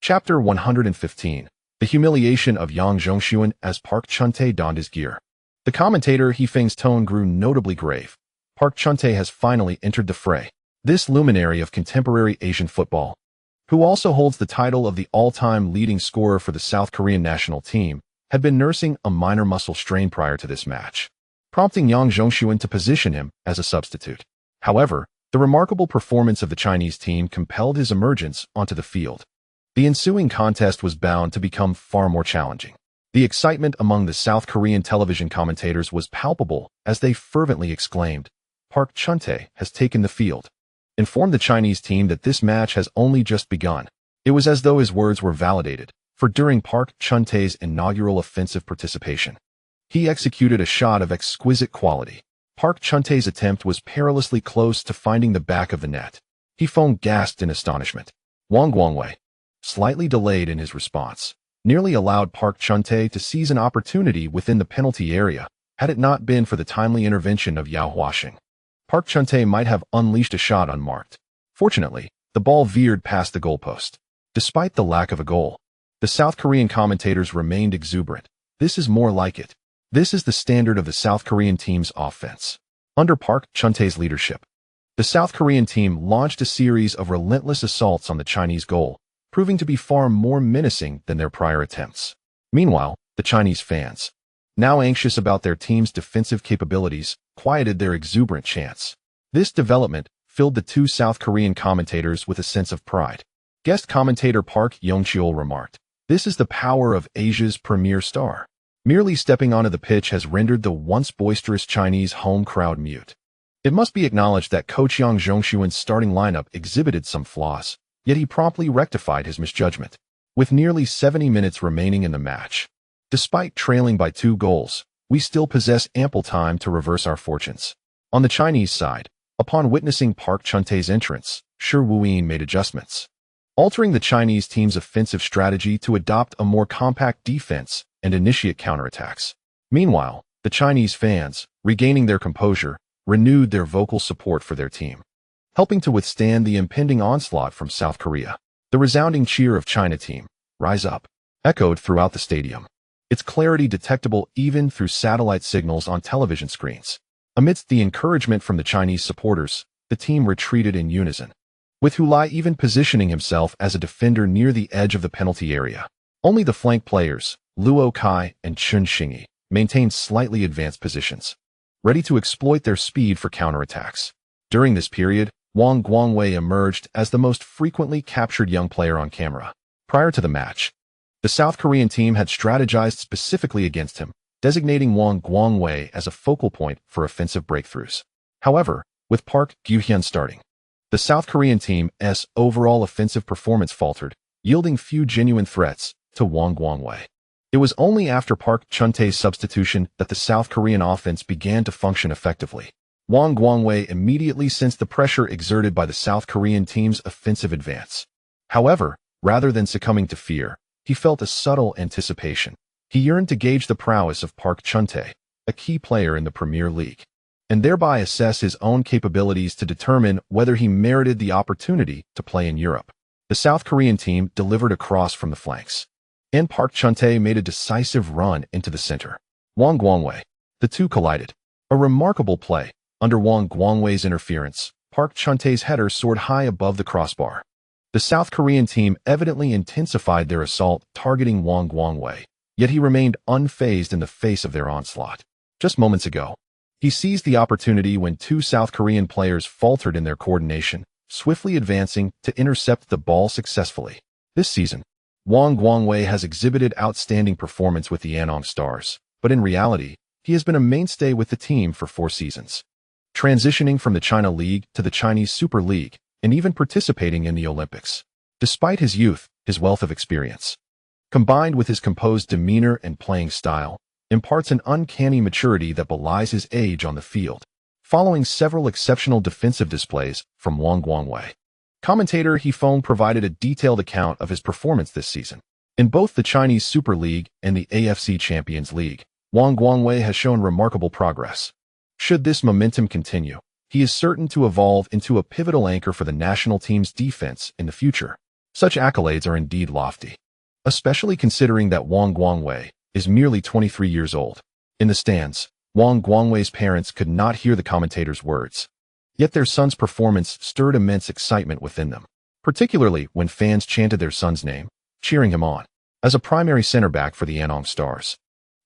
Chapter 115. The Humiliation of Yang Zhongxun as Park Chun-tae donned his gear. The commentator He Feng's tone grew notably grave. Park Chun-tae has finally entered the fray. This luminary of contemporary Asian football, who also holds the title of the all-time leading scorer for the South Korean national team, had been nursing a minor muscle strain prior to this match, prompting Yang Zhongxun to position him as a substitute. However, the remarkable performance of the Chinese team compelled his emergence onto the field. The ensuing contest was bound to become far more challenging. The excitement among the South Korean television commentators was palpable as they fervently exclaimed, "Park Chun-tae has taken the field," informed the Chinese team that this match has only just begun. It was as though his words were validated, for during Park Chun-tae's inaugural offensive participation, he executed a shot of exquisite quality. Park Chun-tae's attempt was perilously close to finding the back of the net. He Feng gasped in astonishment. Wang Guangwei, slightly delayed in his response, nearly allowed Park Chun-tae to seize an opportunity within the penalty area. Had it not been for the timely intervention of Yao Huasheng, Park Chun-tae might have unleashed a shot unmarked. Fortunately, the ball veered past the goalpost. Despite the lack of a goal, the South Korean commentators remained exuberant. This is more like it. This is the standard of the South Korean team's offense. Under Park Chun-tae's leadership, the South Korean team launched a series of relentless assaults on the Chinese goal, proving to be far more menacing than their prior attempts. Meanwhile, the Chinese fans, now anxious about their team's defensive capabilities, quieted their exuberant chants. This development filled the two South Korean commentators with a sense of pride. Guest commentator Park Yong-cheol remarked, "This is the power of Asia's premier star. Merely stepping onto the pitch has rendered the once boisterous Chinese home crowd mute." It must be acknowledged that coach Yang Zhongxun's starting lineup exhibited some flaws, yet he promptly rectified his misjudgment. With nearly 70 minutes remaining in the match, despite trailing by 2 goals, we still possess ample time to reverse our fortunes. On the Chinese side, upon witnessing Park Chun-tae's entrance, Shi Wuyin made adjustments, altering the Chinese team's offensive strategy to adopt a more compact defense and initiate counterattacks. Meanwhile, the Chinese fans, regaining their composure, renewed their vocal support for their team, helping to withstand the impending onslaught from South Korea. The resounding cheer of China team, "Rise Up," echoed throughout the stadium, its clarity detectable even through satellite signals on television screens. Amidst the encouragement from the Chinese supporters, the team retreated in unison, with Hulai even positioning himself as a defender near the edge of the penalty area. Only the flank players, Luo Kai and Chun Xingyi, maintained slightly advanced positions, ready to exploit their speed for counterattacks. During this period, Wang Guangwei emerged as the most frequently captured young player on camera. Prior to the match, the South Korean team had strategized specifically against him, designating Wang Guangwei as a focal point for offensive breakthroughs. However, with Park Guhyun starting, the South Korean team's overall offensive performance faltered, yielding few genuine threats to Wang Guangwei. It was only after Park Chun-tae's substitution that the South Korean offense began to function effectively. Wang Guangwei immediately sensed the pressure exerted by the South Korean team's offensive advance. However, rather than succumbing to fear, he felt a subtle anticipation. He yearned to gauge the prowess of Park Chun-tae, a key player in the Premier League, and thereby assess his own capabilities to determine whether he merited the opportunity to play in Europe. The South Korean team delivered a cross from the flanks, and Park Chun-tae made a decisive run into the center. Wang Guangwei. The two collided. A remarkable play. Under Wang Guangwei's interference, Park Chun-tae's header soared high above the crossbar. The South Korean team evidently intensified their assault targeting Wang Guangwei, yet he remained unfazed in the face of their onslaught. Just moments ago, he seized the opportunity when 2 South Korean players faltered in their coordination, swiftly advancing to intercept the ball successfully. This season, Wang Guangwei has exhibited outstanding performance with the Anong Stars, but in reality, he has been a mainstay with the team for 4 seasons. Transitioning from the China League to the Chinese Super League, and even participating in the Olympics. Despite his youth, his wealth of experience, combined with his composed demeanor and playing style, imparts an uncanny maturity that belies his age on the field. Following several exceptional defensive displays from Wang Guangwei, commentator He Feng provided a detailed account of his performance this season. In both the Chinese Super League and the AFC Champions League, Wang Guangwei has shown remarkable progress. Should this momentum continue, he is certain to evolve into a pivotal anchor for the national team's defense in the future. Such accolades are indeed lofty, especially considering that Wang Guangwei is merely 23 years old. In the stands, Wang Guangwei's parents could not hear the commentator's words. Yet their son's performance stirred immense excitement within them, particularly when fans chanted their son's name, cheering him on. As a primary center back for the Anong Stars,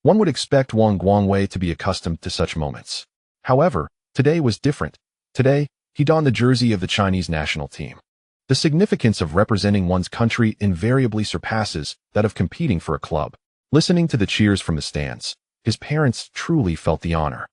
one would expect Wang Guangwei to be accustomed to such moments. However, today was different. Today, he donned the jersey of the Chinese national team. The significance of representing one's country invariably surpasses that of competing for a club. Listening to the cheers from the stands, his parents truly felt the honor.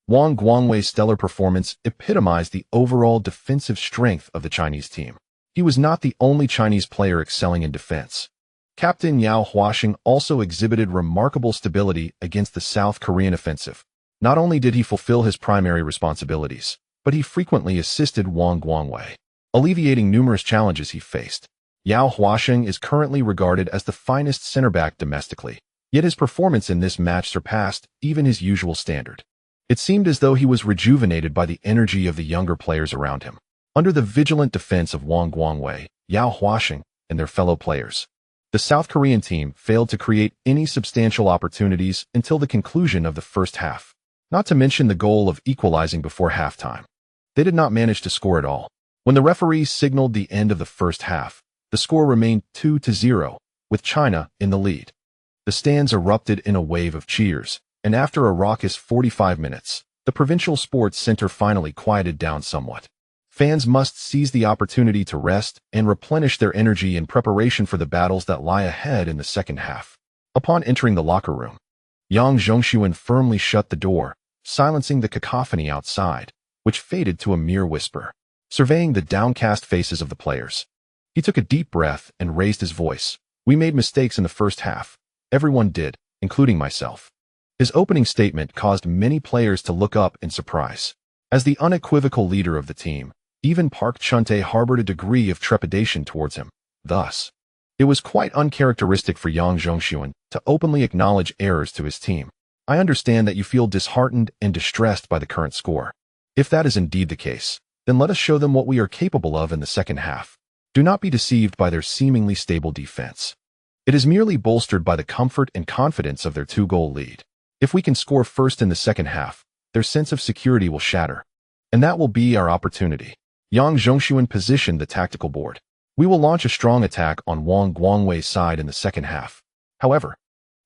Wang Guangwei's stellar performance epitomized the overall defensive strength of the Chinese team. He was not the only Chinese player excelling in defense. Captain Yao Huasheng also exhibited remarkable stability against the South Korean offensive. Not only did he fulfill his primary responsibilities, but he frequently assisted Wang Guangwei, alleviating numerous challenges he faced. Yao Huasheng is currently regarded as the finest center back domestically, yet his performance in this match surpassed even his usual standard. It seemed as though he was rejuvenated by the energy of the younger players around him. Under the vigilant defense of Wang Guangwei, Yao Huasheng, and their fellow players, the South Korean team failed to create any substantial opportunities until the conclusion of the first half, not to mention the goal of equalizing before halftime. They did not manage to score at all. When the referee signaled the end of the first half, the score remained 2-0, with China in the lead. The stands erupted in a wave of cheers, and after a raucous 45 minutes, the Provincial Sports Center finally quieted down somewhat. Fans must seize the opportunity to rest and replenish their energy in preparation for the battles that lie ahead in the second half. Upon entering the locker room, Yang Zhongxun firmly shut the door, silencing the cacophony outside, which faded to a mere whisper. Surveying the downcast faces of the players, he took a deep breath and raised his voice. "We made mistakes in the first half. Everyone did, including myself." His opening statement caused many players to look up in surprise. As the unequivocal leader of the team, even Park Chun-tae harbored a degree of trepidation towards him. Thus, it was quite uncharacteristic for Yang Zhongxun to openly acknowledge errors to his team. "I understand that you feel disheartened and distressed by the current score. If that is indeed the case, then let us show them what we are capable of in the second half. Do not be deceived by their seemingly stable defense. It is merely bolstered by the comfort and confidence of their 2-goal lead. If we can score first in the second half, their sense of security will shatter. And that will be our opportunity." Yang Zhongxun positioned the tactical board. "We will launch a strong attack on Wang Guangwei's side in the second half. However,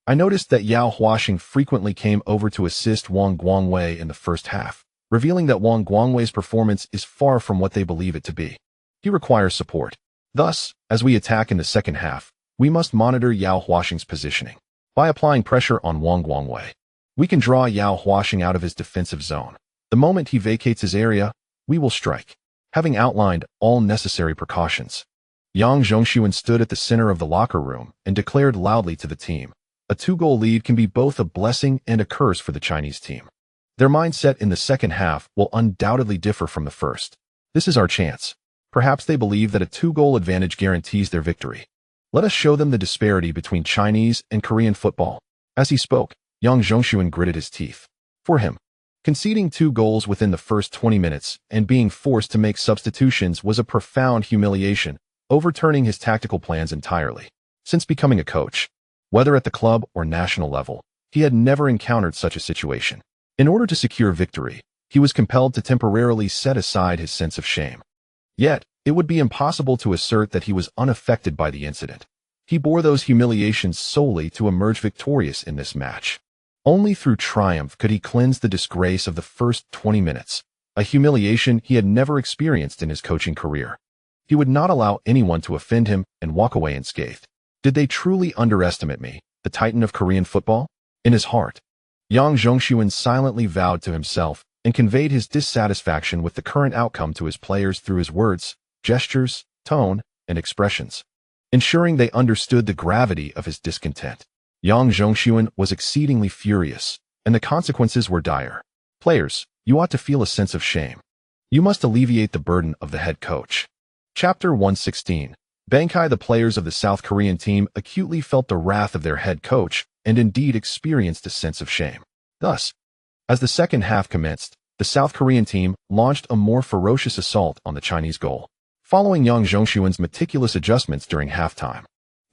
I noticed that Yao Huasheng frequently came over to assist Wang Guangwei in the first half, revealing that Wang Guangwei's performance is far from what they believe it to be. He requires support. Thus, as we attack in the second half, we must monitor Yao Huasheng's positioning. By applying pressure on Wang Guangwei, we can draw Yao Huasheng out of his defensive zone. The moment he vacates his area, we will strike." Having outlined all necessary precautions, Yang Zhongxun stood at the center of the locker room and declared loudly to the team, "A 2-goal lead can be both a blessing and a curse for the Chinese team. Their mindset in the second half will undoubtedly differ from the first. This is our chance. Perhaps they believe that a 2-goal advantage guarantees their victory. Let us show them the disparity between Chinese and Korean football." As he spoke, Yang Zhongxun gritted his teeth. For him, conceding 2 goals within the first 20 minutes and being forced to make substitutions was a profound humiliation, overturning his tactical plans entirely. Since becoming a coach, whether at the club or national level, he had never encountered such a situation. In order to secure victory, he was compelled to temporarily set aside his sense of shame. Yet, it would be impossible to assert that he was unaffected by the incident. He bore those humiliations solely to emerge victorious in this match. Only through triumph could he cleanse the disgrace of the first 20 minutes, a humiliation he had never experienced in his coaching career. He would not allow anyone to offend him and walk away unscathed. Did they truly underestimate me, the titan of Korean football? In his heart, Yang Zhongxun silently vowed to himself and conveyed his dissatisfaction with the current outcome to his players through his words, gestures, tone, and expressions, ensuring they understood the gravity of his discontent. Yang Zhongxun was exceedingly furious, and the consequences were dire. "Players, you ought to feel a sense of shame. You must alleviate the burden of the head coach." Chapter 116. Bangkai. The players of the South Korean team acutely felt the wrath of their head coach and indeed experienced a sense of shame. Thus, as the second half commenced, the South Korean team launched a more ferocious assault on the Chinese goal. following Yang Zhongxun's meticulous adjustments during halftime.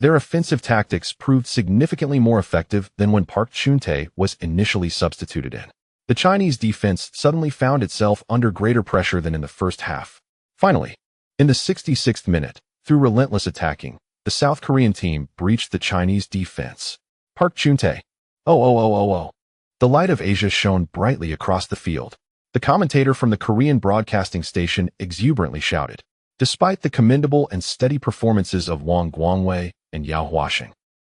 Their offensive tactics proved significantly more effective than when Park Chun-tae was initially substituted in. The Chinese defense suddenly found itself under greater pressure than in the first half. Finally, in the 66th minute, through relentless attacking, the South Korean team breached the Chinese defense. Park Chun-tae. Oh. The light of Asia shone brightly across the field. The commentator from the Korean broadcasting station exuberantly shouted. Despite the commendable and steady performances of Wang Guangwei and Yao Huasheng,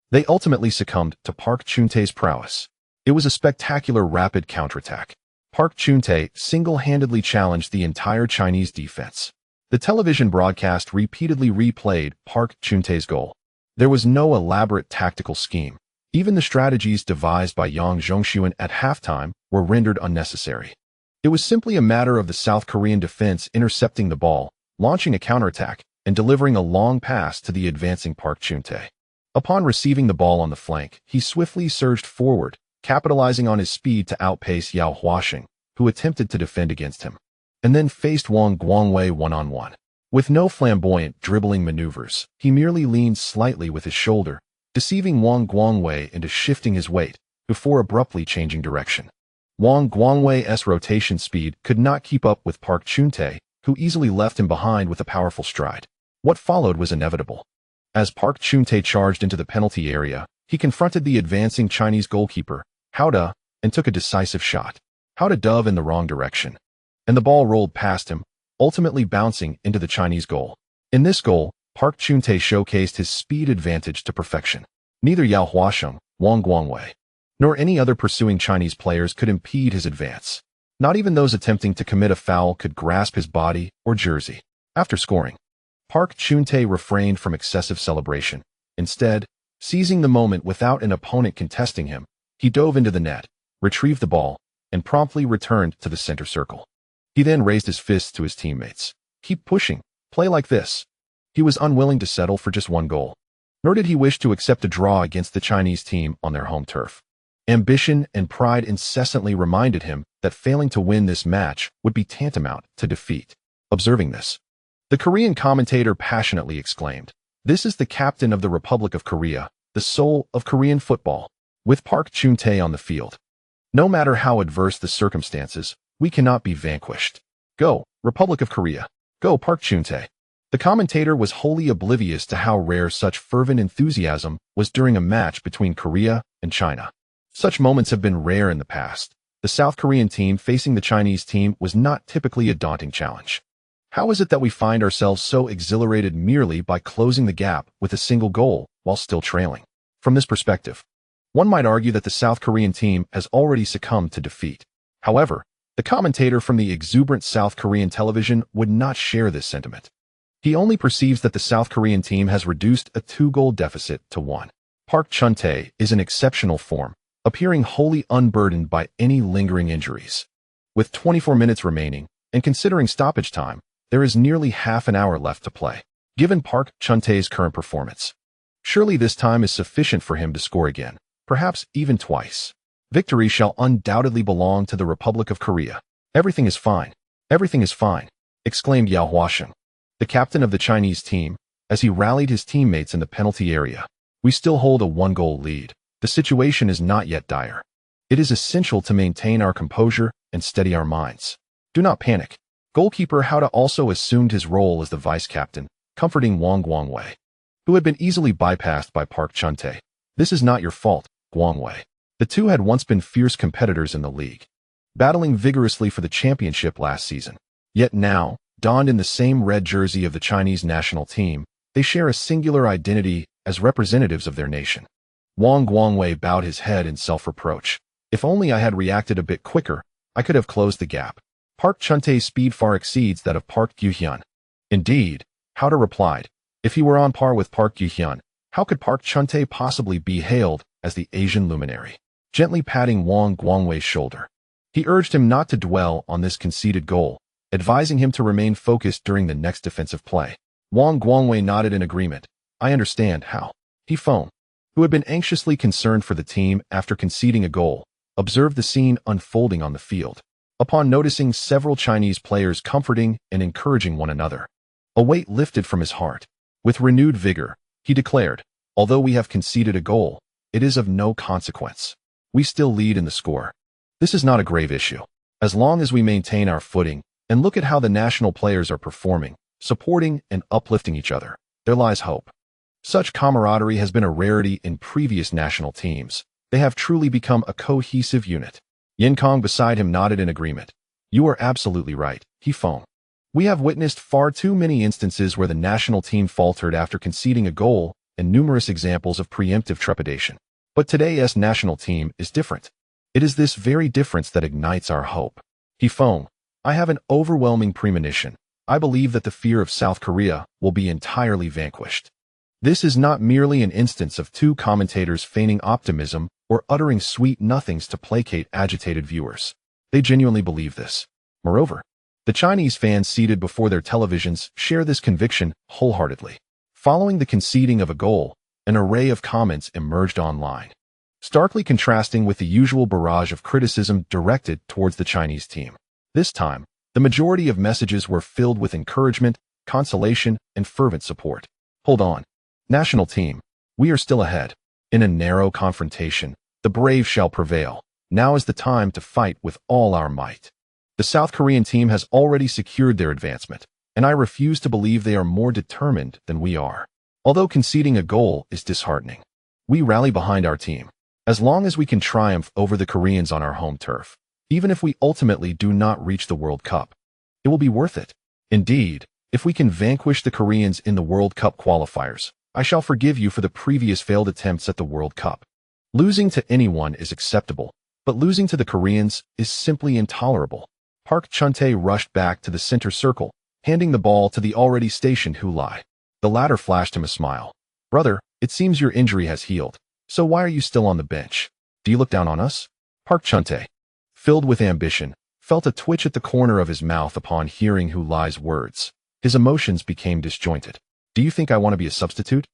they ultimately succumbed to Park Chun-tae's prowess. It was a spectacular rapid counterattack. Park Chun-tae single-handedly challenged the entire Chinese defense. The television broadcast repeatedly replayed Park Chun-tae's goal. There was no elaborate tactical scheme. Even the strategies devised by Yang Zhongxun at halftime were rendered unnecessary. It was simply a matter of the South Korean defense intercepting the ball, launching a counterattack, and delivering a long pass to the advancing Park Chun-tae. Upon receiving the ball on the flank, he swiftly surged forward, capitalizing on his speed to outpace Yao Huasheng, who attempted to defend against him, and then faced Wang Guangwei one-on-one. With no flamboyant dribbling maneuvers, he merely leaned slightly with his shoulder, deceiving Wang Guangwei into shifting his weight, before abruptly changing direction. Wang Guangwei's rotation speed could not keep up with Park Chun-tae, who easily left him behind with a powerful stride. What followed was inevitable. As Park Chun-tae charged into the penalty area, he confronted the advancing Chinese goalkeeper, Hao, and took a decisive shot. Hao dove in the wrong direction, and the ball rolled past him, ultimately bouncing into the Chinese goal. In this goal, Park Chun-tae showcased his speed advantage to perfection. Neither Yao Huasheng, Wang Guangwei, nor any other pursuing Chinese players could impede his advance. Not even those attempting to commit a foul could grasp his body or jersey. After scoring, Park Chun-tae refrained from excessive celebration. Instead, seizing the moment without an opponent contesting him, he dove into the net, retrieved the ball, and promptly returned to the center circle. He then raised his fists to his teammates. Keep pushing. Play like this. He was unwilling to settle for just one goal. Nor did he wish to accept a draw against the Chinese team on their home turf. Ambition and pride incessantly reminded him that failing to win this match would be tantamount to defeat. Observing this, the Korean commentator passionately exclaimed, "This is the captain of the Republic of Korea, the soul of Korean football." With Park Chun-tae on the field, no matter how adverse the circumstances, we cannot be vanquished. Go, Republic of Korea. Go, Park Chun-tae. The commentator was wholly oblivious to how rare such fervent enthusiasm was during a match between Korea and China. Such moments have been rare in the past. The South Korean team facing the Chinese team was not typically a daunting challenge. How is it that we find ourselves so exhilarated merely by closing the gap with a single goal while still trailing? From this perspective, one might argue that the South Korean team has already succumbed to defeat. However, the commentator from the exuberant South Korean television would not share this sentiment. He only perceives that the South Korean team has reduced a 2-goal deficit to 1. Park Chun-tae is in exceptional form, appearing wholly unburdened by any lingering injuries. With 24 minutes remaining, and considering stoppage time, there is nearly half an hour left to play. Given Park Chun-tae's current performance, surely this time is sufficient for him to score again, perhaps even twice. Victory shall undoubtedly belong to the Republic of Korea. Everything is fine. Everything is fine, exclaimed Yao Huasheng, the captain of the Chinese team, as he rallied his teammates in the penalty area. We still hold a 1-goal lead. The situation is not yet dire. It is essential to maintain our composure and steady our minds. Do not panic. Goalkeeper Hao also assumed his role as the vice-captain, comforting Wang Guangwei, who had been easily bypassed by Park Chun-tae. This is not your fault, Guangwei. The two had once been fierce competitors in the league, battling vigorously for the championship last season. Yet now, donned in the same red jersey of the Chinese national team, they share a singular identity as representatives of their nation. Wang Guangwei bowed his head in self-reproach. If only I had reacted a bit quicker, I could have closed the gap. Park Chun-tae's speed far exceeds that of Park Gu-hyun. Indeed, Hao replied. If he were on par with Park Gu-hyun, how could Park Chun-tae possibly be hailed as the Asian luminary? Gently patting Wang Guangwei's shoulder, he urged him not to dwell on this conceded goal, advising him to remain focused during the next defensive play. Wang Guangwei nodded in agreement. I understand, Hao. He Feng, who had been anxiously concerned for the team after conceding a goal, observed the scene unfolding on the field. Upon noticing several Chinese players comforting and encouraging one another, A weight lifted from his heart. With renewed vigor, he declared, "Although we have conceded a goal, it is of no consequence. We still lead in the score. This is not a grave issue. As long as we maintain our footing and look at how the national players are performing, supporting and uplifting each other, there lies hope." Such camaraderie has been a rarity in previous national teams. They have truly become a cohesive unit. Yin Kong beside him nodded in agreement. "You are absolutely right, He Feng. We have witnessed far too many instances where the national team faltered after conceding a goal and numerous examples of preemptive trepidation. But today's national team is different. It is this very difference that ignites our hope. He Feng, I have an overwhelming premonition. I believe that the fear of South Korea will be entirely vanquished." This is not merely an instance of two commentators feigning optimism or uttering sweet nothings to placate agitated viewers. They genuinely believe this. Moreover, the Chinese fans seated before their televisions share this conviction wholeheartedly. Following the conceding of a goal, an array of comments emerged online, starkly contrasting with the usual barrage of criticism directed towards the Chinese team. This time, the majority of messages were filled with encouragement, consolation, and fervent support. "Hold on. National team, we are still ahead. In a narrow confrontation, the brave shall prevail. Now is the time to fight with all our might. The South Korean team has already secured their advancement, and I refuse to believe they are more determined than we are. Although conceding a goal is disheartening, we rally behind our team. As long as we can triumph over the Koreans on our home turf, even if we ultimately do not reach the World Cup, it will be worth it. Indeed, if we can vanquish the Koreans in the World Cup qualifiers, I shall forgive you for the previous failed attempts at the World Cup. Losing to anyone is acceptable, but losing to the Koreans is simply intolerable." Park Chun-tae rushed back to the center circle, handing the ball to the already stationed Hulai. The latter flashed him a smile. "Brother, it seems your injury has healed, so why are you still on the bench? Do you look down on us?" Park Chun-tae, filled with ambition, felt a twitch at the corner of his mouth upon hearing Hulai's words. His emotions became disjointed. "Do you think I want to be a substitute?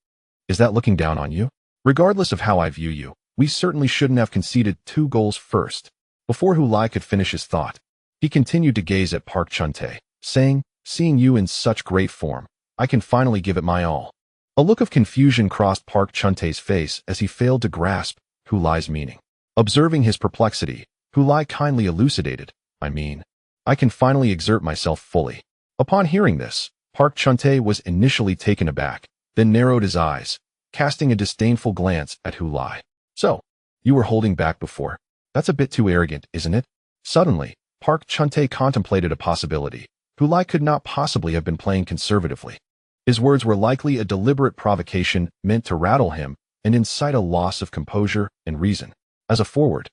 Is that looking down on you? Regardless of how I view you, we certainly shouldn't have conceded 2 goals first." Before Hulai could finish his thought, he continued to gaze at Park Chun-tae, saying, "Seeing you in such great form, I can finally give it my all." A look of confusion crossed Park Chun-tae's face as he failed to grasp Hulai's meaning. Observing his perplexity, Hulai kindly elucidated, I can finally exert myself fully." Upon hearing this, Park Chun-tae was initially taken aback, then narrowed his eyes, casting a disdainful glance at Hulai. "So, you were holding back before. That's a bit too arrogant, isn't it?" Suddenly, Park Chun-tae contemplated a possibility. Hulai could not possibly have been playing conservatively. His words were likely a deliberate provocation meant to rattle him and incite a loss of composure and reason. As a forward,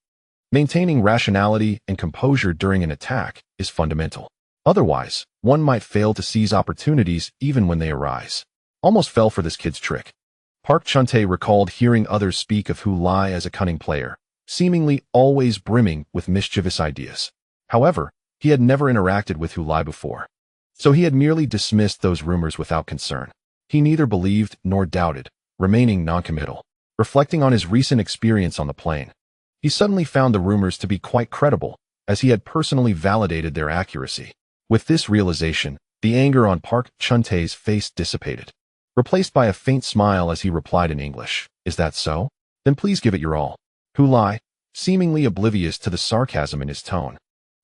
maintaining rationality and composure during an attack is fundamental. Otherwise, one might fail to seize opportunities even when they arise. Almost fell for this kid's trick. Park Chun-tae recalled hearing others speak of Hulai as a cunning player, seemingly always brimming with mischievous ideas. However, he had never interacted with Hulai before, so he had merely dismissed those rumors without concern. He neither believed nor doubted, remaining noncommittal. Reflecting on his recent experience on the plane, he suddenly found the rumors to be quite credible, as he had personally validated their accuracy. With this realization, the anger on Park Chun-tae's face dissipated, replaced by a faint smile as he replied in English, "Is that so? Then please give it your all." Hulai, seemingly oblivious to the sarcasm in his tone,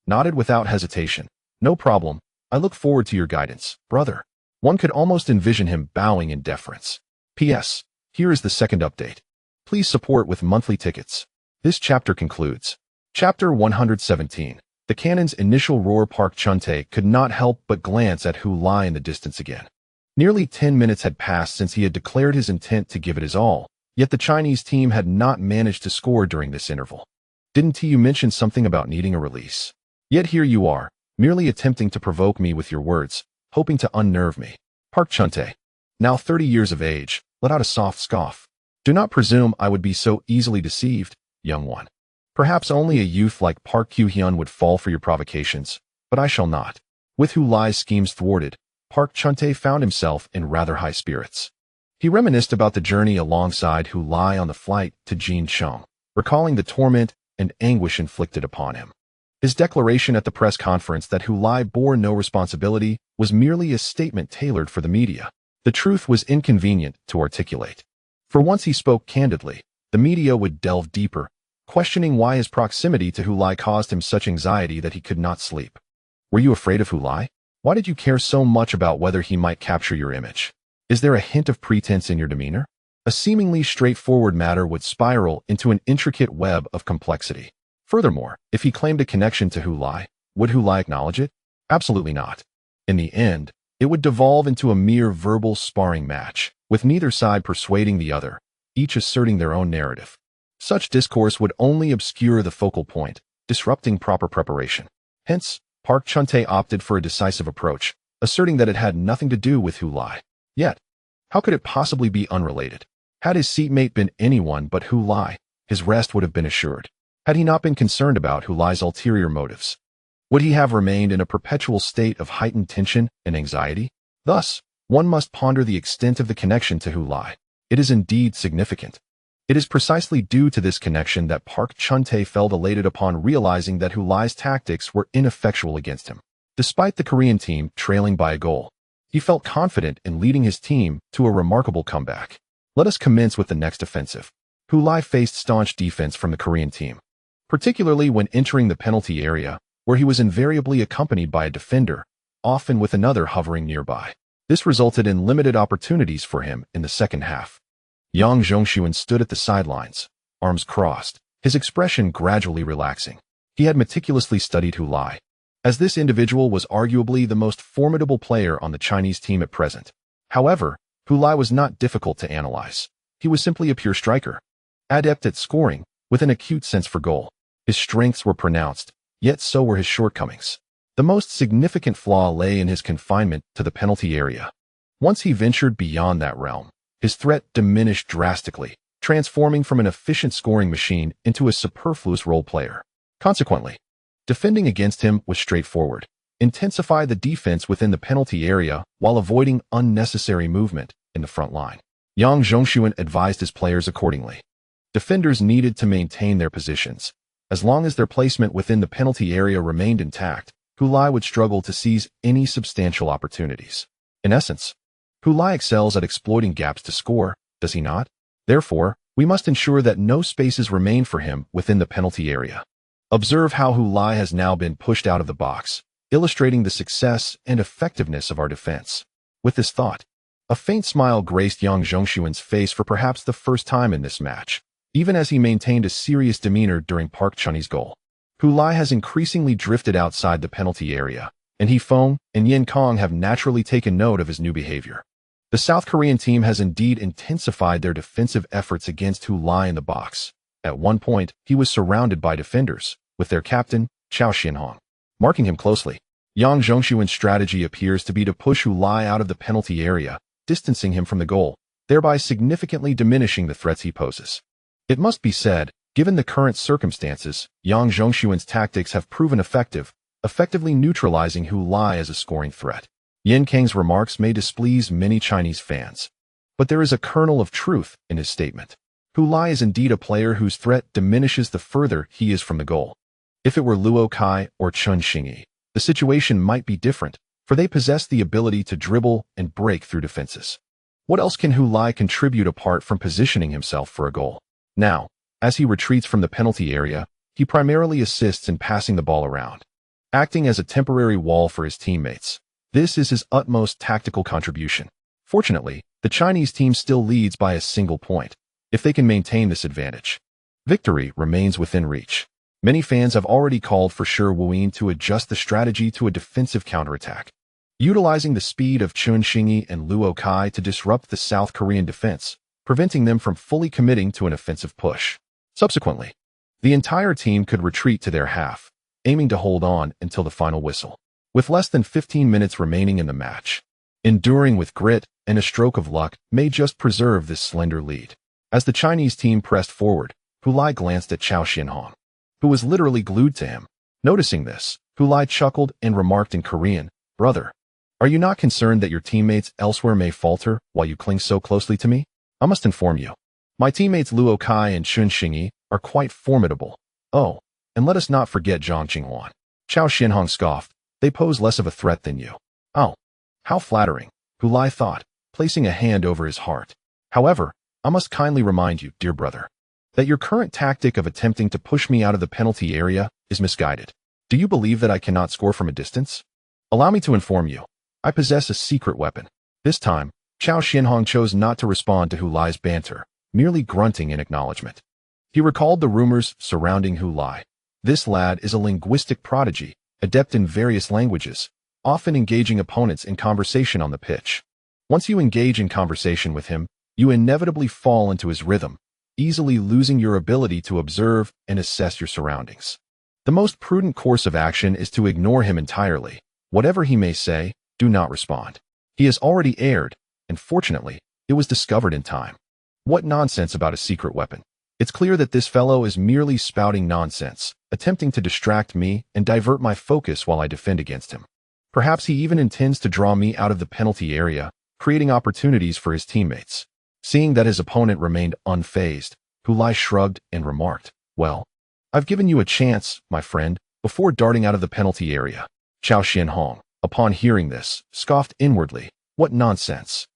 nodded without hesitation. "No problem. I look forward to your guidance, brother." One could almost envision him bowing in deference. P.S. Here is the second update. Please support with monthly tickets. This chapter concludes. Chapter 117. The cannon's initial roar. Park Chun-tae could not help but glance at Hulai in the distance again. Nearly 10 minutes had passed since he had declared his intent to give it his all, yet the Chinese team had not managed to score during this interval. "Didn't you mention something about needing a release? Yet here you are, merely attempting to provoke me with your words, hoping to unnerve me." Park Chun-tae, now 30 years of age, let out a soft scoff. "Do not presume I would be so easily deceived, young one. Perhaps only a youth like Park Kyu-hyun would fall for your provocations, but I shall not." With Hulai's schemes thwarted, Park Chun-tae found himself in rather high spirits. He reminisced about the journey alongside Hulai on the flight to Jincheng, recalling the torment and anguish inflicted upon him. His declaration at the press conference that Hu Lai bore no responsibility was merely a statement tailored for the media. The truth was inconvenient to articulate. For once he spoke candidly, the media would delve deeper, questioning why his proximity to Hu Lai caused him such anxiety that he could not sleep. Were you afraid of Hu Lai? Why did you care so much about whether he might capture your image? Is there a hint of pretense in your demeanor? A seemingly straightforward matter would spiral into an intricate web of complexity. Furthermore, if he claimed a connection to Hu Lai, would Hu Lai acknowledge it? Absolutely not. In the end, it would devolve into a mere verbal sparring match, with neither side persuading the other, each asserting their own narrative. Such discourse would only obscure the focal point, disrupting proper preparation. Hence, Park Chun-tae opted for a decisive approach, asserting that it had nothing to do with Hu Lai. Yet, how could it possibly be unrelated? Had his seatmate been anyone but Hu Lai, his rest would have been assured. Had he not been concerned about Hu Lai's ulterior motives, would he have remained in a perpetual state of heightened tension and anxiety? Thus, one must ponder the extent of the connection to Hu Lai. It is indeed significant. It is precisely due to this connection that Park Chun-tae felt elated upon realizing that Hu Lai's tactics were ineffectual against him. Despite the Korean team trailing by a goal, he felt confident in leading his team to a remarkable comeback. Let us commence with the next offensive. Hu Lai faced staunch defense from the Korean team, particularly when entering the penalty area, where he was invariably accompanied by a defender, often with another hovering nearby. This resulted in limited opportunities for him in the second half. Yang Zhongxun stood at the sidelines, arms crossed, his expression gradually relaxing. He had meticulously studied Hu Lai, as this individual was arguably the most formidable player on the Chinese team at present. However, Hu Lai was not difficult to analyze. He was simply a pure striker, adept at scoring, with an acute sense for goal. His strengths were pronounced, yet so were his shortcomings. The most significant flaw lay in his confinement to the penalty area. Once he ventured beyond that realm, his threat diminished drastically, transforming from an efficient scoring machine into a superfluous role player. Consequently, defending against him was straightforward. Intensify the defense within the penalty area while avoiding unnecessary movement in the front line. Yang Zhongxun advised his players accordingly. Defenders needed to maintain their positions. As long as their placement within the penalty area remained intact, Hu Lai would struggle to seize any substantial opportunities. In essence, Hu Lai excels at exploiting gaps to score, does he not? Therefore, we must ensure that no spaces remain for him within the penalty area. Observe how Hu Lai has now been pushed out of the box, illustrating the success and effectiveness of our defense. With this thought, a faint smile graced Yang Zhongxun's face for perhaps the first time in this match, even as he maintained a serious demeanor during Park Chun-tae's goal. Hu Lai has increasingly drifted outside the penalty area, and He Feng and Yin Kong have naturally taken note of his new behavior. The South Korean team has indeed intensified their defensive efforts against Hu Lai in the box. At one point, he was surrounded by defenders, with their captain, Chao Xianhong, marking him closely. Yang Zhongxun's strategy appears to be to push Hu Lai out of the penalty area, distancing him from the goal, thereby significantly diminishing the threats he poses. It must be said, given the current circumstances, Yang Zhongxun's tactics have proven effective, effectively neutralizing Hu Lai as a scoring threat. Yin Kang's remarks may displease many Chinese fans, but there is a kernel of truth in his statement. Hu Lai is indeed a player whose threat diminishes the further he is from the goal. If it were Luo Kai or Chun Xingyi, the situation might be different, for they possess the ability to dribble and break through defenses. What else can Hu Lai contribute apart from positioning himself for a goal? Now, as he retreats from the penalty area, he primarily assists in passing the ball around, acting as a temporary wall for his teammates. This is his utmost tactical contribution. Fortunately, the Chinese team still leads by a single point. If they can maintain this advantage, victory remains within reach. Many fans have already called for Shi Wuyin to adjust the strategy to a defensive counterattack, utilizing the speed of Chun Xingyi and Luo Kai to disrupt the South Korean defense, preventing them from fully committing to an offensive push. Subsequently, the entire team could retreat to their half, aiming to hold on until the final whistle. With less than 15 minutes remaining in the match, enduring with grit and a stroke of luck may just preserve this slender lead. As the Chinese team pressed forward, Hu Lai glanced at Chao Xianhong, who was literally glued to him. Noticing this, Hu Lai chuckled and remarked in Korean, "Brother, are you not concerned that your teammates elsewhere may falter while you cling so closely to me? I must inform you. My teammates Luo Kai and Chun Xingyi are quite formidable. Oh, And let us not forget Zhang Qinghua. Chao Xianhong scoffed. They pose less of a threat than you. Oh, how flattering, Hu Lai thought, placing a hand over his heart. However, I must kindly remind you, dear brother, that your current tactic of attempting to push me out of the penalty area is misguided. Do you believe that I cannot score from a distance? Allow me to inform you. I possess a secret weapon. This time, Chao Xianhong chose not to respond to Hu Lai's banter, merely grunting in acknowledgement. He recalled the rumors surrounding Hu Lai. This lad is a linguistic prodigy, adept in various languages, often engaging opponents in conversation on the pitch. Once you engage in conversation with him, you inevitably fall into his rhythm, easily losing your ability to observe and assess your surroundings. The most prudent course of action is to ignore him entirely. Whatever he may say, do not respond. He has already erred, and fortunately, it was discovered in time. What nonsense about a secret weapon. It's clear that this fellow is merely spouting nonsense, attempting to distract me and divert my focus while I defend against him. Perhaps he even intends to draw me out of the penalty area, creating opportunities for his teammates. Seeing that his opponent remained unfazed, Hu Lai shrugged and remarked, "Well, I've given you a chance, my friend, before darting out of the penalty area." Chao Xianhong, upon hearing this, scoffed inwardly. What nonsense.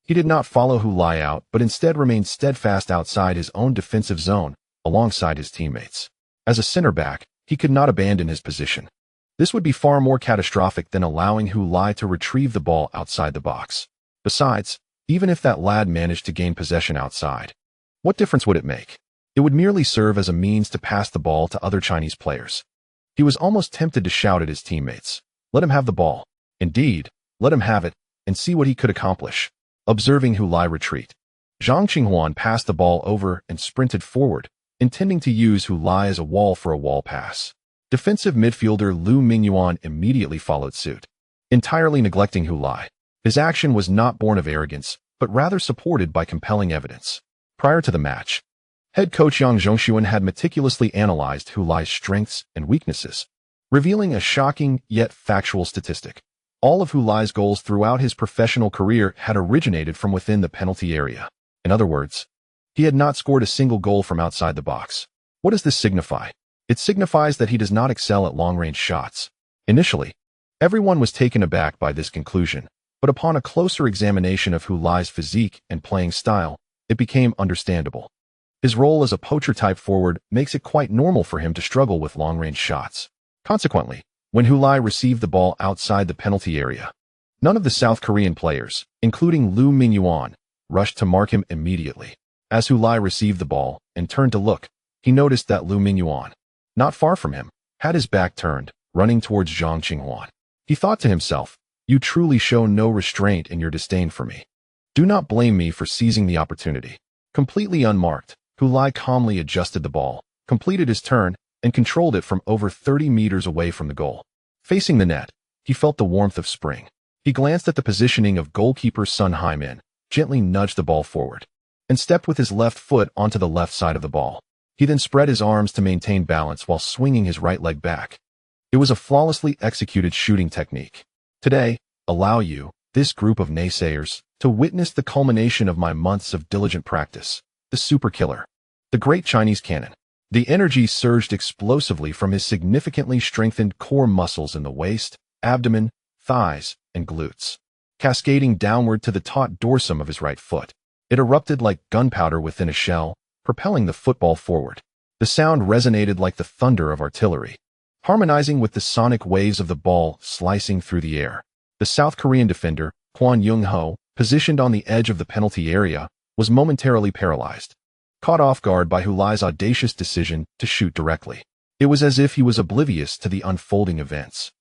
He did not follow Hu Lai out, but instead remained steadfast outside his own defensive zone, alongside his teammates. As a center back, he could not abandon his position. This would be far more catastrophic than allowing Hu Lai to retrieve the ball outside the box. Besides, even if that lad managed to gain possession outside, what difference would it make? It would merely serve as a means to pass the ball to other Chinese players. He was almost tempted to shout at his teammates, "Let him have the ball." Indeed, let him have it, and see what he could accomplish. Observing Hu Lai retreat, Zhang Qinghua passed the ball over and sprinted forward, intending to use Hu Lai as a wall for a wall pass. Defensive midfielder Lu Mingyuan immediately followed suit, entirely neglecting Hu Lai. His action was not born of arrogance, but rather supported by compelling evidence. Prior to the match, head coach Yang Zhongxun had meticulously analyzed Hu Lai's strengths and weaknesses, revealing a shocking yet factual statistic. All of Hu Lai's goals throughout his professional career had originated from within the penalty area. In other words, he had not scored a single goal from outside the box. What does this signify? It signifies that he does not excel at long-range shots. Initially, everyone was taken aback by this conclusion, but upon a closer examination of Hu Lai's physique and playing style, it became understandable. His role as a poacher-type forward makes it quite normal for him to struggle with long-range shots. Consequently, when Hu Lai received the ball outside the penalty area, none of the South Korean players, including Lu Mingyuan, rushed to mark him immediately. As Hu Lai received the ball and turned to look, he noticed that Lu Mingyuan, not far from him, had his back turned, running towards Zhang Qinghua. He thought to himself, "You truly show no restraint in your disdain for me. Do not blame me for seizing the opportunity." Completely unmarked, Hu Lai calmly adjusted the ball, completed his turn, and controlled it from over 30 meters away from the goal. Facing the net, he felt the warmth of spring. He glanced at the positioning of goalkeeper Sun Haimin, gently nudged the ball forward, and stepped with his left foot onto the left side of the ball. He then spread his arms to maintain balance while swinging his right leg back. It was a flawlessly executed shooting technique. Today, allow you, this group of naysayers, to witness the culmination of my months of diligent practice. The super killer, the great Chinese cannon. The energy surged explosively from his significantly strengthened core muscles in the waist, abdomen, thighs, and glutes, cascading downward to the taut dorsum of his right foot. It erupted like gunpowder within a shell, propelling the football forward. The sound resonated like the thunder of artillery, harmonizing with the sonic waves of the ball slicing through the air. The South Korean defender, Kwon Young-ho, positioned on the edge of the penalty area, was momentarily paralyzed, caught off guard by Hu Lai's audacious decision to shoot directly. It was as if he was oblivious to the unfolding events.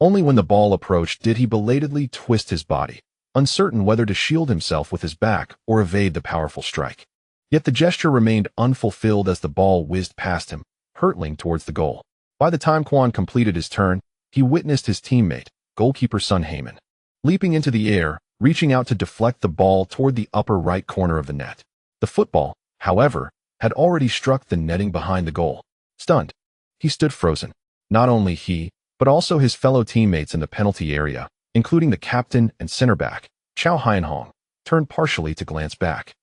Only when the ball approached did he belatedly twist his body, uncertain whether to shield himself with his back or evade the powerful strike. Yet the gesture remained unfulfilled as the ball whizzed past him, hurtling towards the goal. By the time Kwon completed his turn, he witnessed his teammate, goalkeeper Sun Haimin, leaping into the air, reaching out to deflect the ball toward the upper right corner of the net. The football, however, had already struck the netting behind the goal. Stunned, he stood frozen. Not only he, but also his fellow teammates in the penalty area, including the captain and center back, Chao Xianhong, turned partially to glance back.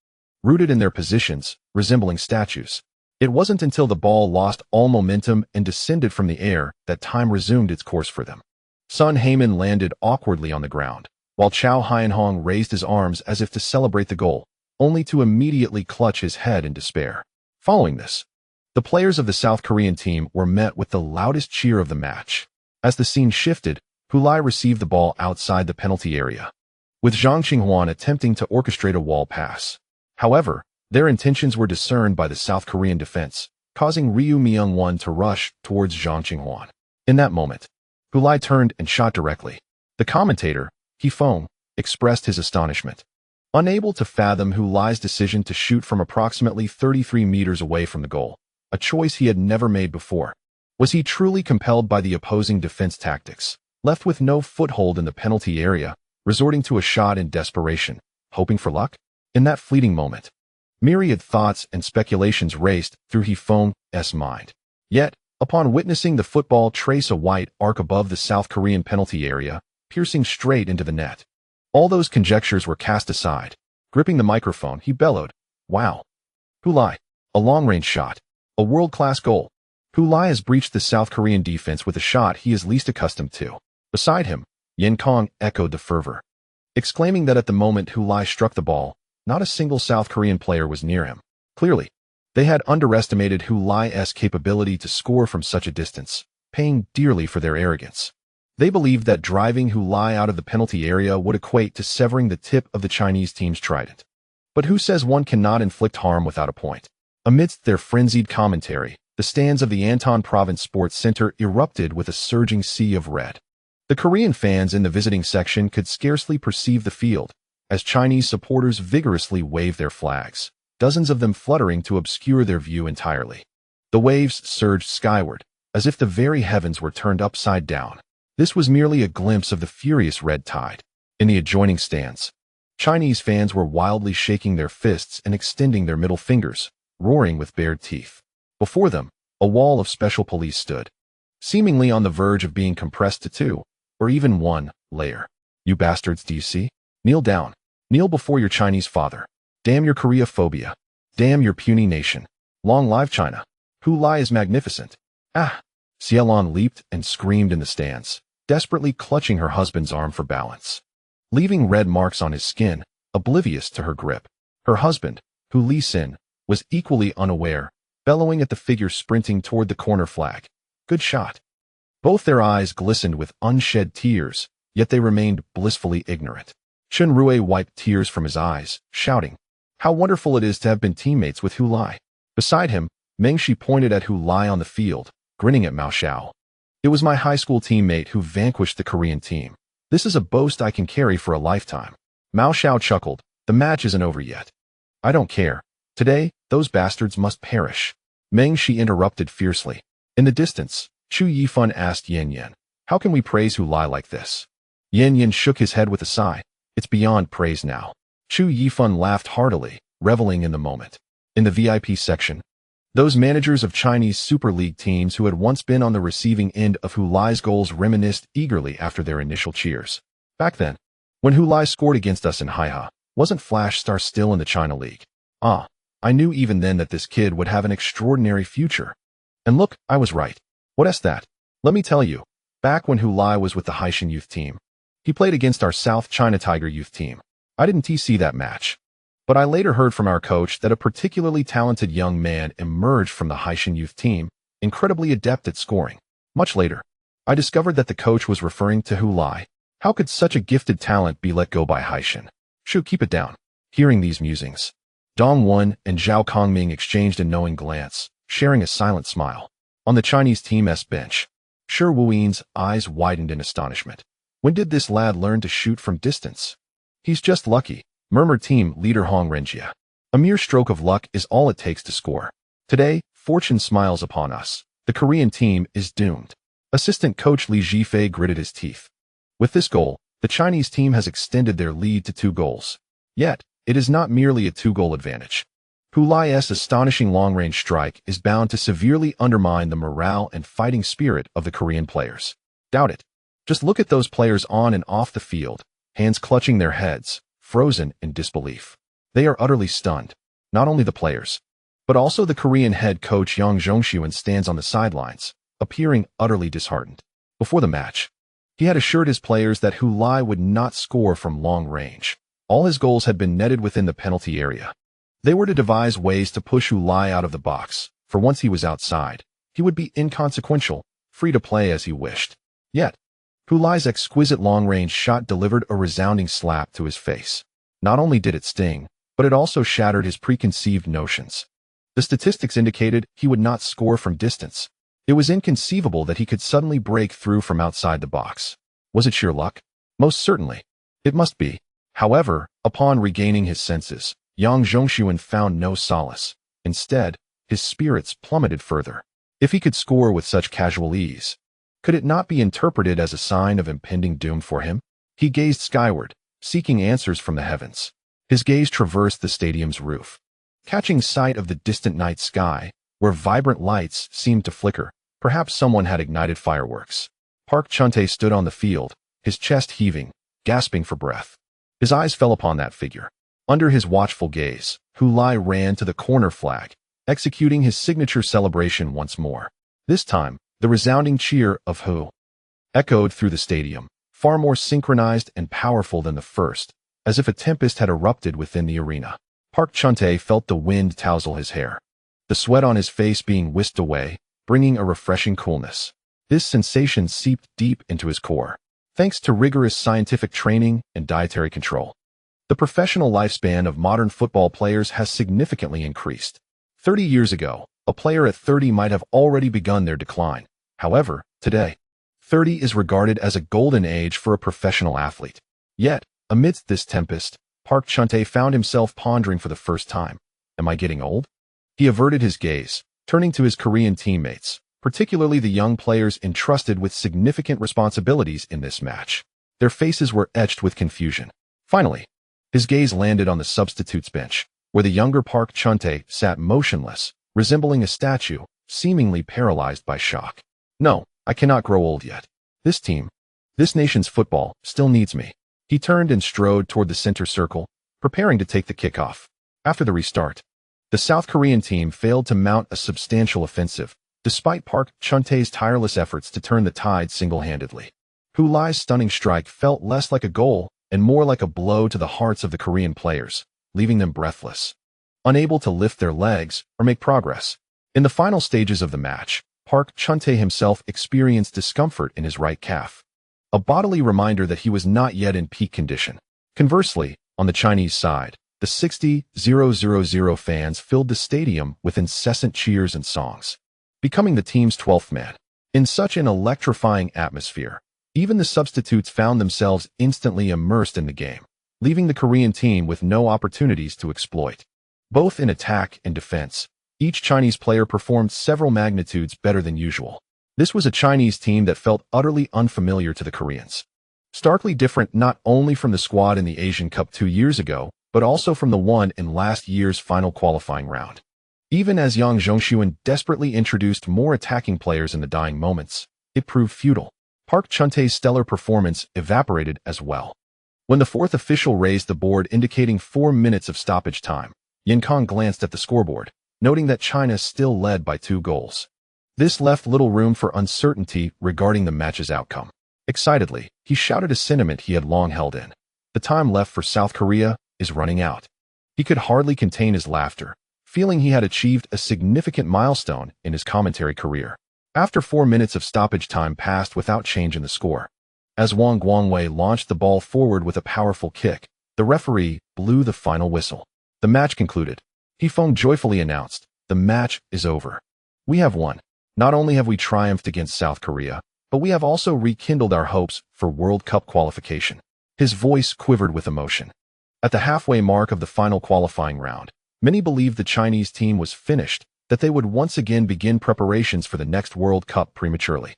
Rooted in their positions, resembling statues, It wasn't until the ball lost all momentum and descended from the air that time resumed its course for them. Sun Heyman landed awkwardly on the ground, while Chao Haiyanhong raised his arms as if to celebrate the goal, only to immediately clutch his head in despair. Following this, the players of the South Korean team were met with the loudest cheer of the match. As the scene shifted, Hulai received the ball outside the penalty area, with Zhang Qinghwan attempting to orchestrate a wall pass. However, their intentions were discerned by the South Korean defense, causing Ryu Myung-won to rush towards Zhang Qinghwan. In that moment, Hulai turned and shot directly. The commentator, He Feng, expressed his astonishment. Unable to fathom Hulai's decision to shoot from approximately 33 meters away from the goal, a choice he had never made before. Was he truly compelled by the opposing defense tactics, left with no foothold in the penalty area, resorting to a shot in desperation, hoping for luck? In that fleeting moment, myriad thoughts and speculations raced through He Feng's mind. Yet, upon witnessing the football trace a white arc above the South Korean penalty area, piercing straight into the net, all those conjectures were cast aside. Gripping the microphone, he bellowed, "Wow! Hulai, a long-range shot, a world-class goal." Hulai has breached the South Korean defense with a shot he is least accustomed to. Beside him, Yen Kong echoed the fervor, exclaiming that at the moment Hulai struck the ball, not a single South Korean player was near him. Clearly, they had underestimated Hulai's capability to score from such a distance, paying dearly for their arrogance. They believed that driving Hulai out of the penalty area would equate to severing the tip of the Chinese team's trident. But who says one cannot inflict harm without a point? Amidst their frenzied commentary, the stands of the Anton Province Sports Center erupted with a surging sea of red. The Korean fans in the visiting section could scarcely perceive the field, as Chinese supporters vigorously waved their flags, dozens of them fluttering to obscure their view entirely. The waves surged skyward, as if the very heavens were turned upside down. This was merely a glimpse of the furious red tide. In the adjoining stands, Chinese fans were wildly shaking their fists and extending their middle fingers, roaring with bared teeth. Before them, a wall of special police stood, seemingly on the verge of being compressed to 2, or even 1, layer. "You bastards, do you see? Kneel down. Kneel before your Chinese father. Damn your Korea-phobia. Damn your puny nation. Long live China. Hulai is magnificent. Ah!" Xiaolon leaped and screamed in the stands, desperately clutching her husband's arm for balance, leaving red marks on his skin, oblivious to her grip. Her husband, Hu Li Sin, was equally unaware, bellowing at the figure sprinting toward the corner flag. "Good shot." Both their eyes glistened with unshed tears, yet they remained blissfully ignorant. Chen Rui wiped tears from his eyes, shouting, "How wonderful it is to have been teammates with Hulai." Beside him, Meng Shi pointed at Hulai on the field, grinning at Mao Xiao. "It was my high school teammate who vanquished the Korean team. This is a boast I can carry for a lifetime." Mao Xiao chuckled, "The match isn't over yet." "I don't care. Today, those bastards must perish." Meng Shi interrupted fiercely. In the distance, Chu Yifan asked Yan Yan, "How can we praise Hulai like this?" Yan Yan shook his head with a sigh. "It's beyond praise now." Chu Yifan laughed heartily, reveling in the moment. In the VIP section, those managers of Chinese Super League teams who had once been on the receiving end of Hulai's goals reminisced eagerly after their initial cheers. "Back then, when Hulai scored against us in Haiha, wasn't Flash Star still in the China League? Ah, I knew even then that this kid would have an extraordinary future. And look, I was right. What is that? Let me tell you, back when Hulai was with the Haitian youth team, he played against our South China Tiger youth team. I didn't see that match. But I later heard from our coach that a particularly talented young man emerged from the Haitian youth team, incredibly adept at scoring. Much later, I discovered that the coach was referring to Hulai. How could such a gifted talent be let go by Haitian? Shu, keep it down." Hearing these musings, Dong Won and Zhao Kongming exchanged a knowing glance, sharing a silent smile. On the Chinese team's bench, Shi Wuyin's eyes widened in astonishment. When did this lad learn to shoot from distance? "He's just lucky," murmured team leader Hong Renjia. "A mere stroke of luck is all it takes to score. Today, fortune smiles upon us. The Korean team is doomed." Assistant coach Li Zhifei gritted his teeth. With this goal, the Chinese team has extended their lead to 2 goals. Yet, it is not merely a 2-goal advantage. Hulai's astonishing long-range strike is bound to severely undermine the morale and fighting spirit of the Korean players. Doubt it. Just look at those players on and off the field, hands clutching their heads, frozen in disbelief. They are utterly stunned. Not only the players, But also the Korean head coach Yang Zhongxun stands on the sidelines, appearing utterly disheartened. Before the match, he had assured his players that Hu Lai would not score from long range. All his goals had been netted within the penalty area. They were to devise ways to push Hu Lai out of the box, for once he was outside, he would be inconsequential, free to play as he wished. Yet, Hu Lai's exquisite long-range shot delivered a resounding slap to his face. Not only did it sting, but it also shattered his preconceived notions. The statistics indicated he would not score from distance. It was inconceivable that he could suddenly break through from outside the box. Was it sheer luck? Most certainly. It must be. However, upon regaining his senses, Yang Zhongxun found no solace. Instead, his spirits plummeted further. If he could score with such casual ease, could it not be interpreted as a sign of impending doom for him? He gazed skyward, seeking answers from the heavens. His gaze traversed the stadium's roof, catching sight of the distant night sky, where vibrant lights seemed to flicker. Perhaps someone had ignited fireworks. Park Chun-tae stood on the field, his chest heaving, gasping for breath. His eyes fell upon that figure. Under his watchful gaze, Hu Lai ran to the corner flag, executing his signature celebration once more. This time, the resounding cheer of Hu echoed through the stadium, far more synchronized and powerful than the first, as if a tempest had erupted within the arena. Park Chun-tae felt the wind tousle his hair, the sweat on his face being whisked away, bringing a refreshing coolness. This sensation seeped deep into his core, thanks to rigorous scientific training and dietary control. The professional lifespan of modern football players has significantly increased. 30 years ago, a player at 30 might have already begun their decline. However, today, 30 is regarded as a golden age for a professional athlete. Yet, amidst this tempest, Park Chun-tae found himself pondering for the first time. Am I getting old? He averted his gaze, turning to his Korean teammates, particularly the young players entrusted with significant responsibilities in this match. Their faces were etched with confusion. Finally, his gaze landed on the substitutes bench, where the younger Park Chun-tae sat motionless, resembling a statue, seemingly paralyzed by shock. No, I cannot grow old yet. This team, this nation's football, still needs me. He turned and strode toward the center circle, preparing to take the kickoff. After the restart, the South Korean team failed to mount a substantial offensive, despite Park Chun-tae's tireless efforts to turn the tide single-handedly. Hu Lai's stunning strike felt less like a goal and more like a blow to the hearts of the Korean players, leaving them breathless, unable to lift their legs or make progress. In the final stages of the match, Park Chun-tae himself experienced discomfort in his right calf, a bodily reminder that he was not yet in peak condition. Conversely, on the Chinese side, the 60,000 fans filled the stadium with incessant cheers and songs, becoming the team's 12th man. In such an electrifying atmosphere, even the substitutes found themselves instantly immersed in the game, leaving the Korean team with no opportunities to exploit. Both in attack and defense, each Chinese player performed several magnitudes better than usual. This was a Chinese team that felt utterly unfamiliar to the Koreans. Starkly different not only from the squad in the Asian Cup 2 years ago, but also from the one in last year's final qualifying round. Even as Yang Zhongxun desperately introduced more attacking players in the dying moments, it proved futile. Park Chun-tae's stellar performance evaporated as well. When the fourth official raised the board indicating 4 minutes of stoppage time, Yin Kong glanced at the scoreboard, noting that China still led by 2 goals. This left little room for uncertainty regarding the match's outcome. Excitedly, he shouted a sentiment he had long held in. The time left for South Korea is running out. He could hardly contain his laughter, feeling he had achieved a significant milestone in his commentary career. After 4 minutes of stoppage time passed without change in the score, as Wang Guangwei launched the ball forward with a powerful kick, the referee blew the final whistle. The match concluded. He Feng joyfully announced, "The match is over. We have won. Not only have we triumphed against South Korea, but we have also rekindled our hopes for World Cup qualification." His voice quivered with emotion. At the halfway mark of the final qualifying round, many believed the Chinese team was finished, that they would once again begin preparations for the next World Cup prematurely.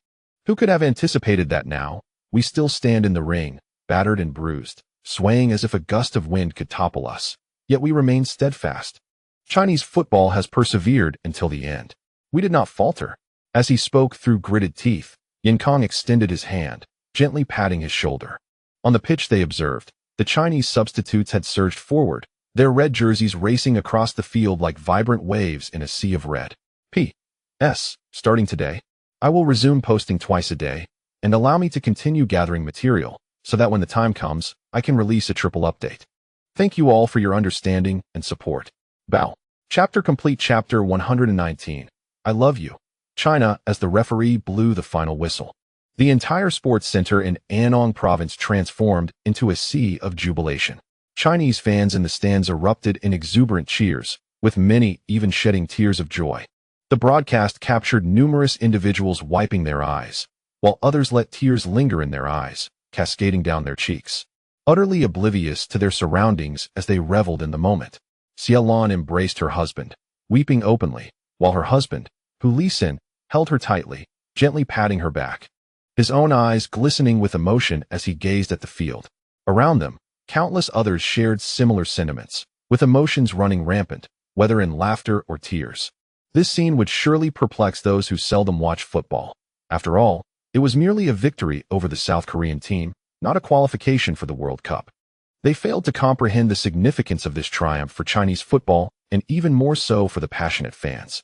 Who could have anticipated that now? We still stand in the ring, battered and bruised, swaying as if a gust of wind could topple us. Yet we remain steadfast. Chinese football has persevered until the end. We did not falter. As he spoke through gritted teeth, Yin Kong extended his hand, gently patting his shoulder. On the pitch they observed, the Chinese substitutes had surged forward, their red jerseys racing across the field like vibrant waves in a sea of red. P.S. Starting today, I will resume posting twice a day, and allow me to continue gathering material, so that when the time comes, I can release a triple update. Thank you all for your understanding and support. Bow. Chapter complete. Chapter 119. I love you. China, as the referee blew the final whistle. The entire sports center in Annong province transformed into a sea of jubilation. Chinese fans in the stands erupted in exuberant cheers, with many even shedding tears of joy. The broadcast captured numerous individuals wiping their eyes, while others let tears linger in their eyes, cascading down their cheeks. Utterly oblivious to their surroundings as they reveled in the moment, Xiaolon embraced her husband, weeping openly, while her husband, Hu Lisin, held her tightly, gently patting her back, his own eyes glistening with emotion as he gazed at the field. Around them, countless others shared similar sentiments, with emotions running rampant, whether in laughter or tears. This scene would surely perplex those who seldom watch football. After all, it was merely a victory over the South Korean team, not a qualification for the World Cup. They failed to comprehend the significance of this triumph for Chinese football, and even more so for the passionate fans.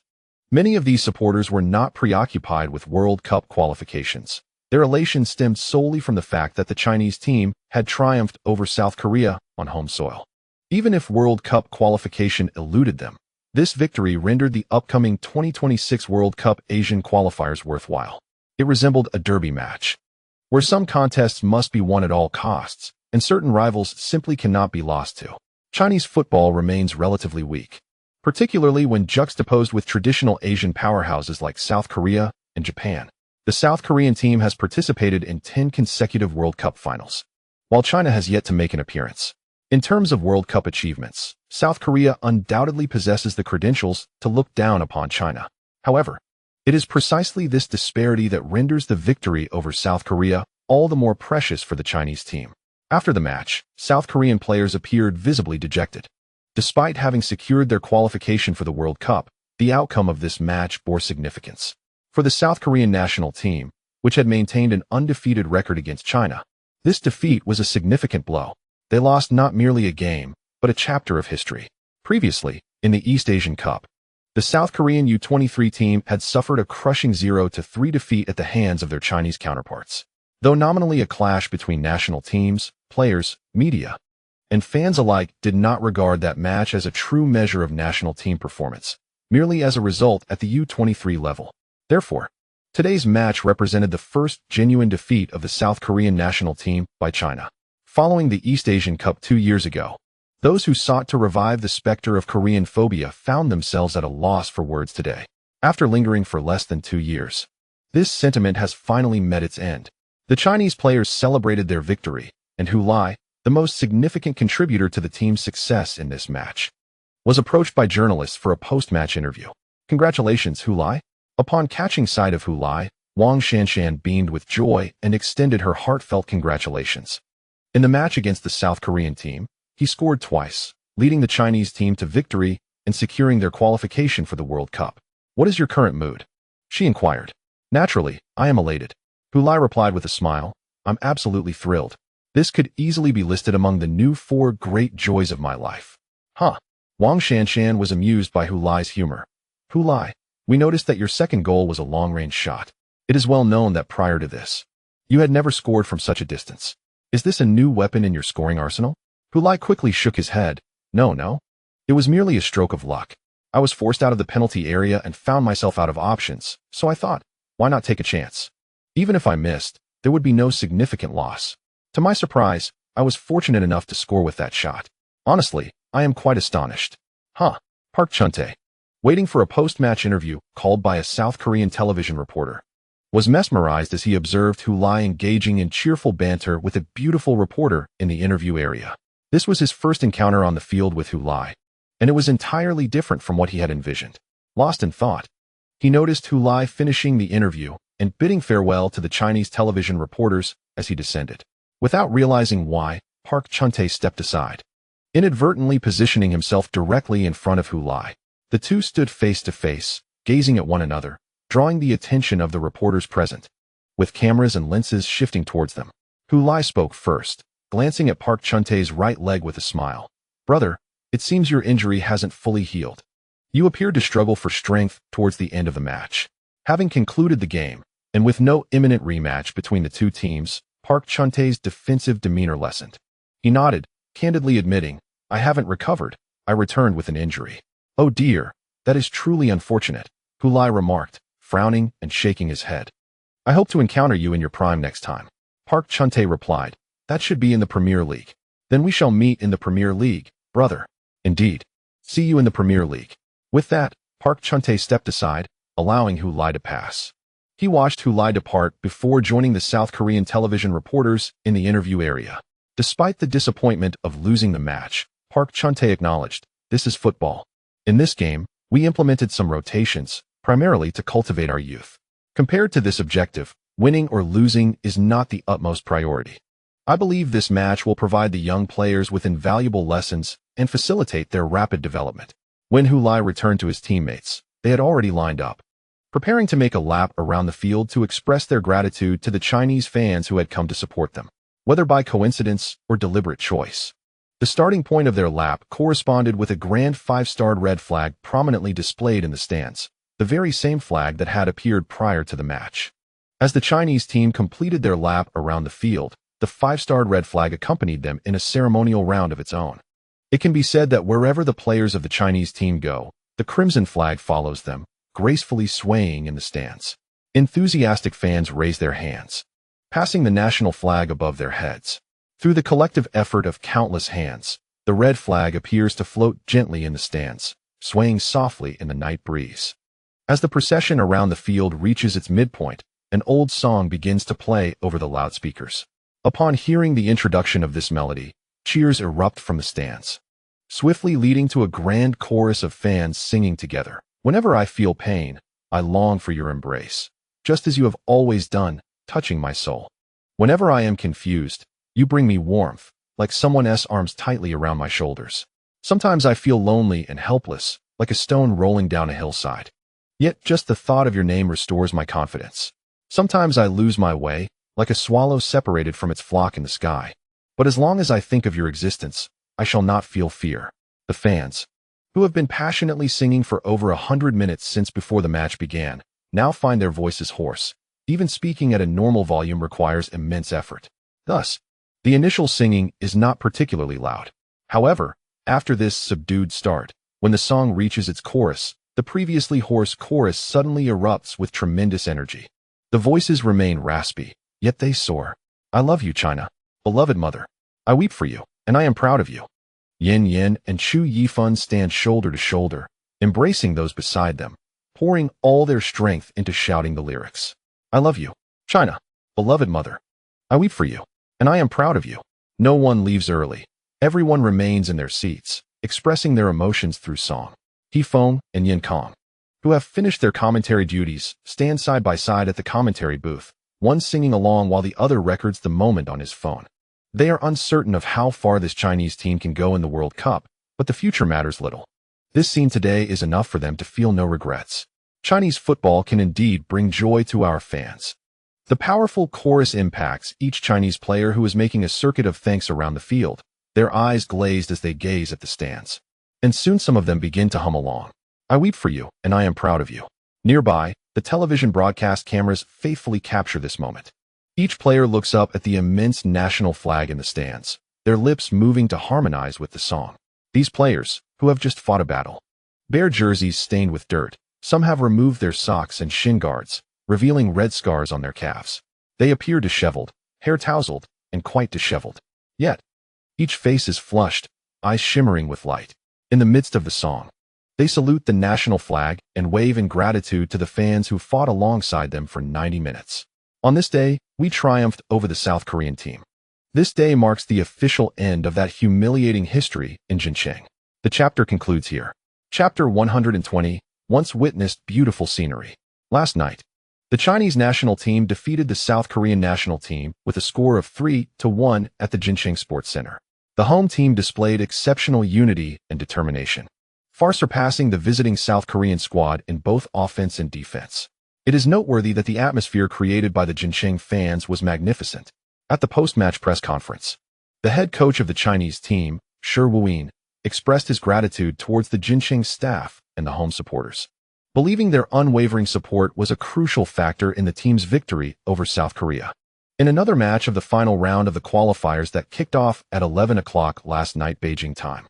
Many of these supporters were not preoccupied with World Cup qualifications. Their elation stemmed solely from the fact that the Chinese team had triumphed over South Korea on home soil. Even if World Cup qualification eluded them, this victory rendered the upcoming 2026 World Cup Asian qualifiers worthwhile. It resembled a derby match, where some contests must be won at all costs, and certain rivals simply cannot be lost to. Chinese football remains relatively weak, particularly when juxtaposed with traditional Asian powerhouses like South Korea and Japan. The South Korean team has participated in 10 consecutive World Cup finals, while China has yet to make an appearance. In terms of World Cup achievements, South Korea undoubtedly possesses the credentials to look down upon China. However, it is precisely this disparity that renders the victory over South Korea all the more precious for the Chinese team. After the match, South Korean players appeared visibly dejected. Despite having secured their qualification for the World Cup, the outcome of this match bore significance. For the South Korean national team, which had maintained an undefeated record against China, this defeat was a significant blow. They lost not merely a game, but a chapter of history. Previously, in the East Asian Cup, the South Korean U-23 team had suffered a crushing 0-3 defeat at the hands of their Chinese counterparts. Though nominally a clash between national teams, players, media, and fans alike did not regard that match as a true measure of national team performance, merely as a result at the U-23 level. Therefore, today's match represented the first genuine defeat of the South Korean national team by China. Following the East Asian Cup 2 years ago, those who sought to revive the specter of Korean phobia found themselves at a loss for words today. After lingering for less than 2 years, this sentiment has finally met its end. The Chinese players celebrated their victory, and Hu Lai, the most significant contributor to the team's success in this match, was approached by journalists for a post-match interview. "Congratulations, Hu Lai." Upon catching sight of Hu Lai, Wang Guangwei beamed with joy and extended her heartfelt congratulations. In the match against the South Korean team, he scored twice, leading the Chinese team to victory and securing their qualification for the World Cup. "What is your current mood?" she inquired. "Naturally, I am elated," Hu Lai replied with a smile. "I'm absolutely thrilled. This could easily be listed among the new 4 great joys of my life." Huh. Wang Guangwei was amused by Hu Lai's humor. "Hu Lai, we noticed that your second goal was a long-range shot. It is well known that prior to this, you had never scored from such a distance. Is this a new weapon in your scoring arsenal?" Hu Lai quickly shook his head. No. It was merely a stroke of luck. I was forced out of the penalty area and found myself out of options, so I thought, why not take a chance? Even if I missed, there would be no significant loss. To my surprise, I was fortunate enough to score with that shot. Honestly, I am quite astonished. Park Chun-tae, waiting for a post-match interview called by a South Korean television reporter, was mesmerized as he observed Hu Lai engaging in cheerful banter with a beautiful reporter in the interview area. This was his first encounter on the field with Hu Lai, and it was entirely different from what he had envisioned. Lost in thought, he noticed Hu Lai finishing the interview and bidding farewell to the Chinese television reporters as he descended. Without realizing why, Park Chun-tae stepped aside, inadvertently positioning himself directly in front of Hu Lai. The two stood face to face, gazing at one another, drawing the attention of the reporters present, with cameras and lenses shifting towards them. Hu Lai spoke first, glancing at Park Chun-tae's right leg with a smile. "Brother, It seems your injury hasn't fully healed. You appeared to struggle for strength towards the end of the match. Having concluded the game, and with no imminent rematch between the two teams, Park Chun-tae's defensive demeanor lessened. He nodded, candidly admitting, "I haven't recovered. I returned with an injury." "Oh dear, that is truly unfortunate," Hulai remarked, frowning and shaking his head. "I hope to encounter you in your prime next time." Park Chun-tae replied, "That should be in the Premier League." "Then we shall meet in the Premier League, brother." "Indeed. See you in the Premier League." With that, Park Chun-tae stepped aside, allowing Hulai to pass. He watched Hulai depart before joining the South Korean television reporters in the interview area. Despite the disappointment of losing the match, Park Chun-tae acknowledged, "This is football. In this game, we implemented some rotations, primarily to cultivate our youth. Compared to this objective, winning or losing is not the utmost priority. I believe this match will provide the young players with invaluable lessons and facilitate their rapid development." When Hulai returned to his teammates, they had already lined up, preparing to make a lap around the field to express their gratitude to the Chinese fans who had come to support them, whether by coincidence or deliberate choice. The starting point of their lap corresponded with a grand 5-starred red flag prominently displayed in the stands, the very same flag that had appeared prior to the match. As the Chinese team completed their lap around the field, the 5-starred red flag accompanied them in a ceremonial round of its own. It can be said that wherever the players of the Chinese team go, the crimson flag follows them, gracefully swaying in the stands. Enthusiastic fans raise their hands, passing the national flag above their heads. Through the collective effort of countless hands, the red flag appears to float gently in the stands, swaying softly in the night breeze. As the procession around the field reaches its midpoint, an old song begins to play over the loudspeakers. Upon hearing the introduction of this melody, cheers erupt from the stands, swiftly leading to a grand chorus of fans singing together. "Whenever I feel pain, I long for your embrace, just as you have always done, touching my soul. Whenever I am confused, you bring me warmth, like someone's arms tightly around my shoulders. Sometimes I feel lonely and helpless, like a stone rolling down a hillside. Yet just the thought of your name restores my confidence. Sometimes I lose my way, like a swallow separated from its flock in the sky. But as long as I think of your existence, I shall not feel fear." The fans, who have been passionately singing for over 100 minutes since before the match began, now find their voices hoarse. Even speaking at a normal volume requires immense effort. Thus, the initial singing is not particularly loud. However, after this subdued start, when the song reaches its chorus, the previously hoarse chorus suddenly erupts with tremendous energy. The voices remain raspy, yet they soar. "I love you, China. Beloved mother. I weep for you, and I am proud of you." Yin Yin and Chu Yifan stand shoulder to shoulder, embracing those beside them, pouring all their strength into shouting the lyrics. "I love you, China. Beloved mother. I weep for you, and I am proud of you." No one leaves early. Everyone remains in their seats, expressing their emotions through song. He Feng and Yin Kong, who have finished their commentary duties, stand side by side at the commentary booth, one singing along while the other records the moment on his phone. They are uncertain of how far this Chinese team can go in the World Cup, but the future matters little. This scene today is enough for them to feel no regrets. Chinese football can indeed bring joy to our fans. The powerful chorus impacts each Chinese player who is making a circuit of thanks around the field, their eyes glazed as they gaze at the stands. And soon some of them begin to hum along. "I weep for you, and I am proud of you." Nearby, the television broadcast cameras faithfully capture this moment. Each player looks up at the immense national flag in the stands, their lips moving to harmonize with the song. These players, who have just fought a battle, bear jerseys stained with dirt. Some have removed their socks and shin guards, revealing red scars on their calves. They appear disheveled, hair tousled, and quite disheveled. Yet, each face is flushed, eyes shimmering with light. In the midst of the song, they salute the national flag and wave in gratitude to the fans who fought alongside them for 90 minutes. On this day, we triumphed over the South Korean team. This day marks the official end of that humiliating history in Jincheng. The chapter concludes here. Chapter 120, once witnessed beautiful scenery. Last night, the Chinese national team defeated the South Korean national team with a score of 3-1 at the Jincheng Sports Center. The home team displayed exceptional unity and determination, far surpassing the visiting South Korean squad in both offense and defense. It is noteworthy that the atmosphere created by the Jincheng fans was magnificent. At the post-match press conference, the head coach of the Chinese team, Shi Wuyin, expressed his gratitude towards the Jincheng staff and the home supporters, believing their unwavering support was a crucial factor in the team's victory over South Korea. In another match of the final round of the qualifiers that kicked off at 11 o'clock last night Beijing time,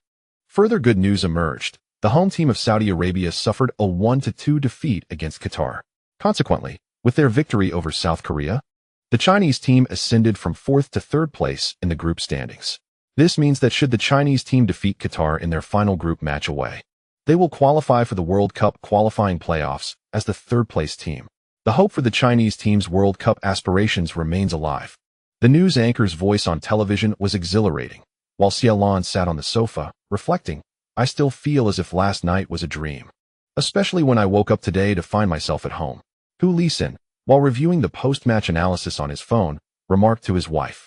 further good news emerged. The home team of Saudi Arabia suffered a 1-2 defeat against Qatar. Consequently, with their victory over South Korea, the Chinese team ascended from 4th to 3rd place in the group standings. This means that should the Chinese team defeat Qatar in their final group match away, they will qualify for the World Cup qualifying playoffs as the 3rd-place team. The hope for the Chinese team's World Cup aspirations remains alive. The news anchor's voice on television was exhilarating, while Xiaolon sat on the sofa, reflecting, "I still feel as if last night was a dream, especially when I woke up today to find myself at home." Hu Lisin, while reviewing the post-match analysis on his phone, remarked to his wife,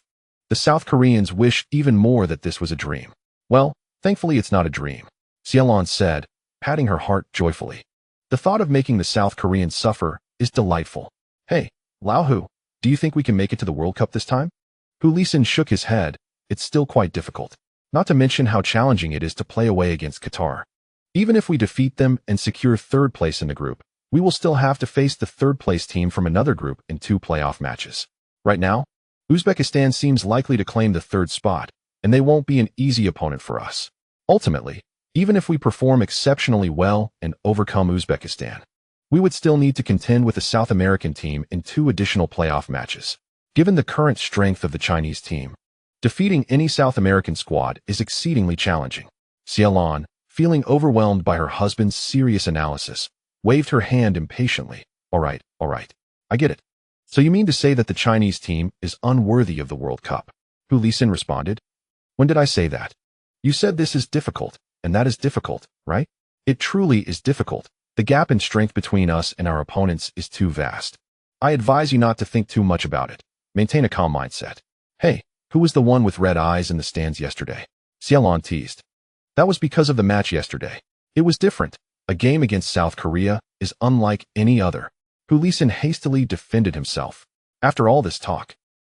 "The South Koreans wish even more that this was a dream." "Well, thankfully it's not a dream," Xiaolon said, patting her heart joyfully. "The thought of making the South Koreans suffer is delightful." "Hey, Lao Hu, do you think we can make it to the World Cup this time?" Hu Lisin shook his head. "It's still quite difficult, not to mention how challenging it is to play away against Qatar. Even if we defeat them and secure 3rd place in the group, we will still have to face the 3rd-place team from another group in 2 playoff matches. Right now, Uzbekistan seems likely to claim the 3rd spot, and they won't be an easy opponent for us. Ultimately, even if we perform exceptionally well and overcome Uzbekistan, we would still need to contend with a South American team in 2 additional playoff matches. Given the current strength of the Chinese team, defeating any South American squad is exceedingly challenging." Xiaolon, feeling overwhelmed by her husband's serious analysis, waved her hand impatiently. All right, I get it. So you mean to say that the Chinese team is unworthy of the World Cup?" Hu Lisin responded. "When did I say that? You said this is difficult, and that is difficult, right? It truly is difficult. The gap in strength between us and our opponents is too vast. I advise you not to think too much about it. Maintain a calm mindset." "Hey, who was the one with red eyes in the stands yesterday?" Xiaolon teased. "That was because of the match yesterday. It was different. A game against South Korea is unlike any other." Hu Lisin hastily defended himself. "After all this talk,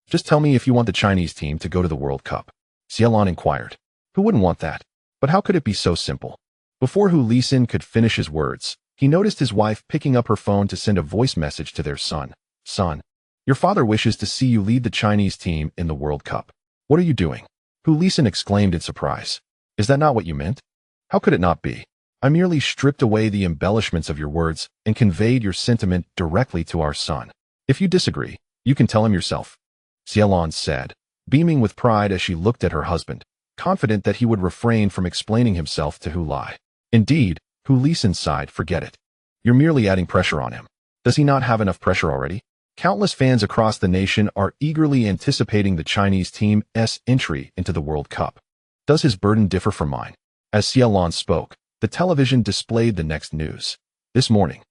just tell me if you want the Chinese team to go to the World Cup," Xiaolon inquired. "Who wouldn't want that? But how could it be so simple?" Before Hu Lisin could finish his words, he noticed his wife picking up her phone to send a voice message to their son. "Son, your father wishes to see you lead the Chinese team in the World Cup. What are you doing?" Hu Lisin exclaimed in surprise. "Is that not what you meant?" "How could it not be? I merely stripped away the embellishments of your words and conveyed your sentiment directly to our son. If you disagree, you can tell him yourself," Xiaolon said, beaming with pride as she looked at her husband, confident that he would refrain from explaining himself to Hu Lai. "Indeed," Hu Lisin sighed, "forget it. You're merely adding pressure on him. Does he not have enough pressure already?" Countless fans across the nation are eagerly anticipating the Chinese team's entry into the World Cup. Does his burden differ from mine? As Xiaolon spoke, the television displayed the next news. This morning,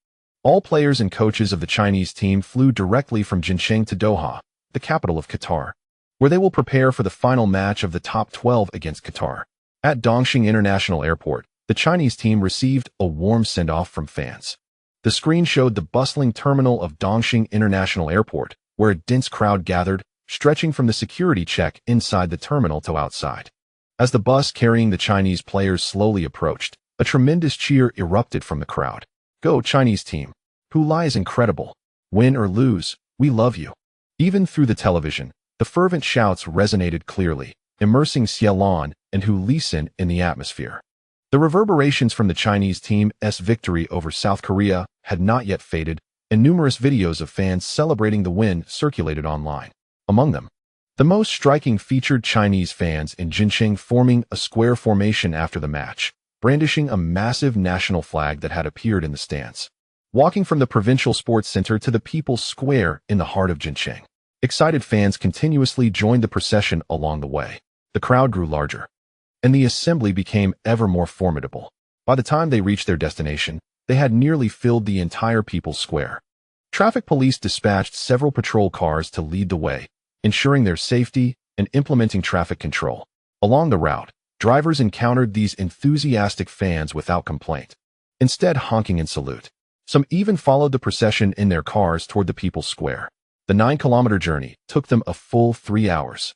all players and coaches of the Chinese team flew directly from Jincheng to Doha, the capital of Qatar, where they will prepare for the final match of the top 12 against Qatar. At Dongxing International Airport, the Chinese team received a warm send-off from fans. The screen showed the bustling terminal of Dongxing International Airport, where a dense crowd gathered, stretching from the security check inside the terminal to outside. As the bus carrying the Chinese players slowly approached, a tremendous cheer erupted from the crowd. "Go, Chinese team! Hu Lai is incredible. Win or lose, we love you." Even through the television, the fervent shouts resonated clearly, immersing Xiaolon and Hu Lisin in the atmosphere. The reverberations from the Chinese team's victory over South Korea had not yet faded, and numerous videos of fans celebrating the win circulated online. Among them, the most striking featured Chinese fans in Jincheng forming a square formation after the match, brandishing a massive national flag that had appeared in the stands. Walking from the Provincial Sports Center to the People's Square in the heart of Jincheng, excited fans continuously joined the procession along the way. The crowd grew larger, and the assembly became ever more formidable. By the time they reached their destination, they had nearly filled the entire People's Square. Traffic police dispatched several patrol cars to lead the way, ensuring their safety and implementing traffic control. Along the route, drivers encountered these enthusiastic fans without complaint, instead honking in salute. Some even followed the procession in their cars toward the People's Square. The 9-kilometer journey took them a full 3 hours.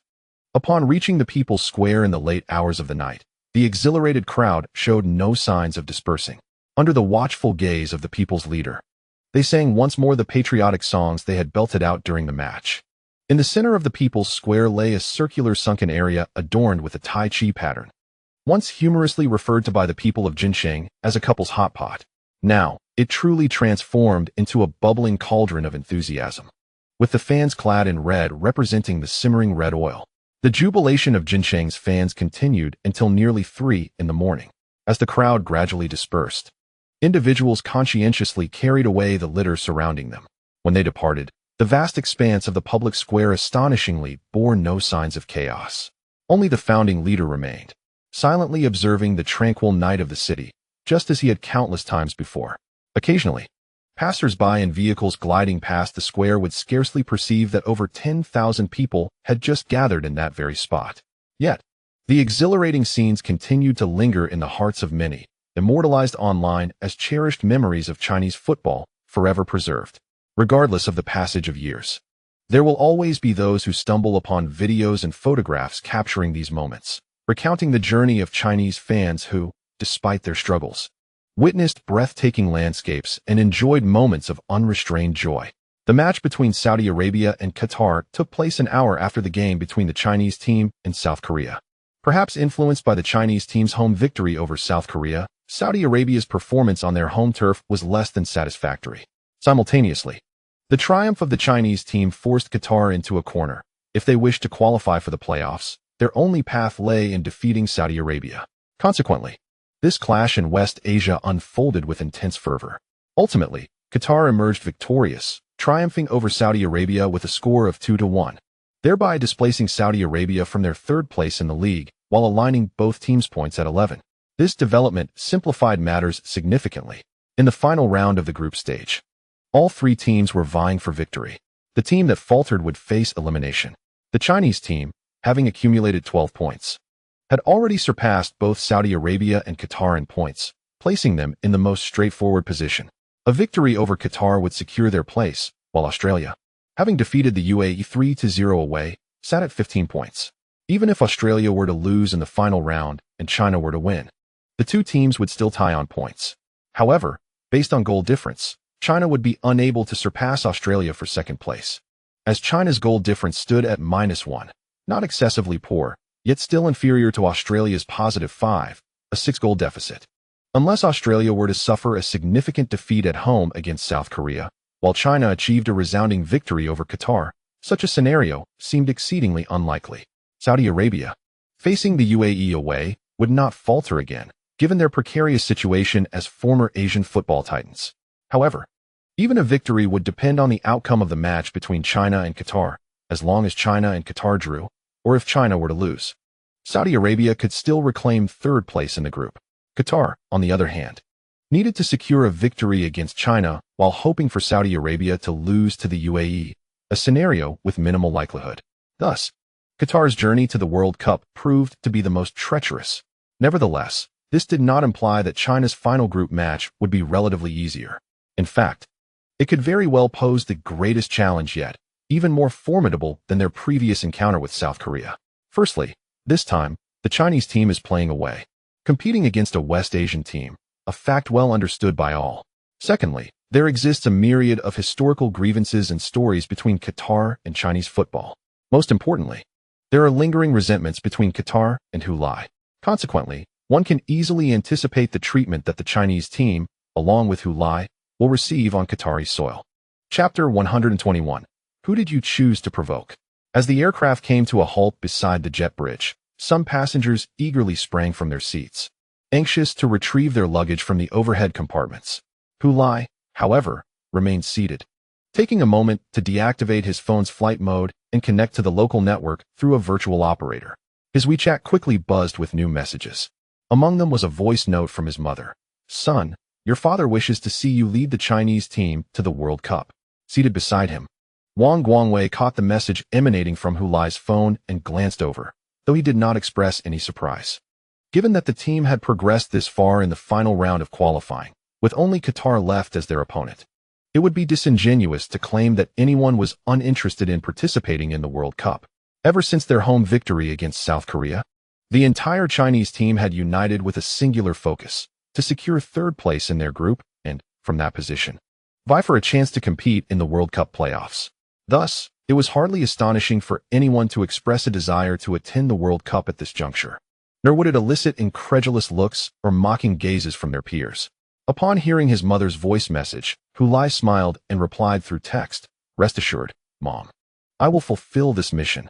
Upon reaching the People's Square in the late hours of the night, The exhilarated crowd showed no signs of dispersing. Under the watchful gaze of the people's leader, they sang once more the patriotic songs they had belted out during the match. In the center of the people's square lay a circular sunken area adorned with a Tai Chi pattern, once humorously referred to by the people of Jincheng as a couple's hot pot. Now, it truly transformed into a bubbling cauldron of enthusiasm, with the fans clad in red representing the simmering red oil. The jubilation of Jincheng's fans continued until nearly 3 in the morning. As the crowd gradually dispersed, individuals conscientiously carried away the litter surrounding them. When they departed, the vast expanse of the public square astonishingly bore no signs of chaos. Only the founding leader remained, silently observing the tranquil night of the city, just as he had countless times before. Occasionally, passers-by in vehicles gliding past the square would scarcely perceive that over 10,000 people had just gathered in that very spot. Yet, the exhilarating scenes continued to linger in the hearts of many, immortalized online as cherished memories of Chinese football, forever preserved. Regardless of the passage of years, there will always be those who stumble upon videos and photographs capturing these moments, recounting the journey of Chinese fans who, despite their struggles, witnessed breathtaking landscapes and enjoyed moments of unrestrained joy. The match between Saudi Arabia and Qatar took place an hour after the game between the Chinese team and South Korea. Perhaps influenced by the Chinese team's home victory over South Korea, Saudi Arabia's performance on their home turf was less than satisfactory. Simultaneously, the triumph of the Chinese team forced Qatar into a corner. If they wished to qualify for the playoffs, their only path lay in defeating Saudi Arabia. Consequently, this clash in West Asia unfolded with intense fervor. Ultimately, Qatar emerged victorious, triumphing over Saudi Arabia with a score of 2-1, thereby displacing Saudi Arabia from their third place in the league, while aligning both teams' points at 11. This development simplified matters significantly. In the final round of the group stage, all 3 teams were vying for victory. The team that faltered would face elimination. The Chinese team, having accumulated 12 points, had already surpassed both Saudi Arabia and Qatar in points, placing them in the most straightforward position. A victory over Qatar would secure their place, while Australia, having defeated the UAE 3-0 away, sat at 15 points. Even if Australia were to lose in the final round and China were to win, the 2 teams would still tie on points. However, based on goal difference, China would be unable to surpass Australia for second place, as China's goal difference stood at -1, not excessively poor, yet still inferior to Australia's +5, a 6-goal deficit. Unless Australia were to suffer a significant defeat at home against South Korea, while China achieved a resounding victory over Qatar, such a scenario seemed exceedingly unlikely. Saudi Arabia, facing the UAE away, would not falter again, given their precarious situation as former Asian football titans. However, even a victory would depend on the outcome of the match between China and Qatar. As long as China and Qatar drew, or if China were to lose, Saudi Arabia could still reclaim third place in the group. Qatar, on the other hand, needed to secure a victory against China while hoping for Saudi Arabia to lose to the UAE, a scenario with minimal likelihood. Thus, Qatar's journey to the World Cup proved to be the most treacherous. Nevertheless, this did not imply that China's final group match would be relatively easier. In fact, it could very well pose the greatest challenge yet, even more formidable than their previous encounter with South Korea. Firstly, this time, the Chinese team is playing away, competing against a West Asian team, a fact well understood by all. Secondly, there exists a myriad of historical grievances and stories between Qatar and Chinese football. Most importantly, there are lingering resentments between Qatar and Hulai. Consequently, one can easily anticipate the treatment that the Chinese team, along with Hulai, will receive on Qatari soil. Chapter 121. Who did you choose to provoke? As the aircraft came to a halt beside the jet bridge, some passengers eagerly sprang from their seats, anxious to retrieve their luggage from the overhead compartments. Hulai, however, remained seated, taking a moment to deactivate his phone's flight mode and connect to the local network through a virtual operator. His WeChat quickly buzzed with new messages. Among them was a voice note from his mother. "Son, your father wishes to see you lead the Chinese team to the World Cup." Seated beside him, Wang Guangwei caught the message emanating from Hulai's phone and glanced over, though he did not express any surprise. Given that the team had progressed this far in the final round of qualifying, with only Qatar left as their opponent, it would be disingenuous to claim that anyone was uninterested in participating in the World Cup. Ever since their home victory against South Korea, The entire Chinese team had united with a singular focus to secure third place in their group and, from that position, vie for a chance to compete in the World Cup playoffs. Thus, it was hardly astonishing for anyone to express a desire to attend the World Cup at this juncture, nor would it elicit incredulous looks or mocking gazes from their peers. Upon hearing his mother's voice message, Hulai smiled and replied through text, "Rest assured, Mom, I will fulfill this mission."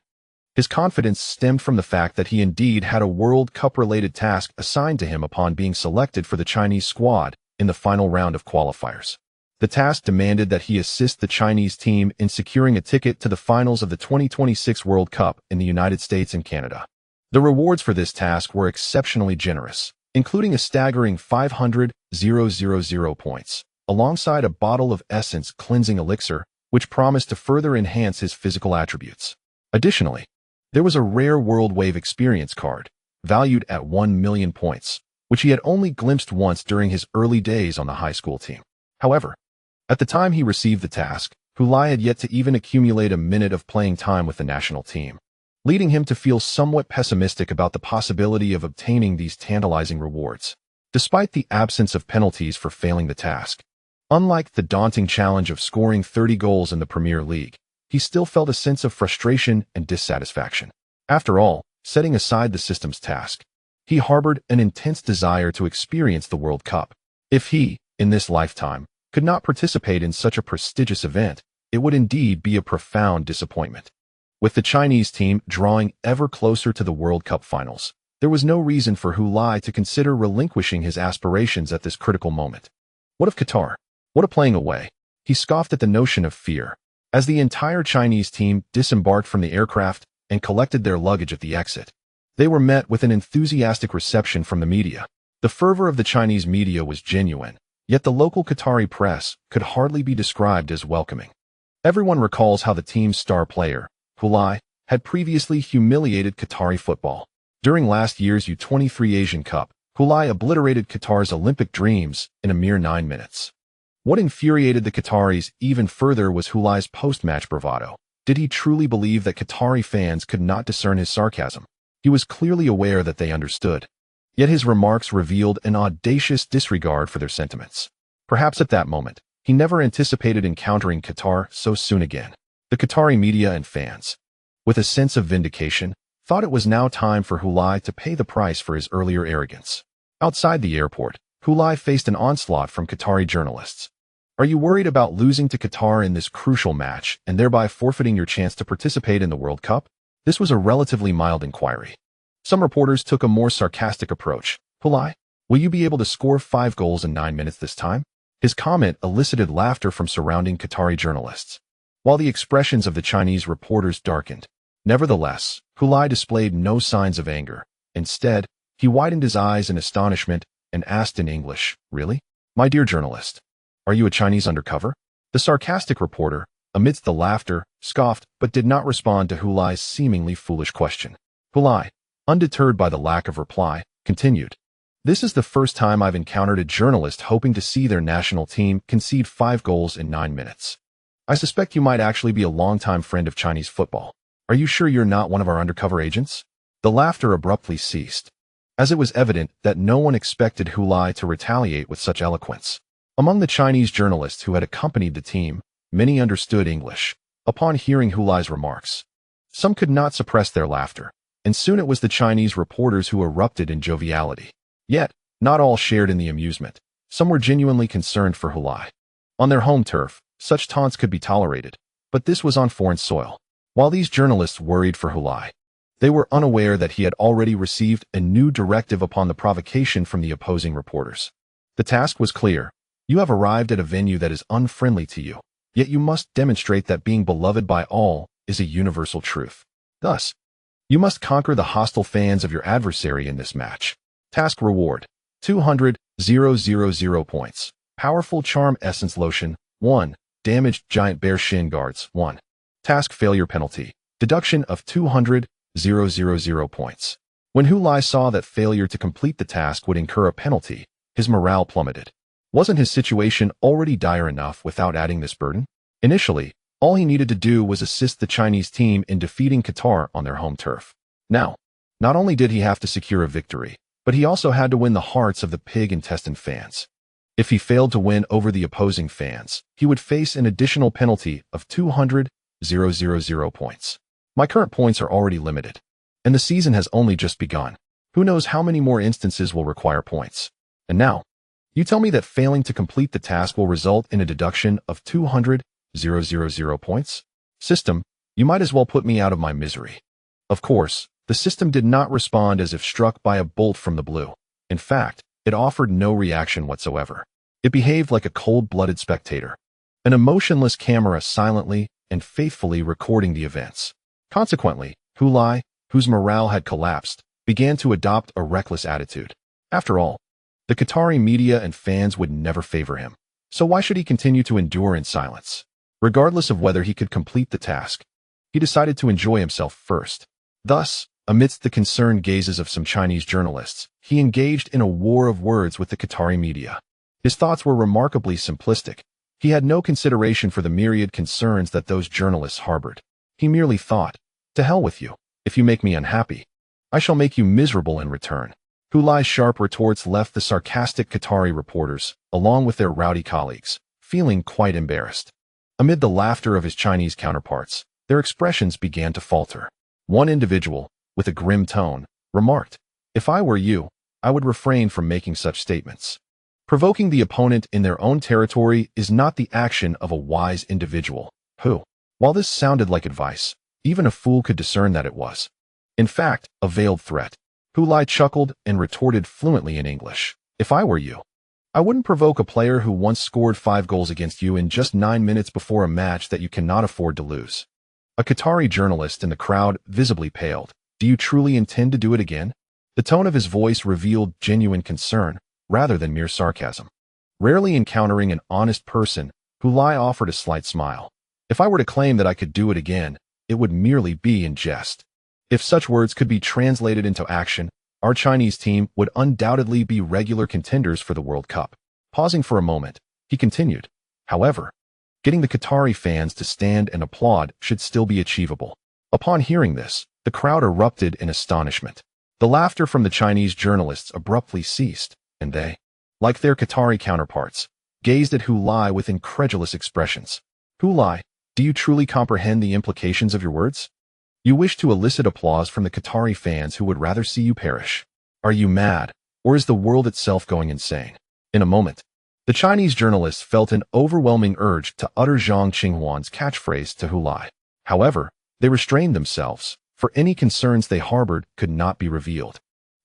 His confidence stemmed from the fact that he indeed had a World Cup-related task assigned to him upon being selected for the Chinese squad in the final round of qualifiers. The task demanded that he assist the Chinese team in securing a ticket to the finals of the 2026 World Cup in the United States and Canada. The rewards for this task were exceptionally generous, including a staggering 500,000 points, alongside a bottle of Essence cleansing elixir, which promised to further enhance his physical attributes. Additionally, there was a rare World Wave experience card, valued at 1 million points, which he had only glimpsed once during his early days on the high school team. However, at the time he received the task, Hulai had yet to even accumulate a minute of playing time with the national team, leading him to feel somewhat pessimistic about the possibility of obtaining these tantalizing rewards. Despite the absence of penalties for failing the task, unlike the daunting challenge of scoring 30 goals in the Premier League, he still felt a sense of frustration and dissatisfaction. After all, setting aside the system's task, he harbored an intense desire to experience the World Cup. If he, in this lifetime, could not participate in such a prestigious event, it would indeed be a profound disappointment. With the Chinese team drawing ever closer to the World Cup finals, there was no reason for Hulai to consider relinquishing his aspirations at this critical moment. What of Qatar? What of playing away? He scoffed at the notion of fear. As the entire Chinese team disembarked from the aircraft and collected their luggage at the exit, they were met with an enthusiastic reception from the media. The fervor of the Chinese media was genuine, yet the local Qatari press could hardly be described as welcoming. Everyone recalls how the team's star player, Hulai, had previously humiliated Qatari football. During last year's U23 Asian Cup, Hulai obliterated Qatar's Olympic dreams in a mere 9 minutes. What infuriated the Qataris even further was Hulai's post-match bravado. Did he truly believe that Qatari fans could not discern his sarcasm? He was clearly aware that they understood. Yet his remarks revealed an audacious disregard for their sentiments. Perhaps at that moment, he never anticipated encountering Qatar so soon again. The Qatari media and fans, with a sense of vindication, thought it was now time for Hulai to pay the price for his earlier arrogance. Outside the airport, Hulai faced an onslaught from Qatari journalists. Are you worried about losing to Qatar in this crucial match and thereby forfeiting your chance to participate in the World Cup? This was a relatively mild inquiry. Some reporters took a more sarcastic approach. Hulai, will you be able to score 5 goals in 9 minutes this time? His comment elicited laughter from surrounding Qatari journalists, while the expressions of the Chinese reporters darkened. Nevertheless, Hulai displayed no signs of anger. Instead, he widened his eyes in astonishment and asked in English, "Really? My dear journalist, are you a Chinese undercover?" The sarcastic reporter, amidst the laughter, scoffed but did not respond to Hulai's seemingly foolish question. Hulai, undeterred by the lack of reply, continued, "This is the first time I've encountered a journalist hoping to see their national team concede 5 goals in 9 minutes. I suspect you might actually be a longtime friend of Chinese football. Are you sure you're not one of our undercover agents?" The laughter abruptly ceased, as it was evident that no one expected Hulai to retaliate with such eloquence. Among the Chinese journalists who had accompanied the team, many understood English. Upon hearing Hulai's remarks, some could not suppress their laughter, and soon it was the Chinese reporters who erupted in joviality. Yet, not all shared in the amusement. Some were genuinely concerned for Hulai. On their home turf, such taunts could be tolerated, but this was on foreign soil. While these journalists worried for Hulai, they were unaware that he had already received a new directive upon the provocation from the opposing reporters. The task was clear. You have arrived at a venue that is unfriendly to you, yet you must demonstrate that being beloved by all is a universal truth. Thus, you must conquer the hostile fans of your adversary in this match. Task reward: 200,000 points. Powerful Charm Essence Lotion, 1. Damaged Giant Bear Shin Guards, 1. Task failure penalty: deduction of 200,000 points. When Hulai saw that failure to complete the task would incur a penalty, his morale plummeted. Wasn't his situation already dire enough without adding this burden? Initially, all he needed to do was assist the Chinese team in defeating Qatar on their home turf. Now, Not only did he have to secure a victory, but he also had to win the hearts of the pig intestine fans. If he failed to win over the opposing fans, he would face an additional penalty of 200,000 points. My current points are already limited, and the season has only just begun. Who knows how many more instances will require points? And now, you tell me that failing to complete the task will result in a deduction of 200,000 points? System, you might as well put me out of my misery. Of course, the system did not respond as if struck by a bolt from the blue. In fact, it offered no reaction whatsoever. It behaved like a cold-blooded spectator, an emotionless camera silently and faithfully recording the events. Consequently, Hu Lai, whose morale had collapsed, began to adopt a reckless attitude. After all, the Qatari media and fans would never favor him. So why should he continue to endure in silence? Regardless of whether he could complete the task, he decided to enjoy himself first. Thus, amidst the concerned gazes of some Chinese journalists, he engaged in a war of words with the Qatari media. His thoughts were remarkably simplistic. He had no consideration for the myriad concerns that those journalists harbored. He merely thought, "To hell with you. If you make me unhappy, I shall make you miserable in return." Hu Lai's sharp retorts left the sarcastic Qatari reporters, along with their rowdy colleagues, feeling quite embarrassed. Amid the laughter of his Chinese counterparts, their expressions began to falter. One individual, with a grim tone, remarked, "If I were you, I would refrain from making such statements. Provoking the opponent in their own territory is not the action of a wise individual, who." While this sounded like advice, even a fool could discern that it was, in fact, a veiled threat. Hu Lai chuckled and retorted fluently in English, "If I were you, I wouldn't provoke a player who once scored 5 goals against you in just 9 minutes before a match that you cannot afford to lose." A Qatari journalist in the crowd visibly paled. "Do you truly intend to do it again?" The tone of his voice revealed genuine concern, rather than mere sarcasm. Rarely encountering an honest person, Hu Lai offered a slight smile. "If I were to claim that I could do it again, it would merely be in jest. If such words could be translated into action, our Chinese team would undoubtedly be regular contenders for the World Cup." Pausing for a moment, he continued, "However, getting the Qatari fans to stand and applaud should still be achievable." Upon hearing this, the crowd erupted in astonishment. The laughter from the Chinese journalists abruptly ceased, and they, like their Qatari counterparts, gazed at Hu Lai with incredulous expressions. "Hu Lai, do you truly comprehend the implications of your words? You wish to elicit applause from the Qatari fans who would rather see you perish. Are you mad, or is the world itself going insane?" In a moment, the Chinese journalists felt an overwhelming urge to utter Zhang Qinghuan's catchphrase to Hu Lai. However, they restrained themselves, for any concerns they harbored could not be revealed.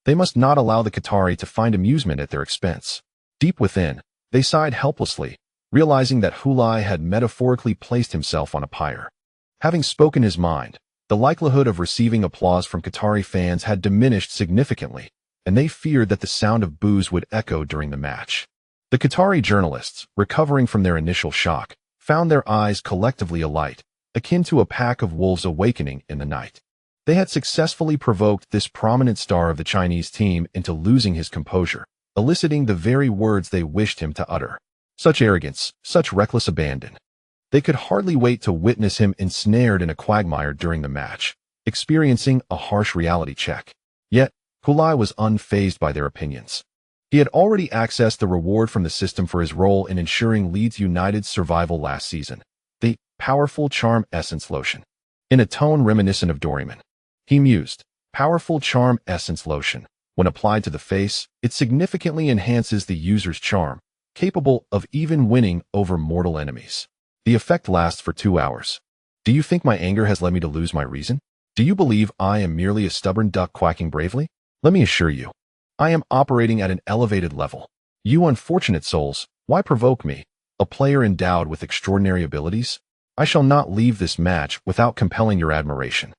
They must not allow the Qatari to find amusement at their expense. Deep within, they sighed helplessly, realizing that Hu Lai had metaphorically placed himself on a pyre. Having spoken his mind, the likelihood of receiving applause from Qatari fans had diminished significantly, and they feared that the sound of boos would echo during the match. The Qatari journalists, recovering from their initial shock, found their eyes collectively alight, akin to a pack of wolves awakening in the night. They had successfully provoked this prominent star of the Chinese team into losing his composure, eliciting the very words they wished him to utter. Such arrogance, such reckless abandon. They could hardly wait to witness him ensnared in a quagmire during the match, experiencing a harsh reality check. Yet, Hu Lai was unfazed by their opinions. He had already accessed the reward from the system for his role in ensuring Leeds United's survival last season, the powerful charm essence lotion. In a tone reminiscent of Doraemon, he mused, "Powerful charm essence lotion. When applied to the face, it significantly enhances the user's charm, capable of even winning over mortal enemies. The effect lasts for 2 hours. Do you think my anger has led me to lose my reason? Do you believe I am merely a stubborn duck quacking bravely? Let me assure you, I am operating at an elevated level. You unfortunate souls, why provoke me, a player endowed with extraordinary abilities? I shall not leave this match without compelling your admiration.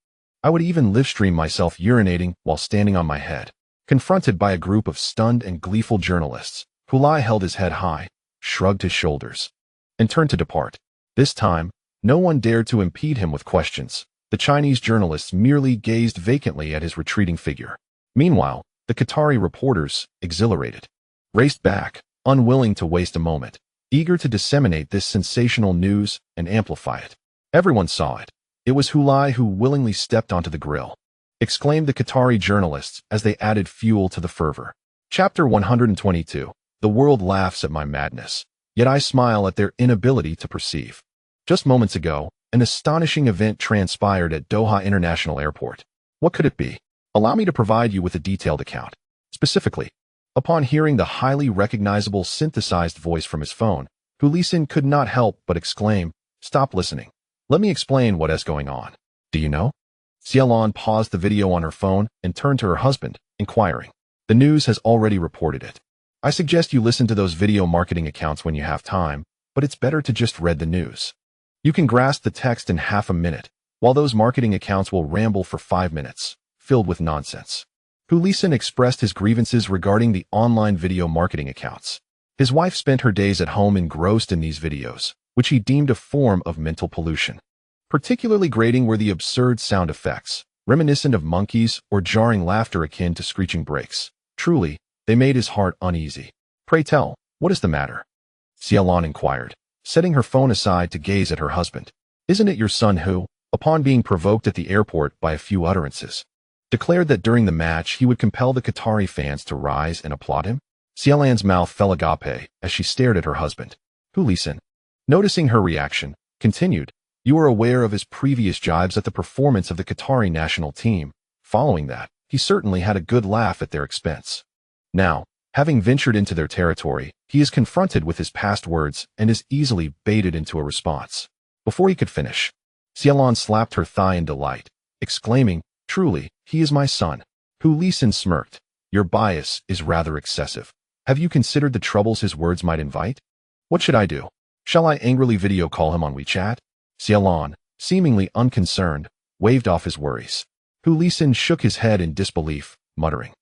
I would even live-stream myself urinating while standing on my head." Confronted by a group of stunned and gleeful journalists, Hu Lai held his head high, shrugged his shoulders, and turned to depart. This time, no one dared to impede him with questions. The Chinese journalists merely gazed vacantly at his retreating figure. Meanwhile, the Qatari reporters, exhilarated, raced back, unwilling to waste a moment, eager to disseminate this sensational news and amplify it. Everyone saw it. It was Hu Lai who willingly stepped onto the grill. exclaimed the Qatari journalists as they added fuel to the fervor. Chapter 122. The world laughs at my madness, yet I smile at their inability to perceive. Just moments ago, an astonishing event transpired at Doha International Airport. What could it be? Allow me to provide you with a detailed account. Specifically, upon hearing the highly recognizable synthesized voice from his phone, Humiliation could not help but exclaim, "Stop listening. Let me explain what is going on. Do you know?" Xiaolan paused the video on her phone and turned to her husband, inquiring. "The news has already reported it. I suggest you listen to those video marketing accounts when you have time, but it's better to just read the news. You can grasp the text in half a minute, while those marketing accounts will ramble for 5 minutes, filled with nonsense." Humiliation expressed his grievances regarding the online video marketing accounts. His wife spent her days at home engrossed in these videos, which he deemed a form of mental pollution. Particularly grating were the absurd sound effects, reminiscent of monkeys or jarring laughter akin to screeching brakes. Truly, they made his heart uneasy. "Pray tell, what is the matter?" Xiaolan inquired, setting her phone aside to gaze at her husband. "Isn't it your son who, upon being provoked at the airport by a few utterances, declared that during the match he would compel the Qatari fans to rise and applaud him?" Xiaolan's mouth fell agape as she stared at her husband. Humiliation, noticing her reaction, continued, "You are aware of his previous jibes at the performance of the Qatari national team. Following that, he certainly had a good laugh at their expense. Now, having ventured into their territory, he is confronted with his past words and is easily baited into a response." Before he could finish, Xiaolan slapped her thigh in delight, exclaiming, "Truly, he is my son." Humiliation smirked. "Your bias is rather excessive. Have you considered the troubles his words might invite? What should I do? Shall I angrily video call him on WeChat?" Xiaolan, seemingly unconcerned, waved off his worries. Humiliation shook his head in disbelief, muttering,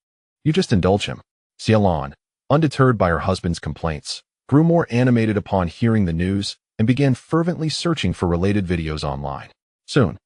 "You just indulge him." Xiaolan, undeterred by her husband's complaints, grew more animated upon hearing the news and began fervently searching for related videos online. Soon,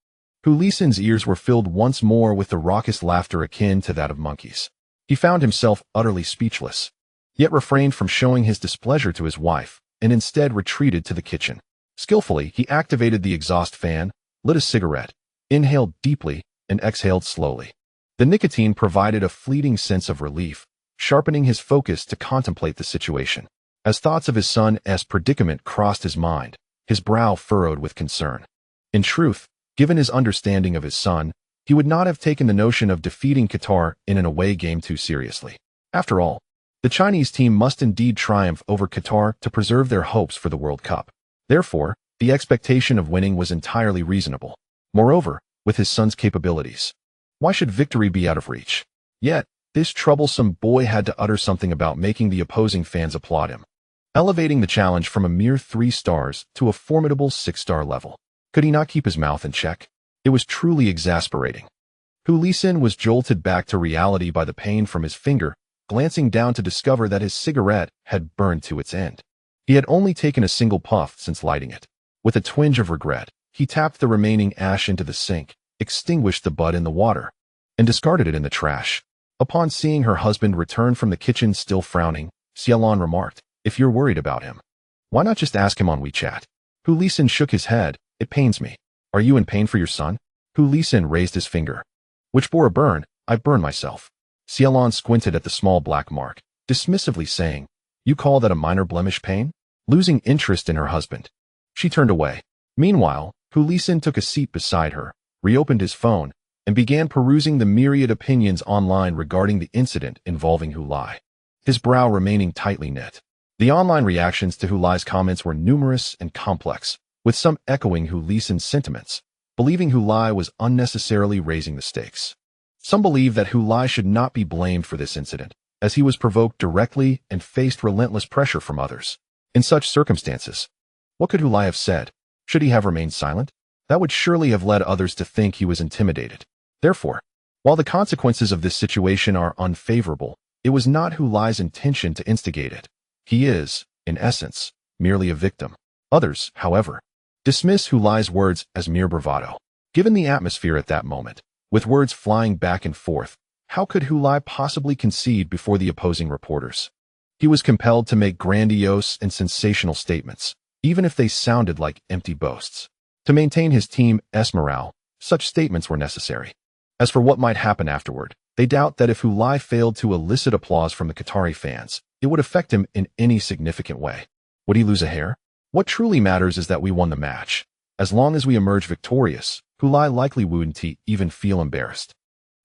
Humiliation's ears were filled once more with the raucous laughter akin to that of monkeys. He found himself utterly speechless, yet refrained from showing his displeasure to his wife and instead retreated to the kitchen. Skillfully, he activated the exhaust fan, lit a cigarette, inhaled deeply, and exhaled slowly. The nicotine provided a fleeting sense of relief, sharpening his focus to contemplate the situation. As thoughts of his son's predicament crossed his mind, his brow furrowed with concern. In truth, given his understanding of his son, he would not have taken the notion of defeating Qatar in an away game too seriously. After all, the Chinese team must indeed triumph over Qatar to preserve their hopes for the World Cup. Therefore, the expectation of winning was entirely reasonable. Moreover, with his son's capabilities, why should victory be out of reach? Yet, this troublesome boy had to utter something about making the opposing fans applaud him, elevating the challenge from a mere 3 stars to a formidable 6-star level. Could he not keep his mouth in check? It was truly exasperating. Humiliation was jolted back to reality by the pain from his finger, glancing down to discover that his cigarette had burned to its end. He had only taken a single puff since lighting it. With a twinge of regret, he tapped the remaining ash into the sink, extinguished the butt in the water, and discarded it in the trash. Upon seeing her husband return from the kitchen still frowning, Xiaolan remarked, "If you're worried about him, why not just ask him on WeChat?" Humiliation shook his head. "It pains me." "Are you in pain for your son?" Humiliation raised his finger, which bore a burn. "I burned myself." Xiaolan squinted at the small black mark, dismissively saying, "You call that a minor blemish pain?" Losing interest in her husband, she turned away. Meanwhile, Humiliation took a seat beside her, reopened his phone, and began perusing the myriad opinions online regarding the incident involving Hulai, his brow remaining tightly knit. The online reactions to Hulai's comments were numerous and complex, with some echoing Humiliation's sentiments, believing Hulai was unnecessarily raising the stakes. Some believed that Hulai should not be blamed for this incident, as he was provoked directly and faced relentless pressure from others. In such circumstances, what could Hulai have said? Should he have remained silent? That would surely have led others to think he was intimidated. Therefore, while the consequences of this situation are unfavorable, it was not Hulai's intention to instigate it. He is, in essence, merely a victim. Others, however, dismiss Hulai's words as mere bravado. Given the atmosphere at that moment, with words flying back and forth, how could Hulai possibly concede before the opposing reporters? He was compelled to make grandiose and sensational statements, even if they sounded like empty boasts. To maintain his team's morale, such statements were necessary. As for what might happen afterward, they doubt that if Hu Lai failed to elicit applause from the Qatari fans, it would affect him in any significant way. Would he lose a hair? What truly matters is that we won the match. As long as we emerge victorious, Hu Lai likely wouldn't even feel embarrassed.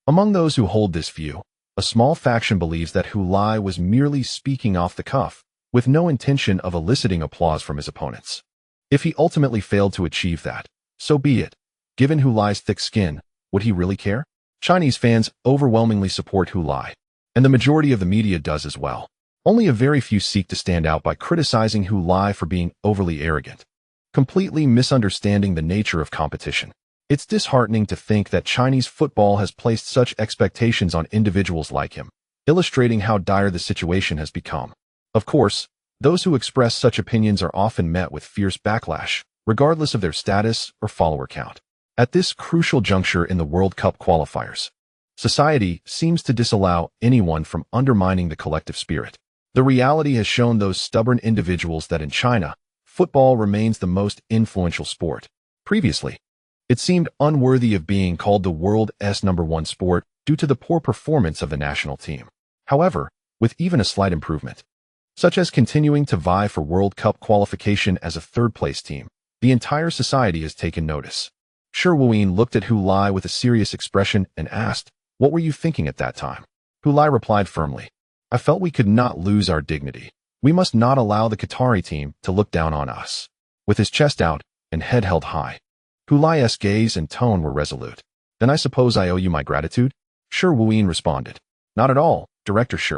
Among those who hold this view, a small faction believes that Hu Lai was merely speaking off the cuff, with no intention of eliciting applause from his opponents. If he ultimately failed to achieve that, so be it. Given Hu Lai's thick skin, would he really care? Chinese fans overwhelmingly support Hu Lai, and the majority of the media does as well. Only a very few seek to stand out by criticizing Hu Lai for being overly arrogant, completely misunderstanding the nature of competition. It's disheartening to think that Chinese football has placed such expectations on individuals like him, illustrating how dire the situation has become. Of course, those who express such opinions are often met with fierce backlash, regardless of their status or follower count. At this crucial juncture in the World Cup qualifiers, society seems to disallow anyone from undermining the collective spirit. The reality has shown those stubborn individuals that in China, football remains the most influential sport. Previously, it seemed unworthy of being called the world's #1 sport due to the poor performance of the national team. However, with even a slight improvement, such as continuing to vie for World Cup qualification as a third-place team, the entire society has taken notice. Shi Wuyin looked at Hu Lai with a serious expression and asked, "What were you thinking at that time?" Hu Lai replied firmly, "I felt we could not lose our dignity. We must not allow the Qatari team to look down on us." With his chest out and head held high, Hu Lai's gaze and tone were resolute. "Then I suppose I owe you my gratitude?" Shi Wuyin responded. "Not at all, Director Shi.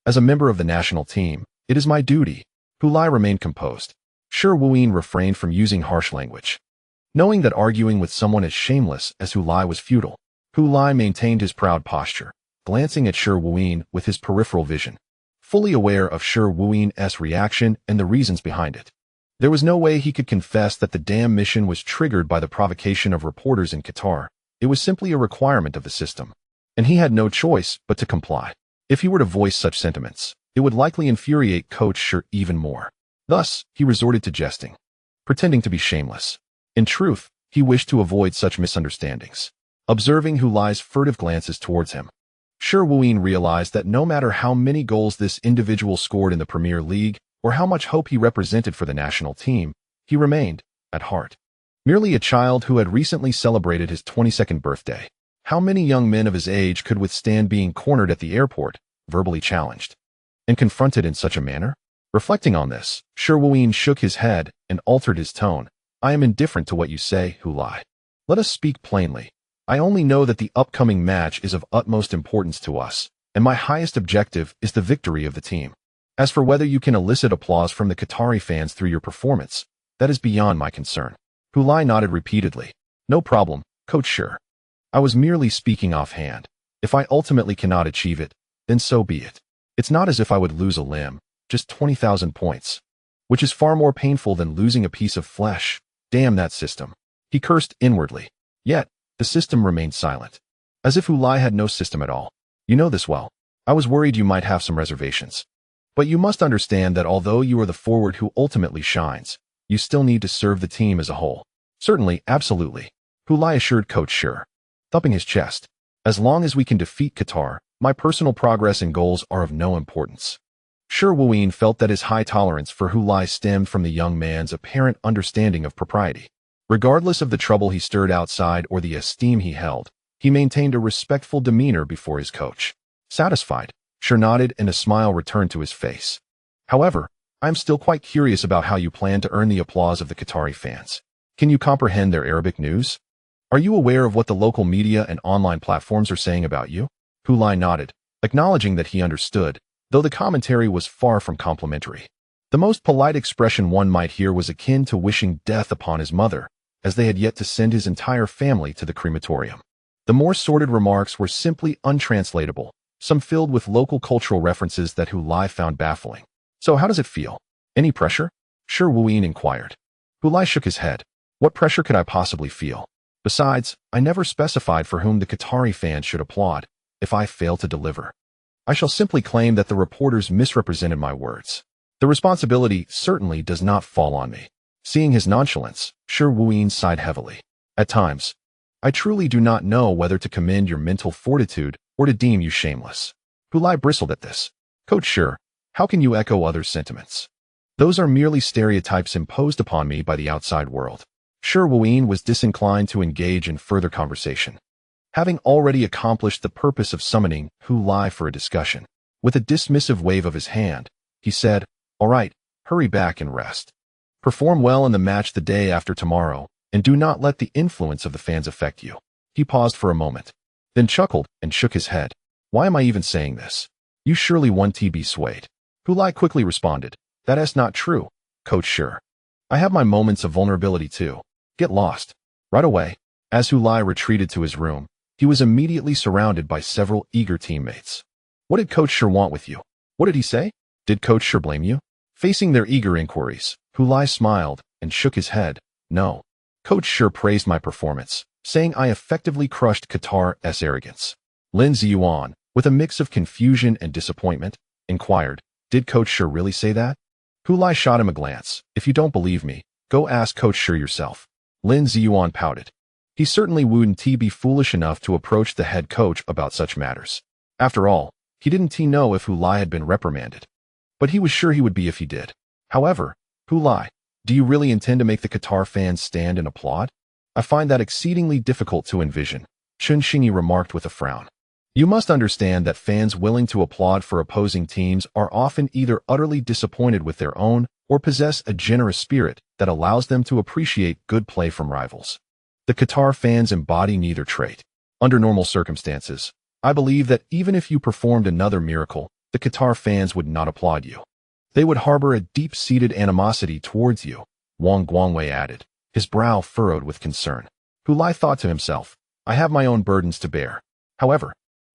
As a member of the national team, it is my duty." Hu Lai remained composed. Shi Wuyin refrained from using harsh language. Knowing that arguing with someone as shameless as Hu Lai was futile, Hu Lai maintained his proud posture, glancing at Shi Wuyin with his peripheral vision, fully aware of Shi Wuyin's reaction and the reasons behind it. There was no way he could confess that the damn mission was triggered by the provocation of reporters in Qatar. It was simply a requirement of the system, and he had no choice but to comply. If he were to voice such sentiments, it would likely infuriate Coach Shi even more. Thus, he resorted to jesting, pretending to be shameless. In truth, he wished to avoid such misunderstandings. Observing Hu Lai's furtive glances towards him, Shi Wuyin realized that no matter how many goals this individual scored in the Premier League, or how much hope he represented for the national team, he remained, at heart, merely a child who had recently celebrated his 22nd birthday. How many young men of his age could withstand being cornered at the airport, verbally challenged, and confronted in such a manner? Reflecting on this, Shi Wuyin shook his head and altered his tone. "I am indifferent to what you say, Hu Lai. Let us speak plainly. I only know that the upcoming match is of utmost importance to us, and my highest objective is the victory of the team. As for whether you can elicit applause from the Qatari fans through your performance, that is beyond my concern." Hu Lai nodded repeatedly. "No problem, Coach Shi. I was merely speaking offhand. If I ultimately cannot achieve it, then so be it. It's not as if I would lose a limb, just 20,000 points, which is far more painful than losing a piece of flesh. Damn that system." He cursed inwardly. Yet, the system remained silent, as if Hu Lai had no system at all. "You know this well. I was worried you might have some reservations. But you must understand that although you are the forward who ultimately shines, you still need to serve the team as a whole." "Certainly, absolutely," Hu Lai assured Coach Shi, thumping his chest. "As long as we can defeat Qatar, my personal progress and goals are of no importance." Shi Wuyin felt that his high tolerance for Hu Lai stemmed from the young man's apparent understanding of propriety. Regardless of the trouble he stirred outside or the esteem he held, he maintained a respectful demeanor before his coach. Satisfied, Shi nodded and a smile returned to his face. "However, I am still quite curious about how you plan to earn the applause of the Qatari fans. Can you comprehend their Arabic news? Are you aware of what the local media and online platforms are saying about you?" Hu Lai nodded, acknowledging that he understood, though the commentary was far from complimentary. The most polite expression one might hear was akin to wishing death upon his mother, as they had yet to send his entire family to the crematorium. The more sordid remarks were simply untranslatable, some filled with local cultural references that Hu Lai found baffling. "So how does it feel? Any pressure?" Shi Wuyin inquired. Hu Lai shook his head. "What pressure could I possibly feel? Besides, I never specified for whom the Qatari fans should applaud. If I fail to deliver, I shall simply claim that the reporters misrepresented my words. The responsibility certainly does not fall on me." Seeing his nonchalance, Shi Wuyin sighed heavily. At times, I truly do not know whether to commend your mental fortitude or to deem you shameless. Hu Lai bristled at this. Coach Shi, how can you echo others' sentiments? Those are merely stereotypes imposed upon me by the outside world. Shi Wuyin was disinclined to engage in further conversation, having already accomplished the purpose of summoning Hu Lai for a discussion. With a dismissive wave of his hand, he said, "All right, hurry back and rest. Perform well in the match the day after tomorrow, and do not let the influence of the fans affect you." He paused for a moment, then chuckled and shook his head. "Why am I even saying this? You surely want to be swayed." Hu Lai quickly responded, "That is not true, Coach Shi. I have my moments of vulnerability too. Get lost." Right away, as Hu Lai retreated to his room, he was immediately surrounded by several eager teammates. "What did Coach Shi want with you? What did he say? Did Coach Shi blame you?" Facing their eager inquiries, Hu Lai smiled and shook his head. "No. Coach Shi praised my performance, saying I effectively crushed Qatar's arrogance." Lin Ziyuan, with a mix of confusion and disappointment, inquired, "Did Coach Shi really say that?" Hu Lai shot him a glance. "If you don't believe me, go ask Coach Shi yourself." Lin Ziyuan pouted. He certainly wouldn't be foolish enough to approach the head coach about such matters. After all, he didn't know if Hu Lai had been reprimanded. But he was sure he would be if he did. However, Hu Lai, do you really intend to make the Qatar fans stand and applaud? I find that exceedingly difficult to envision, Chun Xingyi remarked with a frown. You must understand that fans willing to applaud for opposing teams are often either utterly disappointed with their own or possess a generous spirit that allows them to appreciate good play from rivals. The Qatar fans embody neither trait. Under normal circumstances, I believe that even if you performed another miracle, the Qatar fans would not applaud you. They would harbor a deep-seated animosity towards you, Wang Guangwei added, his brow furrowed with concern. Hu Lai thought to himself, I have my own burdens to bear. However,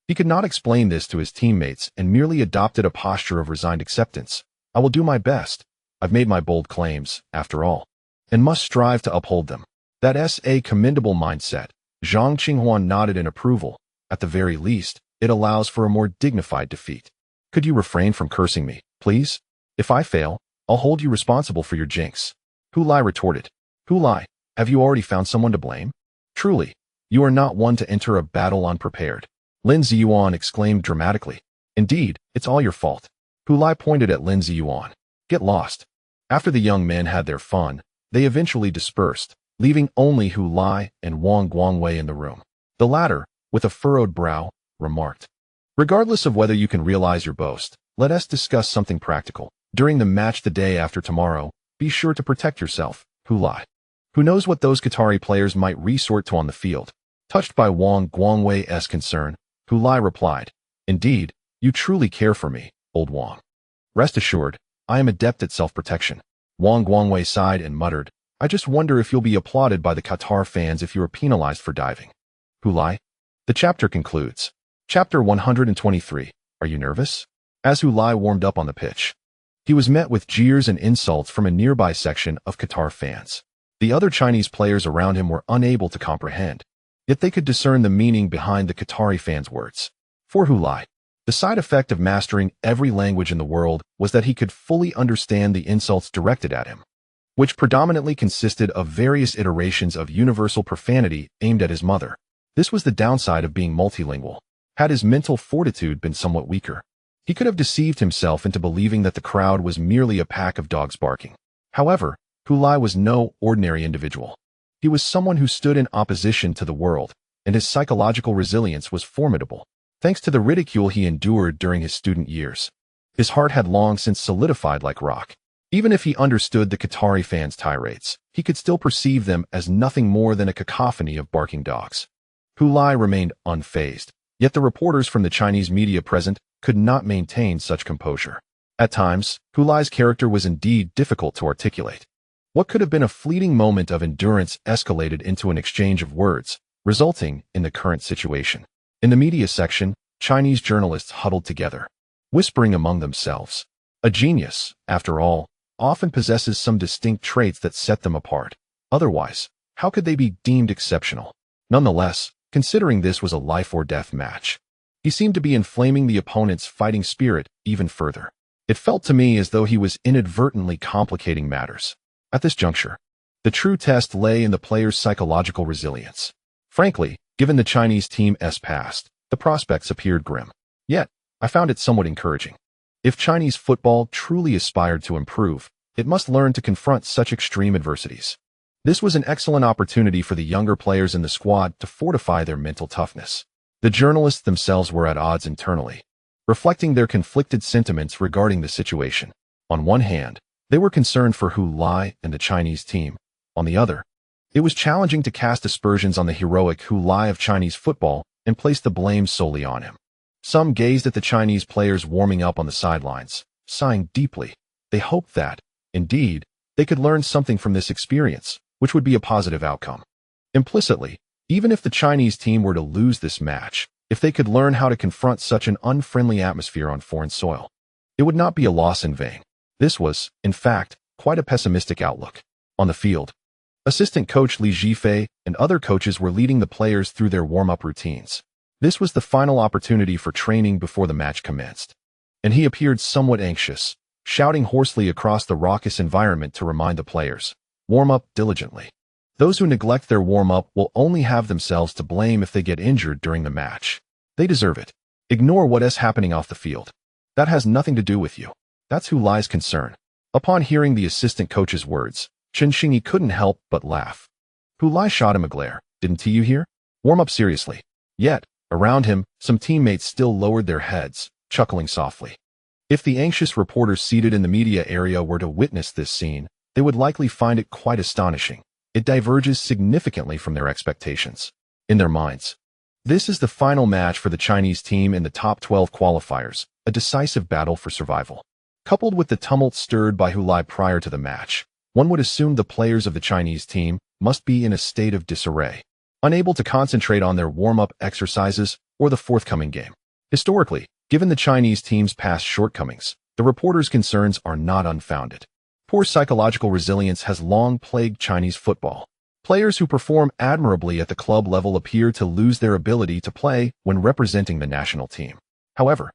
he could not explain this to his teammates and merely adopted a posture of resigned acceptance. I will do my best. I've made my bold claims, after all, and must strive to uphold them. That's a commendable mindset. Zhang Qinghuan nodded in approval. At the very least, it allows for a more dignified defeat. Could you refrain from cursing me, please? If I fail, I'll hold you responsible for your jinx. Hu Lai retorted. Hu Lai, have you already found someone to blame? Truly, you are not one to enter a battle unprepared. Lin Ziyuan exclaimed dramatically. Indeed, it's all your fault. Hu Lai pointed at Lin Ziyuan. Get lost. After the young men had their fun, they eventually dispersed, leaving only Hu Lai and Wang Guangwei in the room. The latter, with a furrowed brow, remarked, regardless of whether you can realize your boast, let us discuss something practical. During the match the day after tomorrow, be sure to protect yourself, Hu Lai. Who knows what those Qatari players might resort to on the field? Touched by Wang Guangwei's concern, Hu Lai replied, Indeed, you truly care for me, old Wang. Rest assured, I am adept at self-protection. Wang Guangwei sighed and muttered, I just wonder if you'll be applauded by the Qatar fans if you are penalized for diving. Hu Lai? The chapter concludes. Chapter 123. Are you nervous? As Hu Lai warmed up on the pitch, he was met with jeers and insults from a nearby section of Qatar fans. The other Chinese players around him were unable to comprehend, yet they could discern the meaning behind the Qatari fans' words. For Hu Lai, the side effect of mastering every language in the world was that he could fully understand the insults directed at him, which predominantly consisted of various iterations of universal profanity aimed at his mother. This was the downside of being multilingual. Had his mental fortitude been somewhat weaker, he could have deceived himself into believing that the crowd was merely a pack of dogs barking. However, Hu Lai was no ordinary individual. He was someone who stood in opposition to the world, and his psychological resilience was formidable. Thanks to the ridicule he endured during his student years, his heart had long since solidified like rock. Even if he understood the Qatari fans' tirades, he could still perceive them as nothing more than a cacophony of barking dogs. Hu Lai remained unfazed, yet the reporters from the Chinese media present could not maintain such composure. At times, Hu Lai's character was indeed difficult to articulate. What could have been a fleeting moment of endurance escalated into an exchange of words, resulting in the current situation. In the media section, Chinese journalists huddled together, whispering among themselves. A genius, after all, often possesses some distinct traits that set them apart. Otherwise, how could they be deemed exceptional? Nonetheless, considering this was a life-or-death match, he seemed to be inflaming the opponent's fighting spirit even further. It felt to me as though he was inadvertently complicating matters. At this juncture, the true test lay in the player's psychological resilience. Frankly, given the Chinese team's past, the prospects appeared grim. Yet, I found it somewhat encouraging. If Chinese football truly aspired to improve, it must learn to confront such extreme adversities. This was an excellent opportunity for the younger players in the squad to fortify their mental toughness. The journalists themselves were at odds internally, reflecting their conflicted sentiments regarding the situation. On one hand, they were concerned for Hu Lai and the Chinese team. On the other, it was challenging to cast aspersions on the heroic Hu Lai of Chinese football and place the blame solely on him. Some gazed at the Chinese players warming up on the sidelines, sighing deeply. They hoped that, indeed, they could learn something from this experience, which would be a positive outcome. Implicitly, even if the Chinese team were to lose this match, if they could learn how to confront such an unfriendly atmosphere on foreign soil, it would not be a loss in vain. This was, in fact, quite a pessimistic outlook. On the field, assistant coach Li Zhifei and other coaches were leading the players through their warm-up routines. This was the final opportunity for training before the match commenced, and he appeared somewhat anxious, shouting hoarsely across the raucous environment to remind the players, "Warm up diligently. Those who neglect their warm-up will only have themselves to blame if they get injured during the match. They deserve it. Ignore what is happening off the field. That has nothing to do with you." That's Hu Lai's concern. Upon hearing the assistant coach's words, Chen Xingyi couldn't help but laugh. Hu Lai shot him a glare. "Didn't you hear? Warm up seriously." Yet, around him, some teammates still lowered their heads, chuckling softly. If the anxious reporters seated in the media area were to witness this scene, they would likely find it quite astonishing. It diverges significantly from their expectations. In their minds, this is the final match for the Chinese team in the top 12 qualifiers, a decisive battle for survival. Coupled with the tumult stirred by Hu Lai prior to the match, one would assume the players of the Chinese team must be in a state of disarray, unable to concentrate on their warm-up exercises or the forthcoming game. Historically, given the Chinese team's past shortcomings, the reporters' concerns are not unfounded. Poor psychological resilience has long plagued Chinese football. Players who perform admirably at the club level appear to lose their ability to play when representing the national team. However,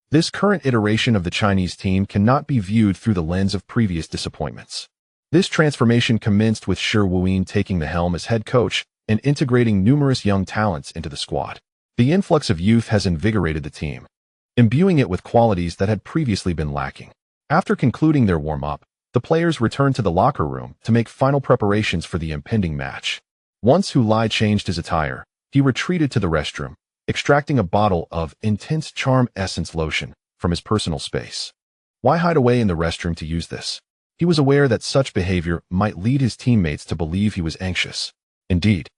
this current iteration of the Chinese team cannot be viewed through the lens of previous disappointments. This transformation commenced with Shi Wuyin taking the helm as head coach and integrating numerous young talents into the squad. The influx of youth has invigorated the team, imbuing it with qualities that had previously been lacking. After concluding their warm-up, the players returned to the locker room to make final preparations for the impending match. Once Hu Lai changed his attire, he retreated to the restroom, extracting a bottle of intense charm essence lotion from his personal space. Why hide away in the restroom to use this? He was aware that such behavior might lead his teammates to believe he was anxious. Indeed,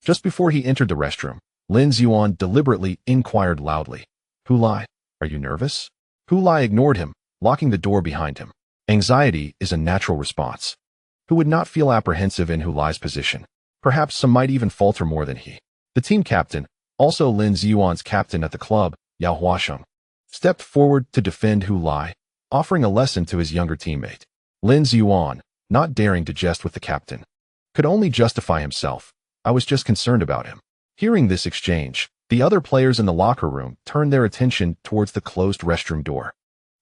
just before he entered the restroom, Lin Xuan deliberately inquired loudly, "Hu Lai, are you nervous?" Hu Lai ignored him, locking the door behind him. Anxiety is a natural response. Who would not feel apprehensive in Hu Lai's position? Perhaps some might even falter more than he. The team captain, also Lin Xuan's captain at the club, Yao Huasheng, stepped forward to defend Hu Lai, offering a lesson to his younger teammate. Lin Xuan, not daring to jest with the captain, could only justify himself. "I was just concerned about him." Hearing this exchange, the other players in the locker room turned their attention towards the closed restroom door.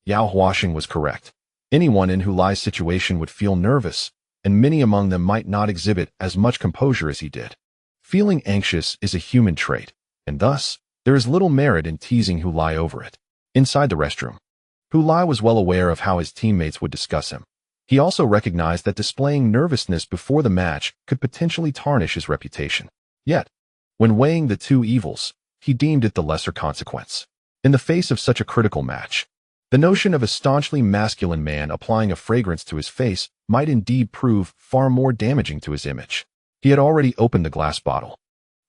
Yao Huasheng was correct. Anyone in Hu Lai's situation would feel nervous, and many among them might not exhibit as much composure as he did. Feeling anxious is a human trait, and thus, there is little merit in teasing Hu Lai over it. Inside the restroom, Hu Lai was well aware of how his teammates would discuss him. He also recognized that displaying nervousness before the match could potentially tarnish his reputation. Yet, when weighing the two evils, he deemed it the lesser consequence. In the face of such a critical match, the notion of a staunchly masculine man applying a fragrance to his face might indeed prove far more damaging to his image. He had already opened the glass bottle,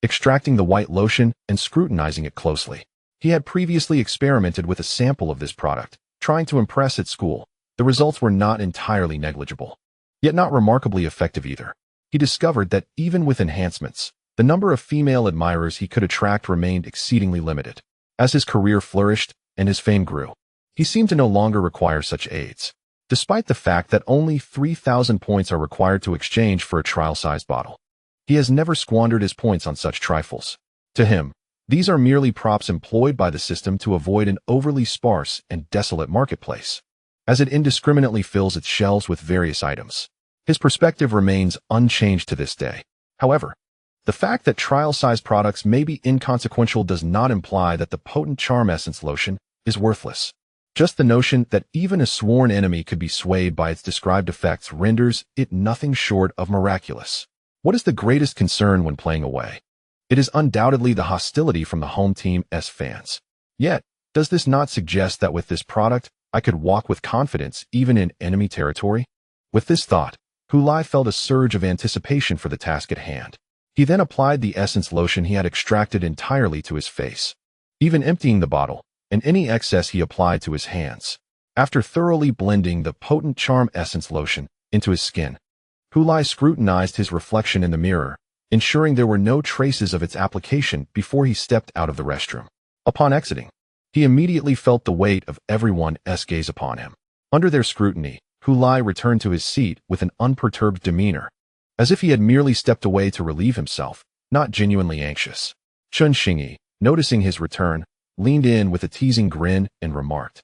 extracting the white lotion and scrutinizing it closely. He had previously experimented with a sample of this product, trying to impress at school. The results were not entirely negligible, yet not remarkably effective either. He discovered that even with enhancements, the number of female admirers he could attract remained exceedingly limited. As his career flourished and his fame grew, he seemed to no longer require such aids, despite the fact that only 3,000 points are required to exchange for a trial-sized bottle. He has never squandered his points on such trifles. To him, these are merely props employed by the system to avoid an overly sparse and desolate marketplace, as it indiscriminately fills its shelves with various items. His perspective remains unchanged to this day. However, The fact that trial-size products may be inconsequential does not imply that the potent charm essence lotion is worthless. Just the notion that even a sworn enemy could be swayed by its described effects renders it nothing short of miraculous. What is the greatest concern when playing away? It is undoubtedly the hostility from the home team's fans. Yet, does this not suggest that with this product, I could walk with confidence even in enemy territory? With this thought, Hu Lai felt a surge of anticipation for the task at hand. He then applied the essence lotion he had extracted entirely to his face, even emptying the bottle, and any excess he applied to his hands. After thoroughly blending the potent charm essence lotion into his skin, Hu Lai scrutinized his reflection in the mirror, ensuring there were no traces of its application before he stepped out of the restroom. Upon exiting, he immediately felt the weight of everyone's gaze upon him. Under their scrutiny, Hu Lai returned to his seat with an unperturbed demeanor, as if he had merely stepped away to relieve himself, not genuinely anxious. Chun Xingyi, noticing his return, leaned in with a teasing grin and remarked,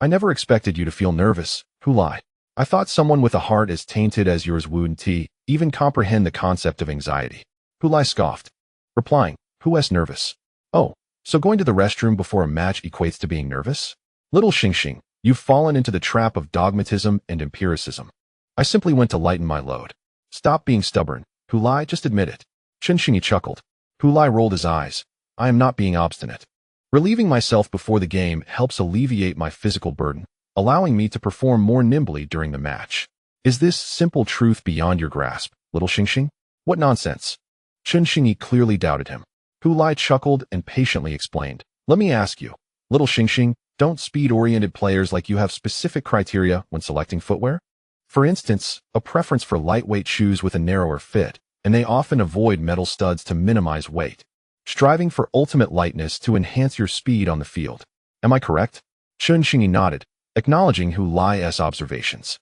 "I never expected you to feel nervous, Hu Lai. I thought someone with a heart as tainted as yours wouldn't even comprehend the concept of anxiety." Hu Lai scoffed, replying, "Who's nervous? Oh, so going to the restroom before a match equates to being nervous? Little Xingxing, you've fallen into the trap of dogmatism and empiricism. I simply went to lighten my load." "Stop being stubborn, Hu Lai, just admit it." Chun Xingyi chuckled. Hu Lai rolled his eyes. "I am not being obstinate. Relieving myself before the game helps alleviate my physical burden, allowing me to perform more nimbly during the match. Is this simple truth beyond your grasp, little Xingxing? What nonsense." Chun Xingyi clearly doubted him. Hu Lai chuckled and patiently explained, "Let me ask you, little Xingxing, don't speed-oriented players like you have specific criteria when selecting footwear? For instance, a preference for lightweight shoes with a narrower fit, and they often avoid metal studs to minimize weight, striving for ultimate lightness to enhance your speed on the field. Am I correct?" Chun Xingyi nodded, acknowledging Hu Lai's observations.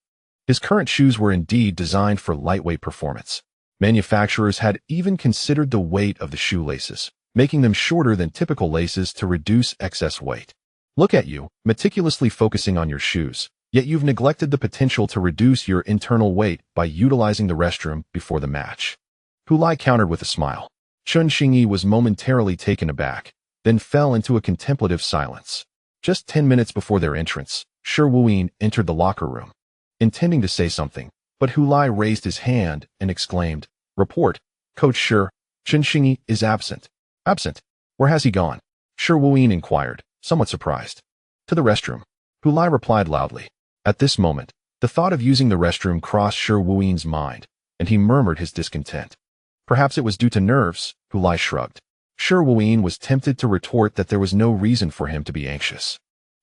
His current shoes were indeed designed for lightweight performance. Manufacturers had even considered the weight of the shoelaces, making them shorter than typical laces to reduce excess weight. Look at you, meticulously focusing on your shoes, yet you've neglected the potential to reduce your internal weight by utilizing the restroom before the match. Hu Lai countered with a smile. Chun Xingyi was momentarily taken aback, then fell into a contemplative silence. Just 10 minutes before their entrance, Shi Wuyin entered the locker room, intending to say something, but Hu Lai raised his hand and exclaimed, "Report, Coach Shi, Chun Xingyi is absent." "Absent? Where has he gone?" Shi Wuyin inquired, somewhat surprised. "To the restroom," Hu Lai replied loudly. At this moment, the thought of using the restroom crossed Shi Wuyin's mind, and he murmured his discontent. Perhaps it was due to nerves, Hu Lai shrugged. Shi Wuyin was tempted to retort that there was no reason for him to be anxious,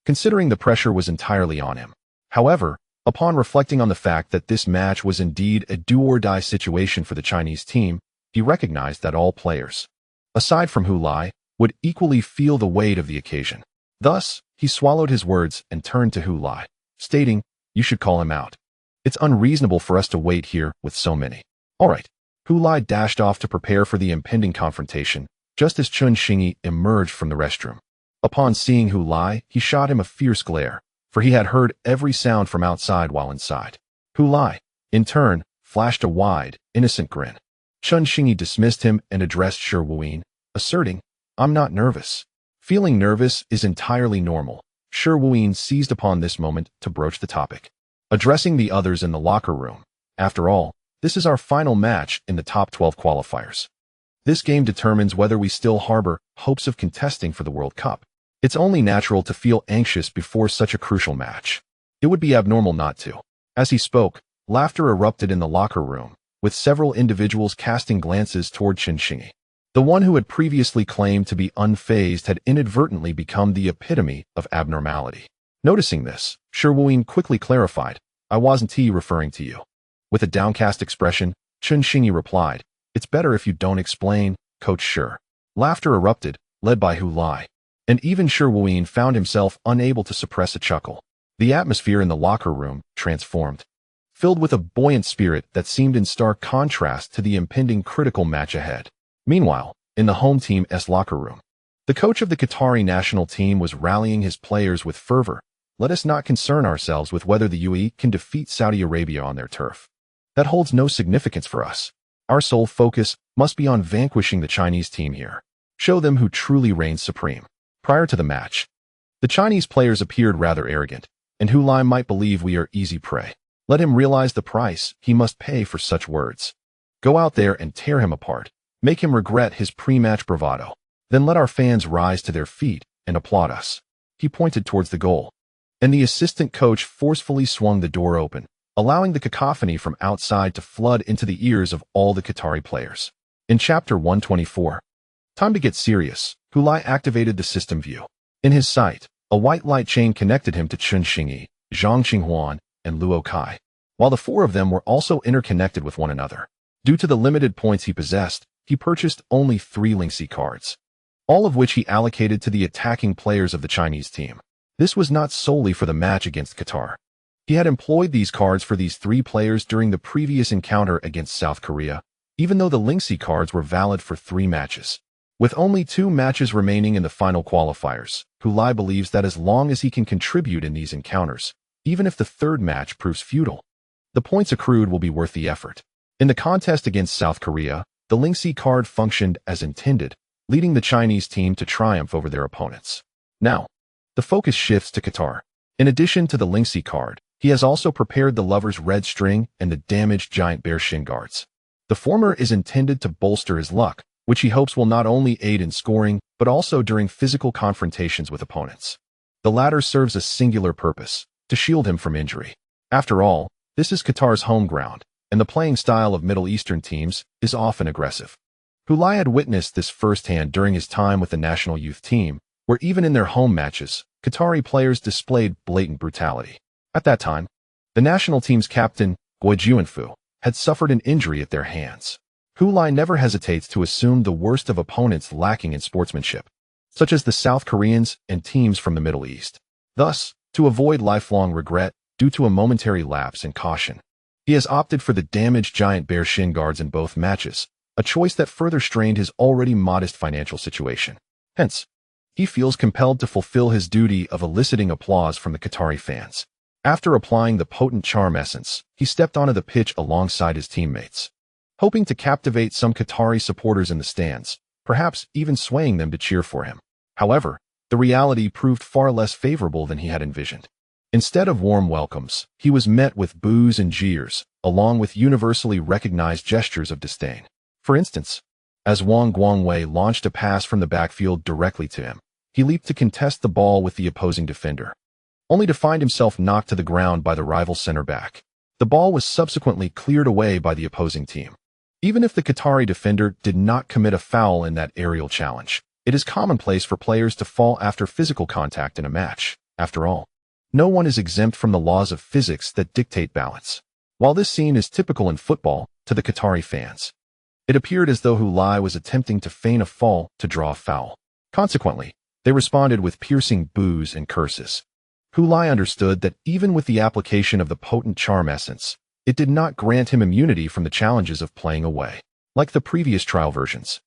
considering the pressure was entirely on him. However, upon reflecting on the fact that this match was indeed a do-or-die situation for the Chinese team, he recognized that all players, aside from Hu Lai, would equally feel the weight of the occasion. Thus, he swallowed his words and turned to Hu Lai, stating, "You should call him out. It's unreasonable for us to wait here with so many." "All right." Hu Lai dashed off to prepare for the impending confrontation, just as Chun Xingyi emerged from the restroom. Upon seeing Hu Lai, he shot him a fierce glare, for he had heard every sound from outside while inside. Hu Lai, in turn, flashed a wide, innocent grin. Chun Xingyi dismissed him and addressed Shi Wuyin, asserting, "I'm not nervous." Feeling nervous is entirely normal. Shi Wuyin seized upon this moment to broach the topic, addressing the others in the locker room. "After all, this is our final match in the top 12 qualifiers. This game determines whether we still harbor hopes of contesting for the World Cup. It's only natural to feel anxious before such a crucial match. It would be abnormal not to." As he spoke, laughter erupted in the locker room, with several individuals casting glances toward Chun Xingyi. The one who had previously claimed to be unfazed had inadvertently become the epitome of abnormality. Noticing this, Shi Wuyin quickly clarified, "I wasn't referring to you." With a downcast expression, Chun Xingyi replied, "It's better if you don't explain, Coach Shi." Laughter erupted, led by Hu Lai, and even Shi Wuyin found himself unable to suppress a chuckle. The atmosphere in the locker room transformed, filled with a buoyant spirit that seemed in stark contrast to the impending critical match ahead. Meanwhile, in the home team's locker room, the coach of the Qatari national team was rallying his players with fervor. "Let us not concern ourselves with whether the UAE can defeat Saudi Arabia on their turf. That holds no significance for us. Our sole focus must be on vanquishing the Chinese team here. Show them who truly reigns supreme. Prior to the match, the Chinese players appeared rather arrogant, and Hu Lai might believe we are easy prey. Let him realize the price he must pay for such words. Go out there and tear him apart. Make him regret his pre-match bravado. Then let our fans rise to their feet and applaud us. He pointed towards the goal, and the assistant coach forcefully swung the door open, allowing the cacophony from outside to flood into the ears of all the Qatari players. In Chapter 124, time to get serious, Hu Lai activated the system view. In his sight, a white light chain connected him to Chun Xingyi, Zhang Qinghuan, and Luo Kai, while the four of them were also interconnected with one another. Due to the limited points he possessed, he purchased only 3 Lingxi cards, all of which he allocated to the attacking players of the Chinese team. This was not solely for the match against Qatar. He had employed these cards for these 3 players during the previous encounter against South Korea, even though the Lingxi cards were valid for 3 matches. With only 2 matches remaining in the final qualifiers, Hu Lai believes that as long as he can contribute in these encounters, even if the 3rd match proves futile, the points accrued will be worth the effort. In the contest against South Korea, the Lingxi card functioned as intended, leading the Chinese team to triumph over their opponents. Now, the focus shifts to Qatar. In addition to the Lingxi card, he has also prepared the Lover's Red String and the damaged Giant Bear Shin guards. The former is intended to bolster his luck, which he hopes will not only aid in scoring, but also during physical confrontations with opponents. The latter serves a singular purpose, to shield him from injury. After all, this is Qatar's home ground, and the playing style of Middle Eastern teams is often aggressive. Hu Lai had witnessed this firsthand during his time with the national youth team, where even in their home matches, Qatari players displayed blatant brutality. At that time, the national team's captain, Guo Juanfu, had suffered an injury at their hands. Hu Lai never hesitates to assume the worst of opponents lacking in sportsmanship, such as the South Koreans and teams from the Middle East. Thus, to avoid lifelong regret due to a momentary lapse in caution, he has opted for the damaged Giant Bear Shin guards in both matches, a choice that further strained his already modest financial situation. Hence, he feels compelled to fulfill his duty of eliciting applause from the Qatari fans. After applying the potent charm essence, he stepped onto the pitch alongside his teammates, hoping to captivate some Qatari supporters in the stands, perhaps even swaying them to cheer for him. However, the reality proved far less favorable than he had envisioned. Instead of warm welcomes, he was met with boos and jeers, along with universally recognized gestures of disdain. For instance, as Wang Guangwei launched a pass from the backfield directly to him, he leaped to contest the ball with the opposing defender, only to find himself knocked to the ground by the rival center back. The ball was subsequently cleared away by the opposing team. Even if the Qatari defender did not commit a foul in that aerial challenge, it is commonplace for players to fall after physical contact in a match. After all, no one is exempt from the laws of physics that dictate balance. While this scene is typical in football, to the Qatari fans, it appeared as though Hu Lai was attempting to feign a fall to draw a foul. Consequently, they responded with piercing boos and curses. Hu Lai understood that even with the application of the potent charm essence, it did not grant him immunity from the challenges of playing away. Like the previous trial versions,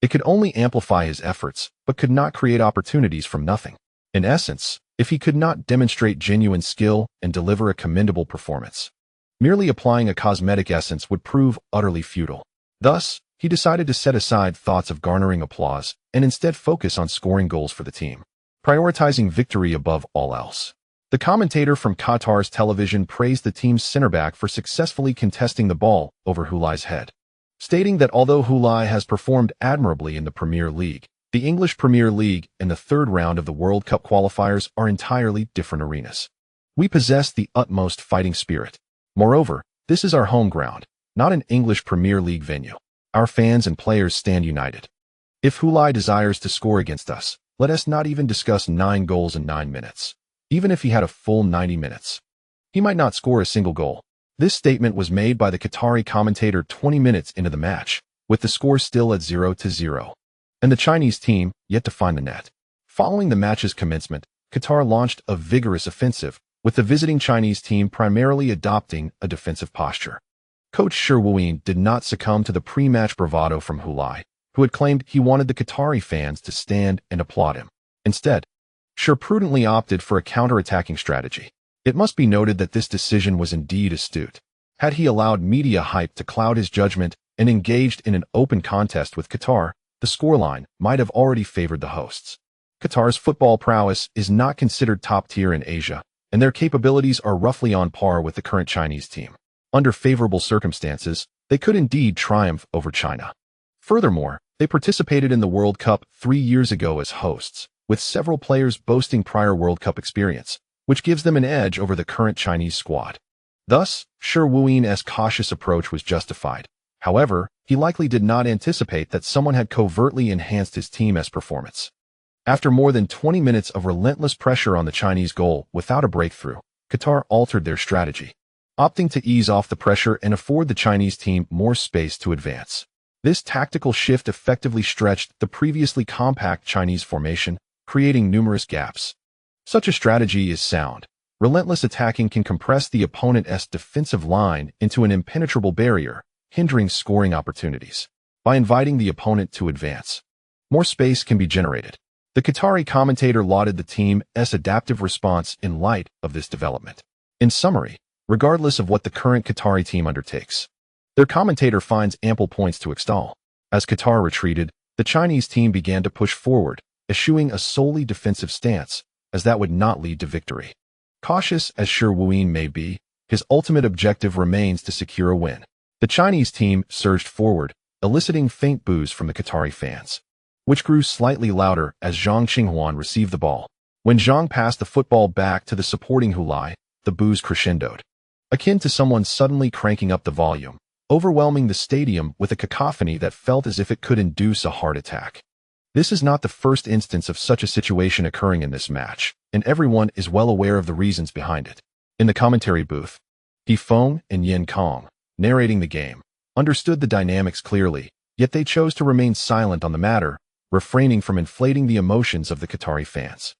it could only amplify his efforts, but could not create opportunities from nothing. In essence, if he could not demonstrate genuine skill and deliver a commendable performance, merely applying a cosmetic essence would prove utterly futile. Thus, he decided to set aside thoughts of garnering applause and instead focus on scoring goals for the team, prioritizing victory above all else. The commentator from Qatar's television praised the team's center back for successfully contesting the ball over Hu Lai's head, stating that although Hu Lai has performed admirably in the Premier League, the English Premier League and the 3rd round of the World Cup qualifiers are entirely different arenas. We possess the utmost fighting spirit. Moreover, this is our home ground, not an English Premier League venue. Our fans and players stand united. If Hu Lai desires to score against us, let us not even discuss 9 goals in 9 minutes. Even if he had a full 90 minutes, he might not score a single goal. This statement was made by the Qatari commentator 20 minutes into the match, with the score still at 0-0, and the Chinese team yet to find the net. Following the match's commencement, Qatar launched a vigorous offensive, with the visiting Chinese team primarily adopting a defensive posture. Coach Shi Wuyin did not succumb to the pre-match bravado from Hu Lai, who had claimed he wanted the Qatari fans to stand and applaud him. Instead, Shi prudently opted for a counter-attacking strategy. It must be noted that this decision was indeed astute. Had he allowed media hype to cloud his judgment, and engaged in an open contest with Qatar, the scoreline might have already favored the hosts. Qatar's football prowess is not considered top tier in Asia, and their capabilities are roughly on par with the current Chinese team. Under favorable circumstances, they could indeed triumph over China. Furthermore, they participated in the World Cup 3 years ago as hosts, with several players boasting prior World Cup experience, which gives them an edge over the current Chinese squad. Thus, Shi Wuyi's cautious approach was justified. However, he likely did not anticipate that someone had covertly enhanced his team's performance. After more than 20 minutes of relentless pressure on the Chinese goal without a breakthrough, Qatar altered their strategy, opting to ease off the pressure and afford the Chinese team more space to advance. This tactical shift effectively stretched the previously compact Chinese formation, creating numerous gaps. Such a strategy is sound. Relentless attacking can compress the opponent's defensive line into an impenetrable barrier, hindering scoring opportunities. By inviting the opponent to advance, more space can be generated. The Qatari commentator lauded the team's adaptive response in light of this development. In summary, regardless of what the current Qatari team undertakes, their commentator finds ample points to extol. As Qatar retreated, the Chinese team began to push forward, eschewing a solely defensive stance, as that would not lead to victory. Cautious as Shi Wuyi may be, his ultimate objective remains to secure a win. The Chinese team surged forward, eliciting faint boos from the Qatari fans, which grew slightly louder as Zhang Qinhuan received the ball. When Zhang passed the football back to the supporting Hulai, the boos crescendoed, akin to someone suddenly cranking up the volume, overwhelming the stadium with a cacophony that felt as if it could induce a heart attack. This is not the first instance of such a situation occurring in this match, and everyone is well aware of the reasons behind it. In the commentary booth, He Feng and Yan Kong, narrating the game, understood the dynamics clearly, yet they chose to remain silent on the matter, refraining from inflating the emotions of the Qatari fans.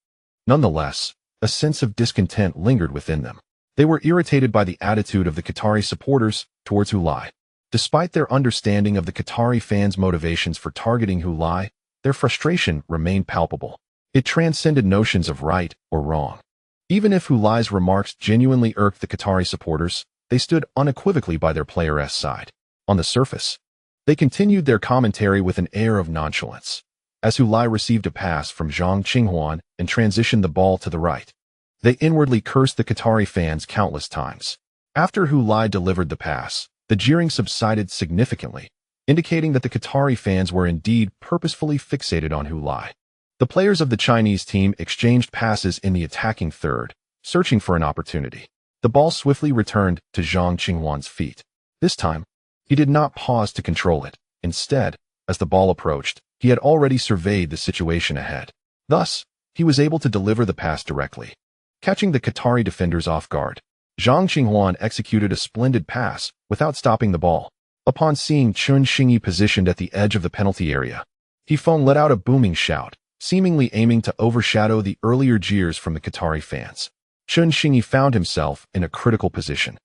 Nonetheless, a sense of discontent lingered within them. They were irritated by the attitude of the Qatari supporters towards Hulai. Despite their understanding of the Qatari fans' motivations for targeting Hulai, their frustration remained palpable. It transcended notions of right or wrong. Even if Hulai's remarks genuinely irked the Qatari supporters, they stood unequivocally by their player's side. On the surface, they continued their commentary with an air of nonchalance, as Hulai received a pass from Zhang Qinhuan and transitioned the ball to the right. They inwardly cursed the Qatari fans countless times. After Hulai delivered the pass, the jeering subsided significantly, indicating that the Qatari fans were indeed purposefully fixated on Hulai. The players of the Chinese team exchanged passes in the attacking third, searching for an opportunity. The ball swiftly returned to Zhang Qinhuan's feet. This time, he did not pause to control it. Instead, as the ball approached, he had already surveyed the situation ahead. Thus, he was able to deliver the pass directly, catching the Qatari defenders off guard. Zhang Qinhuan executed a splendid pass without stopping the ball. Upon seeing Chun Xingyi positioned at the edge of the penalty area, He Feng let out a booming shout, seemingly aiming to overshadow the earlier jeers from the Qatari fans. Chun Xingyi found himself in a critical position.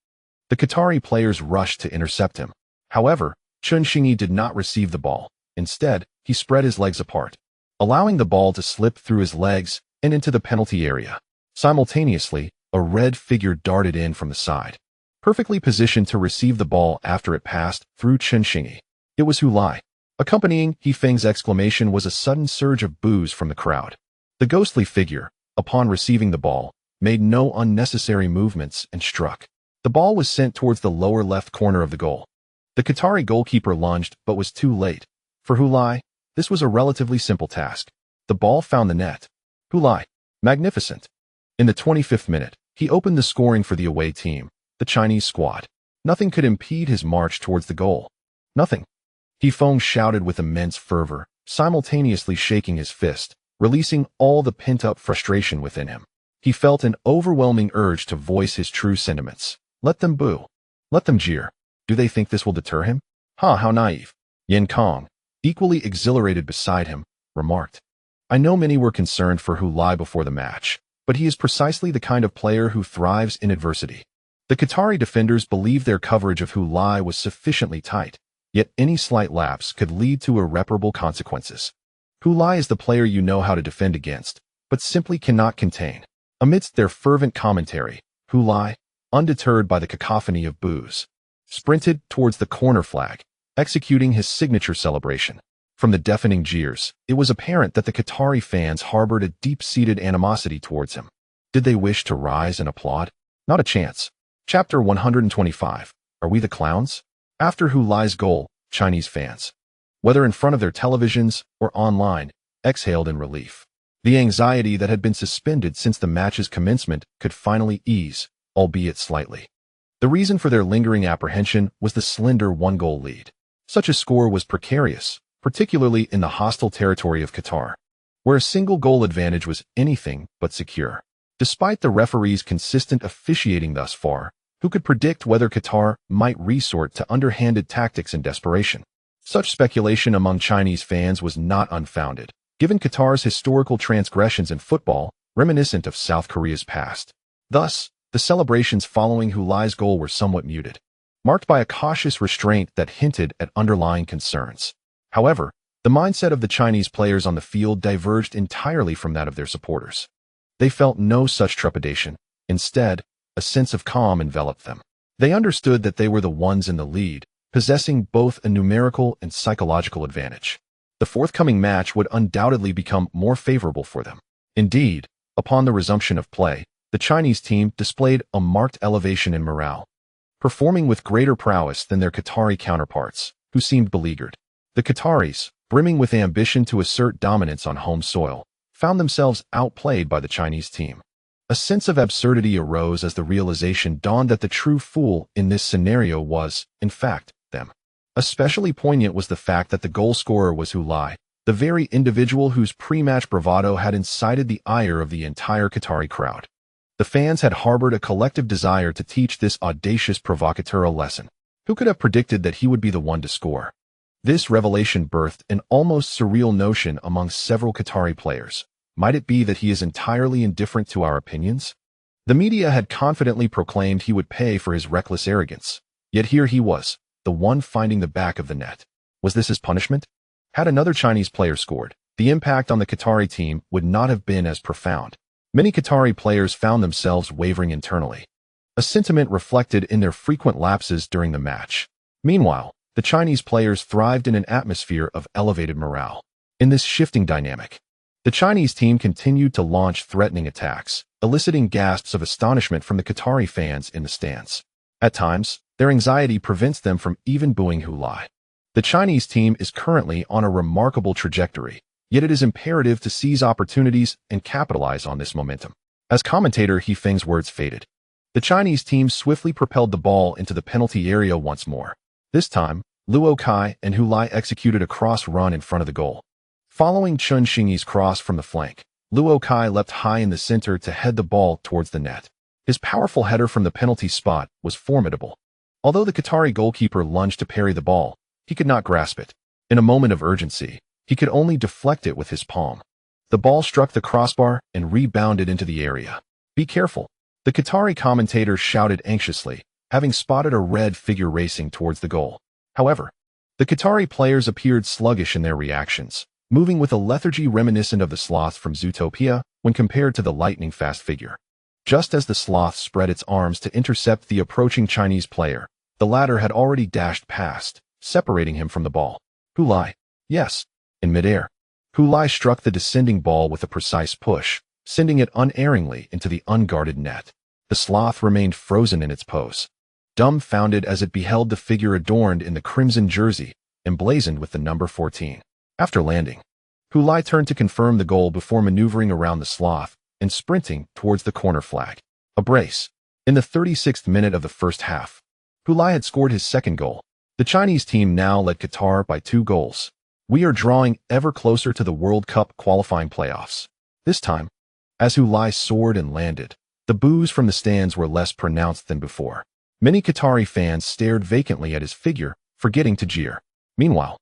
The Qatari players rushed to intercept him. However, Chun Xingyi did not receive the ball. Instead, he spread his legs apart, allowing the ball to slip through his legs and into the penalty area. Simultaneously, a red figure darted in from the side, perfectly positioned to receive the ball after it passed through Chun Xingyi. It was Hulai. Accompanying He Feng's exclamation was a sudden surge of boos from the crowd. The ghostly figure, upon receiving the ball, made no unnecessary movements and struck. The ball was sent towards the lower left corner of the goal. The Qatari goalkeeper lunged but was too late. For Hulai, this was a relatively simple task. The ball found the net. Hulai, magnificent. In the 25th minute, he opened the scoring for the away team, the Chinese squad. Nothing could impede his march towards the goal. Nothing. He Feng shouted with immense fervor, simultaneously shaking his fist, releasing all the pent-up frustration within him. He felt an overwhelming urge to voice his true sentiments. Let them boo. Let them jeer. Do they think this will deter him? How naive. Yan Kong, equally exhilarated beside him, remarked. I know many were concerned for Hulai before the match, but he is precisely the kind of player who thrives in adversity. The Qatari defenders believed their coverage of Hulai was sufficiently tight, yet any slight lapse could lead to irreparable consequences. Hulai is the player you know how to defend against, but simply cannot contain. Amidst their fervent commentary, Hulai, undeterred by the cacophony of boos, sprinted towards the corner flag. executing his signature celebration. From the deafening jeers, it was apparent that the Qatari fans harbored a deep-seated animosity towards him. Did they wish to rise and applaud? Not a chance. Chapter 125. Are we the clowns? After Hu Lai's goal, Chinese fans, whether in front of their televisions or online, exhaled in relief. The anxiety that had been suspended since the match's commencement could finally ease, albeit slightly. The reason for their lingering apprehension was the slender one-goal lead. Such a score was precarious, particularly in the hostile territory of Qatar, where a single-goal advantage was anything but secure. Despite the referee's consistent officiating thus far, who could predict whether Qatar might resort to underhanded tactics in desperation? Such speculation among Chinese fans was not unfounded, given Qatar's historical transgressions in football, reminiscent of South Korea's past. Thus, the celebrations following Hu Lai's goal were somewhat muted, marked by a cautious restraint that hinted at underlying concerns. However, the mindset of the Chinese players on the field diverged entirely from that of their supporters. They felt no such trepidation. Instead, a sense of calm enveloped them. They understood that they were the ones in the lead, possessing both a numerical and psychological advantage. The forthcoming match would undoubtedly become more favorable for them. Indeed, upon the resumption of play, the Chinese team displayed a marked elevation in morale, performing with greater prowess than their Qatari counterparts, who seemed beleaguered. The Qataris, brimming with ambition to assert dominance on home soil, found themselves outplayed by the Chinese team. A sense of absurdity arose as the realization dawned that the true fool in this scenario was, in fact, them. Especially poignant was the fact that the goal scorer was Hu Lai, the very individual whose pre-match bravado had incited the ire of the entire Qatari crowd. The fans had harbored a collective desire to teach this audacious provocateur a lesson. Who could have predicted that he would be the one to score? This revelation birthed an almost surreal notion among several Qatari players. Might it be that he is entirely indifferent to our opinions? The media had confidently proclaimed he would pay for his reckless arrogance. Yet here he was, the one finding the back of the net. Was this his punishment? Had another Chinese player scored, the impact on the Qatari team would not have been as profound. Many Qatari players found themselves wavering internally, a sentiment reflected in their frequent lapses during the match. Meanwhile, the Chinese players thrived in an atmosphere of elevated morale. In this shifting dynamic, the Chinese team continued to launch threatening attacks, eliciting gasps of astonishment from the Qatari fans in the stands. At times, their anxiety prevents them from even booing Hu Lai. The Chinese team is currently on a remarkable trajectory, yet it is imperative to seize opportunities and capitalize on this momentum. As commentator He Feng's words faded, the Chinese team swiftly propelled the ball into the penalty area once more. This time, Luo Kai and Hu Lai executed a cross run in front of the goal. Following Chun Xingyi's cross from the flank, Luo Kai leapt high in the center to head the ball towards the net. His powerful header from the penalty spot was formidable. Although the Qatari goalkeeper lunged to parry the ball, he could not grasp it. In a moment of urgency, he could only deflect it with his palm. The ball struck the crossbar and rebounded into the area. Be careful, the Qatari commentator shouted anxiously, having spotted a red figure racing towards the goal. However, the Qatari players appeared sluggish in their reactions, moving with a lethargy reminiscent of the sloth from Zootopia when compared to the lightning-fast figure. Just as the sloth spread its arms to intercept the approaching Chinese player, the latter had already dashed past, separating him from the ball. Hu Lai. Yes, in midair. Hu Lai struck the descending ball with a precise push, sending it unerringly into the unguarded net. The sloth remained frozen in its pose, dumbfounded as it beheld the figure adorned in the crimson jersey, emblazoned with the number 14. After landing, Hu Lai turned to confirm the goal before maneuvering around the sloth and sprinting towards the corner flag. A brace. In the 36th minute of the first half, Hu Lai had scored his second goal. The Chinese team now led Qatar by 2 goals. We are drawing ever closer to the World Cup qualifying playoffs. This time, as Hu Lai soared and landed, the boos from the stands were less pronounced than before. Many Qatari fans stared vacantly at his figure, forgetting to jeer. Meanwhile,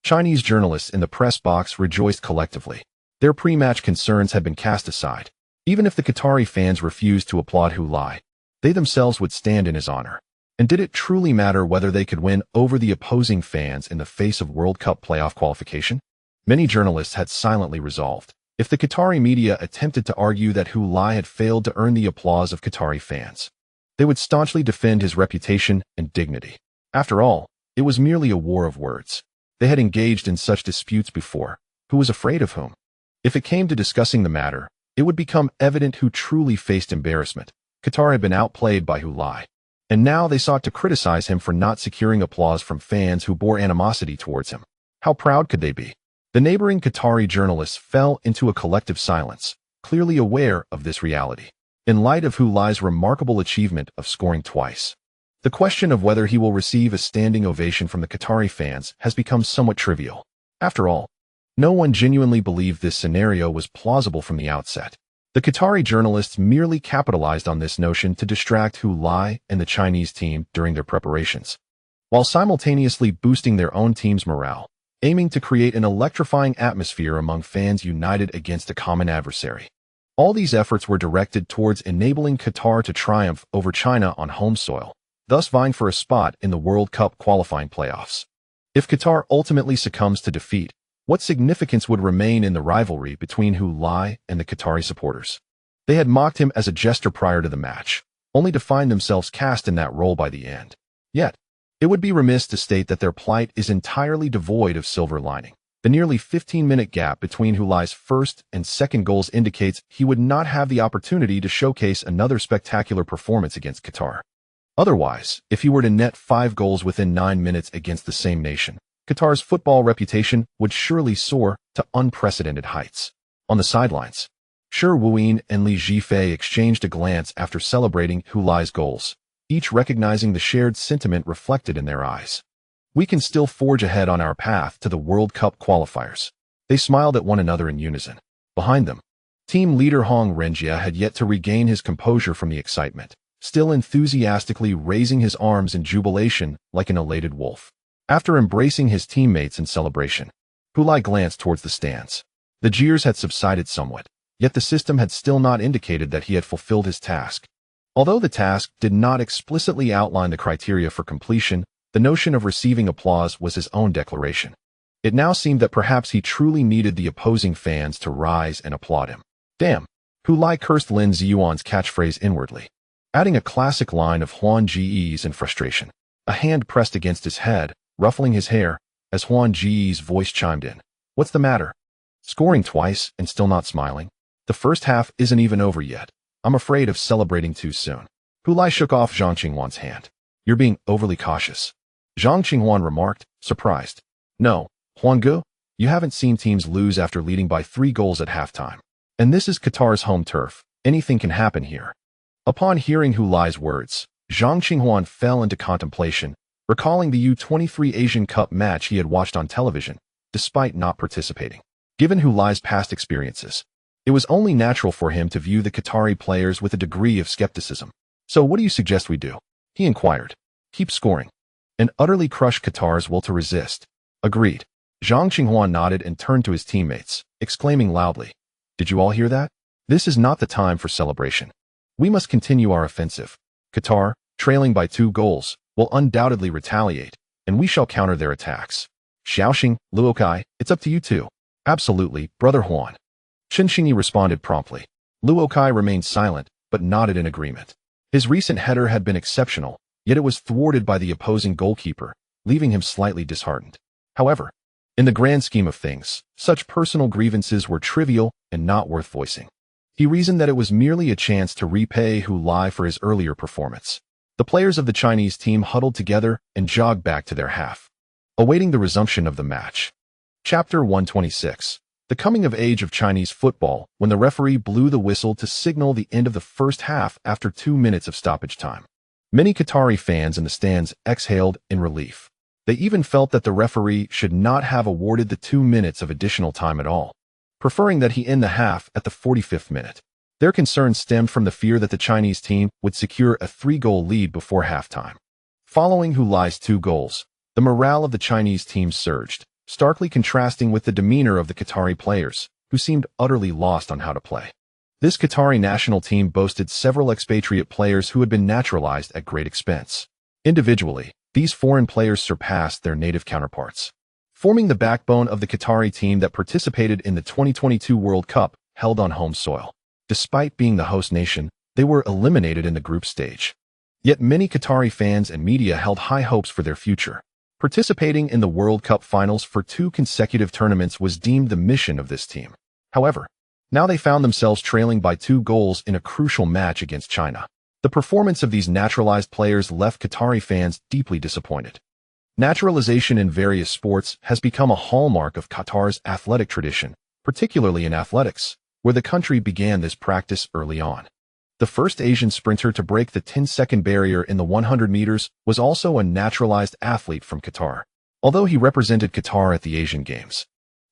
Chinese journalists in the press box rejoiced collectively. Their pre-match concerns had been cast aside. Even if the Qatari fans refused to applaud Hu Lai, they themselves would stand in his honor. And did it truly matter whether they could win over the opposing fans in the face of World Cup playoff qualification? Many journalists had silently resolved, if the Qatari media attempted to argue that Hu Lai had failed to earn the applause of Qatari fans, they would staunchly defend his reputation and dignity. After all, It was merely a war of words. They had engaged in such disputes before. Who was afraid of whom? If it came to discussing the matter, it would become evident who truly faced embarrassment. Qatar had been outplayed by Hulai, and now they sought to criticize him for not securing applause from fans who bore animosity towards him. How proud could they be? The neighboring Qatari journalists fell into a collective silence, clearly aware of this reality. In light of Hulai's remarkable achievement of scoring twice, the question of whether he will receive a standing ovation from the Qatari fans has become somewhat trivial. After all, no one genuinely believed this scenario was plausible from the outset. The Qatari journalists merely capitalized on this notion to distract Hulai and the Chinese team during their preparations, while simultaneously boosting their own team's morale, aiming to create an electrifying atmosphere among fans united against a common adversary. All these efforts were directed towards enabling Qatar to triumph over China on home soil, thus vying for a spot in the World Cup qualifying playoffs. If Qatar ultimately succumbs to defeat, what significance would remain in the rivalry between Hulai and the Qatari supporters? They had mocked him as a jester prior to the match, only to find themselves cast in that role by the end. Yet, it would be remiss to state that their plight is entirely devoid of silver lining. The nearly 15-minute gap between Hulai's first and second goals indicates he would not have the opportunity to showcase another spectacular performance against Qatar. Otherwise, if he were to net 5 goals within 9 minutes against the same nation, Qatar's football reputation would surely soar to unprecedented heights. On the sidelines, Shi Wuyin and Li Jifei exchanged a glance after celebrating Hulai's goals, each recognizing the shared sentiment reflected in their eyes. We can still forge ahead on our path to the World Cup qualifiers. They smiled at one another in unison. Behind them, team leader Hong Renjia had yet to regain his composure from the excitement, still enthusiastically raising his arms in jubilation like an elated wolf. After embracing his teammates in celebration, Hulai glanced towards the stands. The jeers had subsided somewhat, yet the system had still not indicated that he had fulfilled his task. Although the task did not explicitly outline the criteria for completion, the notion of receiving applause was his own declaration. It now seemed that perhaps he truly needed the opposing fans to rise and applaud him. Damn! Hulai cursed Lin Ziyuan's catchphrase inwardly, adding a classic line of Huan Ji's in frustration. A hand pressed against his head, ruffling his hair, as Huan Ji's voice chimed in. What's the matter? Scoring twice and still not smiling? The first half isn't even over yet. I'm afraid of celebrating too soon. Hulai shook off Zhang Qinghuan's hand. You're being overly cautious. Zhang Qinghuan remarked, surprised. No, Huanggu, you haven't seen teams lose after leading by 3 goals at halftime. And this is Qatar's home turf. Anything can happen here. Upon hearing Hulai's words, Zhang Qinghuan fell into contemplation, recalling the U-23 Asian Cup match he had watched on television, despite not participating. Given Hulai's past experiences, it was only natural for him to view the Qatari players with a degree of skepticism. So what do you suggest we do? He inquired. Keep scoring. And utterly crush Qatar's will to resist. Agreed. Zhang Qinghuan nodded and turned to his teammates, exclaiming loudly, Did you all hear that? This is not the time for celebration. We must continue our offensive. Qatar, trailing by 2 goals, will undoubtedly retaliate, and we shall counter their attacks. Xiaoxing, Luokai, it's up to you two. Absolutely, Brother Huan. Chen Xingyi responded promptly. Luokai remained silent, but nodded in agreement. His recent header had been exceptional, yet it was thwarted by the opposing goalkeeper, leaving him slightly disheartened. However, in the grand scheme of things, such personal grievances were trivial and not worth voicing. He reasoned that it was merely a chance to repay Hulai for his earlier performance. The players of the Chinese team huddled together and jogged back to their half, awaiting the resumption of the match. Chapter 126. The coming of age of Chinese football, when the referee blew the whistle to signal the end of the first half after 2 minutes of stoppage time. Many Qatari fans in the stands exhaled in relief. They even felt that the referee should not have awarded the 2 minutes of additional time at all, preferring that he end the half at the 45th minute. Their concerns stemmed from the fear that the Chinese team would secure a 3-goal lead before halftime. Following Hulai's 2 goals, the morale of the Chinese team surged, starkly contrasting with the demeanor of the Qatari players, who seemed utterly lost on how to play. This Qatari national team boasted several expatriate players who had been naturalized at great expense. Individually, these foreign players surpassed their native counterparts, forming the backbone of the Qatari team that participated in the 2022 World Cup held on home soil. Despite being the host nation, they were eliminated in the group stage. Yet many Qatari fans and media held high hopes for their future. Participating in the World Cup finals for 2 consecutive tournaments was deemed the mission of this team. However, now they found themselves trailing by 2 goals in a crucial match against China. The performance of these naturalized players left Qatari fans deeply disappointed. Naturalization in various sports has become a hallmark of Qatar's athletic tradition, particularly in athletics, where the country began this practice early on. The first Asian sprinter to break the 10-second barrier in the 100 meters was also a naturalized athlete from Qatar, although he represented Qatar at the Asian Games.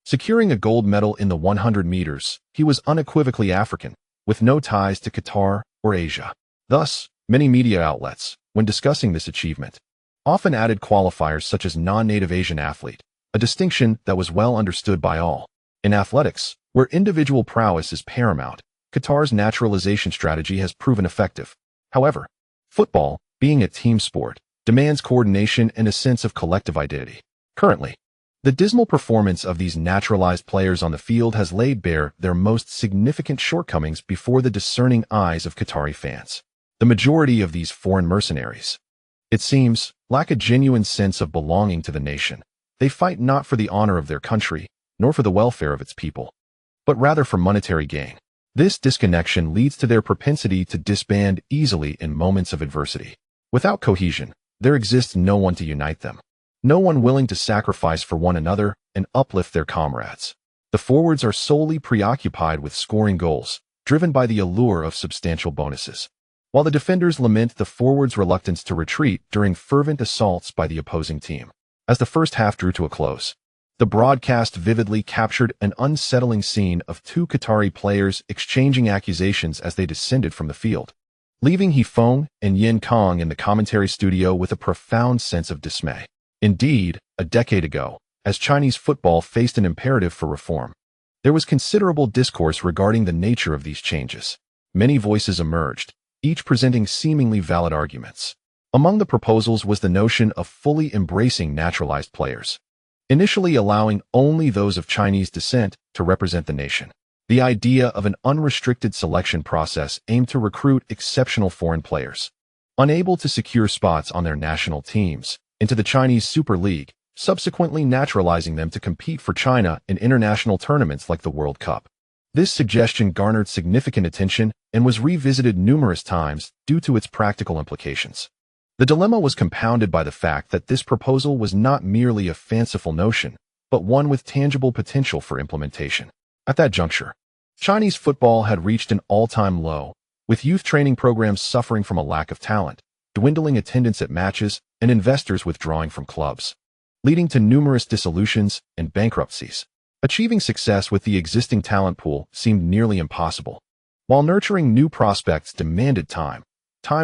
Securing a gold medal in the 100 meters, he was unequivocally African, with no ties to Qatar or Asia. Thus, many media outlets, when discussing this achievement, often added qualifiers such as non-native Asian athlete, a distinction that was well understood by all. In athletics, where individual prowess is paramount, Qatar's naturalization strategy has proven effective. However, football, being a team sport, demands coordination and a sense of collective identity. Currently, the dismal performance of these naturalized players on the field has laid bare their most significant shortcomings before the discerning eyes of Qatari fans. The majority of these foreign mercenaries, it seems, lack a genuine sense of belonging to the nation. They fight not for the honor of their country, nor for the welfare of its people, but rather for monetary gain. This disconnection leads to their propensity to disband easily in moments of adversity. Without cohesion, there exists no one to unite them, no one willing to sacrifice for one another and uplift their comrades. The forwards are solely preoccupied with scoring goals, driven by the allure of substantial bonuses, while the defenders lament the forwards' reluctance to retreat during fervent assaults by the opposing team. As the first half drew to a close, the broadcast vividly captured an unsettling scene of 2 Qatari players exchanging accusations as they descended from the field, leaving He Feng and Yin Kong in the commentary studio with a profound sense of dismay. Indeed, a decade ago, as Chinese football faced an imperative for reform, there was considerable discourse regarding the nature of these changes. Many voices emerged, each presenting seemingly valid arguments. Among the proposals was the notion of fully embracing naturalized players, initially allowing only those of Chinese descent to represent the nation. The idea of an unrestricted selection process aimed to recruit exceptional foreign players, unable to secure spots on their national teams, into the Chinese Super League, subsequently naturalizing them to compete for China in international tournaments like the World Cup. This suggestion garnered significant attention and was revisited numerous times due to its practical implications. The dilemma was compounded by the fact that this proposal was not merely a fanciful notion, but one with tangible potential for implementation. At that juncture, Chinese football had reached an all-time low, with youth training programs suffering from a lack of talent, dwindling attendance at matches, and investors withdrawing from clubs, leading to numerous dissolutions and bankruptcies. Achieving success with the existing talent pool seemed nearly impossible, while nurturing new prospects demanded time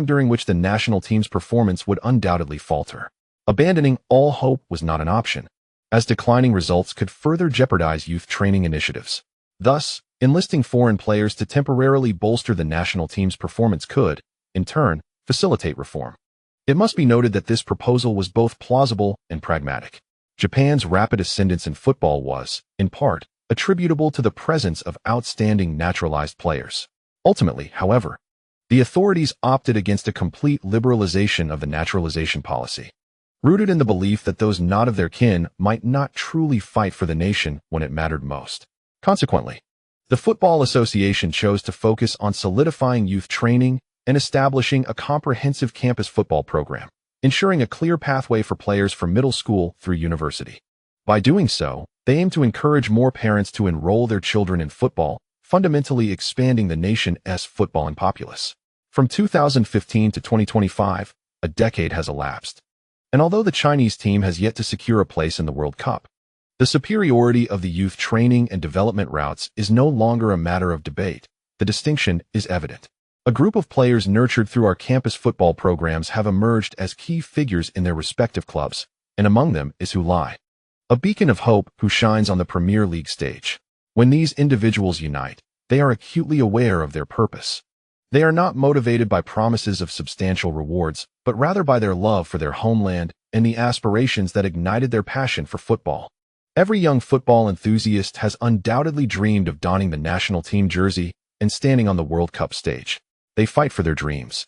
during which the national team's performance would undoubtedly falter. Abandoning all hope was not an option, as declining results could further jeopardize youth training initiatives. Thus, enlisting foreign players to temporarily bolster the national team's performance could, in turn, facilitate reform. It must be noted that this proposal was both plausible and pragmatic. Japan's rapid ascendance in football was, in part, attributable to the presence of outstanding naturalized players. Ultimately, however, the authorities opted against a complete liberalization of the naturalization policy, rooted in the belief that those not of their kin might not truly fight for the nation when it mattered most. Consequently, the Football Association chose to focus on solidifying youth training and establishing a comprehensive campus football program, ensuring a clear pathway for players from middle school through university. By doing so, they aim to encourage more parents to enroll their children in football, fundamentally expanding the nation's footballing populace. From 2015 to 2025, a decade has elapsed, and although the Chinese team has yet to secure a place in the World Cup, the superiority of the youth training and development routes is no longer a matter of debate. The distinction is evident. A group of players nurtured through our campus football programs have emerged as key figures in their respective clubs, and among them is Hulai, a beacon of hope who shines on the Premier League stage. When these individuals unite, they are acutely aware of their purpose. They are not motivated by promises of substantial rewards, but rather by their love for their homeland and the aspirations that ignited their passion for football. Every young football enthusiast has undoubtedly dreamed of donning the national team jersey and standing on the World Cup stage. They fight for their dreams.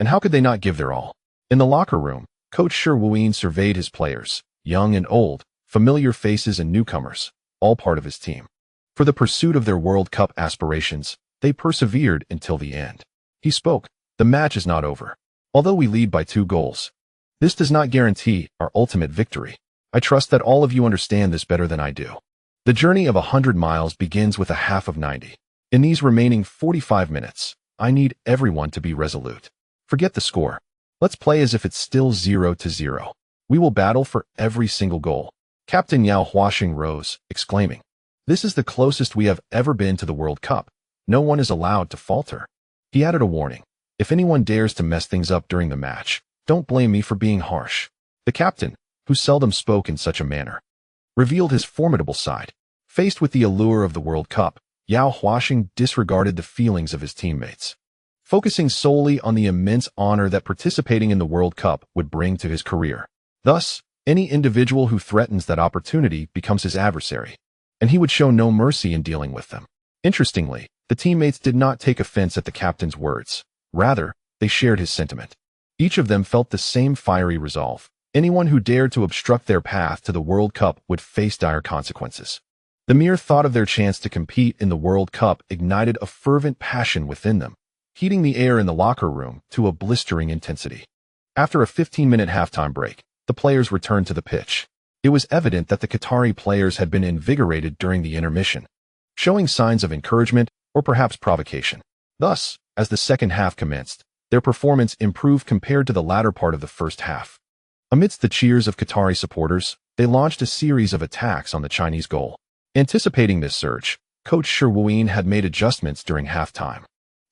And how could they not give their all? In the locker room, Coach Shi Wuyin surveyed his players, young and old, familiar faces and newcomers, all part of his team. For the pursuit of their World Cup aspirations, they persevered until the end. He spoke, "The match is not over. Although we lead by 2 goals, this does not guarantee our ultimate victory. I trust that all of you understand this better than I do. The journey of 100 miles begins with a half of 90. In these remaining 45 minutes, I need everyone to be resolute. Forget the score. Let's play as if it's still 0-0. We will battle for every single goal." Captain Yao Huasheng rose, exclaiming, "This is the closest we have ever been to the World Cup. No one is allowed to falter." He added a warning. "If anyone dares to mess things up during the match, don't blame me for being harsh." The captain, who seldom spoke in such a manner, revealed his formidable side. Faced with the allure of the World Cup, Yao Huasheng disregarded the feelings of his teammates, focusing solely on the immense honor that participating in the World Cup would bring to his career. Thus, any individual who threatens that opportunity becomes his adversary, and he would show no mercy in dealing with them. Interestingly, the teammates did not take offense at the captain's words. Rather, they shared his sentiment. Each of them felt the same fiery resolve. Anyone who dared to obstruct their path to the World Cup would face dire consequences. The mere thought of their chance to compete in the World Cup ignited a fervent passion within them, heating the air in the locker room to a blistering intensity. After a 15-minute halftime break, the players returned to the pitch. It was evident that the Qatari players had been invigorated during the intermission, showing signs of encouragement or perhaps provocation. Thus, as the second half commenced, their performance improved compared to the latter part of the first half. Amidst the cheers of Qatari supporters, they launched a series of attacks on the Chinese goal. Anticipating this surge, coach He Feng had made adjustments during halftime.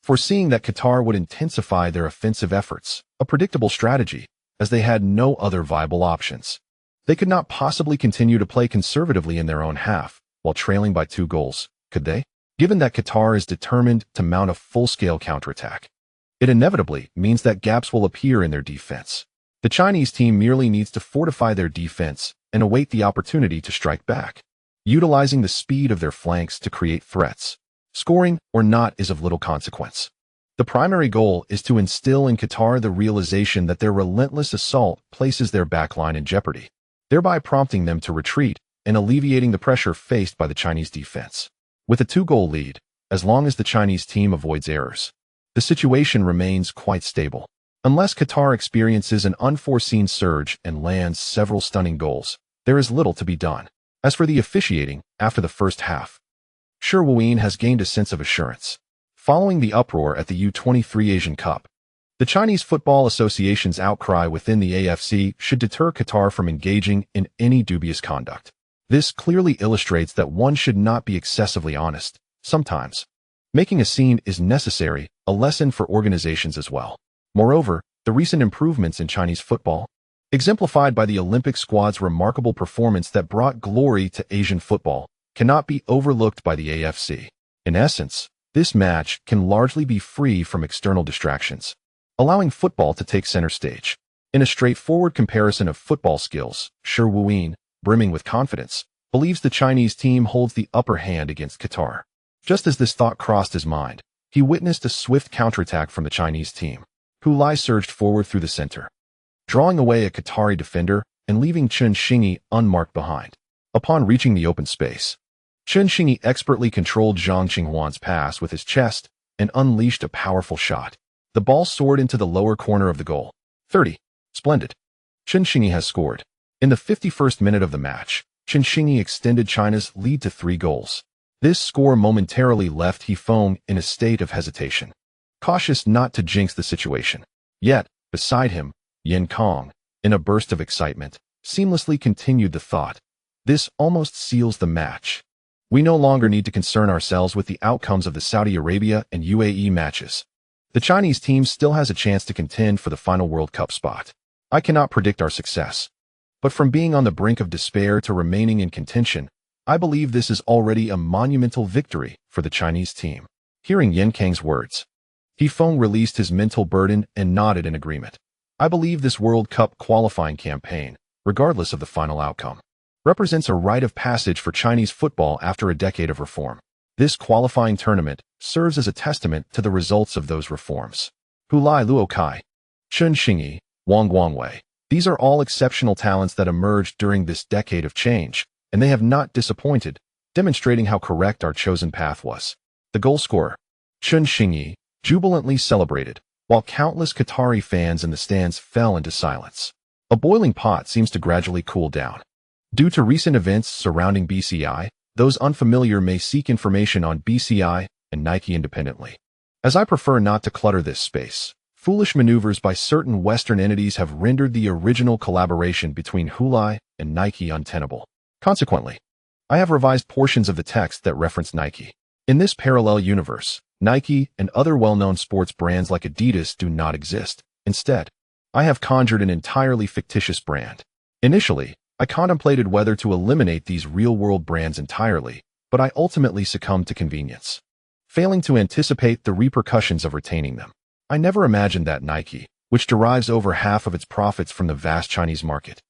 Foreseeing that Qatar would intensify their offensive efforts, a predictable strategy, as they had no other viable options. They could not possibly continue to play conservatively in their own half, while trailing by 2 goals, could they? Given that Qatar is determined to mount a full-scale counterattack, it inevitably means that gaps will appear in their defense. The Chinese team merely needs to fortify their defense and await the opportunity to strike back, utilizing the speed of their flanks to create threats. Scoring or not is of little consequence. The primary goal is to instill in Qatar the realization that their relentless assault places their backline in jeopardy, thereby prompting them to retreat and alleviating the pressure faced by the Chinese defense. With a 2-goal lead, as long as the Chinese team avoids errors, the situation remains quite stable. Unless Qatar experiences an unforeseen surge and lands several stunning goals, there is little to be done. As for the officiating, after the first half, He Feng has gained a sense of assurance. Following the uproar at the U-23 Asian Cup, the Chinese Football Association's outcry within the AFC should deter Qatar from engaging in any dubious conduct. This clearly illustrates that one should not be excessively honest. Sometimes, making a scene is necessary, a lesson for organizations as well. Moreover, the recent improvements in Chinese football, exemplified by the Olympic squad's remarkable performance that brought glory to Asian football, cannot be overlooked by the AFC. In essence, this match can largely be free from external distractions, allowing football to take center stage. In a straightforward comparison of football skills, He Feng, brimming with confidence, believes the Chinese team holds the upper hand against Qatar. Just as this thought crossed his mind, he witnessed a swift counterattack from the Chinese team. Hulai surged forward through the center, drawing away a Qatari defender and leaving Chen Xingyi unmarked behind. Upon reaching the open space, Chen Xingyi expertly controlled Zhang Qinghuan's pass with his chest and unleashed a powerful shot. The ball soared into the lower corner of the goal. 30. Splendid. Chen Xingyi has scored. In the 51st minute of the match, Chen Xingyi extended China's lead to 3 goals. This score momentarily left He Feng in a state of hesitation, cautious not to jinx the situation. Yet, beside him, Yan Kong, in a burst of excitement, seamlessly continued the thought. This almost seals the match. We no longer need to concern ourselves with the outcomes of the Saudi Arabia and UAE matches. The Chinese team still has a chance to contend for the final World Cup spot. I cannot predict our success, but from being on the brink of despair to remaining in contention, I believe this is already a monumental victory for the Chinese team. Hearing Yan Kang's words, He Feng released his mental burden and nodded in agreement. I believe this World Cup qualifying campaign, regardless of the final outcome, represents a rite of passage for Chinese football after a decade of reform. This qualifying tournament serves as a testament to the results of those reforms. Hulai Luokai, Chen Xingyi, Wang Guangwei, These are all exceptional talents that emerged during this decade of change, and they have not disappointed, demonstrating how correct our chosen path was. The goal scorer, Chun Xingyi, jubilantly celebrated, while countless Qatari fans in the stands fell into silence. A boiling pot seems to gradually cool down. Due to recent events surrounding BCI, those unfamiliar may seek information on BCI and Nike independently. As I prefer not to clutter this space, foolish maneuvers by certain Western entities have rendered the original collaboration between Hulai and Nike untenable. Consequently, I have revised portions of the text that reference Nike. In this parallel universe, Nike and other well-known sports brands like Adidas do not exist. Instead, I have conjured an entirely fictitious brand. Initially, I contemplated whether to eliminate these real-world brands entirely, but I ultimately succumbed to convenience, failing to anticipate the repercussions of retaining them. I never imagined that Nike, which derives over half of its profits from the vast Chinese market,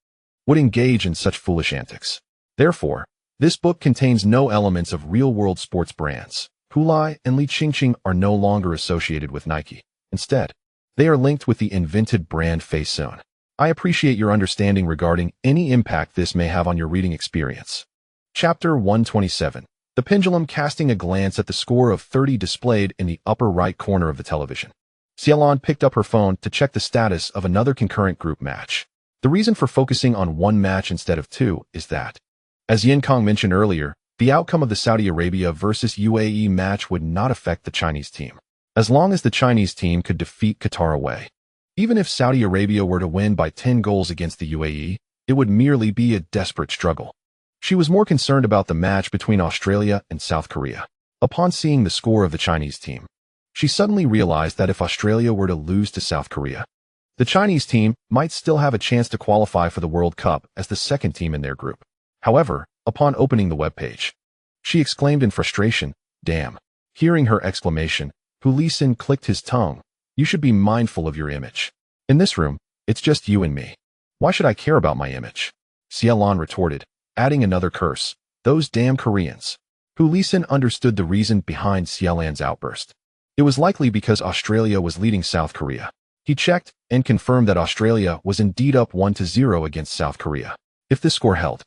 would engage in such foolish antics. Therefore, this book contains no elements of real-world sports brands. Hulai and Li Qingqing are no longer associated with Nike. Instead, they are linked with the invented brand Fei. I appreciate your understanding regarding any impact this may have on your reading experience. Chapter 127. The pendulum, casting a glance at the score of 30 displayed in the upper right corner of the television. Xiaolan picked up her phone to check the status of another concurrent group match. The reason for focusing on one match instead of two is that, as Yin Kong mentioned earlier, the outcome of the Saudi Arabia versus UAE match would not affect the Chinese team, as long as the Chinese team could defeat Qatar away. Even if Saudi Arabia were to win by 10 goals against the UAE, it would merely be a desperate struggle. She was more concerned about the match between Australia and South Korea. Upon seeing the score of the Chinese team, she suddenly realized that if Australia were to lose to South Korea, the Chinese team might still have a chance to qualify for the World Cup as the second team in their group. However, upon opening the webpage, she exclaimed in frustration, "Damn." Hearing her exclamation, Hu Lisin clicked his tongue. "You should be mindful of your image. In this room, it's just you and me. Why should I care about my image?" Xiaolan retorted, adding another curse. "Those damn Koreans." Hu Lisin understood the reason behind Xiaolan's outburst. It was likely because Australia was leading South Korea. He checked and confirmed that Australia was indeed up 1-0 against South Korea. If this score held,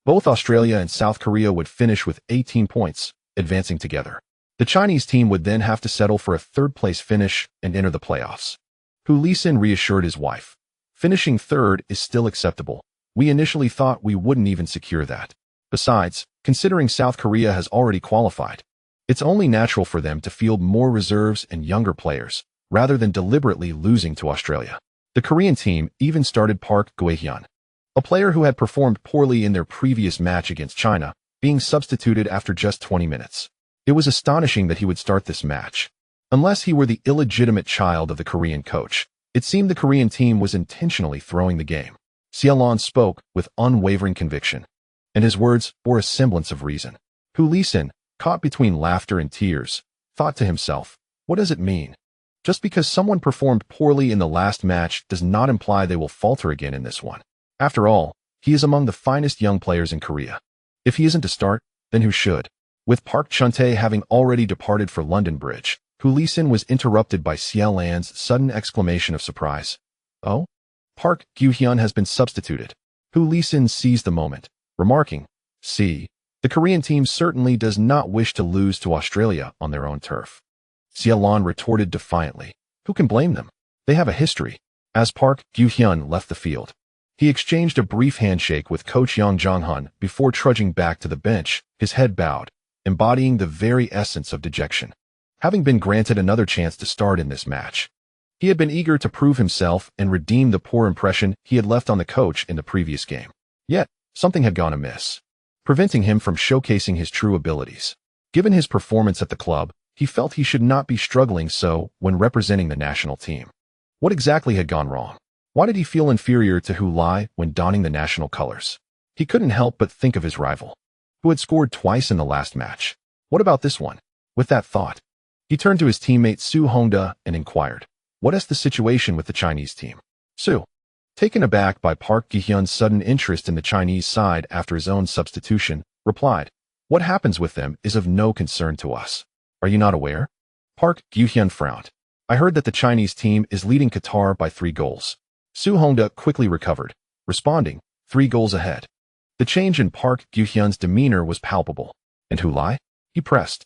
both Australia and South Korea would finish with 18 points, advancing together. The Chinese team would then have to settle for a third-place finish and enter the playoffs. Hu Lisin reassured his wife. "Finishing third is still acceptable. We initially thought we wouldn't even secure that. Besides, considering South Korea has already qualified, it's only natural for them to field more reserves and younger players, rather than deliberately losing to Australia." The Korean team even started Park Guangwei, a player who had performed poorly in their previous match against China, being substituted after just 20 minutes. It was astonishing that he would start this match. Unless he were the illegitimate child of the Korean coach, it seemed the Korean team was intentionally throwing the game. Xiaolan spoke with unwavering conviction, and his words bore a semblance of reason. Hu Lisin, caught between laughter and tears, thought to himself, what does it mean? Just because someone performed poorly in the last match does not imply they will falter again in this one. After all, he is among the finest young players in Korea. If he isn't to start, then who should? With Park Chun-tae having already departed for London Bridge, Hu Lisin was interrupted by Xiaolan's sudden exclamation of surprise. "Oh? Park Guhyun has been substituted." Hu Lisin seized the moment, remarking, "See, the Korean team certainly does not wish to lose to Australia on their own turf." Xiaolan retorted defiantly, "Who can blame them? They have a history." As Park Guhyun left the field, he exchanged a brief handshake with coach Yang Zhongxun before trudging back to the bench, his head bowed, embodying the very essence of dejection. Having been granted another chance to start in this match, he had been eager to prove himself and redeem the poor impression he had left on the coach in the previous game. Yet, something had gone amiss, preventing him from showcasing his true abilities. Given his performance at the club, he felt he should not be struggling so when representing the national team. What exactly had gone wrong? Why did he feel inferior to Hulai when donning the national colors? He couldn't help but think of his rival, who had scored twice in the last match. What about this one? With that thought, he turned to his teammate Su Hongda and inquired, "What is the situation with the Chinese team?" Su, taken aback by Park Gi-hyun's sudden interest in the Chinese side after his own substitution, replied, "What happens with them is of no concern to us. Are you not aware?" Park Gi-hyun frowned. "I heard that the Chinese team is leading Qatar by 3 goals." Su Hongda quickly recovered, responding, 3 goals ahead. The change in Park Guhyun's demeanor was palpable. And Hu Lai? He pressed.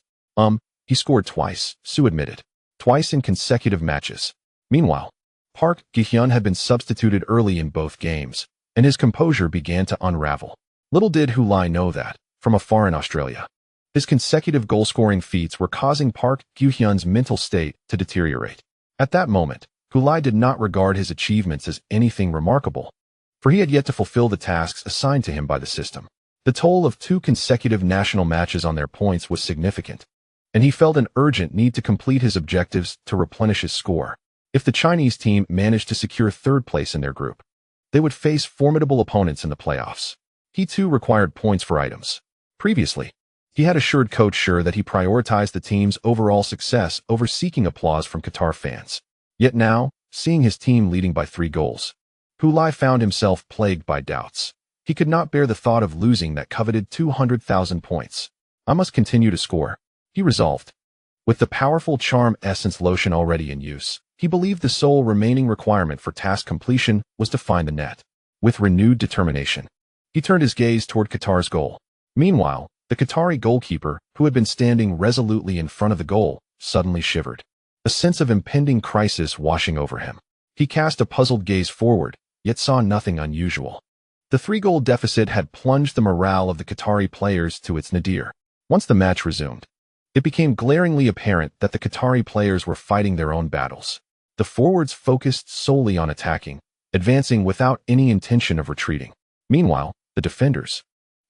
He scored twice, Su admitted. Twice in consecutive matches. Meanwhile, Park Guhyun had been substituted early in both games, and his composure began to unravel. Little did Hu Lai know that, from afar in Australia, his consecutive goal-scoring feats were causing Park Guhyun's mental state to deteriorate. At that moment, Hu Lai did not regard his achievements as anything remarkable, for he had yet to fulfill the tasks assigned to him by the system. The toll of 2 consecutive national matches on their points was significant, and he felt an urgent need to complete his objectives to replenish his score. If the Chinese team managed to secure 3rd place in their group, they would face formidable opponents in the playoffs. He too required points for items. Previously, he had assured Coach Schur that he prioritized the team's overall success over seeking applause from Qatar fans. Yet now, seeing his team leading by 3 goals, Hu Lai found himself plagued by doubts. He could not bear the thought of losing that coveted 200,000 points. I must continue to score, he resolved. With the powerful Charm Essence lotion already in use, he believed the sole remaining requirement for task completion was to find the net. With renewed determination, he turned his gaze toward Qatar's goal. Meanwhile, the Qatari goalkeeper, who had been standing resolutely in front of the goal, suddenly shivered, a sense of impending crisis washing over him. He cast a puzzled gaze forward, yet saw nothing unusual. The 3-goal deficit had plunged the morale of the Qatari players to its nadir. Once the match resumed, it became glaringly apparent that the Qatari players were fighting their own battles. The forwards focused solely on attacking, advancing without any intention of retreating. Meanwhile, the defenders,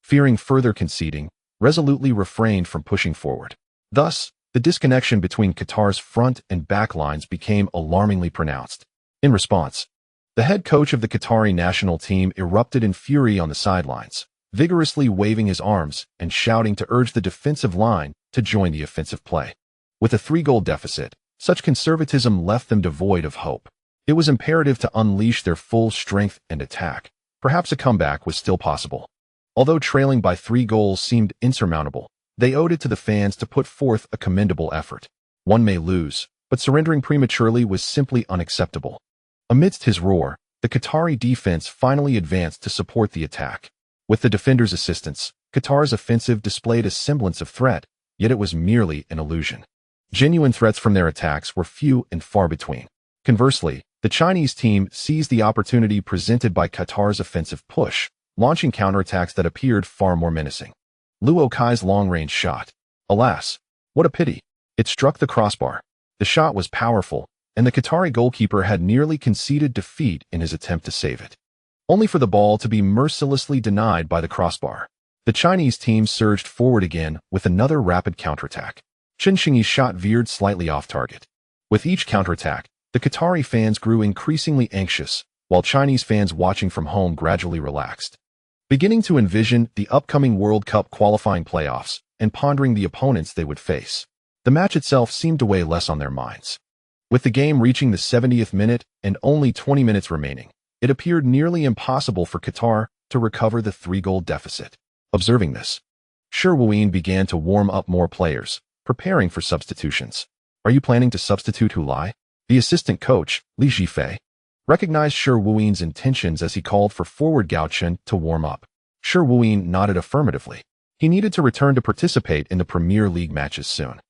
fearing further conceding, resolutely refrained from pushing forward. Thus, the disconnection between Qatar's front and back lines became alarmingly pronounced. In response, the head coach of the Qatari national team erupted in fury on the sidelines, vigorously waving his arms and shouting to urge the defensive line to join the offensive play. With a 3-goal deficit, such conservatism left them devoid of hope. It was imperative to unleash their full strength and attack. Perhaps a comeback was still possible. Although trailing by 3 goals seemed insurmountable, they owed it to the fans to put forth a commendable effort. One may lose, but surrendering prematurely was simply unacceptable. Amidst his roar, the Qatari defense finally advanced to support the attack. With the defenders' assistance, Qatar's offensive displayed a semblance of threat, yet it was merely an illusion. Genuine threats from their attacks were few and far between. Conversely, the Chinese team seized the opportunity presented by Qatar's offensive push, launching counterattacks that appeared far more menacing. Luo Kai's long-range shot. Alas, what a pity. It struck the crossbar. The shot was powerful, and the Qatari goalkeeper had nearly conceded defeat in his attempt to save it, only for the ball to be mercilessly denied by the crossbar. The Chinese team surged forward again with another rapid counterattack. Chen Xingyi's shot veered slightly off target. With each counterattack, the Qatari fans grew increasingly anxious, while Chinese fans watching from home gradually relaxed, beginning to envision the upcoming World Cup qualifying playoffs and pondering the opponents they would face. The match itself seemed to weigh less on their minds. With the game reaching the 70th minute and only 20 minutes remaining, it appeared nearly impossible for Qatar to recover the 3-goal deficit. Observing this, Schur Wuyin began to warm up more players, preparing for substitutions. Are you planning to substitute Hu Lai? The assistant coach, Li Zhifei, recognized Schur Wuyin's intentions as he called for forward Gao Chen to warm up. Schur Wuyin nodded affirmatively. He needed to return to participate in the Premier League matches soon,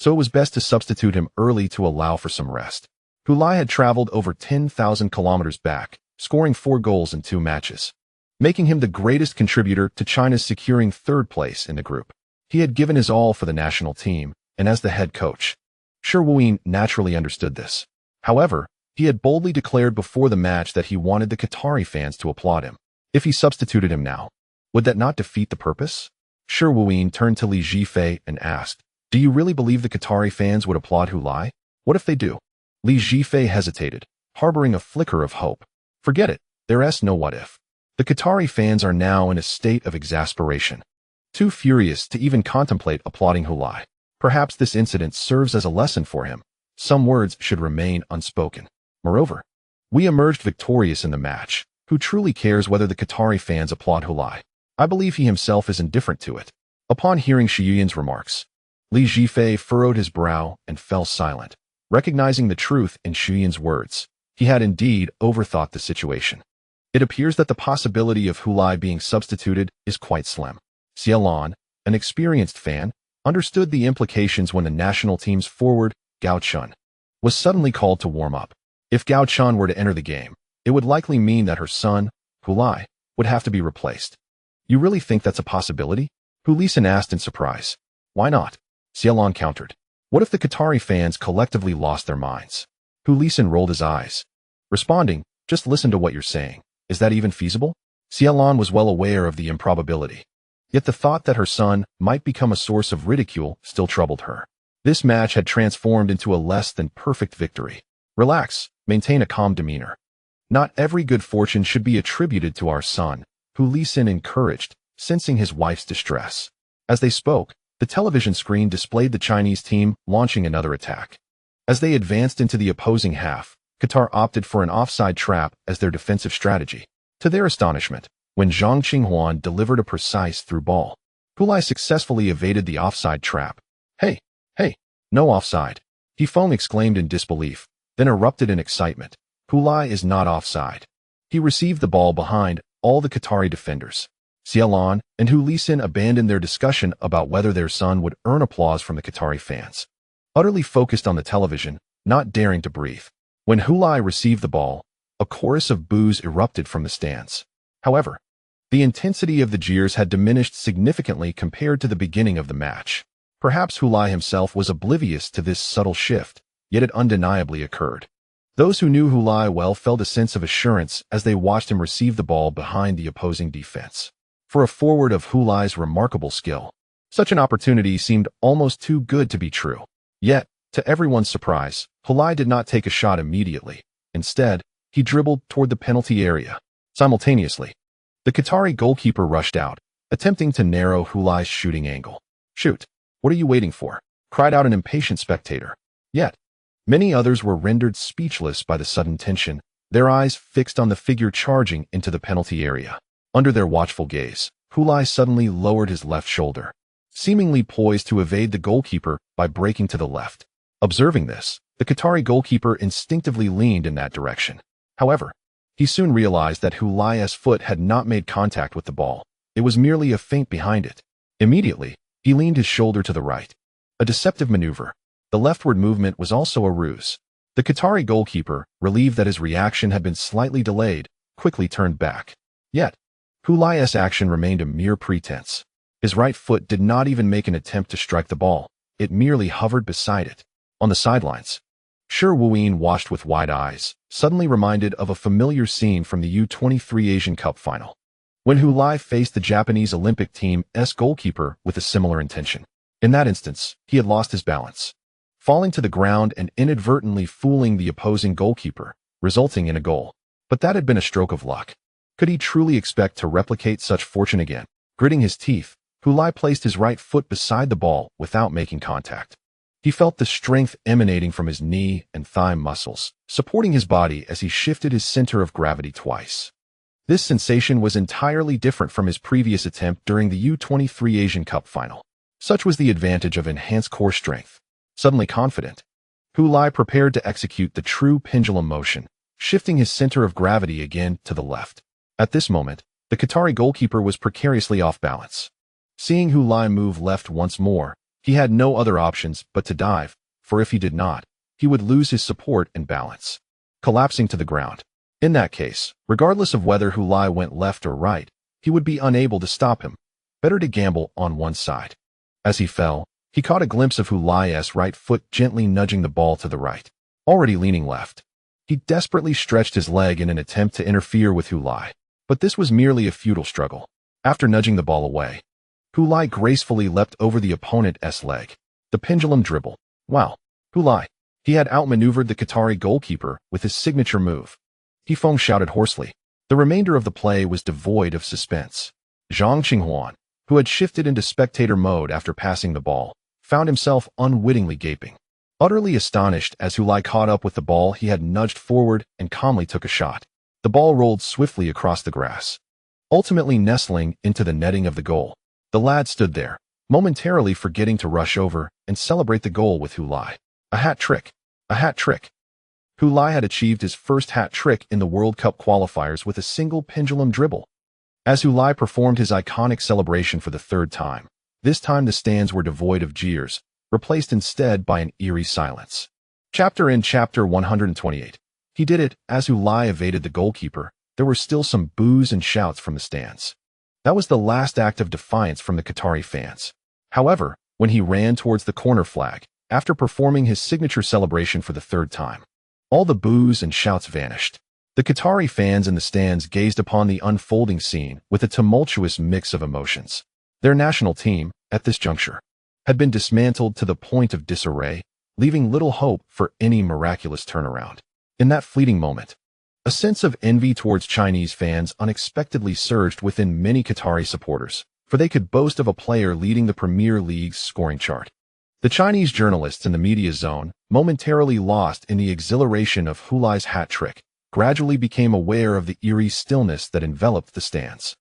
so it was best to substitute him early to allow for some rest. Hu Lai had traveled over 10,000 kilometers back, scoring 4 goals in 2 matches, making him the greatest contributor to China's securing 3rd place in the group. He had given his all for the national team, and as the head coach, Schur Wuyin naturally understood this. However, he had boldly declared before the match that he wanted the Qatari fans to applaud him. If he substituted him now, would that not defeat the purpose? Schur Wuyin turned to Li Zhifei and asked, "Do you really believe the Qatari fans would applaud Hu Lai? What if they do?" Li Zhifei hesitated, harboring a flicker of hope. Forget it, there's no what if. The Qatari fans are now in a state of exasperation, too furious to even contemplate applauding Hu Lai. Perhaps this incident serves as a lesson for him. Some words should remain unspoken. Moreover, we emerged victorious in the match. Who truly cares whether the Qatari fans applaud Hu Lai? I believe he himself is indifferent to it. Upon hearing Shi Yuyin's remarks, Li Zhifei furrowed his brow and fell silent, recognizing the truth in Shi Yuyin's words. He had indeed overthought the situation. It appears that the possibility of Hulai being substituted is quite slim. Xiaolon, an experienced fan, understood the implications when the national team's forward, Gao Chun, was suddenly called to warm up. If Gao Chun were to enter the game, it would likely mean that her son, Hulai, would have to be replaced. You really think that's a possibility? Humiliation asked in surprise. Why not? Xiaolon countered. What if the Qatari fans collectively lost their minds? Humiliation rolled his eyes. Responding, just listen to what you're saying. Is that even feasible? Xiaolon was well aware of the improbability. Yet the thought that her son might become a source of ridicule still troubled her. This match had transformed into a less than perfect victory. Relax, maintain a calm demeanor. Not every good fortune should be attributed to our son, Humiliation encouraged, sensing his wife's distress. As they spoke, the television screen displayed the Chinese team launching another attack. As they advanced into the opposing half, Qatar opted for an offside trap as their defensive strategy. To their astonishment, when Zhang Qinghuan delivered a precise through ball, Hulai successfully evaded the offside trap. Hey, no offside. He Feng exclaimed in disbelief, then erupted in excitement. Hulai is not offside. He received the ball behind all the Qatari defenders. Xiaolon and Humiliation abandoned their discussion about whether their son would earn applause from the Qatari fans. Utterly focused on the television, not daring to breathe. When Hulai received the ball, a chorus of boos erupted from the stands. However, the intensity of the jeers had diminished significantly compared to the beginning of the match. Perhaps Hulai himself was oblivious to this subtle shift, yet it undeniably occurred. Those who knew Hulai well felt a sense of assurance as they watched him receive the ball behind the opposing defense. For a forward of Hulai's remarkable skill, such an opportunity seemed almost too good to be true. Yet, to everyone's surprise, Hulai did not take a shot immediately. Instead, he dribbled toward the penalty area. Simultaneously, the Qatari goalkeeper rushed out, attempting to narrow Hulai's shooting angle. Shoot! What are you waiting for? Cried out an impatient spectator. Yet, many others were rendered speechless by the sudden tension, their eyes fixed on the figure charging into the penalty area. Under their watchful gaze, Hulai suddenly lowered his left shoulder, seemingly poised to evade the goalkeeper by breaking to the left. Observing this, the Qatari goalkeeper instinctively leaned in that direction. However, he soon realized that Hulai's foot had not made contact with the ball. It was merely a feint behind it. Immediately, he leaned his shoulder to the right. A deceptive maneuver. The leftward movement was also a ruse. The Qatari goalkeeper, relieved that his reaction had been slightly delayed, quickly turned back. Yet, Hulai's action remained a mere pretense. His right foot did not even make an attempt to strike the ball. It merely hovered beside it. On the sidelines, Shi Wuyin watched with wide eyes, suddenly reminded of a familiar scene from the U-23 Asian Cup final, when Hulai faced the Japanese Olympic team's goalkeeper with a similar intention. In that instance, he had lost his balance, falling to the ground and inadvertently fooling the opposing goalkeeper, resulting in a goal. But that had been a stroke of luck. Could he truly expect to replicate such fortune again? Gritting his teeth, Hulai placed his right foot beside the ball without making contact. He felt the strength emanating from his knee and thigh muscles, supporting his body as he shifted his center of gravity twice. This sensation was entirely different from his previous attempt during the U-23 Asian Cup final. Such was the advantage of enhanced core strength. Suddenly confident, Hulai prepared to execute the true pendulum motion, shifting his center of gravity again to the left. At this moment, the Qatari goalkeeper was precariously off balance. Seeing Hulai move left once more, he had no other options but to dive, for if he did not, he would lose his support and balance, collapsing to the ground. In that case, regardless of whether Hulai went left or right, he would be unable to stop him. Better to gamble on one side. As he fell, he caught a glimpse of Hulai's right foot gently nudging the ball to the right, already leaning left. He desperately stretched his leg in an attempt to interfere with Hulai, but this was merely a futile struggle. After nudging the ball away, Hulai gracefully leapt over the opponent's leg. The pendulum dribble. Wow. Hulai. He had outmaneuvered the Qatari goalkeeper with his signature move. He Feng shouted hoarsely. The remainder of the play was devoid of suspense. Zhang Qinghuan, who had shifted into spectator mode after passing the ball, found himself unwittingly gaping. Utterly astonished as Hulai caught up with the ball, he had nudged forward and calmly took a shot. The ball rolled swiftly across the grass, ultimately nestling into the netting of the goal. The lad stood there, momentarily forgetting to rush over and celebrate the goal with Hulai. A hat trick! A hat trick! Hu Lai had achieved his first hat trick in the World Cup qualifiers with a single pendulum dribble. As Hu Lai performed his iconic celebration for the third time, this time the stands were devoid of jeers, replaced instead by an eerie silence. Chapter 128. He did it. As Hu Lai evaded the goalkeeper, there were still some boos and shouts from the stands. That was the last act of defiance from the Qatari fans. However, when he ran towards the corner flag, after performing his signature celebration for the third time, all the boos and shouts vanished. The Qatari fans in the stands gazed upon the unfolding scene with a tumultuous mix of emotions. Their national team, at this juncture, had been dismantled to the point of disarray, leaving little hope for any miraculous turnaround. In that fleeting moment, a sense of envy towards Chinese fans unexpectedly surged within many Qatari supporters, for they could boast of a player leading the Premier League's scoring chart. The Chinese journalists in the media zone, momentarily lost in the exhilaration of Hu Lai's hat trick, gradually became aware of the eerie stillness that enveloped the stands.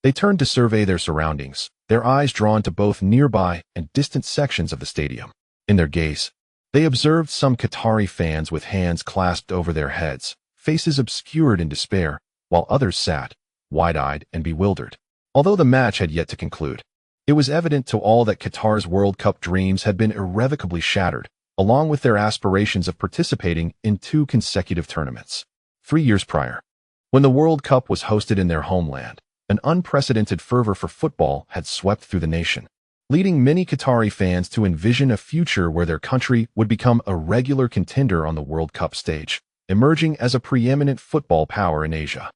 They turned to survey their surroundings, their eyes drawn to both nearby and distant sections of the stadium. In their gaze, they observed some Qatari fans with hands clasped over their heads, faces obscured in despair, while others sat, wide-eyed and bewildered. Although the match had yet to conclude, it was evident to all that Qatar's World Cup dreams had been irrevocably shattered, along with their aspirations of participating in 2 consecutive tournaments. 3 years prior, when the World Cup was hosted in their homeland, an unprecedented fervor for football had swept through the nation, leading many Qatari fans to envision a future where their country would become a regular contender on the World Cup stage, emerging as a preeminent football power in Asia.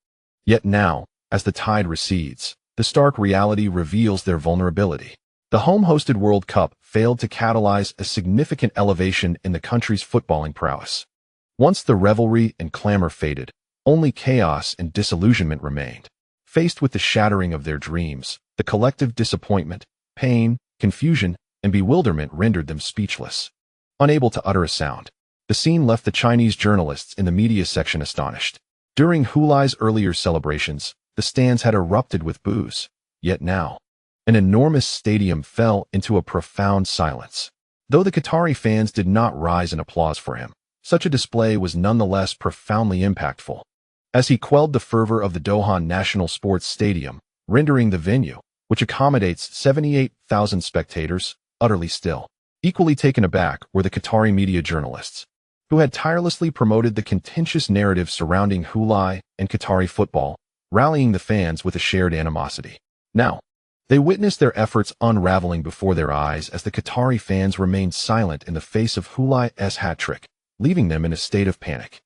Yet now, as the tide recedes, the stark reality reveals their vulnerability. The home-hosted World Cup failed to catalyze a significant elevation in the country's footballing prowess. Once the revelry and clamor faded, only chaos and disillusionment remained. Faced with the shattering of their dreams, the collective disappointment, pain, confusion, and bewilderment rendered them speechless. Unable to utter a sound, the scene left the Chinese journalists in the media section astonished. During Hu Lai's earlier celebrations, the stands had erupted with boos. Yet now, an enormous stadium fell into a profound silence. Though the Qatari fans did not rise in applause for him, such a display was nonetheless profoundly impactful. As he quelled the fervor of the Doha National Sports Stadium, rendering the venue, which accommodates 78,000 spectators, utterly still. Equally taken aback were the Qatari media journalists, who had tirelessly promoted the contentious narrative surrounding Hu Lai and Qatari football, rallying the fans with a shared animosity. Now, they witnessed their efforts unraveling before their eyes as the Qatari fans remained silent in the face of Hu Lai's hat trick, leaving them in a state of panic.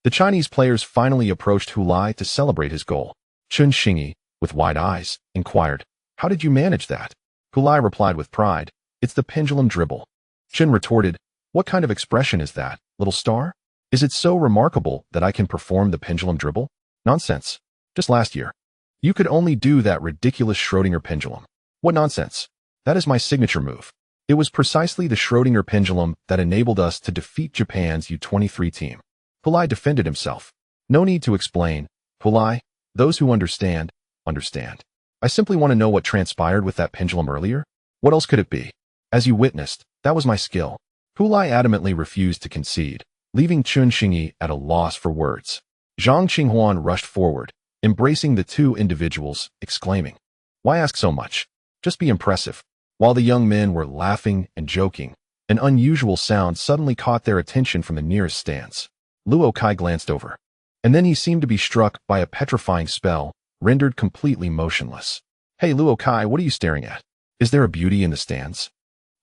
The Chinese players finally approached Hu Lai to celebrate his goal. Chun Xingyi, with wide eyes, inquired, "How did you manage that?" Hu Lai replied with pride, "It's the pendulum dribble." Chun retorted, "What kind of expression is that, little star? Is it so remarkable that I can perform the pendulum dribble? Nonsense. Just last year, you could only do that ridiculous Schrödinger pendulum. What nonsense. That is my signature move. It was precisely the Schrödinger pendulum that enabled us to defeat Japan's U-23 team." Hu Lai defended himself. "No need to explain, Hu Lai. Those who understand, understand. I simply want to know what transpired with that pendulum earlier. What else could it be? As you witnessed, that was my skill." Hu Lai adamantly refused to concede, leaving Chun Xingyi at a loss for words. Zhang Qinghuan rushed forward, embracing the 2 individuals, exclaiming, "Why ask so much? Just be impressive." While the young men were laughing and joking, an unusual sound suddenly caught their attention from the nearest stands. Luo Kai glanced over, and then he seemed to be struck by a petrifying spell, rendered completely motionless. "Hey Luo Kai, what are you staring at? Is there a beauty in the stands?"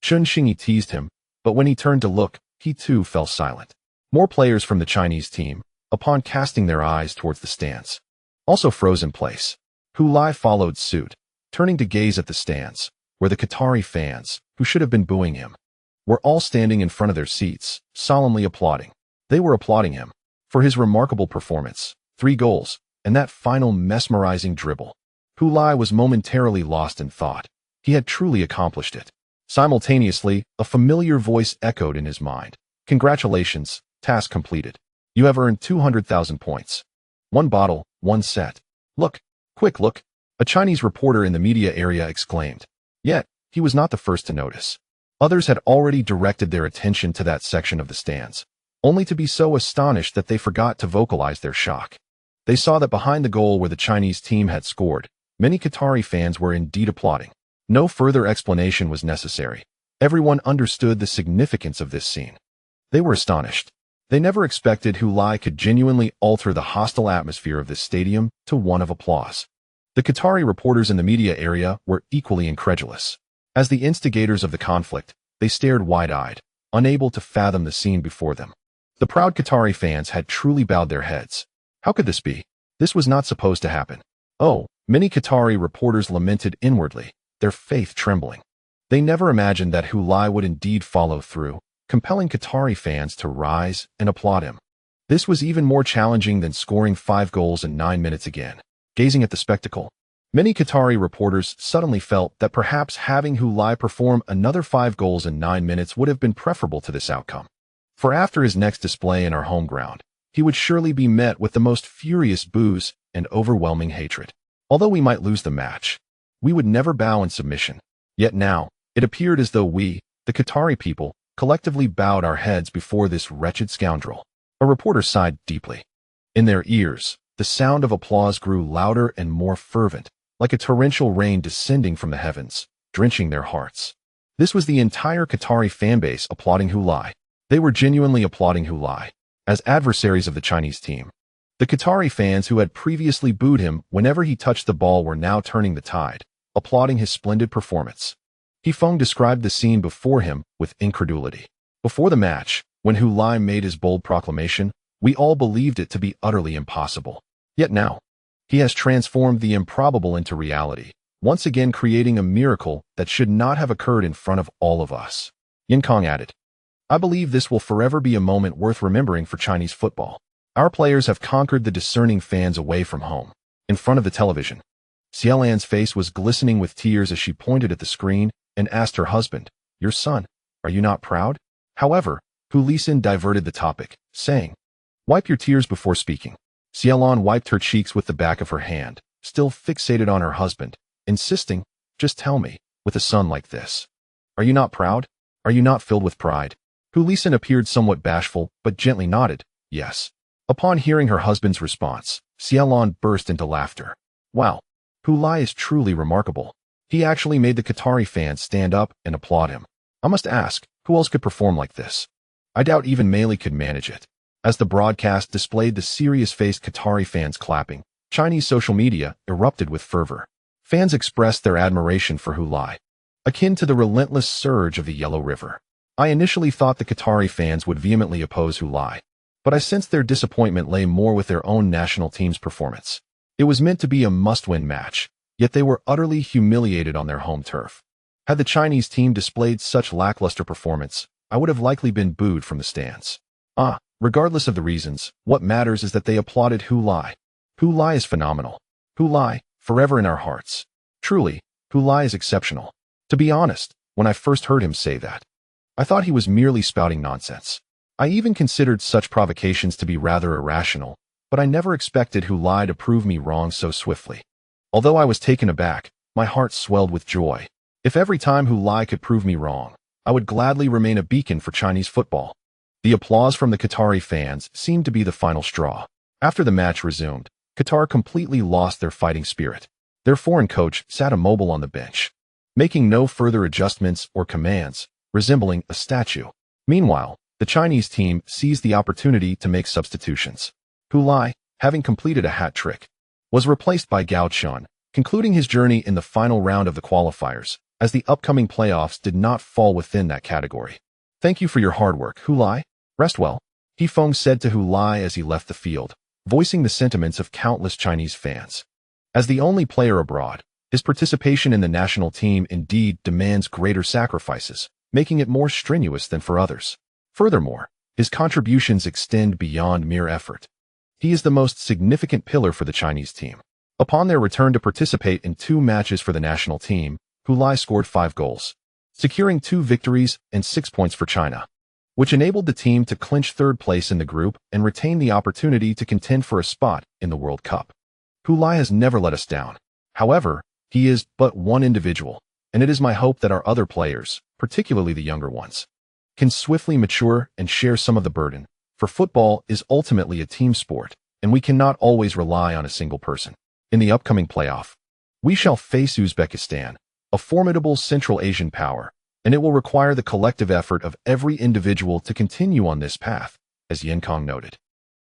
Chun Xingyi teased him, but when he turned to look, he too fell silent. More players from the Chinese team, upon casting their eyes towards the stands, also froze in place. Hu Lai followed suit, turning to gaze at the stands, where the Qatari fans, who should have been booing him, were all standing in front of their seats, solemnly applauding. They were applauding him for his remarkable performance, 3 goals, and that final mesmerizing dribble. Hu Lai was momentarily lost in thought. He had truly accomplished it. Simultaneously, a familiar voice echoed in his mind. "Congratulations, task completed. You have earned 200,000 points. 1 bottle, 1 set. Look, quick look," a Chinese reporter in the media area exclaimed. Yet, he was not the first to notice. Others had already directed their attention to that section of the stands, only to be so astonished that they forgot to vocalize their shock. They saw that behind the goal where the Chinese team had scored, many Qatari fans were indeed applauding. No further explanation was necessary. Everyone understood the significance of this scene. They were astonished. They never expected Hu Lai could genuinely alter the hostile atmosphere of this stadium to one of applause. The Qatari reporters in the media area were equally incredulous. As the instigators of the conflict, they stared wide-eyed, unable to fathom the scene before them. The proud Qatari fans had truly bowed their heads. How could this be? This was not supposed to happen. Oh, many Qatari reporters lamented inwardly, their faith trembling. They never imagined that Hu Lai would indeed follow through, compelling Qatari fans to rise and applaud him. This was even more challenging than scoring 5 goals in 9 minutes again. Gazing at the spectacle, many Qatari reporters suddenly felt that perhaps having Hu Lai perform another 5 goals in 9 minutes would have been preferable to this outcome. For after his next display in our home ground, he would surely be met with the most furious boos and overwhelming hatred. Although we might lose the match, we would never bow in submission. Yet now, it appeared as though we, the Qatari people, collectively bowed our heads before this wretched scoundrel. A reporter sighed deeply. In their ears, the sound of applause grew louder and more fervent, like a torrential rain descending from the heavens, drenching their hearts. This was the entire Qatari fanbase applauding Hu Lai. They were genuinely applauding Hu Lai. As adversaries of the Chinese team, the Qatari fans who had previously booed him whenever he touched the ball were now turning the tide, applauding his splendid performance. He Feng described the scene before him with incredulity. Before the match, when Hu Lai made his bold proclamation, we all believed it to be utterly impossible. Yet now, he has transformed the improbable into reality, once again creating a miracle that should not have occurred in front of all of us. Yin Kong added, I believe this will forever be a moment worth remembering for Chinese football. Our players have conquered the discerning fans away from home. In front of the television, Xielan's face was glistening with tears as she pointed at the screen and asked her husband, Your son, are you not proud? However, Hu Lisin diverted the topic, saying, Wipe your tears before speaking. Xielan wiped her cheeks with the back of her hand, still fixated on her husband, insisting, Just tell me, with a son like this. Are you not proud? Are you not filled with pride? Hu Lisin appeared somewhat bashful, but gently nodded, yes. Upon hearing her husband's response, Xielan burst into laughter. Wow, Hu Lai is truly remarkable. He actually made the Qatari fans stand up and applaud him. I must ask, who else could perform like this? I doubt even Meili could manage it. As the broadcast displayed the serious-faced Qatari fans clapping, Chinese social media erupted with fervor. Fans expressed their admiration for Hu Lai, akin to the relentless surge of the Yellow River. I initially thought the Qatari fans would vehemently oppose Hu Lai, but I sensed their disappointment lay more with their own national team's performance. It was meant to be a must-win match, yet they were utterly humiliated on their home turf. Had the Chinese team displayed such lackluster performance, I would have likely been booed from the stands. Regardless of the reasons, what matters is that they applauded Hu Lai. Hu Lai is phenomenal. Hu Lai, forever in our hearts. Truly, Hu Lai is exceptional. To be honest, when I first heard him say that, I thought he was merely spouting nonsense. I even considered such provocations to be rather irrational, but I never expected Hu Lai to prove me wrong so swiftly. Although I was taken aback, my heart swelled with joy. If every time Hu Lai could prove me wrong, I would gladly remain a beacon for Chinese football. The applause from the Qatari fans seemed to be the final straw. After the match resumed, Qatar completely lost their fighting spirit. Their foreign coach sat immobile on the bench, making no further adjustments or commands, resembling a statue. Meanwhile, the Chinese team seized the opportunity to make substitutions. Hu Lai, having completed a hat trick, was replaced by Gao Chun, concluding his journey in the final round of the qualifiers, as the upcoming playoffs did not fall within that category. Thank you for your hard work, Hu Lai. Rest well, He Feng said to Hu Lai as he left the field, voicing the sentiments of countless Chinese fans. As the only player abroad, his participation in the national team indeed demands greater sacrifices, making it more strenuous than for others. Furthermore, his contributions extend beyond mere effort. He is the most significant pillar for the Chinese team. Upon their return to participate in 2 matches for the national team, Hu Lai scored 5 goals, securing 2 victories and 6 points for China, which enabled the team to clinch 3rd place in the group and retain the opportunity to contend for a spot in the World Cup. Hu Lai has never let us down. However, he is but one individual, and it is my hope that our other players, particularly the younger ones, can swiftly mature and share some of the burden, for football is ultimately a team sport, and we cannot always rely on a single person. In the upcoming playoff, we shall face Uzbekistan, a formidable Central Asian power, and it will require the collective effort of every individual to continue on this path, as Yang Zhongxun noted.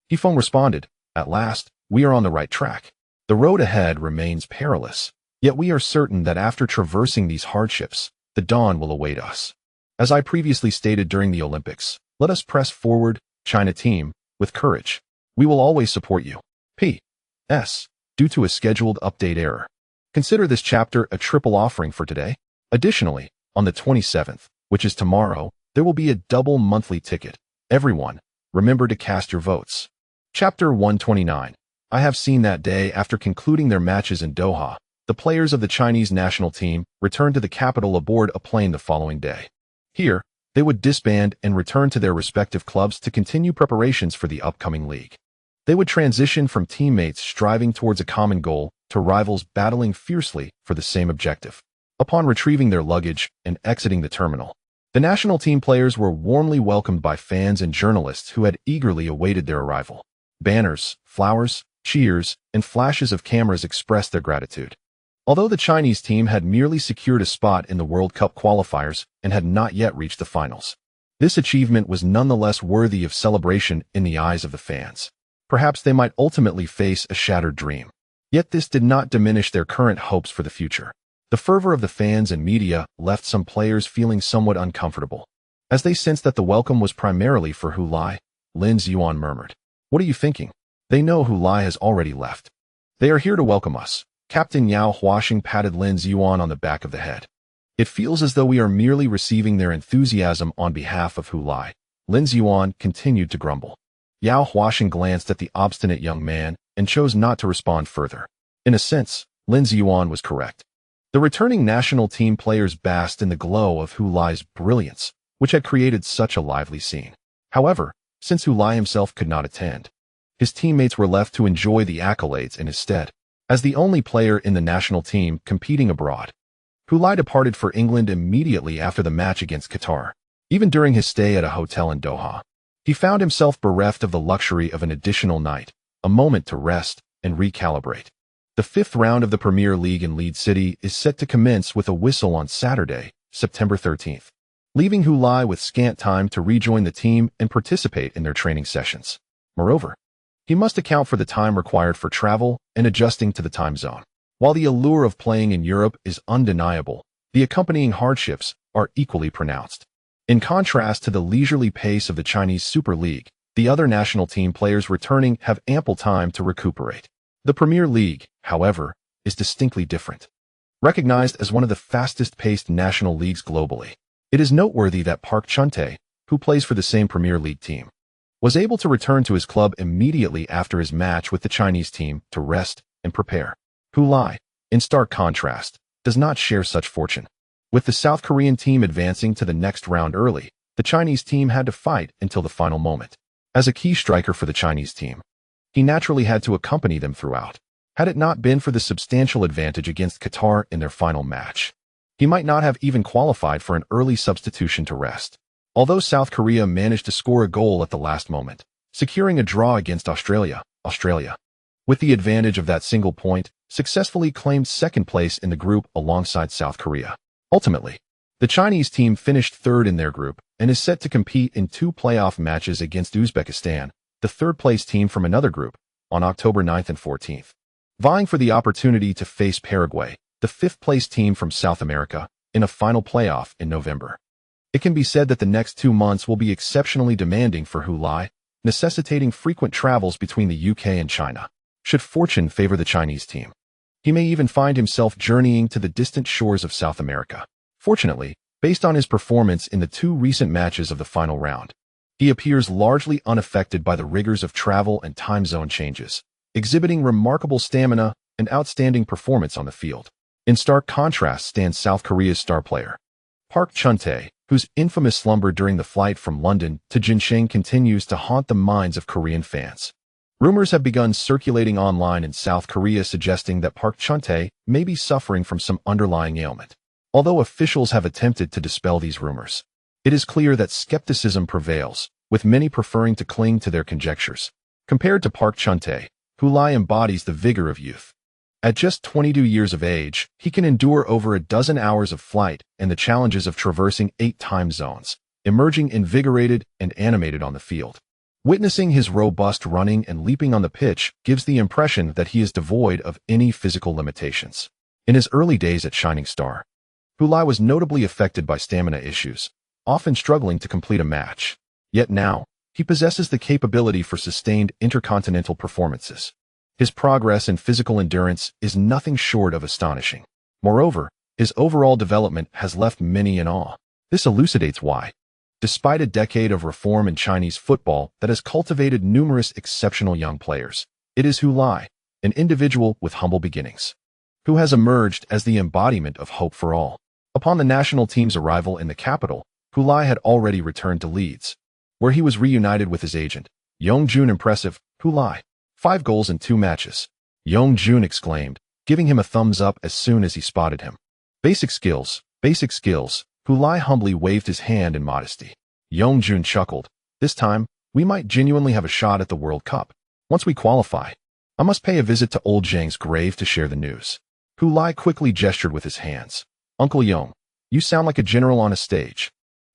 He Feng responded, "At last, we are on the right track. The road ahead remains perilous, yet we are certain that after traversing these hardships, the dawn will await us. As I previously stated during the Olympics, let us press forward, China team, with courage. We will always support you. P.S. Due to a scheduled update error. Consider this chapter a triple offering for today. Additionally, on the 27th, which is tomorrow, there will be a double monthly ticket. Everyone, remember to cast your votes." Chapter 129. I have seen that day after concluding their matches in Doha, the players of the Chinese national team returned to the capital aboard a plane the following day. Here, they would disband and return to their respective clubs to continue preparations for the upcoming league. They would transition from teammates striving towards a common goal to rivals battling fiercely for the same objective. Upon retrieving their luggage and exiting the terminal, the national team players were warmly welcomed by fans and journalists who had eagerly awaited their arrival. Banners, flowers, cheers, and flashes of cameras expressed their gratitude. Although the Chinese team had merely secured a spot in the World Cup qualifiers and had not yet reached the finals, this achievement was nonetheless worthy of celebration in the eyes of the fans. Perhaps they might ultimately face a shattered dream. Yet this did not diminish their current hopes for the future. The fervor of the fans and media left some players feeling somewhat uncomfortable. As they sensed that the welcome was primarily for Hu Lai, Lin Ziyuan murmured, "What are you thinking? They know Hu Lai has already left. They are here to welcome us." Captain Yao Huasheng patted Lin Ziyuan on the back of the head. "It feels as though we are merely receiving their enthusiasm on behalf of Hu Lai." Lin Ziyuan continued to grumble. Yao Huasheng glanced at the obstinate young man and chose not to respond further. In a sense, Lin Ziyuan was correct. The returning national team players basked in the glow of Hu Lai's brilliance, which had created such a lively scene. However, since Hu Lai himself could not attend, his teammates were left to enjoy the accolades in his stead. As the only player in the national team competing abroad, Hu Lai departed for England immediately after the match against Qatar. Even during his stay at a hotel in Doha, he found himself bereft of the luxury of an additional night, a moment to rest and recalibrate. The fifth round of the Premier League in Leeds City is set to commence with a whistle on Saturday, September 13th, leaving Hu Lai with scant time to rejoin the team and participate in their training sessions. Moreover, he must account for the time required for travel and adjusting to the time zone. While the allure of playing in Europe is undeniable, the accompanying hardships are equally pronounced. In contrast to the leisurely pace of the Chinese Super League, the other national team players returning have ample time to recuperate. The Premier League, however, is distinctly different. Recognized as one of the fastest-paced national leagues globally, it is noteworthy that Park Chun-tae, who plays for the same Premier League team, was able to return to his club immediately after his match with the Chinese team to rest and prepare. Hu Lai, in stark contrast, does not share such fortune. With the South Korean team advancing to the next round early, the Chinese team had to fight until the final moment. As a key striker for the Chinese team, he naturally had to accompany them throughout. Had it not been for the substantial advantage against Qatar in their final match, he might not have even qualified for an early substitution to rest. Although South Korea managed to score a goal at the last moment, securing a draw against Australia, with the advantage of that single point, successfully claimed second place in the group alongside South Korea. Ultimately, the Chinese team finished third in their group and is set to compete in 2 playoff matches against Uzbekistan, the third-place team from another group, on October 9th and 14th, vying for the opportunity to face Paraguay, the 5th-place team from South America, in a final playoff in November. It can be said that the next 2 months will be exceptionally demanding for Hu Lai, necessitating frequent travels between the UK and China, should fortune favor the Chinese team. He may even find himself journeying to the distant shores of South America. Fortunately, based on his performance in the 2 recent matches of the final round, he appears largely unaffected by the rigors of travel and time zone changes, exhibiting remarkable stamina and outstanding performance on the field. In stark contrast stands South Korea's star player, Park Chun-tae, whose infamous slumber during the flight from London to Jincheng continues to haunt the minds of Korean fans. Rumors have begun circulating online in South Korea suggesting that Park Chun-tae may be suffering from some underlying ailment. Although officials have attempted to dispel these rumors, it is clear that skepticism prevails, with many preferring to cling to their conjectures. Compared to Park Chun-tae, Hu Lai embodies the vigor of youth. At just 22 years of age, he can endure over a dozen hours of flight and the challenges of traversing 8 time zones, emerging invigorated and animated on the field. Witnessing his robust running and leaping on the pitch gives the impression that he is devoid of any physical limitations. In his early days at Shining Star, Hu Lai was notably affected by stamina issues, often struggling to complete a match. Yet now, he possesses the capability for sustained intercontinental performances. His progress in physical endurance is nothing short of astonishing. Moreover, his overall development has left many in awe. This elucidates why, despite a decade of reform in Chinese football that has cultivated numerous exceptional young players, it is Hu Lai, an individual with humble beginnings, who has emerged as the embodiment of hope for all. Upon the national team's arrival in the capital, Hu Lai had already returned to Leeds, where he was reunited with his agent, Yang Zhongxun. Impressive, Hu Lai. 5 goals in 2 matches, Yang Zhongxun exclaimed, giving him a thumbs up as soon as he spotted him. Basic skills, basic skills. Hu Lai humbly waved his hand in modesty. Yang Zhongxun chuckled. This time, we might genuinely have a shot at the World Cup. Once we qualify, I must pay a visit to old Zhang's grave to share the news. Hu Lai quickly gestured with his hands. Uncle Yang, you sound like a general on a stage.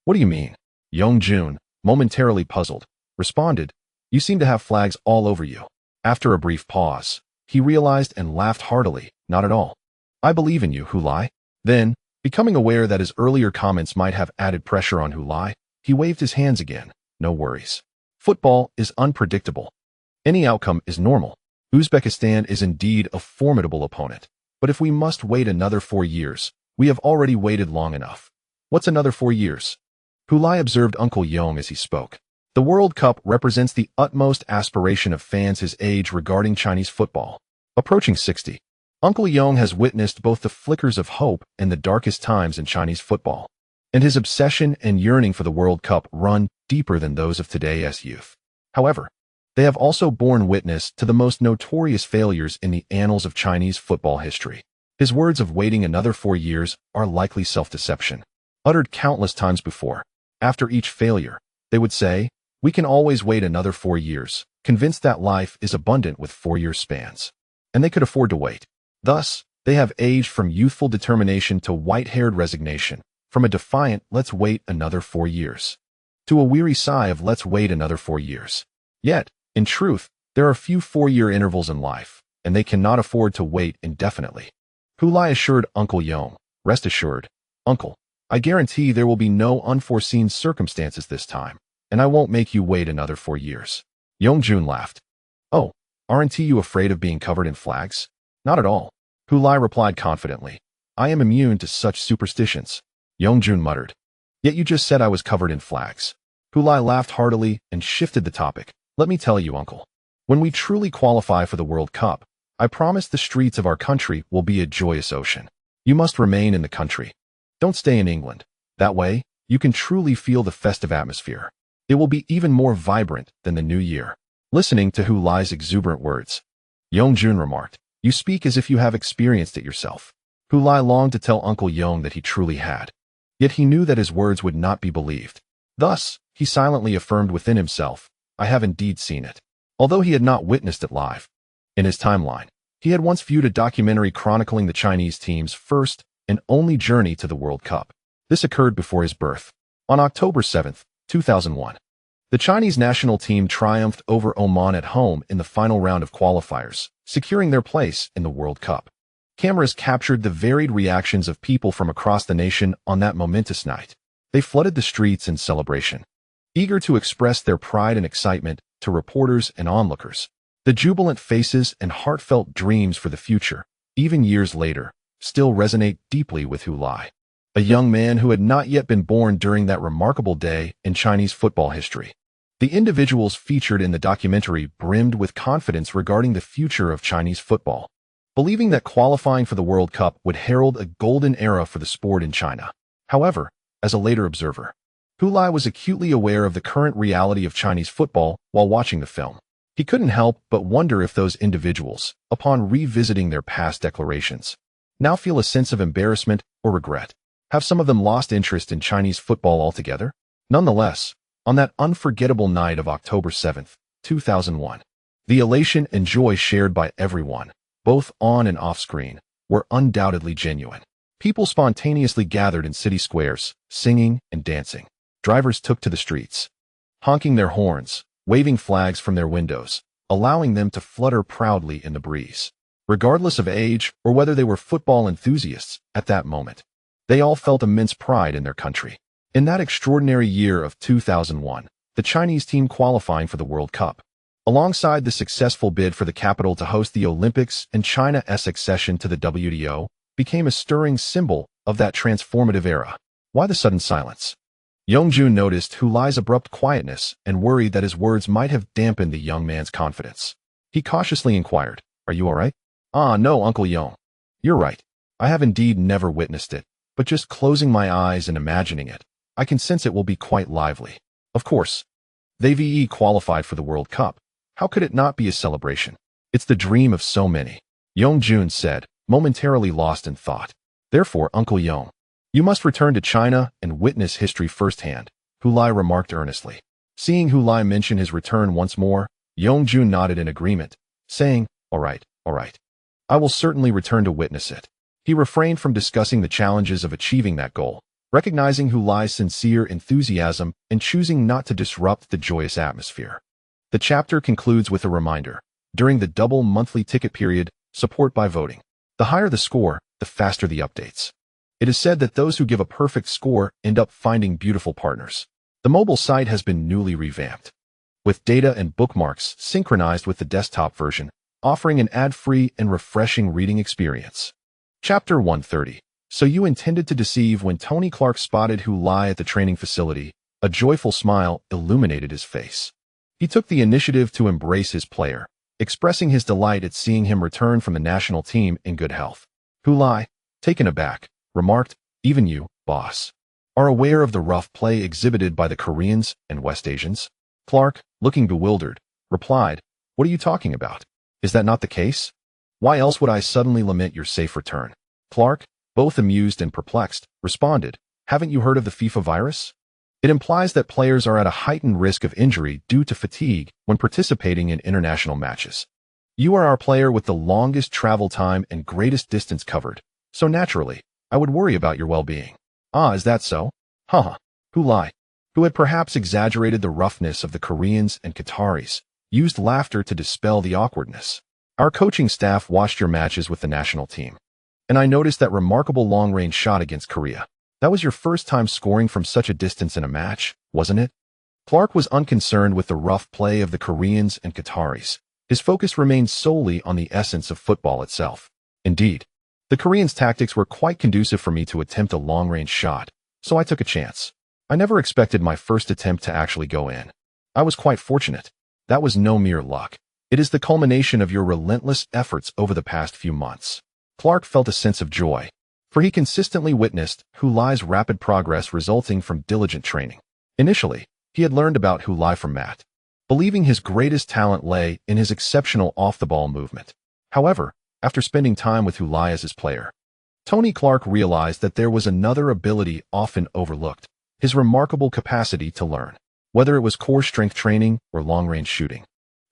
What do you mean? Yang Zhongxun, momentarily puzzled, responded, you seem to have flags all over you. After a brief pause, he realized and laughed heartily. Not at all. I believe in you, Hu Lai. Then, becoming aware that his earlier comments might have added pressure on Hu Lai, he waved his hands again. No worries. Football is unpredictable. Any outcome is normal. Uzbekistan is indeed a formidable opponent. But if we must wait another 4 years, we have already waited long enough. What's another 4 years? Hu Lai observed Uncle Yang as he spoke. The World Cup represents the utmost aspiration of fans his age regarding Chinese football. Approaching 60, Uncle Yang has witnessed both the flickers of hope and the darkest times in Chinese football, and his obsession and yearning for the World Cup run deeper than those of today's youth. However, they have also borne witness to the most notorious failures in the annals of Chinese football history. His words of waiting another 4 years are likely self-deception, uttered countless times before. After each failure, they would say, we can always wait another 4 years, convinced that life is abundant with 4-year spans. And they could afford to wait. Thus, they have aged from youthful determination to white-haired resignation, from a defiant let's wait another 4 years, to a weary sigh of let's wait another 4 years. Yet, in truth, there are few 4-year intervals in life, and they cannot afford to wait indefinitely. Hu Lai assured Uncle Yang, rest assured, Uncle, I guarantee there will be no unforeseen circumstances this time, and I won't make you wait another 4 years. Yang Zhongxun laughed. Oh, aren't you afraid of being covered in flags? Not at all. Hu Lai replied confidently. I am immune to such superstitions. Yang Zhongxun muttered. Yet you just said I was covered in flags. Hu Lai laughed heartily and shifted the topic. Let me tell you, Uncle. When we truly qualify for the World Cup, I promise the streets of our country will be a joyous ocean. You must remain in the country. Don't stay in England. That way, you can truly feel the festive atmosphere. It will be even more vibrant than the new year. Listening to Hu Lai's exuberant words, Yang Zhongxun remarked, you speak as if you have experienced it yourself. Hu Lai longed to tell Uncle Yang that he truly had. Yet he knew that his words would not be believed. Thus, he silently affirmed within himself, I have indeed seen it. Although he had not witnessed it live. In his timeline, he had once viewed a documentary chronicling the Chinese team's first and only journey to the World Cup. This occurred before his birth. On October 7, 2001, the Chinese national team triumphed over Oman at home in the final round of qualifiers, securing their place in the World Cup. Cameras captured the varied reactions of people from across the nation on that momentous night. They flooded the streets in celebration, eager to express their pride and excitement to reporters and onlookers. The jubilant faces and heartfelt dreams for the future, even years later, still resonate deeply with Hu Lai, a young man who had not yet been born during that remarkable day in Chinese football history. The individuals featured in the documentary brimmed with confidence regarding the future of Chinese football, believing that qualifying for the World Cup would herald a golden era for the sport in China. However, as a later observer, Hu Lai was acutely aware of the current reality of Chinese football while watching the film. He couldn't help but wonder if those individuals, upon revisiting their past declarations, now feel a sense of embarrassment or regret. Have some of them lost interest in Chinese football altogether? Nonetheless, On that unforgettable night of October 7th, 2001, the elation and joy shared by everyone, both on and off screen, were undoubtedly genuine. People spontaneously gathered in city squares, singing and dancing. Drivers took to the streets, honking their horns, waving flags from their windows, allowing them to flutter proudly in the breeze. Regardless of age or whether they were football enthusiasts at that moment, they all felt immense pride in their country. In that extraordinary year of 2001, the Chinese team qualifying for the World Cup, alongside the successful bid for the capital to host the Olympics and China's accession to the WTO, became a stirring symbol of that transformative era. Why the sudden silence? Yang Zhongxun noticed Hu Lai's abrupt quietness and worried that his words might have dampened the young man's confidence. He cautiously inquired, "Are you all right?" "Ah, no, Uncle Yang. You're right. I have indeed never witnessed it, but just closing my eyes and imagining it, I can sense it will be quite lively. Of course, they've qualified for the World Cup. How could it not be a celebration? It's the dream of so many," Yang Zhongxun said, momentarily lost in thought. "Therefore, Uncle Yang, you must return to China and witness history firsthand," Hu Lai remarked earnestly. Seeing Hu Lai mention his return once more, Yang Zhongxun nodded in agreement, saying, all right. I will certainly return to witness it." He refrained from discussing the challenges of achieving that goal, recognizing Hu Lai's sincere enthusiasm and choosing not to disrupt the joyous atmosphere. The chapter concludes with a reminder. During the double monthly ticket period, support by voting. The higher the score, the faster the updates. It is said that those who give a perfect score end up finding beautiful partners. The mobile site has been newly revamped, with data and bookmarks synchronized with the desktop version, offering an ad-free and refreshing reading experience. Chapter 130. So you intended to deceive. When Tony Clark spotted Hu Lai at the training facility, a joyful smile illuminated his face. He took the initiative to embrace his player, expressing his delight at seeing him return from the national team in good health. Hu Lai, taken aback, remarked, "Even you, boss, are aware of the rough play exhibited by the Koreans and West Asians?" Clark, looking bewildered, replied, "What are you talking about? Is that not the case? Why else would I suddenly lament your safe return?" Clark, both amused and perplexed, responded, "Haven't you heard of the FIFA virus? It implies that players are at a heightened risk of injury due to fatigue when participating in international matches. You are our player with the longest travel time and greatest distance covered, so naturally, I would worry about your well-being." "Ah, is that so? Haha." Hu Lai, who had perhaps exaggerated the roughness of the Koreans and Qataris, used laughter to dispel the awkwardness. "Our coaching staff watched your matches with the national team, and I noticed that remarkable long-range shot against Korea. That was your first time scoring from such a distance in a match, wasn't it?" Clark was unconcerned with the rough play of the Koreans and Qataris. His focus remained solely on the essence of football itself. "Indeed, the Koreans' tactics were quite conducive for me to attempt a long-range shot, so I took a chance. I never expected my first attempt to actually go in. I was quite fortunate. That was no mere luck. It is the culmination of your relentless efforts over the past few months." Clark felt a sense of joy, for he consistently witnessed Hu Lai's rapid progress resulting from diligent training. Initially, he had learned about Hu Lai from Matt, believing his greatest talent lay in his exceptional off-the-ball movement. However, after spending time with Hu Lai as his player, Tony Clark realized that there was another ability often overlooked, his remarkable capacity to learn. Whether it was core strength training or long-range shooting,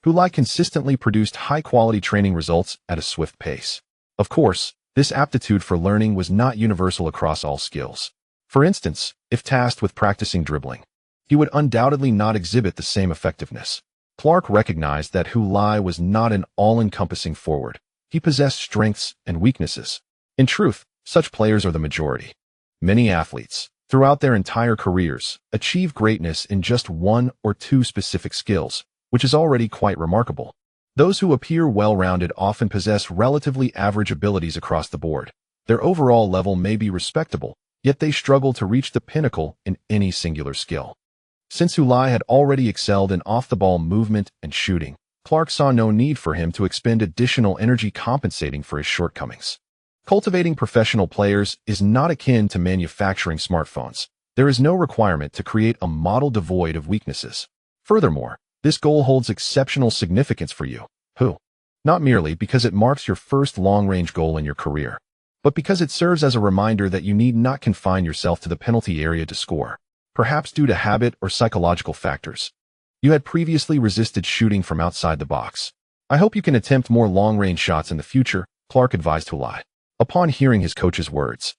Hu Lai consistently produced high-quality training results at a swift pace. Of course, this aptitude for learning was not universal across all skills. For instance, if tasked with practicing dribbling, he would undoubtedly not exhibit the same effectiveness. Clark recognized that Hu Lai was not an all-encompassing forward. He possessed strengths and weaknesses. In truth, such players are the majority. Many athletes, throughout their entire careers, achieve greatness in just one or two specific skills, which is already quite remarkable. Those who appear well-rounded often possess relatively average abilities across the board. Their overall level may be respectable, yet they struggle to reach the pinnacle in any singular skill. Since Hu Lai had already excelled in off-the-ball movement and shooting, Clark saw no need for him to expend additional energy compensating for his shortcomings. Cultivating professional players is not akin to manufacturing smartphones. There is no requirement to create a model devoid of weaknesses. Furthermore, this goal holds exceptional significance for you, Hu. Not merely because it marks your first long-range goal in your career, but because it serves as a reminder that you need not confine yourself to the penalty area to score. perhaps due to habit or psychological factors. You had previously resisted shooting from outside the box. I hope you can attempt more long-range shots in the future, Clark advised Hulai. Upon hearing his coach's words,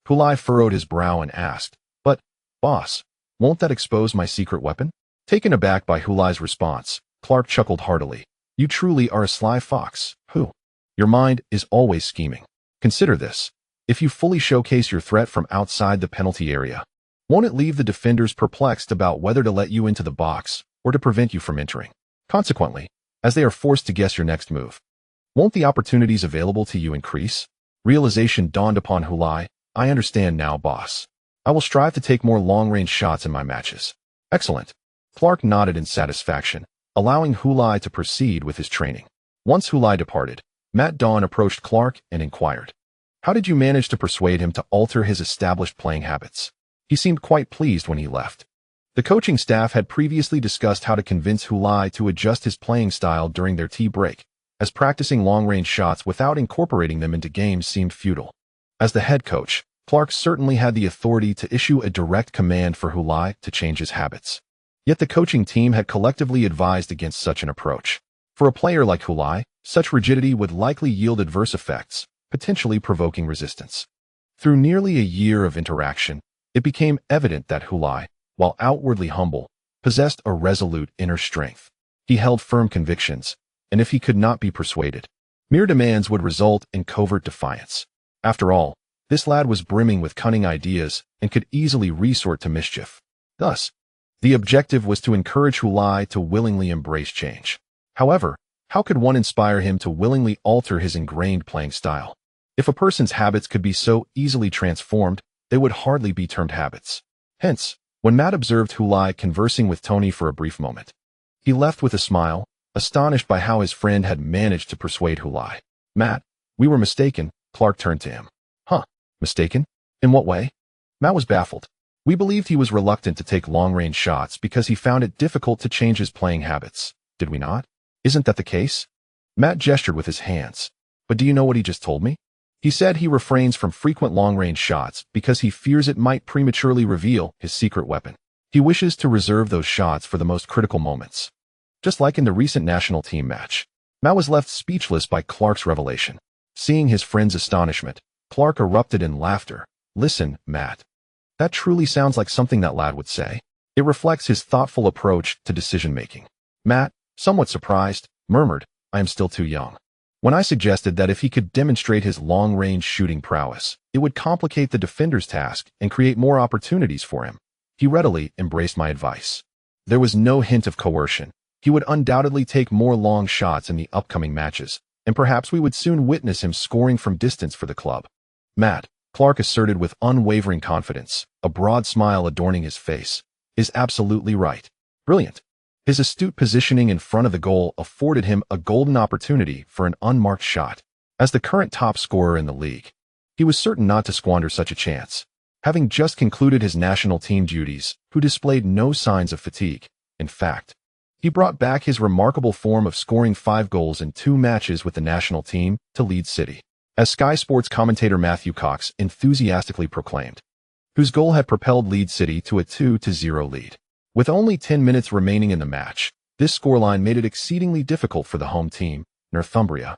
Hulai furrowed his brow and asked, "But, boss, won't that expose my secret weapon?" Taken aback by Hulai's response, Clark chuckled heartily. "You truly are a sly fox, who? Your mind is always scheming. Consider this. If you fully showcase your threat from outside the penalty area, won't it leave the defenders perplexed about whether to let you into the box or to prevent you from entering? Consequently, as they are forced to guess your next move, won't the opportunities available to you increase?" Realization dawned upon Hulai. "I understand now, boss. I will strive to take more long-range shots in my matches." "Excellent." Clark nodded in satisfaction, allowing Hulai to proceed with his training. Once Hulai departed, Matt Dawn approached Clark and inquired, "How did you manage to persuade him to alter his established playing habits?" He seemed quite pleased when he left. The coaching staff had previously discussed how to convince Hulai to adjust his playing style during their tea break, as practicing long-range shots without incorporating them into games seemed futile. As the head coach, Clark certainly had the authority to issue a direct command for Hulai to change his habits. Yet the coaching team had collectively advised against such an approach. For a player like Hulai, such rigidity would likely yield adverse effects, potentially provoking resistance. Through nearly a year of interaction, it became evident that Hulai, while outwardly humble, possessed a resolute inner strength. He held firm convictions, and if he could not be persuaded, mere demands would result in covert defiance. After all, this lad was brimming with cunning ideas and could easily resort to mischief. Thus, the objective was to encourage Hulai to willingly embrace change. However, how could one inspire him to willingly alter his ingrained playing style? If a person's habits could be so easily transformed, they would hardly be termed habits. Hence, when Matt observed Hulai conversing with Tony for a brief moment, he left with a smile, astonished by how his friend had managed to persuade Hulai. "Matt, we were mistaken." Clark turned to him. "Huh? Mistaken? In what way?" Matt was baffled. "We believed he was reluctant to take long-range shots because he found it difficult to change his playing habits. Did we not? Isn't that the case?" Matt gestured with his hands. "But do you know what he just told me? He said he refrains from frequent long-range shots because he fears it might prematurely reveal his secret weapon. He wishes to reserve those shots for the most critical moments." Just like in the recent national team match, Matt was left speechless by Clark's revelation. Seeing his friend's astonishment, Clark erupted in laughter. "Listen, Matt. That truly sounds like something that lad would say. It reflects his thoughtful approach to decision-making." Matt, somewhat surprised, murmured, "I am still too young." When I suggested that if he could demonstrate his long-range shooting prowess, it would complicate the defender's task and create more opportunities for him, he readily embraced my advice. There was no hint of coercion. He would undoubtedly take more long shots in the upcoming matches, and perhaps we would soon witness him scoring from distance for the club. "Matt," Clark asserted with unwavering confidence, a broad smile adorning his face, "is absolutely right. Brilliant." His astute positioning in front of the goal afforded him a golden opportunity for an unmarked shot. As the current top scorer in the league, he was certain not to squander such a chance. Having just concluded his national team duties, who displayed no signs of fatigue. In fact, he brought back his remarkable form of scoring 5 goals in 2 matches with the national team to lead City, as Sky Sports commentator Matthew Cox enthusiastically proclaimed, whose goal had propelled Leeds City to a 2-0 lead. With only 10 minutes remaining in the match, this scoreline made it exceedingly difficult for the home team, Northumbria,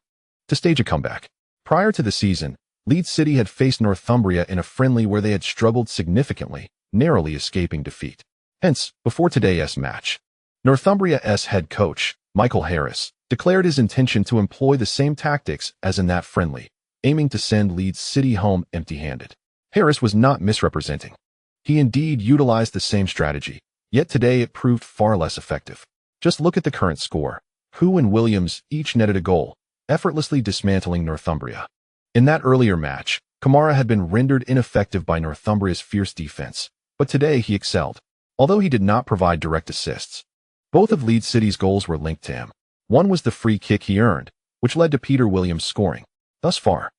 to stage a comeback. Prior to the season, Leeds City had faced Northumbria in a friendly where they had struggled significantly, narrowly escaping defeat. Hence, before today's match, Northumbria's head coach, Michael Harris, declared his intention to employ the same tactics as in that friendly, aiming to send Leeds City home empty-handed. Harris was not misrepresenting. He indeed utilized the same strategy, yet today it proved far less effective. Just look at the current score. Hu and Williams each netted a goal, effortlessly dismantling Northumbria. In that earlier match, Kamara had been rendered ineffective by Northumbria's fierce defense, but today he excelled. Although he did not provide direct assists, both of Leeds City's goals were linked to him. One was the free kick he earned, which led to Peter Williams scoring. Thus far,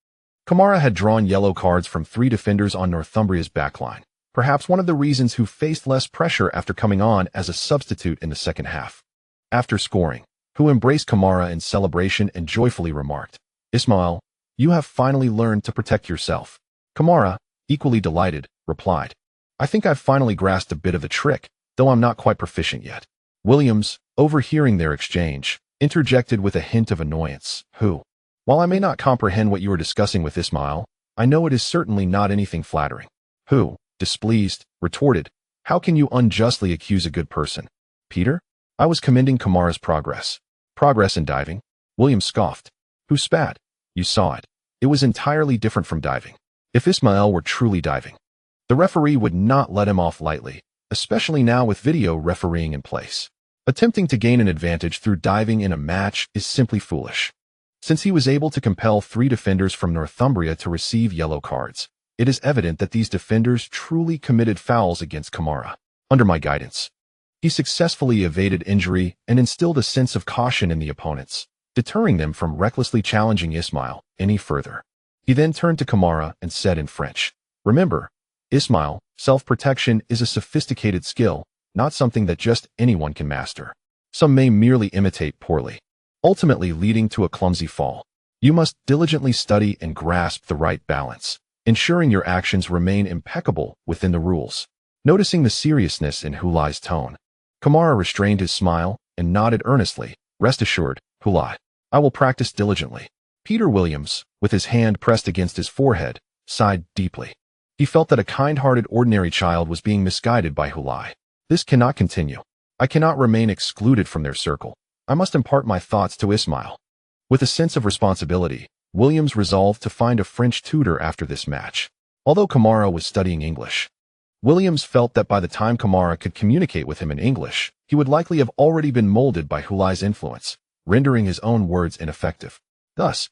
Kamara had drawn yellow cards from 3 defenders on Northumbria's backline, perhaps one of the reasons who faced less pressure after coming on as a substitute in the second half. After scoring, Hu embraced Kamara in celebration and joyfully remarked, "Ismail, you have finally learned to protect yourself." Kamara, equally delighted, replied, I think I've finally grasped a bit of the trick, though I'm not quite proficient yet. Williams, overhearing their exchange, interjected with a hint of annoyance. While I may not comprehend what you are discussing with Ismail, I know it is certainly not anything flattering. Displeased, retorted, how can you unjustly accuse a good person? Peter? I was commending Kamara's progress. Progress in diving? Williams scoffed. Who spat? You saw it. It was entirely different from diving. If Ismail were truly diving, the referee would not let him off lightly, especially now with video refereeing in place. Attempting to gain an advantage through diving in a match is simply foolish. Since he was able to compel 3 defenders from Northumbria to receive yellow cards, it is evident that these defenders truly committed fouls against Kamara. Under my guidance, he successfully evaded injury and instilled a sense of caution in the opponents, deterring them from recklessly challenging Ismail any further. He then turned to Kamara and said in French, remember, Ismail, self-protection is a sophisticated skill, not something that just anyone can master. Some may merely imitate poorly, ultimately leading to a clumsy fall. You must diligently study and grasp the right balance, ensuring your actions remain impeccable within the rules. Noticing the seriousness in Hulai's tone, Kamara restrained his smile and nodded earnestly. Rest assured, Hulai, I will practice diligently. Peter Williams, with his hand pressed against his forehead, sighed deeply. He felt that a kind-hearted ordinary child was being misguided by Hulai. This cannot continue. I cannot remain excluded from their circle. I must impart my thoughts to Ismail. With a sense of responsibility, Williams resolved to find a French tutor after this match. Although Kamara was studying English, Williams felt that by the time Kamara could communicate with him in English, he would likely have already been molded by Hulai's influence, rendering his own words ineffective. Thus,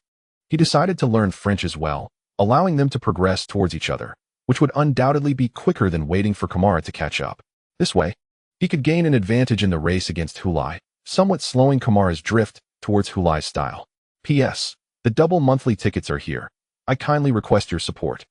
he decided to learn French as well, allowing them to progress towards each other, which would undoubtedly be quicker than waiting for Kamara to catch up. This way, he could gain an advantage in the race against Hulai, somewhat slowing Kamara's drift towards Hulai's style. P.S. The double monthly tickets are here. I kindly request your support.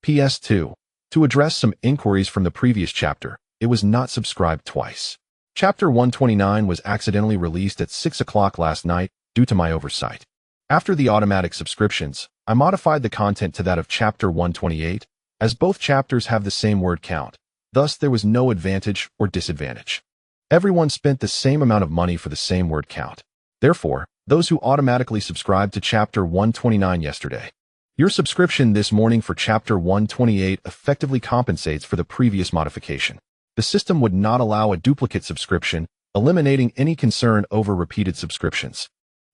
P.S. 2. To address some inquiries from the previous chapter, it was not subscribed twice. Chapter 129 was accidentally released at 6 o'clock last night due to my oversight. After the automatic subscriptions, I modified the content to that of Chapter 128, as both chapters have the same word count. Thus, there was no advantage or disadvantage. Everyone spent the same amount of money for the same word count. Therefore, those who automatically subscribed to Chapter 129 yesterday, your subscription this morning for Chapter 128 effectively compensates for the previous modification. The system would not allow a duplicate subscription, eliminating any concern over repeated subscriptions.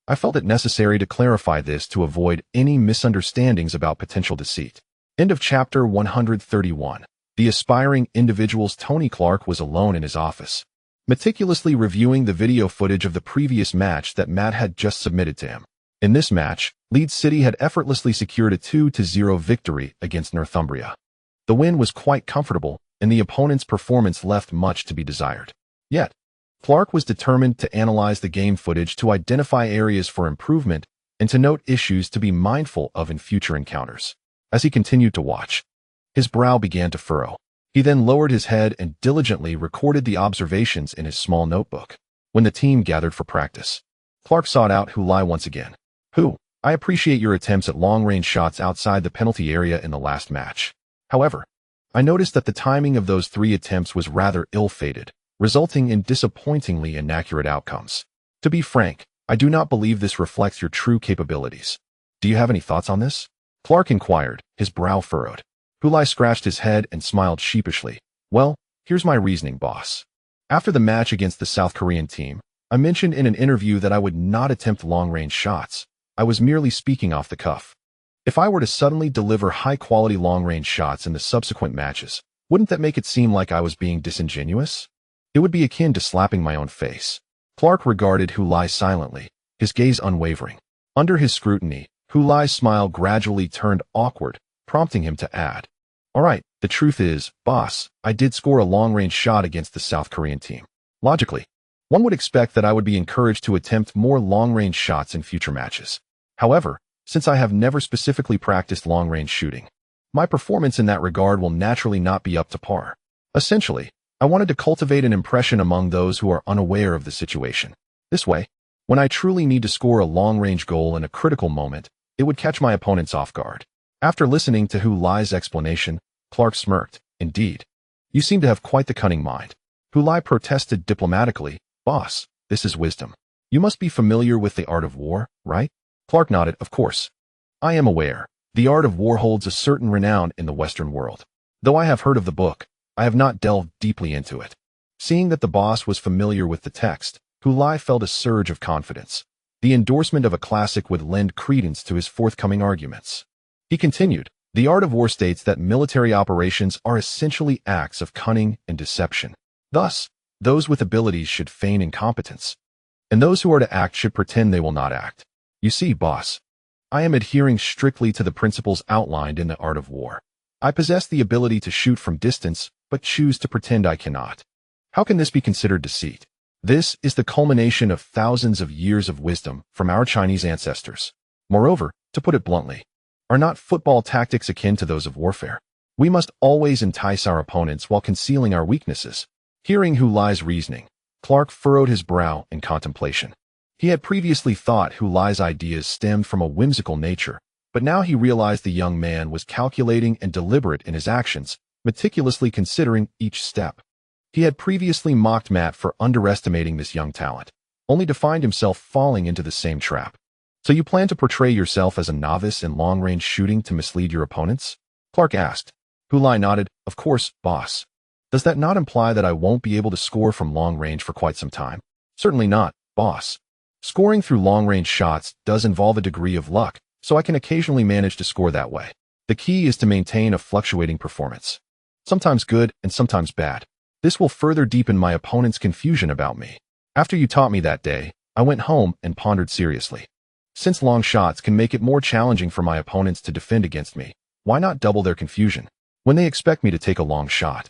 I felt it necessary to clarify this to avoid any misunderstandings about potential deceit. End of Chapter 131. The aspiring individual's Tony Clark was alone in his office, meticulously reviewing the video footage of the previous match that Matt had just submitted to him. In this match, Leeds City had effortlessly secured a 2-0 victory against Northumbria. The win was quite comfortable, and the opponent's performance left much to be desired. Yet, Clark was determined to analyze the game footage to identify areas for improvement and to note issues to be mindful of in future encounters. As he continued to watch, his brow began to furrow. He then lowered his head and diligently recorded the observations in his small notebook. When the team gathered for practice, Clark sought out Hulai once again. I appreciate your attempts at long-range shots outside the penalty area in the last match. However, I noticed that the timing of those 3 attempts was rather ill-fated, resulting in disappointingly inaccurate outcomes. To be frank, I do not believe this reflects your true capabilities. Do you have any thoughts on this? Clark inquired, his brow furrowed. Hulai scratched his head and smiled sheepishly. Well, here's my reasoning, boss. After the match against the South Korean team, I mentioned in an interview that I would not attempt long-range shots. I was merely speaking off the cuff. If I were to suddenly deliver high-quality long-range shots in the subsequent matches, wouldn't that make it seem like I was being disingenuous? It would be akin to slapping my own face. Clark regarded Hulai silently, his gaze unwavering. Under his scrutiny, Hulai's smile gradually turned awkward, prompting him to add, "All right, the truth is, boss, I did score a long-range shot against the South Korean team. Logically, one would expect that I would be encouraged to attempt more long-range shots in future matches. However, since I have never specifically practiced long-range shooting, my performance in that regard will naturally not be up to par. Essentially, I wanted to cultivate an impression among those who are unaware of the situation. This way, when I truly need to score a long-range goal in a critical moment, it would catch my opponents off guard." After listening to Hulai's explanation, Clark smirked. Indeed, You seem to have quite the cunning mind. Hu Lai protested diplomatically. Boss, this is wisdom. You must be familiar with the art of war, right? Clark nodded. Of course. I am aware. The art of war holds a certain renown in the Western world. Though I have heard of the book, I have not delved deeply into it. Seeing that the boss was familiar with the text, Hu Lai felt a surge of confidence. The endorsement of a classic would lend credence to his forthcoming arguments. He continued, the art of war states that military operations are essentially acts of cunning and deception. Thus, those with abilities should feign incompetence, and those who are to act should pretend they will not act. You see, boss, I am adhering strictly to the principles outlined in the art of war. I possess the ability to shoot from distance, but choose to pretend I cannot. How can this be considered deceit? This is the culmination of thousands of years of wisdom from our Chinese ancestors. Moreover, to put it bluntly, are not football tactics akin to those of warfare? We must always entice our opponents while concealing our weaknesses. Hearing Hu Lai's reasoning, Clark furrowed his brow in contemplation. He had previously thought Hu Lai's ideas stemmed from a whimsical nature, but now he realized the young man was calculating and deliberate in his actions, meticulously considering each step. He had previously mocked Matt for underestimating this young talent, only to find himself falling into the same trap. So you plan to portray yourself as a novice in long-range shooting to mislead your opponents? Clark asked. Hu Lai nodded. Of course, boss. Does that not imply that I won't be able to score from long range for quite some time? Certainly not, boss. Scoring through long-range shots does involve a degree of luck, so I can occasionally manage to score that way. The key is to maintain a fluctuating performance. Sometimes good and sometimes bad. This will further deepen my opponent's confusion about me. After you taught me that day, I went home and pondered seriously. Since long shots can make it more challenging for my opponents to defend against me, why not double their confusion? When they expect me to take a long shot,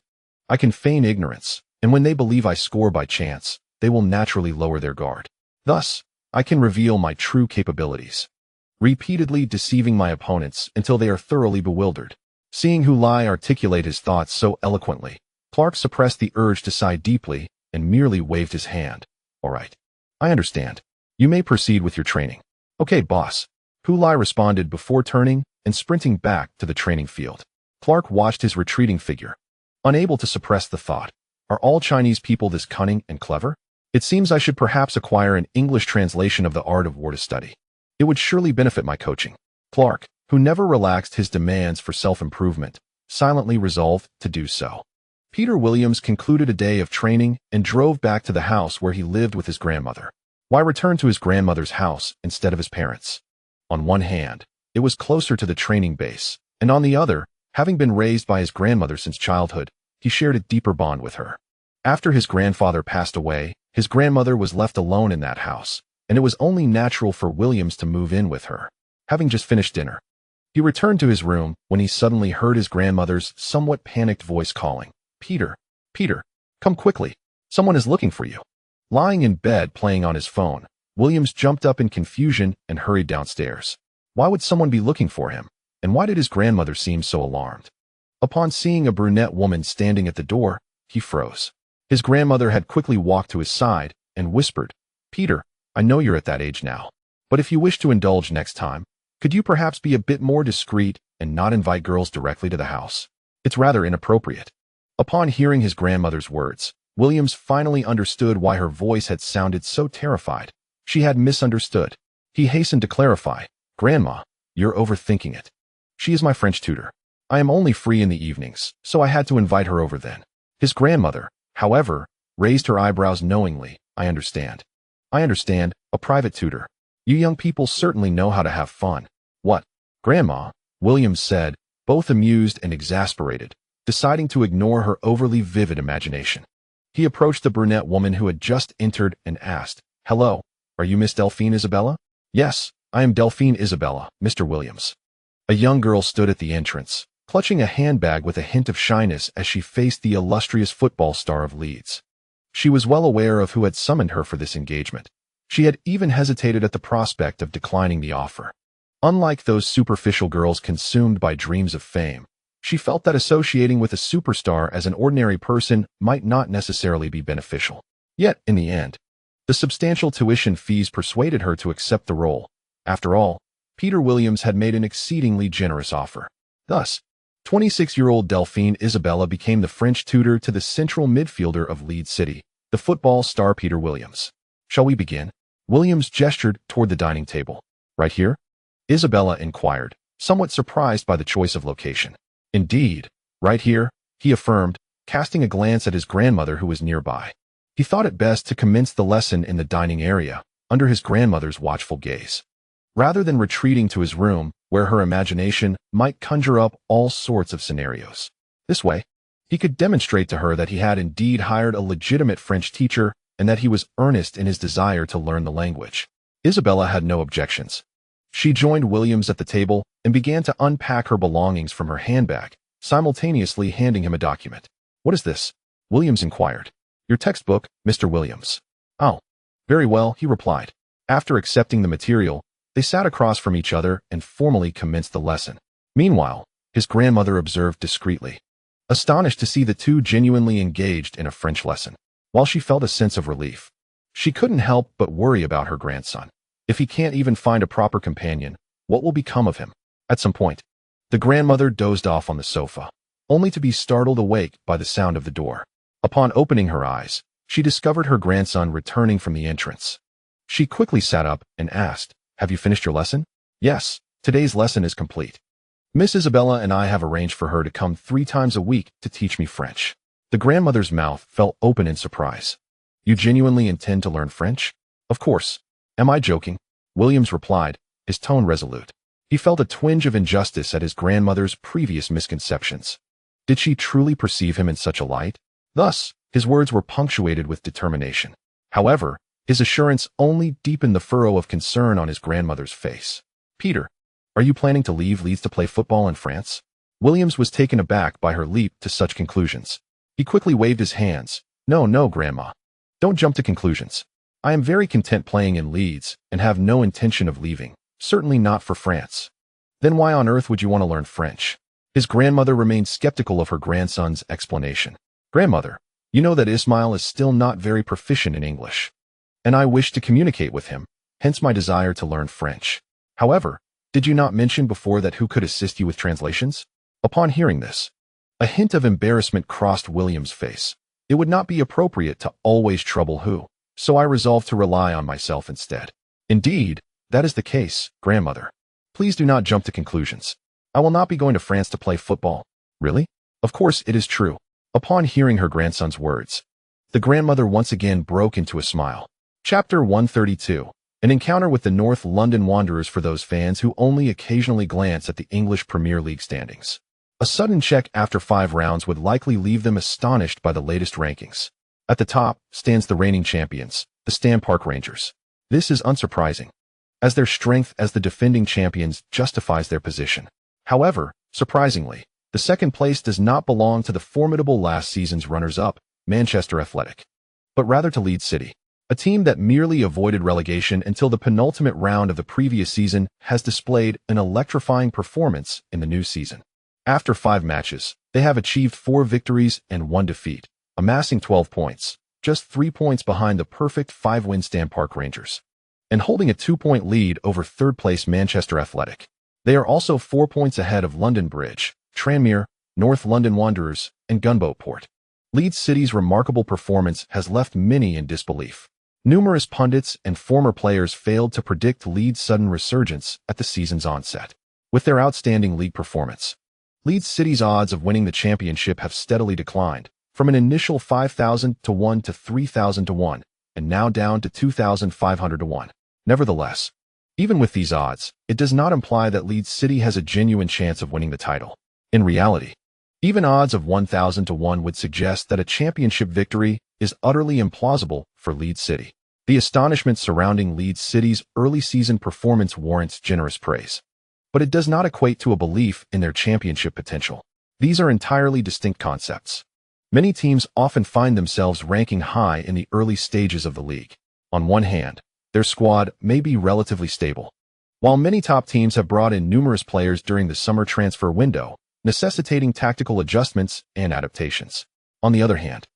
I can feign ignorance, and when they believe I score by chance, they will naturally lower their guard. Thus, I can reveal my true capabilities, repeatedly deceiving my opponents until they are thoroughly bewildered. Seeing Hu Lai articulate his thoughts so eloquently, Clark suppressed the urge to sigh deeply and merely waved his hand. All right. I understand. You may proceed with your training. Okay, boss. Hu Lai responded before turning and sprinting back to the training field. Clark watched his retreating figure, unable to suppress the thought, are all Chinese people this cunning and clever? It seems I should perhaps acquire an English translation of the art of war to study. It would surely benefit my coaching. Clark, who never relaxed his demands for self-improvement, silently resolved to do so. Peter Williams concluded a day of training and drove back to the house where he lived with his grandmother. Why return to his grandmother's house instead of his parents'? On one hand, it was closer to the training base, and on the other, having been raised by his grandmother since childhood, he shared a deeper bond with her. After his grandfather passed away, his grandmother was left alone in that house, and it was only natural for Williams to move in with her. Having just finished dinner, he returned to his room when he suddenly heard his grandmother's somewhat panicked voice calling, Peter, Peter, come quickly. Someone is looking for you. Lying in bed playing on his phone, Williams jumped up in confusion and hurried downstairs. Why would someone be looking for him? And why did his grandmother seem so alarmed? Upon seeing a brunette woman standing at the door, he froze. His grandmother had quickly walked to his side and whispered, Peter, I know you're at that age now, but if you wish to indulge next time, could you perhaps be a bit more discreet and not invite girls directly to the house? It's rather inappropriate. Upon hearing his grandmother's words, Williams finally understood why her voice had sounded so terrified. She had misunderstood. He hastened to clarify, Grandma, you're overthinking it. She is my French tutor. I am only free in the evenings, so I had to invite her over then. His grandmother, however, raised her eyebrows knowingly. I understand. I understand, a private tutor. You young people certainly know how to have fun. What? Grandma, Williams said, both amused and exasperated, deciding to ignore her overly vivid imagination. He approached the brunette woman who had just entered and asked, Hello, are you Miss Delphine Isabella? Yes, I am Delphine Isabella, Mr. Williams. A young girl stood at the entrance, clutching a handbag with a hint of shyness as she faced the illustrious football star of Leeds. She was well aware of who had summoned her for this engagement. She had even hesitated at the prospect of declining the offer. Unlike those superficial girls consumed by dreams of fame, she felt that associating with a superstar as an ordinary person might not necessarily be beneficial. Yet, in the end, the substantial tuition fees persuaded her to accept the role. After all, Peter Williams had made an exceedingly generous offer. Thus, 26-year-old Delphine Isabella became the French tutor to the central midfielder of Leeds City, the football star Peter Williams. Shall we begin? Williams gestured toward the dining table. Right here? Isabella inquired, somewhat surprised by the choice of location. Indeed, right here, he affirmed, casting a glance at his grandmother who was nearby. He thought it best to commence the lesson in the dining area, under his grandmother's watchful gaze, rather than retreating to his room, where her imagination might conjure up all sorts of scenarios. This way, he could demonstrate to her that he had indeed hired a legitimate French teacher and that he was earnest in his desire to learn the language. Isabella had no objections. She joined Williams at the table and began to unpack her belongings from her handbag, simultaneously handing him a document. "What is this?" Williams inquired. "Your textbook, Mr. Williams." "Oh, very well," he replied. After accepting the material, they sat across from each other and formally commenced the lesson. Meanwhile, his grandmother observed discreetly, astonished to see the two genuinely engaged in a French lesson. While she felt a sense of relief, she couldn't help but worry about her grandson. If he can't even find a proper companion, what will become of him? At some point, the grandmother dozed off on the sofa, only to be startled awake by the sound of the door. Upon opening her eyes, she discovered her grandson returning from the entrance. She quickly sat up and asked, "Have you finished your lesson?" "Yes, today's lesson is complete. Miss Isabella and I have arranged for her to come 3 times a week to teach me French." The grandmother's mouth fell open in surprise. "You genuinely intend to learn French?" "Of course. Am I joking?" Williams replied, his tone resolute. He felt a twinge of injustice at his grandmother's previous misconceptions. Did she truly perceive him in such a light? Thus, his words were punctuated with determination. However, his assurance only deepened the furrow of concern on his grandmother's face. "Peter, are you planning to leave Leeds to play football in France?" Williams was taken aback by her leap to such conclusions. He quickly waved his hands. No, Grandma. Don't jump to conclusions. I am very content playing in Leeds and have no intention of leaving, certainly not for France." "Then why on earth would you want to learn French?" His grandmother remained skeptical of her grandson's explanation. "Grandmother, you know that Ismail is still not very proficient in English, and I wish to communicate with him, hence my desire to learn French. However, did you not mention before that who could assist you with translations?" Upon hearing this, a hint of embarrassment crossed William's face. It would not be appropriate to always trouble who, so I resolved to rely on myself instead. "Indeed, that is the case, grandmother. Please do not jump to conclusions. I will not be going to France to play football." "Really?" "Of course it is true." Upon hearing her grandson's words, the grandmother once again broke into a smile. Chapter 132. An encounter with the North London Wanderers for those fans who only occasionally glance at the English Premier League standings. A sudden check after 5 rounds would likely leave them astonished by the latest rankings. At the top stands the reigning champions, the Stand Park Rangers. This is unsurprising, as their strength as the defending champions justifies their position. However, surprisingly, the second place does not belong to the formidable last season's runners-up, Manchester Athletic, but rather to Leeds City. A team that merely avoided relegation until the penultimate round of the previous season has displayed an electrifying performance in the new season. After 5 matches, they have achieved 4 victories and 1 defeat, amassing 12 points, just 3 points behind the perfect 5-win Stand Park Rangers, and holding a 2-point lead over third-place Manchester Athletic. They are also 4 points ahead of London Bridge, Tranmere, North London Wanderers, and Gunboat Port. Leeds City's remarkable performance has left many in disbelief. Numerous pundits and former players failed to predict Leeds' sudden resurgence at the season's onset. With their outstanding league performance, Leeds City's odds of winning the championship have steadily declined, from an initial 5,000 to 1 to 3,000 to 1, and now down to 2,500 to 1. Nevertheless, even with these odds, it does not imply that Leeds City has a genuine chance of winning the title. In reality, even odds of 1,000 to 1 would suggest that a championship victory is utterly implausible for Leeds City. The astonishment surrounding Leeds City's early season performance warrants generous praise, but it does not equate to a belief in their championship potential. These are entirely distinct concepts. Many teams often find themselves ranking high in the early stages of the league. On one hand, their squad may be relatively stable, while many top teams have brought in numerous players during the summer transfer window, necessitating tactical adjustments and adaptations. On the other hand,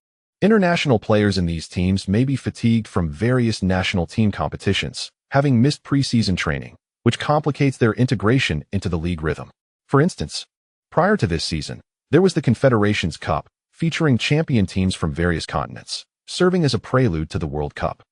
international players in these teams may be fatigued from various national team competitions, having missed preseason training, which complicates their integration into the league rhythm. For instance, Prior to this season, there was the Confederations Cup, featuring champion teams from various continents, serving as a prelude to the World Cup,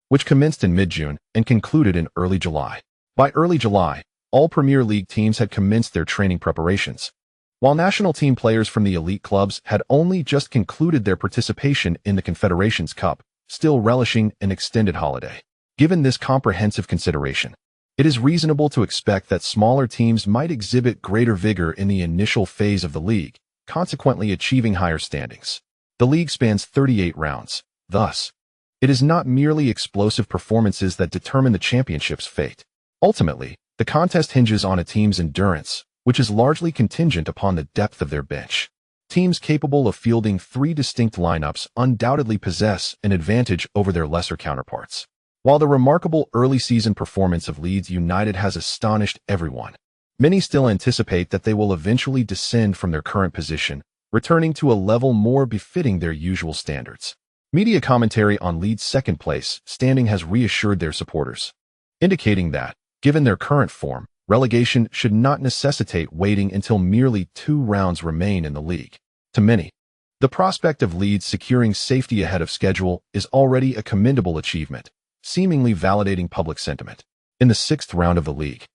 which commenced in mid-June and concluded in early July. By early July, all Premier League teams had commenced their training preparations, while national team players from the elite clubs had only just concluded their participation in the Confederations Cup, still relishing an extended holiday. Given this comprehensive consideration, it is reasonable to expect that smaller teams might exhibit greater vigor in the initial phase of the league, consequently achieving higher standings. The league spans 38 rounds. Thus, it is not merely explosive performances that determine the championship's fate. Ultimately, the contest hinges on a team's endurance, which is largely contingent upon the depth of their bench. Teams capable of fielding 3 distinct lineups undoubtedly possess an advantage over their lesser counterparts. While the remarkable early season performance of Leeds United has astonished everyone, many still anticipate that they will eventually descend from their current position, returning to a level more befitting their usual standards. Media commentary on Leeds' second place standing has reassured their supporters, indicating that, given their current form, relegation should not necessitate waiting until merely 2 rounds remain in the league. To many, the prospect of Leeds securing safety ahead of schedule is already a commendable achievement, seemingly validating public sentiment. In the 6th round of the league,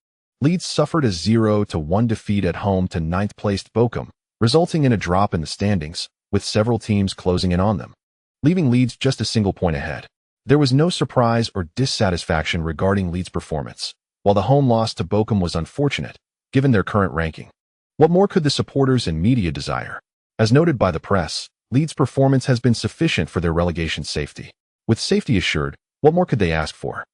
Leeds suffered a 0-1 defeat at home to 9th-placed Bochum, resulting in a drop in the standings, with several teams closing in on them, leaving Leeds just a single point ahead. There was no surprise or dissatisfaction regarding Leeds' performance, while the home loss to Bochum was unfortunate, given their current ranking. What more could the supporters and media desire? As noted by the press, Leeds' performance has been sufficient for their relegation safety. With safety assured, what more could they ask for?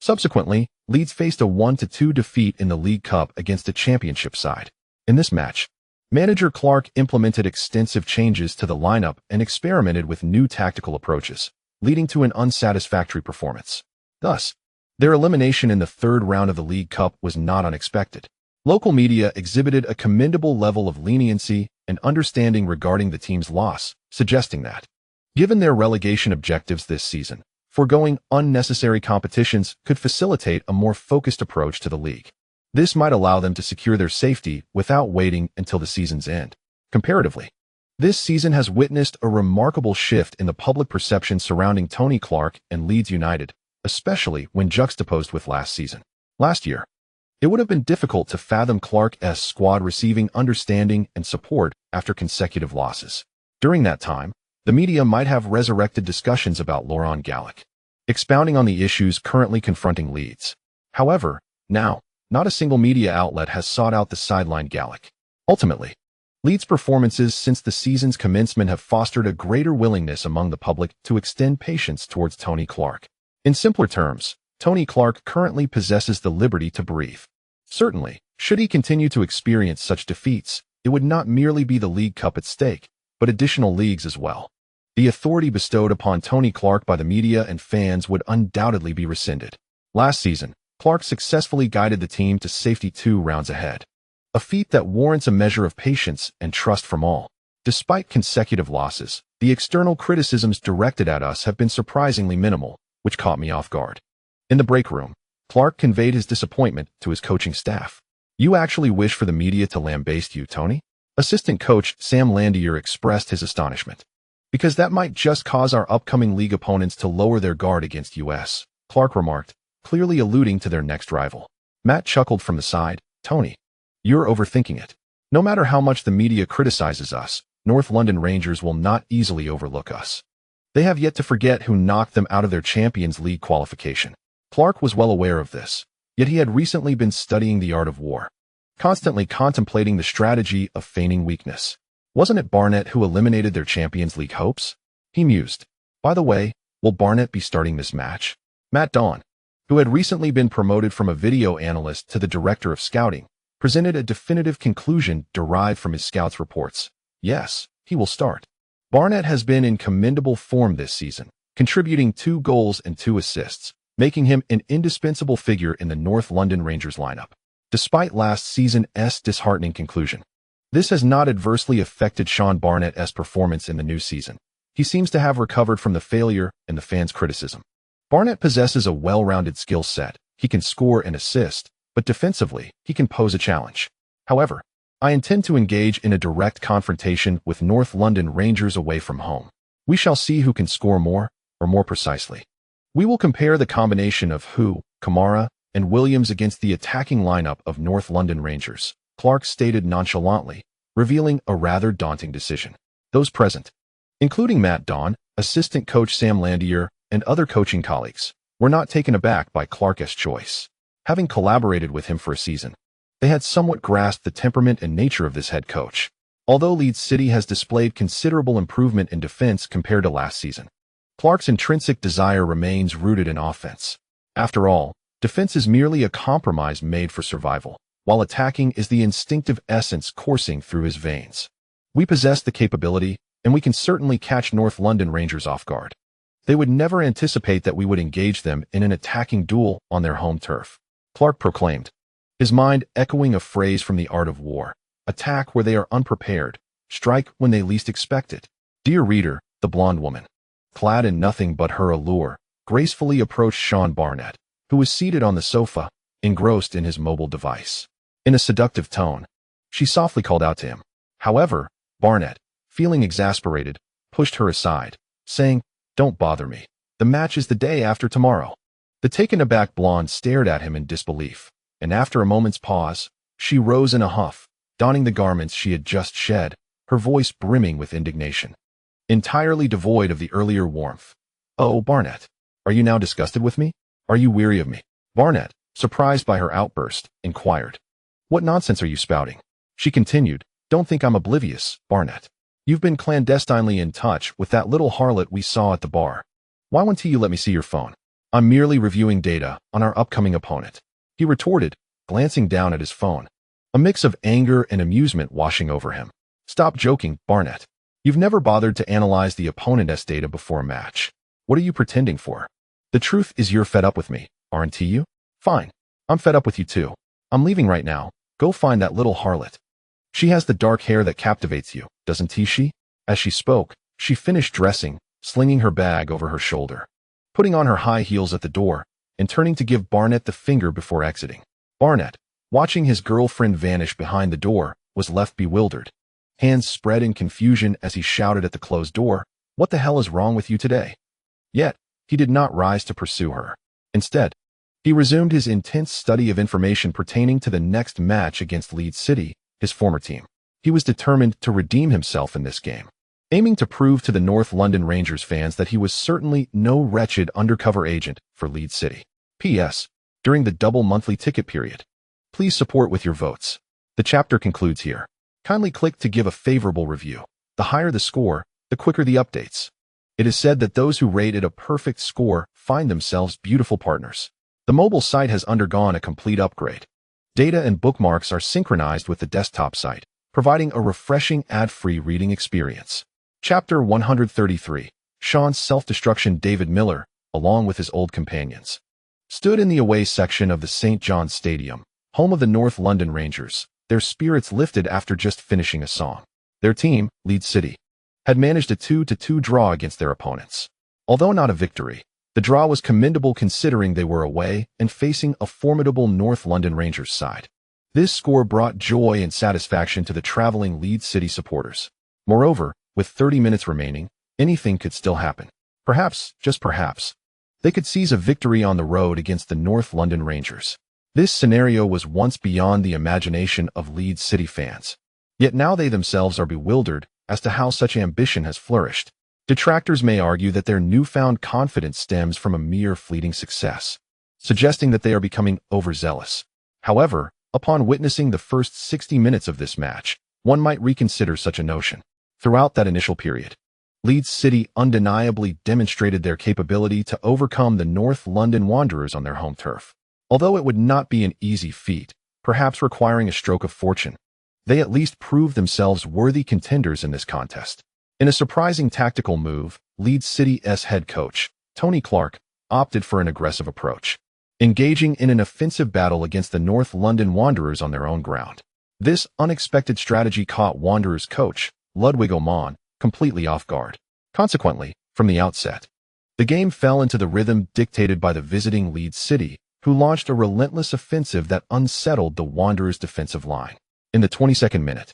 Subsequently, Leeds faced a 1-2 defeat in the League Cup against a championship side. In this match, manager Clark implemented extensive changes to the lineup and experimented with new tactical approaches, leading to an unsatisfactory performance. Thus, their elimination in the 3rd round of the League Cup was not unexpected. Local media exhibited a commendable level of leniency and understanding regarding the team's loss, suggesting that, given their relegation objectives this season, foregoing unnecessary competitions could facilitate a more focused approach to the league. This might allow them to secure their safety without waiting until the season's end. Comparatively, this season has witnessed a remarkable shift in the public perception surrounding Tony Clark and Leeds United, especially when juxtaposed with last season. Last year, it would have been difficult to fathom Clark's squad receiving understanding and support after consecutive losses. During that time, the media might have resurrected discussions about Laurent Gallic, expounding on the issues currently confronting Leeds. However, now, not a single media outlet has sought out the sidelined Gallic. Ultimately, Leeds' performances since the season's commencement have fostered a greater willingness among the public to extend patience towards Tony Clark. In simpler terms, Tony Clark currently possesses the liberty to breathe. Certainly, should he continue to experience such defeats, it would not merely be the League Cup at stake, but additional leagues as well. The authority bestowed upon Tony Clark by the media and fans would undoubtedly be rescinded. Last season, Clark successfully guided the team to safety 2 rounds ahead, a feat that warrants a measure of patience and trust from all. Despite consecutive losses, the external criticisms directed at us have been surprisingly minimal, which caught me off guard. In the break room, Clark conveyed his disappointment to his coaching staff. "You actually wish for the media to lambaste you, Tony?" Assistant coach Sam Landier expressed his astonishment. "Because that might just cause our upcoming league opponents to lower their guard against us," Clark remarked, clearly alluding to their next rival. Matt chuckled from the side. "Tony, you're overthinking it. No matter how much the media criticizes us, North London Rangers will not easily overlook us. They have yet to forget who knocked them out of their Champions League qualification." Clark was well aware of this, yet he had recently been studying the art of war, constantly contemplating the strategy of feigning weakness. Wasn't it Barnett who eliminated their Champions League hopes? He mused. By the way, will Barnett be starting this match? Matt Dawn, who had recently been promoted from a video analyst to the director of scouting, presented a definitive conclusion derived from his scouts' reports. Yes, he will start. Barnett has been in commendable form this season, contributing 2 goals and 2 assists, making him an indispensable figure in the North London Rangers lineup. Despite last season's disheartening conclusion, this has not adversely affected Sean Barnett's performance in the new season. He seems to have recovered from the failure and the fans' criticism. Barnett possesses a well-rounded skill set. He can score and assist, but defensively, he can pose a challenge. However, I intend to engage in a direct confrontation with North London Rangers away from home. We shall see who can score more, or more precisely. We will compare the combination of Hu, Kamara, and Williams against the attacking lineup of North London Rangers, Clark stated nonchalantly, revealing a rather daunting decision. Those present, including Matt Dawn, assistant coach Sam Landier, and other coaching colleagues, were not taken aback by Clark's choice. Having collaborated with him for a season, they had somewhat grasped the temperament and nature of this head coach. Although Leeds City has displayed considerable improvement in defense compared to last season, Clark's intrinsic desire remains rooted in offense. After all, defense is merely a compromise made for survival, while attacking is the instinctive essence coursing through his veins. We possess the capability, and we can certainly catch North London Rangers off guard. They would never anticipate that we would engage them in an attacking duel on their home turf, Clark proclaimed, his mind echoing a phrase from The Art of War: attack where they are unprepared, strike when they least expect it. Dear reader, the blonde woman, clad in nothing but her allure, gracefully approached Sean Barnett, who was seated on the sofa, engrossed in his mobile device. In a seductive tone, she softly called out to him. However, Barnett, feeling exasperated, pushed her aside, saying, "Don't bother me. The match is the day after tomorrow." The taken-aback blonde stared at him in disbelief, and after a moment's pause, she rose in a huff, donning the garments she had just shed, her voice brimming with indignation, entirely devoid of the earlier warmth. "Oh, Barnett, are you now disgusted with me? Are you weary of me?" Barnett, surprised by her outburst, inquired. "What nonsense are you spouting?" She continued, "Don't think I'm oblivious, Barnett. You've been clandestinely in touch with that little harlot we saw at the bar. Why won't you let me see your phone?" "I'm merely reviewing data on our upcoming opponent," he retorted, glancing down at his phone, a mix of anger and amusement washing over him. "Stop joking, Barnett. You've never bothered to analyze the opponent's data before a match. What are you pretending for? The truth is you're fed up with me, aren't you? Fine. I'm fed up with you too. I'm leaving right now. Go find that little harlot. She has the dark hair that captivates you, doesn't she?" As she spoke, she finished dressing, slinging her bag over her shoulder, putting on her high heels at the door, and turning to give Barnett the finger before exiting. Barnett, watching his girlfriend vanish behind the door, was left bewildered, hands spread in confusion as he shouted at the closed door, "What the hell is wrong with you today?" Yet, he did not rise to pursue her. Instead, he resumed his intense study of information pertaining to the next match against Leeds City, his former team. He was determined to redeem himself in this game, aiming to prove to the North London Rangers fans that he was certainly no wretched undercover agent for Leeds City. P.S. During the double monthly ticket period, please support with your votes. The chapter concludes here. Kindly click to give a favorable review. The higher the score, the quicker the updates. It is said that those who rated a perfect score find themselves beautiful partners. The mobile site has undergone a complete upgrade. Data and bookmarks are synchronized with the desktop site, providing a refreshing ad-free reading experience. Chapter 133. Sean's self-destruction. David Miller, along with his old companions, stood in the away section of the St. John's Stadium, home of the North London Rangers, their spirits lifted after just finishing a song. Their team, Leeds City, had managed a 2-2 draw against their opponents. Although not a victory, the draw was commendable considering they were away and facing a formidable North London Rangers side. This score brought joy and satisfaction to the traveling Leeds City supporters. Moreover, with 30 minutes remaining, anything could still happen. Perhaps, just perhaps, they could seize a victory on the road against the North London Rangers. This scenario was once beyond the imagination of Leeds City fans. Yet now they themselves are bewildered as to how such ambition has flourished. Detractors may argue that their newfound confidence stems from a mere fleeting success, suggesting that they are becoming overzealous. However, upon witnessing the first 60 minutes of this match, one might reconsider such a notion. Throughout that initial period, Leeds City undeniably demonstrated their capability to overcome the North London Wanderers on their home turf. Although it would not be an easy feat, perhaps requiring a stroke of fortune, they at least proved themselves worthy contenders in this contest. In a surprising tactical move, Leeds City's head coach, Tony Clark, opted for an aggressive approach, engaging in an offensive battle against the North London Wanderers on their own ground. This unexpected strategy caught Wanderers coach, Ludwig Oman, completely off guard. Consequently, from the outset, the game fell into the rhythm dictated by the visiting Leeds City, who launched a relentless offensive that unsettled the Wanderers' defensive line. In the 22nd minute,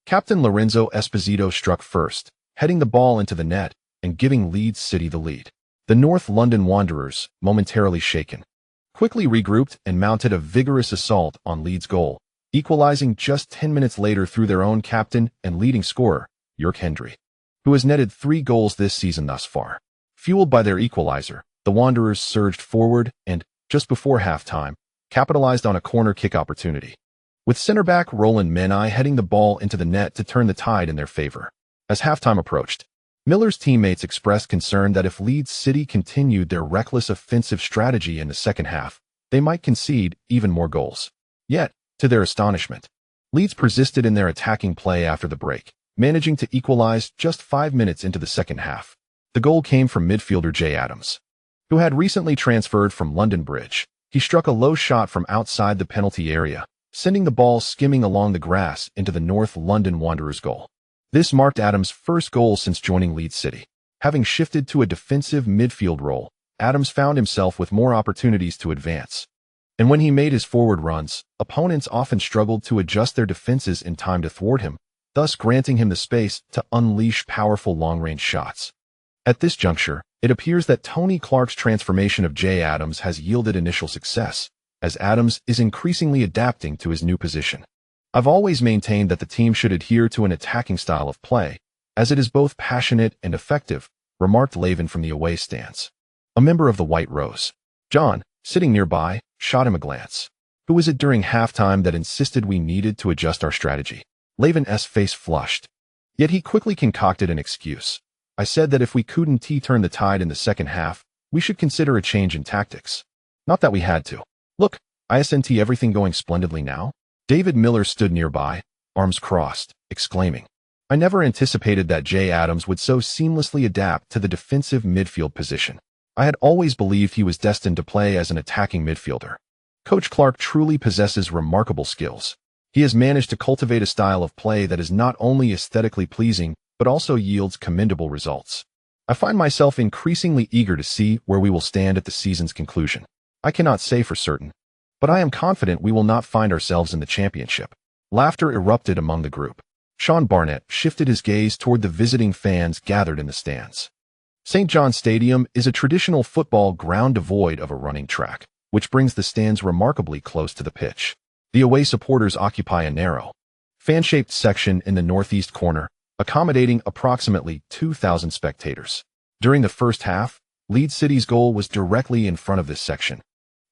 Captain Lorenzo Esposito struck first, heading the ball into the net and giving Leeds City the lead. The North London Wanderers, momentarily shaken, quickly regrouped and mounted a vigorous assault on Leeds' goal, equalizing just 10 minutes later through their own captain and leading scorer, Jörg Hendry, who has netted 3 goals this season thus far. Fueled by their equalizer, the Wanderers surged forward and, just before halftime, capitalized on a corner kick opportunity, with center-back Roland Menai heading the ball into the net to turn the tide in their favor. As halftime approached, Miller's teammates expressed concern that if Leeds City continued their reckless offensive strategy in the second half, they might concede even more goals. Yet, to their astonishment, Leeds persisted in their attacking play after the break, managing to equalize just 5 minutes into the second half. The goal came from midfielder Jay Adams, who had recently transferred from London Bridge. He struck a low shot from outside the penalty area, sending the ball skimming along the grass into the North London Wanderers' goal. This marked Adams' first goal since joining Leeds City. Having shifted to a defensive midfield role, Adams found himself with more opportunities to advance. And when he made his forward runs, opponents often struggled to adjust their defenses in time to thwart him, thus granting him the space to unleash powerful long-range shots. At this juncture, it appears that Tony Clark's transformation of Jay Adams has yielded initial success, as Adams is increasingly adapting to his new position. I've always maintained that the team should adhere to an attacking style of play, as it is both passionate and effective, remarked Laven from the away stands. A member of the White Rose, John, sitting nearby, shot him a glance. Who was it during halftime that insisted we needed to adjust our strategy? Laven's face flushed. Yet he quickly concocted an excuse. I said that if we couldn't turn the tide in the second half, we should consider a change in tactics. Not that we had to. Look, isn't everything going splendidly now? David Miller stood nearby, arms crossed, exclaiming, I never anticipated that Jay Adams would so seamlessly adapt to the defensive midfield position. I had always believed he was destined to play as an attacking midfielder. Coach Clark truly possesses remarkable skills. He has managed to cultivate a style of play that is not only aesthetically pleasing, but also yields commendable results. I find myself increasingly eager to see where we will stand at the season's conclusion. I cannot say for certain, but I am confident we will not find ourselves in the championship. Laughter erupted among the group. Sean Barnett shifted his gaze toward the visiting fans gathered in the stands. St. John's Stadium is a traditional football ground devoid of a running track, which brings the stands remarkably close to the pitch. The away supporters occupy a narrow, fan-shaped section in the northeast corner, accommodating approximately 2,000 spectators. During the first half, Leeds City's goal was directly in front of this section.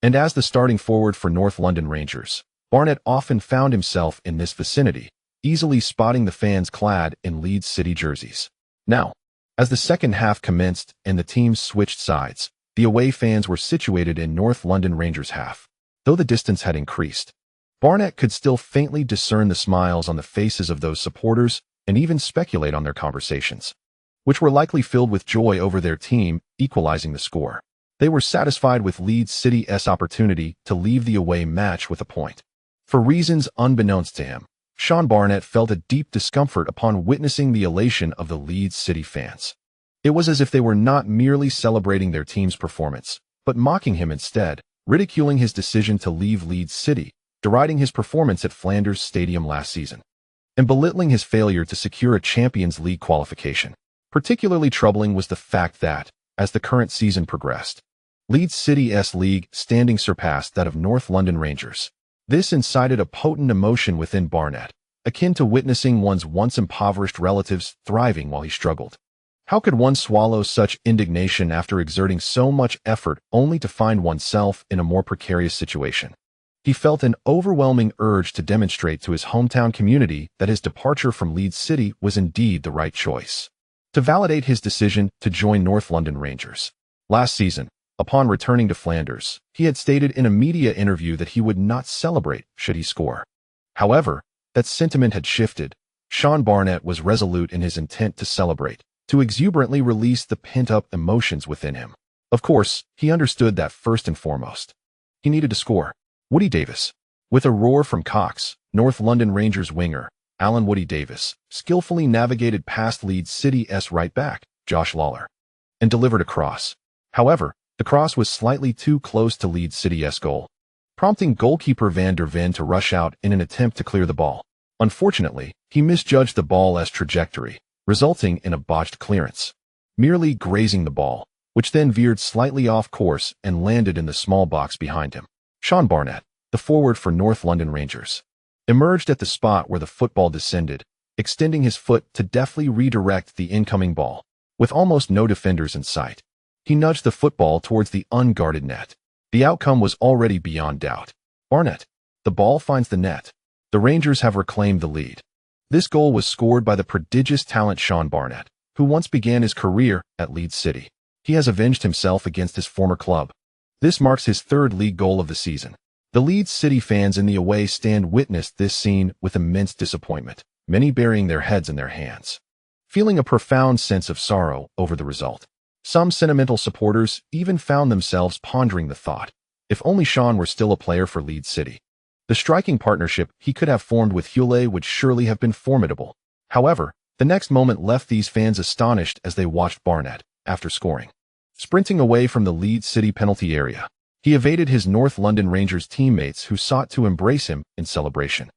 And as the starting forward for North London Rangers, Barnett often found himself in this vicinity, easily spotting the fans clad in Leeds City jerseys. Now, as the second half commenced and the teams switched sides, the away fans were situated in North London Rangers' half. Though the distance had increased, Barnett could still faintly discern the smiles on the faces of those supporters and even speculate on their conversations, which were likely filled with joy over their team equalizing the score. They were satisfied with Leeds City's opportunity to leave the away match with a point. For reasons unbeknownst to him, Sean Barnett felt a deep discomfort upon witnessing the elation of the Leeds City fans. It was as if they were not merely celebrating their team's performance, but mocking him instead, ridiculing his decision to leave Leeds City, deriding his performance at Flanders Stadium last season, and belittling his failure to secure a Champions League qualification. Particularly troubling was the fact that, as the current season progressed, Leeds City's league standing surpassed that of North London Rangers. This incited a potent emotion within Barnett, akin to witnessing one's once impoverished relatives thriving while he struggled. How could one swallow such indignation after exerting so much effort only to find oneself in a more precarious situation? He felt an overwhelming urge to demonstrate to his hometown community that his departure from Leeds City was indeed the right choice. To validate his decision to join North London Rangers. Last season, upon returning to Flanders, he had stated in a media interview that he would not celebrate should he score. However, that sentiment had shifted. Sean Barnett was resolute in his intent to celebrate, to exuberantly release the pent-up emotions within him. Of course, he understood that first and foremost, he needed to score. Woody Davis. With a roar from Cox, North London Rangers winger, Alan Woody Davis, skillfully navigated past Leeds City's right back, Josh Lawler, and delivered a cross. However, the cross was slightly too close to Leeds City's goal, prompting goalkeeper Van der Ven to rush out in an attempt to clear the ball. Unfortunately, he misjudged the ball as trajectory, resulting in a botched clearance, merely grazing the ball, which then veered slightly off course and landed in the small box behind him. Sean Barnett, the forward for North London Rangers, emerged at the spot where the football descended, extending his foot to deftly redirect the incoming ball. With almost no defenders in sight, he nudged the football towards the unguarded net. The outcome was already beyond doubt. Barnett. The ball finds the net. The Rangers have reclaimed the lead. This goal was scored by the prodigious talent Sean Barnett, who once began his career at Leeds City. He has avenged himself against his former club. This marks his third league goal of the season. The Leeds City fans in the away stand witnessed this scene with immense disappointment, many burying their heads in their hands, feeling a profound sense of sorrow over the result. Some sentimental supporters even found themselves pondering the thought, if only Sean were still a player for Leeds City. The striking partnership he could have formed with Hule would surely have been formidable. However, the next moment left these fans astonished as they watched Barnett, after scoring, sprinting away from the Leeds City penalty area. He evaded his North London Rangers teammates who sought to embrace him in celebration.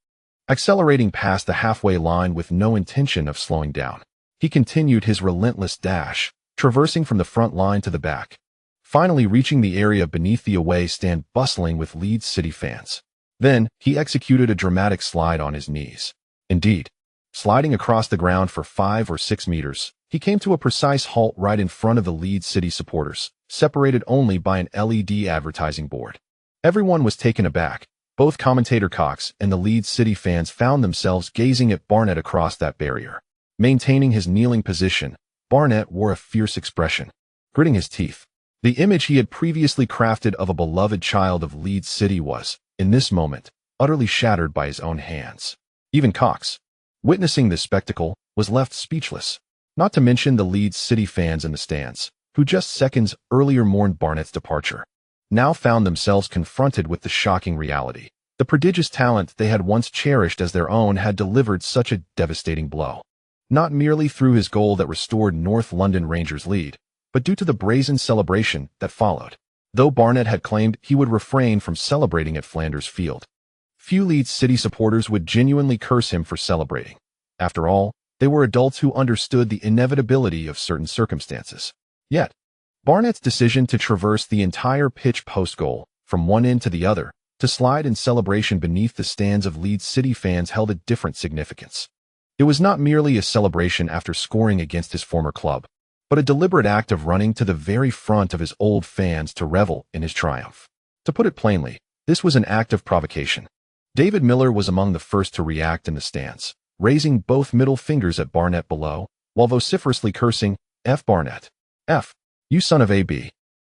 Accelerating past the halfway line with no intention of slowing down, he continued his relentless dash, traversing from the front line to the back, finally reaching the area beneath the away stand bustling with Leeds City fans. Then, he executed a dramatic slide on his knees. Indeed, sliding across the ground for 5 or 6 meters, he came to a precise halt right in front of the Leeds City supporters, separated only by an LED advertising board. Everyone was taken aback. Both commentator Cox and the Leeds City fans found themselves gazing at Barnett across that barrier. Maintaining his kneeling position, Barnett wore a fierce expression, gritting his teeth. The image he had previously crafted of a beloved child of Leeds City was, in this moment, utterly shattered by his own hands. Even Cox, witnessing this spectacle, was left speechless. Not to mention the Leeds City fans in the stands, who just seconds earlier mourned Barnett's departure, now found themselves confronted with the shocking reality. The prodigious talent they had once cherished as their own had delivered such a devastating blow. Not merely through his goal that restored North London Rangers' lead, but due to the brazen celebration that followed. Though Barnett had claimed he would refrain from celebrating at Flanders Field, few Leeds City supporters would genuinely curse him for celebrating. After all, they were adults who understood the inevitability of certain circumstances. Yet, Barnett's decision to traverse the entire pitch post-goal, from one end to the other, to slide in celebration beneath the stands of Leeds City fans held a different significance. It was not merely a celebration after scoring against his former club, but a deliberate act of running to the very front of his old fans to revel in his triumph. To put it plainly, this was an act of provocation. David Miller was among the first to react in the stands, raising both middle fingers at Barnett below, while vociferously cursing, "F Barnett. F. You son of a B.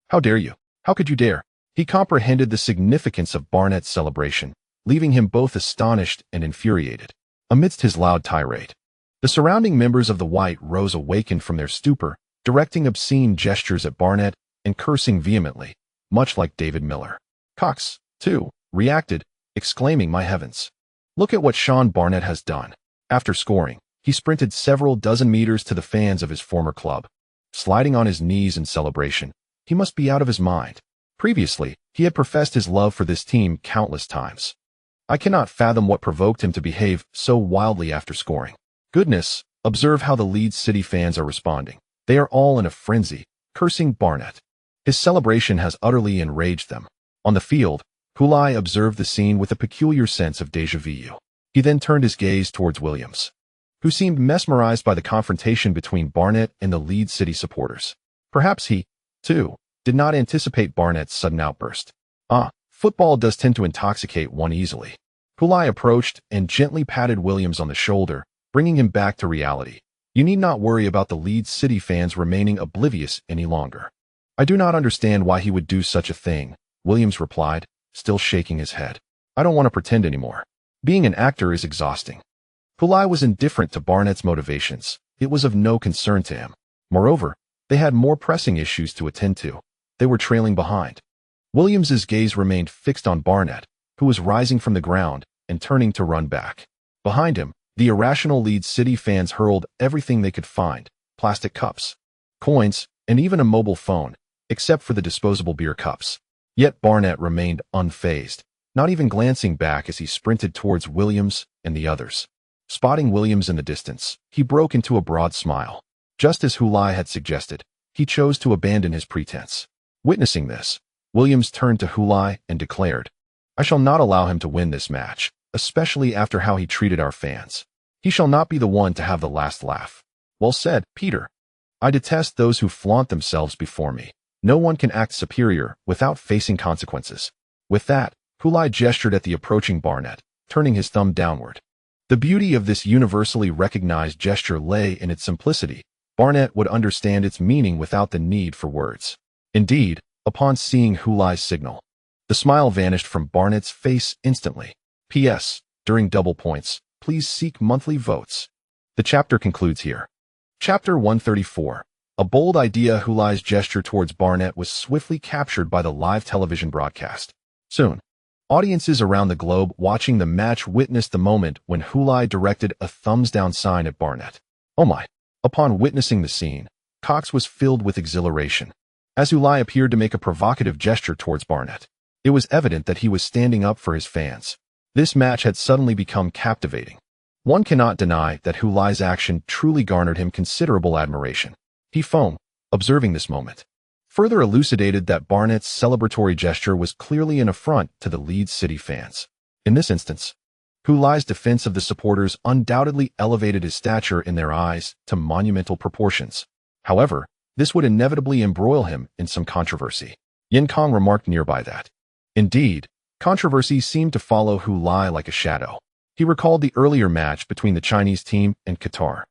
How dare you? How could you dare?" He comprehended the significance of Barnett's celebration, leaving him both astonished and infuriated. Amidst his loud tirade, the surrounding members of the White Rose awakened from their stupor, directing obscene gestures at Barnett and cursing vehemently, much like David Miller. Cox, too, reacted, exclaiming, "My heavens! Look at what Sean Barnett has done." After scoring, he sprinted several dozen meters to the fans of his former club, sliding on his knees in celebration. He must be out of his mind. Previously, he had professed his love for this team countless times. I cannot fathom what provoked him to behave so wildly after scoring. Goodness, observe how the Leeds City fans are responding. They are all in a frenzy, cursing Barnett. His celebration has utterly enraged them. On the field, Hule observed the scene with a peculiar sense of déjà vu. He then turned his gaze towards Williams, who seemed mesmerized by the confrontation between Barnett and the Leeds City supporters. Perhaps he, too, did not anticipate Barnett's sudden outburst. Football does tend to intoxicate one easily. Hule approached and gently patted Williams on the shoulder, bringing him back to reality. "You need not worry about the Leeds City fans remaining oblivious any longer." "I do not understand why he would do such a thing," Williams replied, still shaking his head. "I don't want to pretend anymore. Being an actor is exhausting." Hule was indifferent to Barnett's motivations. It was of no concern to him. Moreover, they had more pressing issues to attend to. They were trailing behind. Williams's gaze remained fixed on Barnett, who was rising from the ground and turning to run back. Behind him, the irrational Leeds City fans hurled everything they could find: plastic cups, coins, and even a mobile phone, except for the disposable beer cups. Yet Barnett remained unfazed, not even glancing back as he sprinted towards Williams and the others. Spotting Williams in the distance, he broke into a broad smile. Just as Hulai had suggested, he chose to abandon his pretense. Witnessing this, Williams turned to Hulai and declared, "I shall not allow him to win this match, especially after how he treated our fans. He shall not be the one to have the last laugh." "Well said, Peter. I detest those who flaunt themselves before me. No one can act superior without facing consequences." With that, Hulai gestured at the approaching Barnett, turning his thumb downward. The beauty of this universally recognized gesture lay in its simplicity. Barnett would understand its meaning without the need for words. Indeed, upon seeing Hulai's signal, the smile vanished from Barnett's face instantly. P.S. During double points, please seek monthly votes. The chapter concludes here. Chapter 134. A bold idea. Hulai's gesture towards Barnett was swiftly captured by the live television broadcast. Soon, audiences around the globe watching the match witnessed the moment when Hulai directed a thumbs-down sign at Barnett. Oh my! Upon witnessing the scene, Cox was filled with exhilaration. As Hulai appeared to make a provocative gesture towards Barnett, it was evident that he was standing up for his fans. This match had suddenly become captivating. One cannot deny that Hulai's action truly garnered him considerable admiration. He Feng, observing this moment, further elucidated that Barnett's celebratory gesture was clearly an affront to the Leeds City fans. In this instance, Hulai's defense of the supporters undoubtedly elevated his stature in their eyes to monumental proportions. However, this would inevitably embroil him in some controversy. Yin Kong remarked nearby that, indeed, controversy seemed to follow Hulai like a shadow. He recalled the earlier match between the Chinese team and Qatar.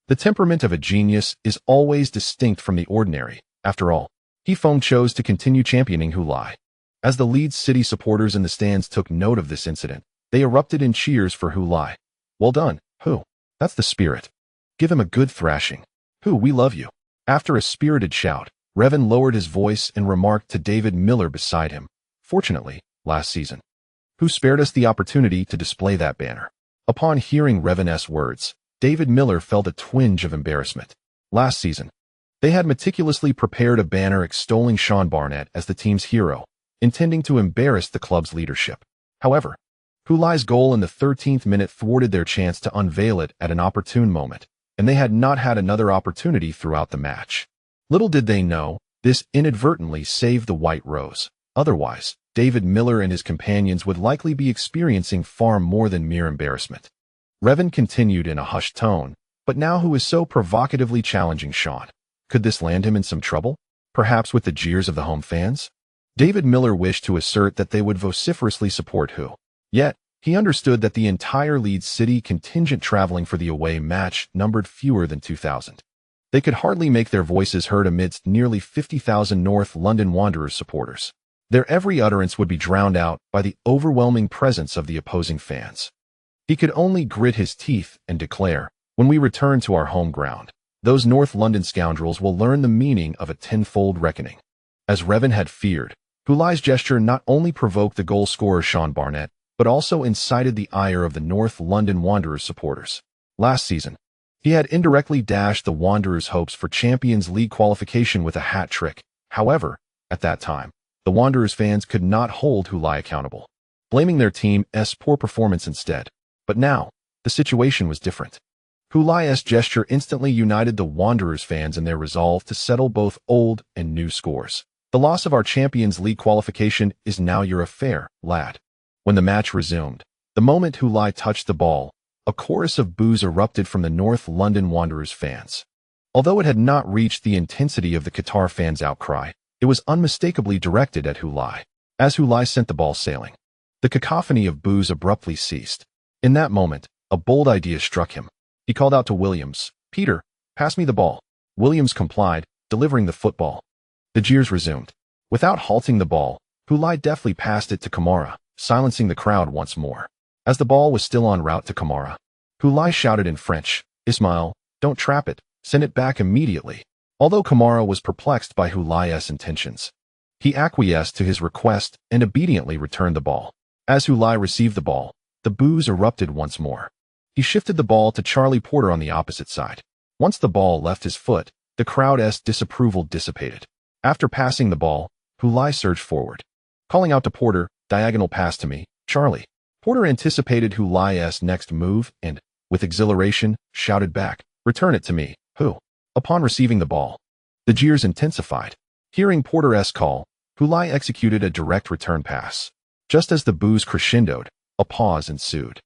The temperament of a genius is always distinct from the ordinary. After all, He Feng chose to continue championing Hulai. As the Leeds City supporters in the stands took note of this incident, they erupted in cheers for Hulai. "Well done, Hu. That's the spirit. Give him a good thrashing. Hu, we love you." After a spirited shout, Revan lowered his voice and remarked to David Miller beside him, "Fortunately, last season, Hu spared us the opportunity to display that banner." Upon hearing Revan's words, David Miller felt a twinge of embarrassment. Last season, they had meticulously prepared a banner extolling Sean Barnett as the team's hero, intending to embarrass the club's leadership. However, Hulai's goal in the 13th minute thwarted their chance to unveil it at an opportune moment, and they had not had another opportunity throughout the match. Little did they know, this inadvertently saved the White Rose. Otherwise, David Miller and his companions would likely be experiencing far more than mere embarrassment. Revan continued in a hushed tone, "But now who is so provocatively challenging Sean? Could this land him in some trouble? Perhaps with the jeers of the home fans?" David Miller wished to assert that they would vociferously support Hu. Yet, he understood that the entire Leeds City contingent traveling for the away match numbered fewer than 2,000. They could hardly make their voices heard amidst nearly 50,000 North London Wanderers supporters. Their every utterance would be drowned out by the overwhelming presence of the opposing fans. He could only grit his teeth and declare, "When we return to our home ground, those North London scoundrels will learn the meaning of a tenfold reckoning." As Revan had feared, Hulai's gesture not only provoked the goal scorer Sean Barnett, but also incited the ire of the North London Wanderers supporters. Last season, he had indirectly dashed the Wanderers' hopes for Champions League qualification with a hat trick. However, at that time, the Wanderers fans could not hold Hulai accountable, blaming their team's poor performance instead. But now, the situation was different. Hulai's gesture instantly united the Wanderers fans in their resolve to settle both old and new scores. "The loss of our Champions League qualification is now your affair, lad." When the match resumed, the moment Hulai touched the ball, a chorus of boos erupted from the North London Wanderers fans. Although it had not reached the intensity of the Qatar fans' outcry, it was unmistakably directed at Hulai. As Hulai sent the ball sailing, the cacophony of boos abruptly ceased. In that moment, a bold idea struck him. He called out to Williams, "Peter, pass me the ball." Williams complied, delivering the football. The jeers resumed. Without halting the ball, Hulai deftly passed it to Kamara, silencing the crowd once more. As the ball was still en route to Kamara, Hulai shouted in French, "Ismail, don't trap it, send it back immediately." Although Kamara was perplexed by Hulai's intentions, he acquiesced to his request and obediently returned the ball. As Hulai received the ball, the boos erupted once more. He shifted the ball to Charlie Porter on the opposite side. Once the ball left his foot, the crowd's disapproval dissipated. After passing the ball, Hulai surged forward, calling out to Porter, "Diagonal pass to me, Charlie." Porter anticipated Hulai's next move and, with exhilaration, shouted back, "Return it to me, Hu." Upon receiving the ball, the jeers intensified. Hearing Porter's call, Hu Lai executed a direct return pass. Just as the boos crescendoed, a pause ensued.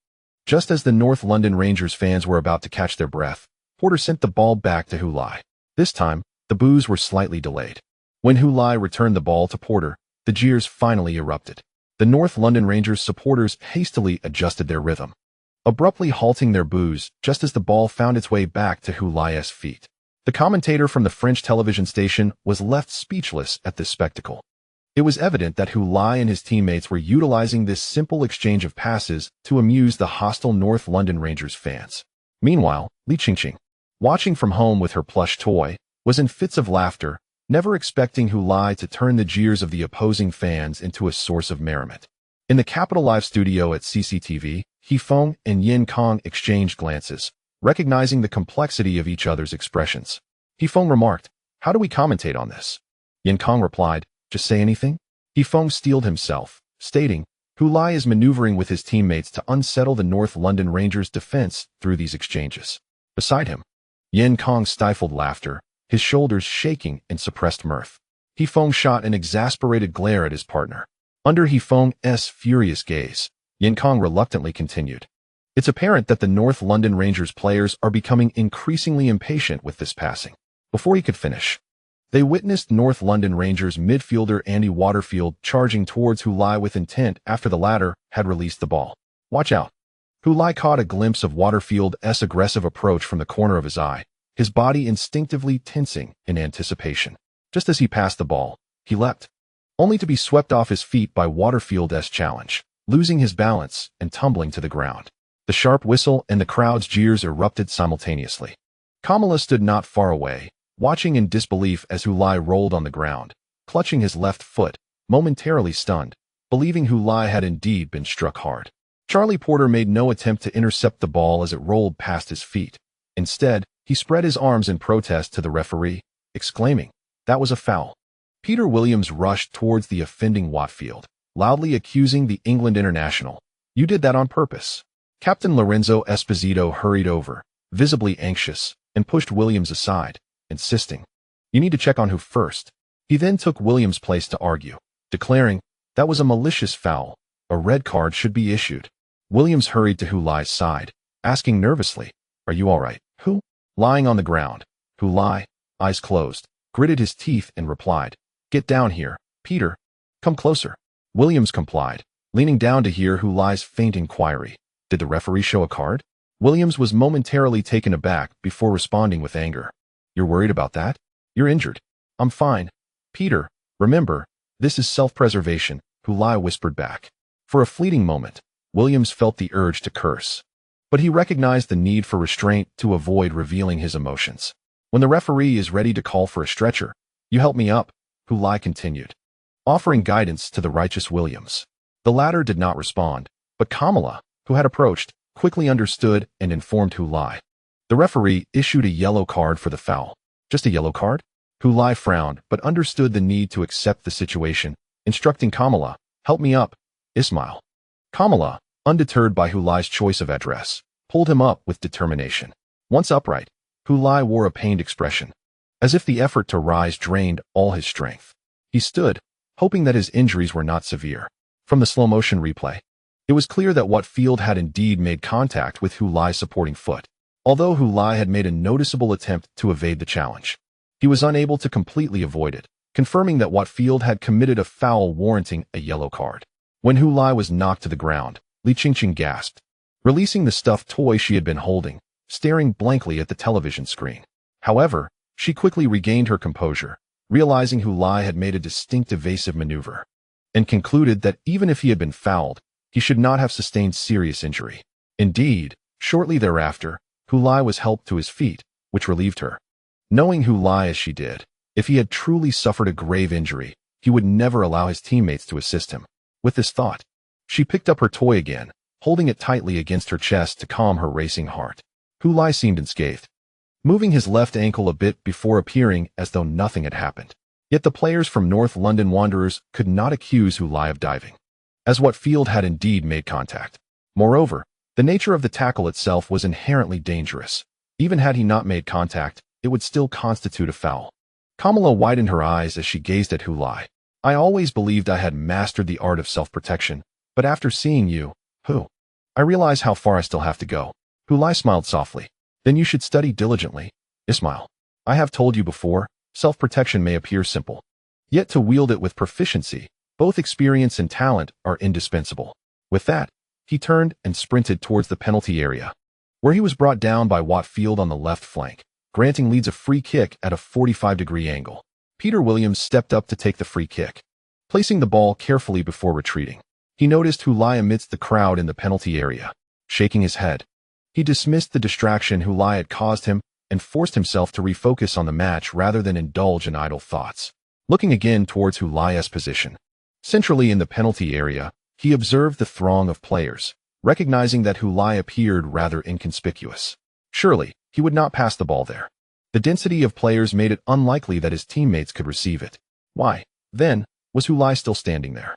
Just as the North London Rangers fans were about to catch their breath, Porter sent the ball back to Hu Lai. This time, the boos were slightly delayed. When Hu Lai returned the ball to Porter, the jeers finally erupted. The North London Rangers supporters hastily adjusted their rhythm, abruptly halting their boos just as the ball found its way back to Hu Lai's feet. The commentator from the French television station was left speechless at this spectacle. It was evident that Hu Lai and his teammates were utilizing this simple exchange of passes to amuse the hostile North London Rangers fans. Meanwhile, Li Qingqing, watching from home with her plush toy, was in fits of laughter, never expecting Hu Lai to turn the jeers of the opposing fans into a source of merriment. In the Capital Live studio at CCTV, He Feng and Yin Kong exchanged glances, recognizing the complexity of each other's expressions. He Feng remarked, "How do we commentate on this?" Yin Kong replied, "Just say anything." He Feng steeled himself, stating, "Hu Lai is maneuvering with his teammates to unsettle the North London Rangers' defense through these exchanges." Beside him, Yin Kong stifled laughter, his shoulders shaking in suppressed mirth. He Feng shot an exasperated glare at his partner. Under He Feng's furious gaze, Yin Kong reluctantly continued, "It's apparent that the North London Rangers players are becoming increasingly impatient with this passing." Before he could finish, they witnessed North London Rangers midfielder Andy Waterfield charging towards Hu Lai with intent after the latter had released the ball. "Watch out." Hu Lai caught a glimpse of Waterfield's aggressive approach from the corner of his eye, his body instinctively tensing in anticipation. Just as he passed the ball, he leapt, only to be swept off his feet by Waterfield's challenge, losing his balance and tumbling to the ground. The sharp whistle and the crowd's jeers erupted simultaneously. Kamala stood not far away, watching in disbelief as Hu Lai rolled on the ground, clutching his left foot, momentarily stunned, believing Hu Lai had indeed been struck hard. Charlie Porter made no attempt to intercept the ball as it rolled past his feet. Instead, he spread his arms in protest to the referee, exclaiming, "That was a foul." Peter Williams rushed towards the offending Wattfield, loudly accusing the England international, "You did that on purpose." Captain Lorenzo Esposito hurried over, visibly anxious, and pushed Williams aside, insisting, "You need to check on Hu first." He then took Williams' place to argue, declaring, "That was a malicious foul. A red card should be issued." Williams hurried to Hu Lai's side, asking nervously, "Are you all right, Hu?" Lying on the ground, Hu Lai, eyes closed, gritted his teeth and replied, "Get down here, Peter. Come closer." Williams complied, leaning down to hear Hu Lai's faint inquiry, "Did the referee show a card?" Williams was momentarily taken aback before responding with anger, "You're worried about that? You're injured." "I'm fine, Peter. Remember, this is self-preservation," Hu Lai whispered back. For a fleeting moment, Williams felt the urge to curse, but he recognized the need for restraint to avoid revealing his emotions. "When the referee is ready to call for a stretcher, you help me up," Hu Lai continued, offering guidance to the righteous Williams. The latter did not respond, but Kamala, who had approached, quickly understood and informed Hu Lai. The referee issued a yellow card for the foul. "Just a yellow card?" Hu Lai frowned but understood the need to accept the situation, instructing Kamala, "Help me up, Ismail." Kamala, undeterred by Hu Lai's choice of address, pulled him up with determination. Once upright, Hu Lai wore a pained expression, as if the effort to rise drained all his strength. He stood, hoping that his injuries were not severe. From the slow-motion replay, it was clear that Wattfield had indeed made contact with Hu Lai's supporting foot, although Hu Lai had made a noticeable attempt to evade the challenge. He was unable to completely avoid it, confirming that Wattfield had committed a foul warranting a yellow card. When Hu Lai was knocked to the ground, Li Qingqing gasped, releasing the stuffed toy she had been holding, staring blankly at the television screen. However, she quickly regained her composure, realizing Hu Lai had made a distinct evasive maneuver, and concluded that even if he had been fouled, he should not have sustained serious injury. Indeed, shortly thereafter, Hu Lai was helped to his feet, which relieved her. Knowing Hu Lai as she did, if he had truly suffered a grave injury, he would never allow his teammates to assist him. With this thought, she picked up her toy again, holding it tightly against her chest to calm her racing heart. Hu Lai seemed unscathed, moving his left ankle a bit before appearing as though nothing had happened. Yet the players from North London Wanderers could not accuse Hu Lai of diving, as Wattfield had indeed made contact. Moreover, The nature of the tackle itself was inherently dangerous. Even had he not made contact, it would still constitute a foul. Kamala widened her eyes as she gazed at Hu Lai. I always believed I had mastered the art of self-protection, but after seeing you, I realize how far I still have to go. Hu Lai smiled softly. Then you should study diligently, Ismail. I have told you before, self-protection may appear simple. Yet to wield it with proficiency, both experience and talent are indispensable. With that, he turned and sprinted towards the penalty area, where he was brought down by Watfield on the left flank, granting Leeds a free kick at a 45-degree angle. Peter Williams stepped up to take the free kick, placing the ball carefully before retreating. He noticed Hu Lai amidst the crowd in the penalty area, shaking his head. He dismissed the distraction Hu Lai had caused him and forced himself to refocus on the match rather than indulge in idle thoughts. Looking again towards Hu Lai's position, centrally in the penalty area, he observed the throng of players, recognizing that Hu Lai appeared rather inconspicuous. Surely, he would not pass the ball there. The density of players made it unlikely that his teammates could receive it. Why, then, was Hu Lai still standing there?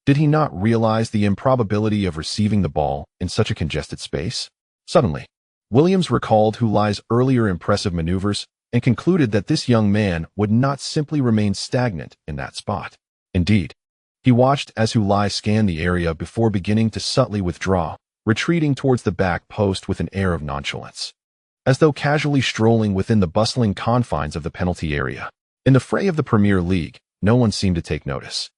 Did he not realize the improbability of receiving the ball in such a congested space? Suddenly, Williams recalled Hu Lai's earlier impressive maneuvers and concluded that this young man would not simply remain stagnant in that spot. Indeed, he watched as Hu Lai scanned the area before beginning to subtly withdraw, retreating towards the back post with an air of nonchalance, as though casually strolling within the bustling confines of the penalty area. In the fray of the Premier League, no one seemed to take notice.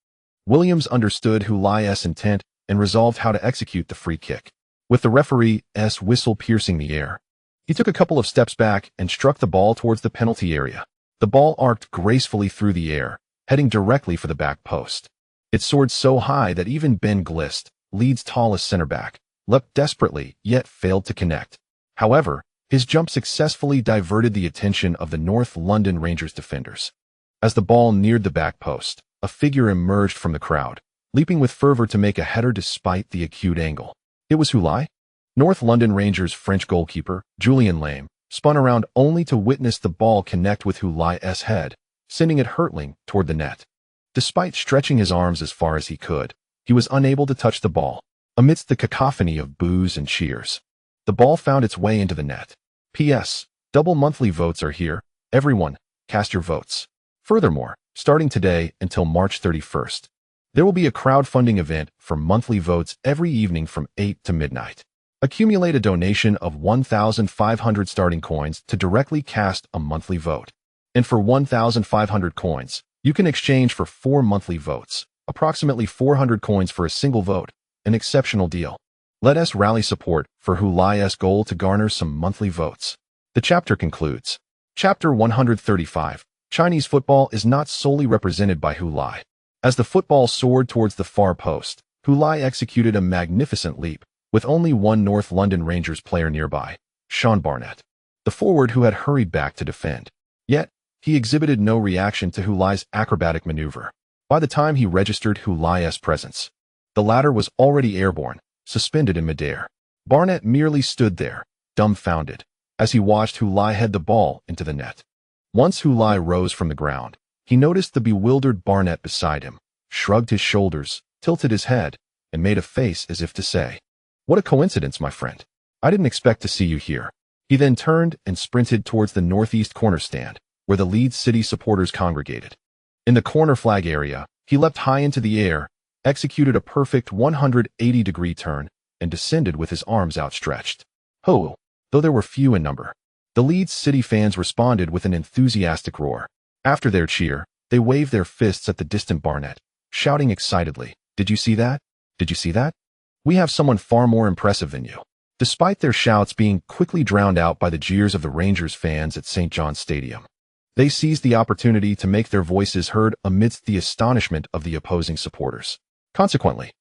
Williams understood Hu Lai's intent and resolved how to execute the free kick. With the referee's whistle piercing the air, he took a couple of steps back and struck the ball towards the penalty area. The ball arced gracefully through the air, heading directly for the back post. It soared so high that even Ben Glist, Leeds' tallest center-back, leapt desperately yet failed to connect. However, his jump successfully diverted the attention of the North London Rangers defenders. As the ball neared the back post, a figure emerged from the crowd, leaping with fervor to make a header despite the acute angle. It was Hu Lai. North London Rangers' French goalkeeper, Julian Lame, spun around only to witness the ball connect with Hu Lai's head, sending it hurtling toward the net. Despite stretching his arms as far as he could, he was unable to touch the ball. Amidst the cacophony of boos and cheers, the ball found its way into the net. P.S. Double monthly votes are here. Everyone, cast your votes. Furthermore, starting today until March 31st, there will be a crowdfunding event for monthly votes every evening from 8 to midnight. Accumulate a donation of 1,500 starting coins to directly cast a monthly vote. And for 1,500 coins, you can exchange for 4 monthly votes, approximately 400 coins for a single vote, an exceptional deal. Let us rally support for Hu Lai's goal to garner some monthly votes. The chapter concludes. Chapter 135. Chinese football is not solely represented by Hu Lai. As the football soared towards the far post, Hu Lai executed a magnificent leap, with only one North London Rangers player nearby, Sean Barnett, the forward who had hurried back to defend. Yet, he exhibited no reaction to Hu Lai's acrobatic maneuver. By the time he registered Hu Lai's presence, the latter was already airborne, suspended in midair. Barnett merely stood there, dumbfounded, as he watched Hu Lai head the ball into the net. Once Hu Lai rose from the ground, he noticed the bewildered Barnett beside him, shrugged his shoulders, tilted his head, and made a face as if to say, "What a coincidence, my friend. I didn't expect to see you here." He then turned and sprinted towards the northeast corner stand, where the Leeds City supporters congregated. In the corner flag area, he leapt high into the air, executed a perfect 180-degree turn, and descended with his arms outstretched. Though there were few in number, the Leeds City fans responded with an enthusiastic roar. After their cheer, they waved their fists at the distant Barnett, shouting excitedly, "Did you see that? Did you see that? We have someone far more impressive than you." Despite their shouts being quickly drowned out by the jeers of the Rangers fans at St. John's Stadium, they seized the opportunity to make their voices heard amidst the astonishment of the opposing supporters. Consequently,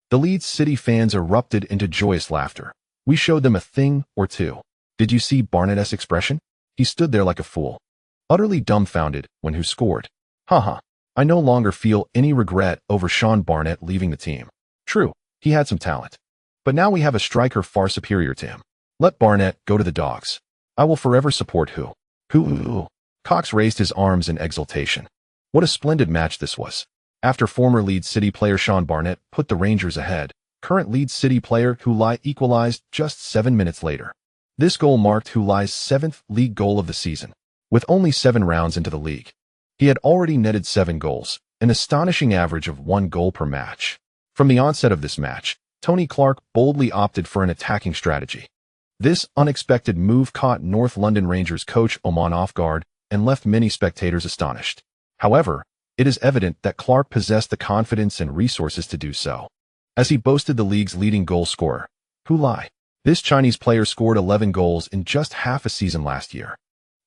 the Leeds City fans erupted into joyous laughter. We showed them a thing or two. Did you see Barnett's expression? He stood there like a fool, utterly dumbfounded when who scored. I no longer feel any regret over Sean Barnett leaving the team. True, he had some talent, but now we have a striker far superior to him. Let Barnett go to the dogs. I will forever support Who. Cox raised his arms in exultation. What a splendid match this was. After former Leeds City player Sean Barnett put the Rangers ahead, current Leeds City player Hu Lai equalized just 7 minutes later. This goal marked Hu Lai's 7th league goal of the season. With only 7 rounds into the league, he had already netted 7 goals, an astonishing average of 1 goal per match. From the onset of this match, Tony Clark boldly opted for an attacking strategy. This unexpected move caught North London Rangers coach Oman off guard and left many spectators astonished. However, it is evident that Clark possessed the confidence and resources to do so, as he boasted the league's leading goal scorer, Hu Lai. This Chinese player scored 11 goals in just half a season last year.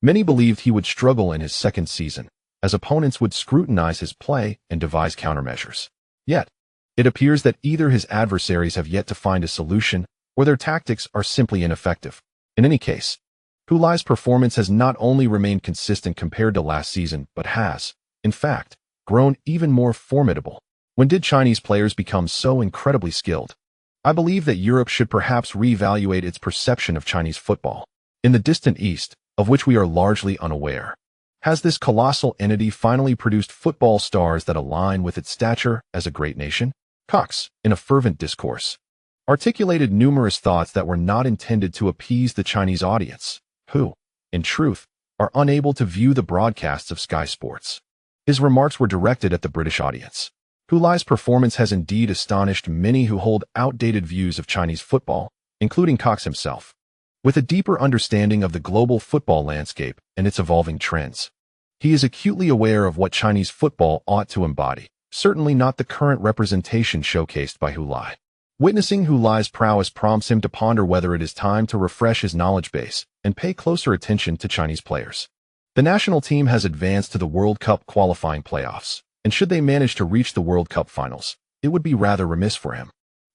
Many believed he would struggle in his second season, as opponents would scrutinize his play and devise countermeasures. Yet, it appears that either his adversaries have yet to find a solution or their tactics are simply ineffective. In any case, Hu Lai's performance has not only remained consistent compared to last season, but has, in fact, grown even more formidable. When did Chinese players become so incredibly skilled? I believe that Europe should perhaps reevaluate its perception of Chinese football. In the distant East, of which we are largely unaware, has this colossal entity finally produced football stars that align with its stature as a great nation? Cox, in a fervent discourse, articulated numerous thoughts that were not intended to appease the Chinese audience, who, in truth, are unable to view the broadcasts of Sky Sports. His remarks were directed at the British audience. Hu Lai's performance has indeed astonished many who hold outdated views of Chinese football, including Cox himself. With a deeper understanding of the global football landscape and its evolving trends, he is acutely aware of what Chinese football ought to embody, certainly not the current representation showcased by Hu Lai. Witnessing Hu Lai's prowess prompts him to ponder whether it is time to refresh his knowledge base and pay closer attention to Chinese players. The national team has advanced to the World Cup qualifying playoffs, and should they manage to reach the World Cup finals, it would be rather remiss for him,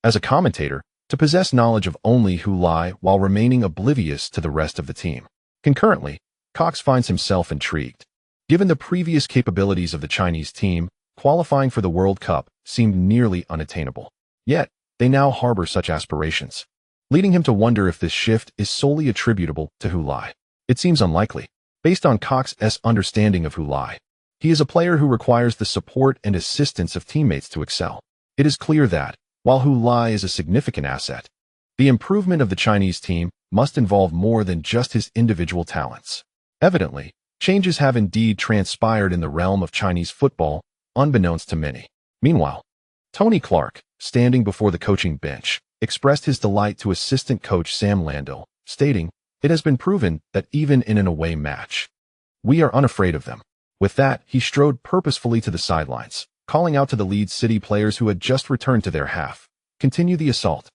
as a commentator, to possess knowledge of only Hu Lai while remaining oblivious to the rest of the team. Concurrently, Cox finds himself intrigued. Given the previous capabilities of the Chinese team, qualifying for the World Cup seemed nearly unattainable. Yet, they now harbor such aspirations, leading him to wonder if this shift is solely attributable to Hu Lai. It seems unlikely. Based on Cox's understanding of Hu Lai, he is a player who requires the support and assistance of teammates to excel. It is clear that, while Hu Lai is a significant asset, the improvement of the Chinese team must involve more than just his individual talents. Evidently, changes have indeed transpired in the realm of Chinese football, unbeknownst to many. Meanwhile, Tony Clark, standing before the coaching bench, expressed his delight to assistant coach Sam Landell, stating, "It has been proven that even in an away match, we are unafraid of them." With that, he strode purposefully to the sidelines, calling out to the Leeds City players who had just returned to their half, "Continue the assault.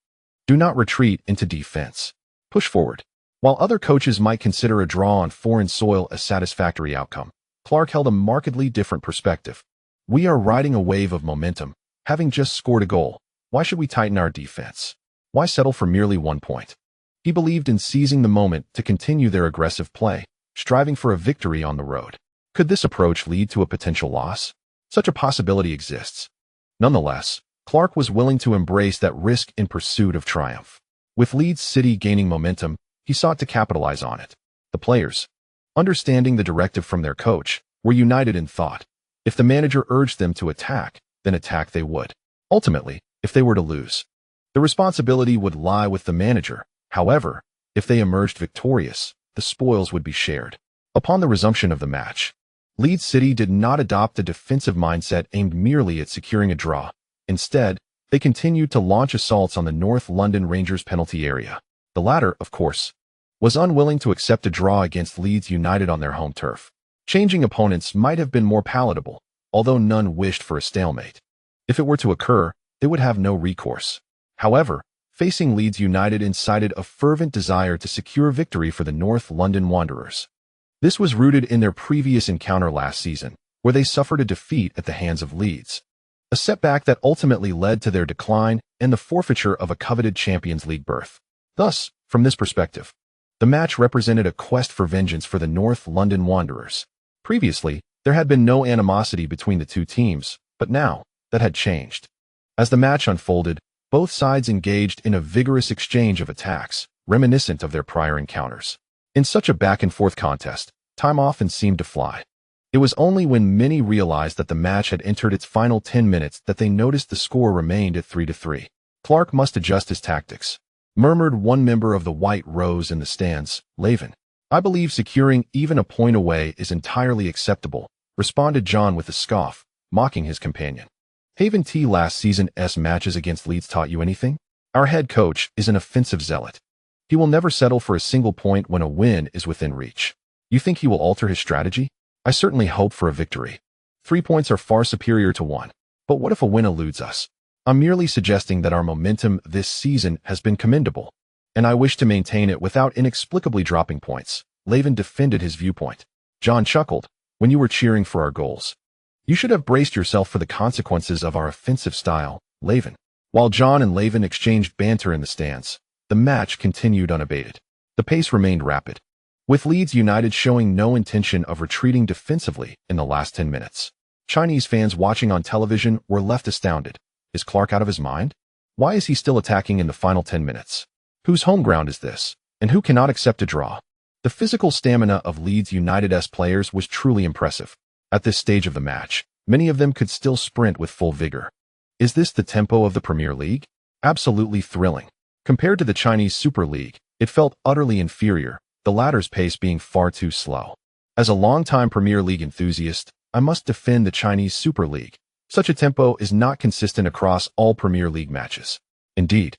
Do not retreat into defense. Push forward." While other coaches might consider a draw on foreign soil a satisfactory outcome, Clark held a markedly different perspective. "We are riding a wave of momentum, having just scored a goal. Why should we tighten our defense? Why settle for merely 1 point?" He believed in seizing the moment to continue their aggressive play, striving for a victory on the road. Could this approach lead to a potential loss? Such a possibility exists. Nonetheless, Clark was willing to embrace that risk in pursuit of triumph. With Leeds City gaining momentum, he sought to capitalize on it. The players, understanding the directive from their coach, were united in thought. If the manager urged them to attack, then attack they would. Ultimately, if they were to lose, the responsibility would lie with the manager. However, if they emerged victorious, the spoils would be shared. Upon the resumption of the match, Leeds City did not adopt a defensive mindset aimed merely at securing a draw. Instead, they continued to launch assaults on the North London Rangers penalty area. The latter, of course, was unwilling to accept a draw against Leeds United on their home turf. Changing opponents might have been more palatable, although none wished for a stalemate. If it were to occur, they would have no recourse. However, facing Leeds United incited a fervent desire to secure victory for the North London Wanderers. This was rooted in their previous encounter last season, where they suffered a defeat at the hands of Leeds, a setback that ultimately led to their decline and the forfeiture of a coveted Champions League berth. Thus, from this perspective, the match represented a quest for vengeance for the North London Wanderers. Previously, there had been no animosity between the two teams, but now, that had changed. As the match unfolded, both sides engaged in a vigorous exchange of attacks, reminiscent of their prior encounters. In such a back-and-forth contest, time often seemed to fly. It was only when many realized that the match had entered its final 10 minutes that they noticed the score remained at 3-3. Clark must adjust his tactics, murmured one member of the White Rose in the stands, Laven. I believe securing even a point away is entirely acceptable, responded John with a scoff, mocking his companion. Haven't last season's matches against Leeds taught you anything? Our head coach is an offensive zealot. He will never settle for a single point when a win is within reach. You think he will alter his strategy? I certainly hope for a victory. 3 points are far superior to 1. But what if a win eludes us? I'm merely suggesting that our momentum this season has been commendable, and I wish to maintain it without inexplicably dropping points. Laven defended his viewpoint. John chuckled. When you were cheering for our goals, you should have braced yourself for the consequences of our offensive style, Laven. While John and Laven exchanged banter in the stands, the match continued unabated. The pace remained rapid, with Leeds United showing no intention of retreating defensively in the last 10 minutes. Chinese fans watching on television were left astounded. Is Clark out of his mind? Why is he still attacking in the final 10 minutes? Whose home ground is this, and who cannot accept a draw? The physical stamina of Leeds United's players was truly impressive. At this stage of the match, many of them could still sprint with full vigor. Is this the tempo of the Premier League? Absolutely thrilling. Compared to the Chinese Super League, it felt utterly inferior, the latter's pace being far too slow. As a longtime Premier League enthusiast, I must defend the Chinese Super League. Such a tempo is not consistent across all Premier League matches. Indeed,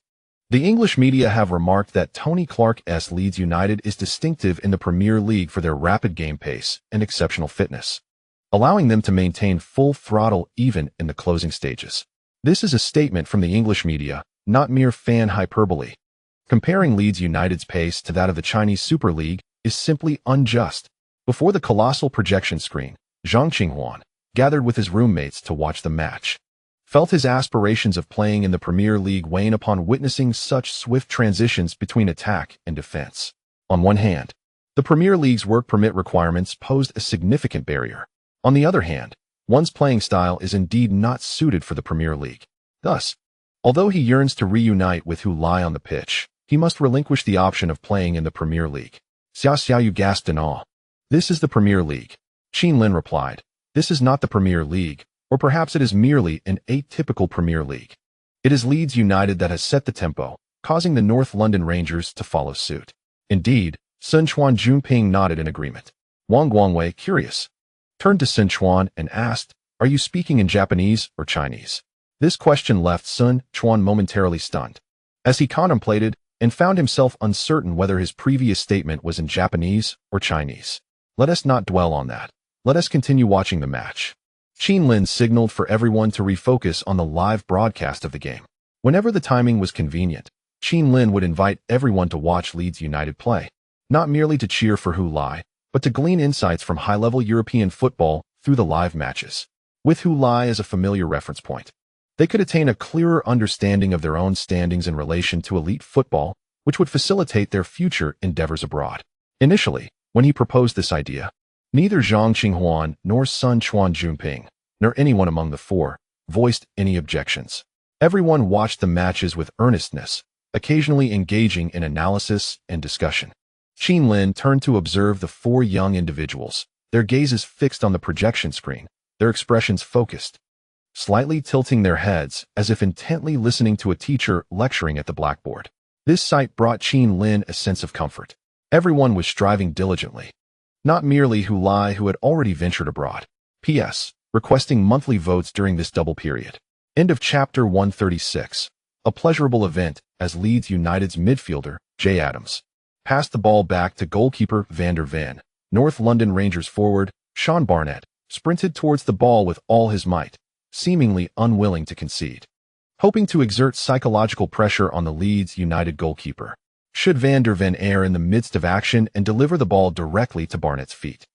the English media have remarked that Tony Clark's Leeds United is distinctive in the Premier League for their rapid game pace and exceptional fitness, allowing them to maintain full throttle even in the closing stages. This is a statement from the English media, not mere fan hyperbole. Comparing Leeds United's pace to that of the Chinese Super League is simply unjust. Before the colossal projection screen, Zhang Qinhuan, gathered with his roommates to watch the match, felt his aspirations of playing in the Premier League wane upon witnessing such swift transitions between attack and defense. On one hand, the Premier League's work permit requirements posed a significant barrier. On the other hand, one's playing style is indeed not suited for the Premier League. Thus, although he yearns to reunite with who lie on the pitch, he must relinquish the option of playing in the Premier League. Xiao Xiaoyu gasped in awe. This is the Premier League. Qin Lin replied. This is not the Premier League, or perhaps it is merely an atypical Premier League. It is Leeds United that has set the tempo, causing the North London Rangers to follow suit. Indeed, Sun Quan Junping nodded in agreement. Wang Guangwei, curious, turned to Sun Quan and asked, "Are you speaking in Japanese or Chinese?" This question left Sun Quan momentarily stunned, as he contemplated and found himself uncertain whether his previous statement was in Japanese or Chinese. Let us not dwell on that. Let us continue watching the match. Qin Lin signaled for everyone to refocus on the live broadcast of the game. Whenever the timing was convenient, Qin Lin would invite everyone to watch Leeds United play, not merely to cheer for who lie, but to glean insights from high-level European football through the live matches. With who lie as a familiar reference point, they could attain a clearer understanding of their own standings in relation to elite football, which would facilitate their future endeavors abroad. Initially, when he proposed this idea, neither Zhang Qinhuan nor Sun Quan Junping, nor anyone among the four, voiced any objections. Everyone watched the matches with earnestness, occasionally engaging in analysis and discussion. Qin Lin turned to observe the four young individuals, their gazes fixed on the projection screen, their expressions focused, slightly tilting their heads as if intently listening to a teacher lecturing at the blackboard. This sight brought Qin Lin a sense of comfort. Everyone was striving diligently, not merely who lie who had already ventured abroad. P.S. Requesting monthly votes during this double period. End of chapter 136. A pleasurable event as Leeds United's midfielder, J. Adams, passed the ball back to goalkeeper Van der Ven. North London Rangers forward, Sean Barnett, sprinted towards the ball with all his might, seemingly unwilling to concede, hoping to exert psychological pressure on the Leeds United goalkeeper. Should Van der Ven err in the midst of action and deliver the ball directly to Barnett's feet,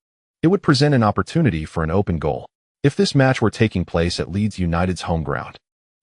it would present an opportunity for an open goal. If this match were taking place at Leeds United's home ground,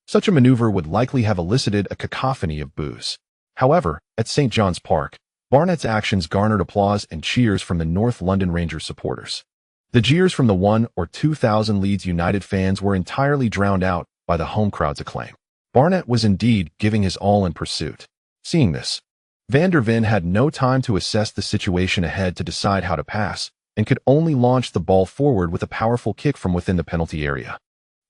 such a maneuver would likely have elicited a cacophony of boos. However, at St. John's Park, Barnett's actions garnered applause and cheers from the North London Rangers supporters. The jeers from the 1,000 or 2,000 Leeds United fans were entirely drowned out by the home crowd's acclaim. Barnett was indeed giving his all in pursuit. Seeing this, Van der Ven had no time to assess the situation ahead to decide how to pass, and could only launch the ball forward with a powerful kick from within the penalty area,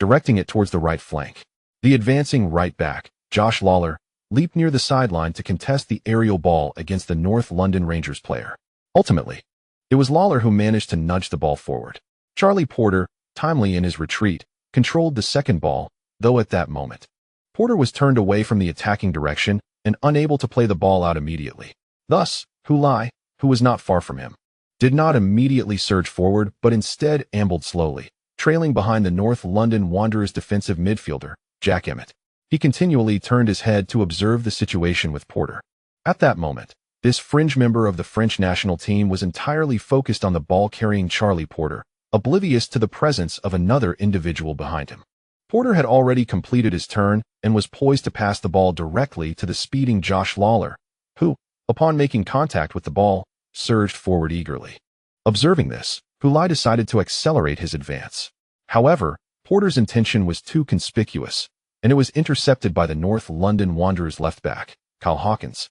directing it towards the right flank. The advancing right back, Josh Lawler, leaped near the sideline to contest the aerial ball against the North London Rangers player. Ultimately, it was Lawler who managed to nudge the ball forward. Charlie Porter, timely in his retreat, controlled the second ball, though at that moment, Porter was turned away from the attacking direction and unable to play the ball out immediately. Thus, Hulai, who was not far from him, did not immediately surge forward but instead ambled slowly, trailing behind the North London Wanderers defensive midfielder, Jack Emmett. He continually turned his head to observe the situation with Porter. At that moment, this fringe member of the French national team was entirely focused on the ball-carrying Charlie Porter, oblivious to the presence of another individual behind him. Porter had already completed his turn and was poised to pass the ball directly to the speeding Josh Lawler, who, upon making contact with the ball, surged forward eagerly. Observing this, Hulai decided to accelerate his advance. However, Porter's intention was too conspicuous, and it was intercepted by the North London Wanderers left-back, Kyle Hawkins,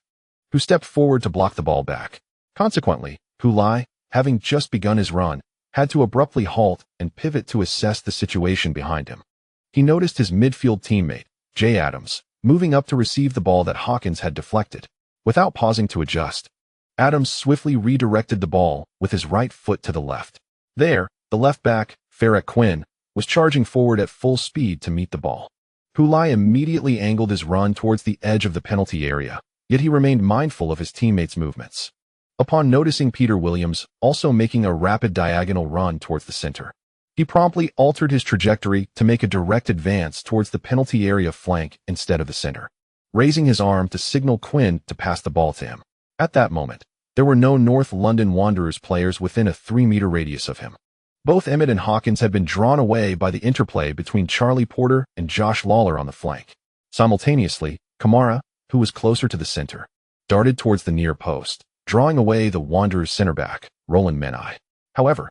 who stepped forward to block the ball back. Consequently, Hulai, having just begun his run, had to abruptly halt and pivot to assess the situation behind him. He noticed his midfield teammate, Jay Adams, moving up to receive the ball that Hawkins had deflected. Without pausing to adjust, Adams swiftly redirected the ball with his right foot to the left. There, the left-back, Ferret Quinn, was charging forward at full speed to meet the ball. Hulai immediately angled his run towards the edge of the penalty area, yet he remained mindful of his teammates' movements. Upon noticing Peter Williams also making a rapid diagonal run towards the center, he promptly altered his trajectory to make a direct advance towards the penalty area flank instead of the center, raising his arm to signal Quinn to pass the ball to him. At that moment, there were no North London Wanderers players within a 3-meter radius of him. Both Emmett and Hawkins had been drawn away by the interplay between Charlie Porter and Josh Lawler on the flank. Simultaneously, Kamara, who was closer to the center, darted towards the near post, drawing away the Wanderers center-back, Roland Menai. However,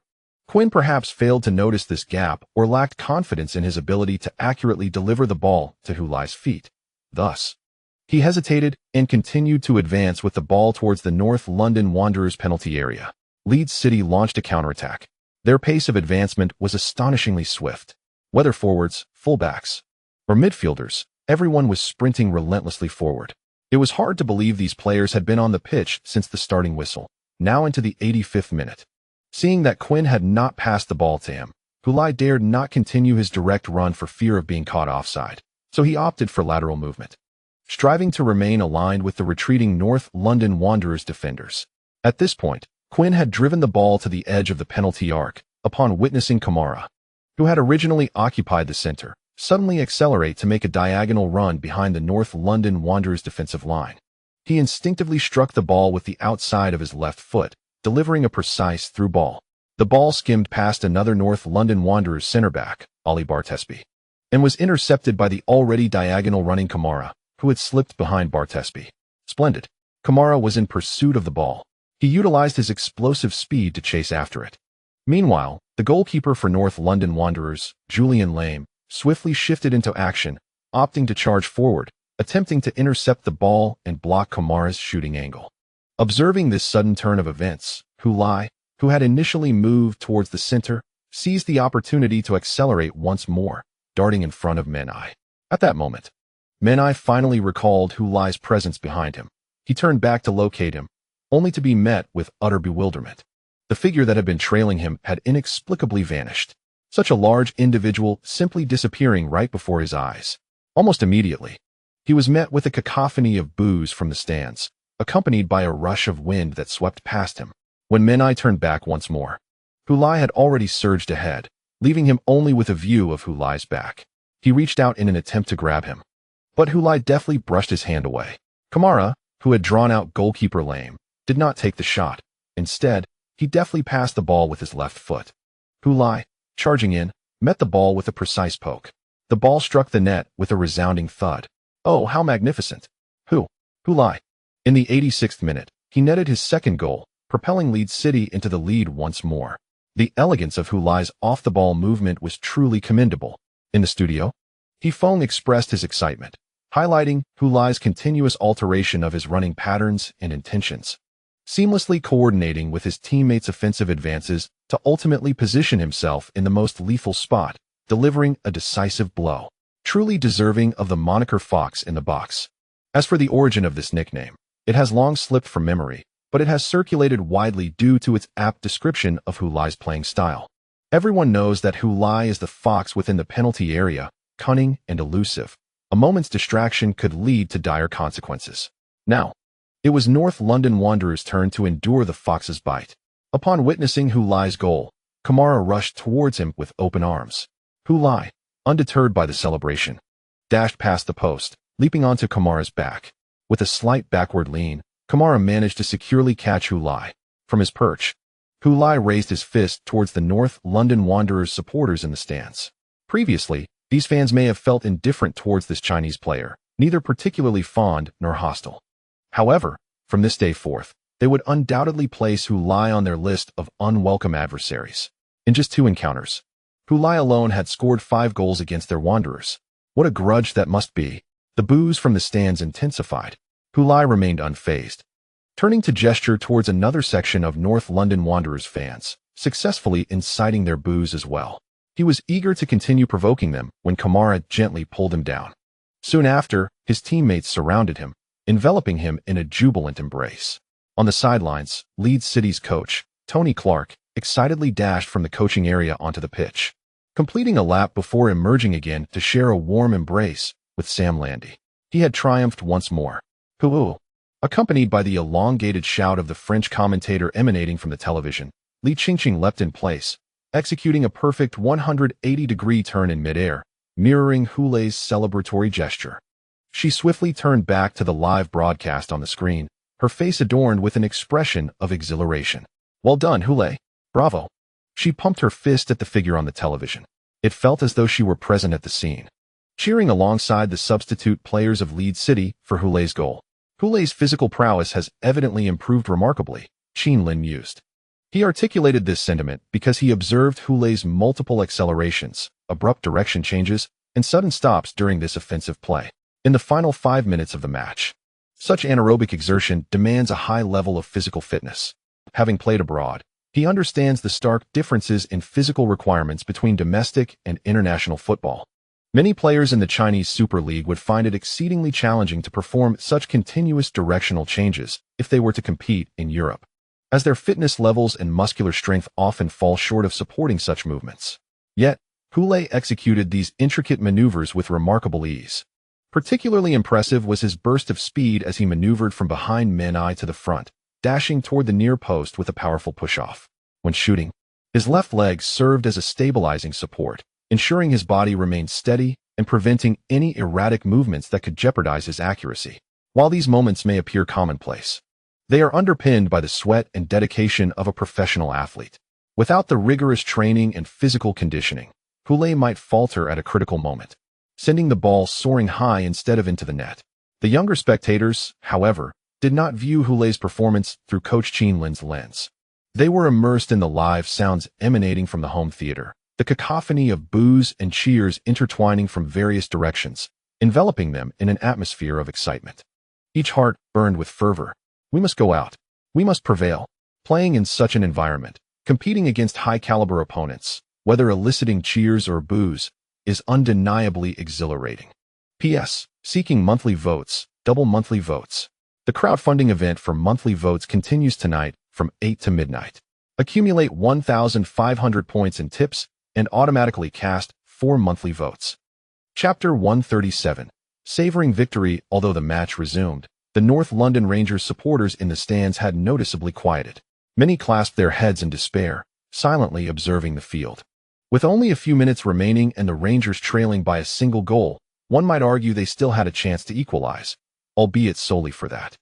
Quinn perhaps failed to notice this gap or lacked confidence in his ability to accurately deliver the ball to Hulai's feet. Thus, he hesitated and continued to advance with the ball towards the North London Wanderers penalty area. Leeds City launched a counterattack. Their pace of advancement was astonishingly swift. Whether forwards, fullbacks, or midfielders, everyone was sprinting relentlessly forward. It was hard to believe these players had been on the pitch since the starting whistle, now into the 85th minute. Seeing that Quinn had not passed the ball to him, Hulai dared not continue his direct run for fear of being caught offside, so he opted for lateral movement, striving to remain aligned with the retreating North London Wanderers defenders. At this point, Quinn had driven the ball to the edge of the penalty arc, upon witnessing Kamara, who had originally occupied the center, suddenly accelerate to make a diagonal run behind the North London Wanderers defensive line. He instinctively struck the ball with the outside of his left foot, delivering a precise through ball. The ball skimmed past another North London Wanderers center-back, Ollie Bartesby, and was intercepted by the already diagonal running Kamara, who had slipped behind Bartesby. Splendid. Kamara was in pursuit of the ball. He utilized his explosive speed to chase after it. Meanwhile, the goalkeeper for North London Wanderers, Julian Lame, swiftly shifted into action, opting to charge forward, attempting to intercept the ball and block Kamara's shooting angle. Observing this sudden turn of events, Hulai, who had initially moved towards the center, seized the opportunity to accelerate once more, darting in front of Menai. At that moment, Menai finally recalled Hulai's presence behind him. He turned back to locate him, only to be met with utter bewilderment. The figure that had been trailing him had inexplicably vanished, such a large individual simply disappearing right before his eyes. Almost immediately, he was met with a cacophony of boos from the stands, accompanied by a rush of wind that swept past him. When Menai turned back once more, Hulai had already surged ahead, leaving him only with a view of Hulai's back. He reached out in an attempt to grab him, but Hulai deftly brushed his hand away. Kamara, who had drawn out goalkeeper Lame, did not take the shot. Instead, he deftly passed the ball with his left foot. Hulai, charging in, met the ball with a precise poke. The ball struck the net with a resounding thud. Oh, how magnificent! Hulai. In the 86th minute, he netted his second goal, propelling Leeds City into the lead once more. The elegance of Hulai's off-the-ball movement was truly commendable. In the studio, He Feng expressed his excitement, highlighting Hulai's continuous alteration of his running patterns and intentions, seamlessly coordinating with his teammates' offensive advances to ultimately position himself in the most lethal spot, delivering a decisive blow. truly deserving of the moniker Fox in the Box. As for the origin of this nickname, it has long slipped from memory, but it has circulated widely due to its apt description of Hu Lai's playing style. Everyone knows that Hu Lai is the fox within the penalty area, cunning and elusive. A moment's distraction could lead to dire consequences. Now, it was North London Wanderers' turn to endure the fox's bite. Upon witnessing Hu Lai's goal, Kamara rushed towards him with open arms. Hu Lai, undeterred by the celebration, dashed past the post, leaping onto Kamara's back. With a slight backward lean, Kamara managed to securely catch Hu Lai. From his perch, Hu Lai raised his fist towards the North London Wanderers supporters in the stands. Previously, these fans may have felt indifferent towards this Chinese player, neither particularly fond nor hostile. However, from this day forth, they would undoubtedly place Hu Lai on their list of unwelcome adversaries. In just 2 encounters, Hu Lai alone had scored 5 goals against their Wanderers. What a grudge that must be. The boos from the stands intensified. Hu Lai remained unfazed, turning to gesture towards another section of North London Wanderers fans, successfully inciting their boos as well. He was eager to continue provoking them when Kamara gently pulled him down. Soon after, his teammates surrounded him, enveloping him in a jubilant embrace. On the sidelines, Leeds City's coach, Tony Clark, excitedly dashed from the coaching area onto the pitch, completing a lap before emerging again to share a warm embrace with Sam Landy. He had triumphed once more. Hoo-hoo! Accompanied by the elongated shout of the French commentator emanating from the television, Li Qingqing leapt in place, executing a perfect 180-degree turn in midair, mirroring Hu Lai's celebratory gesture. She swiftly turned back to the live broadcast on the screen, her face adorned with an expression of exhilaration. Well done, Hu Lai. Bravo. She pumped her fist at the figure on the television. It felt as though she were present at the scene, cheering alongside the substitute players of Leeds City for Hu Lai's goal. Hu Lai's physical prowess has evidently improved remarkably, Qin Lin mused. He articulated this sentiment because he observed Hu Lai's multiple accelerations, abrupt direction changes, and sudden stops during this offensive play. In the final 5 minutes of the match, such anaerobic exertion demands a high level of physical fitness. Having played abroad, he understands the stark differences in physical requirements between domestic and international football. Many players in the Chinese Super League would find it exceedingly challenging to perform such continuous directional changes if they were to compete in Europe, as their fitness levels and muscular strength often fall short of supporting such movements. Yet, Hu Lai executed these intricate maneuvers with remarkable ease. Particularly impressive was his burst of speed as he maneuvered from behind men-eye to the front, dashing toward the near post with a powerful push-off. When shooting, his left leg served as a stabilizing support, ensuring his body remained steady and preventing any erratic movements that could jeopardize his accuracy. While these moments may appear commonplace, they are underpinned by the sweat and dedication of a professional athlete. Without the rigorous training and physical conditioning, Hu Lai might falter at a critical moment, sending the ball soaring high instead of into the net. The younger spectators, however, did not view Hu Lai's performance through Coach Qin Lin's lens. They were immersed in the live sounds emanating from the home theater, the cacophony of boos and cheers intertwining from various directions, enveloping them in an atmosphere of excitement. Each heart burned with fervor. We must go out. We must prevail. Playing in such an environment, competing against high-caliber opponents, whether eliciting cheers or boos, is undeniably exhilarating. P.S. Seeking monthly votes, double monthly votes. The crowdfunding event for monthly votes continues tonight from 8 to midnight. Accumulate 1,500 points in tips and automatically cast 4 monthly votes. Chapter 137. Savoring victory. Although the match resumed, the North London Rangers supporters in the stands had noticeably quieted. Many clasped their heads in despair, silently observing the field. With only a few minutes remaining and the Rangers trailing by a single goal, one might argue they still had a chance to equalize, albeit solely for that.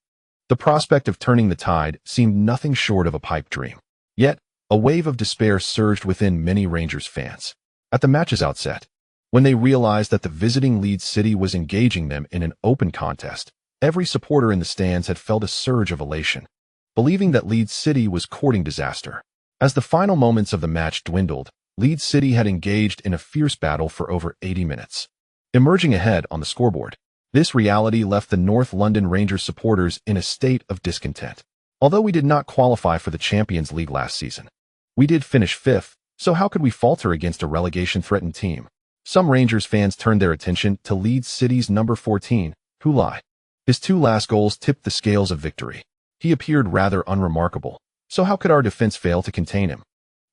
The prospect of turning the tide seemed nothing short of a pipe dream. Yet, a wave of despair surged within many Rangers fans. At the match's outset, when they realized that the visiting Leeds City was engaging them in an open contest, every supporter in the stands had felt a surge of elation, believing that Leeds City was courting disaster. As the final moments of the match dwindled, Leeds City had engaged in a fierce battle for over 80 minutes. Emerging ahead on the scoreboard, this reality left the North London Rangers supporters in a state of discontent. Although we did not qualify for the Champions League last season, we did finish 5th, so how could we falter against a relegation-threatened team? Some Rangers fans turned their attention to Leeds City's number 14, Hulai. His two last goals tipped the scales of victory. He appeared rather unremarkable, so how could our defense fail to contain him?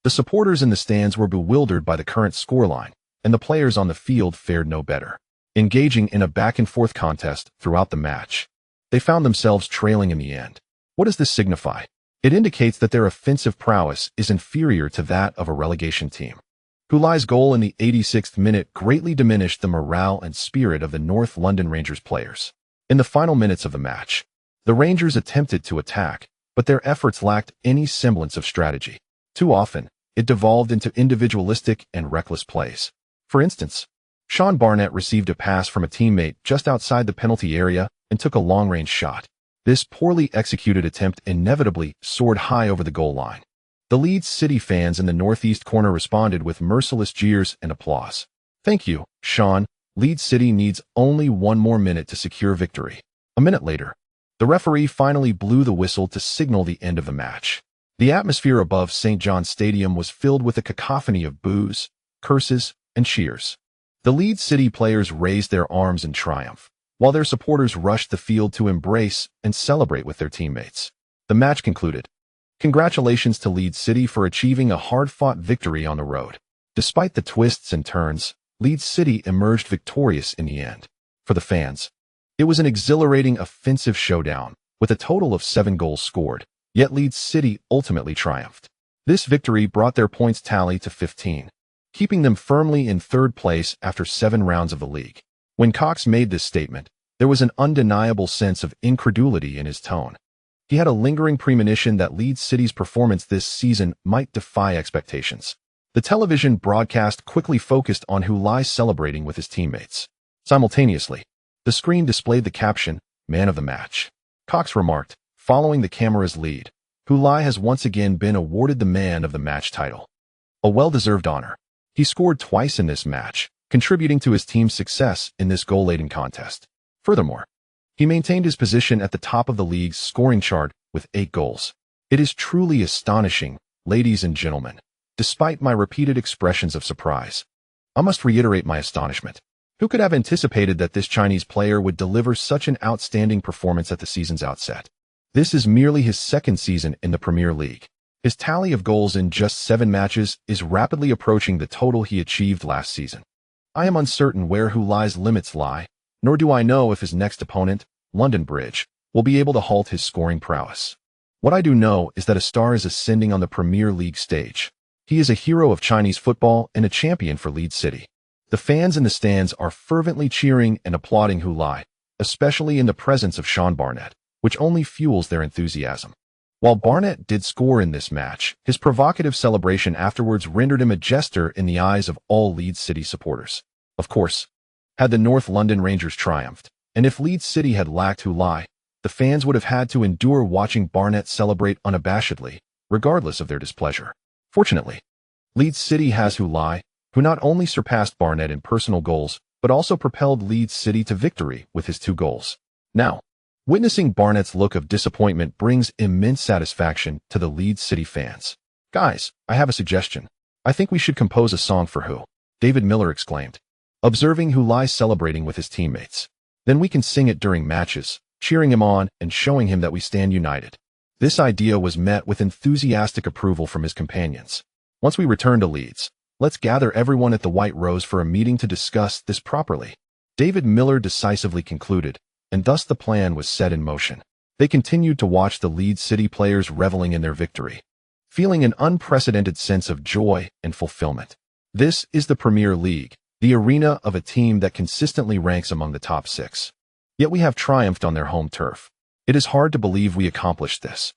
The supporters in the stands were bewildered by the current scoreline, and the players on the field fared no better. Engaging in a back-and-forth contest throughout the match, they found themselves trailing in the end. What does this signify? It indicates that their offensive prowess is inferior to that of a relegation team. Hulai's goal in the 86th minute greatly diminished the morale and spirit of the North London Rangers players. In the final minutes of the match, the Rangers attempted to attack, but their efforts lacked any semblance of strategy. Too often, it devolved into individualistic and reckless plays. For instance, Sean Barnett received a pass from a teammate just outside the penalty area and took a long-range shot. This poorly executed attempt inevitably soared high over the goal line. The Leeds City fans in the northeast corner responded with merciless jeers and applause. "Thank you, Sean. Leeds City needs only one more minute to secure victory." A minute later, the referee finally blew the whistle to signal the end of the match. The atmosphere above St. John's Stadium was filled with a cacophony of boos, curses, and cheers. The Leeds City players raised their arms in triumph, while their supporters rushed the field to embrace and celebrate with their teammates. The match concluded. Congratulations to Leeds City for achieving a hard-fought victory on the road. Despite the twists and turns, Leeds City emerged victorious in the end. For the fans, it was an exhilarating offensive showdown, with a total of 7 goals scored, yet Leeds City ultimately triumphed. This victory brought their points tally to 15. Keeping them firmly in third place after 7 rounds of the league. When Cox made this statement, there was an undeniable sense of incredulity in his tone. He had a lingering premonition that Leeds City's performance this season might defy expectations. The television broadcast quickly focused on Hulai celebrating with his teammates. Simultaneously, the screen displayed the caption, "Man of the Match." Cox remarked, following the camera's lead, "Hulai has once again been awarded the Man of the Match title. A well-deserved honor. He scored twice in this match, contributing to his team's success in this goal-laden contest. Furthermore, he maintained his position at the top of the league's scoring chart with 8 goals. It is truly astonishing, ladies and gentlemen. Despite my repeated expressions of surprise, I must reiterate my astonishment. Who could have anticipated that this Chinese player would deliver such an outstanding performance at the season's outset? This is merely his 2nd season in the Premier League. His tally of goals in just 7 matches is rapidly approaching the total he achieved last season. I am uncertain where Hulai's limits lie, nor do I know if his next opponent, London Bridge, will be able to halt his scoring prowess. What I do know is that a star is ascending on the Premier League stage. He is a hero of Chinese football and a champion for Leeds City. The fans in the stands are fervently cheering and applauding Hulai, especially in the presence of Sean Barnett, which only fuels their enthusiasm. While Barnett did score in this match, his provocative celebration afterwards rendered him a jester in the eyes of all Leeds City supporters. Of course, had the North London Rangers triumphed, and if Leeds City had lacked Hulai, the fans would have had to endure watching Barnett celebrate unabashedly, regardless of their displeasure. Fortunately, Leeds City has Hulai, who not only surpassed Barnett in personal goals, but also propelled Leeds City to victory with his 2 goals. Now, witnessing Barnett's look of disappointment brings immense satisfaction to the Leeds City fans. "Guys, I have a suggestion. I think we should compose a song for Hu," David Miller exclaimed, observing Hulai celebrating with his teammates. "Then we can sing it during matches, cheering him on and showing him that we stand united." This idea was met with enthusiastic approval from his companions. "Once we return to Leeds, let's gather everyone at the White Rose for a meeting to discuss this properly," David Miller decisively concluded, and thus the plan was set in motion. They continued to watch the Leeds City players reveling in their victory, feeling an unprecedented sense of joy and fulfillment. This is the Premier League, the arena of a team that consistently ranks among the top 6. Yet we have triumphed on their home turf. It is hard to believe we accomplished this.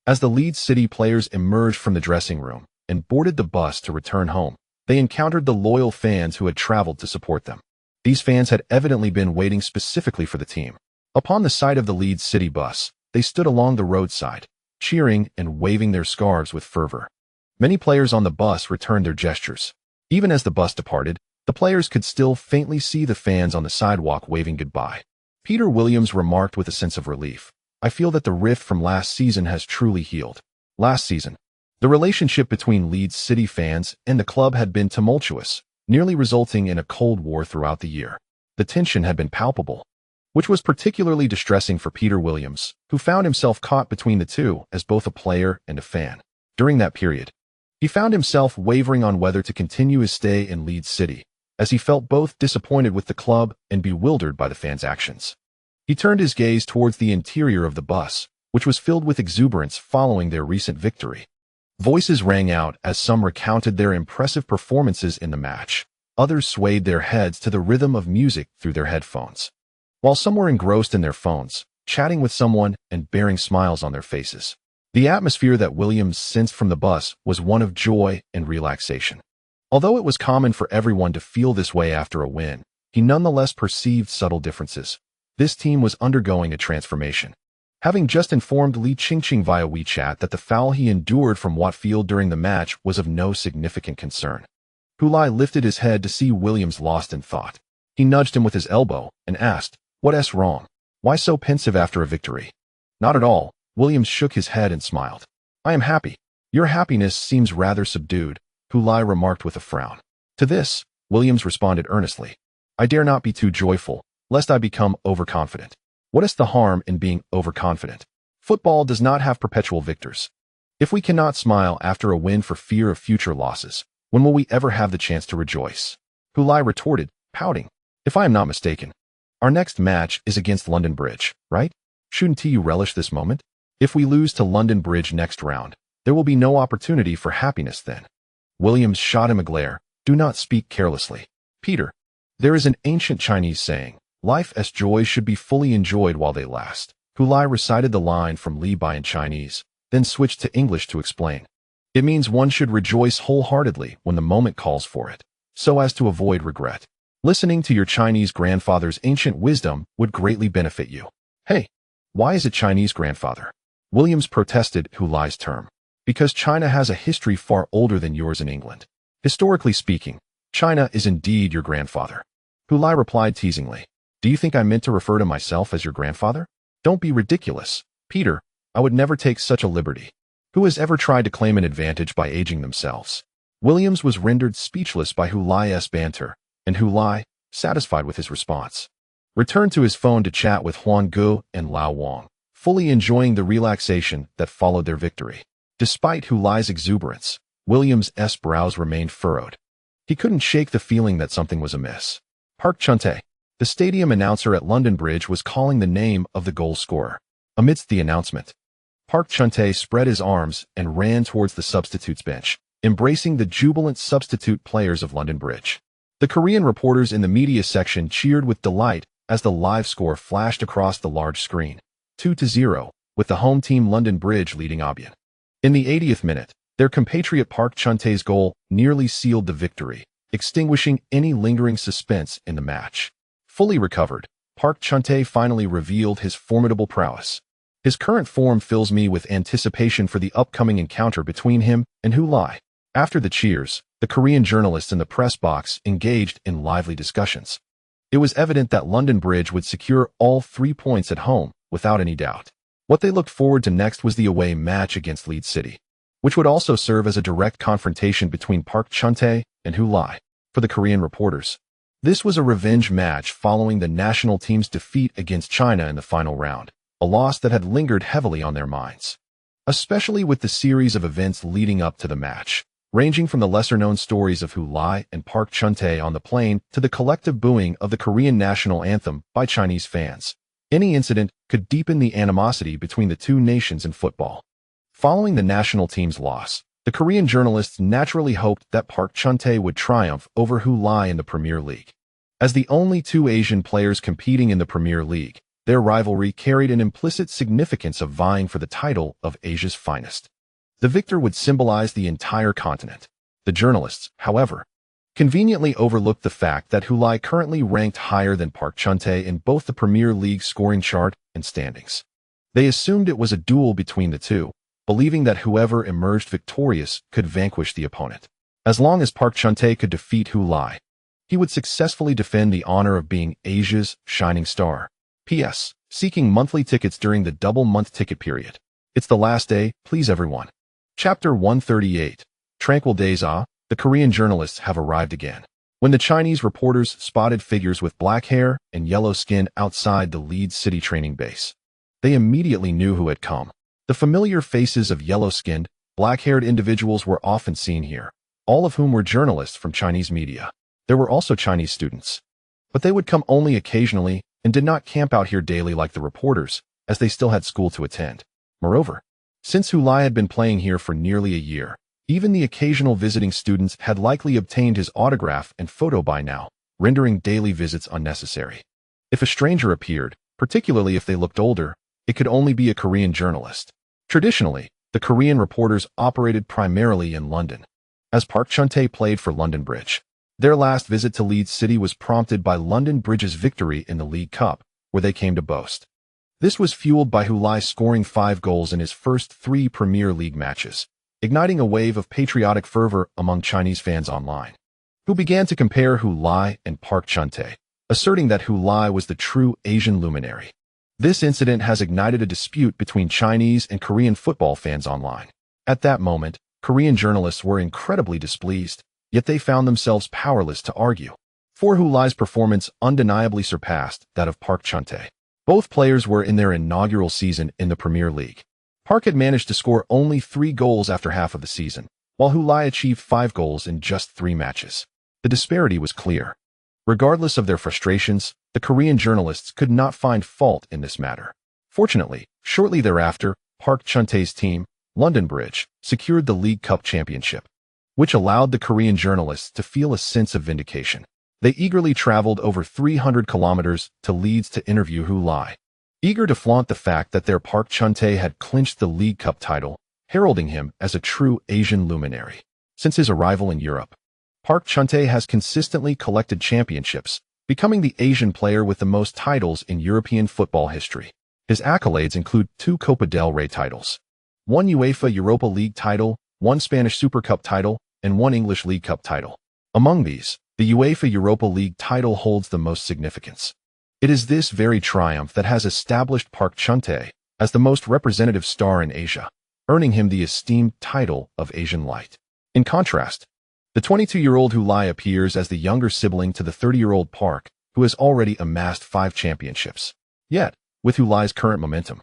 As the Leeds City players emerged from the dressing room and boarded the bus to return home, they encountered the loyal fans who had traveled to support them. These fans had evidently been waiting specifically for the team. Upon the sight of the Leeds City bus, they stood along the roadside, cheering and waving their scarves with fervor. Many players on the bus returned their gestures. Even as the bus departed, the players could still faintly see the fans on the sidewalk waving goodbye. Peter Williams remarked with a sense of relief, "I feel that the rift from last season has truly healed." Last season, the relationship between Leeds City fans and the club had been tumultuous, nearly resulting in a Cold War throughout the year. The tension had been palpable, which was particularly distressing for Peter Williams, who found himself caught between the two as both a player and a fan. During that period, he found himself wavering on whether to continue his stay in Leeds City, as he felt both disappointed with the club and bewildered by the fans' actions. He turned his gaze towards the interior of the bus, which was filled with exuberance following their recent victory. Voices rang out as some recounted their impressive performances in the match. Others swayed their heads to the rhythm of music through their headphones, while some were engrossed in their phones, chatting with someone and bearing smiles on their faces. The atmosphere that Williams sensed from the bus was one of joy and relaxation. Although it was common for everyone to feel this way after a win, he nonetheless perceived subtle differences. This team was undergoing a transformation. Having just informed Li Qingqing via WeChat that the foul he endured from Watfield during the match was of no significant concern, Hulai lifted his head to see Williams lost in thought. He nudged him with his elbow and asked, "What's wrong? Why so pensive after a victory?" "Not at all." Williams shook his head and smiled. "I am happy." "Your happiness seems rather subdued," Hulai remarked with a frown. To this, Williams responded earnestly, "I dare not be too joyful, lest I become overconfident." What is the harm in being overconfident? Football does not have perpetual victors. If we cannot smile after a win for fear of future losses, when will we ever have the chance to rejoice? Hulai retorted, pouting. "If I am not mistaken, our next match is against London Bridge, right? Shouldn't you relish this moment? If we lose to London Bridge next round, there will be no opportunity for happiness then." Williams shot him a glare. "Do not speak carelessly, Peter. There is an ancient Chinese saying, 'Life's joys should be fully enjoyed while they last.'" Hulai recited the line from Li Bai in Chinese, then switched to English to explain. "It means one should rejoice wholeheartedly when the moment calls for it, so as to avoid regret. Listening to your Chinese grandfather's ancient wisdom would greatly benefit you." "Hey, why is it Chinese grandfather?" Williams protested Hulai's term. "Because China has a history far older than yours in England. Historically speaking, China is indeed your grandfather." Hulai replied teasingly, "Do you think I meant to refer to myself as your grandfather? Don't be ridiculous, Peter. I would never take such a liberty. Who has ever tried to claim an advantage by aging themselves?" Williams was rendered speechless by Hulai's banter, and Hulai, satisfied with his response, returned to his phone to chat with Huang Gu and Lao Wang, fully enjoying the relaxation that followed their victory. Despite Hulai's exuberance, Williams' brows remained furrowed. He couldn't shake the feeling that something was amiss. Park Chun-tae, the stadium announcer at London Bridge, was calling the name of the goal scorer. Amidst the announcement, Park Chun-tae spread his arms and ran towards the substitutes bench, embracing the jubilant substitute players of London Bridge. The Korean reporters in the media section cheered with delight as the live score flashed across the large screen, 2-0, with the home team London Bridge leading Albion. In the 80th minute, their compatriot Park Chun-tae's goal nearly sealed the victory, extinguishing any lingering suspense in the match. Fully recovered, Park Chun-tae finally revealed his formidable prowess. "His current form fills me with anticipation for the upcoming encounter between him and Hulai." After the cheers, the Korean journalists in the press box engaged in lively discussions. It was evident that London Bridge would secure all 3 points at home, without any doubt. What they looked forward to next was the away match against Leeds City, which would also serve as a direct confrontation between Park Chun-tae and Hulai. For the Korean reporters, this was a revenge match following the national team's defeat against China in the final round, a loss that had lingered heavily on their minds, especially with the series of events leading up to the match, ranging from the lesser-known stories of Hulai and Park Chun-tae on the plane to the collective booing of the Korean national anthem by Chinese fans. Any incident could deepen the animosity between the two nations in football. Following the national team's loss, the Korean journalists naturally hoped that Park Chun-tae would triumph over Hulai in the Premier League. As the only two Asian players competing in the Premier League, their rivalry carried an implicit significance of vying for the title of Asia's finest. The victor would symbolize the entire continent. The journalists, however, conveniently overlooked the fact that Hulai currently ranked higher than Park Chun-tae in both the Premier League scoring chart and standings. They assumed it was a duel between the two, believing that whoever emerged victorious could vanquish the opponent. As long as Park Chun-tae could defeat Hulai, he would successfully defend the honor of being Asia's shining star. P.S. Seeking monthly tickets during the double-month ticket period. It's the last day, please everyone. Chapter 138. Tranquil days. The Korean journalists have arrived again. When the Chinese reporters spotted figures with black hair and yellow skin outside the Leeds City training base, they immediately knew who had come. The familiar faces of yellow-skinned, black-haired individuals were often seen here, all of whom were journalists from Chinese media. There were also Chinese students, but they would come only occasionally and did not camp out here daily like the reporters, as they still had school to attend. Moreover, since Hu Lai had been playing here for nearly a year, even the occasional visiting students had likely obtained his autograph and photo by now, rendering daily visits unnecessary. If a stranger appeared, particularly if they looked older, it could only be a Korean journalist. Traditionally, the Korean reporters operated primarily in London, as Park Chun-tae played for London Bridge. Their last visit to Leeds City was prompted by London Bridge's victory in the League Cup, where they came to boast. This was fueled by Hu Lai scoring 5 goals in his first 3 Premier League matches, igniting a wave of patriotic fervor among Chinese fans online, who began to compare Hu Lai and Park Chun-tae, asserting that Hu Lai was the true Asian luminary. This incident has ignited a dispute between Chinese and Korean football fans online. At that moment, Korean journalists were incredibly displeased, yet they found themselves powerless to argue. For Hu Lai's performance undeniably surpassed that of Park Chun-tae. Both players were in their inaugural season in the Premier League. Park had managed to score only 3 goals after half of the season, while Hu Lai achieved 5 goals in just 3 matches. The disparity was clear. Regardless of their frustrations, the Korean journalists could not find fault in this matter. Fortunately, shortly thereafter, Park Chun-tae's team, London Bridge, secured the League Cup championship, which allowed the Korean journalists to feel a sense of vindication. They eagerly traveled over 300 kilometers to Leeds to interview Hu Lai, eager to flaunt the fact that their Park Chun-tae had clinched the League Cup title, heralding him as a true Asian luminary. Since his arrival in Europe, Park Chun-tae has consistently collected championships, becoming the Asian player with the most titles in European football history. His accolades include 2 Copa del Rey titles, 1 UEFA Europa League title, 1 Spanish Super Cup title, and 1 English League Cup title. Among these, the UEFA Europa League title holds the most significance. It is this very triumph that has established Park Chun-tae as the most representative star in Asia, earning him the esteemed title of Asian Light. In contrast, the 22-year-old Hu Lai appears as the younger sibling to the 30-year-old Park, who has already amassed 5 championships. Yet, with Hu Lai's current momentum,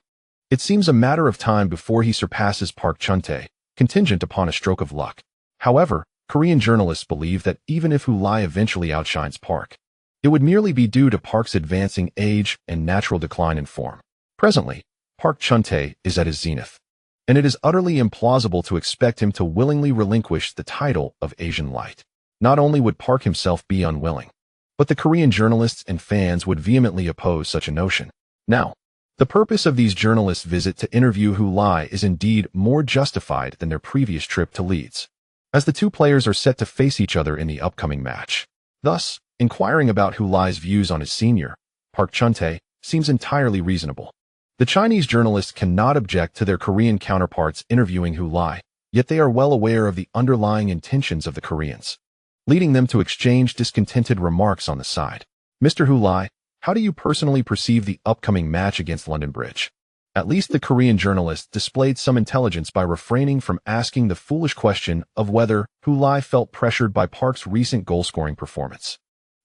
it seems a matter of time before he surpasses Park Chun-tae, contingent upon a stroke of luck. However, Korean journalists believe that even if Hu Lai eventually outshines Park, it would merely be due to Park's advancing age and natural decline in form. Presently, Park Chun-tae is at his zenith, and it is utterly implausible to expect him to willingly relinquish the title of Asian Light. Not only would Park himself be unwilling, but the Korean journalists and fans would vehemently oppose such a notion. Now, the purpose of these journalists' visit to interview Hu Lai is indeed more justified than their previous trip to Leeds, as the 2 players are set to face each other in the upcoming match. Thus, inquiring about Hu Lai's views on his senior, Park Chun-tae, seems entirely reasonable. The Chinese journalists cannot object to their Korean counterparts interviewing Hu Lai, yet they are well aware of the underlying intentions of the Koreans, leading them to exchange discontented remarks on the side. Mr. Hu Lai, how do you personally perceive the upcoming match against London Bridge? At least the Korean journalist displayed some intelligence by refraining from asking the foolish question of whether Hu Lai felt pressured by Park's recent goal-scoring performance.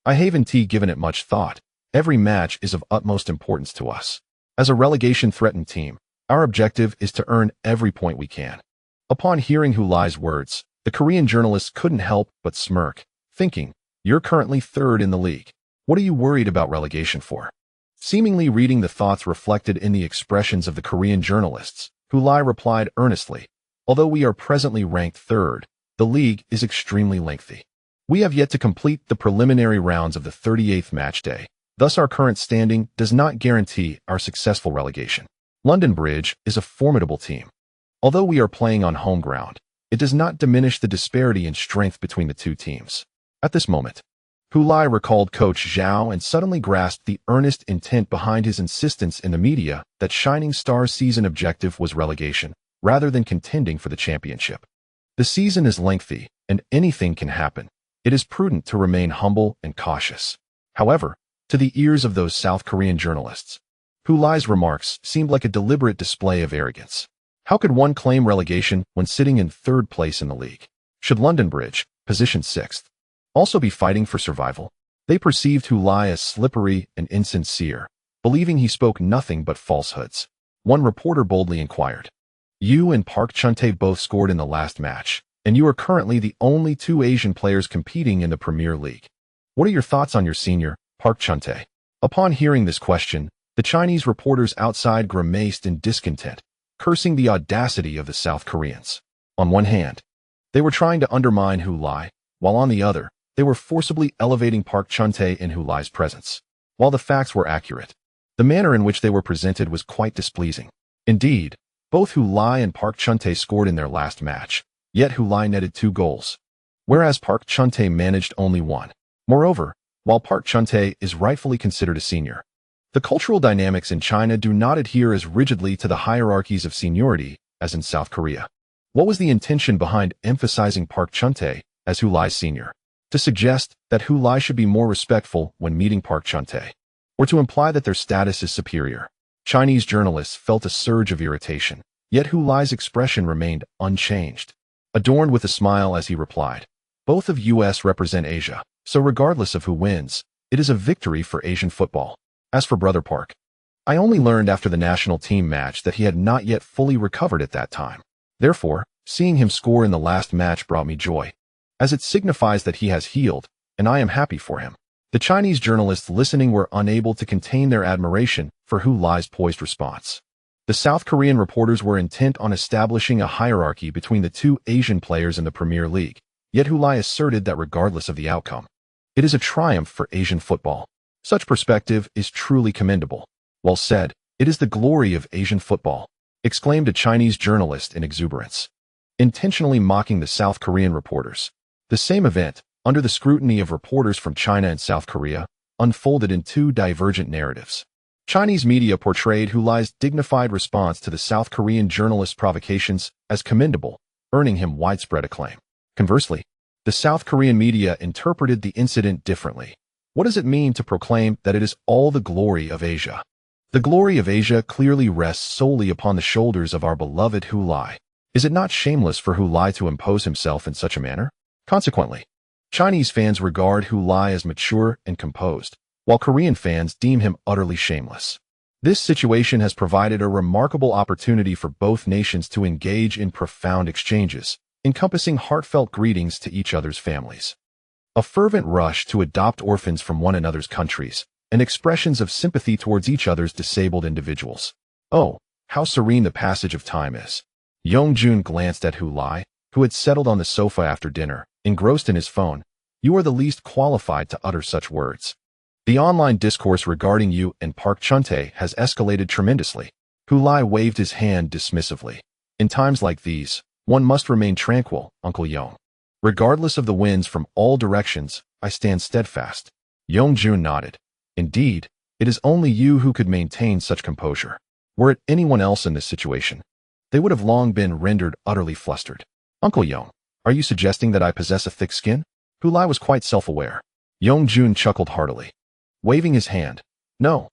I haven't given it much thought. Every match is of utmost importance to us. As a relegation-threatened team, our objective is to earn every point we can. Upon hearing Hu Lai's words, the Korean journalist couldn't help but smirk, thinking, "You're currently 3rd in the league. What are you worried about relegation for?" Seemingly reading the thoughts reflected in the expressions of the Korean journalists, Hu Lai replied earnestly, "Although we are presently ranked 3rd, the league is extremely lengthy. We have yet to complete the preliminary rounds of the 38th match day. Thus our current standing does not guarantee our successful relegation. London Bridge is a formidable team. Although we are playing on home ground, it does not diminish the disparity in strength between the 2 teams." At this moment, Hu Lai recalled Coach Zhao and suddenly grasped the earnest intent behind his insistence in the media that Shining Star's season objective was relegation, rather than contending for the championship. The season is lengthy, and anything can happen. It is prudent to remain humble and cautious. However, to the ears of those South Korean journalists, Hu Lai's remarks seemed like a deliberate display of arrogance. How could one claim relegation when sitting in 3rd place in the league? Should London Bridge, position 6th, also be fighting for survival? They perceived Hu Lai as slippery and insincere, believing he spoke nothing but falsehoods. One reporter boldly inquired, "You and Park Chun-tae both scored in the last match, and you are currently the only two Asian players competing in the Premier League. What are your thoughts on your senior, Park Chun-tae?" Upon hearing this question, the Chinese reporters outside grimaced in discontent, cursing the audacity of the South Koreans. On one hand, they were trying to undermine Hu Lai, while on the other, they were forcibly elevating Park Chun-tae in Hu Lai's presence. While the facts were accurate, the manner in which they were presented was quite displeasing. Indeed, both Hu Lai and Park Chun-tae scored in their last match, yet Hu Lai netted 2 goals, whereas Park Chun-tae managed only 1. Moreover, while Park Chun-tae is rightfully considered a senior, the cultural dynamics in China do not adhere as rigidly to the hierarchies of seniority as in South Korea. What was the intention behind emphasizing Park Chun-tae as Hu Lai's senior? To suggest that Hu Lai should be more respectful when meeting Park Chun-tae, or to imply that their status is superior? Chinese journalists felt a surge of irritation, yet Hu Lai's expression remained unchanged, adorned with a smile as he replied, "Both of us represent Asia, so regardless of who wins, it is a victory for Asian football. As for Brother Park, I only learned after the national team match that he had not yet fully recovered at that time. Therefore, seeing him score in the last match brought me joy, as it signifies that he has healed, and I am happy for him." The Chinese journalists listening were unable to contain their admiration for Hu Lai's poised response. The South Korean reporters were intent on establishing a hierarchy between the two Asian players in the Premier League, yet Hu Lai asserted that regardless of the outcome, it is a triumph for Asian football. Such perspective is truly commendable. Well said, "It is the glory of Asian football," exclaimed a Chinese journalist in exuberance, intentionally mocking the South Korean reporters. The same event, under the scrutiny of reporters from China and South Korea, unfolded in 2 divergent narratives. Chinese media portrayed Hu Lai's dignified response to the South Korean journalist's provocations as commendable, earning him widespread acclaim. Conversely, the South Korean media interpreted the incident differently. What does it mean to proclaim that it is all the glory of Asia? The glory of Asia clearly rests solely upon the shoulders of our beloved Hu Lai. Is it not shameless for Hu Lai to impose himself in such a manner? Consequently, Chinese fans regard Hu Lai as mature and composed, while Korean fans deem him utterly shameless. This situation has provided a remarkable opportunity for both nations to engage in profound exchanges, encompassing heartfelt greetings to each other's families, a fervent rush to adopt orphans from one another's countries, and expressions of sympathy towards each other's disabled individuals. Oh, how serene the passage of time is. Yang Zhongxun glanced at Hu Lai, who had settled on the sofa after dinner, engrossed in his phone. "You are the least qualified to utter such words. The online discourse regarding you and Park Chun-tae has escalated tremendously." Hu Lai waved his hand dismissively. "In times like these, one must remain tranquil, Uncle Yang. Regardless of the winds from all directions, I stand steadfast." Yang Zhongxun nodded. "Indeed, it is only you who could maintain such composure. Were it anyone else in this situation, they would have long been rendered utterly flustered." "Uncle Yang, are you suggesting that I possess a thick skin?" Hu Lai was quite self-aware. Yang Zhongxun chuckled heartily, waving his hand. No,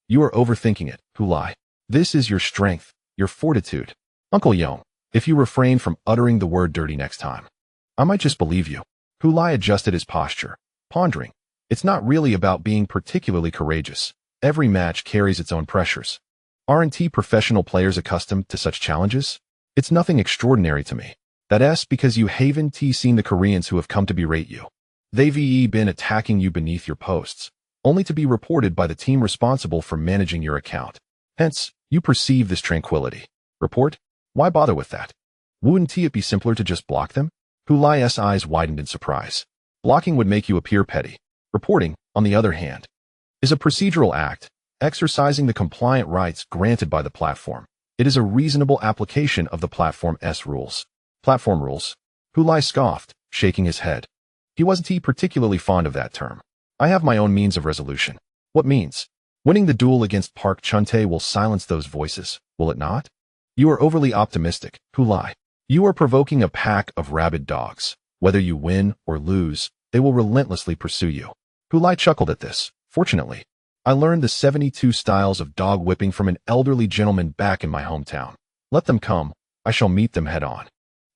you are overthinking it, Hu Lai. This is your strength, your fortitude. Uncle Yang, if you refrain from uttering the word dirty next time, I might just believe you." Hu Lai adjusted his posture, pondering. It's not really about being particularly courageous. Every match carries its own pressures. Aren't professional players accustomed to such challenges? It's nothing extraordinary to me. That's because you haven't seen the Koreans who have come to berate you. They've been attacking you beneath your posts, only to be reported by the team responsible for managing your account. Hence, you perceive this tranquility. Report? Why bother with that? Wouldn't it be simpler to just block them? Hu Lai's eyes widened in surprise. Blocking would make you appear petty. Reporting, on the other hand, is a procedural act, exercising the compliant rights granted by the platform. It is a reasonable application of the platform's rules. Platform rules? Hu Lai scoffed, shaking his head. He wasn't particularly fond of that term. I have my own means of resolution. What means? Winning the duel against Park Chun-tae will silence those voices, will it not? You are overly optimistic, Hu Lai. You are provoking a pack of rabid dogs. Whether you win or lose, they will relentlessly pursue you. Hu Lai chuckled at this. Fortunately, I learned the 72 styles of dog whipping from an elderly gentleman back in my hometown. Let them come. I shall meet them head on.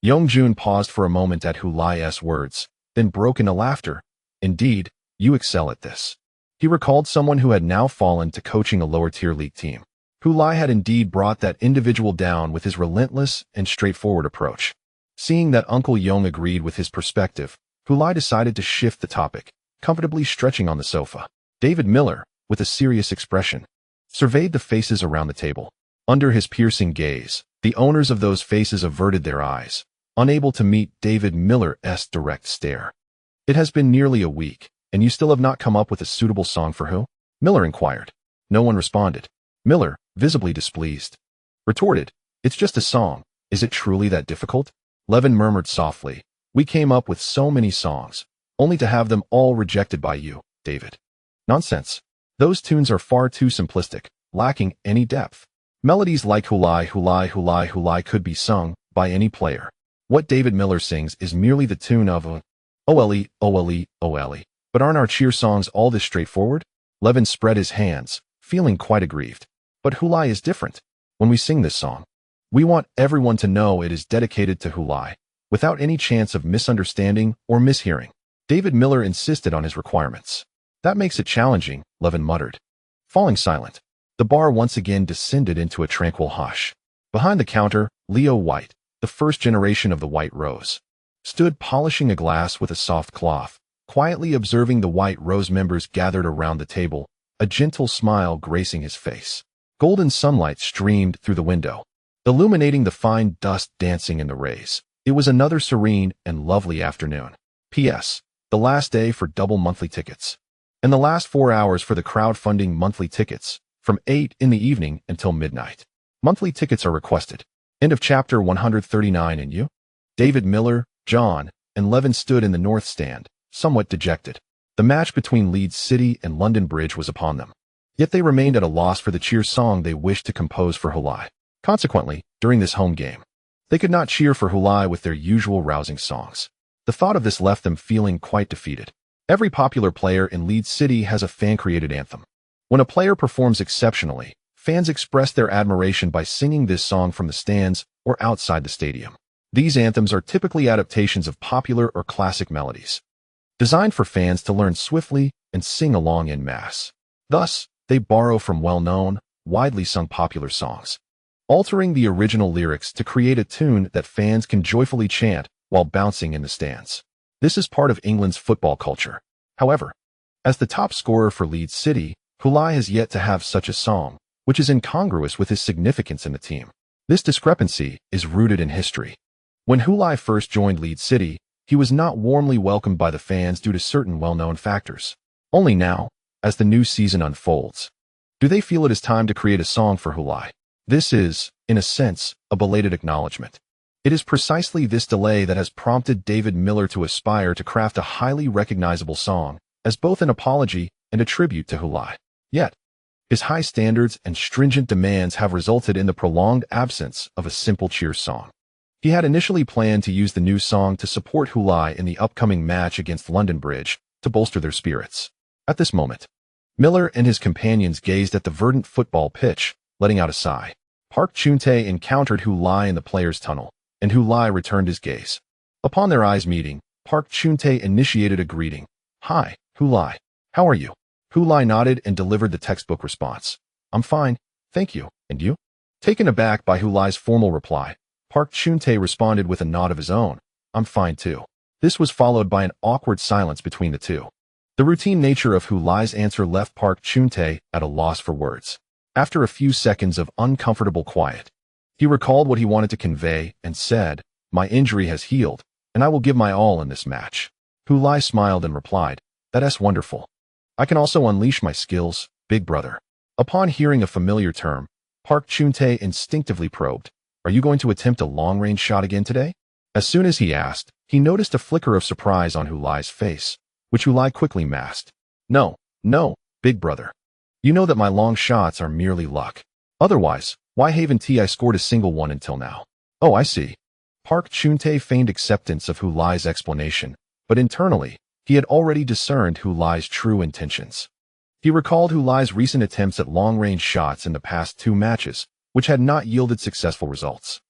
Yang Zhongxun paused for a moment at Hu Lai's words, then broke into laughter. Indeed, you excel at this. He recalled someone who had now fallen to coaching a lower-tier league team. Hu Lai had indeed brought that individual down with his relentless and straightforward approach. Seeing that Uncle Yong agreed with his perspective, Hu Lai decided to shift the topic, comfortably stretching on the sofa. David Miller, with a serious expression, surveyed the faces around the table. Under his piercing gaze, the owners of those faces averted their eyes, unable to meet David Miller's direct stare. It has been nearly a week, and you still have not come up with a suitable song for who? Miller inquired. No one responded. Miller, visibly displeased, retorted, "It's just a song. Is it truly that difficult?" Levin murmured softly, "We came up with so many songs, only to have them all rejected by you, David." Nonsense. Those tunes are far too simplistic, lacking any depth. Melodies like Hulai, Hulai, Hulai, Hulai could be sung by any player. What David Miller sings is merely the tune of a OLE, OLE, OLE. But aren't our cheer songs all this straightforward? Levin spread his hands, feeling quite aggrieved. But Hulai is different. When we sing this song, we want everyone to know it is dedicated to Hulai, without any chance of misunderstanding or mishearing. David Miller insisted on his requirements. That makes it challenging, Levin muttered. Falling silent, the bar once again descended into a tranquil hush. Behind the counter, Leo White, the first generation of the White Rose, stood polishing a glass with a soft cloth, quietly observing the White Rose members gathered around the table, a gentle smile gracing his face. Golden sunlight streamed through the window, illuminating the fine dust dancing in the rays. It was another serene and lovely afternoon. P.S. The last day for double monthly tickets. And the last 4 hours for the crowdfunding monthly tickets, from 8 in the evening until midnight. Monthly tickets are requested. End of chapter 139. And you? David Miller, John, and Levin stood in the north stand, somewhat dejected. The match between Leeds City and London Bridge was upon them. Yet they remained at a loss for the cheer song they wished to compose for Hulai. Consequently, during this home game, they could not cheer for Hulai with their usual rousing songs. The thought of this left them feeling quite defeated. Every popular player in Leeds City has a fan-created anthem. When a player performs exceptionally, fans express their admiration by singing this song from the stands or outside the stadium. These anthems are typically adaptations of popular or classic melodies, designed for fans to learn swiftly and sing along en masse. Thus, they borrow from well-known, widely sung popular songs, altering the original lyrics to create a tune that fans can joyfully chant while bouncing in the stands. This is part of England's football culture. However, as the top scorer for Leeds City, Hulai has yet to have such a song, which is incongruous with his significance in the team. This discrepancy is rooted in history. When Hulai first joined Leeds City, he was not warmly welcomed by the fans due to certain well-known factors. Only now, as the new season unfolds, do they feel it is time to create a song for Hulai. This is, in a sense, a belated acknowledgement. It is precisely this delay that has prompted David Miller to aspire to craft a highly recognizable song, as both an apology and a tribute to Hulai. Yet, his high standards and stringent demands have resulted in the prolonged absence of a simple cheer song. He had initially planned to use the new song to support Hulai in the upcoming match against London Bridge to bolster their spirits. At this moment, Miller and his companions gazed at the verdant football pitch, letting out a sigh. Park Chun-tae encountered Hulai in the players' tunnel, and Hulai returned his gaze. Upon their eyes meeting, Park Chun-tae initiated a greeting. "Hi, Hulai. How are you?" Hulai nodded and delivered the textbook response. "I'm fine, thank you. And you?" Taken aback by Hulai's formal reply, Park Chun-tae responded with a nod of his own. "I'm fine too." This was followed by an awkward silence between the two. The routine nature of Hulai's answer left Park Chun-tae at a loss for words. After a few seconds of uncomfortable quiet, he recalled what he wanted to convey and said, "My injury has healed, and I will give my all in this match." Hulai smiled and replied, "That's wonderful. I can also unleash my skills, big brother." Upon hearing a familiar term, Park Chun-tae instinctively probed, "Are you going to attempt a long-range shot again today?" As soon as he asked, he noticed a flicker of surprise on Hulai's face, which Hulai quickly masked. No, big brother. You know that my long shots are merely luck. Otherwise, why haven't I scored a single one until now?" "Oh, I see." Park Chun-tae feigned acceptance of Hulai's explanation, but internally, he had already discerned Hulai's true intentions. He recalled Hulai's recent attempts at long-range shots in the past 2 matches, which had not yielded successful results.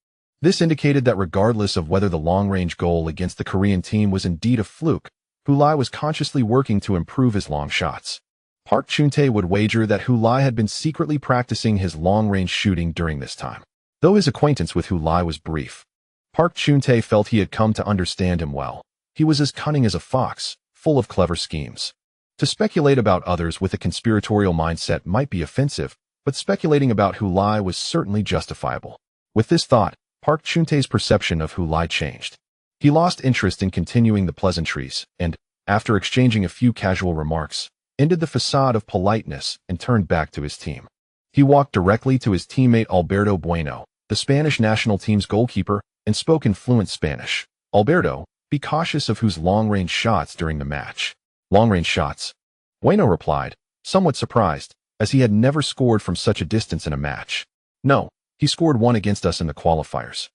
This indicated that regardless of whether the long-range goal against the Korean team was indeed a fluke, Lai was consciously working to improve his long shots. Park Chun-tae would wager that Lai had been secretly practicing his long-range shooting during this time. Though his acquaintance with Lai was brief, Park Chun-tae felt he had come to understand him well. He was as cunning as a fox, full of clever schemes. To speculate about others with a conspiratorial mindset might be offensive, but speculating about Lai was certainly justifiable. With this thought, Park Chun-tae's perception of Lai changed. He lost interest in continuing the pleasantries and, after exchanging a few casual remarks, ended the facade of politeness and turned back to his team. He walked directly to his teammate Alberto Bueno, the Spanish national team's goalkeeper, and spoke in fluent Spanish. "Alberto, be cautious of whose long-range shots during the match." "Long-range shots?" Bueno replied, somewhat surprised, as he had never scored from such a distance in a match. "No, he scored one against us in the qualifiers."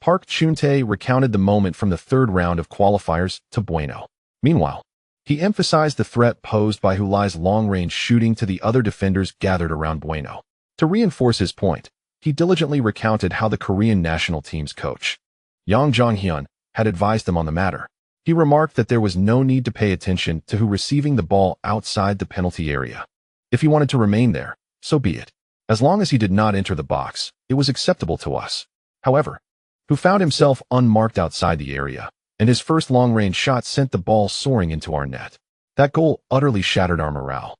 Park Chun-tae recounted the moment from the third round of qualifiers to Bueno. Meanwhile, he emphasized the threat posed by Lai's long-range shooting to the other defenders gathered around Bueno. To reinforce his point, he diligently recounted how the Korean national team's coach, Yang Zhongxun, had advised him on the matter. He remarked that there was no need to pay attention to who receiving the ball outside the penalty area. If he wanted to remain there, so be it. As long as he did not enter the box, it was acceptable to us. However, who found himself unmarked outside the area, and his first long-range shot sent the ball soaring into our net. That goal utterly shattered our morale,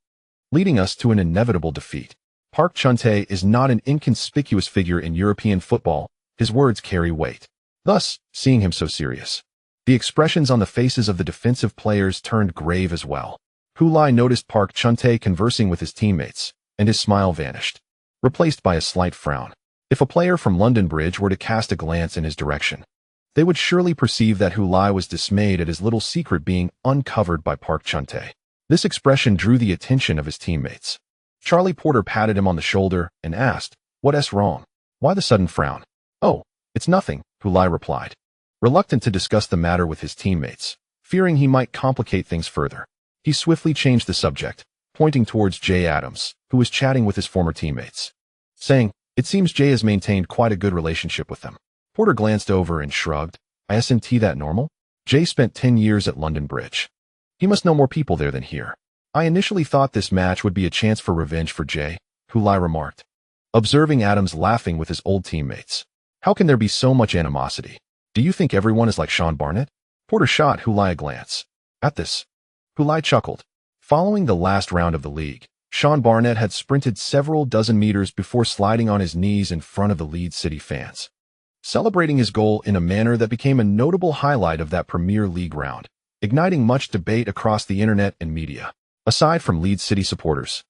leading us to an inevitable defeat. Park Chun-tae is not an inconspicuous figure in European football. His words carry weight. Thus, seeing him so serious, the expressions on the faces of the defensive players turned grave as well. Lai noticed Park Chun-tae conversing with his teammates, and his smile vanished, replaced by a slight frown. If a player from London Bridge were to cast a glance in his direction, they would surely perceive that Lai was dismayed at his little secret being uncovered by Park Chun-tae. This expression drew the attention of his teammates. Charlie Porter patted him on the shoulder and asked, "What's wrong? Why the sudden frown?" "Oh, it's nothing," Lai replied, reluctant to discuss the matter with his teammates, fearing he might complicate things further. He swiftly changed the subject, pointing towards Jay Adams, who was chatting with his former teammates, saying, "It seems Jay has maintained quite a good relationship with them." Porter glanced over and shrugged. "Isn't that normal? Jay spent 10 years at London Bridge. He must know more people there than here." "I initially thought this match would be a chance for revenge for Jay," Lai remarked, observing Adams laughing with his old teammates. "How can there be so much animosity? Do you think everyone is like Sean Barnett?" Porter shot Lai a glance. At this, Lai chuckled. Following the last round of the league, Sean Barnett had sprinted several dozen meters before sliding on his knees in front of the Leeds City fans, celebrating his goal in a manner that became a notable highlight of that Premier League round, igniting much debate across the internet and media. Aside from Leeds City supporters,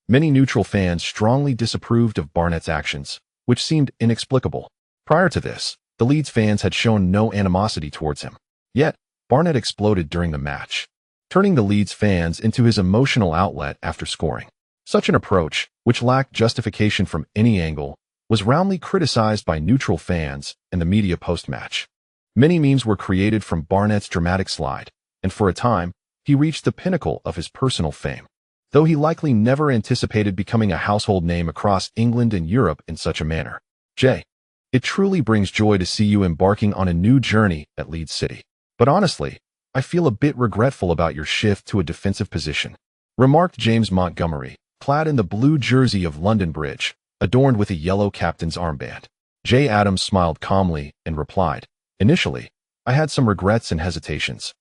many neutral fans strongly disapproved of Barnett's actions, which seemed inexplicable. Prior to this, the Leeds fans had shown no animosity towards him. Yet, Barnett exploded during the match, turning the Leeds fans into his emotional outlet after scoring. Such an approach, which lacked justification from any angle, was roundly criticized by neutral fans and the media post-match. Many memes were created from Barnett's dramatic slide, and for a time, he reached the pinnacle of his personal fame, though he likely never anticipated becoming a household name across England and Europe in such a manner. "Jay, it truly brings joy to see you embarking on a new journey at Leeds City. But honestly, I feel a bit regretful about your shift to a defensive position," remarked James Montgomery, clad in the blue jersey of London Bridge, adorned with a yellow captain's armband. Jay Adams smiled calmly and replied, "Initially, I had some regrets and hesitations,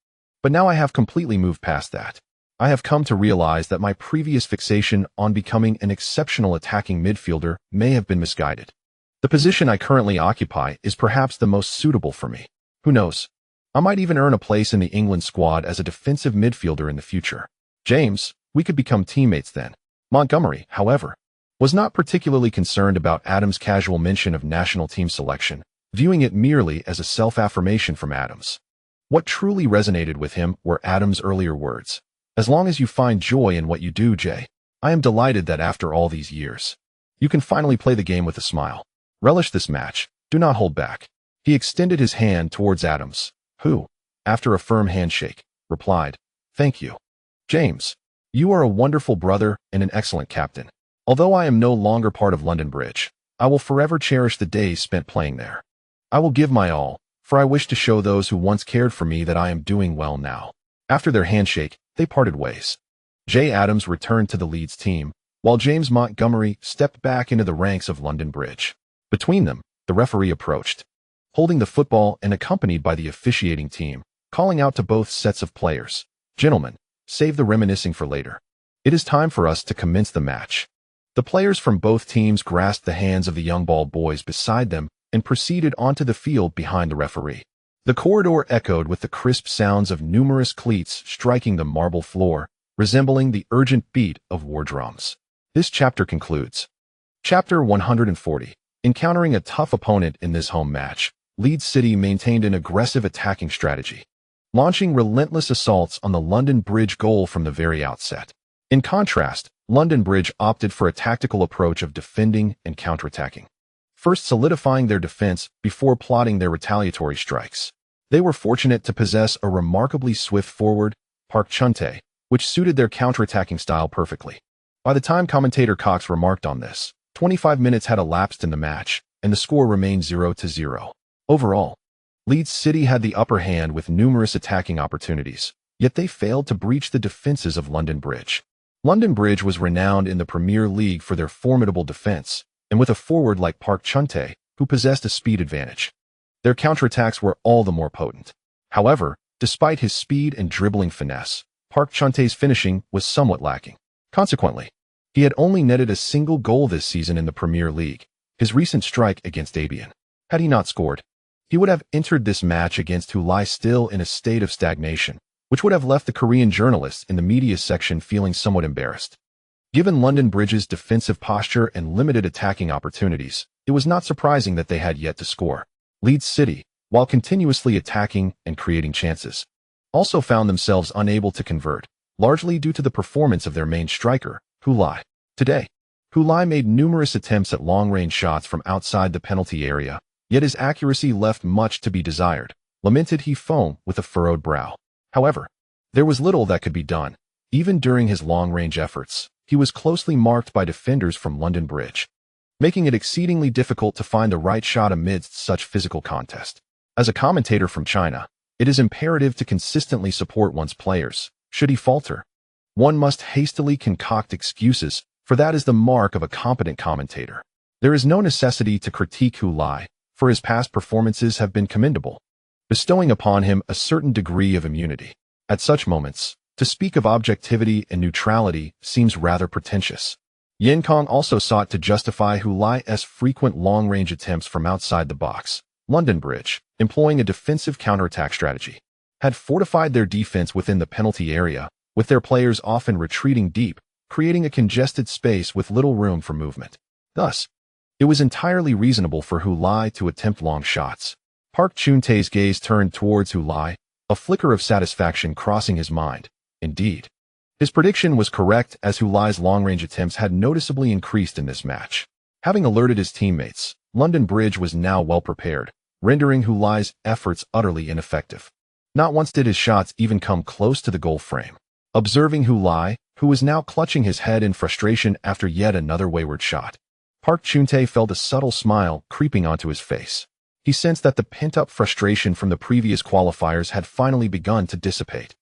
but now I have completely moved past that. I have come to realize that my previous fixation on becoming an exceptional attacking midfielder may have been misguided. The position I currently occupy is perhaps the most suitable for me. Who knows? I might even earn a place in the England squad as a defensive midfielder in the future. James, we could become teammates then." Montgomery, however, was not particularly concerned about Adams' casual mention of national team selection, viewing it merely as a self-affirmation from Adams. What truly resonated with him were Adams' earlier words. "As long as you find joy in what you do, Jay, I am delighted that after all these years, you can finally play the game with a smile. Relish this match. Do not hold back." He extended his hand towards Adams, who, after a firm handshake, replied, "Thank you. James, you are a wonderful brother and an excellent captain. Although I am no longer part of London Bridge, I will forever cherish the days spent playing there. I will give my all, for I wish to show those who once cared for me that I am doing well now." After their handshake, they parted ways. Jay Adams returned to the Leeds team, while James Montgomery stepped back into the ranks of London Bridge. Between them, the referee approached, holding the football and accompanied by the officiating team, calling out to both sets of players, "Gentlemen, save the reminiscing for later. It is time for us to commence the match." The players from both teams grasped the hands of the young ball boys beside them and proceeded onto the field behind the referee. The corridor echoed with the crisp sounds of numerous cleats striking the marble floor, resembling the urgent beat of war drums. This chapter concludes. Chapter 140. Encountering a tough opponent in this home match, Leeds City maintained an aggressive attacking strategy, launching relentless assaults on the London Bridge goal from the very outset. In contrast, London Bridge opted for a tactical approach of defending and counterattacking, first solidifying their defense before plotting their retaliatory strikes. They were fortunate to possess a remarkably swift forward, Park Chun-tae, which suited their counterattacking style perfectly. By the time commentator Cox remarked on this, 25 minutes had elapsed in the match, and the score remained 0-0. Overall, Leeds City had the upper hand with numerous attacking opportunities, yet they failed to breach the defenses of London Bridge. London Bridge was renowned in the Premier League for their formidable defense, and with a forward like Park Chun-tae, who possessed a speed advantage, their counterattacks were all the more potent. However, despite his speed and dribbling finesse, Park Chun-tae's finishing was somewhat lacking. Consequently, he had only netted a single goal this season in the Premier League, his recent strike against Albion. Had he not scored, he would have entered this match against Hulai still in a state of stagnation, which would have left the Korean journalists in the media section feeling somewhat embarrassed. Given London Bridge's defensive posture and limited attacking opportunities, it was not surprising that they had yet to score. Leeds City, while continuously attacking and creating chances, also found themselves unable to convert, largely due to the performance of their main striker, Hulai. Today, Hulai made numerous attempts at long-range shots from outside the penalty area, yet his accuracy left much to be desired, lamented He Feng with a furrowed brow. However, there was little that could be done. Even during his long-range efforts, he was closely marked by defenders from London Bridge, making it exceedingly difficult to find the right shot amidst such physical contest. As a commentator from China, it is imperative to consistently support one's players. Should he falter, one must hastily concoct excuses, for that is the mark of a competent commentator. There is no necessity to critique Hulai, for his past performances have been commendable, bestowing upon him a certain degree of immunity. At such moments, to speak of objectivity and neutrality seems rather pretentious. Yen Kong also sought to justify Hulai's frequent long-range attempts from outside the box. London Bridge, employing a defensive counterattack strategy, had fortified their defense within the penalty area, with their players often retreating deep, creating a congested space with little room for movement. Thus, it was entirely reasonable for Hulai to attempt long shots. Park Chun-tae's gaze turned towards Hulai, a flicker of satisfaction crossing his mind. Indeed, his prediction was correct, as Hulai's long-range attempts had noticeably increased in this match. Having alerted his teammates, London Bridge was now well prepared, rendering Hulai's efforts utterly ineffective. Not once did his shots even come close to the goal frame. Observing Hulai, who was now clutching his head in frustration after yet another wayward shot, Park Chun-tae felt a subtle smile creeping onto his face. He sensed that the pent-up frustration from the previous qualifiers had finally begun to dissipate.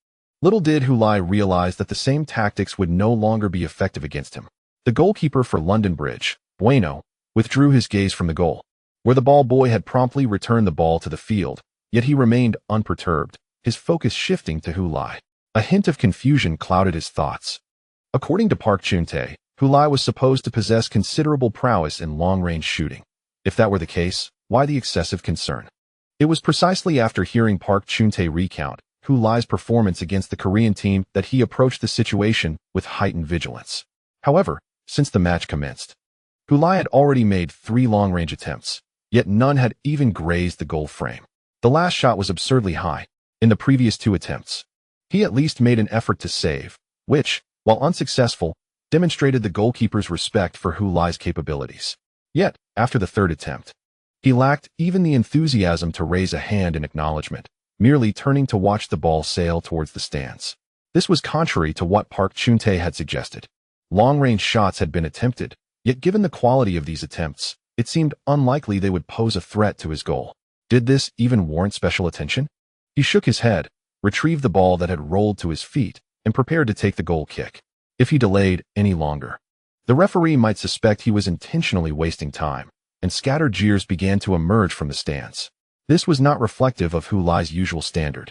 Little did Hulai realize that the same tactics would no longer be effective against him. The goalkeeper for London Bridge, Bueno, withdrew his gaze from the goal, where the ball boy had promptly returned the ball to the field, yet he remained unperturbed, his focus shifting to Hulai. A hint of confusion clouded his thoughts. According to Park Chun-tae, Hulai was supposed to possess considerable prowess in long-range shooting. If that were the case, why the excessive concern? It was precisely after hearing Park Chun-tae recount Hulai's performance against the Korean team that he approached the situation with heightened vigilance. However, since the match commenced, Hulai had already made 3 long-range attempts, yet none had even grazed the goal frame. The last shot was absurdly high. In the previous 2 attempts, he at least made an effort to save, which, while unsuccessful, demonstrated the goalkeeper's respect for Hulai's capabilities. Yet, after the 3rd attempt, he lacked even the enthusiasm to raise a hand in acknowledgement, merely turning to watch the ball sail towards the stands. This was contrary to what Park Chun-tae had suggested. Long-range shots had been attempted, yet given the quality of these attempts, it seemed unlikely they would pose a threat to his goal. Did this even warrant special attention? He shook his head, retrieved the ball that had rolled to his feet, and prepared to take the goal kick. If he delayed any longer, the referee might suspect he was intentionally wasting time, and scattered jeers began to emerge from the stands. This was not reflective of Hulai's usual standard,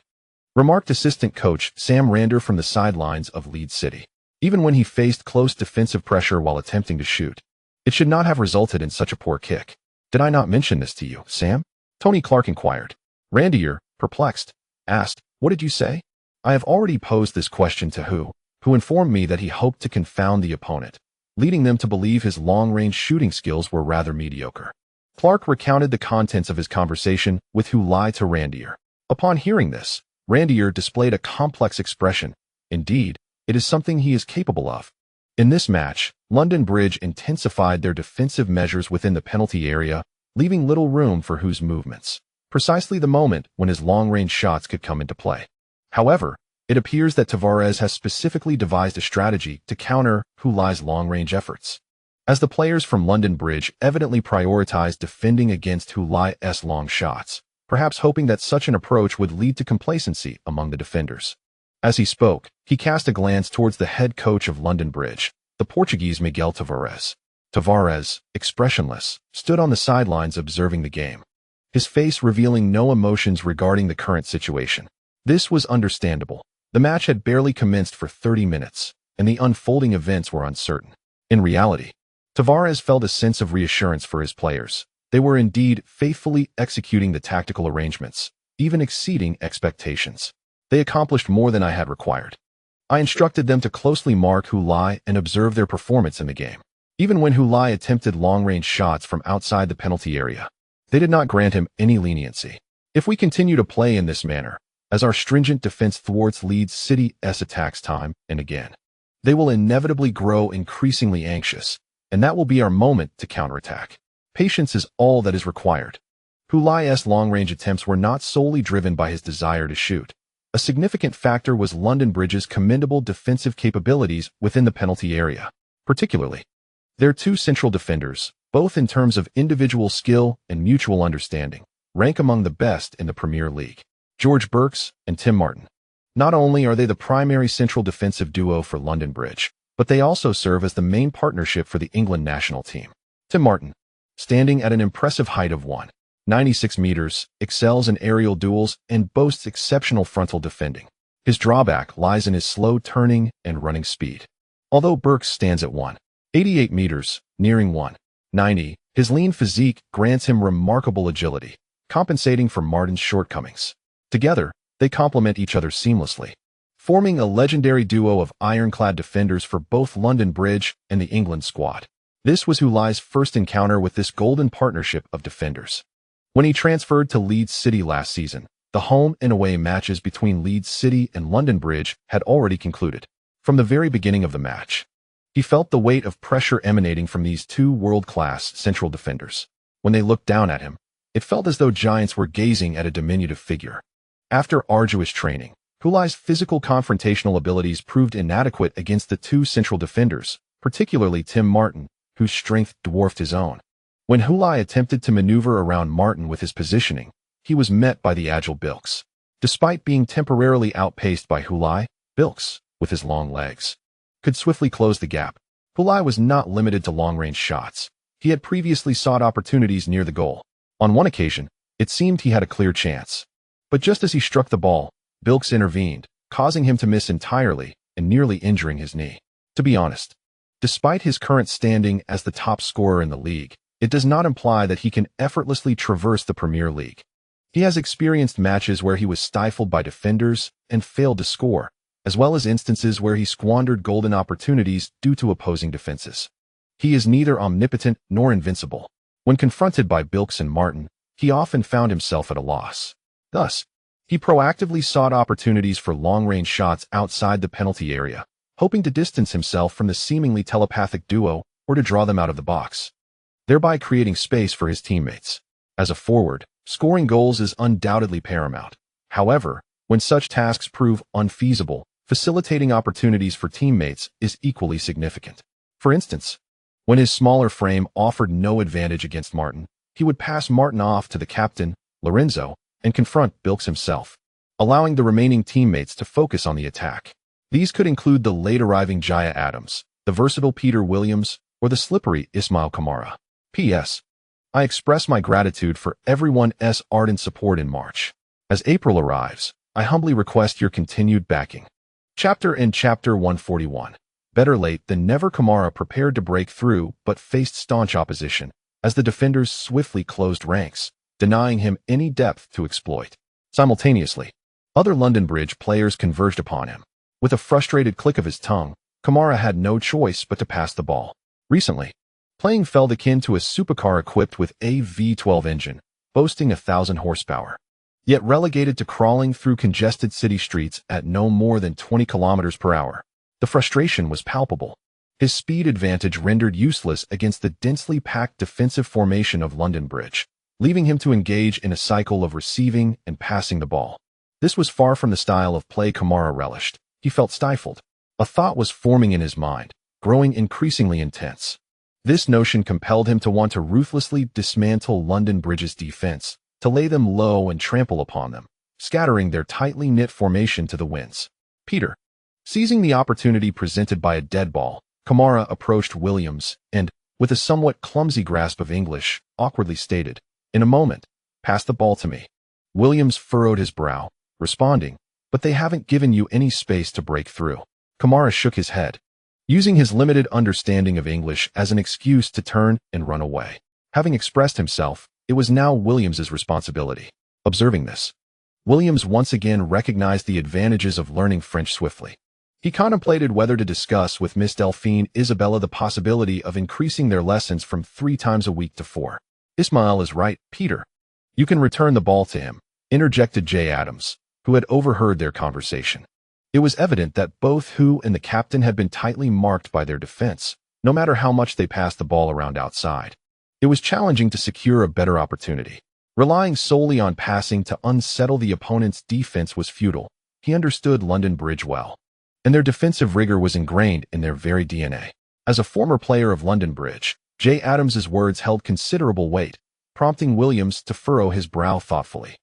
remarked assistant coach Sam Rander from the sidelines of Leeds City. Even when he faced close defensive pressure while attempting to shoot, it should not have resulted in such a poor kick. Did I not mention this to you, Sam? Tony Clark inquired. Randier, perplexed, asked, What did you say? I have already posed this question to who informed me that he hoped to confound the opponent, leading them to believe his long-range shooting skills were rather mediocre. Clark recounted the contents of his conversation with Hulai to Randier. Upon hearing this, Randier displayed a complex expression. Indeed, it is something he is capable of. In this match, London Bridge intensified their defensive measures within the penalty area, leaving little room for Hu's movements, precisely the moment when his long-range shots could come into play. However, it appears that Tavares has specifically devised a strategy to counter Hulai's long-range efforts, as the players from London Bridge evidently prioritized defending against Hulai's long shots, perhaps hoping that such an approach would lead to complacency among the defenders. As he spoke, he cast a glance towards the head coach of London Bridge, the Portuguese Miguel Tavares. Tavares, expressionless, stood on the sidelines observing the game, his face revealing no emotions regarding the current situation. This was understandable. The match had barely commenced for 30 minutes, and the unfolding events were uncertain. In reality, Tavares felt a sense of reassurance for his players. They were indeed faithfully executing the tactical arrangements, even exceeding expectations. They accomplished more than I had required. I instructed them to closely mark Hulai and observe their performance in the game. Even when Hulai attempted long-range shots from outside the penalty area, they did not grant him any leniency. If we continue to play in this manner, as our stringent defense thwarts Leeds City's attacks time and again, they will inevitably grow increasingly anxious, and that will be our moment to counterattack. Patience is all that is required. Hulai's long-range attempts were not solely driven by his desire to shoot. A significant factor was London Bridge's commendable defensive capabilities within the penalty area, particularly their two central defenders, both in terms of individual skill and mutual understanding, rank among the best in the Premier League. George Burks and Tim Martin. Not only are they the primary central defensive duo for London Bridge, but they also serve as the main partnership for the England national team. Tim Martin, standing at an impressive height of 1.96 meters, excels in aerial duels and boasts exceptional frontal defending. His drawback lies in his slow turning and running speed. Although Burks stands at 1.88 meters, nearing 1.90, his lean physique grants him remarkable agility, compensating for Martin's shortcomings. Together, they complement each other seamlessly, forming a legendary duo of ironclad defenders for both London Bridge and the England squad. This was Hulai's first encounter with this golden partnership of defenders. When he transferred to Leeds City last season, the home and away matches between Leeds City and London Bridge had already concluded. From the very beginning of the match, he felt the weight of pressure emanating from these two world-class central defenders. When they looked down at him, it felt as though giants were gazing at a diminutive figure. After arduous training, Hulai's physical confrontational abilities proved inadequate against the two central defenders, particularly Tim Martin, whose strength dwarfed his own. When Hulai attempted to maneuver around Martin with his positioning, he was met by the agile Bilks. Despite being temporarily outpaced by Hulai, Bilks, with his long legs, could swiftly close the gap. Hulai was not limited to long-range shots. He had previously sought opportunities near the goal. On one occasion, it seemed he had a clear chance. But just as he struck the ball, Bilks intervened, causing him to miss entirely and nearly injuring his knee. To be honest, despite his current standing as the top scorer in the league, it does not imply that he can effortlessly traverse the Premier League. He has experienced matches where he was stifled by defenders and failed to score, as well as instances where he squandered golden opportunities due to opposing defenses. He is neither omnipotent nor invincible. When confronted by Bilks and Martin, he often found himself at a loss. Thus, he proactively sought opportunities for long-range shots outside the penalty area, hoping to distance himself from the seemingly telepathic duo or to draw them out of the box, thereby creating space for his teammates. As a forward, scoring goals is undoubtedly paramount. However, when such tasks prove unfeasible, facilitating opportunities for teammates is equally significant. For instance, when his smaller frame offered no advantage against Martin, he would pass Martin off to the captain, Lorenzo, and confront Bilks himself. allowing the remaining teammates to focus on the attack. These could include the late-arriving Jaya Adams, the versatile Peter Williams, or the slippery Ismail Kamara. P.S. I express my gratitude for everyone's ardent support in March. As April arrives, I humbly request your continued backing. Chapter 141. Better late than never. Kamara prepared to break through but faced staunch opposition as the defenders swiftly closed ranks, denying him any depth to exploit. Simultaneously, other London Bridge players converged upon him. With a frustrated click of his tongue, Kamara had no choice but to pass the ball. Recently, playing felt akin to a supercar equipped with a V12 engine, boasting 1,000 horsepower. Yet relegated to crawling through congested city streets at no more than 20 kilometers per hour. The frustration was palpable. His speed advantage rendered useless against the densely packed defensive formation of London Bridge, leaving him to engage in a cycle of receiving and passing the ball. This was far from the style of play Kamara relished. He felt stifled. A thought was forming in his mind, growing increasingly intense. This notion compelled him to want to ruthlessly dismantle London Bridge's defense, to lay them low and trample upon them, scattering their tightly knit formation to the winds. Peter. Seizing the opportunity presented by a dead ball, Kamara approached Williams and, with a somewhat clumsy grasp of English, awkwardly stated, "In a moment, pass the ball to me." Williams furrowed his brow, responding, "But they haven't given you any space to break through." Kamara shook his head, using his limited understanding of English as an excuse to turn and run away. Having expressed himself, it was now Williams's responsibility. Observing this, Williams once again recognized the advantages of learning French swiftly. He contemplated whether to discuss with Miss Delphine Isabella the possibility of increasing their lessons from 3 times a week to 4. "Ismail is right, Peter. You can return the ball to him," interjected Jay Adams, who had overheard their conversation. It was evident that both Hu and the captain had been tightly marked by their defense, no matter how much they passed the ball around outside. It was challenging to secure a better opportunity. Relying solely on passing to unsettle the opponent's defense was futile. He understood London Bridge well, and their defensive rigor was ingrained in their very DNA. As a former player of London Bridge, Jay Adams's words held considerable weight, prompting Williams to furrow his brow thoughtfully.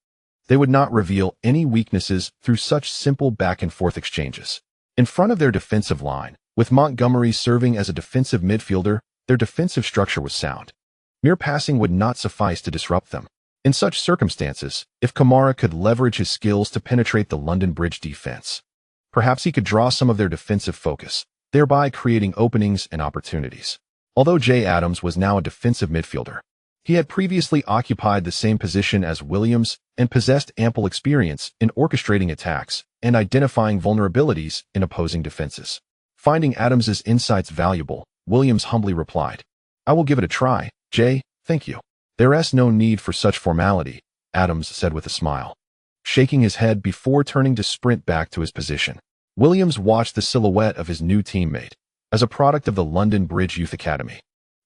They would not reveal any weaknesses through such simple back-and-forth exchanges. In front of their defensive line, with Montgomery serving as a defensive midfielder, their defensive structure was sound. Mere passing would not suffice to disrupt them. In such circumstances, if Kamara could leverage his skills to penetrate the London Bridge defense, perhaps he could draw some of their defensive focus, thereby creating openings and opportunities. Although Jay Adams was now a defensive midfielder, he had previously occupied the same position as Williams and possessed ample experience in orchestrating attacks and identifying vulnerabilities in opposing defenses. Finding Adams's insights valuable, Williams humbly replied, "I will give it a try, Jay, thank you." "There's no need for such formality," Adams said with a smile, shaking his head before turning to sprint back to his position. Williams watched the silhouette of his new teammate. As a product of the London Bridge Youth Academy,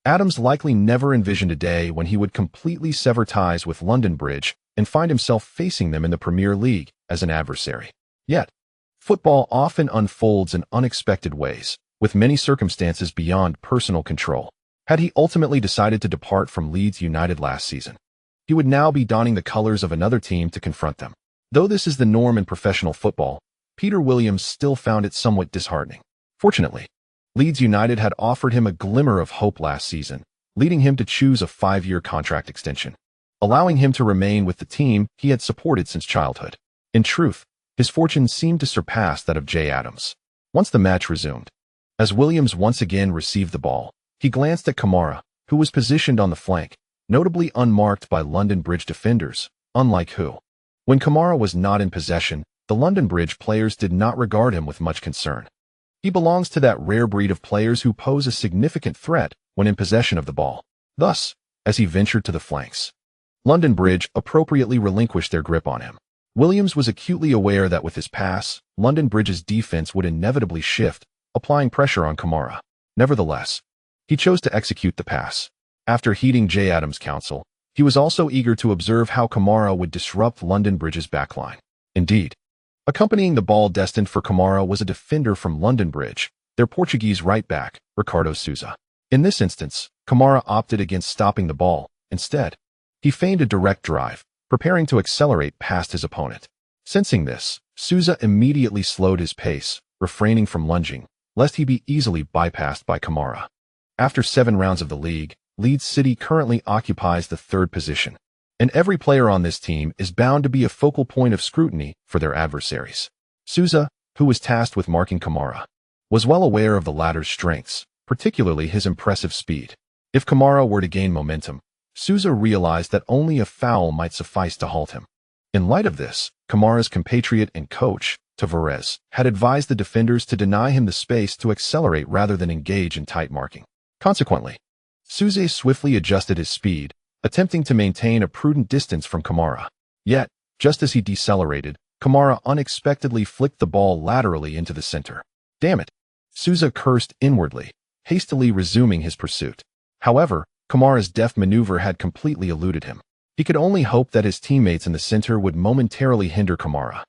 Adams likely never envisioned a day when he would completely sever ties with London Bridge and find himself facing them in the Premier League as an adversary. Yet, football often unfolds in unexpected ways, with many circumstances beyond personal control. Had he ultimately decided to depart from Leeds United last season, he would now be donning the colors of another team to confront them. Though this is the norm in professional football, Peter Williams still found it somewhat disheartening. Fortunately, Leeds United had offered him a glimmer of hope last season, leading him to choose a 5-year contract extension, allowing him to remain with the team he had supported since childhood. In truth, his fortune seemed to surpass that of Jay Adams. Once the match resumed, as Williams once again received the ball, he glanced at Kamara, who was positioned on the flank, notably unmarked by London Bridge defenders, unlike Hu. When Kamara was not in possession, the London Bridge players did not regard him with much concern. He belongs to that rare breed of players who pose a significant threat when in possession of the ball. Thus, as he ventured to the flanks, London Bridge appropriately relinquished their grip on him. Williams was acutely aware that with his pass, London Bridge's defense would inevitably shift, applying pressure on Kamara. Nevertheless, he chose to execute the pass. After heeding Jay Adams' counsel, he was also eager to observe how Kamara would disrupt London Bridge's backline. Indeed, accompanying the ball destined for Kamara was a defender from London Bridge, their Portuguese right-back, Ricardo Souza. In this instance, Kamara opted against stopping the ball. Instead, he feigned a direct drive, preparing to accelerate past his opponent. Sensing this, Souza immediately slowed his pace, refraining from lunging, lest he be easily bypassed by Kamara. After 7 rounds of the league, Leeds City currently occupies the 3rd position, and every player on this team is bound to be a focal point of scrutiny for their adversaries. Souza, who was tasked with marking Kamara, was well aware of the latter's strengths, particularly his impressive speed. If Kamara were to gain momentum, Souza realized that only a foul might suffice to halt him. In light of this, Kamara's compatriot and coach, Tavares, had advised the defenders to deny him the space to accelerate rather than engage in tight marking. Consequently, Souza swiftly adjusted his speed, attempting to maintain a prudent distance from Kamara. Yet, just as he decelerated, Kamara unexpectedly flicked the ball laterally into the center. Damn it! Souza cursed inwardly, hastily resuming his pursuit. However, Kamara's deft maneuver had completely eluded him. He could only hope that his teammates in the center would momentarily hinder Kamara,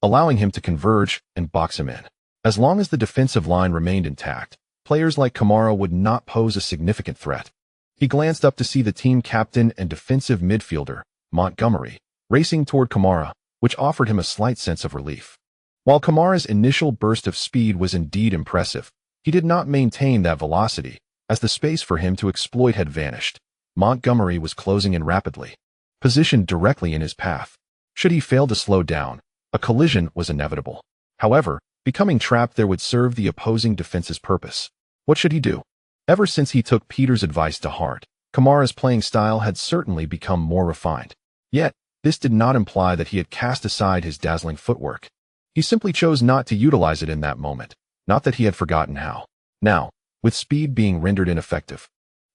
allowing him to converge and box him in. As long as the defensive line remained intact, players like Kamara would not pose a significant threat. He glanced up to see the team captain and defensive midfielder, Montgomery, racing toward Kamara, which offered him a slight sense of relief. While Kamara's initial burst of speed was indeed impressive, he did not maintain that velocity, as the space for him to exploit had vanished. Montgomery was closing in rapidly, positioned directly in his path. Should he fail to slow down, a collision was inevitable. However, becoming trapped there would serve the opposing defense's purpose. What should he do? Ever since he took Peter's advice to heart, Kamara's playing style had certainly become more refined. Yet, this did not imply that he had cast aside his dazzling footwork. He simply chose not to utilize it in that moment, not that he had forgotten how. Now, with speed being rendered ineffective,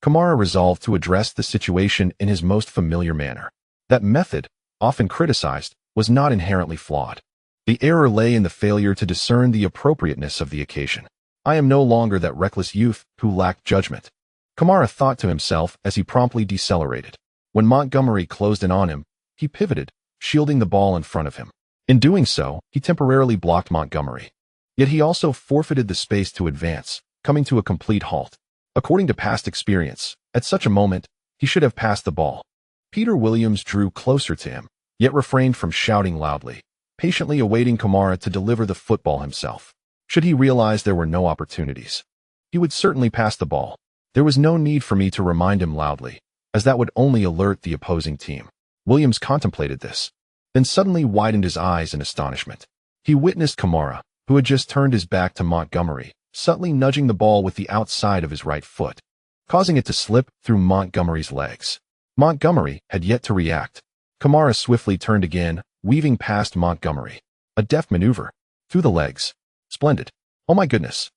Kamara resolved to address the situation in his most familiar manner. That method, often criticized, was not inherently flawed. The error lay in the failure to discern the appropriateness of the occasion. I am no longer that reckless youth who lacked judgment, Kamara thought to himself as he promptly decelerated. When Montgomery closed in on him, he pivoted, shielding the ball in front of him. In doing so, he temporarily blocked Montgomery. Yet he also forfeited the space to advance, coming to a complete halt. According to past experience, at such a moment, he should have passed the ball. Peter Williams drew closer to him, yet refrained from shouting loudly, patiently awaiting Kamara to deliver the football himself. Should he realize there were no opportunities, he would certainly pass the ball. There was no need for me to remind him loudly, as that would only alert the opposing team. Williams contemplated this, then suddenly widened his eyes in astonishment. He witnessed Kamara, who had just turned his back to Montgomery, subtly nudging the ball with the outside of his right foot, causing it to slip through Montgomery's legs. Montgomery had yet to react. Kamara swiftly turned again, weaving past Montgomery. A deft maneuver. Through the legs. Splendid. Oh my goodness.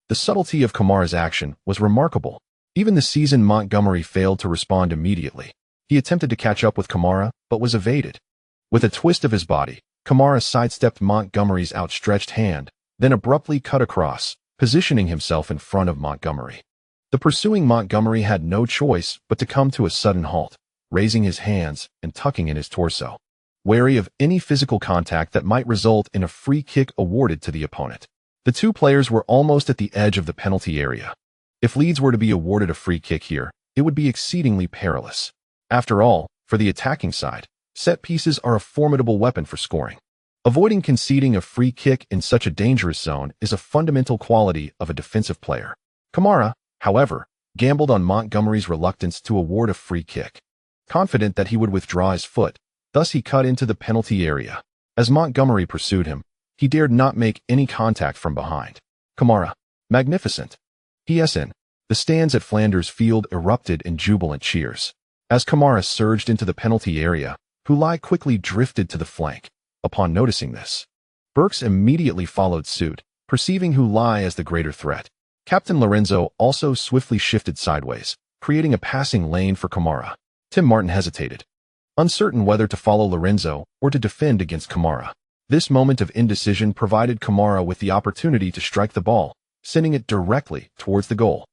The subtlety of Kamara's action was remarkable. Even the seasoned Montgomery failed to respond immediately. He attempted to catch up with Kamara, but was evaded. With a twist of his body, Kamara sidestepped Montgomery's outstretched hand, then abruptly cut across, positioning himself in front of Montgomery. The pursuing Montgomery had no choice but to come to a sudden halt, raising his hands and tucking in his torso, wary of any physical contact that might result in a free kick awarded to the opponent. The two players were almost at the edge of the penalty area. If Leeds were to be awarded a free kick here, it would be exceedingly perilous. After all, for the attacking side, set pieces are a formidable weapon for scoring. Avoiding conceding a free kick in such a dangerous zone is a fundamental quality of a defensive player. Kamara, however, gambled on Montgomery's reluctance to award a free kick. Confident that he would withdraw his foot, thus he cut into the penalty area. As Montgomery pursued him, he dared not make any contact from behind. Kamara, magnificent. PSN. The stands at Flanders Field erupted in jubilant cheers. As Kamara surged into the penalty area, Hulai quickly drifted to the flank. Upon noticing this, Burks immediately followed suit, perceiving Hulai as the greater threat. Captain Lorenzo also swiftly shifted sideways, creating a passing lane for Kamara. Tim Martin hesitated, uncertain whether to follow Lorenzo or to defend against Kamara. This moment of indecision provided Kamara with the opportunity to strike the ball, sending it directly towards the goal.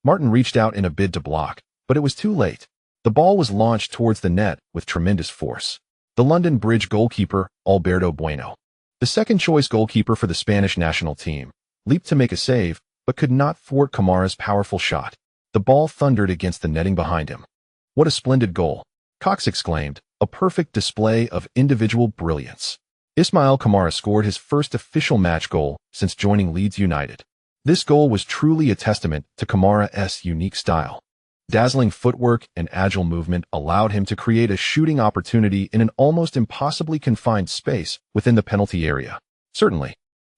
Martin reached out in a bid to block, but it was too late. The ball was launched towards the net with tremendous force. The London Bridge goalkeeper, Alberto Bueno, the second-choice goalkeeper for the Spanish national team, leaped to make a save, but could not thwart Kamara's powerful shot. The ball thundered against the netting behind him. What a splendid goal! Cox exclaimed, a perfect display of individual brilliance. Ismail Kamara scored his first official match goal since joining Leeds United. This goal was truly a testament to Kamara's unique style. Dazzling footwork and agile movement allowed him to create a shooting opportunity in an almost impossibly confined space within the penalty area. Certainly,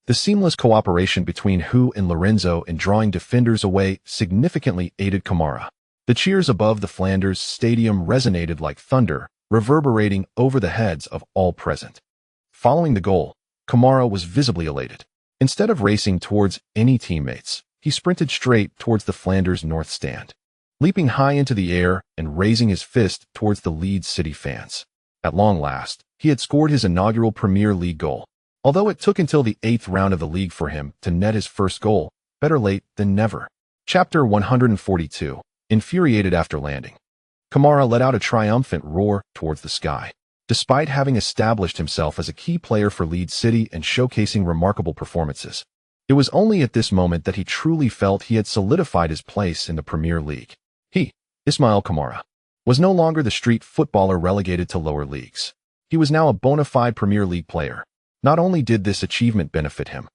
the seamless cooperation between Hu and Lorenzo in drawing defenders away significantly aided Kamara. The cheers above the Flanders Stadium resonated like thunder, reverberating over the heads of all present. Following the goal, Kamara was visibly elated. Instead of racing towards any teammates, he sprinted straight towards the Flanders North Stand, leaping high into the air and raising his fist towards the Leeds City fans. At long last, he had scored his inaugural Premier League goal. Although it took until the 8th round of the league for him to net his first goal, better late than never. Chapter 142. Infuriated after landing. Kamara let out a triumphant roar towards the sky. Despite having established himself as a key player for Leeds City and showcasing remarkable performances, it was only at this moment that he truly felt he had solidified his place in the Premier League. He, Ismail Kamara, was no longer the street footballer relegated to lower leagues. He was now a bona fide Premier League player. Not only did this achievement benefit him,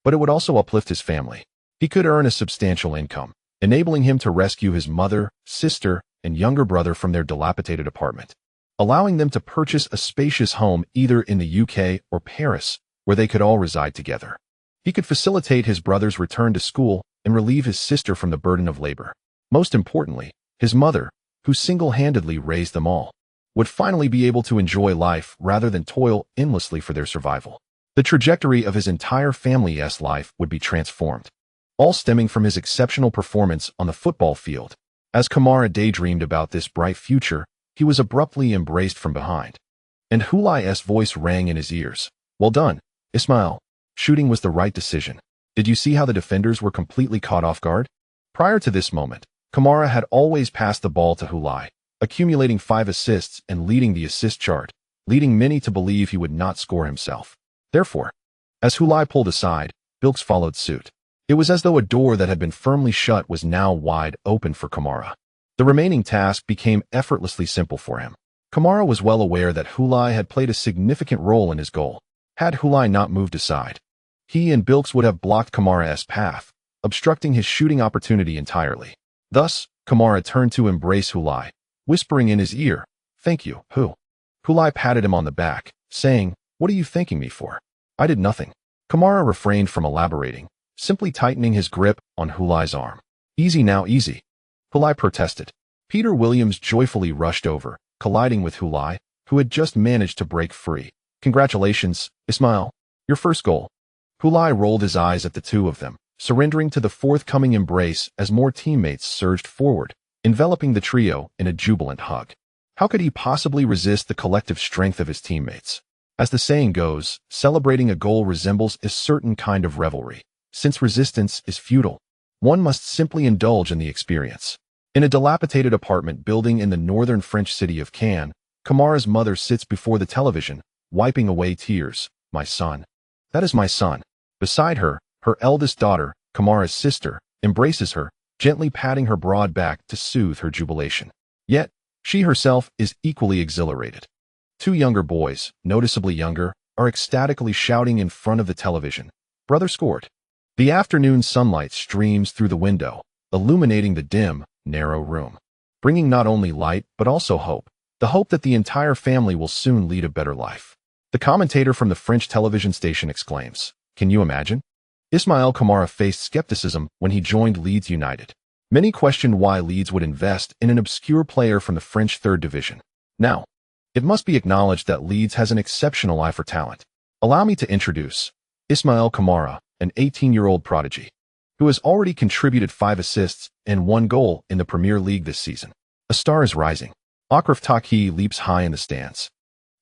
but it would also uplift his family. He could earn a substantial income, enabling him to rescue his mother, sister, and younger brother from their dilapidated apartment, allowing them to purchase a spacious home either in the UK or Paris, where they could all reside together. He could facilitate his brother's return to school and relieve his sister from the burden of labor. Most importantly, his mother, who single-handedly raised them all, would finally be able to enjoy life rather than toil endlessly for their survival. The trajectory of his entire family's life would be transformed, all stemming from his exceptional performance on the football field. As Kamara daydreamed about this bright future, he was abruptly embraced from behind, and Hulai's voice rang in his ears. "Well done, Ismail. Shooting was the right decision. Did you see how the defenders were completely caught off guard?" Prior to this moment, Kamara had always passed the ball to Hulai, accumulating 5 assists and leading the assist chart, leading many to believe he would not score himself. Therefore, as Hulai pulled aside, Bilks followed suit. It was as though a door that had been firmly shut was now wide open for Kamara. The remaining task became effortlessly simple for him. Kamara was well aware that Hulai had played a significant role in his goal. Had Hulai not moved aside, he and Bilks would have blocked Kamara's path, obstructing his shooting opportunity entirely. Thus, Kamara turned to embrace Hulai, whispering in his ear, "Thank you, Hu." Hulai patted him on the back, saying, "What are you thanking me for? I did nothing." Kamara refrained from elaborating, simply tightening his grip on Hulai's arm. "Easy now, easy." Hulai protested. Peter Williams joyfully rushed over, colliding with Hulai, who had just managed to break free. "Congratulations, Ismail. Your first goal." Hulai rolled his eyes at the two of them, surrendering to the forthcoming embrace as more teammates surged forward, enveloping the trio in a jubilant hug. How could he possibly resist the collective strength of his teammates? As the saying goes, celebrating a goal resembles a certain kind of revelry. Since resistance is futile, one must simply indulge in the experience. In a dilapidated apartment building in the northern French city of Cannes, Kamara's mother sits before the television, wiping away tears. "My son. That is my son." Beside her, her eldest daughter, Kamara's sister, embraces her, gently patting her broad back to soothe her jubilation. Yet, she herself is equally exhilarated. 2 younger boys, noticeably younger, are ecstatically shouting in front of the television. "Brother scored." The afternoon sunlight streams through the window, illuminating the dim, narrow room, bringing not only light but also hope, the hope that the entire family will soon lead a better life. The commentator from the French television station exclaims, "Can you imagine?" Ismail Kamara faced skepticism when he joined Leeds United. Many questioned why Leeds would invest in an obscure player from the French 3rd Division. Now, it must be acknowledged that Leeds has an exceptional eye for talent. Allow me to introduce Ismail Kamara, an 18-year-old prodigy, who has already contributed 5 assists and 1 goal in the Premier League this season. A star is rising. Akraf Taki leaps high in the stands,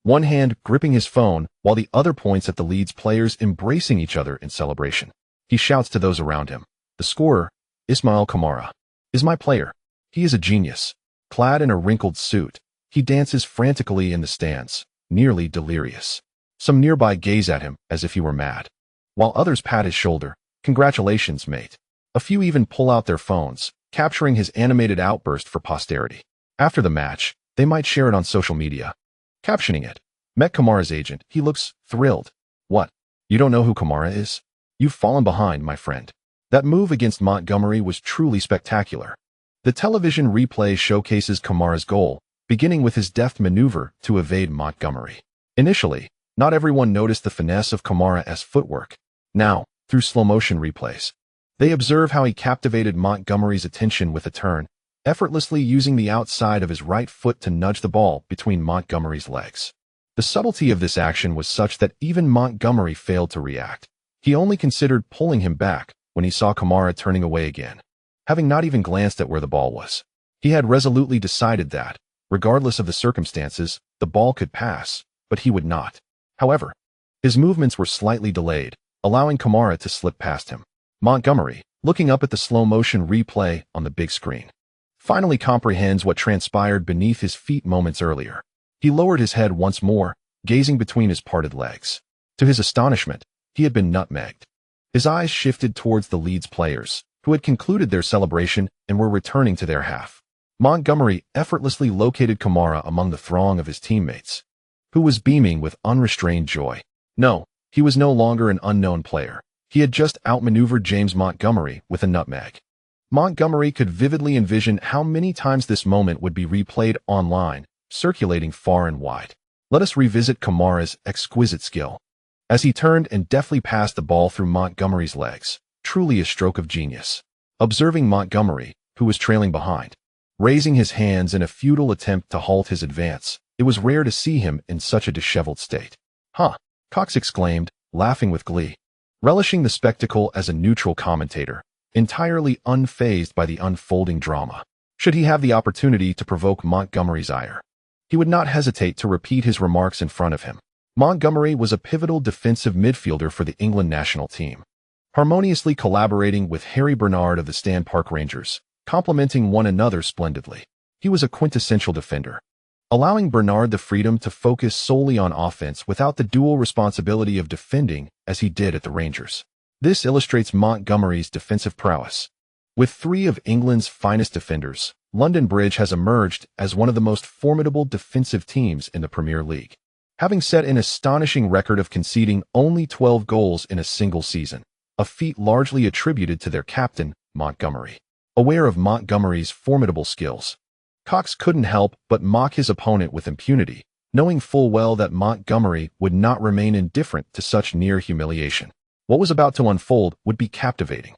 one hand gripping his phone while the other points at the Leeds players embracing each other in celebration. He shouts to those around him, "The scorer, Ismail Kamara, is my player. He is a genius." Clad in a wrinkled suit, he dances frantically in the stands, nearly delirious. Some nearby gaze at him as if he were mad, while others pat his shoulder. "Congratulations, mate." A few even pull out their phones, capturing his animated outburst for posterity. After the match, they might share it on social media, captioning it, Met Kamara's agent. He looks thrilled. What? You don't know who Kamara is? You've fallen behind, my friend. That move against Montgomery was truly spectacular. The television replay showcases Kamara's goal, beginning with his deft maneuver to evade Montgomery. Initially, not everyone noticed the finesse of Kamara's footwork. Now, through slow-motion replays, they observe how he captivated Montgomery's attention with a turn, effortlessly using the outside of his right foot to nudge the ball between Montgomery's legs. The subtlety of this action was such that even Montgomery failed to react. He only considered pulling him back when he saw Kamara turning away again. Having not even glanced at where the ball was, he had resolutely decided that, regardless of the circumstances, the ball could pass, but he would not. However, his movements were slightly delayed, allowing Kamara to slip past him. Montgomery, looking up at the slow-motion replay on the big screen, finally comprehends what transpired beneath his feet moments earlier. He lowered his head once more, gazing between his parted legs. To his astonishment, he had been nutmegged. His eyes shifted towards the Leeds players, who had concluded their celebration and were returning to their half. Montgomery effortlessly located Kamara among the throng of his teammates, who was beaming with unrestrained joy. No, he was no longer an unknown player. He had just outmaneuvered James Montgomery with a nutmeg. Montgomery could vividly envision how many times this moment would be replayed online, circulating far and wide. Let us revisit Kamara's exquisite skill. As he turned and deftly passed the ball through Montgomery's legs, truly a stroke of genius. Observing Montgomery, who was trailing behind, raising his hands in a futile attempt to halt his advance, it was rare to see him in such a disheveled state. Huh, Cox exclaimed, laughing with glee, relishing the spectacle as a neutral commentator, entirely unfazed by the unfolding drama. Should he have the opportunity to provoke Montgomery's ire, he would not hesitate to repeat his remarks in front of him. Montgomery was a pivotal defensive midfielder for the England national team, harmoniously collaborating with Harry Bernard of the Stan Park Rangers, complementing one another splendidly. He was a quintessential defender, allowing Bernard the freedom to focus solely on offense without the dual responsibility of defending as he did at the Rangers. This illustrates Montgomery's defensive prowess. With three of England's finest defenders, London Bridge has emerged as one of the most formidable defensive teams in the Premier League, having set an astonishing record of conceding only 12 goals in a single season, a feat largely attributed to their captain, Montgomery. Aware of Montgomery's formidable skills, Cox couldn't help but mock his opponent with impunity, knowing full well that Montgomery would not remain indifferent to such near humiliation. What was about to unfold would be captivating.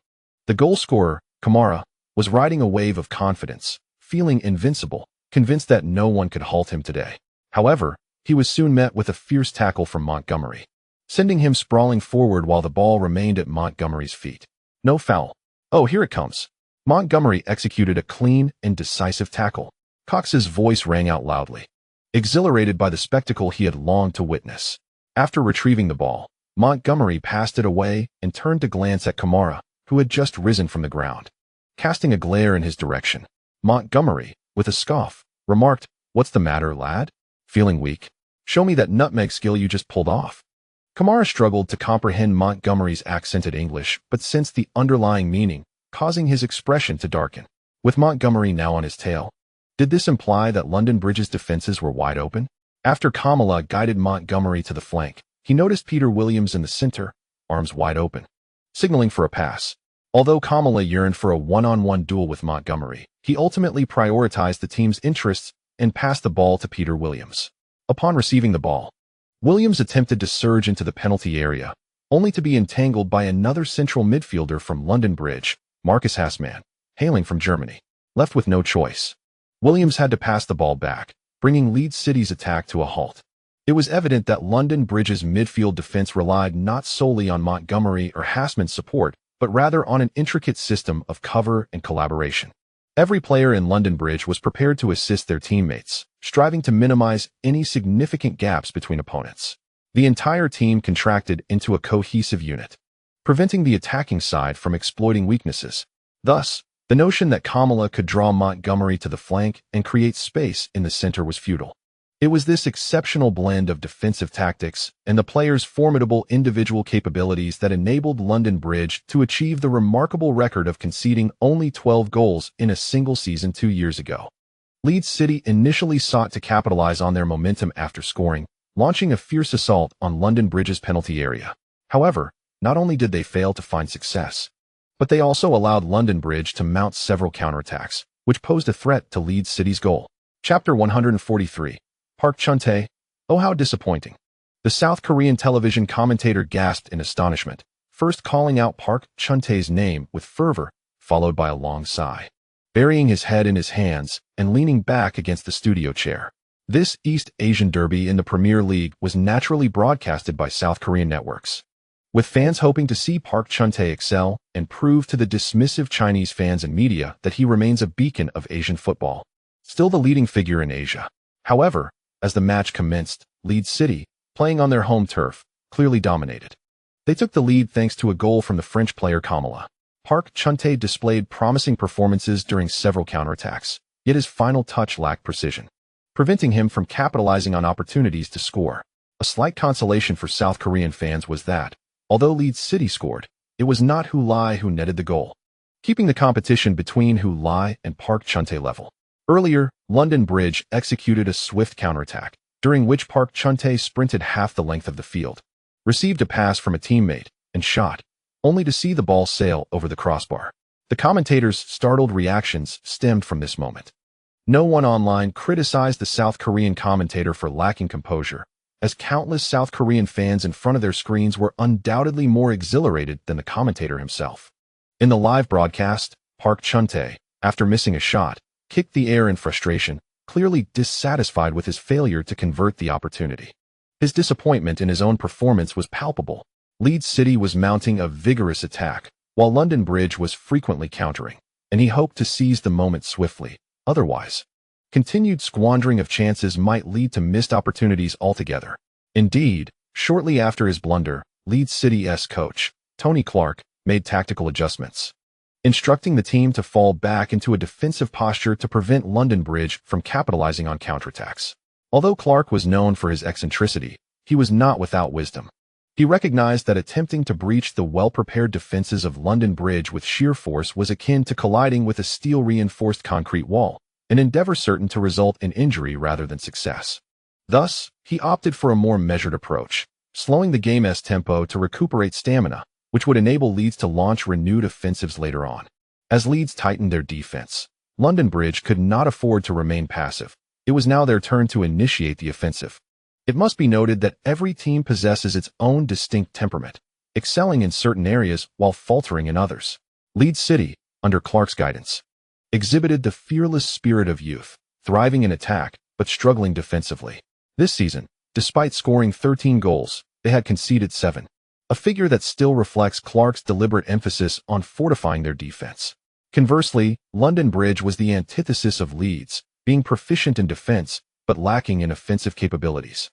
The goal scorer, Kamara, was riding a wave of confidence, feeling invincible, convinced that no one could halt him today. However, he was soon met with a fierce tackle from Montgomery, sending him sprawling forward while the ball remained at Montgomery's feet. No foul. Oh, here it comes. Montgomery executed a clean and decisive tackle. Cox's voice rang out loudly, exhilarated by the spectacle he had longed to witness. After retrieving the ball, Montgomery passed it away and turned to glance at Kamara, who had just risen from the ground. Casting a glare in his direction, Montgomery, with a scoff, remarked, "What's the matter, lad? Feeling weak? Show me that nutmeg skill you just pulled off." Kamara struggled to comprehend Montgomery's accented English, but sensed the underlying meaning, causing his expression to darken. With Montgomery now on his tail, did this imply that London Bridge's defenses were wide open? After Kamala guided Montgomery to the flank, he noticed Peter Williams in the center, arms wide open, signaling for a pass. Although Kamala yearned for a one-on-one duel with Montgomery, he ultimately prioritized the team's interests and passed the ball to Peter Williams. Upon receiving the ball, Williams attempted to surge into the penalty area, only to be entangled by another central midfielder from London Bridge, Marcus Hassmann, hailing from Germany. Left with no choice, Williams had to pass the ball back, bringing Leeds City's attack to a halt. It was evident that London Bridge's midfield defense relied not solely on Montgomery or Hassmann's support, but rather on an intricate system of cover and collaboration. Every player in London Bridge was prepared to assist their teammates, striving to minimize any significant gaps between opponents. The entire team contracted into a cohesive unit, preventing the attacking side from exploiting weaknesses. Thus, the notion that Kamala could draw Montgomery to the flank and create space in the center was futile. It was this exceptional blend of defensive tactics and the players' formidable individual capabilities that enabled London Bridge to achieve the remarkable record of conceding only 12 goals in a single season 2 years ago. Leeds City initially sought to capitalize on their momentum after scoring, launching a fierce assault on London Bridge's penalty area. However, not only did they fail to find success, but they also allowed London Bridge to mount several counterattacks, which posed a threat to Leeds City's goal. Chapter 143. Park Chun-tae. Oh, how disappointing. The South Korean television commentator gasped in astonishment, first calling out Park Chun-tae's name with fervor, followed by a long sigh. Burying his head in his hands and leaning back against the studio chair. This East Asian derby in the Premier League was naturally broadcasted by South Korean networks, with fans hoping to see Park Chun-tae excel and prove to the dismissive Chinese fans and media that he remains a beacon of Asian football, still the leading figure in Asia. However, as the match commenced, Leeds City, playing on their home turf, clearly dominated. They took the lead thanks to a goal from the French player Kamala. Park Chun-tae displayed promising performances during several counterattacks, yet his final touch lacked precision, preventing him from capitalizing on opportunities to score. A slight consolation for South Korean fans was that, although Leeds City scored, it was not Hu Lai who netted the goal, keeping the competition between Hu Lai and Park Chun-tae level. Earlier, London Bridge executed a swift counterattack, during which Park Chun-tae sprinted half the length of the field, received a pass from a teammate, and shot, only to see the ball sail over the crossbar. The commentators' startled reactions stemmed from this moment. No one online criticized the South Korean commentator for lacking composure, as countless South Korean fans in front of their screens were undoubtedly more exhilarated than the commentator himself. In the live broadcast, Park Chun-tae, after missing a shot, kicked the air in frustration, clearly dissatisfied with his failure to convert the opportunity. His disappointment in his own performance was palpable. Leeds City was mounting a vigorous attack, while London Bridge was frequently countering, and he hoped to seize the moment swiftly. Otherwise, continued squandering of chances might lead to missed opportunities altogether. Indeed, shortly after his blunder, Leeds City's coach, Tony Clark, made tactical adjustments, instructing the team to fall back into a defensive posture to prevent London Bridge from capitalizing on counterattacks. Although Clark was known for his eccentricity, he was not without wisdom. He recognized that attempting to breach the well-prepared defenses of London Bridge with sheer force was akin to colliding with a steel-reinforced concrete wall, an endeavor certain to result in injury rather than success. Thus, he opted for a more measured approach, slowing the game's tempo to recuperate stamina, which would enable Leeds to launch renewed offensives later on. As Leeds tightened their defense, London Bridge could not afford to remain passive. It was now their turn to initiate the offensive. It must be noted that every team possesses its own distinct temperament, excelling in certain areas while faltering in others. Leeds City, under Clark's guidance, exhibited the fearless spirit of youth, thriving in attack but struggling defensively. This season, despite scoring 13 goals, they had conceded 7, a figure that still reflects Clark's deliberate emphasis on fortifying their defense. Conversely, London Bridge was the antithesis of Leeds, being proficient in defense but lacking in offensive capabilities,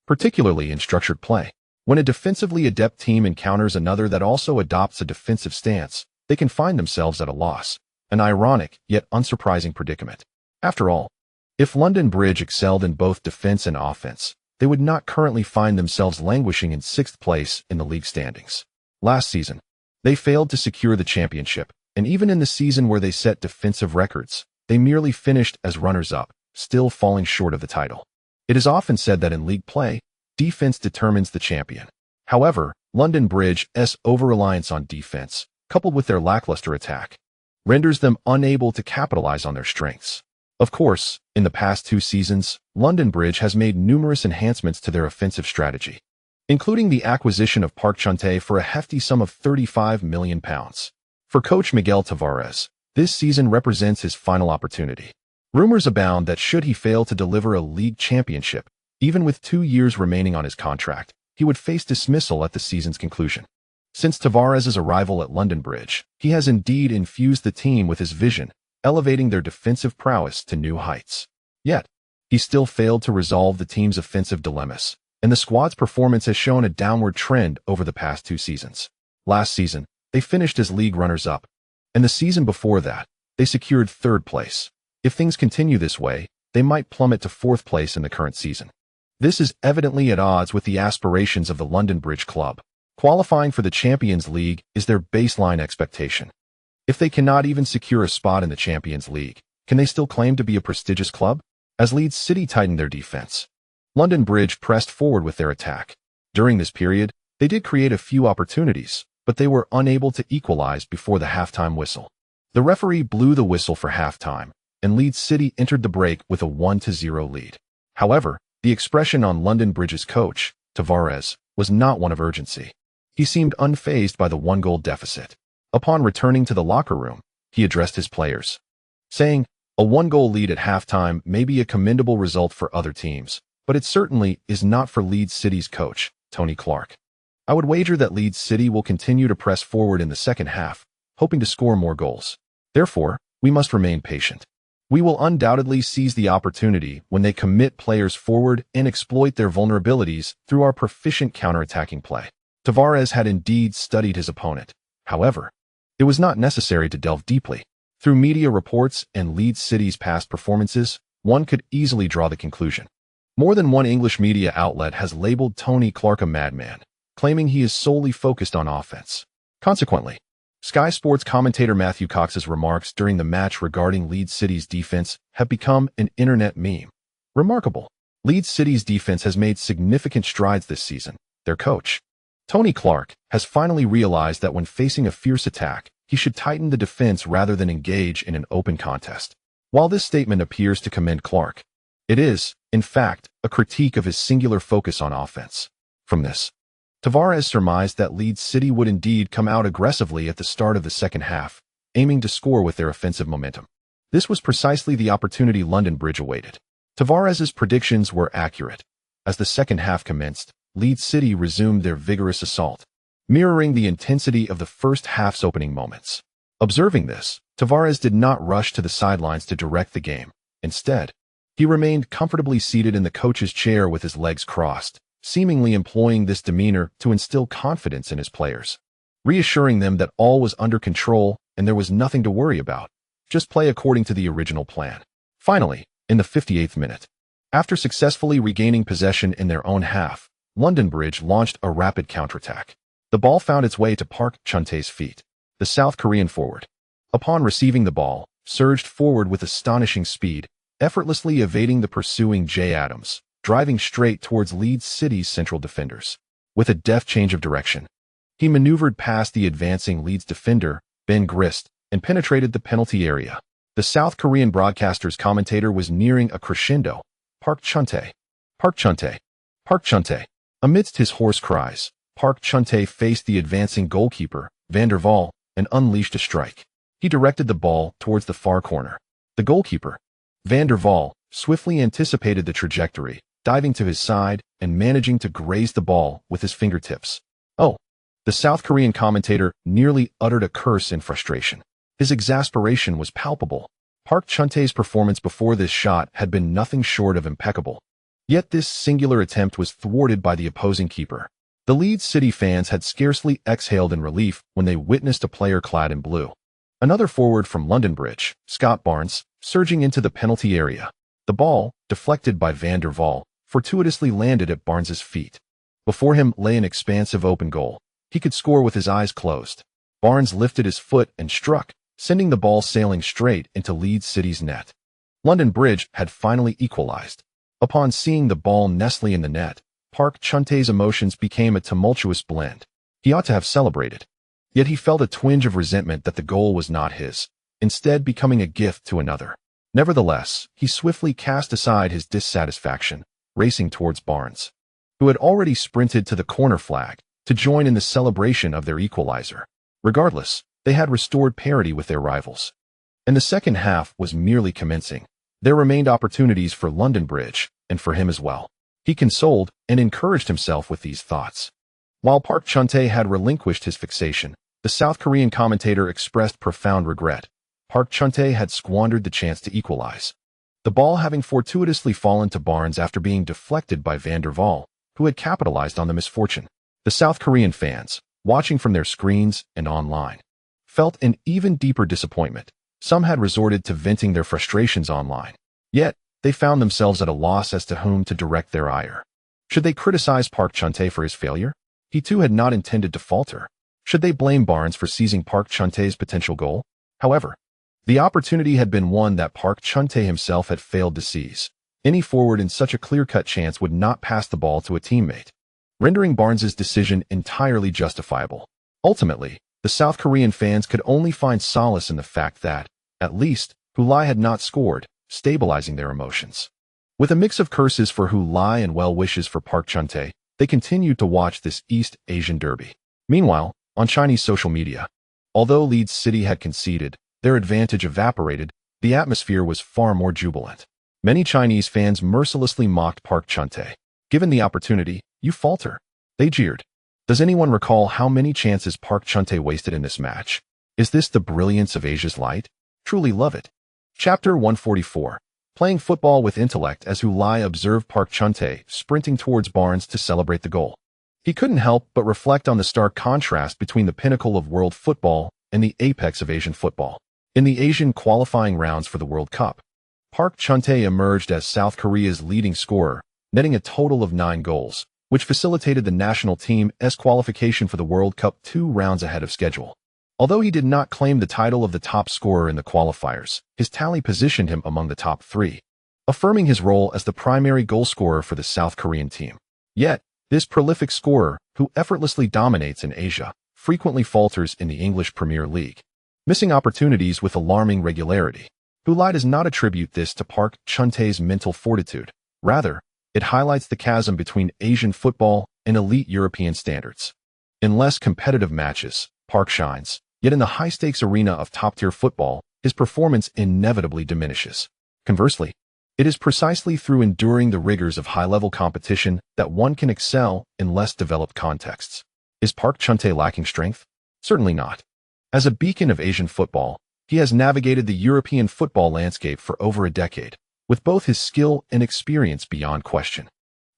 particularly in structured play. When a defensively adept team encounters another that also adopts a defensive stance, they can find themselves at a loss, an ironic yet unsurprising predicament. After all, if London Bridge excelled in both defense and offense, they would not currently find themselves languishing in 6th place in the league standings. Last season, they failed to secure the championship, and even in the season where they set defensive records, they merely finished as runners-up, still falling short of the title. It is often said that in league play, defense determines the champion. However, London Bridge's over-reliance on defense, coupled with their lackluster attack, renders them unable to capitalize on their strengths. Of course, in the past 2 seasons, London Bridge has made numerous enhancements to their offensive strategy, including the acquisition of Park Chun-tae for a hefty sum of £35 million. For coach Miguel Tavares, this season represents his final opportunity. Rumors abound that should he fail to deliver a league championship, even with 2 years remaining on his contract, he would face dismissal at the season's conclusion. Since Tavares' arrival at London Bridge, he has indeed infused the team with his vision, elevating their defensive prowess to new heights. Yet, he still failed to resolve the team's offensive dilemmas, and the squad's performance has shown a downward trend over the past 2 seasons. Last season, they finished as league runners-up, and the season before that, they secured 3rd place. If things continue this way, they might plummet to 4th place in the current season. This is evidently at odds with the aspirations of the London Bridge club. Qualifying for the Champions League is their baseline expectation. If they cannot even secure a spot in the Champions League, can they still claim to be a prestigious club? As Leeds City tightened their defense, London Bridge pressed forward with their attack. During this period, they did create a few opportunities, but they were unable to equalize before the halftime whistle. The referee blew the whistle for halftime, and Leeds City entered the break with a 1-0 lead. However, the expression on London Bridge's coach, Tavares, was not one of urgency. He seemed unfazed by the one-goal deficit. Upon returning to the locker room, he addressed his players, saying, "A one-goal lead at halftime may be a commendable result for other teams, but it certainly is not for Leeds City's coach, Tony Clark. I would wager that Leeds City will continue to press forward in the second half, hoping to score more goals. Therefore, we must remain patient. We will undoubtedly seize the opportunity when they commit players forward and exploit their vulnerabilities through our proficient counter-attacking play." Tavares had indeed studied his opponent. However, it was not necessary to delve deeply. Through media reports and Leeds City's past performances, one could easily draw the conclusion. More than one English media outlet has labeled Tony Clark a madman, claiming he is solely focused on offense. Consequently, Sky Sports commentator Matthew Cox's remarks during the match regarding Leeds City's defense have become an internet meme. Remarkable. Leeds City's defense has made significant strides this season. Their coach, Tony Clark, has finally realized that when facing a fierce attack, he should tighten the defense rather than engage in an open contest. While this statement appears to commend Clark, it is, in fact, a critique of his singular focus on offense. From this, Tavares surmised that Leeds City would indeed come out aggressively at the start of the second half, aiming to score with their offensive momentum. This was precisely the opportunity London Bridge awaited. Tavares's predictions were accurate. As the second half commenced, Leeds City resumed their vigorous assault, mirroring the intensity of the first half's opening moments. Observing this, Tavares did not rush to the sidelines to direct the game. Instead, he remained comfortably seated in the coach's chair with his legs crossed, seemingly employing this demeanor to instill confidence in his players, reassuring them that all was under control and there was nothing to worry about. Just play according to the original plan. Finally, in the 58th minute, after successfully regaining possession in their own half, London Bridge launched a rapid counterattack. The ball found its way to Park Chun-tae's feet. The South Korean forward, upon receiving the ball, surged forward with astonishing speed, effortlessly evading the pursuing Jay Adams, driving straight towards Leeds City's central defenders. With a deft change of direction, he maneuvered past the advancing Leeds defender, Ben Grist, and penetrated the penalty area. The South Korean broadcaster's commentator was nearing a crescendo. "Park Chun-tae! Park Chun-tae! Park Chun-tae!" Amidst his hoarse cries, Park Chun-tae faced the advancing goalkeeper, Van der Waal, and unleashed a strike. He directed the ball towards the far corner. The goalkeeper, Van der Waal, swiftly anticipated the trajectory, diving to his side and managing to graze the ball with his fingertips. "Oh!" The South Korean commentator nearly uttered a curse in frustration. His exasperation was palpable. Park Chun-tae's performance before this shot had been nothing short of impeccable. Yet this singular attempt was thwarted by the opposing keeper. The Leeds City fans had scarcely exhaled in relief when they witnessed a player clad in blue. Another forward from London Bridge, Scott Barnes, surging into the penalty area. The ball, deflected by Van der Waal, fortuitously landed at Barnes's feet. Before him lay an expansive open goal. He could score with his eyes closed. Barnes lifted his foot and struck, sending the ball sailing straight into Leeds City's net. London Bridge had finally equalized. Upon seeing the ball nestling in the net, Park Chun-tae's emotions became a tumultuous blend. He ought to have celebrated. Yet he felt a twinge of resentment that the goal was not his, instead becoming a gift to another. Nevertheless, he swiftly cast aside his dissatisfaction, racing towards Barnes, who had already sprinted to the corner flag to join in the celebration of their equalizer. Regardless, they had restored parity with their rivals. And the second half was merely commencing. There remained opportunities for London Bridge, and for him as well. He consoled and encouraged himself with these thoughts. While Park Chun-tae had relinquished his fixation, the South Korean commentator expressed profound regret. Park Chun-tae had squandered the chance to equalize. The ball having fortuitously fallen to Barnes after being deflected by Van der Waal, who had capitalized on the misfortune. The South Korean fans, watching from their screens and online, felt an even deeper disappointment. Some had resorted to venting their frustrations online. Yet, they found themselves at a loss as to whom to direct their ire. Should they criticize Park Chun-tae for his failure? He too had not intended to falter. Should they blame Barnes for seizing Park Chun-tae's potential goal? However, the opportunity had been one that Park Chun-tae himself had failed to seize. Any forward in such a clear-cut chance would not pass the ball to a teammate, rendering Barnes's decision entirely justifiable. Ultimately, the South Korean fans could only find solace in the fact that, at least, Hulai had not scored, stabilizing their emotions. With a mix of curses for Hulai and well wishes for Park Chun-tae, they continued to watch this East Asian derby. Meanwhile, on Chinese social media, although Leeds City had conceded, their advantage evaporated, the atmosphere was far more jubilant. Many Chinese fans mercilessly mocked Park Chun-tae. Given the opportunity, you falter, they jeered. Does anyone recall how many chances Park Chun-tae wasted in this match? Is this the brilliance of Asia's light? Truly love it. Chapter 144. Playing football with intellect as Hulai observed Park Chun-tae sprinting towards Barnes to celebrate the goal. He couldn't help but reflect on the stark contrast between the pinnacle of world football and the apex of Asian football. In the Asian qualifying rounds for the World Cup, Park Chun-tae emerged as South Korea's leading scorer, netting a total of 9 goals, which facilitated the national team's qualification for the World Cup 2 rounds ahead of schedule. Although he did not claim the title of the top scorer in the qualifiers, his tally positioned him among the top 3, affirming his role as the primary goalscorer for the South Korean team. Yet, this prolific scorer, who effortlessly dominates in Asia, frequently falters in the English Premier League, missing opportunities with alarming regularity. Hulai does not attribute this to Park Chun-tae's mental fortitude. Rather, it highlights the chasm between Asian football and elite European standards. In less competitive matches, Park shines, yet in the high-stakes arena of top-tier football, his performance inevitably diminishes. Conversely, it is precisely through enduring the rigors of high-level competition that one can excel in less developed contexts. Is Park Chun-tae lacking strength? Certainly not. As a beacon of Asian football, he has navigated the European football landscape for over a decade, with both his skill and experience beyond question.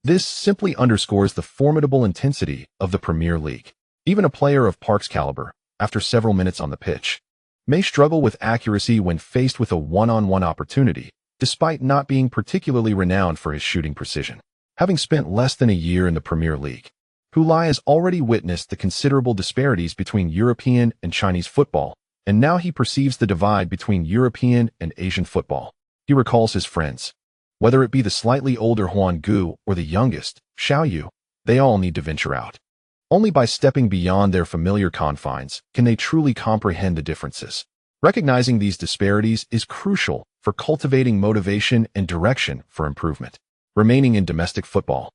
This simply underscores the formidable intensity of the Premier League. Even a player of Park's caliber, after several minutes on the pitch, may struggle with accuracy when faced with a one-on-one opportunity, despite not being particularly renowned for his shooting precision. Having spent less than a year in the Premier League, Hulai has already witnessed the considerable disparities between European and Chinese football, and now he perceives the divide between European and Asian football. He recalls his friends. Whether it be the slightly older Huan Gu or the youngest, Xiao Yu, they all need to venture out. Only by stepping beyond their familiar confines can they truly comprehend the differences. Recognizing these disparities is crucial for cultivating motivation and direction for improvement. Remaining in domestic football,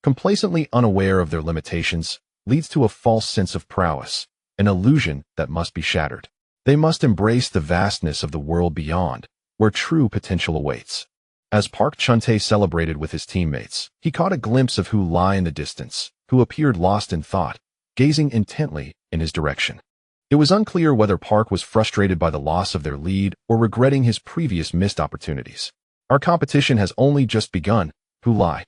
complacently unaware of their limitations, leads to a false sense of prowess, an illusion that must be shattered. They must embrace the vastness of the world beyond, where true potential awaits. As Park Chun-tae celebrated with his teammates, he caught a glimpse of Hulai in the distance, who appeared lost in thought, gazing intently in his direction. It was unclear whether Park was frustrated by the loss of their lead or regretting his previous missed opportunities. Our competition has only just begun, Hulai.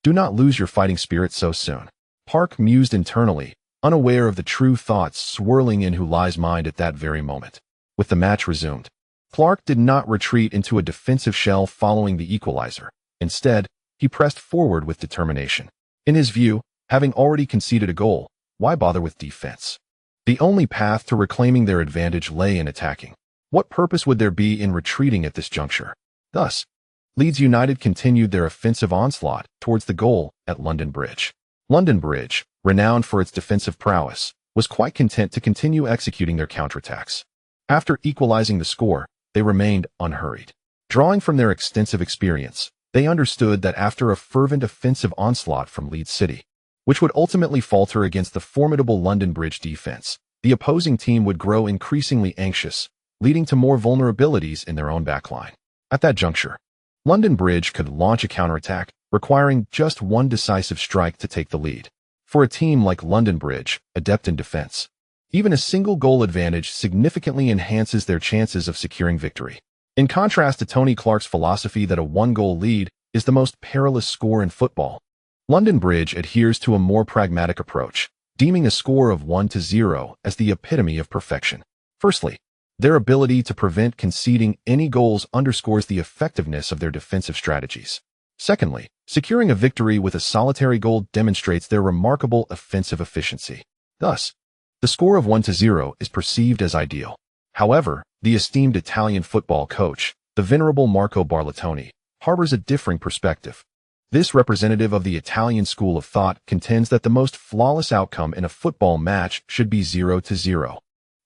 Do not lose your fighting spirit so soon. Park mused internally, unaware of the true thoughts swirling in Hulai's mind at that very moment. With the match resumed, Clark did not retreat into a defensive shell following the equalizer. Instead, he pressed forward with determination. In his view, having already conceded a goal, why bother with defense? The only path to reclaiming their advantage lay in attacking. What purpose would there be in retreating at this juncture? Thus, Leeds United continued their offensive onslaught towards the goal at London Bridge. London Bridge, renowned for its defensive prowess, was quite content to continue executing their counterattacks. After equalizing the score, they remained unhurried. Drawing from their extensive experience, they understood that after a fervent offensive onslaught from Leeds City, which would ultimately falter against the formidable London Bridge defense, the opposing team would grow increasingly anxious, leading to more vulnerabilities in their own backline. At that juncture, London Bridge could launch a counterattack, requiring just one decisive strike to take the lead. For a team like London Bridge, adept in defense, even a single goal advantage significantly enhances their chances of securing victory. In contrast to Tony Clark's philosophy that a one-goal lead is the most perilous score in football, London Bridge adheres to a more pragmatic approach, deeming a score of 1-0 as the epitome of perfection. Firstly, their ability to prevent conceding any goals underscores the effectiveness of their defensive strategies. Secondly, securing a victory with a solitary goal demonstrates their remarkable offensive efficiency. Thus, the score of 1-0 is perceived as ideal. However, the esteemed Italian football coach, the venerable Marco Barlotoni, harbors a differing perspective. This representative of the Italian school of thought contends that the most flawless outcome in a football match should be 0-0,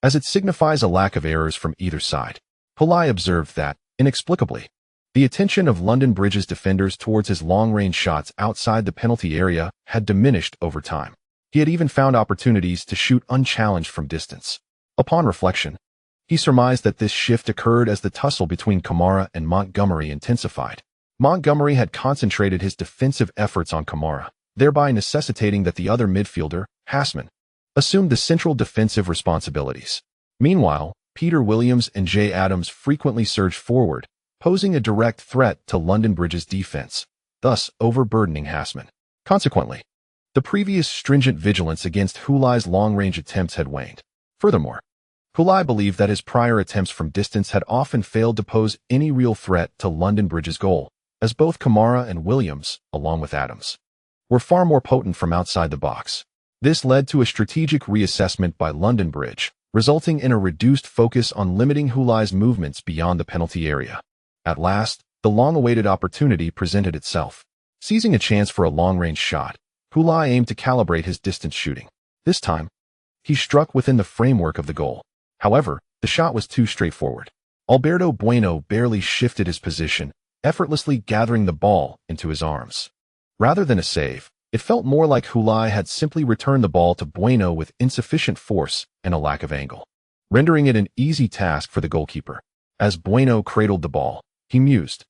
as it signifies a lack of errors from either side. Hulai observed that, inexplicably, the attention of London Bridge's defenders towards his long-range shots outside the penalty area had diminished over time. He had even found opportunities to shoot unchallenged from distance. Upon reflection, he surmised that this shift occurred as the tussle between Kamara and Montgomery intensified. Montgomery had concentrated his defensive efforts on Kamara, thereby necessitating that the other midfielder, Hassman, assumed the central defensive responsibilities. Meanwhile, Peter Williams and Jay Adams frequently surged forward, posing a direct threat to London Bridge's defense, thus overburdening Hassman. Consequently, the previous stringent vigilance against Hulai's long-range attempts had waned. Furthermore, Hulai believed that his prior attempts from distance had often failed to pose any real threat to London Bridge's goal, as both Kamara and Williams, along with Adams, were far more potent from outside the box. This led to a strategic reassessment by London Bridge, resulting in a reduced focus on limiting Hulai's movements beyond the penalty area. At last, the long-awaited opportunity presented itself. Seizing a chance for a long-range shot, Hulai aimed to calibrate his distance shooting. This time, he struck within the framework of the goal. However, the shot was too straightforward. Alberto Bueno barely shifted his position, effortlessly gathering the ball into his arms. Rather than a save, it felt more like Hulai had simply returned the ball to Bueno with insufficient force and a lack of angle, rendering it an easy task for the goalkeeper. As Bueno cradled the ball, he mused,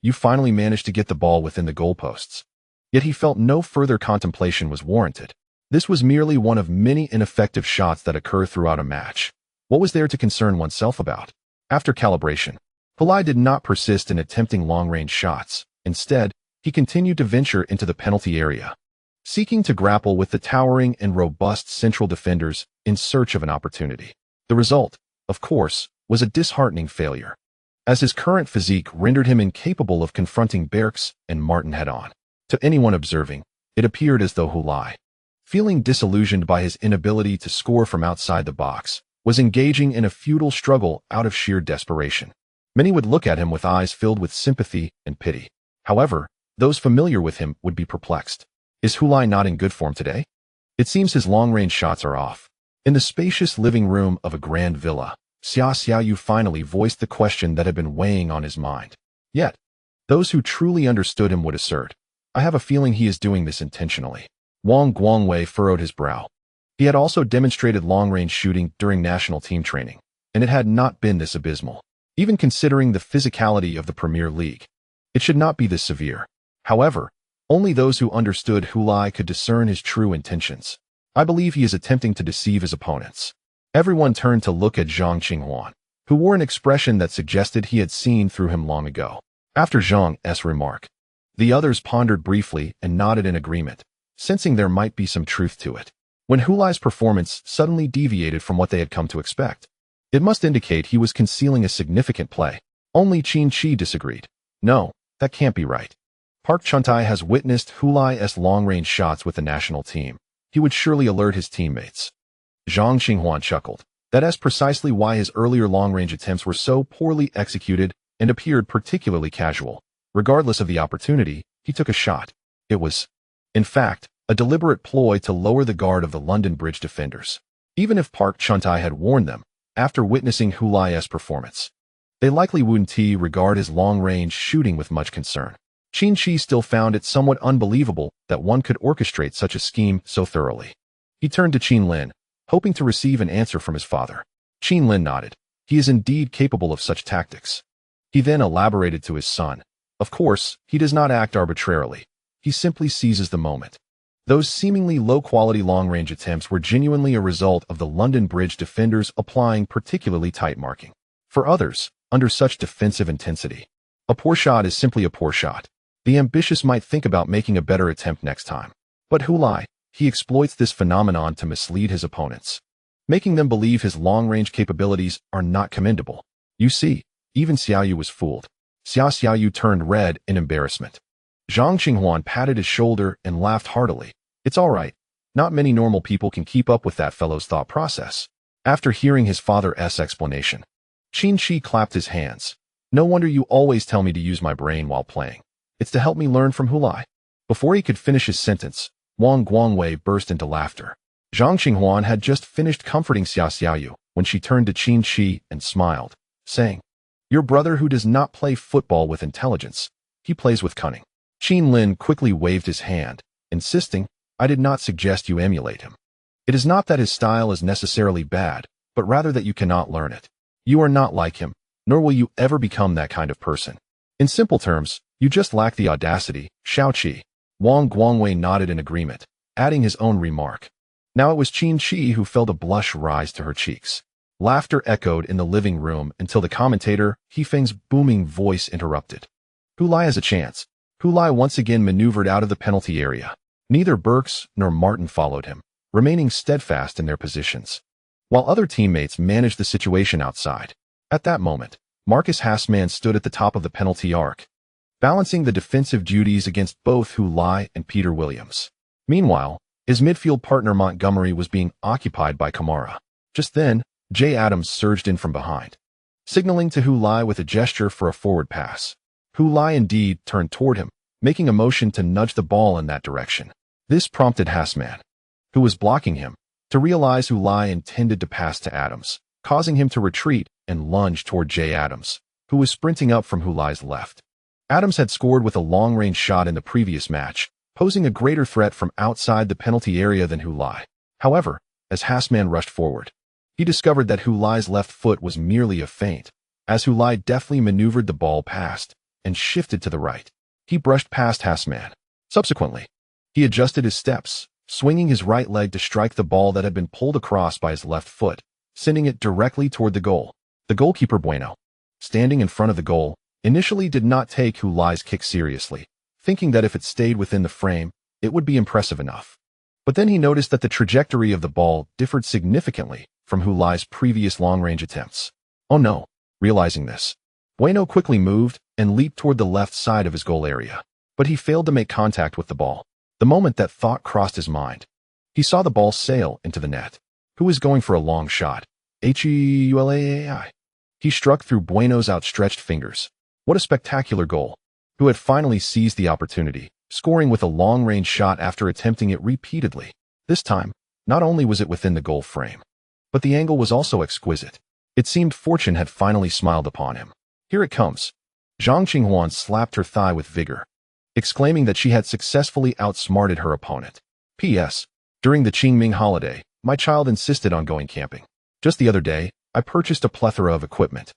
you finally managed to get the ball within the goalposts. Yet he felt no further contemplation was warranted. This was merely one of many ineffective shots that occur throughout a match. What was there to concern oneself about? After calibration, Hulai did not persist in attempting long-range shots. Instead, he continued to venture into the penalty area, seeking to grapple with the towering and robust central defenders in search of an opportunity. The result, of course, was a disheartening failure, as his current physique rendered him incapable of confronting Berks and Martin head-on. To anyone observing, it appeared as though Hulai, feeling disillusioned by his inability to score from outside the box, was engaging in a futile struggle out of sheer desperation. Many would look at him with eyes filled with sympathy and pity. However, those familiar with him would be perplexed. Is Hulai not in good form today? It seems his long-range shots are off. In the spacious living room of a grand villa, Xia Xiaoyu finally voiced the question that had been weighing on his mind. Yet, those who truly understood him would assert, I have a feeling he is doing this intentionally. Wang Guangwei furrowed his brow. He had also demonstrated long-range shooting during national team training, and it had not been this abysmal. Even considering the physicality of the Premier League, it should not be this severe. However, only those who understood Hulai could discern his true intentions. I believe he is attempting to deceive his opponents. Everyone turned to look at Zhang Qinghuan, who wore an expression that suggested he had seen through him long ago. After Zhang's remark, the others pondered briefly and nodded in agreement, sensing there might be some truth to it. When Hulai's performance suddenly deviated from what they had come to expect, it must indicate he was concealing a significant play. Only Qin Chi disagreed. No, that can't be right. Park Chun-tae has witnessed Hulai's long-range shots with the national team. He would surely alert his teammates. Zhang Qinghuan chuckled. That is precisely why his earlier long-range attempts were so poorly executed and appeared particularly casual. Regardless of the opportunity, he took a shot. It was, in fact, a deliberate ploy to lower the guard of the London Bridge defenders. Even if Park Chun-tae had warned them, after witnessing Hulai's performance, they likely wouldn't regard his long-range shooting with much concern. Qin Chi still found it somewhat unbelievable that one could orchestrate such a scheme so thoroughly. He turned to Qin Lin, hoping to receive an answer from his father. Qin Lin nodded. He is indeed capable of such tactics. He then elaborated to his son. Of course, he does not act arbitrarily. He simply seizes the moment. Those seemingly low-quality long-range attempts were genuinely a result of the London Bridge defenders applying particularly tight marking. For others, under such defensive intensity, a poor shot is simply a poor shot. The ambitious might think about making a better attempt next time. But Hulai, he exploits this phenomenon to mislead his opponents, making them believe his long-range capabilities are not commendable. You see, even Xiaoyu was fooled. Xia Xiaoyu turned red in embarrassment. Zhang Qinghuan patted his shoulder and laughed heartily. It's all right. Not many normal people can keep up with that fellow's thought process. After hearing his father's explanation, Qin Chi clapped his hands. No wonder you always tell me to use my brain while playing. It's to help me learn from Hulai." Before he could finish his sentence, Wang Guangwei burst into laughter. Zhang Xinghuan had just finished comforting Xia Xiaoyu when she turned to Qin Shi and smiled, saying, "Your brother who does not play football with intelligence, he plays with cunning." Qin Lin quickly waved his hand, insisting, "I did not suggest you emulate him. It is not that his style is necessarily bad, but rather that you cannot learn it. You are not like him, nor will you ever become that kind of person. In simple terms, you just lack the audacity, Shaoqi." Wang Guangwei nodded in agreement, adding his own remark. Now it was Qin Shi who felt a blush rise to her cheeks. Laughter echoed in the living room until the commentator, He Feng's booming voice interrupted. "Hulai has a chance." Hulai once again maneuvered out of the penalty area. Neither Burks nor Martin followed him, remaining steadfast in their positions, while other teammates managed the situation outside. At that moment, Marcus Hassman stood at the top of the penalty arc, balancing the defensive duties against both Hulai and Peter Williams. Meanwhile, his midfield partner Montgomery was being occupied by Kamara. Just then, Jay Adams surged in from behind, signaling to Hulai with a gesture for a forward pass. Hulai indeed turned toward him, making a motion to nudge the ball in that direction. This prompted Hassman, who was blocking him, to realize Hulai intended to pass to Adams, causing him to retreat and lunge toward Jay Adams, who was sprinting up from Hulai's left. Adams had scored with a long-range shot in the previous match, posing a greater threat from outside the penalty area than Hulai. However, as Hassman rushed forward, he discovered that Hulai's left foot was merely a feint, as Hulai deftly maneuvered the ball past and shifted to the right. He brushed past Hassman. Subsequently, he adjusted his steps, swinging his right leg to strike the ball that had been pulled across by his left foot, sending it directly toward the goal. The goalkeeper Bueno, standing in front of the goal, initially did not take Hulai's kick seriously, thinking that if it stayed within the frame, it would be impressive enough. But then he noticed that the trajectory of the ball differed significantly from Hulai's previous long-range attempts. Oh no! Realizing this, Bueno quickly moved and leaped toward the left side of his goal area, but he failed to make contact with the ball. The moment that thought crossed his mind, he saw the ball sail into the net. Who was going for a long shot? Heulai. He struck through Bueno's outstretched fingers. What a spectacular goal! Who had finally seized the opportunity, scoring with a long-range shot after attempting it repeatedly. This time, not only was it within the goal frame, but the angle was also exquisite. It seemed fortune had finally smiled upon him. "Here it comes." Zhang Xinghuan slapped her thigh with vigor, exclaiming that she had successfully outsmarted her opponent. P.S. During the Qingming holiday, my child insisted on going camping. Just the other day, I purchased a plethora of equipment,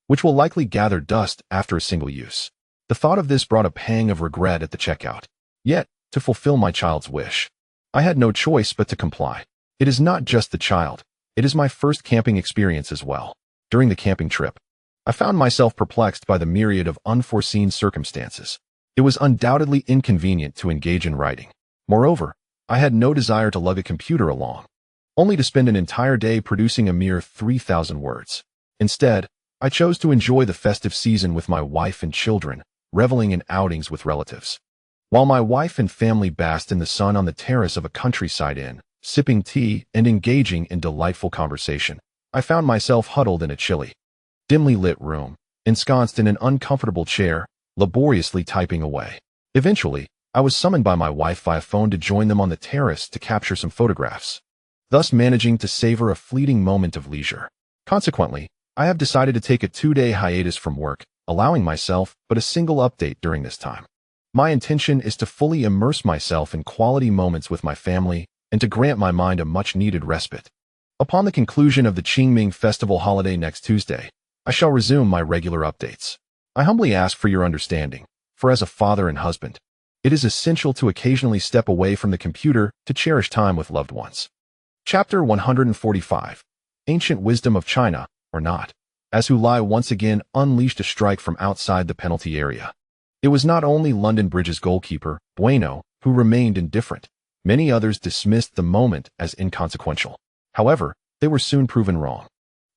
which will likely gather dust after a single use. The thought of this brought a pang of regret at the checkout. Yet, to fulfill my child's wish, I had no choice but to comply. It is not just the child, it is my first camping experience as well. During the camping trip, I found myself perplexed by the myriad of unforeseen circumstances. It was undoubtedly inconvenient to engage in writing. Moreover, I had no desire to lug a computer along, only to spend an entire day producing a mere 3,000 words. Instead, I chose to enjoy the festive season with my wife and children, reveling in outings with relatives. While my wife and family basked in the sun on the terrace of a countryside inn, sipping tea and engaging in delightful conversation, I found myself huddled in a chilly, dimly lit room, ensconced in an uncomfortable chair, laboriously typing away. Eventually, I was summoned by my wife via phone to join them on the terrace to capture some photographs, thus managing to savor a fleeting moment of leisure. Consequently, I have decided to take a 2-day hiatus from work, allowing myself but a single update during this time. My intention is to fully immerse myself in quality moments with my family and to grant my mind a much-needed respite. Upon the conclusion of the Qingming Festival holiday next Tuesday, I shall resume my regular updates. I humbly ask for your understanding, for as a father and husband, it is essential to occasionally step away from the computer to cherish time with loved ones. Chapter 145. Ancient Wisdom of China, or Not. As Hulai once again unleashed a strike from outside the penalty area. It was not only London Bridge's goalkeeper, Bueno, who remained indifferent. Many others dismissed the moment as inconsequential. However, they were soon proven wrong.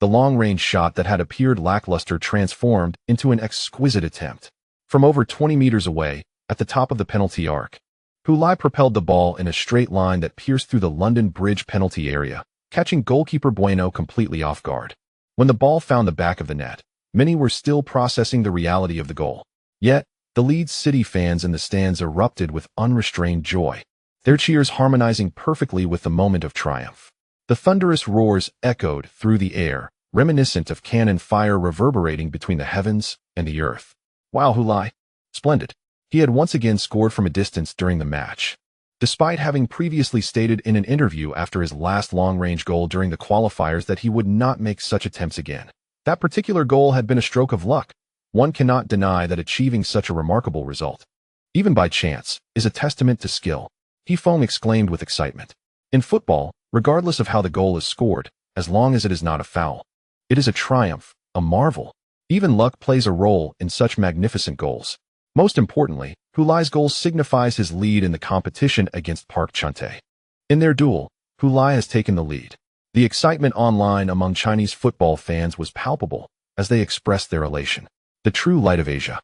The long-range shot that had appeared lackluster transformed into an exquisite attempt. From over 20 meters away, at the top of the penalty arc, Hulai propelled the ball in a straight line that pierced through the London Bridge penalty area, catching goalkeeper Bueno completely off guard. When the ball found the back of the net, Many were still processing the reality of the goal. Yet, the Leeds City fans in the stands erupted with unrestrained joy, their cheers harmonizing perfectly with the moment of triumph. The thunderous roars echoed through the air, reminiscent of cannon fire reverberating between the heavens and the earth. Wow, Hulai! Splendid! He had once again scored from a distance during the match. Despite having previously stated in an interview after his last long-range goal during the qualifiers that he would not make such attempts again. That particular goal had been a stroke of luck. One cannot deny that achieving such a remarkable result, even by chance, is a testament to skill. He Feng exclaimed with excitement. In football, regardless of how the goal is scored, as long as it is not a foul, it is a triumph, a marvel. Even luck plays a role in such magnificent goals. Most importantly, Hulai's goal signifies his lead in the competition against Park Chun-tae. In their duel, Hulai has taken the lead. The excitement online among Chinese football fans was palpable as they expressed their elation. The true light of Asia.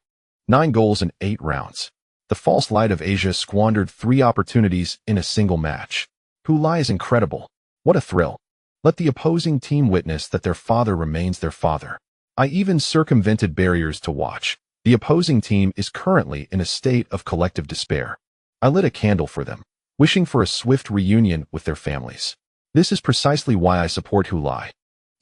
9 goals in 8 rounds. The false light of Asia squandered 3 opportunities in a single match. Hulai is incredible. What a thrill. Let the opposing team witness that their father remains their father. I even circumvented barriers to watch. The opposing team is currently in a state of collective despair. I lit a candle for them, wishing for a swift reunion with their families. This is precisely why I support Hulai.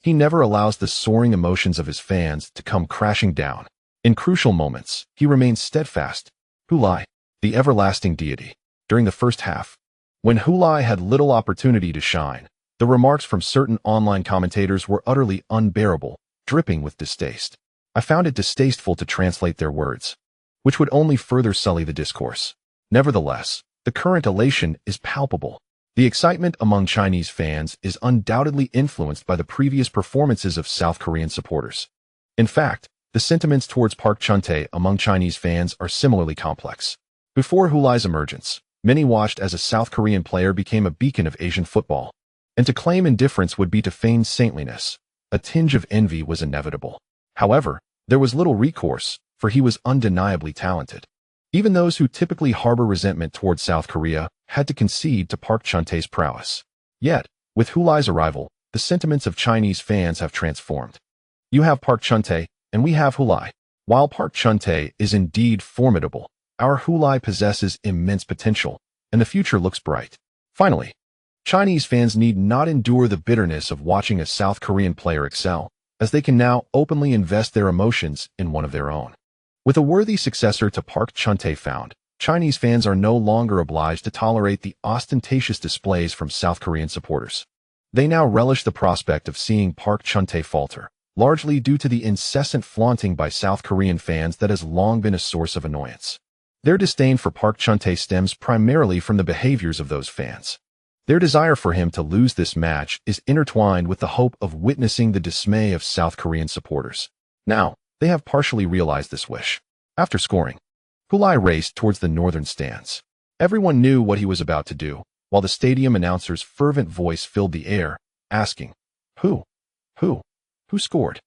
He never allows the soaring emotions of his fans to come crashing down. In crucial moments, he remains steadfast. Hulai, the everlasting deity. During the first half, when Hulai had little opportunity to shine, the remarks from certain online commentators were utterly unbearable, dripping with distaste. I found it distasteful to translate their words, which would only further sully the discourse. Nevertheless, the current elation is palpable. The excitement among Chinese fans is undoubtedly influenced by the previous performances of South Korean supporters. In fact, the sentiments towards Park Chun-tae among Chinese fans are similarly complex. Before Hulai's emergence, many watched as a South Korean player became a beacon of Asian football. And to claim indifference would be to feign saintliness. A tinge of envy was inevitable. However, there was little recourse, for he was undeniably talented. Even those who typically harbor resentment towards South Korea had to concede to Park Chun-tae's prowess. Yet, with Hulai's arrival, the sentiments of Chinese fans have transformed. You have Park Chun-tae, and we have Hulai. While Park Chun-tae is indeed formidable, our Hulai possesses immense potential, and the future looks bright. Finally, Chinese fans need not endure the bitterness of watching a South Korean player excel, as they can now openly invest their emotions in one of their own. With a worthy successor to Park Chun-tae found, Chinese fans are no longer obliged to tolerate the ostentatious displays from South Korean supporters. They now relish the prospect of seeing Park Chun-tae falter, largely due to the incessant flaunting by South Korean fans that has long been a source of annoyance. Their disdain for Park Chun-tae stems primarily from the behaviors of those fans. Their desire for him to lose this match is intertwined with the hope of witnessing the dismay of South Korean supporters. Now, they have partially realized this wish. After scoring, Hulai raced towards the northern stands. Everyone knew what he was about to do, while the stadium announcer's fervent voice filled the air, asking, Who scored?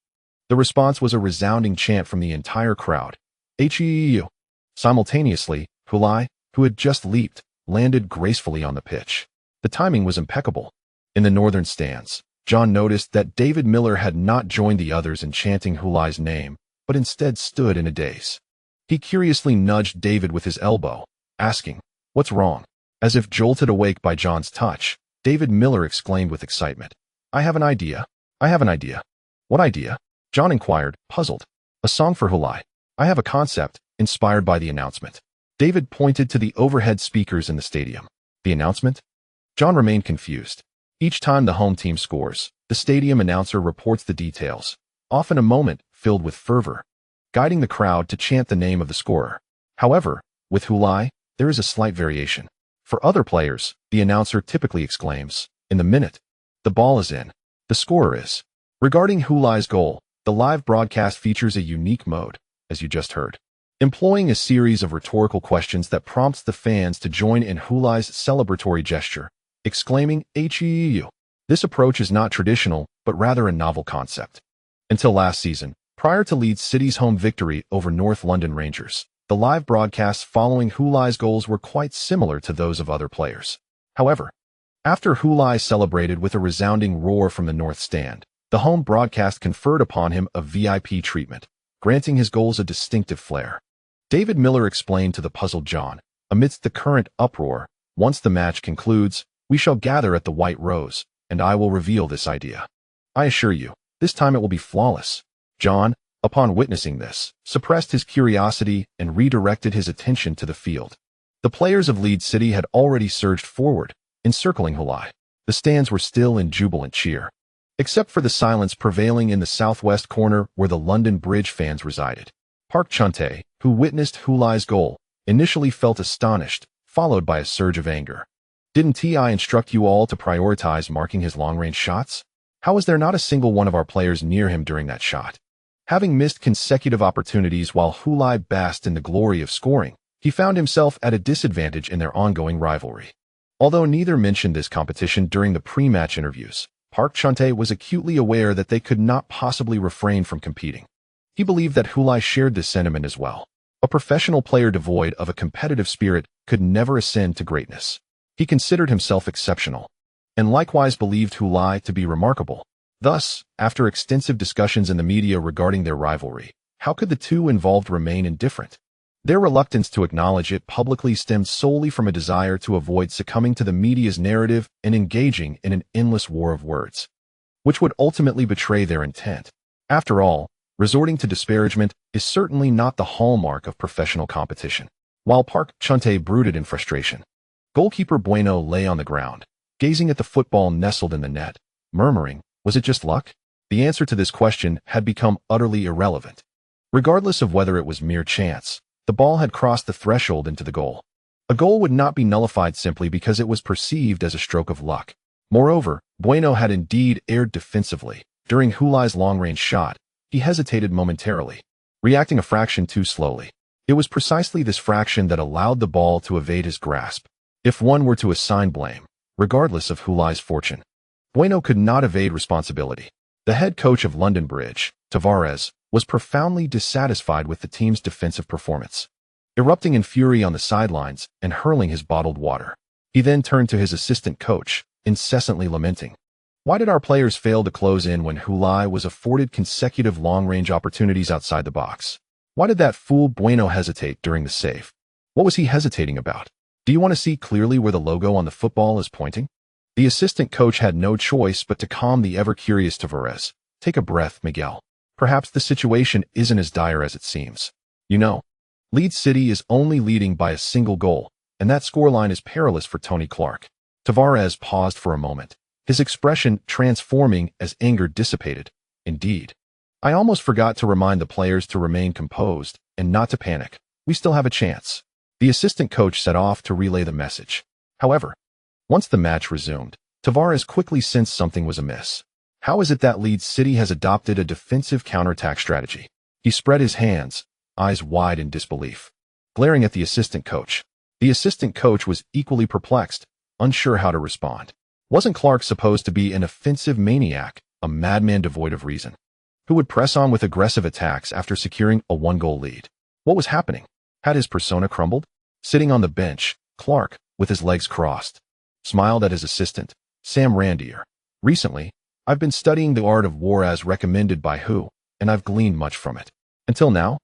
The response was a resounding chant from the entire crowd. Heu. Simultaneously, Hulai, who had just leaped, landed gracefully on the pitch. The timing was impeccable. In the northern stands, John noticed that David Miller had not joined the others in chanting Hulai's name, but instead stood in a daze. He curiously nudged David with his elbow, asking, What's wrong? As if jolted awake by John's touch, David Miller exclaimed with excitement, I have an idea. What idea? John inquired, puzzled. A song for Hulai. I have a concept, inspired by the announcement. David pointed to the overhead speakers in the stadium. The announcement? John remained confused. Each time the home team scores, the stadium announcer reports the details, often a moment filled with fervor, guiding the crowd to chant the name of the scorer. However, with Hulai, there is a slight variation. For other players, the announcer typically exclaims, In the minute, the ball is in, the scorer is. Regarding Hulai's goal, the live broadcast features a unique mode, as you just heard, employing a series of rhetorical questions that prompts the fans to join in Hulai's celebratory gesture, exclaiming Heu. This approach is not traditional, but rather a novel concept. Until last season, prior to Leeds City's home victory over North London Rangers, the live broadcasts following Hulai's goals were quite similar to those of other players. However, after Hulai celebrated with a resounding roar from the North Stand, The home broadcast conferred upon him a VIP treatment, granting his goals a distinctive flair. David Miller explained to the puzzled John, amidst the current uproar, "Once the match concludes, we shall gather at the White Rose, and I will reveal this idea. I assure you, this time it will be flawless." John, upon witnessing this, suppressed his curiosity and redirected his attention to the field. The players of Leeds City had already surged forward, encircling Hulai. The stands were still in jubilant cheer, except for the silence prevailing in the southwest corner where the London Bridge fans resided. Park Chun-tae, who witnessed Hulai's goal, initially felt astonished, followed by a surge of anger. "Didn't TI instruct you all to prioritize marking his long-range shots? How was there not a single one of our players near him during that shot?" Having missed consecutive opportunities while Hulai basked in the glory of scoring, he found himself at a disadvantage in their ongoing rivalry. Although neither mentioned this competition during the pre-match interviews, Park Chun-tae was acutely aware that they could not possibly refrain from competing. He believed that Hulai shared this sentiment as well. A professional player devoid of a competitive spirit could never ascend to greatness. He considered himself exceptional, and likewise believed Hulai to be remarkable. Thus, after extensive discussions in the media regarding their rivalry, how could the two involved remain indifferent? Their reluctance to acknowledge it publicly stemmed solely from a desire to avoid succumbing to the media's narrative and engaging in an endless war of words, which would ultimately betray their intent. After all, resorting to disparagement is certainly not the hallmark of professional competition. While Park Chun-tae brooded in frustration, goalkeeper Bueno lay on the ground, gazing at the football nestled in the net, murmuring, "Was it just luck?" The answer to this question had become utterly irrelevant. Regardless of whether it was mere chance, the ball had crossed the threshold into the goal. A goal would not be nullified simply because it was perceived as a stroke of luck. Moreover, Bueno had indeed erred defensively. During Hulai's long-range shot, he hesitated momentarily, reacting a fraction too slowly. It was precisely this fraction that allowed the ball to evade his grasp. If one were to assign blame, regardless of Hulai's fortune, Bueno could not evade responsibility. The head coach of London Bridge, Tavares, was profoundly dissatisfied with the team's defensive performance, erupting in fury on the sidelines and hurling his bottled water. He then turned to his assistant coach, incessantly lamenting, "Why did our players fail to close in when Hulai was afforded consecutive long-range opportunities outside the box? Why did that fool Bueno hesitate during the save? What was he hesitating about? Do you want to see clearly where the logo on the football is pointing?" The assistant coach had no choice but to calm the ever-curious Tavares. "Take a breath, Miguel. Perhaps the situation isn't as dire as it seems. You know, Leeds City is only leading by a single goal, and that scoreline is perilous for Tony Clark." Tavares paused for a moment, his expression transforming as anger dissipated. "Indeed. I almost forgot to remind the players to remain composed and not to panic. We still have a chance." The assistant coach set off to relay the message. However, once the match resumed, Tavares quickly sensed something was amiss. How is it that Leeds City has adopted a defensive counterattack strategy? He spread his hands, eyes wide in disbelief, glaring at the assistant coach. The assistant coach was equally perplexed, unsure how to respond. Wasn't Clark supposed to be an offensive maniac, a madman devoid of reason, who would press on with aggressive attacks after securing a one-goal lead? What was happening? Had his persona crumbled? Sitting on the bench, Clark, with his legs crossed, smiled at his assistant, Sam Randier. "Recently, I've been studying the art of war as recommended by Hu, and I've gleaned much from it. Until now,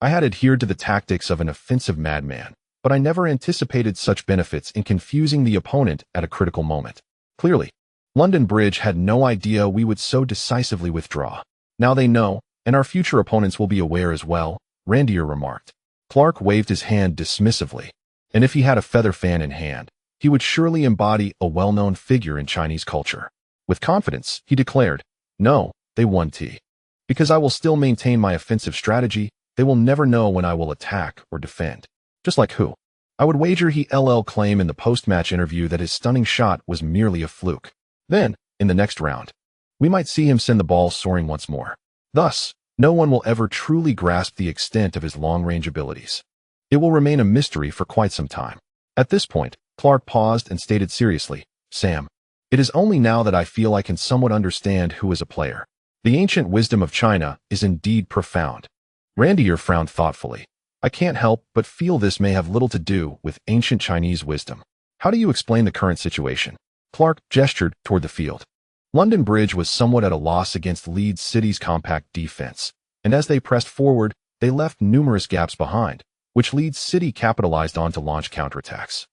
I had adhered to the tactics of an offensive madman, but I never anticipated such benefits in confusing the opponent at a critical moment. Clearly, London Bridge had no idea we would so decisively withdraw. Now they know, and our future opponents will be aware as well," Randier remarked. Clark waved his hand dismissively, and if he had a feather fan in hand, he would surely embody a well-known figure in Chinese culture. With confidence, he declared, "No, they won T. Because I will still maintain my offensive strategy, they will never know when I will attack or defend. Just like Hu. I would wager he claim in the post-match interview that his stunning shot was merely a fluke. Then, in the next round, we might see him send the ball soaring once more. Thus, no one will ever truly grasp the extent of his long-range abilities. It will remain a mystery for quite some time." At this point, Clark paused and stated seriously, "Sam, it is only now that I feel I can somewhat understand Hu as a player. The ancient wisdom of China is indeed profound." Randier frowned thoughtfully. "I can't help but feel this may have little to do with ancient Chinese wisdom. How do you explain the current situation?" Clark gestured toward the field. London Bridge was somewhat at a loss against Leeds City's compact defense, and as they pressed forward, they left numerous gaps behind, which Leeds City capitalized on to launch counterattacks.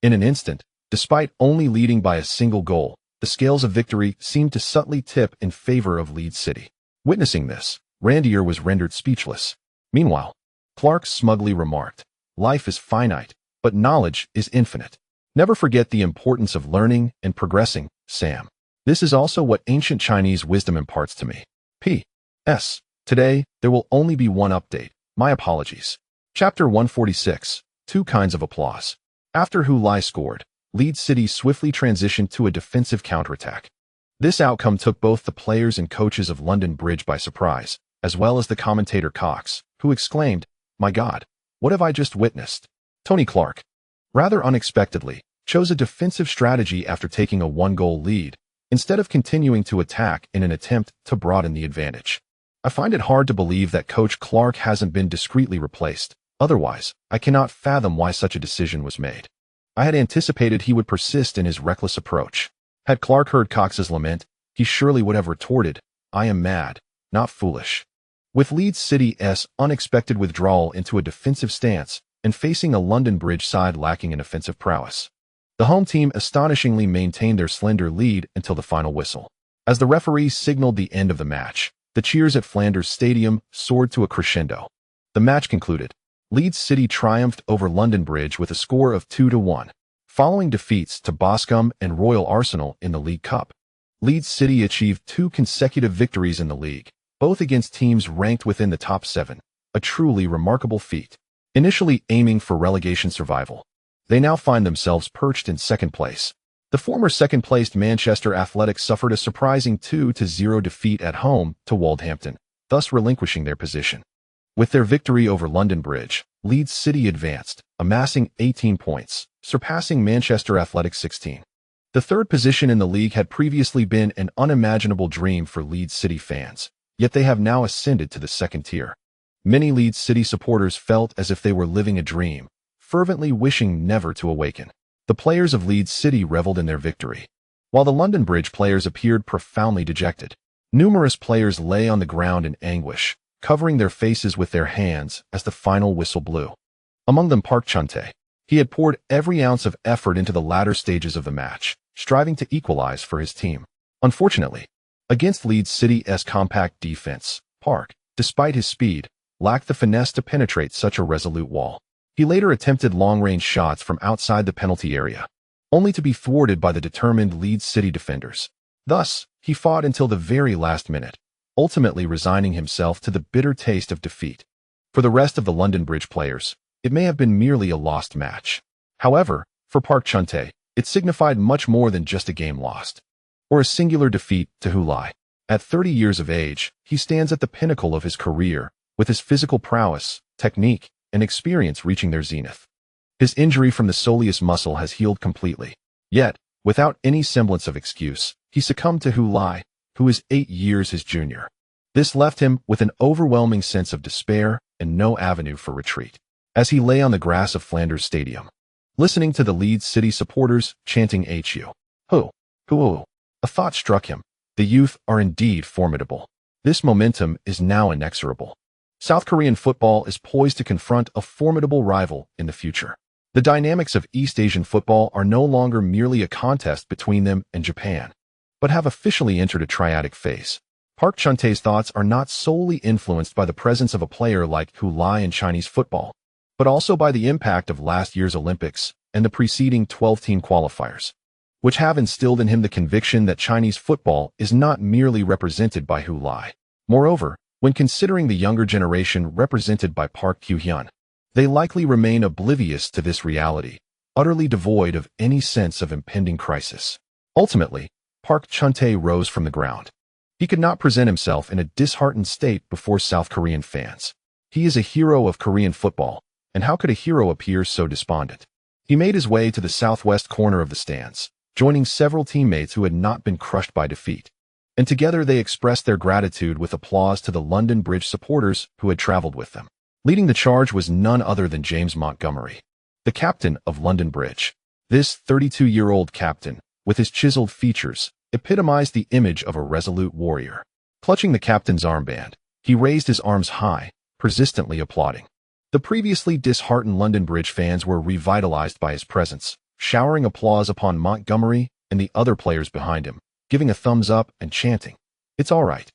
In an instant, despite only leading by a single goal, the scales of victory seemed to subtly tip in favor of Leeds City. Witnessing this, Randier was rendered speechless. Meanwhile, Clark smugly remarked, "Life is finite, but knowledge is infinite. Never forget the importance of learning and progressing, Sam. This is also what ancient Chinese wisdom imparts to me. P.S. Today, there will only be one update. My apologies." Chapter 146. Two kinds of applause. After Hu Lai scored, Leeds City swiftly transitioned to a defensive counterattack. This outcome took both the players and coaches of London Bridge by surprise, as well as the commentator Cox, who exclaimed, "My God, what have I just witnessed?" Tony Clark, rather unexpectedly, chose a defensive strategy after taking a one-goal lead, instead of continuing to attack in an attempt to broaden the advantage. I find it hard to believe that Coach Clark hasn't been discreetly replaced. Otherwise, I cannot fathom why such a decision was made. I had anticipated he would persist in his reckless approach. Had Clark heard Cox's lament, he surely would have retorted, "I am mad, not foolish." With Leeds City's unexpected withdrawal into a defensive stance and facing a London Bridge side lacking in offensive prowess, the home team astonishingly maintained their slender lead until the final whistle. As the referee signaled the end of the match, the cheers at Flanders Stadium soared to a crescendo. The match concluded. Leeds City triumphed over London Bridge with a score of 2-1. Following defeats to Boscombe and Royal Arsenal in the League Cup, Leeds City achieved 2 consecutive victories in the league, both against teams ranked within the top 7, a truly remarkable feat. Initially aiming for relegation survival, they now find themselves perched in second place. The former second-placed Manchester Athletic suffered a surprising 2-0 defeat at home to Wolverhampton, thus relinquishing their position. With their victory over London Bridge, Leeds City advanced, amassing 18 points, surpassing Manchester Athletic's 16. The third position in the league had previously been an unimaginable dream for Leeds City fans, yet they have now ascended to the second tier. Many Leeds City supporters felt as if they were living a dream, fervently wishing never to awaken. The players of Leeds City reveled in their victory, while the London Bridge players appeared profoundly dejected. Numerous players lay on the ground in anguish, covering their faces with their hands as the final whistle blew. Among them Park Chun-tae. He had poured every ounce of effort into the latter stages of the match, striving to equalize for his team. Unfortunately, against Leeds City's compact defense, Park, despite his speed, lacked the finesse to penetrate such a resolute wall. He later attempted long-range shots from outside the penalty area, only to be thwarted by the determined Leeds City defenders. Thus, he fought until the very last minute, ultimately resigning himself to the bitter taste of defeat. For the rest of the London Bridge players, it may have been merely a lost match. However, for Park Chun-tae, it signified much more than just a game lost, or a singular defeat to Hu Lai. At 30 years of age, he stands at the pinnacle of his career, with his physical prowess, technique, and experience reaching their zenith. His injury from the soleus muscle has healed completely. Yet, without any semblance of excuse, he succumbed to Hu Lai, who is 8 years his junior. This left him with an overwhelming sense of despair and no avenue for retreat. As he lay on the grass of Flanders Stadium, listening to the Leeds City supporters chanting Hu, a thought struck him. The youth are indeed formidable. This momentum is now inexorable. South Korean football is poised to confront a formidable rival in the future. The dynamics of East Asian football are no longer merely a contest between them and Japan, but have officially entered a triadic phase. Park Chun-tae's thoughts are not solely influenced by the presence of a player like Hu Lai in Chinese football, but also by the impact of last year's Olympics and the preceding 12-team qualifiers, which have instilled in him the conviction that Chinese football is not merely represented by Hu Lai. Moreover, when considering the younger generation represented by Park Kyu-hyun, they likely remain oblivious to this reality, utterly devoid of any sense of impending crisis. Ultimately, Park Chun-tae rose from the ground. He could not present himself in a disheartened state before South Korean fans. He is a hero of Korean football, and how could a hero appear so despondent? He made his way to the southwest corner of the stands, joining several teammates who had not been crushed by defeat. And together they expressed their gratitude with applause to the London Bridge supporters who had traveled with them. Leading the charge was none other than James Montgomery, the captain of London Bridge. This 32-year-old captain, with his chiseled features, epitomized the image of a resolute warrior. Clutching the captain's armband, he raised his arms high, persistently applauding. The previously disheartened London Bridge fans were revitalized by his presence, showering applause upon Montgomery and the other players behind him, giving a thumbs up and chanting, "It's all right.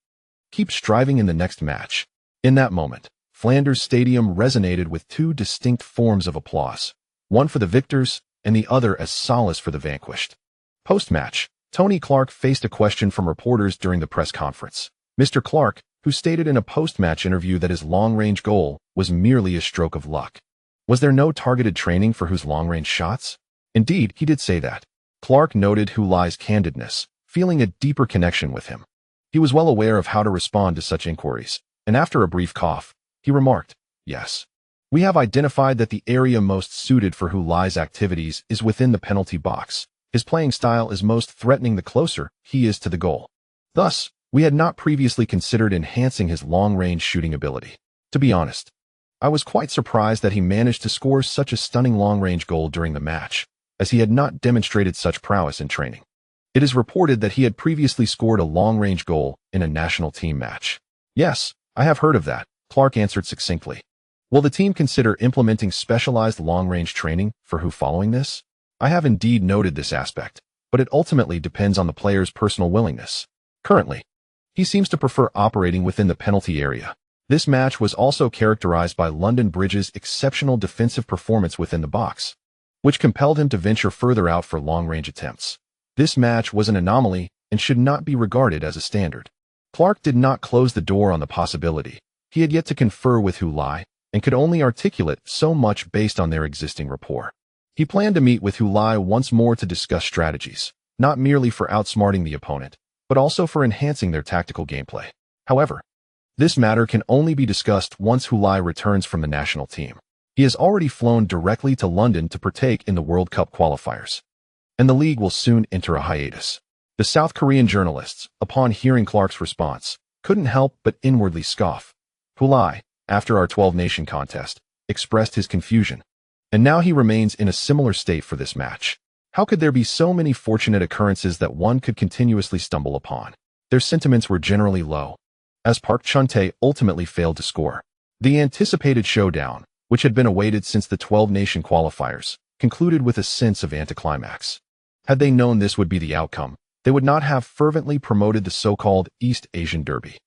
Keep striving in the next match." In that moment, Flanders Stadium resonated with two distinct forms of applause, one for the victors and the other as solace for the vanquished. Post-match, Tony Clark faced a question from reporters during the press conference. Mr. Clark, who stated in a post-match interview that his long-range goal was merely a stroke of luck. Was there no targeted training for Hu's long-range shots? Indeed, he did say that. Clark noted Hu Lai's candidness, feeling a deeper connection with him. He was well aware of how to respond to such inquiries, and after a brief cough, he remarked, "Yes. We have identified that the area most suited for Hu Lai's activities is within the penalty box. His playing style is most threatening the closer he is to the goal. Thus, we had not previously considered enhancing his long-range shooting ability. To be honest, I was quite surprised that he managed to score such a stunning long-range goal during the match, as he had not demonstrated such prowess in training." It is reported that he had previously scored a long-range goal in a national team match. "Yes, I have heard of that," Clark answered succinctly. "Will the team consider implementing specialized long-range training for Hu following this? I have indeed noted this aspect, but it ultimately depends on the player's personal willingness. Currently, he seems to prefer operating within the penalty area." This match was also characterized by London Bridge's exceptional defensive performance within the box, which compelled him to venture further out for long-range attempts. This match was an anomaly and should not be regarded as a standard. Clark did not close the door on the possibility. He had yet to confer with Hu Lai and could only articulate so much based on their existing rapport. He planned to meet with Hu Lai once more to discuss strategies, not merely for outsmarting the opponent, but also for enhancing their tactical gameplay. However, this matter can only be discussed once Hu Lai returns from the national team. He has already flown directly to London to partake in the World Cup qualifiers, and the league will soon enter a hiatus. The South Korean journalists, upon hearing Clark's response, couldn't help but inwardly scoff. Hu Lai, after our 12-nation contest, expressed his confusion, and now he remains in a similar state for this match. How could there be so many fortunate occurrences that one could continuously stumble upon? Their sentiments were generally low, as Park Chun-tae ultimately failed to score. The anticipated showdown, which had been awaited since the 12-nation qualifiers, concluded with a sense of anticlimax. Had they known this would be the outcome, they would not have fervently promoted the so-called East Asian Derby.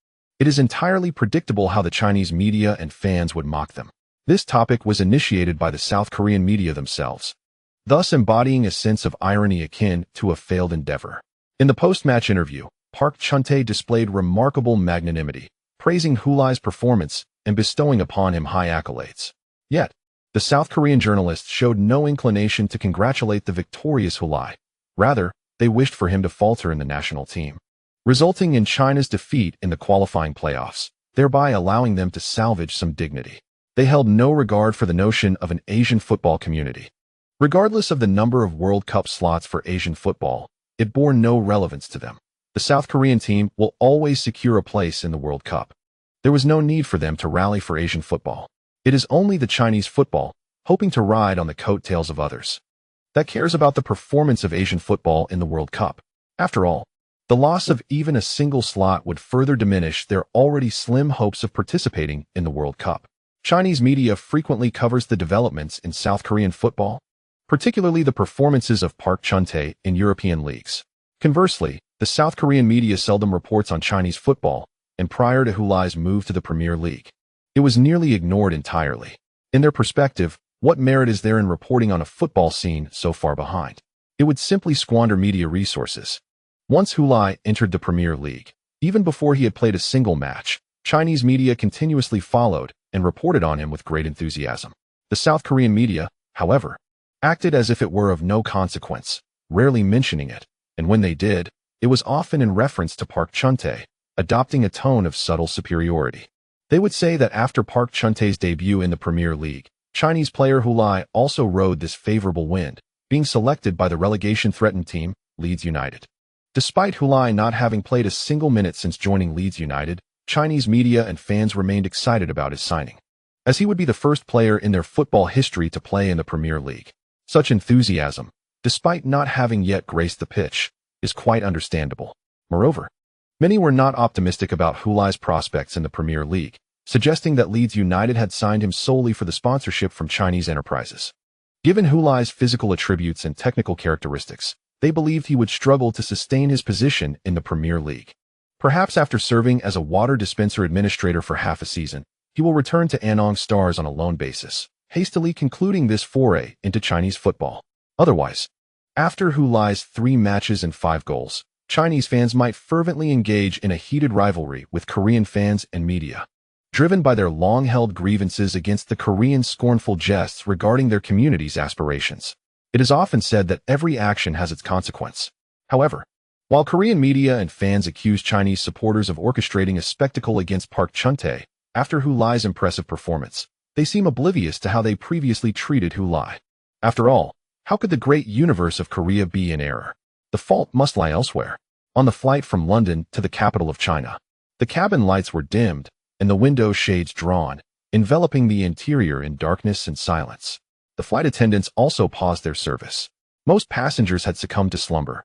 It is entirely predictable how the Chinese media and fans would mock them. This topic was initiated by the South Korean media themselves, thus embodying a sense of irony akin to a failed endeavor. In the post-match interview, Park Chun-tae displayed remarkable magnanimity, praising Hu Lai's performance and bestowing upon him high accolades. Yet, the South Korean journalists showed no inclination to congratulate the victorious Hu Lai. Rather, they wished for him to falter in the national team, resulting in China's defeat in the qualifying playoffs, thereby allowing them to salvage some dignity. They held no regard for the notion of an Asian football community. Regardless of the number of World Cup slots for Asian football, it bore no relevance to them. The South Korean team will always secure a place in the World Cup. There was no need for them to rally for Asian football. It is only the Chinese football, hoping to ride on the coattails of others, that cares about the performance of Asian football in the World Cup. After all, the loss of even a single slot would further diminish their already slim hopes of participating in the World Cup. Chinese media frequently covers the developments in South Korean football, particularly the performances of Park Chun-tae in European leagues. Conversely, the South Korean media seldom reports on Chinese football, and prior to Hu Lai's move to the Premier League, it was nearly ignored entirely. In their perspective, what merit is there in reporting on a football scene so far behind? It would simply squander media resources. Once Hu Lai entered the Premier League, even before he had played a single match, Chinese media continuously followed and reported on him with great enthusiasm. The South Korean media, however, acted as if it were of no consequence, rarely mentioning it, and when they did, it was often in reference to Park Chun-tae, adopting a tone of subtle superiority. They would say that after Park Chun-tae's debut in the Premier League, Chinese player Hu Lai also rode this favorable wind, being selected by the relegation-threatened team, Leeds United. Despite Hu Lai not having played a single minute since joining Leeds United, Chinese media and fans remained excited about his signing, as he would be the first player in their football history to play in the Premier League. Such enthusiasm, despite not having yet graced the pitch, is quite understandable. Moreover, many were not optimistic about Hulai's prospects in the Premier League, suggesting that Leeds United had signed him solely for the sponsorship from Chinese enterprises. Given Hulai's physical attributes and technical characteristics, they believed he would struggle to sustain his position in the Premier League. Perhaps after serving as a water dispenser administrator for half a season, he will return to Anong Stars on a loan basis, hastily concluding this foray into Chinese football. Otherwise, after Hulai's 3 matches and 5 goals, Chinese fans might fervently engage in a heated rivalry with Korean fans and media. Driven by their long-held grievances against the Korean scornful jests regarding their community's aspirations. It is often said that every action has its consequence. However, while Korean media and fans accuse Chinese supporters of orchestrating a spectacle against Park Chun-tae after Hulai's impressive performance, they seem oblivious to how they previously treated Hulai. After all, how could the great universe of Korea be in error? The fault must lie elsewhere. On the flight from London to the capital of China, the cabin lights were dimmed and the window shades drawn, enveloping the interior in darkness and silence. The flight attendants also paused their service. Most passengers had succumbed to slumber,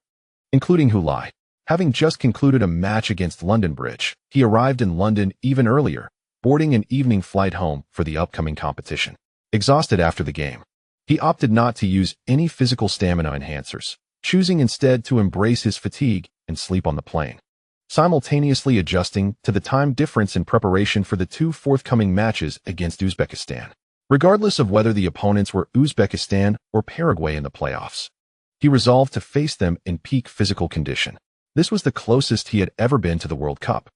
including Hulai. Having just concluded a match against London Bridge, he arrived in London even earlier, boarding an evening flight home for the upcoming competition. Exhausted after the game, he opted not to use any physical stamina enhancers, choosing instead to embrace his fatigue and sleep on the plane, simultaneously adjusting to the time difference in preparation for the 2 forthcoming matches against Uzbekistan. Regardless of whether the opponents were Uzbekistan or Paraguay in the playoffs, he resolved to face them in peak physical condition. This was the closest he had ever been to the World Cup,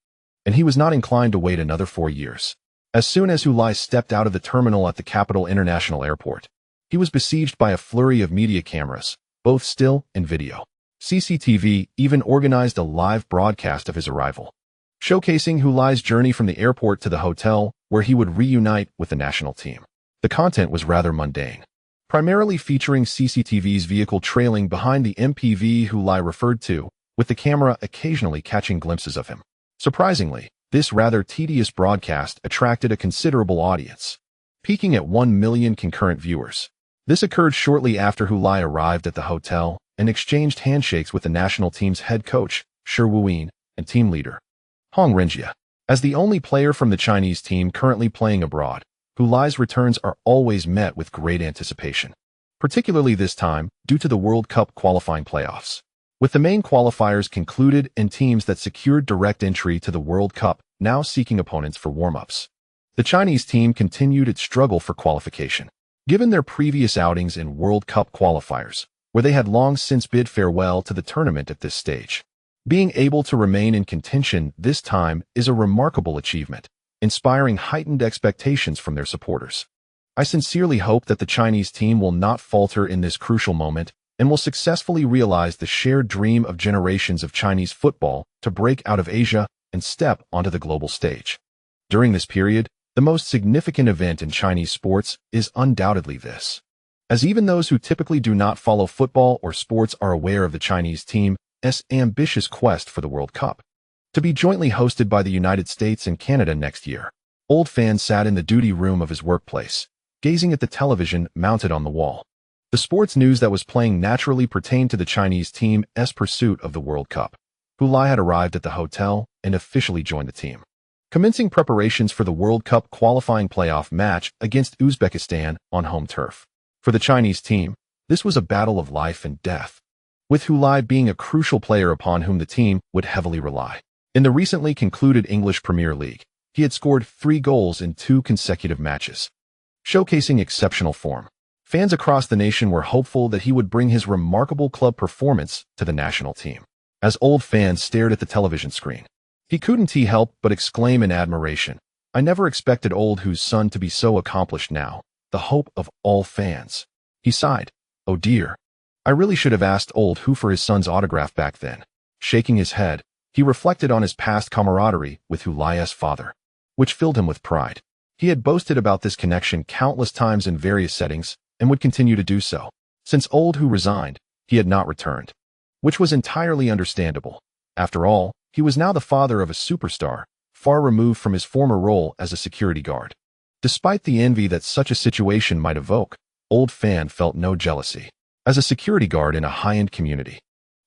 and he was not inclined to wait another 4 years. As soon as Hulai stepped out of the terminal at the Capital International Airport, he was besieged by a flurry of media cameras, both still and video. CCTV even organized a live broadcast of his arrival, showcasing Hulai's journey from the airport to the hotel where he would reunite with the national team. The content was rather mundane, primarily featuring CCTV's vehicle trailing behind the MPV Hulai referred to, with the camera occasionally catching glimpses of him. Surprisingly, this rather tedious broadcast attracted a considerable audience, peaking at 1 million concurrent viewers. This occurred shortly after Hulai arrived at the hotel and exchanged handshakes with the national team's head coach, Shi Wuyin, and team leader, Hong Renjia. As the only player from the Chinese team currently playing abroad, Hulai's returns are always met with great anticipation, particularly this time due to the World Cup qualifying playoffs. With the main qualifiers concluded and teams that secured direct entry to the World Cup now seeking opponents for warm-ups, the Chinese team continued its struggle for qualification. Given their previous outings in World Cup qualifiers, where they had long since bid farewell to the tournament at this stage, being able to remain in contention this time is a remarkable achievement, inspiring heightened expectations from their supporters. I sincerely hope that the Chinese team will not falter in this crucial moment and will successfully realize the shared dream of generations of Chinese football to break out of Asia and step onto the global stage. During this period, the most significant event in Chinese sports is undoubtedly this, as even those who typically do not follow football or sports are aware of the Chinese team's ambitious quest for the World Cup, to be jointly hosted by the United States and Canada next year. Old Fan sat in the duty room of his workplace, gazing at the television mounted on the wall. The sports news that was playing naturally pertained to the Chinese team's pursuit of the World Cup. Hulai had arrived at the hotel and officially joined the team, commencing preparations for the World Cup qualifying playoff match against Uzbekistan on home turf. For the Chinese team, this was a battle of life and death, with Hulai being a crucial player upon whom the team would heavily rely. In the recently concluded English Premier League, he had scored 3 goals in 2 consecutive matches, showcasing exceptional form. Fans across the nation were hopeful that he would bring his remarkable club performance to the national team. As Old Fan stared at the television screen, he couldn't help but exclaim in admiration, "I never expected Old Hu's son to be so accomplished now, the hope of all fans." He sighed, "Oh dear, I really should have asked Old Hu for his son's autograph back then." Shaking his head, he reflected on his past camaraderie with Hulai's father, which filled him with pride. He had boasted about this connection countless times in various settings and would continue to do so. Since Old Hu resigned, he had not returned, which was entirely understandable. After all, he was now the father of a superstar, far removed from his former role as a security guard. Despite the envy that such a situation might evoke, Old Fan felt no jealousy. As a security guard in a high-end community,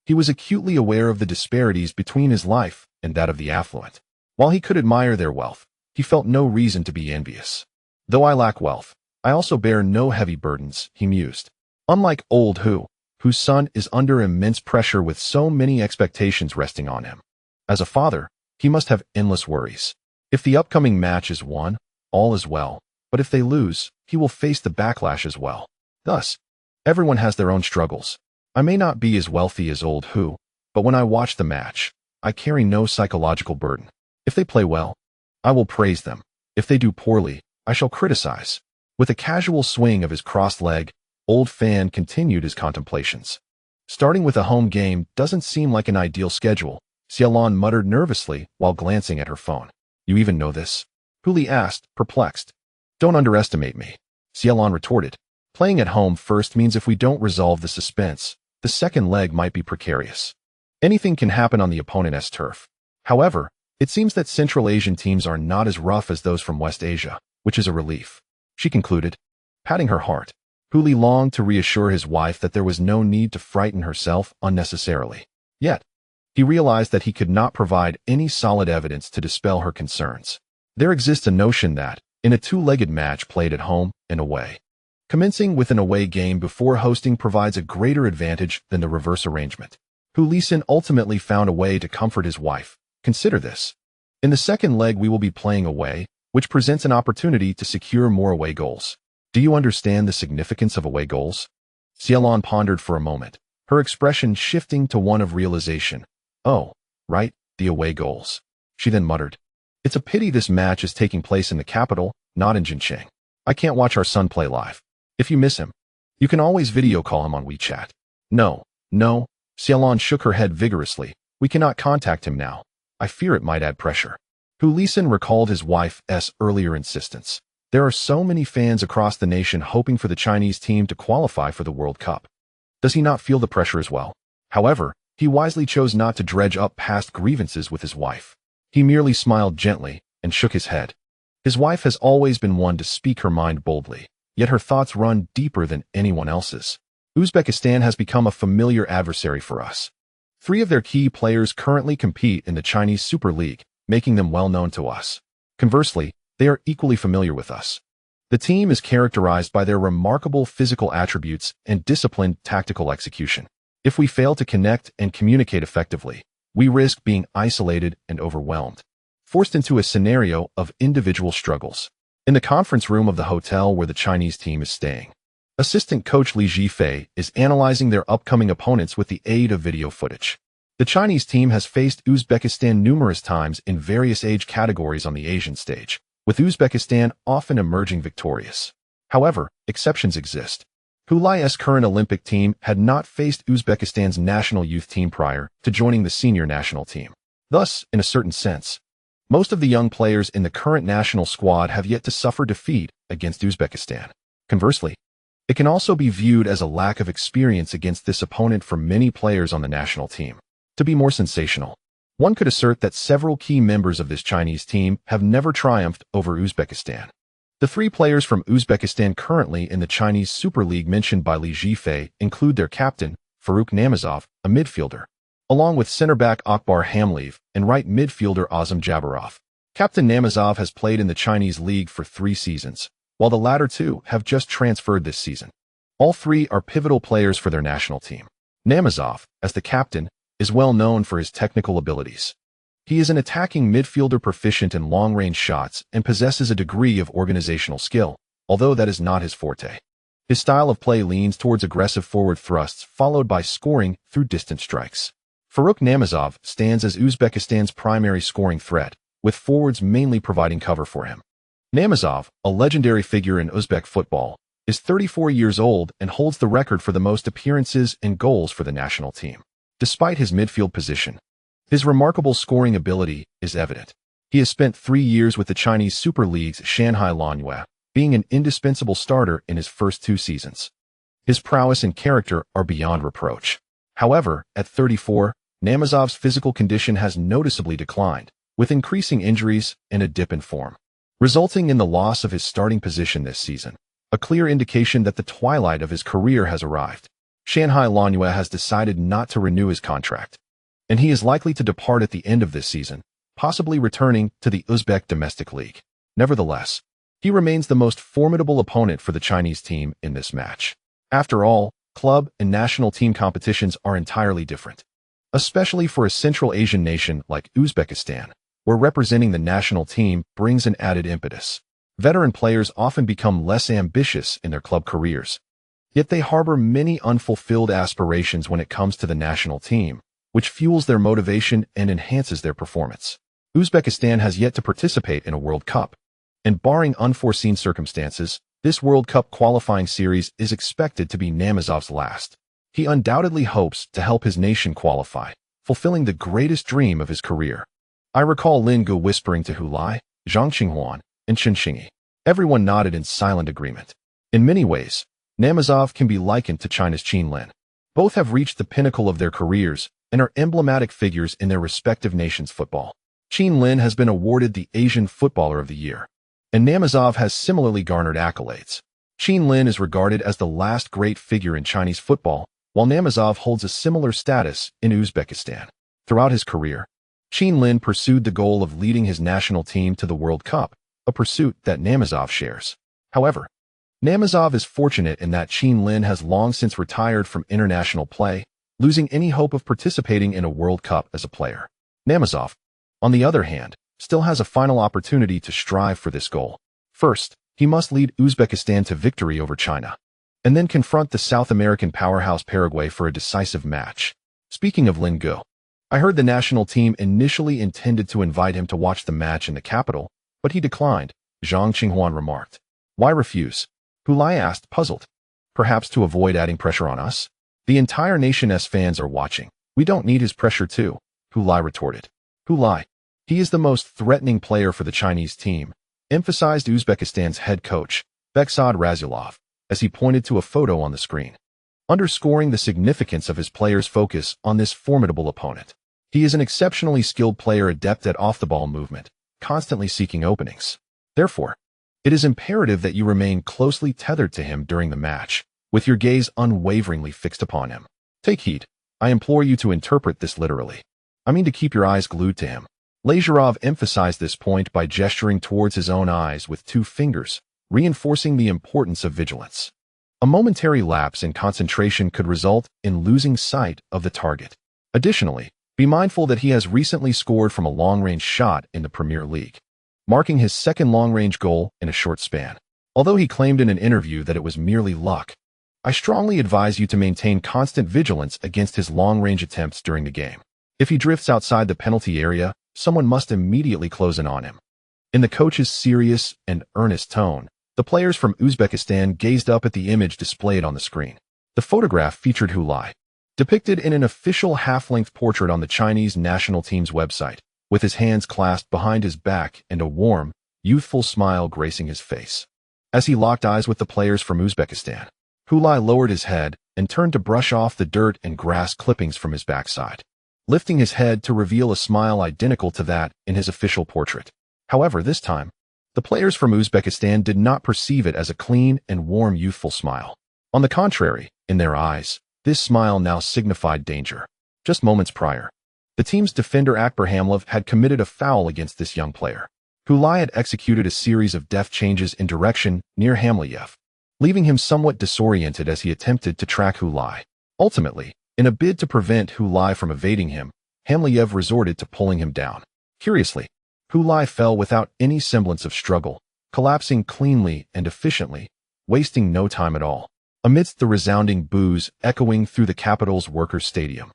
He was acutely aware of the disparities between his life and that of the affluent. While he could admire their wealth, he felt no reason to be envious. Though I lack wealth, I also bear no heavy burdens, he mused. Unlike old Hu, whose son is under immense pressure with so many expectations resting on him. As a father, he must have endless worries. If the upcoming match is won, all is well, but if they lose, he will face the backlash as well. Thus, everyone has their own struggles. I may not be as wealthy as old Hu, but when I watch the match, I carry no psychological burden. If they play well, I will praise them. If they do poorly, I shall criticize. With a casual swing of his crossed leg, Old Fan continued his contemplations. Starting with a home game doesn't seem like an ideal schedule, Xiaolon muttered nervously while glancing at her phone. You even know this? Hu Li asked, perplexed. Don't underestimate me, Xiaolon retorted. Playing at home first means if we don't resolve the suspense, the second leg might be precarious. Anything can happen on the opponent's turf. However, it seems that Central Asian teams are not as rough as those from West Asia, which is a relief, she concluded, patting her heart. Hu Li longed to reassure his wife that there was no need to frighten herself unnecessarily. Yet, he realized that he could not provide any solid evidence to dispel her concerns. There exists a notion that, in a two-legged match played at home and away, commencing with an away game before hosting provides a greater advantage than the reverse arrangement. Hu Lisin ultimately found a way to comfort his wife. Consider this. In the second leg we will be playing away, which presents an opportunity to secure more away goals. Do you understand the significance of away goals? Xiaolon pondered for a moment, her expression shifting to one of realization. Oh, right, the away goals. She then muttered. It's a pity this match is taking place in the capital, not in Jincheng. I can't watch our son play live. If you miss him, you can always video call him on WeChat. No, Xiaolon shook her head vigorously. We cannot contact him now. I fear it might add pressure. Hu Lisin recalled his wife's earlier insistence. There are so many fans across the nation hoping for the Chinese team to qualify for the World Cup. Does he not feel the pressure as well? However, he wisely chose not to dredge up past grievances with his wife. He merely smiled gently and shook his head. His wife has always been one to speak her mind boldly, yet her thoughts run deeper than anyone else's. Uzbekistan has become a familiar adversary for us. 3 of their key players currently compete in the Chinese Super League, making them well known to us. Conversely, they are equally familiar with us. The team is characterized by their remarkable physical attributes and disciplined tactical execution. If we fail to connect and communicate effectively, we risk being isolated and overwhelmed, forced into a scenario of individual struggles. In the conference room of the hotel where the Chinese team is staying, assistant coach Li Jifei is analyzing their upcoming opponents with the aid of video footage. The Chinese team has faced Uzbekistan numerous times in various age categories on the Asian stage, with Uzbekistan often emerging victorious. However, exceptions exist. Hu Li's current Olympic team had not faced Uzbekistan's national youth team prior to joining the senior national team. Thus, in a certain sense, most of the young players in the current national squad have yet to suffer defeat against Uzbekistan. Conversely, it can also be viewed as a lack of experience against this opponent for many players on the national team. To be more sensational, one could assert that several key members of this Chinese team have never triumphed over Uzbekistan. The 3 players from Uzbekistan currently in the Chinese Super League mentioned by Li Jifei include their captain, Faruk Namazov, a midfielder, along with center-back Akbar Hamlev and right midfielder Azam Jabarov. Captain Namazov has played in the Chinese league for 3 seasons, while the latter 2 have just transferred this season. All 3 are pivotal players for their national team. Namazov, as the captain, is well known for his technical abilities. He is an attacking midfielder proficient in long-range shots and possesses a degree of organizational skill, although that is not his forte. His style of play leans towards aggressive forward thrusts followed by scoring through distant strikes. Faruk Namazov stands as Uzbekistan's primary scoring threat, with forwards mainly providing cover for him. Namazov, a legendary figure in Uzbek football, is 34 years old and holds the record for the most appearances and goals for the national team. Despite his midfield position, his remarkable scoring ability is evident. He has spent 3 years with the Chinese Super League's Shanghai Lanhua, being an indispensable starter in his first 2 seasons. His prowess and character are beyond reproach. However, at 34, Namazov's physical condition has noticeably declined, with increasing injuries and a dip in form, resulting in the loss of his starting position this season, a clear indication that the twilight of his career has arrived. Shanghai Lanyue has decided not to renew his contract, and he is likely to depart at the end of this season, possibly returning to the Uzbek domestic league. Nevertheless, he remains the most formidable opponent for the Chinese team in this match. After all, club and national team competitions are entirely different, especially for a Central Asian nation like Uzbekistan, where representing the national team brings an added impetus. Veteran players often become less ambitious in their club careers, yet they harbor many unfulfilled aspirations when it comes to the national team, which fuels their motivation and enhances their performance. Uzbekistan has yet to participate in a World Cup, and barring unforeseen circumstances, this World Cup qualifying series is expected to be Namazov's last. He undoubtedly hopes to help his nation qualify, fulfilling the greatest dream of his career. I recall Lin Gu whispering to Hu Lai, Zhang Qinghuan, and Chen Xingyi. Everyone nodded in silent agreement. In many ways, Namazov can be likened to China's Qin Lin. Both have reached the pinnacle of their careers and are emblematic figures in their respective nations' football. Qin Lin has been awarded the Asian Footballer of the Year, and Namazov has similarly garnered accolades. Qin Lin is regarded as the last great figure in Chinese football, while Namazov holds a similar status in Uzbekistan. Throughout his career, Qin Lin pursued the goal of leading his national team to the World Cup, a pursuit that Namazov shares. However, Namazov is fortunate in that Qin Lin has long since retired from international play, losing any hope of participating in a World Cup as a player. Namazov, on the other hand, still has a final opportunity to strive for this goal. First, he must lead Uzbekistan to victory over China, and then confront the South American powerhouse Paraguay for a decisive match. Speaking of Lin Gu, I heard the national team initially intended to invite him to watch the match in the capital, but he declined, Zhang Qinghuan remarked. Why refuse? Hu Lai asked, puzzled. Perhaps to avoid adding pressure on us? The entire nation's fans are watching. We don't need his pressure too, Hu Lai retorted. Hu Lai, he is the most threatening player for the Chinese team, emphasized Uzbekistan's head coach, Beksad Razulov, as he pointed to a photo on the screen, underscoring the significance of his players' focus on this formidable opponent. He is an exceptionally skilled player adept at off-the-ball movement, constantly seeking openings. Therefore, it is imperative that you remain closely tethered to him during the match, with your gaze unwaveringly fixed upon him. Take heed. I implore you to interpret this literally. I mean to keep your eyes glued to him. Lazarov emphasized this point by gesturing towards his own eyes with 2 fingers, reinforcing the importance of vigilance. A momentary lapse in concentration could result in losing sight of the target. Additionally, be mindful that he has recently scored from a long-range shot in the Premier League, marking his second long-range goal in a short span. Although he claimed in an interview that it was merely luck, I strongly advise you to maintain constant vigilance against his long-range attempts during the game. If he drifts outside the penalty area, someone must immediately close in on him. In the coach's serious and earnest tone, the players from Uzbekistan gazed up at the image displayed on the screen. The photograph featured Hu Lai, depicted in an official half-length portrait on the Chinese national team's website, with his hands clasped behind his back and a warm, youthful smile gracing his face. As he locked eyes with the players from Uzbekistan, Hu Lai lowered his head and turned to brush off the dirt and grass clippings from his backside, lifting his head to reveal a smile identical to that in his official portrait. However, this time, the players from Uzbekistan did not perceive it as a clean and warm youthful smile. On the contrary, in their eyes, this smile now signified danger. Just moments prior, the team's defender Akbar Hamlov had committed a foul against this young player. Hu Lai had executed a series of deft changes in direction near Hamliev, leaving him somewhat disoriented as he attempted to track Hu Lai. Ultimately, in a bid to prevent Hu Lai from evading him, Hamliev resorted to pulling him down. Curiously, Hu Lai fell without any semblance of struggle, collapsing cleanly and efficiently, wasting no time at all. Amidst the resounding boos echoing through the capital's workers' stadium,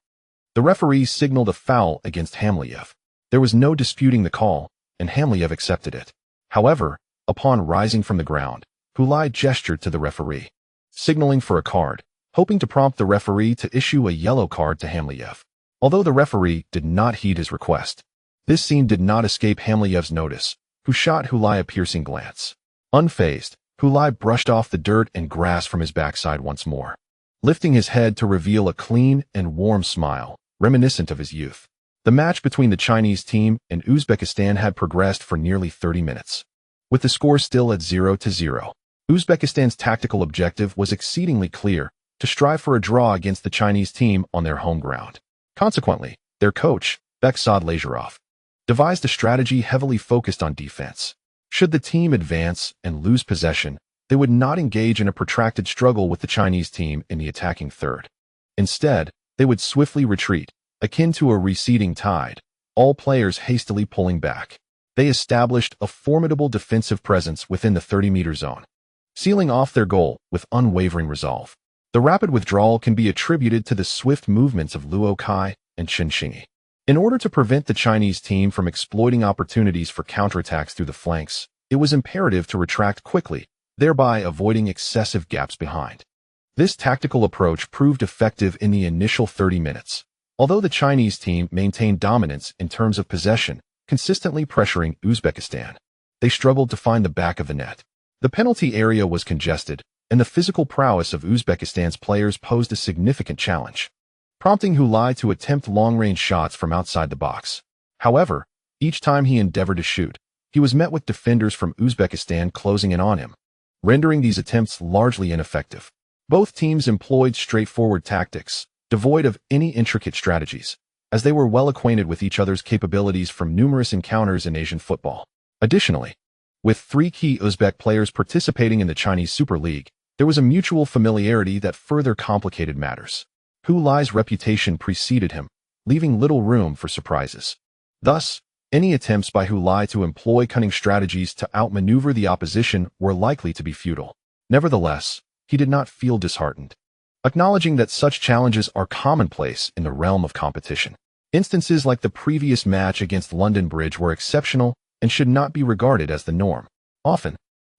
the referee signaled a foul against Hamliev. There was no disputing the call, and Hamliev accepted it. However, upon rising from the ground, Hu Lai gestured to the referee, signaling for a card, hoping to prompt the referee to issue a yellow card to Hamliev. Although the referee did not heed his request, this scene did not escape Hamliev's notice, who shot Hu Lai a piercing glance. Unfazed, Hu Lai brushed off the dirt and grass from his backside once more, lifting his head to reveal a clean and warm smile, reminiscent of his youth. The match between the Chinese team and Uzbekistan had progressed for nearly 30 minutes. With the score still at 0-0, Uzbekistan's tactical objective was exceedingly clear: to strive for a draw against the Chinese team on their home ground. Consequently, their coach, Beksad Lazarov, devised a strategy heavily focused on defense. Should the team advance and lose possession, they would not engage in a protracted struggle with the Chinese team in the attacking third. Instead, they would swiftly retreat, akin to a receding tide, all players hastily pulling back. They established a formidable defensive presence within the 30-meter zone, sealing off their goal with unwavering resolve. The rapid withdrawal can be attributed to the swift movements of Luo Kai and Chen Xingyi. In order to prevent the Chinese team from exploiting opportunities for counterattacks through the flanks, it was imperative to retract quickly, thereby avoiding excessive gaps behind. This tactical approach proved effective in the initial 30 minutes. Although the Chinese team maintained dominance in terms of possession, consistently pressuring Uzbekistan, they struggled to find the back of the net. The penalty area was congested, and the physical prowess of Uzbekistan's players posed a significant challenge, prompting Hulai to attempt long-range shots from outside the box. However, each time he endeavored to shoot, he was met with defenders from Uzbekistan closing in on him, rendering these attempts largely ineffective. Both teams employed straightforward tactics, devoid of any intricate strategies, as they were well acquainted with each other's capabilities from numerous encounters in Asian football. Additionally, with 3 key Uzbek players participating in the Chinese Super League, there was a mutual familiarity that further complicated matters. Hulai's reputation preceded him, leaving little room for surprises. Thus, any attempts by Hulai to employ cunning strategies to outmaneuver the opposition were likely to be futile. Nevertheless, he did not feel disheartened, acknowledging that such challenges are commonplace in the realm of competition. Instances like the previous match against London Bridge were exceptional and should not be regarded as the norm. Often,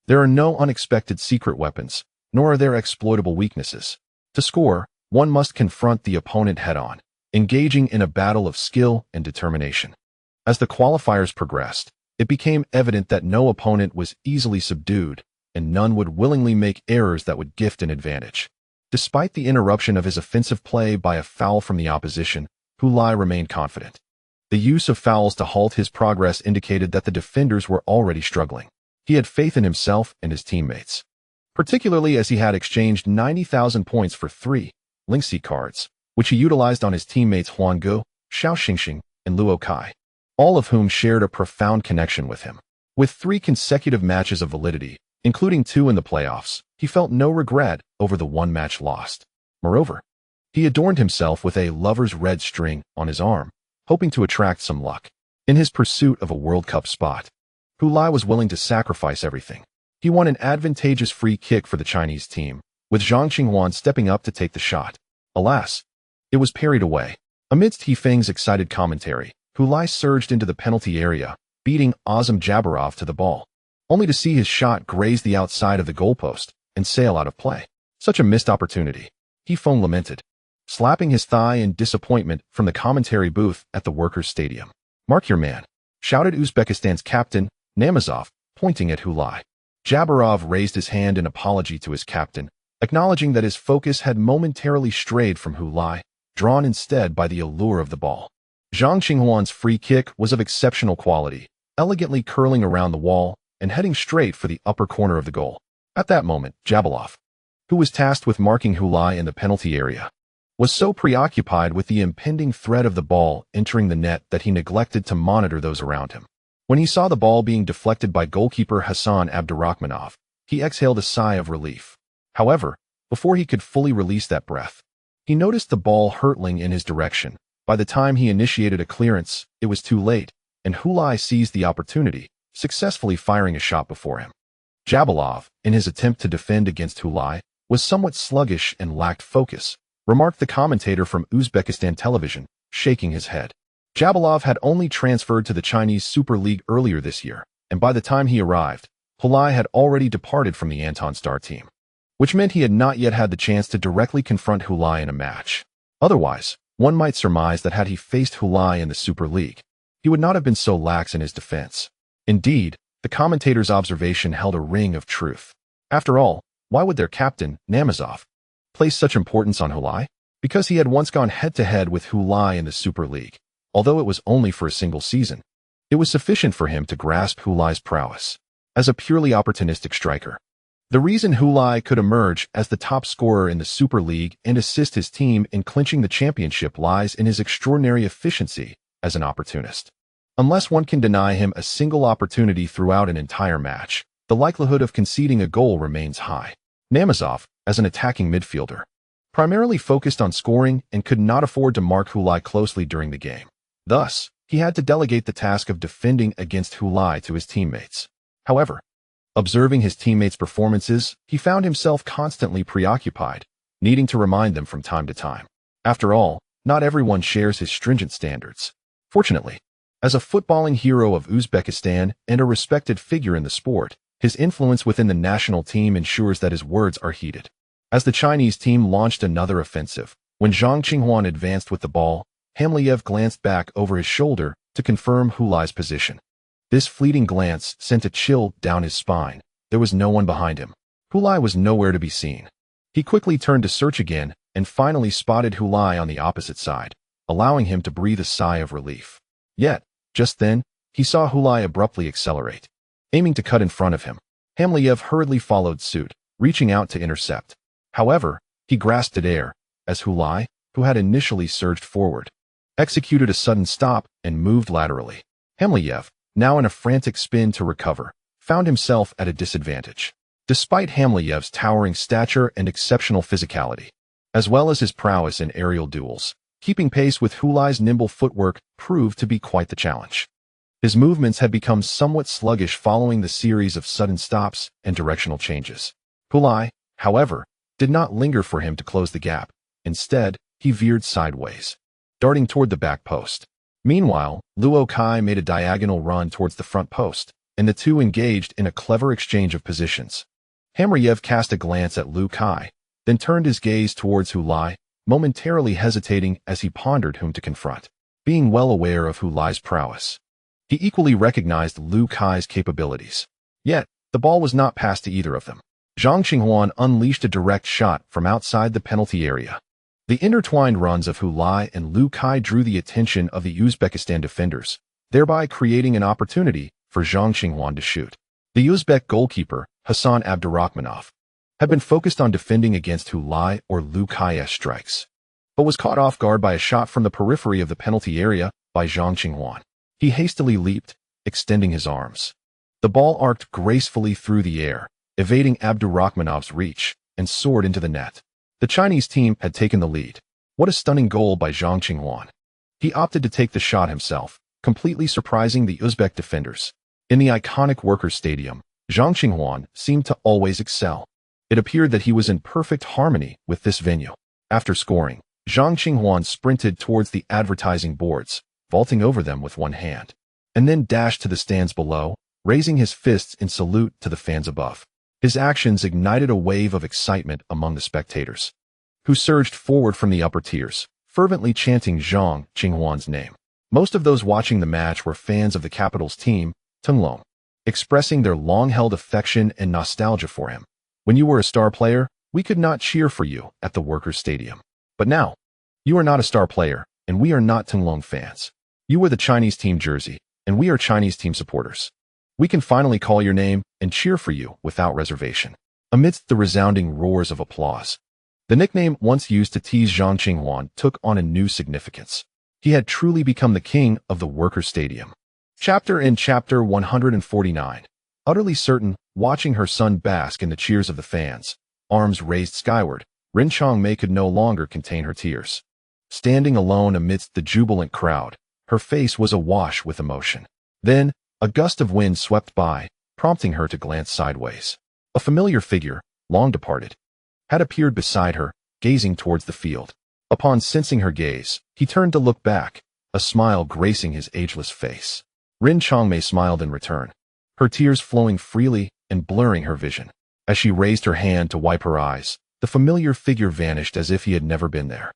there are no unexpected secret weapons, nor are there exploitable weaknesses. To score, one must confront the opponent head-on, engaging in a battle of skill and determination. As the qualifiers progressed, it became evident that no opponent was easily subdued, and none would willingly make errors that would gift an advantage. Despite the interruption of his offensive play by a foul from the opposition, Hulai remained confident. The use of fouls to halt his progress indicated that the defenders were already struggling. He had faith in himself and his teammates, particularly as he had exchanged 90,000 points for 3 Lingxi cards, which he utilized on his teammates Huang Guo, Xiao Xingxing, and Luo Kai, all of whom shared a profound connection with him. With 3 consecutive matches of validity, including 2 in the playoffs, he felt no regret over the 1 match lost. Moreover, he adorned himself with a lover's red string on his arm, hoping to attract some luck. In his pursuit of a World Cup spot, Hulai was willing to sacrifice everything. He won an advantageous free kick for the Chinese team, with Zhang Qinghwan stepping up to take the shot. Alas, it was parried away. Amidst He Feng's excited commentary, Hulai surged into the penalty area, beating Azam Jabarov to the ball, only to see his shot graze the outside of the goalpost and sail out of play. Such a missed opportunity, He Feng lamented, slapping his thigh in disappointment from the commentary booth at the Workers' Stadium. "Mark your man," shouted Uzbekistan's captain, Namazov, pointing at Hulai. Jabarov raised his hand in apology to his captain, acknowledging that his focus had momentarily strayed from Hulai, drawn instead by the allure of the ball. Zhang Qinghwan's free kick was of exceptional quality, elegantly curling around the wall and heading straight for the upper corner of the goal. At that moment, Jabarov, who was tasked with marking Hulai in the penalty area, was so preoccupied with the impending threat of the ball entering the net that he neglected to monitor those around him. When he saw the ball being deflected by goalkeeper Hassan Abdurrahmanov, he exhaled a sigh of relief. However, before he could fully release that breath, he noticed the ball hurtling in his direction. By the time he initiated a clearance, it was too late, and Hulai seized the opportunity, successfully firing a shot before him. Jabalov, in his attempt to defend against Hulai, was somewhat sluggish and lacked focus, remarked the commentator from Uzbekistan television, shaking his head. Jabalov had only transferred to the Chinese Super League earlier this year, and by the time he arrived, Hulai had already departed from the Anton Star team, which meant he had not yet had the chance to directly confront Hulai in a match. Otherwise, one might surmise that had he faced Hulai in the Super League, he would not have been so lax in his defense. Indeed, the commentator's observation held a ring of truth. After all, why would their captain, Namazov, place such importance on Hulai? Because he had once gone head-to-head with Hulai in the Super League. Although it was only for a single season, it was sufficient for him to grasp Hulai's prowess as a purely opportunistic striker. The reason Hulai could emerge as the top scorer in the Super League and assist his team in clinching the championship lies in his extraordinary efficiency as an opportunist. Unless one can deny him a single opportunity throughout an entire match, the likelihood of conceding a goal remains high. Namazov, as an attacking midfielder, primarily focused on scoring and could not afford to mark Hulai closely during the game. Thus, he had to delegate the task of defending against Hulai to his teammates. However, observing his teammates' performances, he found himself constantly preoccupied, needing to remind them from time to time. After all, not everyone shares his stringent standards. Fortunately, as a footballing hero of Uzbekistan and a respected figure in the sport, his influence within the national team ensures that his words are heeded. As the Chinese team launched another offensive, when Zhang Qinghwan advanced with the ball, Hamliev glanced back over his shoulder to confirm Hulai's position. This fleeting glance sent a chill down his spine. There was no one behind him. Hulai was nowhere to be seen. He quickly turned to search again and finally spotted Hulai on the opposite side, allowing him to breathe a sigh of relief. Yet, just then, he saw Hulai abruptly accelerate. Aiming to cut in front of him, Hamliev hurriedly followed suit, reaching out to intercept. However, he grasped at air, as Hulai, who had initially surged forward, executed a sudden stop and moved laterally. Hamliev, now in a frantic spin to recover, found himself at a disadvantage. Despite Hamliev's towering stature and exceptional physicality, as well as his prowess in aerial duels, keeping pace with Hulai's nimble footwork proved to be quite the challenge. His movements had become somewhat sluggish following the series of sudden stops and directional changes. Hulai, however, did not linger for him to close the gap. Instead, he veered sideways, darting toward the back post. Meanwhile, Luo Kai made a diagonal run towards the front post, and the two engaged in a clever exchange of positions. Hamliev cast a glance at Luo Kai, then turned his gaze towards Hulai, momentarily hesitating as he pondered whom to confront. Being well aware of Hulai's prowess, he equally recognized Luo Kai's capabilities. Yet, the ball was not passed to either of them. Zhang Qinghwan unleashed a direct shot from outside the penalty area. The intertwined runs of Hulai and Luo Kai drew the attention of the Uzbekistan defenders, thereby creating an opportunity for Zhang Qinghwan to shoot. The Uzbek goalkeeper, Hassan Abdurrahmanov, had been focused on defending against Hulai or Luo Kai's strikes, but was caught off guard by a shot from the periphery of the penalty area by Zhang Qinghwan. He hastily leaped, extending his arms. The ball arced gracefully through the air, evading Abdurrahmanov's reach, and soared into the net. The Chinese team had taken the lead. What a stunning goal by Zhang Qinghwan. He opted to take the shot himself, completely surprising the Uzbek defenders. In the iconic Workers' Stadium, Zhang Qinghwan seemed to always excel. It appeared that he was in perfect harmony with this venue. After scoring, Zhang Qinghwan sprinted towards the advertising boards, vaulting over them with one hand, and then dashed to the stands below, raising his fists in salute to the fans above. His actions ignited a wave of excitement among the spectators, who surged forward from the upper tiers, fervently chanting Zhang Qinghwan's name. Most of those watching the match were fans of the capital's team, Tunglong, expressing their long-held affection and nostalgia for him. When you were a star player, we could not cheer for you at the Workers' Stadium. But now, you are not a star player, and we are not Tunglong fans. You wear the Chinese team jersey, and we are Chinese team supporters. We can finally call your name and cheer for you without reservation. Amidst the resounding roars of applause, the nickname once used to tease Zhang Qinghwan took on a new significance. He had truly become the king of the Workers' Stadium. Chapter 149. Utterly certain, watching her son bask in the cheers of the fans, arms raised skyward, Rin Chongmei could no longer contain her tears. Standing alone amidst the jubilant crowd, her face was awash with emotion. Then, a gust of wind swept by, prompting her to glance sideways. A familiar figure, long departed, had appeared beside her, gazing towards the field. Upon sensing her gaze, he turned to look back, a smile gracing his ageless face. Rin Chongmei smiled in return, her tears flowing freely and blurring her vision. As she raised her hand to wipe her eyes, the familiar figure vanished as if he had never been there,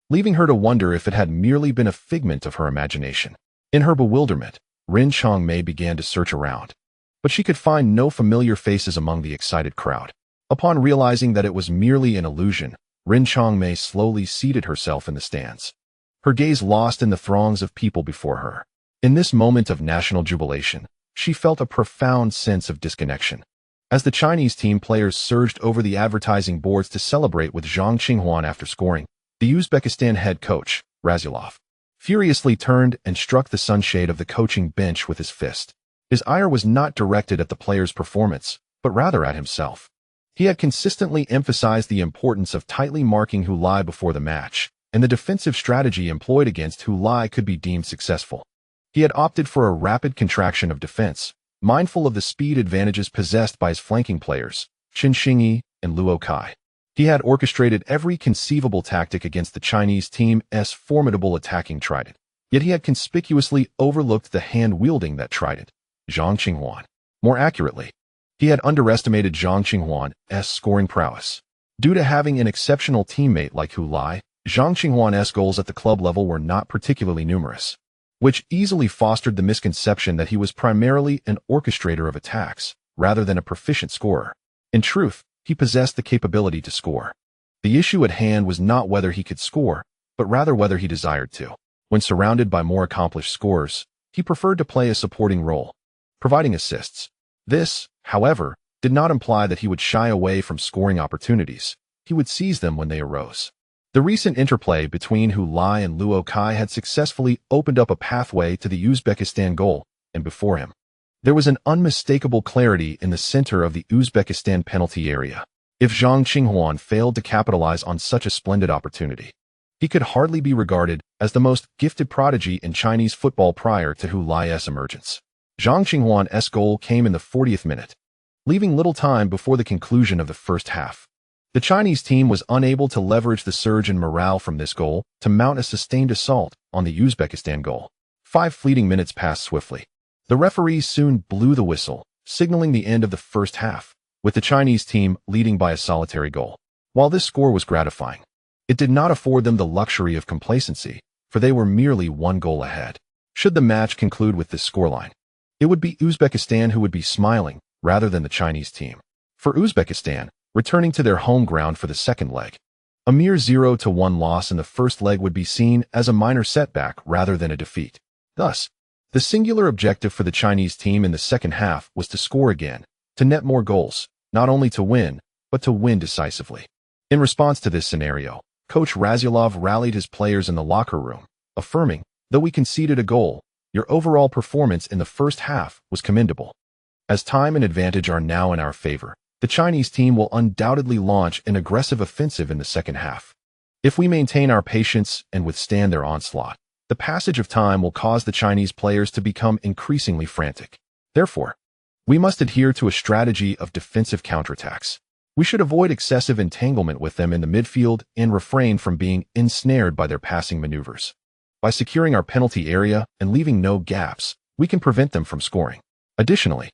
leaving her to wonder if it had merely been a figment of her imagination. In her bewilderment, Rin Chongmei began to search around, but she could find no familiar faces among the excited crowd. Upon realizing that it was merely an illusion, Rin Chongmei slowly seated herself in the stands, her gaze lost in the throngs of people before her. In this moment of national jubilation, she felt a profound sense of disconnection. As the Chinese team players surged over the advertising boards to celebrate with Zhang Qinghua after scoring, the Uzbekistan head coach, Rasulov, furiously turned and struck the sunshade of the coaching bench with his fist. His ire was not directed at the player's performance, but rather at himself. He had consistently emphasized the importance of tightly marking Hulai before the match, and the defensive strategy employed against Hulai could be deemed successful. He had opted for a rapid contraction of defense, mindful of the speed advantages possessed by his flanking players, Chen Xingyi and Luo Kai. He had orchestrated every conceivable tactic against the Chinese team's formidable attacking trident, yet he had conspicuously overlooked the hand-wielding that trident, Zhang Qinghua. More accurately, he had underestimated Zhang Qinghua's scoring prowess. Due to having an exceptional teammate like Hulai, Zhang Qinghua's goals at the club level were not particularly numerous, which easily fostered the misconception that he was primarily an orchestrator of attacks, rather than a proficient scorer. In truth, he possessed the capability to score. The issue at hand was not whether he could score, but rather whether he desired to. When surrounded by more accomplished scorers, he preferred to play a supporting role, providing assists. This, however, did not imply that he would shy away from scoring opportunities. He would seize them when they arose. The recent interplay between Hulai and Luo Kai had successfully opened up a pathway to the Uzbekistan goal, and before him, there was an unmistakable clarity in the center of the Uzbekistan penalty area. If Zhang Qinghua failed to capitalize on such a splendid opportunity, he could hardly be regarded as the most gifted prodigy in Chinese football prior to Hulai's emergence. Zhang Qinghua's goal came in the 40th minute, leaving little time before the conclusion of the first half. The Chinese team was unable to leverage the surge in morale from this goal to mount a sustained assault on the Uzbekistan goal. 5 fleeting minutes passed swiftly. The referee soon blew the whistle, signaling the end of the first half, with the Chinese team leading by a solitary goal. While this score was gratifying, it did not afford them the luxury of complacency, for they were merely 1 goal ahead. Should the match conclude with this scoreline, it would be Uzbekistan who would be smiling, rather than the Chinese team. For Uzbekistan, returning to their home ground for the second leg, a mere 0-1 loss in the first leg would be seen as a minor setback rather than a defeat. Thus, the singular objective for the Chinese team in the second half was to score again, to net more goals, not only to win, but to win decisively. In response to this scenario, Coach Rasulov rallied his players in the locker room, affirming, "Though we conceded a goal, your overall performance in the first half was commendable. As time and advantage are now in our favor, the Chinese team will undoubtedly launch an aggressive offensive in the second half. If we maintain our patience and withstand their onslaught, the passage of time will cause the Chinese players to become increasingly frantic. Therefore, we must adhere to a strategy of defensive counterattacks. We should avoid excessive entanglement with them in the midfield and refrain from being ensnared by their passing maneuvers. By securing our penalty area and leaving no gaps, we can prevent them from scoring. Additionally,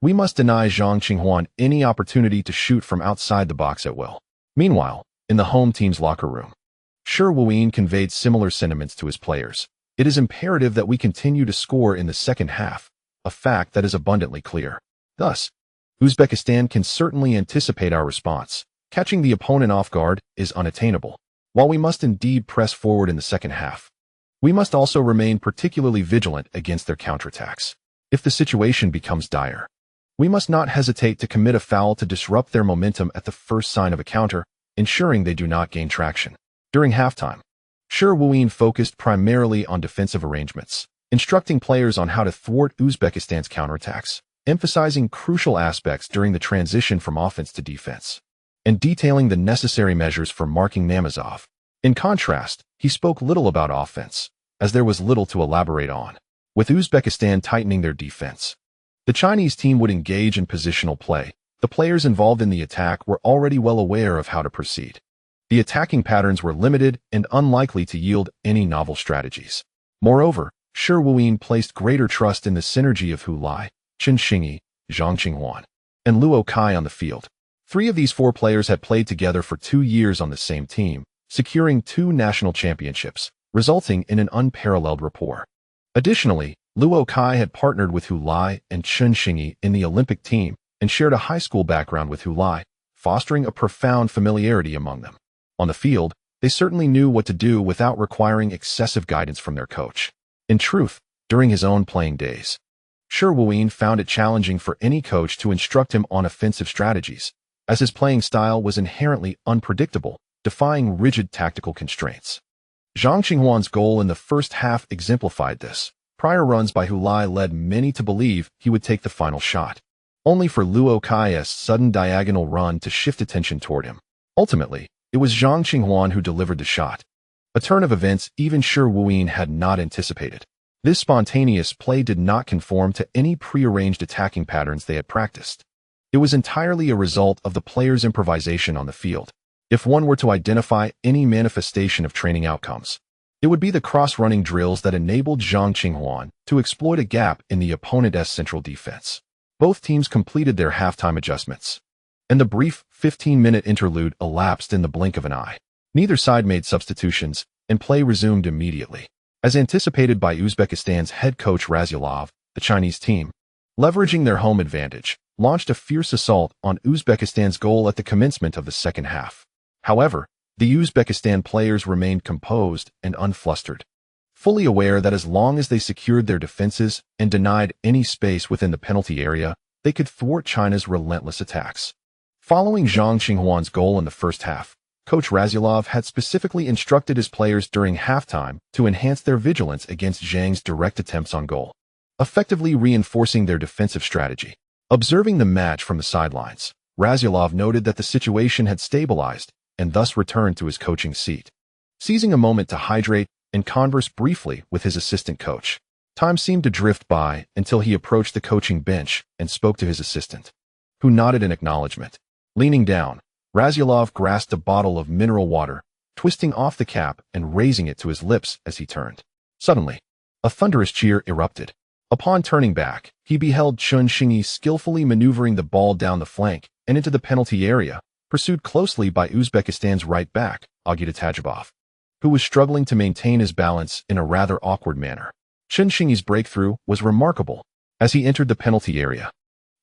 we must deny Zhang Qinghua any opportunity to shoot from outside the box at will." Meanwhile, in the home team's locker room, Shi Wuyin conveyed similar sentiments to his players. "It is imperative that we continue to score in the second half, a fact that is abundantly clear. Thus, Uzbekistan can certainly anticipate our response. Catching the opponent off guard is unattainable. While we must indeed press forward in the second half, we must also remain particularly vigilant against their counterattacks. If the situation becomes dire, we must not hesitate to commit a foul to disrupt their momentum at the first sign of a counter, ensuring they do not gain traction." During halftime, Shi Wuyin focused primarily on defensive arrangements, instructing players on how to thwart Uzbekistan's counterattacks, emphasizing crucial aspects during the transition from offense to defense, and detailing the necessary measures for marking Namazov. In contrast, he spoke little about offense, as there was little to elaborate on. With Uzbekistan tightening their defense, the Chinese team would engage in positional play. The players involved in the attack were already well aware of how to proceed. The attacking patterns were limited and unlikely to yield any novel strategies. Moreover, Shi Wuyin placed greater trust in the synergy of Hulai, Chen Xingyi, Zhang Qinghua, and Luo Kai on the field. 3 of these 4 players had played together for 2 years on the same team, securing 2 national championships, resulting in an unparalleled rapport. Additionally, Luo Kai had partnered with Hulai and Chen Xingyi in the Olympic team and shared a high school background with Hulai, fostering a profound familiarity among them. On the field, they certainly knew what to do without requiring excessive guidance from their coach. In truth, during his own playing days, Shi Wuyin found it challenging for any coach to instruct him on offensive strategies, as his playing style was inherently unpredictable, defying rigid tactical constraints. Zhang Qinghuan's goal in the first half exemplified this. Prior runs by Hu Lai led many to believe he would take the final shot, only for Luo Kai's sudden diagonal run to shift attention toward him. Ultimately, it was Zhang Qinghuan who delivered the shot, a turn of events even Shi Wuyin had not anticipated. This spontaneous play did not conform to any prearranged attacking patterns they had practiced. It was entirely a result of the players' improvisation on the field. If one were to identify any manifestation of training outcomes, it would be the cross-running drills that enabled Zhang Qinghuan to exploit a gap in the opponent's central defense. Both teams completed their halftime adjustments, and the brief 15-minute interlude elapsed in the blink of an eye. Neither side made substitutions, and play resumed immediately. As anticipated by Uzbekistan's head coach Razyalov, the Chinese team, leveraging their home advantage, launched a fierce assault on Uzbekistan's goal at the commencement of the second half. However, the Uzbekistan players remained composed and unflustered, fully aware that as long as they secured their defenses and denied any space within the penalty area, they could thwart China's relentless attacks. Following Zhang Qinghuan's goal in the first half, Coach Razyalov had specifically instructed his players during halftime to enhance their vigilance against Zhang's direct attempts on goal, effectively reinforcing their defensive strategy. Observing the match from the sidelines, Razyalov noted that the situation had stabilized and thus returned to his coaching seat. Seizing a moment to hydrate and converse briefly with his assistant coach, time seemed to drift by until he approached the coaching bench and spoke to his assistant, who nodded in acknowledgement. Leaning down, Razyalov grasped a bottle of mineral water, twisting off the cap and raising it to his lips as he turned. Suddenly, a thunderous cheer erupted. Upon turning back, he beheld Chun Xingyi skillfully maneuvering the ball down the flank and into the penalty area, pursued closely by Uzbekistan's right back, Agita Tajibov, who was struggling to maintain his balance in a rather awkward manner. Chun Xingyi's breakthrough was remarkable as he entered the penalty area.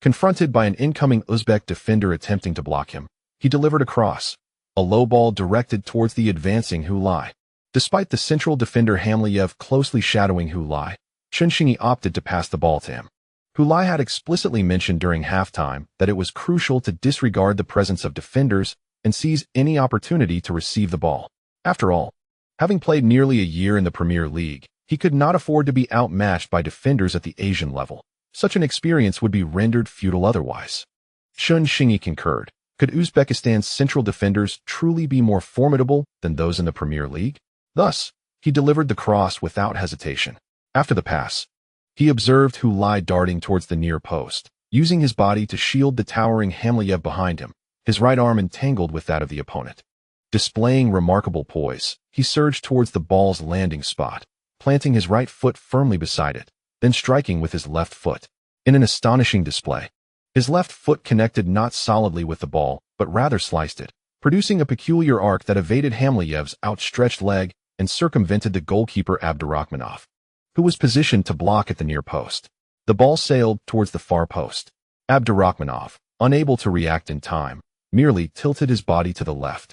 Confronted by an incoming Uzbek defender attempting to block him, he delivered a cross, a low ball directed towards the advancing Hu Lai. Despite the central defender Hamliev closely shadowing Hu Lai, Chun Xingyi opted to pass the ball to him. Hu Lai had explicitly mentioned during halftime that it was crucial to disregard the presence of defenders and seize any opportunity to receive the ball. After all, having played nearly a year in the Premier League, he could not afford to be outmatched by defenders at the Asian level. Such an experience would be rendered futile otherwise. Chun Xingyi concurred. Could Uzbekistan's central defenders truly be more formidable than those in the Premier League? Thus, he delivered the cross without hesitation. After the pass, he observed Hu Lai darting towards the near post, using his body to shield the towering Hamliev behind him, his right arm entangled with that of the opponent. Displaying remarkable poise, he surged towards the ball's landing spot, planting his right foot firmly beside it, then striking with his left foot. In an astonishing display, his left foot connected not solidly with the ball, but rather sliced it, producing a peculiar arc that evaded Hamliev's outstretched leg and circumvented the goalkeeper Abdurakhmanov, who was positioned to block at the near post. The ball sailed towards the far post. Abdurakhmanov, unable to react in time, merely tilted his body to the left,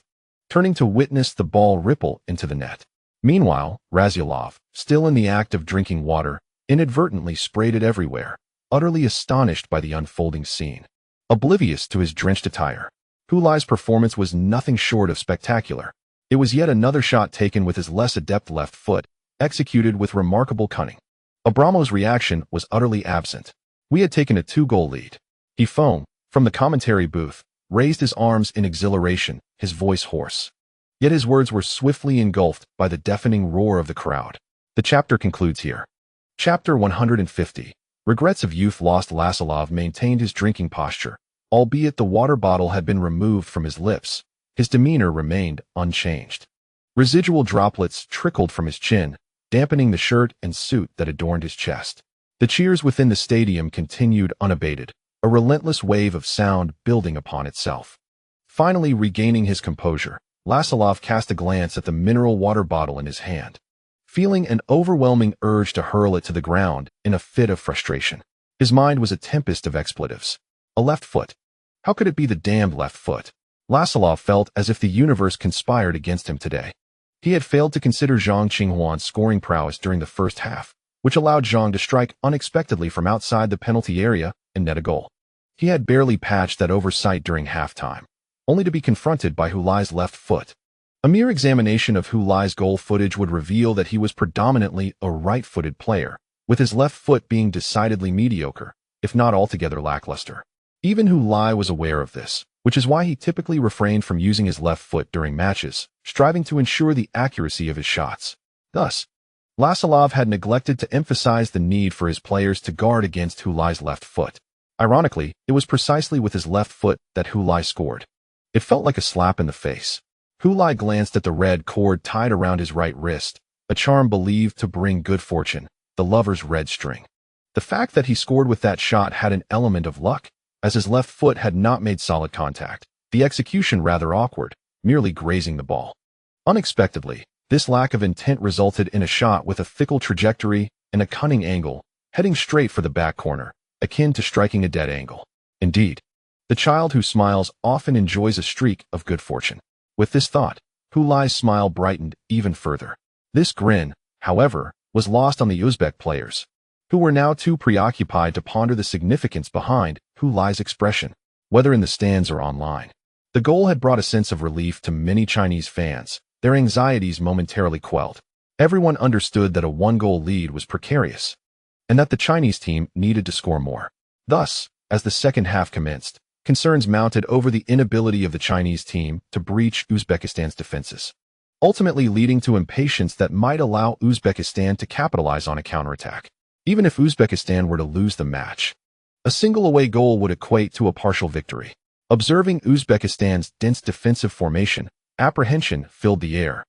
turning to witness the ball ripple into the net. Meanwhile, Razyalov, still in the act of drinking water, inadvertently sprayed it everywhere, utterly astonished by the unfolding scene. Oblivious to his drenched attire, Hu Lai's performance was nothing short of spectacular. It was yet another shot taken with his less adept left foot, executed with remarkable cunning. Abramov's reaction was utterly absent. We had taken a 2-goal lead. He Feng, from the commentary booth, raised his arms in exhilaration, his voice hoarse. Yet his words were swiftly engulfed by the deafening roar of the crowd. The chapter concludes here. Chapter 150. Regrets of youth lost. Lasalov maintained his drinking posture, albeit the water bottle had been removed from his lips. His demeanor remained unchanged. Residual droplets trickled from his chin, dampening the shirt and suit that adorned his chest. The cheers within the stadium continued unabated, a relentless wave of sound building upon itself. Finally regaining his composure, Lasalov cast a glance at the mineral water bottle in his hand, feeling an overwhelming urge to hurl it to the ground in a fit of frustration. His mind was a tempest of expletives. A left foot. How could it be the damned left foot? Lasalov felt as if the universe conspired against him today. He had failed to consider Zhang Qinghuan's scoring prowess during the first half, which allowed Zhang to strike unexpectedly from outside the penalty area and net a goal. He had barely patched that oversight during halftime, only to be confronted by Hu Lai's left foot. A mere examination of Hu Lai's goal footage would reveal that he was predominantly a right-footed player, with his left foot being decidedly mediocre, if not altogether lackluster. Even Hu Lai was aware of this, which is why he typically refrained from using his left foot during matches, striving to ensure the accuracy of his shots. Thus, Lasalov had neglected to emphasize the need for his players to guard against Hu Lai's left foot. Ironically, it was precisely with his left foot that Hu Lai scored. It felt like a slap in the face. Hu Lai glanced at the red cord tied around his right wrist, a charm believed to bring good fortune, the lover's red string. The fact that he scored with that shot had an element of luck, as his left foot had not made solid contact, the execution rather awkward, merely grazing the ball. Unexpectedly, this lack of intent resulted in a shot with a fickle trajectory and a cunning angle, heading straight for the back corner, akin to striking a dead angle. Indeed, the child who smiles often enjoys a streak of good fortune. With this thought, Hu Lai's smile brightened even further. This grin, however, was lost on the Uzbek players, who were now too preoccupied to ponder the significance behind Hu Lai's expression, whether in the stands or online. The goal had brought a sense of relief to many Chinese fans, their anxieties momentarily quelled. Everyone understood that a one-goal lead was precarious, and that the Chinese team needed to score more. Thus, as the second half commenced, concerns mounted over the inability of the Chinese team to breach Uzbekistan's defenses, ultimately leading to impatience that might allow Uzbekistan to capitalize on a counterattack. Even if Uzbekistan were to lose the match, a single away goal would equate to a partial victory. Observing Uzbekistan's dense defensive formation, apprehension filled the air.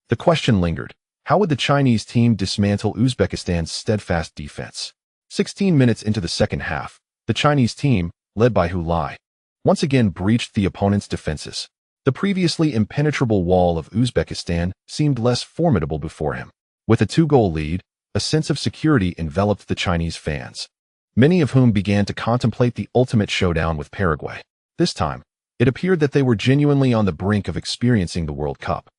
The question lingered: how would the Chinese team dismantle Uzbekistan's steadfast defense? 16 minutes into the second half, the Chinese team, led by Hu Lai, once again breached the opponent's defenses. The previously impenetrable wall of Uzbekistan seemed less formidable before him. With a 2-goal lead, a sense of security enveloped the Chinese fans, many of whom began to contemplate the ultimate showdown with Paraguay. This time, it appeared that they were genuinely on the brink of experiencing the World Cup.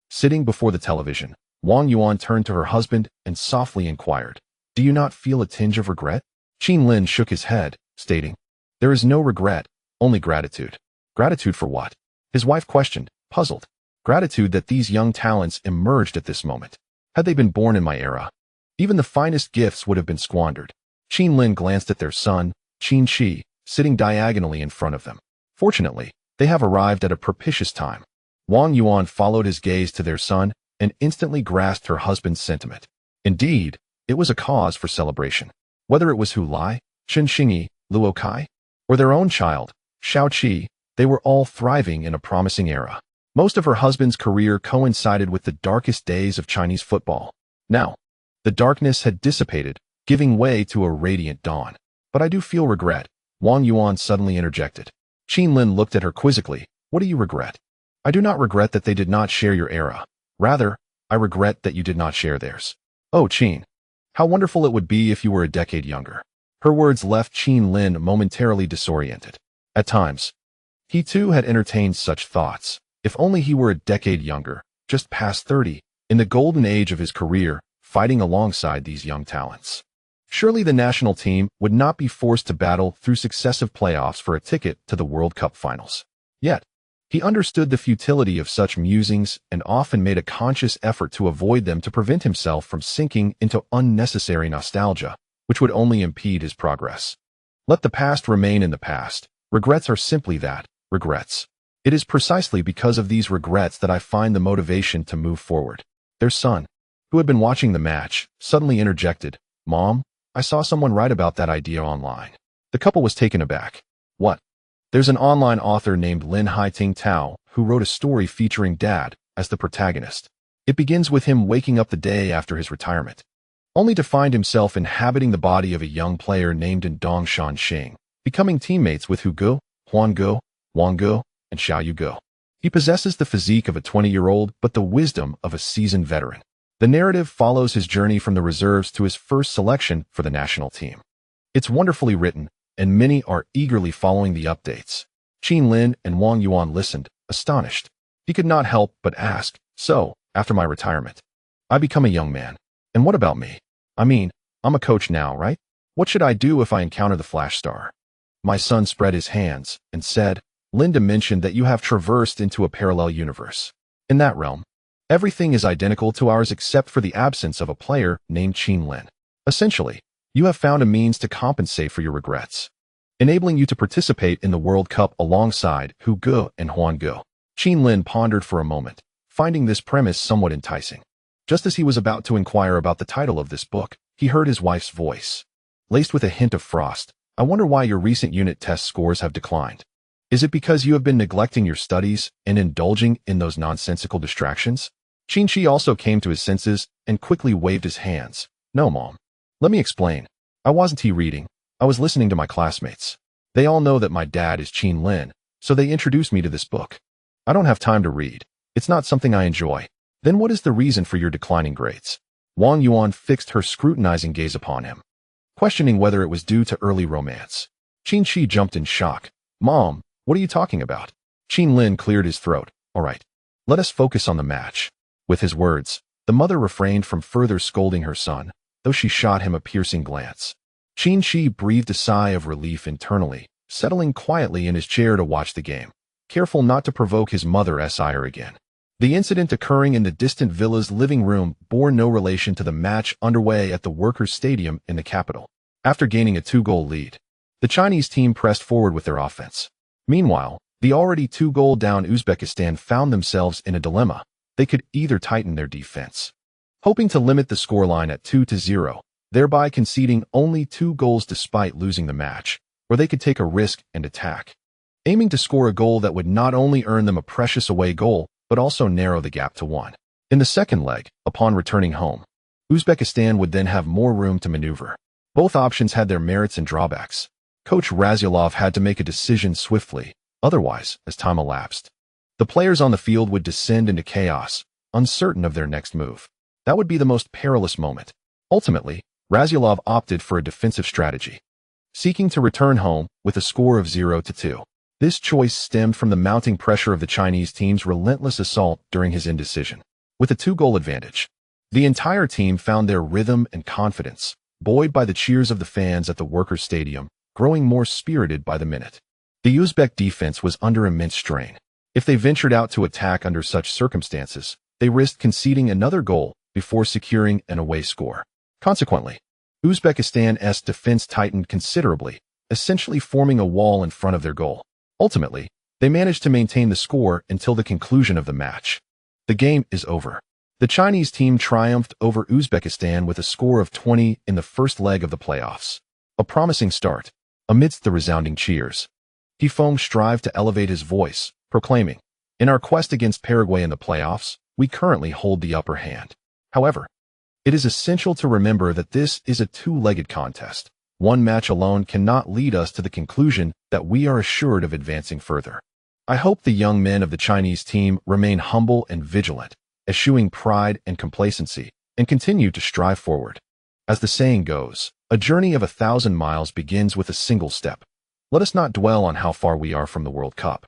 Sitting before the television, Wang Yuan turned to her husband and softly inquired, "Do you not feel a tinge of regret?" Qin Lin shook his head, stating, "There is no regret, only gratitude." "Gratitude for what?" his wife questioned, puzzled. "Gratitude that these young talents emerged at this moment. Had they been born in my era, even the finest gifts would have been squandered." Qin Lin glanced at their son, Qin Shi, sitting diagonally in front of them. "Fortunately, they have arrived at a propitious time." Wang Yuan followed his gaze to their son and instantly grasped her husband's sentiment. Indeed, it was a cause for celebration. Whether it was Hu Lai, Chen Xingyi, Luo Kai, or their own child, Xiao Qi, they were all thriving in a promising era. Most of her husband's career coincided with the darkest days of Chinese football. Now, the darkness had dissipated, giving way to a radiant dawn. "But I do feel regret," Wang Yuan suddenly interjected. Qin Lin looked at her quizzically. "What do you regret?" "I do not regret that they did not share your era. Rather, I regret that you did not share theirs." "Oh, Qin, how wonderful it would be if you were a decade younger." Her words left Qin Lin momentarily disoriented. At times, he too had entertained such thoughts. If only he were a decade younger, just past 30, in the golden age of his career, fighting alongside these young talents. Surely the national team would not be forced to battle through successive playoffs for a ticket to the World Cup finals. Yet, he understood the futility of such musings and often made a conscious effort to avoid them to prevent himself from sinking into unnecessary nostalgia, which would only impede his progress. Let the past remain in the past. Regrets are simply that, regrets. It is precisely because of these regrets that I find the motivation to move forward. Their son, who had been watching the match, suddenly interjected, "Mom, I saw someone write about that idea online." The couple was taken aback. "What?" "There's an online author named Lin Hai-ting Tao who wrote a story featuring Dad as the protagonist. It begins with him waking up the day after his retirement, only to find himself inhabiting the body of a young player named Dong Sheng, becoming teammates with Hu Guo, Huan Guo, Wang Guo, and Xiao Yu Guo. He possesses the physique of a 20-year-old but the wisdom of a seasoned veteran. The narrative follows his journey from the reserves to his first selection for the national team. It's wonderfully written, and many are eagerly following the updates." Qin Lin and Wang Yuan listened, astonished. He could not help but ask, "So, after my retirement, I become a young man. And what about me? I mean, I'm a coach now, right? What should I do if I encounter the flash star? My son spread his hands and said, Linda mentioned that you have traversed into a parallel universe. In that realm, everything is identical to ours except for the absence of a player named Qin Lin. Essentially, you have found a means to compensate for your regrets, enabling you to participate in the World Cup alongside Hu Ge and Huan Ge. Qin Lin pondered for a moment, finding this premise somewhat enticing. Just as he was about to inquire about the title of this book, he heard his wife's voice, laced with a hint of frost. I wonder why your recent unit test scores have declined. Is it because you have been neglecting your studies and indulging in those nonsensical distractions? Qin Shi also came to his senses and quickly waved his hands. No, Mom. Let me explain. I wasn't reading. I was listening to my classmates. They all know that my dad is Qin Lin, so they introduced me to this book. I don't have time to read. It's not something I enjoy. Then what is the reason for your declining grades? Wang Yuan fixed her scrutinizing gaze upon him, questioning whether it was due to early romance. Qin Shi jumped in shock. Mom, what are you talking about? Qin Lin cleared his throat. All right, let us focus on the match. With his words, the mother refrained from further scolding her son, though she shot him a piercing glance. Qin Shi breathed a sigh of relief internally, settling quietly in his chair to watch the game, careful not to provoke his mother's ire again. The incident occurring in the distant villa's living room bore no relation to the match underway at the Workers' Stadium in the capital. After gaining a 2-goal lead, the Chinese team pressed forward with their offense. Meanwhile, the already 2-goal down Uzbekistan found themselves in a dilemma. They could either tighten their defense, hoping to limit the scoreline at 2-0, thereby conceding only 2 goals despite losing the match, or they could take a risk and attack, aiming to score a goal that would not only earn them a precious away goal, but also narrow the gap to 1. In the second leg, upon returning home, Uzbekistan would then have more room to maneuver. Both options had their merits and drawbacks. Coach Razyalov had to make a decision swiftly, otherwise, as time elapsed, the players on the field would descend into chaos, uncertain of their next move. That would be the most perilous moment. Ultimately, Razyalov opted for a defensive strategy, seeking to return home with a score of 0-2. This choice stemmed from the mounting pressure of the Chinese team's relentless assault during his indecision. With a 2-goal advantage, the entire team found their rhythm and confidence, buoyed by the cheers of the fans at the Workers' Stadium, growing more spirited by the minute. The Uzbek defense was under immense strain. If they ventured out to attack under such circumstances, they risked conceding another goal before securing an away score. Consequently, Uzbekistan's defense tightened considerably, essentially forming a wall in front of their goal. Ultimately, they managed to maintain the score until the conclusion of the match. The game is over. The Chinese team triumphed over Uzbekistan with a score of 20 in the first leg of the playoffs. A promising start, amidst the resounding cheers. He Feng strived to elevate his voice, proclaiming, "In our quest against Paraguay in the playoffs, we currently hold the upper hand. However, it is essential to remember that this is a 2-legged contest. One match alone cannot lead us to the conclusion that we are assured of advancing further. I hope the young men of the Chinese team remain humble and vigilant, eschewing pride and complacency, and continue to strive forward. As the saying goes, a journey of 1,000 miles begins with a single step. Let us not dwell on how far we are from the World Cup,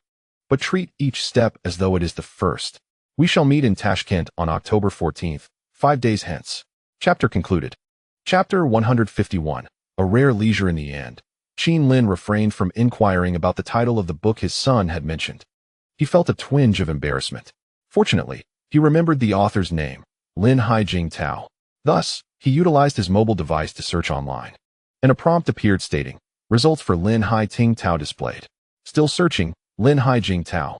but treat each step as though it is the first. We shall meet in Tashkent on October 14th, 5 days hence." Chapter concluded. Chapter 151. A rare leisure in the end. Qin Lin refrained from inquiring about the title of the book his son had mentioned. He felt a twinge of embarrassment. Fortunately, he remembered the author's name, Lin Hai Jing Tao. Thus, he utilized his mobile device to search online, and a prompt appeared stating, "Results for Lin Hai Ting Tao displayed. Still searching, Lin Hai Jing Tao."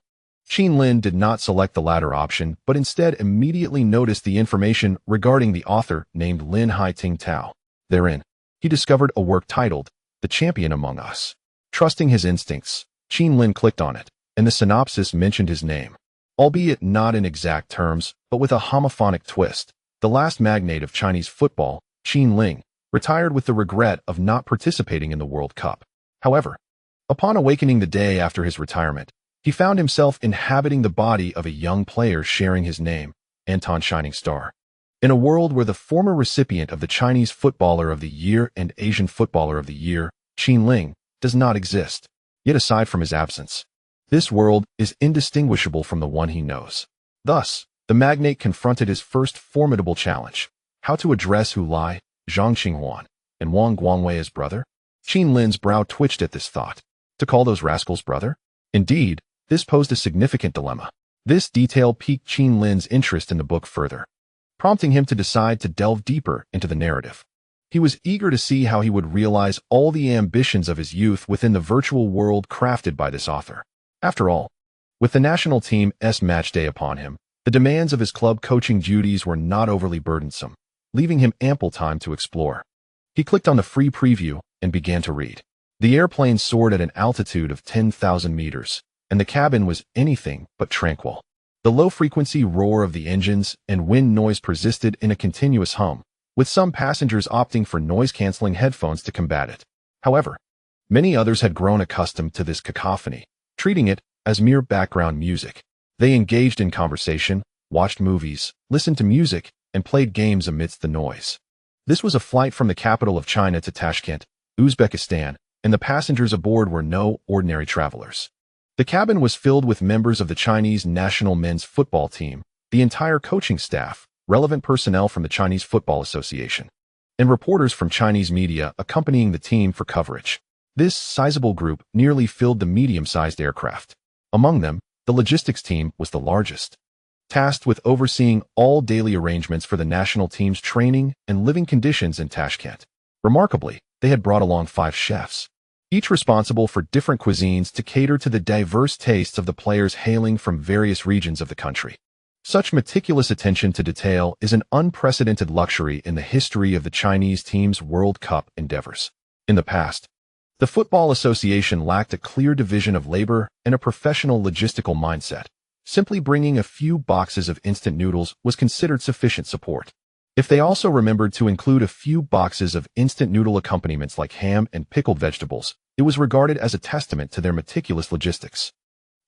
Qin Lin did not select the latter option, but instead immediately noticed the information regarding the author named Lin Hai Ting Tao. Therein, he discovered a work titled, The Champion Among Us. Trusting his instincts, Qin Lin clicked on it, and the synopsis mentioned his name. Albeit not in exact terms, but with a homophonic twist, the last magnate of Chinese football, Qin Ling, retired with the regret of not participating in the World Cup. However, upon awakening the day after his retirement, he found himself inhabiting the body of a young player sharing his name, Anton Shining Star. In a world where the former recipient of the Chinese Footballer of the Year and Asian Footballer of the Year, Qin Ling, does not exist. Yet aside from his absence, this world is indistinguishable from the one he knows. Thus, the magnate confronted his first formidable challenge: how to address Hu Lai, Zhang Xinghuan, and Wang Guangwei as brother? Qin Lin's brow twitched at this thought. To call those rascals brother? Indeed, this posed a significant dilemma. This detail piqued Qin Lin's interest in the book further, prompting him to decide to delve deeper into the narrative. He was eager to see how he would realize all the ambitions of his youth within the virtual world crafted by this author. After all, with the national team's match day upon him, the demands of his club coaching duties were not overly burdensome, leaving him ample time to explore. He clicked on the free preview and began to read. The airplane soared at an altitude of 10,000 meters, and the cabin was anything but tranquil. The low-frequency roar of the engines and wind noise persisted in a continuous hum, with some passengers opting for noise-canceling headphones to combat it. However, many others had grown accustomed to this cacophony, treating it as mere background music. They engaged in conversation, watched movies, listened to music, and played games amidst the noise. This was a flight from the capital of China to Tashkent, Uzbekistan, and the passengers aboard were no ordinary travelers. The cabin was filled with members of the Chinese national men's football team, the entire coaching staff, relevant personnel from the Chinese Football Association, and reporters from Chinese media accompanying the team for coverage. This sizable group nearly filled the medium-sized aircraft. Among them, the logistics team was the largest, tasked with overseeing all daily arrangements for the national team's training and living conditions in Tashkent. Remarkably, they had brought along 5 chefs, each responsible for different cuisines to cater to the diverse tastes of the players hailing from various regions of the country. Such meticulous attention to detail is an unprecedented luxury in the history of the Chinese team's World Cup endeavors. In the past, the Football Association lacked a clear division of labor and a professional logistical mindset. Simply bringing a few boxes of instant noodles was considered sufficient support. If they also remembered to include a few boxes of instant noodle accompaniments like ham and pickled vegetables, it was regarded as a testament to their meticulous logistics.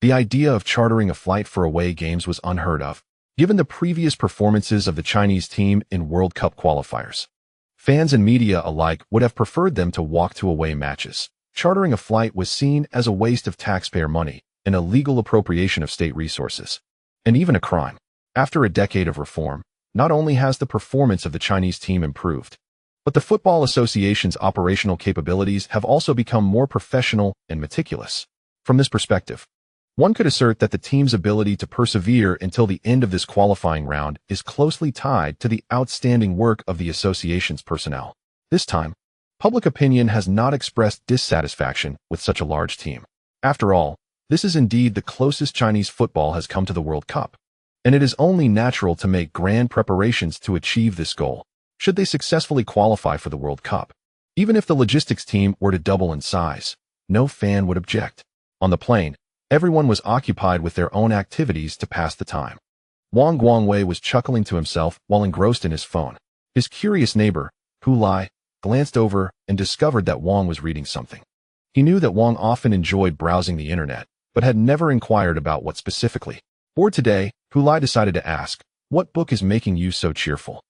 The idea of chartering a flight for away games was unheard of, given the previous performances of the Chinese team in World Cup qualifiers. Fans and media alike would have preferred them to walk to away matches. Chartering a flight was seen as a waste of taxpayer money, an illegal appropriation of state resources, and even a crime. After a decade of reform, not only has the performance of the Chinese team improved, but the Football Association's operational capabilities have also become more professional and meticulous. From this perspective, one could assert that the team's ability to persevere until the end of this qualifying round is closely tied to the outstanding work of the association's personnel. This time, public opinion has not expressed dissatisfaction with such a large team. After all, this is indeed the closest Chinese football has come to the World Cup, and it is only natural to make grand preparations to achieve this goal, should they successfully qualify for the World Cup. Even if the logistics team were to double in size, no fan would object. On the plane, everyone was occupied with their own activities to pass the time. Wang Guangwei was chuckling to himself while engrossed in his phone. His curious neighbor, Hu Lai, glanced over and discovered that Wang was reading something. He knew that Wang often enjoyed browsing the internet, but had never inquired about what specifically. Bored today, Hu Lai decided to ask, "What book is making you so cheerful?"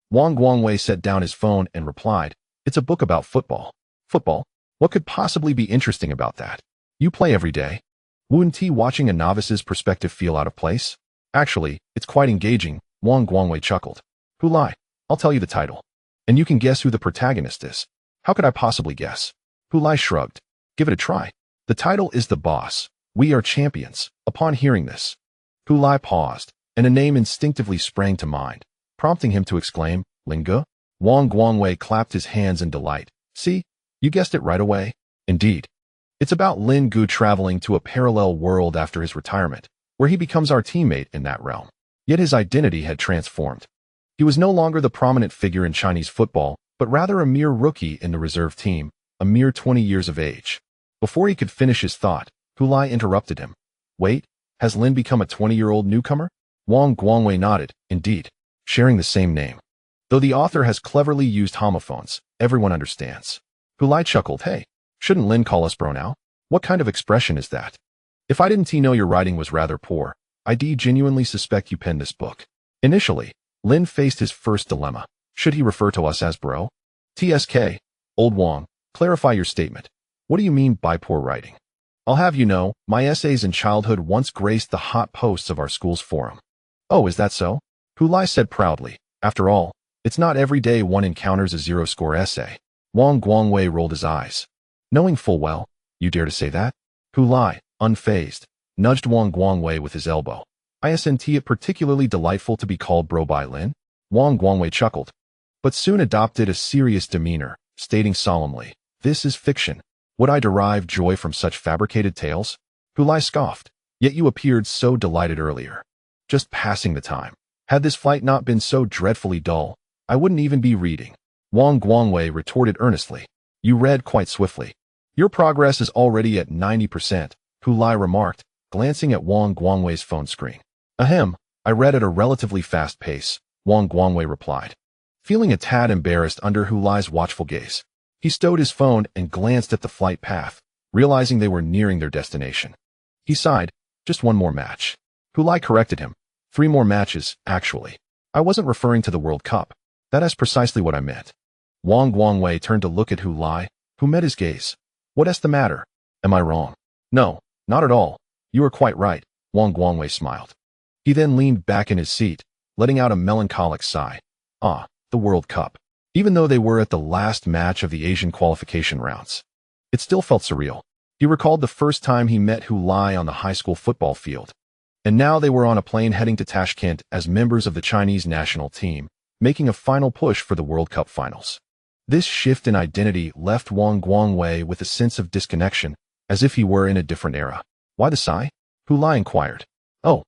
Wang Guangwei set down his phone and replied, "It's a book about football." "Football? What could possibly be interesting about that? You play every day. Wouldn't watching a novice's perspective feel out of place?" "Actually, it's quite engaging," Wang Guangwei chuckled. "Hu Lai, I'll tell you the title, and you can guess who the protagonist is." "How could I possibly guess?" Hu Lai shrugged. "Give it a try. The title is The Boss. We Are Champions." Upon hearing this, Hu Lai paused, and a name instinctively sprang to mind, prompting him to exclaim, "Lin Ge?" Wang Guangwei clapped his hands in delight. "See, you guessed it right away." "Indeed. It's about Lin Ge traveling to a parallel world after his retirement, where he becomes our teammate in that realm." Yet his identity had transformed. He was no longer the prominent figure in Chinese football, but rather a mere rookie in the reserve team, a mere 20 years of age. Before he could finish his thought, Hu Lai interrupted him. "Wait, has Lin become a 20-year-old newcomer?" Wang Guangwei nodded. "Indeed, sharing the same name. Though the author has cleverly used homophones, everyone understands." Hu Lai chuckled. "Hey, shouldn't Lin call us bro now? What kind of expression is that? If I didn't know your writing was rather poor, I'd genuinely suspect you penned this book." Initially, Lin faced his first dilemma. Should he refer to us as bro? "TSK, old Wang, clarify your statement. What do you mean by poor writing? I'll have you know, my essays in childhood once graced the hot posts of our school's forum." "Oh, is that so?" Hu Lai said proudly. "After all, It's not every day one encounters a zero-score essay. Wang Guangwei rolled his eyes. Knowing full well, you dare to say that? Hulai, unfazed, nudged Wang Guangwei with his elbow. Isn't it particularly delightful to be called bro by Lin? Wang Guangwei chuckled, but soon adopted a serious demeanor, stating solemnly, this is fiction. Would I derive joy from such fabricated tales? Hulai scoffed, yet you appeared so delighted earlier. Just passing the time. Had this flight not been so dreadfully dull, I wouldn't even be reading. Wang Guangwei retorted earnestly. You read quite swiftly. Your progress is already at 90%, Hulai remarked, glancing at Wang Guangwei's phone screen. Ahem, I read at a relatively fast pace, Wang Guangwei replied. Feeling a tad embarrassed under Hulai's watchful gaze, he stowed his phone and glanced at the flight path, realizing they were nearing their destination. He sighed, just one more match. Hulai corrected him. 3 more matches, actually. I wasn't referring to the World Cup. That is precisely what I meant. Wang Guangwei turned to look at Hulai, who met his gaze. What's the matter? Am I wrong? No, not at all. You are quite right, Wang Guangwei smiled. He then leaned back in his seat, letting out a melancholic sigh. Ah, the World Cup. Even though they were at the last match of the Asian qualification rounds, it still felt surreal. He recalled the first time he met Hulai on the high school football field. And now they were on a plane heading to Tashkent as members of the Chinese national team, making a final push for the World Cup finals. This shift in identity left Wang Guangwei with a sense of disconnection, as if he were in a different era. Why the sigh? Hulai inquired. Oh,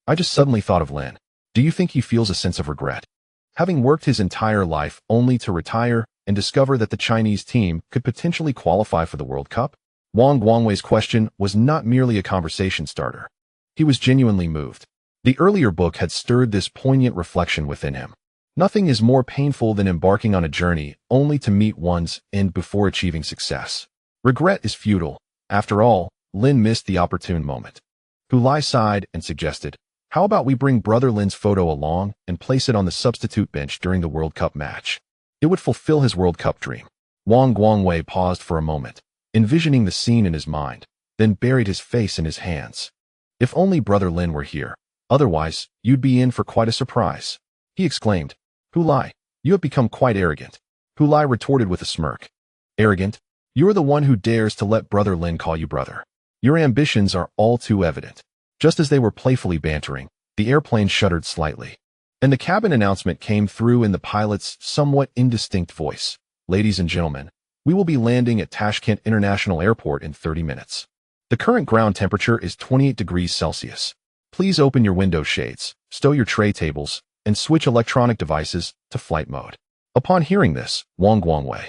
I just suddenly thought of Lin. Do you think he feels a sense of regret? Having worked his entire life only to retire and discover that the Chinese team could potentially qualify for the World Cup? Wang Guangwei's question was not merely a conversation starter. He was genuinely moved. The earlier book had stirred this poignant reflection within him. Nothing is more painful than embarking on a journey only to meet one's end before achieving success. Regret is futile. After all, Lin missed the opportune moment. Hulai sighed and suggested, how about we bring Brother Lin's photo along and place it on the substitute bench during the World Cup match? It would fulfill his World Cup dream. Wang Guangwei paused for a moment, envisioning the scene in his mind, then buried his face in his hands. If only Brother Lin were here. Otherwise, you'd be in for quite a surprise. He exclaimed. Hulai, you have become quite arrogant. Hulai retorted with a smirk. Arrogant? You're the one who dares to let Brother Lin call you brother. Your ambitions are all too evident. Just as they were playfully bantering, the airplane shuddered slightly, and the cabin announcement came through in the pilot's somewhat indistinct voice. Ladies and gentlemen, we will be landing at Tashkent International Airport in 30 minutes. The current ground temperature is 28 degrees Celsius. Please open your window shades, stow your tray tables, and switch electronic devices to flight mode. Upon hearing this, Wang Guangwei,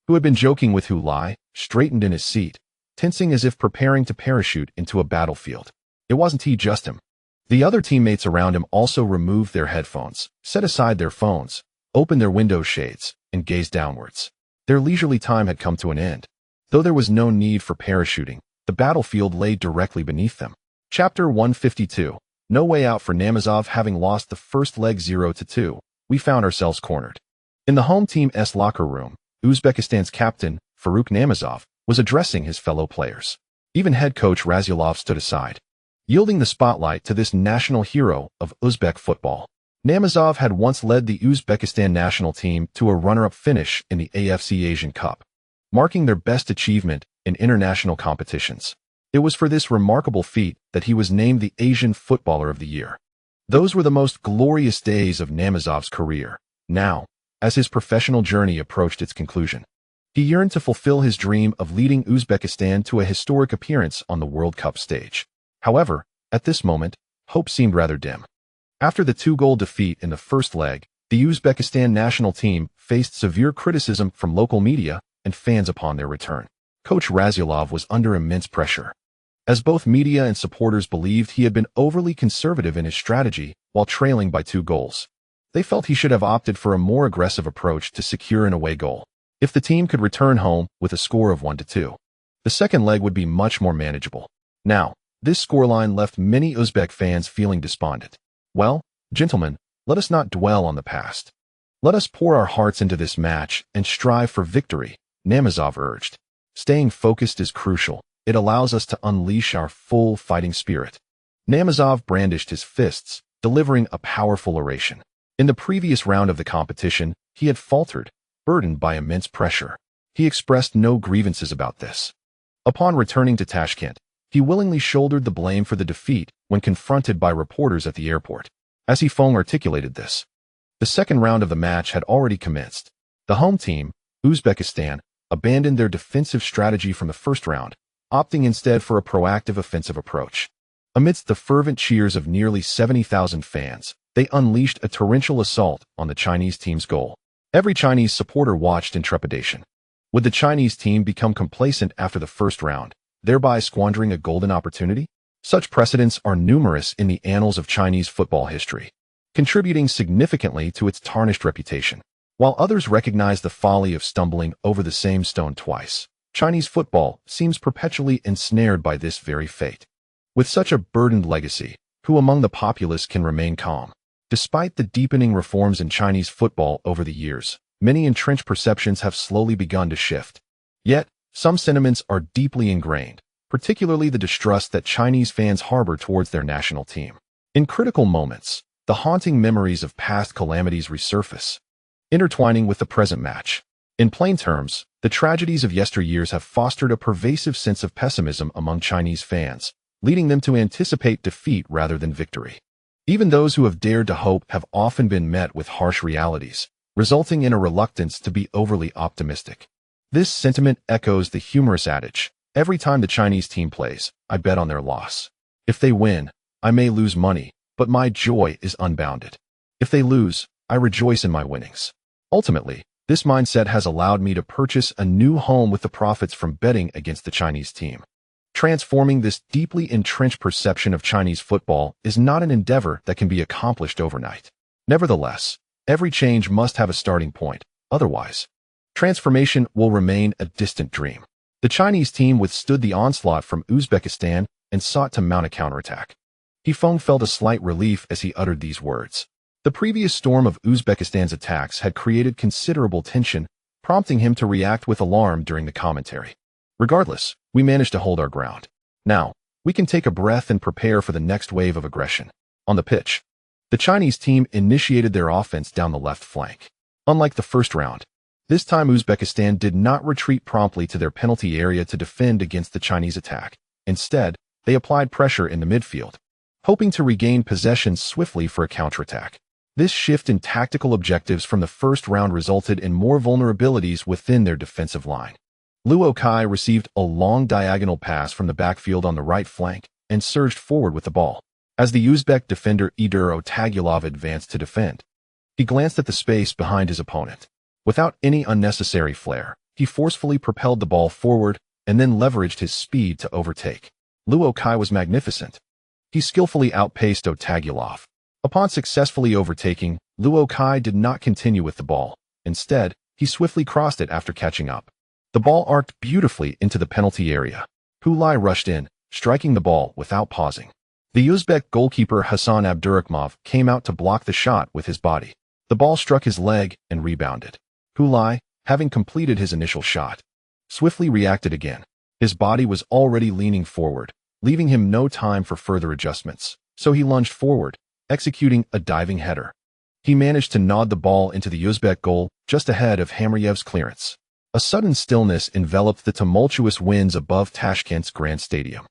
who had been joking with Hulai, straightened in his seat, tensing as if preparing to parachute into a battlefield. It wasn't he just him. The other teammates around him also removed their headphones, set aside their phones, opened their window shades, and gazed downwards. Their leisurely time had come to an end. Though there was no need for parachuting, the battlefield lay directly beneath them. Chapter 152. No way out for Namazov. Having lost the first leg 0-2, we found ourselves cornered. In the home team's locker room, Uzbekistan's captain, Faruk Namazov, was addressing his fellow players. Even head coach Razyalov stood aside, yielding the spotlight to this national hero of Uzbek football. Namazov had once led the Uzbekistan national team to a runner-up finish in the AFC Asian Cup, marking their best achievement in international competitions. It was for this remarkable feat that he was named the Asian Footballer of the Year. Those were the most glorious days of Namazov's career. Now, as his professional journey approached its conclusion, he yearned to fulfill his dream of leading Uzbekistan to a historic appearance on the World Cup stage. However, at this moment, hope seemed rather dim. After the 2-goal defeat in the first leg, the Uzbekistan national team faced severe criticism from local media and fans upon their return. Coach Razyalov was under immense pressure, as both media and supporters believed he had been overly conservative in his strategy while trailing by 2 goals. They felt he should have opted for a more aggressive approach to secure an away goal. If the team could return home with a score of 1-2, the second leg would be much more manageable. Now, this scoreline left many Uzbek fans feeling despondent. Well, gentlemen, let us not dwell on the past. Let us pour our hearts into this match and strive for victory, Namazov urged. Staying focused is crucial. It allows us to unleash our full fighting spirit. Namazov brandished his fists, delivering a powerful oration. In the previous round of the competition, he had faltered, burdened by immense pressure. He expressed no grievances about this. Upon returning to Tashkent, he willingly shouldered the blame for the defeat when confronted by reporters at the airport. As He Feng articulated this, the second round of the match had already commenced. The home team, Uzbekistan, abandoned their defensive strategy from the first round, opting instead for a proactive offensive approach. Amidst the fervent cheers of nearly 70,000 fans, they unleashed a torrential assault on the Chinese team's goal. Every Chinese supporter watched in trepidation. Would the Chinese team become complacent after the first round, thereby squandering a golden opportunity? Such precedents are numerous in the annals of Chinese football history, contributing significantly to its tarnished reputation. While others recognize the folly of stumbling over the same stone twice, Chinese football seems perpetually ensnared by this very fate. With such a burdened legacy, who among the populace can remain calm? Despite the deepening reforms in Chinese football over the years, many entrenched perceptions have slowly begun to shift. Yet, some sentiments are deeply ingrained, particularly the distrust that Chinese fans harbor towards their national team. In critical moments, the haunting memories of past calamities resurface, intertwining with the present match. In plain terms, the tragedies of yesteryears have fostered a pervasive sense of pessimism among Chinese fans, leading them to anticipate defeat rather than victory. Even those who have dared to hope have often been met with harsh realities, resulting in a reluctance to be overly optimistic. This sentiment echoes the humorous adage, "Every time the Chinese team plays, I bet on their loss. If they win, I may lose money, but my joy is unbounded. If they lose, I rejoice in my winnings." Ultimately, this mindset has allowed me to purchase a new home with the profits from betting against the Chinese team. Transforming this deeply entrenched perception of Chinese football is not an endeavor that can be accomplished overnight. Nevertheless, every change must have a starting point, otherwise, transformation will remain a distant dream. The Chinese team withstood the onslaught from Uzbekistan and sought to mount a counterattack. He Feng felt a slight relief as he uttered these words. The previous storm of Uzbekistan's attacks had created considerable tension, prompting him to react with alarm during the commentary. Regardless, we managed to hold our ground. Now, we can take a breath and prepare for the next wave of aggression. On the pitch, the Chinese team initiated their offense down the left flank. Unlike the first round, this time Uzbekistan did not retreat promptly to their penalty area to defend against the Chinese attack. Instead, they applied pressure in the midfield, hoping to regain possession swiftly for a counterattack. This shift in tactical objectives from the first round resulted in more vulnerabilities within their defensive line. Luo Kai received a long diagonal pass from the backfield on the right flank and surged forward with the ball. As the Uzbek defender Eduro Tagulov advanced to defend, he glanced at the space behind his opponent. Without any unnecessary flair, he forcefully propelled the ball forward and then leveraged his speed to overtake. Luo Kai was magnificent. He skillfully outpaced Otagulov. Upon successfully overtaking, Luo Kai did not continue with the ball. Instead, he swiftly crossed it after catching up. The ball arced beautifully into the penalty area. Hulai rushed in, striking the ball without pausing. The Uzbek goalkeeper Hassan Abdurakhmov came out to block the shot with his body. The ball struck his leg and rebounded. Hulai, having completed his initial shot, swiftly reacted again. His body was already leaning forward, leaving him no time for further adjustments, so he lunged forward, executing a diving header. He managed to nod the ball into the Uzbek goal just ahead of Hamriyev's clearance. A sudden stillness enveloped the tumultuous winds above Tashkent's Grand Stadium.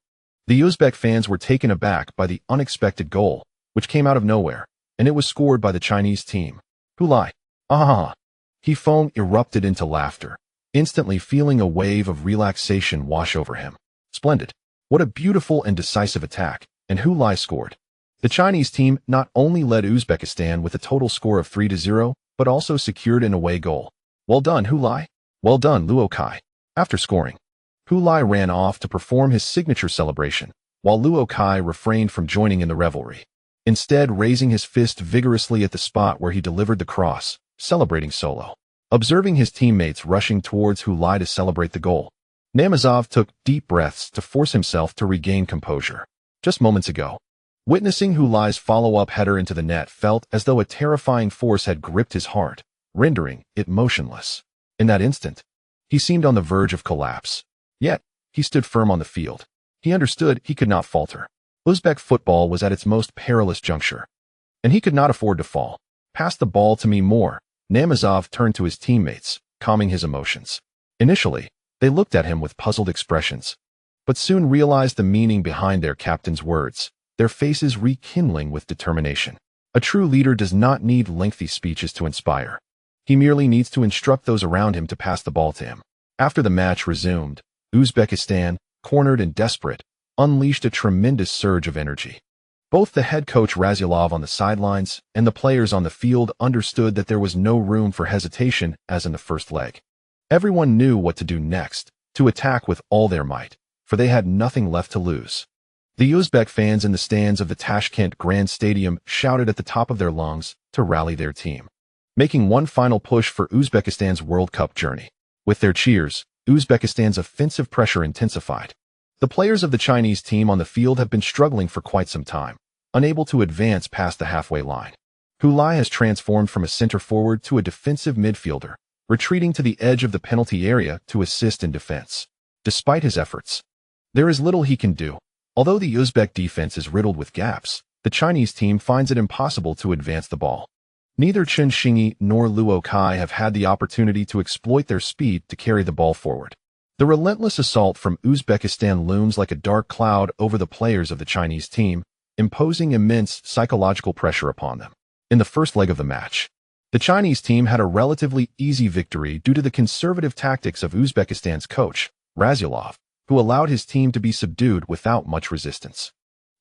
The Uzbek fans were taken aback by the unexpected goal, which came out of nowhere, and it was scored by the Chinese team. Hulai! Ah! He Feng erupted into laughter, instantly feeling a wave of relaxation wash over him. Splendid! What a beautiful and decisive attack, and Hulai scored. The Chinese team not only led Uzbekistan with a total score of 3-0, but also secured an away goal. Well done, Hulai! Well done, Luo Kai. After scoring, Hulai ran off to perform his signature celebration, while Luo Kai refrained from joining in the revelry, instead raising his fist vigorously at the spot where he delivered the cross, celebrating solo. Observing his teammates rushing towards Hulai to celebrate the goal, Namazov took deep breaths to force himself to regain composure. Just moments ago, witnessing Hulai's follow-up header into the net felt as though a terrifying force had gripped his heart, rendering it motionless. In that instant, he seemed on the verge of collapse. Yet, he stood firm on the field. He understood he could not falter. Uzbek football was at its most perilous juncture, and he could not afford to fall. Pass the ball to me more. Namazov turned to his teammates, calming his emotions. Initially, they looked at him with puzzled expressions, but soon realized the meaning behind their captain's words, their faces rekindling with determination. A true leader does not need lengthy speeches to inspire. He merely needs to instruct those around him to pass the ball to him. After the match resumed, Uzbekistan, cornered and desperate, unleashed a tremendous surge of energy. Both the head coach Razyalov on the sidelines and the players on the field understood that there was no room for hesitation as in the first leg. Everyone knew what to do next, to attack with all their might, for they had nothing left to lose. The Uzbek fans in the stands of the Tashkent Grand Stadium shouted at the top of their lungs to rally their team, making one final push for Uzbekistan's World Cup journey. With their cheers, Uzbekistan's offensive pressure intensified. The players of the Chinese team on the field have been struggling for quite some time, unable to advance past the halfway line. Hu Lai has transformed from a center forward to a defensive midfielder, retreating to the edge of the penalty area to assist in defense. Despite his efforts, there is little he can do. Although the Uzbek defense is riddled with gaps, the Chinese team finds it impossible to advance the ball. Neither Chen Xingyi nor Luo Kai have had the opportunity to exploit their speed to carry the ball forward. The relentless assault from Uzbekistan looms like a dark cloud over the players of the Chinese team, imposing immense psychological pressure upon them. In the first leg of the match, the Chinese team had a relatively easy victory due to the conservative tactics of Uzbekistan's coach, Razyalov, who allowed his team to be subdued without much resistance.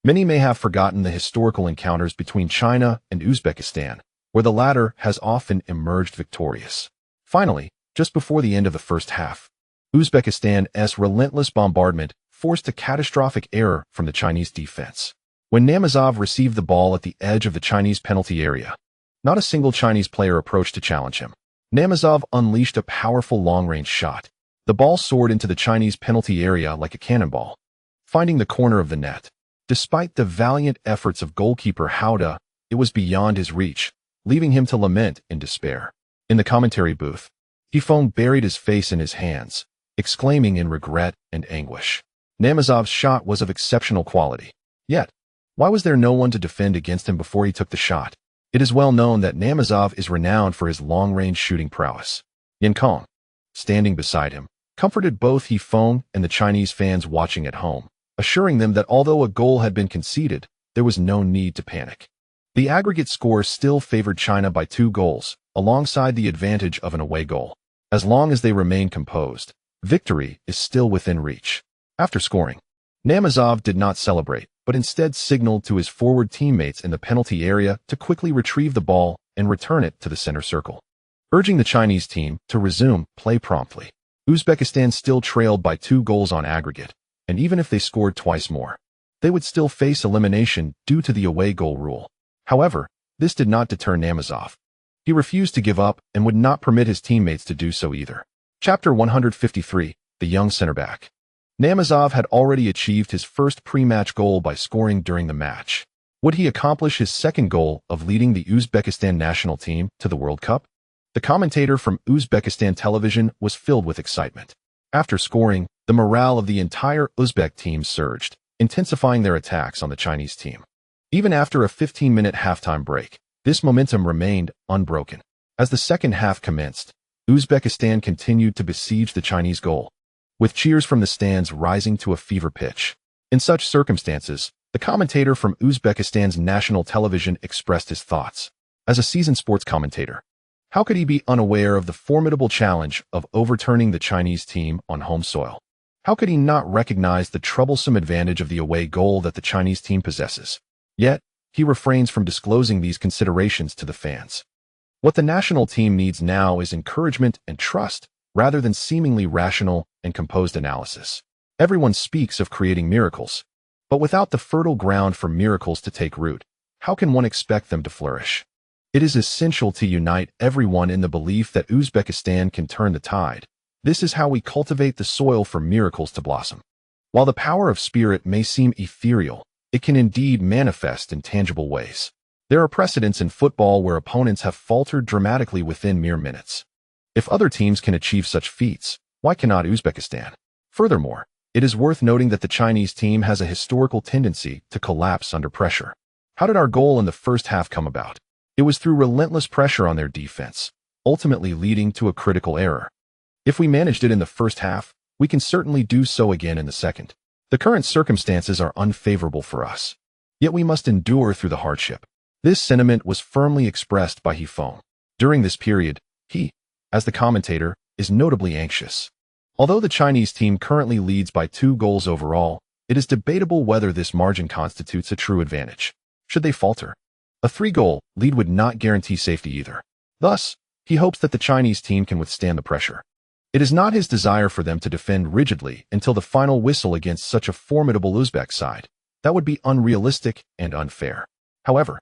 Many may have forgotten the historical encounters between China and Uzbekistan, where the latter has often emerged victorious. Finally, just before the end of the first half, Uzbekistan's relentless bombardment forced a catastrophic error from the Chinese defense. When Namazov received the ball at the edge of the Chinese penalty area, not a single Chinese player approached to challenge him. Namazov unleashed a powerful long-range shot. The ball soared into the Chinese penalty area like a cannonball, finding the corner of the net. Despite the valiant efforts of goalkeeper Hauda, it was beyond his reach, leaving him to lament in despair. In the commentary booth, He Feng buried his face in his hands, exclaiming in regret and anguish. Namazov's shot was of exceptional quality. Yet, why was there no one to defend against him before he took the shot? It is well known that Namazov is renowned for his long-range shooting prowess. Yan Kong, standing beside him, comforted both He Feng and the Chinese fans watching at home, assuring them that although a goal had been conceded, there was no need to panic. The aggregate score still favored China by 2 goals, alongside the advantage of an away goal. As long as they remain composed, victory is still within reach. After scoring, Namazov did not celebrate, but instead signaled to his forward teammates in the penalty area to quickly retrieve the ball and return it to the center circle, urging the Chinese team to resume play promptly. Uzbekistan still trailed by 2 goals on aggregate, and even if they scored twice more, they would still face elimination due to the away goal rule. However, this did not deter Namazov. He refused to give up and would not permit his teammates to do so either. Chapter 153, The Young Center Back. Namazov had already achieved his first pre-match goal by scoring during the match. Would he accomplish his second goal of leading the Uzbekistan national team to the World Cup? The commentator from Uzbekistan television was filled with excitement. After scoring, the morale of the entire Uzbek team surged, intensifying their attacks on the Chinese team. Even after a 15-minute halftime break, this momentum remained unbroken. As the second half commenced, Uzbekistan continued to besiege the Chinese goal, with cheers from the stands rising to a fever pitch. In such circumstances, the commentator from Uzbekistan's national television expressed his thoughts. As a seasoned sports commentator, how could he be unaware of the formidable challenge of overturning the Chinese team on home soil? How could he not recognize the troublesome advantage of the away goal that the Chinese team possesses? Yet, he refrains from disclosing these considerations to the fans. What the national team needs now is encouragement and trust, rather than seemingly rational and composed analysis. Everyone speaks of creating miracles, but without the fertile ground for miracles to take root, how can one expect them to flourish? It is essential to unite everyone in the belief that Uzbekistan can turn the tide. This is how we cultivate the soil for miracles to blossom. While the power of spirit may seem ethereal, it can indeed manifest in tangible ways. There are precedents in football where opponents have faltered dramatically within mere minutes. If other teams can achieve such feats, why cannot Uzbekistan? Furthermore, it is worth noting that the Chinese team has a historical tendency to collapse under pressure. How did our goal in the first half come about? It was through relentless pressure on their defense, ultimately leading to a critical error. If we managed it in the first half, we can certainly do so again in the second. The current circumstances are unfavorable for us, yet we must endure through the hardship. This sentiment was firmly expressed by He Feng. During this period, he, as the commentator, is notably anxious. Although the Chinese team currently leads by 2 goals overall, it is debatable whether this margin constitutes a true advantage. Should they falter, a 3-goal lead would not guarantee safety either. Thus, he hopes that the Chinese team can withstand the pressure. It is not his desire for them to defend rigidly until the final whistle against such a formidable Uzbek side. That would be unrealistic and unfair. However,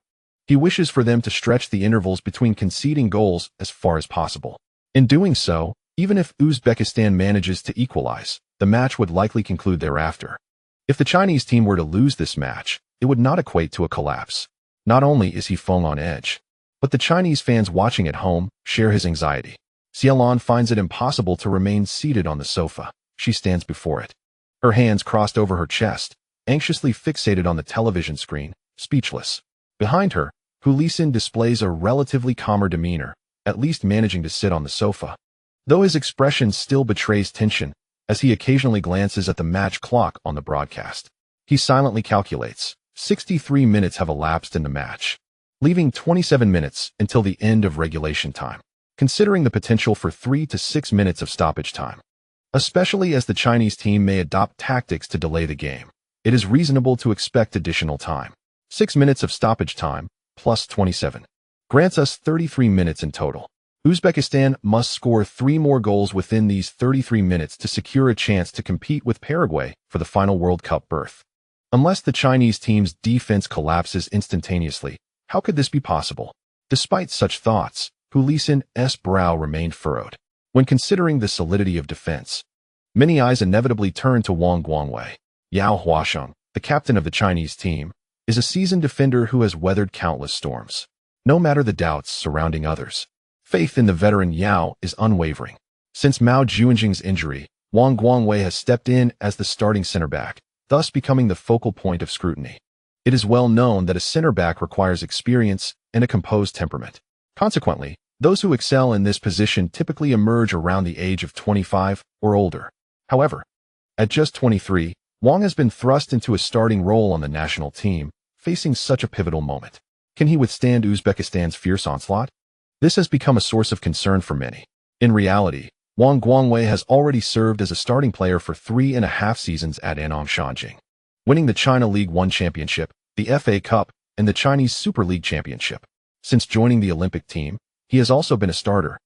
he wishes for them to stretch the intervals between conceding goals as far as possible. In doing so, even if Uzbekistan manages to equalize, the match would likely conclude thereafter. If the Chinese team were to lose this match, it would not equate to a collapse. Not only is He Feng on edge, but the Chinese fans watching at home share his anxiety. Xiaolan finds it impossible to remain seated on the sofa. She stands before it, her hands crossed over her chest, anxiously fixated on the television screen, speechless. Behind her, Humiliation displays a relatively calmer demeanor, at least managing to sit on the sofa. Though his expression still betrays tension, as he occasionally glances at the match clock on the broadcast. He silently calculates. 63 minutes have elapsed in the match, leaving 27 minutes until the end of regulation time, considering the potential for 3 to 6 minutes of stoppage time. Especially as the Chinese team may adopt tactics to delay the game, it is reasonable to expect additional time. 6 minutes of stoppage time, plus 27, grants us 33 minutes in total. Uzbekistan must score 3 more goals within these 33 minutes to secure a chance to compete with Paraguay for the final World Cup berth. Unless the Chinese team's defense collapses instantaneously, how could this be possible? Despite such thoughts, Humiliation's brow remained furrowed. When considering the solidity of defense, many eyes inevitably turn to Wang Guangwei. Yao Huasheng, the captain of the Chinese team, is a seasoned defender who has weathered countless storms. No matter the doubts surrounding others, faith in the veteran Yao is unwavering. Since Mao Zedong's injury, Wang Guangwei has stepped in as the starting center back, thus becoming the focal point of scrutiny. It is well known that a center back requires experience and a composed temperament. Consequently, those who excel in this position typically emerge around the age of 25 or older. However, at just 23, Wang has been thrust into a starting role on the national team, facing such a pivotal moment. Can he withstand Uzbekistan's fierce onslaught? This has become a source of concern for many. In reality, Wang Guangwei has already served as a starting player for 3.5 seasons at Anong Shanjing, winning the China League One Championship, the FA Cup, and the Chinese Super League Championship. Since joining the Olympic team, he has also been a starter,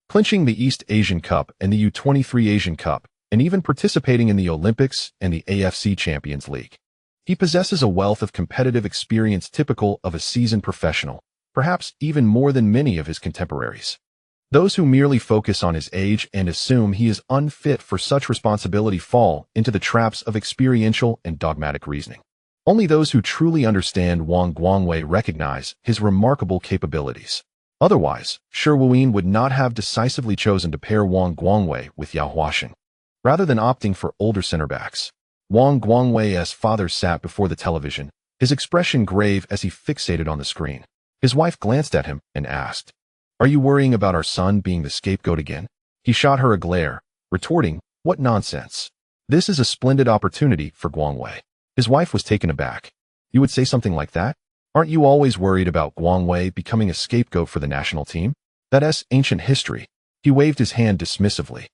clinching the East Asian Cup and the U23 Asian Cup, and even participating in the Olympics and the AFC Champions League. He possesses a wealth of competitive experience typical of a seasoned professional, perhaps even more than many of his contemporaries. Those who merely focus on his age and assume he is unfit for such responsibility fall into the traps of experiential and dogmatic reasoning. Only those who truly understand Wang Guangwei recognize his remarkable capabilities. Otherwise, Shi Wuyin would not have decisively chosen to pair Wang Guangwei with Yao Huasheng, rather than opting for older center backs. Wang Guangwei's father sat before the television, his expression grave as he fixated on the screen. His wife glanced at him and asked, "Are you worrying about our son being the scapegoat again?" He shot her a glare, retorting, "What nonsense. This is a splendid opportunity for Guangwei." His wife was taken aback. "You would say something like that? Aren't you always worried about Guangwei becoming a scapegoat for the national team? That's ancient history." He waved his hand dismissively.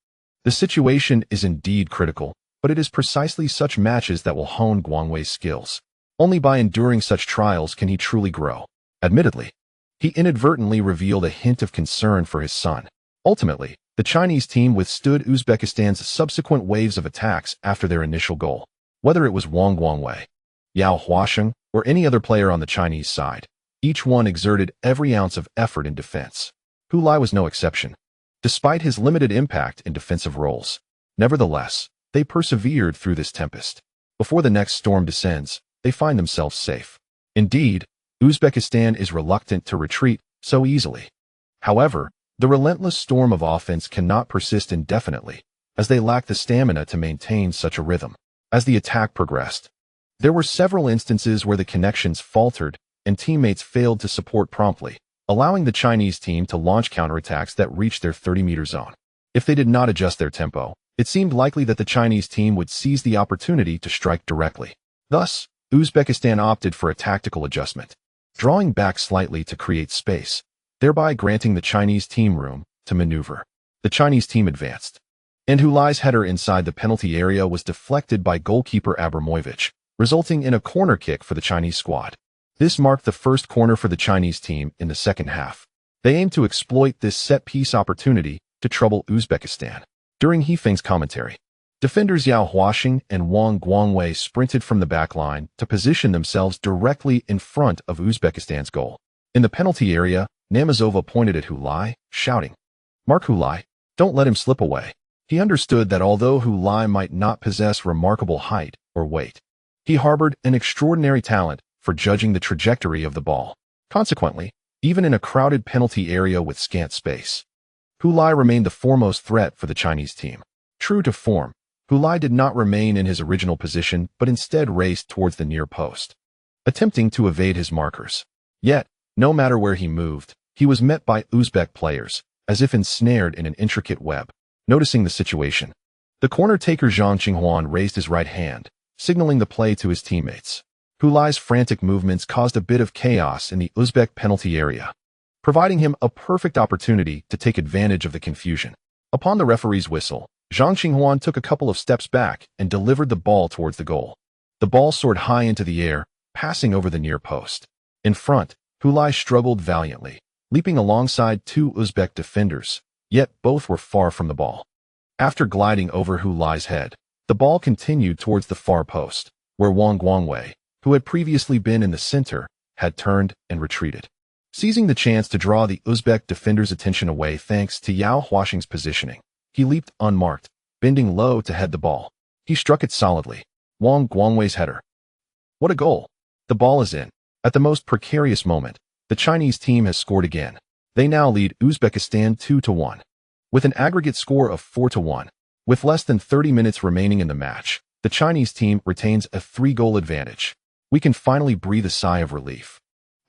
"The situation is indeed critical, but it is precisely such matches that will hone Guangwei's skills. Only by enduring such trials can he truly grow." Admittedly, he inadvertently revealed a hint of concern for his son. Ultimately, the Chinese team withstood Uzbekistan's subsequent waves of attacks after their initial goal. Whether it was Wang Guangwei, Yao Huasheng, or any other player on the Chinese side, each one exerted every ounce of effort in defense. Hulai was no exception. Despite his limited impact in defensive roles, nevertheless, they persevered through this tempest. Before the next storm descends, they find themselves safe. Indeed, Uzbekistan is reluctant to retreat so easily. However, the relentless storm of offense cannot persist indefinitely, as they lack the stamina to maintain such a rhythm. As the attack progressed, there were several instances where the connections faltered and teammates failed to support promptly, allowing the Chinese team to launch counterattacks that reached their 30-meter zone. If they did not adjust their tempo, it seemed likely that the Chinese team would seize the opportunity to strike directly. Thus, Uzbekistan opted for a tactical adjustment, drawing back slightly to create space, thereby granting the Chinese team room to maneuver. The Chinese team advanced, and Hulai's header inside the penalty area was deflected by goalkeeper Abramovich, resulting in a corner kick for the Chinese squad. This marked the first corner for the Chinese team in the second half. They aimed to exploit this set-piece opportunity to trouble Uzbekistan. During He Feng's commentary, defenders Yao Huasheng and Wang Guangwei sprinted from the back line to position themselves directly in front of Uzbekistan's goal. In the penalty area, Namazova pointed at Hulai, shouting, "Mark Hulai, don't let him slip away." He understood that although Hulai might not possess remarkable height or weight, he harbored an extraordinary talent for judging the trajectory of the ball. Consequently, even in a crowded penalty area with scant space, Hulai remained the foremost threat for the Chinese team. True to form, Hulai did not remain in his original position but instead raced towards the near post, attempting to evade his markers. Yet, no matter where he moved, he was met by Uzbek players, as if ensnared in an intricate web. Noticing the situation, the corner taker Zhang Qinhuan raised his right hand, signaling the play to his teammates. Hulai's frantic movements caused a bit of chaos in the Uzbek penalty area, providing him a perfect opportunity to take advantage of the confusion. Upon the referee's whistle, Zhang Qinhuan took a couple of steps back and delivered the ball towards the goal. The ball soared high into the air, passing over the near post. In front, Hulai struggled valiantly, leaping alongside two Uzbek defenders, yet both were far from the ball. After gliding over Hulai's head, the ball continued towards the far post, where Wang Guangwei, who had previously been in the center, had turned and retreated. Seizing the chance to draw the Uzbek defender's attention away thanks to Yao Huasheng's positioning, he leaped unmarked, bending low to head the ball. He struck it solidly. Wang Guangwei's header. What a goal! The ball is in. At the most precarious moment, the Chinese team has scored again. They now lead Uzbekistan 2-1. With an aggregate score of 4-1. With less than 30 minutes remaining in the match, the Chinese team retains a 3-goal advantage. We can finally breathe a sigh of relief.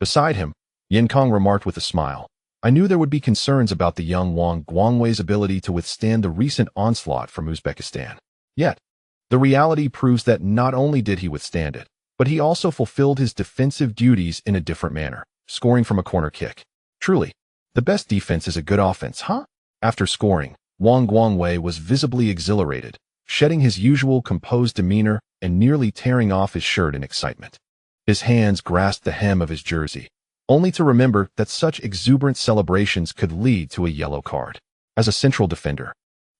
Beside him, Yin Kong remarked with a smile, "I knew there would be concerns about the young Wang Guangwei's ability to withstand the recent onslaught from Uzbekistan. Yet, the reality proves that not only did he withstand it, but he also fulfilled his defensive duties in a different manner, scoring from a corner kick. Truly, the best defense is a good offense, huh?" After scoring, Wang Guangwei was visibly exhilarated, shedding his usual composed demeanor and nearly tearing off his shirt in excitement. His hands grasped the hem of his jersey, only to remember that such exuberant celebrations could lead to a yellow card. As a central defender,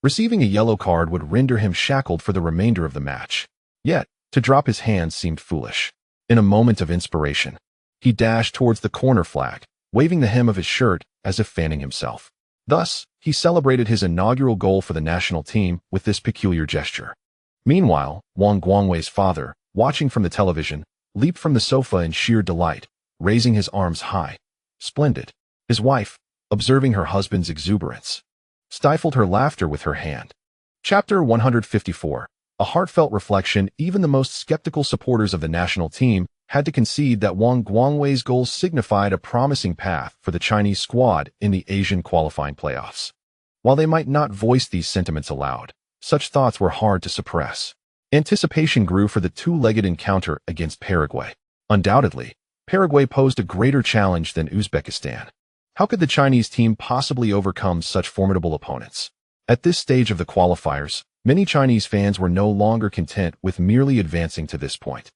receiving a yellow card would render him shackled for the remainder of the match. Yet, to drop his hands seemed foolish. In a moment of inspiration, he dashed towards the corner flag, waving the hem of his shirt as if fanning himself. Thus, he celebrated his inaugural goal for the national team with this peculiar gesture. Meanwhile, Wang Guangwei's father, watching from the television, leaped from the sofa in sheer delight, raising his arms high. Splendid. His wife, observing her husband's exuberance, stifled her laughter with her hand. Chapter 154. A heartfelt reflection. Even the most skeptical supporters of the national team had to concede that Wang Guangwei's goal signified a promising path for the Chinese squad in the Asian qualifying playoffs. While they might not voice these sentiments aloud, such thoughts were hard to suppress. Anticipation grew for the two-legged encounter against Paraguay. Undoubtedly, Paraguay posed a greater challenge than Uzbekistan. How could the Chinese team possibly overcome such formidable opponents? At this stage of the qualifiers, many Chinese fans were no longer content with merely advancing to this point,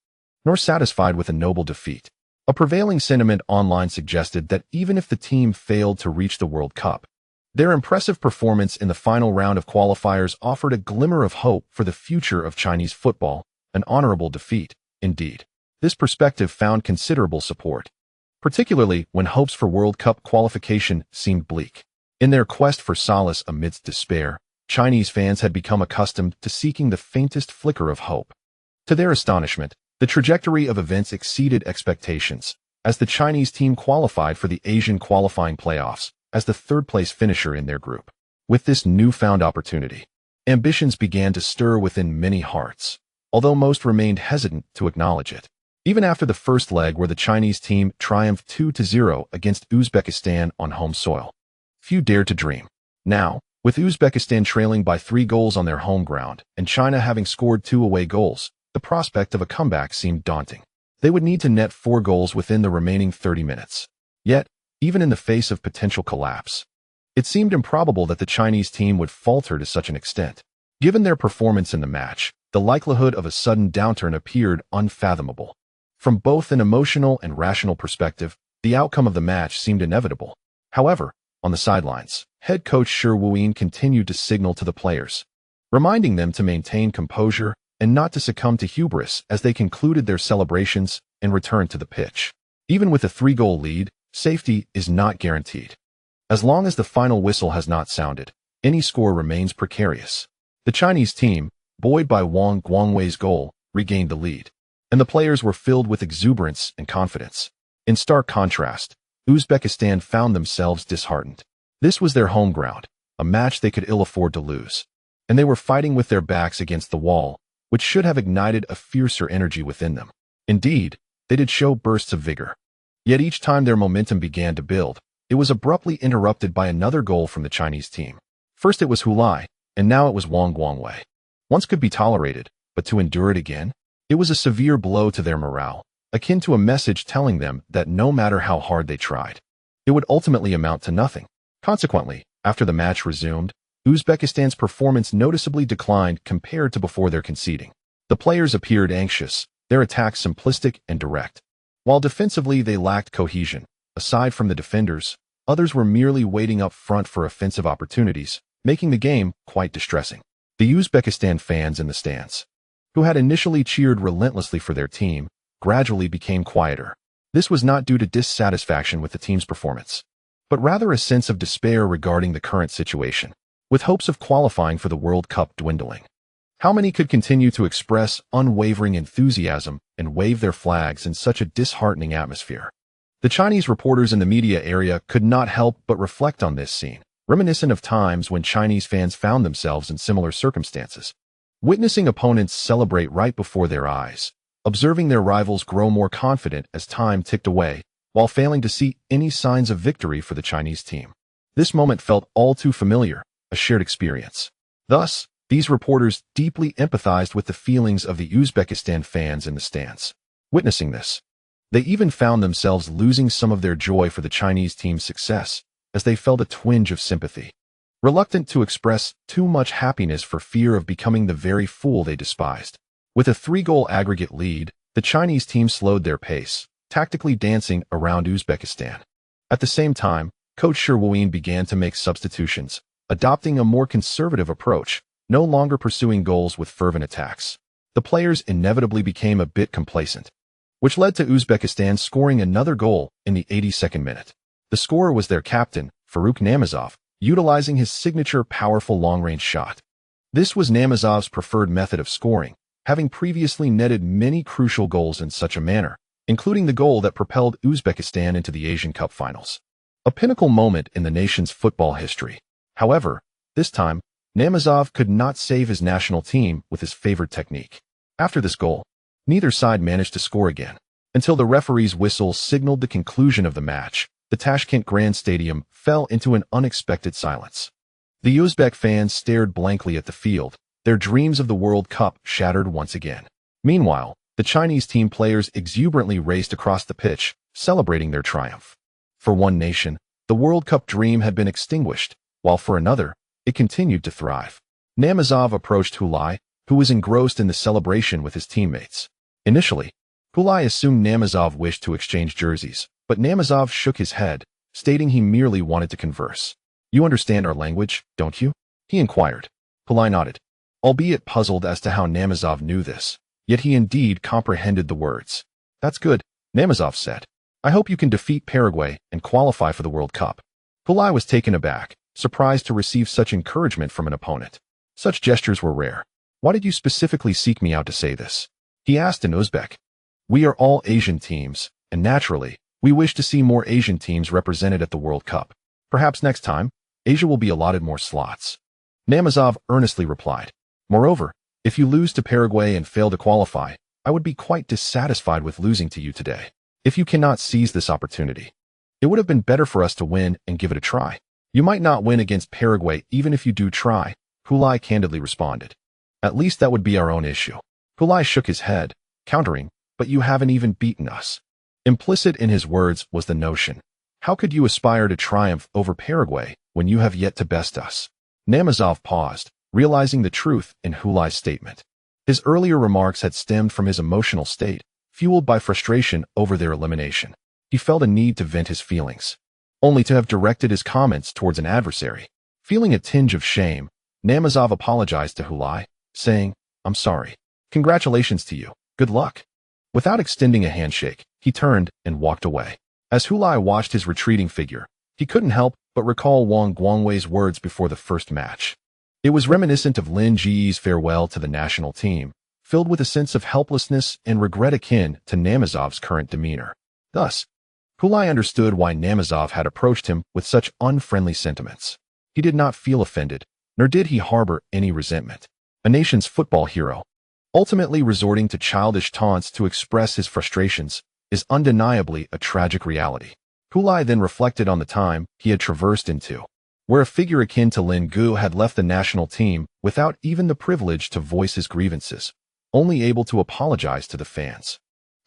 nor satisfied with a noble defeat. A prevailing sentiment online suggested that even if the team failed to reach the World Cup, their impressive performance in the final round of qualifiers offered a glimmer of hope for the future of Chinese football, an honorable defeat, indeed. This perspective found considerable support, particularly when hopes for World Cup qualification seemed bleak. In their quest for solace amidst despair, Chinese fans had become accustomed to seeking the faintest flicker of hope. To their astonishment, the trajectory of events exceeded expectations, as the Chinese team qualified for the Asian qualifying playoffs as the third-place finisher in their group. With this newfound opportunity, ambitions began to stir within many hearts, although most remained hesitant to acknowledge it. even after the first leg where the Chinese team triumphed 2-0 against Uzbekistan on home soil. Few dared to dream. Now, with Uzbekistan trailing by 3 goals on their home ground and China having scored 2 away goals, the prospect of a comeback seemed daunting. They would need to net 4 goals within the remaining 30 minutes. Yet, even in the face of potential collapse, it seemed improbable that the Chinese team would falter to such an extent. Given their performance in the match, the likelihood of a sudden downturn appeared unfathomable. From both an emotional and rational perspective, the outcome of the match seemed inevitable. However, on the sidelines, head coach He Feng continued to signal to the players, reminding them to maintain composure and not to succumb to hubris as they concluded their celebrations and returned to the pitch. Even with a 3-goal lead, safety is not guaranteed. As long as the final whistle has not sounded, any score remains precarious. The Chinese team, buoyed by Wang Guangwei's goal, regained the lead, and the players were filled with exuberance and confidence. In stark contrast, Uzbekistan found themselves disheartened. This was their home ground, a match they could ill afford to lose, and they were fighting with their backs against the wall, which should have ignited a fiercer energy within them. Indeed, they did show bursts of vigor. Yet each time their momentum began to build, it was abruptly interrupted by another goal from the Chinese team. First it was Hulai, and now it was Wang Guangwei. Once could be tolerated, but to endure it again? It was a severe blow to their morale, akin to a message telling them that no matter how hard they tried, it would ultimately amount to nothing. Consequently, after the match resumed, Uzbekistan's performance noticeably declined compared to before their conceding. The players appeared anxious, their attacks simplistic and direct. While defensively they lacked cohesion, aside from the defenders, others were merely waiting up front for offensive opportunities, making the game quite distressing. The Uzbekistan fans in the stands, who had initially cheered relentlessly for their team, gradually became quieter. This was not due to dissatisfaction with the team's performance, but rather a sense of despair regarding the current situation, with hopes of qualifying for the World Cup dwindling. How many could continue to express unwavering enthusiasm and wave their flags in such a disheartening atmosphere? The Chinese reporters in the media area could not help but reflect on this scene, reminiscent of times when Chinese fans found themselves in similar circumstances. Witnessing opponents celebrate right before their eyes, observing their rivals grow more confident as time ticked away, while failing to see any signs of victory for the Chinese team. This moment felt all too familiar, a shared experience. Thus, these reporters deeply empathized with the feelings of the Uzbekistan fans in the stands. Witnessing this, they even found themselves losing some of their joy for the Chinese team's success, as they felt a twinge of sympathy. Reluctant to express too much happiness for fear of becoming the very fool they despised. With a 3-goal aggregate lead, the Chinese team slowed their pace, tactically dancing around Uzbekistan. At the same time, coach He Feng began to make substitutions, adopting a more conservative approach, no longer pursuing goals with fervent attacks. The players inevitably became a bit complacent, which led to Uzbekistan scoring another goal in the 82nd minute. The scorer was their captain, Faruk Namazov, utilizing his signature powerful long-range shot. This was Namazov's preferred method of scoring, having previously netted many crucial goals in such a manner, including the goal that propelled Uzbekistan into the Asian Cup finals. A pinnacle moment in the nation's football history. However, this time, Namazov could not save his national team with his favored technique. After this goal, neither side managed to score again, until the referee's whistle signaled the conclusion of the match. The Tashkent Grand Stadium fell into an unexpected silence. The Uzbek fans stared blankly at the field, their dreams of the World Cup shattered once again. Meanwhile, the Chinese team players exuberantly raced across the pitch, celebrating their triumph. For one nation, the World Cup dream had been extinguished, while for another, it continued to thrive. Namazov approached Hulai, who was engrossed in the celebration with his teammates. Initially, Hulai assumed Namazov wished to exchange jerseys, but Namazov shook his head, stating he merely wanted to converse. "You understand our language, don't you?" he inquired. Hulai nodded, albeit puzzled as to how Namazov knew this, yet he indeed comprehended the words. "That's good," Namazov said. "I hope you can defeat Paraguay and qualify for the World Cup." Hulai was taken aback, surprised to receive such encouragement from an opponent. Such gestures were rare. "Why did you specifically seek me out to say this?" he asked in Uzbek. "We are all Asian teams, and naturally, we wish to see more Asian teams represented at the World Cup. Perhaps next time, Asia will be allotted more slots," Namazov earnestly replied. "Moreover, if you lose to Paraguay and fail to qualify, I would be quite dissatisfied with losing to you today. If you cannot seize this opportunity, it would have been better for us to win and give it a try. You might not win against Paraguay even if you do try, Hulai candidly responded. At least that would be our own issue. Hulai shook his head, countering, but you haven't even beaten us. Implicit in his words was the notion, how could you aspire to triumph over Paraguay when you have yet to best us? Namazov paused, realizing the truth in Hulai's statement. His earlier remarks had stemmed from his emotional state, fueled by frustration over their elimination. He felt a need to vent his feelings, only to have directed his comments towards an adversary. Feeling a tinge of shame, Namazov apologized to Hulai, saying, I'm sorry. Congratulations to you. Good luck. Without extending a handshake, he turned and walked away. As Hulai watched his retreating figure, he couldn't help but recall Wang Guangwei's words before the first match. It was reminiscent of Lin Ji's farewell to the national team, filled with a sense of helplessness and regret akin to Namazov's current demeanor. Thus, Hulai understood why Namazov had approached him with such unfriendly sentiments. He did not feel offended, nor did he harbor any resentment. A nation's football hero, ultimately resorting to childish taunts to express his frustrations, is undeniably a tragic reality. Hulai then reflected on the time he had traversed into, where a figure akin to Lin Gu had left the national team without even the privilege to voice his grievances, only able to apologize to the fans.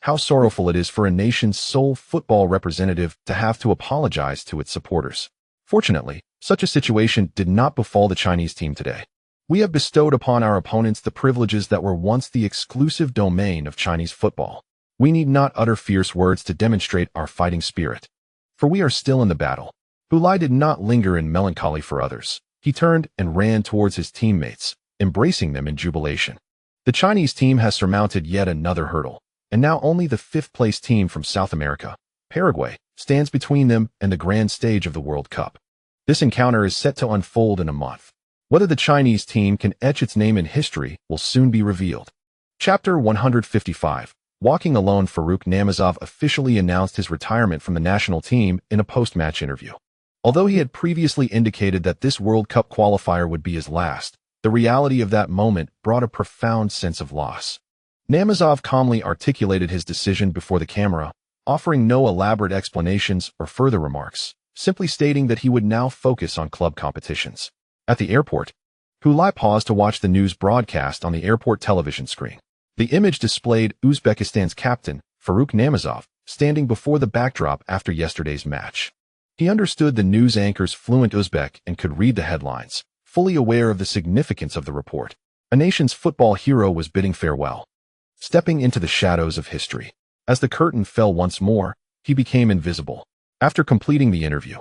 How sorrowful it is for a nation's sole football representative to have to apologize to its supporters. Fortunately, such a situation did not befall the Chinese team today. We have bestowed upon our opponents the privileges that were once the exclusive domain of Chinese football. We need not utter fierce words to demonstrate our fighting spirit, for we are still in the battle. Hulai did not linger in melancholy for others. He turned and ran towards his teammates, embracing them in jubilation. The Chinese team has surmounted yet another hurdle, and now only the fifth-place team from South America, Paraguay, stands between them and the grand stage of the World Cup. This encounter is set to unfold in a month. Whether the Chinese team can etch its name in history will soon be revealed. Chapter 155. Walking alone. Faruk Namazov officially announced his retirement from the national team in a post-match interview. Although he had previously indicated that this World Cup qualifier would be his last, the reality of that moment brought a profound sense of loss. Namazov calmly articulated his decision before the camera, offering no elaborate explanations or further remarks, simply stating that he would now focus on club competitions. At the airport, Hulai paused to watch the news broadcast on the airport television screen. The image displayed Uzbekistan's captain, Faruk Namazov, standing before the backdrop after yesterday's match. He understood the news anchor's fluent Uzbek and could read the headlines, fully aware of the significance of the report. A nation's football hero was bidding farewell, stepping into the shadows of history. As the curtain fell once more, he became invisible. After completing the interview,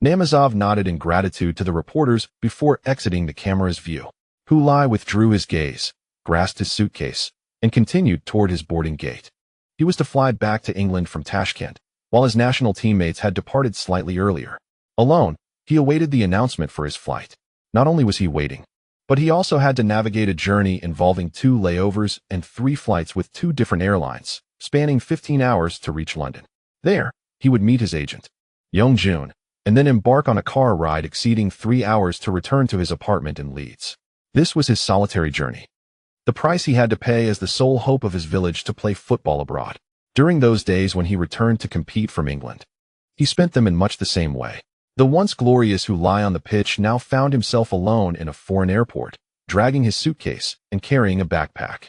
Namazov nodded in gratitude to the reporters before exiting the camera's view. Hulai withdrew his gaze, grasped his suitcase, and continued toward his boarding gate. He was to fly back to England from Tashkent, while his national teammates had departed slightly earlier. Alone, he awaited the announcement for his flight. Not only was he waiting, but he also had to navigate a journey involving 2 layovers and 3 flights with 2 different airlines, spanning 15 hours to reach London. There, he would meet his agent, Yang Zhongxun, and then embark on a car ride exceeding 3 hours to return to his apartment in Leeds. This was his solitary journey, the price he had to pay as the sole hope of his village to play football abroad. During those days when he returned to compete from England, he spent them in much the same way. The once glorious Hulai on the pitch now found himself alone in a foreign airport, dragging his suitcase and carrying a backpack.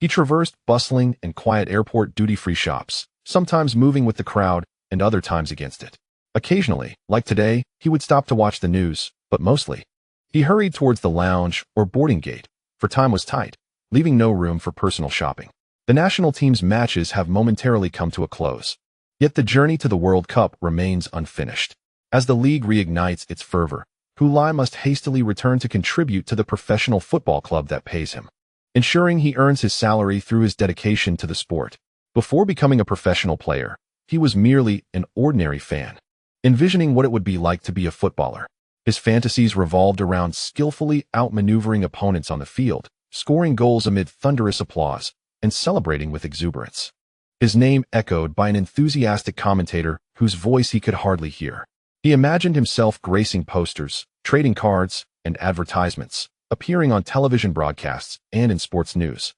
He traversed bustling and quiet airport duty-free shops, sometimes moving with the crowd and other times against it. Occasionally, like today, he would stop to watch the news, but mostly, he hurried towards the lounge or boarding gate, for time was tight, leaving no room for personal shopping. The national team's matches have momentarily come to a close, yet the journey to the World Cup remains unfinished. As the league reignites its fervor, Hulai must hastily return to contribute to the professional football club that pays him, ensuring he earns his salary through his dedication to the sport. Before becoming a professional player, he was merely an ordinary fan, envisioning what it would be like to be a footballer. His fantasies revolved around skillfully outmaneuvering opponents on the field, scoring goals amid thunderous applause, and celebrating with exuberance. His name echoed by an enthusiastic commentator whose voice he could hardly hear. He imagined himself gracing posters, trading cards, and advertisements, appearing on television broadcasts and in sports news.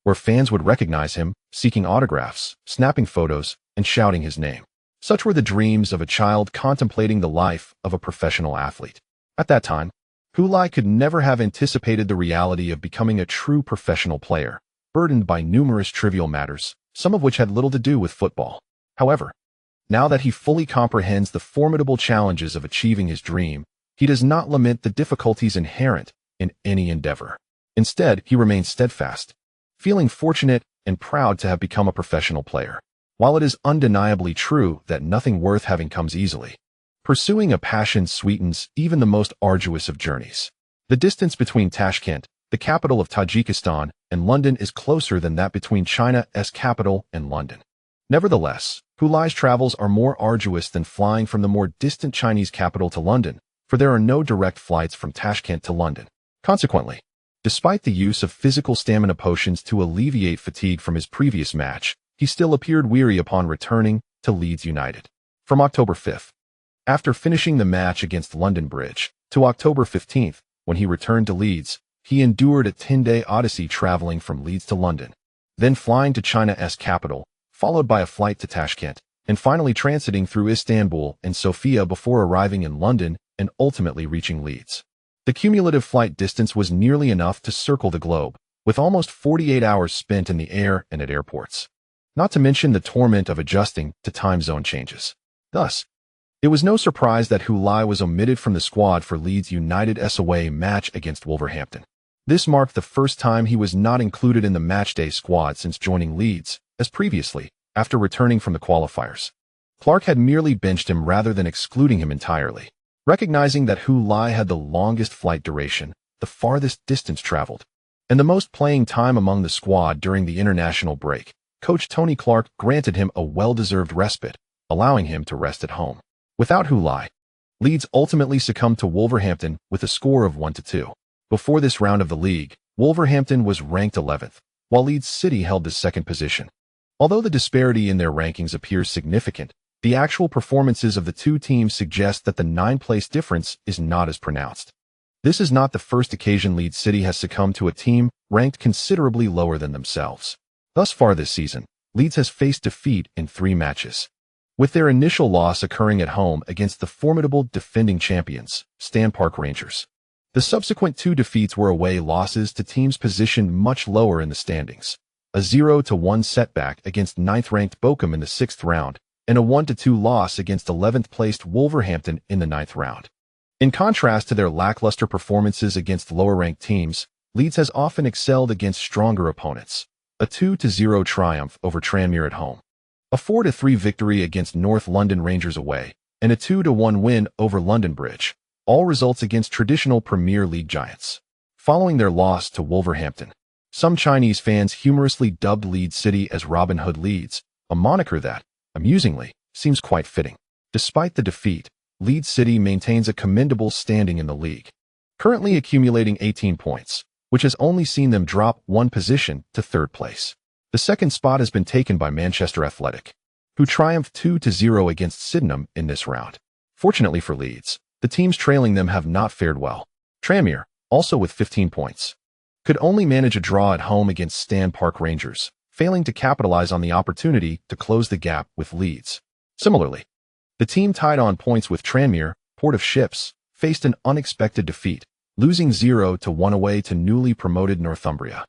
where fans would recognize him, seeking autographs, snapping photos, and shouting his name. Such were the dreams of a child contemplating the life of a professional athlete. At that time, Hu Lai could never have anticipated the reality of becoming a true professional player, burdened by numerous trivial matters, some of which had little to do with football. However, now that he fully comprehends the formidable challenges of achieving his dream, he does not lament the difficulties inherent in any endeavor. Instead, he remains steadfast, feeling fortunate and proud to have become a professional player. While it is undeniably true that nothing worth having comes easily, pursuing a passion sweetens even the most arduous of journeys. The distance between Tashkent, the capital of Tajikistan, and London is closer than that between China's capital and London. Nevertheless, Hu Lai's travels are more arduous than flying from the more distant Chinese capital to London, for there are no direct flights from Tashkent to London. Consequently, despite the use of physical stamina potions to alleviate fatigue from his previous match, he still appeared weary upon returning to Leeds United. From October 5th, after finishing the match against London Bridge, to October 15th, when he returned to Leeds, he endured a 10-day odyssey traveling from Leeds to London, then flying to China's capital, followed by a flight to Tashkent, and finally transiting through Istanbul and Sofia before arriving in London and ultimately reaching Leeds. The cumulative flight distance was nearly enough to circle the globe, with almost 48 hours spent in the air and at airports. Not to mention the torment of adjusting to time zone changes. Thus, it was no surprise that Hu Lai was omitted from the squad for Leeds United's away match against Wolverhampton. This marked the first time he was not included in the matchday squad since joining Leeds, as previously, after returning from the qualifiers, Clark had merely benched him rather than excluding him entirely. Recognizing that Hu Lai had the longest flight duration, the farthest distance traveled, and the most playing time among the squad during the international break, Coach Tony Clark granted him a well-deserved respite, allowing him to rest at home. Without Hu Lai, Leeds ultimately succumbed to Wolverhampton with a score of 1-2. Before this round of the league, Wolverhampton was ranked 11th, while Leeds City held the second position. Although the disparity in their rankings appears significant, the actual performances of the two teams suggest that the 9-place difference is not as pronounced. This is not the first occasion Leeds City has succumbed to a team ranked considerably lower than themselves. Thus far this season, Leeds has faced defeat in 3 matches, with their initial loss occurring at home against the formidable defending champions, Stan Park Rangers. The subsequent 2 defeats were away losses to teams positioned much lower in the standings, a 0-1 setback against 9th-ranked Bochum in the 6th round, and a 1-2 loss against 11th-placed Wolverhampton in the 9th round. In contrast to their lackluster performances against lower-ranked teams, Leeds has often excelled against stronger opponents, a 2-0 triumph over Tranmere at home, a 4-3 victory against North London Rangers away, and a 2-1 win over London Bridge, all results against traditional Premier League giants. Following their loss to Wolverhampton, some Chinese fans humorously dubbed Leeds City as Robin Hood Leeds, a moniker that, amusingly, seems quite fitting. Despite the defeat, Leeds City maintains a commendable standing in the league, currently accumulating 18 points, which has only seen them drop 1 position to 3rd place. The second spot has been taken by Manchester Athletic, who triumphed 2-0 against Sydenham in this round. Fortunately for Leeds, the teams trailing them have not fared well. Tranmere, also with 15 points, could only manage a draw at home against Stan Park Rangers, failing to capitalize on the opportunity to close the gap with Leeds. Similarly, the team tied on points with Tranmere, Port of Ships, faced an unexpected defeat, losing 0-1 away to newly promoted Northumbria.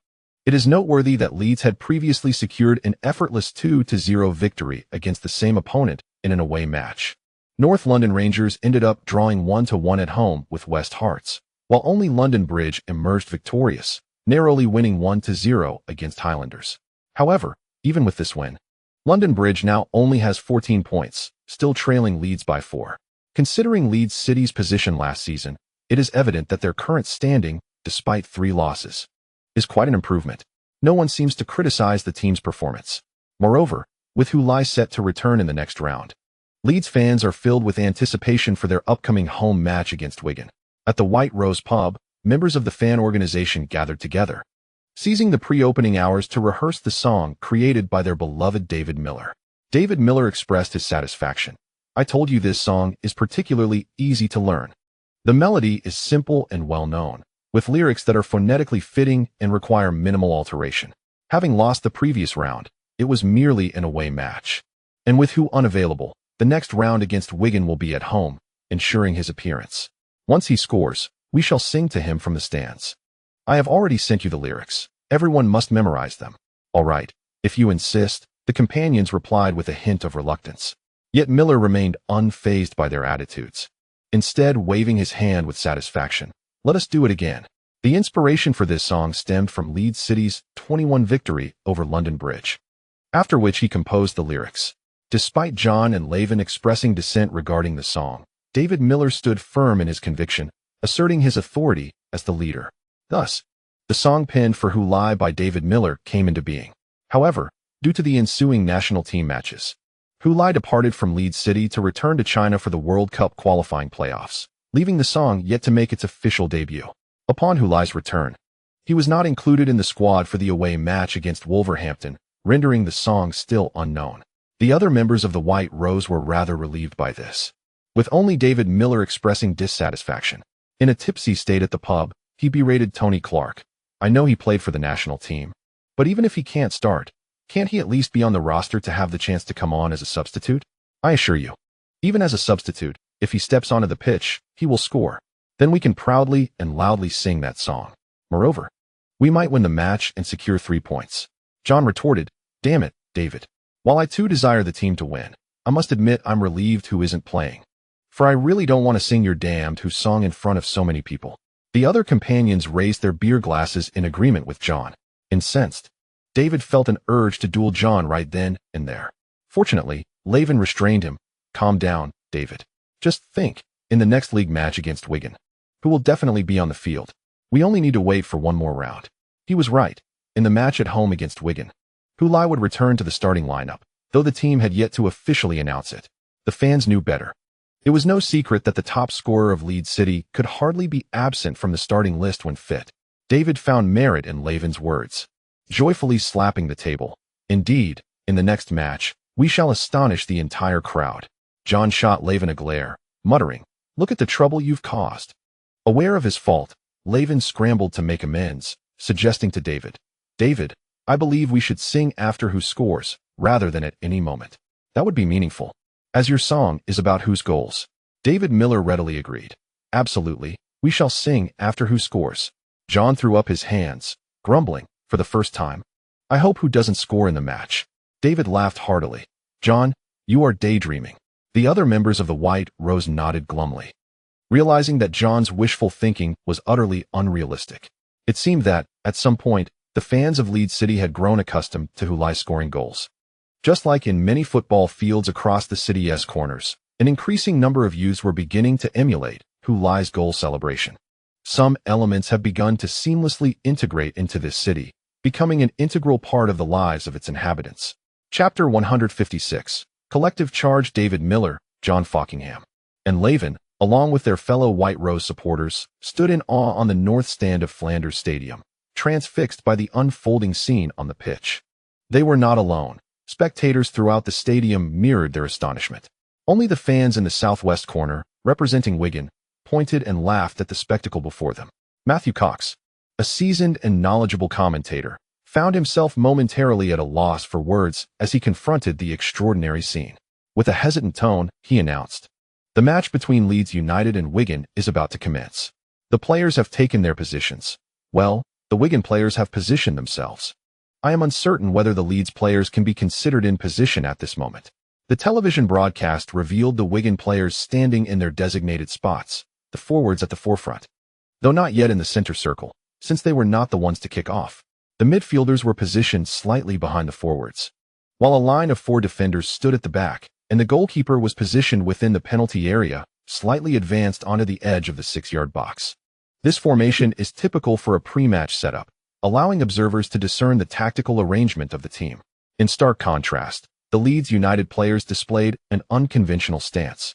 It is noteworthy that Leeds had previously secured an effortless 2-0 victory against the same opponent in an away match. North London Rangers ended up drawing 1-1 at home with West Hearts, while only London Bridge emerged victorious, narrowly winning 1-0 against Highlanders. However, even with this win, London Bridge now only has 14 points, still trailing Leeds by 4. Considering Leeds City's position last season, it is evident that their current standing, despite 3 losses, is quite an improvement. No one seems to criticize the team's performance. Moreover, with Hu Lai set to return in the next round, Leeds fans are filled with anticipation for their upcoming home match against Wigan. At the White Rose pub, members of the fan organization gathered together, seizing the pre-opening hours to rehearse the song created by their beloved David Miller. David Miller expressed his satisfaction. "I told you this song is particularly easy to learn. The melody is simple and well-known, with lyrics that are phonetically fitting and require minimal alteration. Having lost the previous round, it was merely an away match. And with Hu unavailable, the next round against Wigan will be at home, ensuring his appearance. Once he scores, we shall sing to him from the stands. I have already sent you the lyrics. Everyone must memorize them. All right, if you insist, the companions replied with a hint of reluctance. Yet Miller remained unfazed by their attitudes. Instead, waving his hand with satisfaction. Let us do it again. The inspiration for this song stemmed from Leeds City's 21 victory over London Bridge. After which he composed the lyrics. Despite John and Laven expressing dissent regarding the song, David Miller stood firm in his conviction, asserting his authority as the leader. Thus, the song penned for Who Lie by David Miller came into being. However, due to the ensuing national team matches, Who Lie departed from Leeds City to return to China for the World Cup qualifying playoffs, leaving the song yet to make its official debut. Upon Who Lie's return, he was not included in the squad for the away match against Wolverhampton, rendering the song still unknown. The other members of the White Rose were rather relieved by this, with only David Miller expressing dissatisfaction. In a tipsy state at the pub, he berated Tony Clark. I know he played for the national team, but even if he can't start, can't he at least be on the roster to have the chance to come on as a substitute? I assure you, even as a substitute, if he steps onto the pitch, he will score. Then we can proudly and loudly sing that song. Moreover, we might win the match and secure 3 points. John retorted, Damn it, David. While I too desire the team to win, I must admit I'm relieved Who isn't playing. For I really don't want to sing your damned Who song in front of so many people. The other companions raised their beer glasses in agreement with John. Incensed, David felt an urge to duel John right then and there. Fortunately, Laven restrained him. Calm down, David. Just think, in the next league match against Wigan, Who will definitely be on the field. We only need to wait for one more round. He was right. In the match at home against Wigan, Who Lie would return to the starting lineup, though the team had yet to officially announce it. The fans knew better. It was no secret that the top scorer of Leeds City could hardly be absent from the starting list when fit. David found merit in Laven's words, joyfully slapping the table. Indeed, in the next match, we shall astonish the entire crowd. John shot Laven a glare, muttering, Look at the trouble you've caused. Aware of his fault, Laven scrambled to make amends, suggesting to David, David, I believe we should sing after Who scores, rather than at any moment. That would be meaningful, as your song is about Who's goals. David Miller readily agreed. Absolutely, we shall sing after Who scores. John threw up his hands, grumbling, for the first time, I hope Who doesn't score in the match. David laughed heartily. John, you are daydreaming. The other members of the White Rose nodded glumly, realizing that John's wishful thinking was utterly unrealistic. It seemed that, at some point, the fans of Leeds City had grown accustomed to Who Lie scoring goals. Just like in many football fields across the city's corners, an increasing number of youths were beginning to emulate Who Lie's goal celebration. Some elements have begun to seamlessly integrate into this city, becoming an integral part of the lives of its inhabitants. Chapter 156. Collective Charge. David Miller, John Fockingham, and Laven, along with their fellow White Rose supporters, stood in awe on the north stand of Flanders Stadium, transfixed by the unfolding scene on the pitch. They were not alone. Spectators throughout the stadium mirrored their astonishment. Only the fans in the southwest corner, representing Wigan, pointed and laughed at the spectacle before them. Matthew Cox, a seasoned and knowledgeable commentator, found himself momentarily at a loss for words as he confronted the extraordinary scene. With a hesitant tone, he announced, The match between Leeds United and Wigan is about to commence. The players have taken their positions. Well, the Wigan players have positioned themselves. I am uncertain whether the Leeds players can be considered in position at this moment. The television broadcast revealed the Wigan players standing in their designated spots, the forwards at the forefront, though not yet in the center circle, since they were not the ones to kick off. The midfielders were positioned slightly behind the forwards, while a line of 4 defenders stood at the back, and the goalkeeper was positioned within the penalty area, slightly advanced onto the edge of the 6-yard box. This formation is typical for a pre-match setup, allowing observers to discern the tactical arrangement of the team. In stark contrast, the Leeds United players displayed an unconventional stance,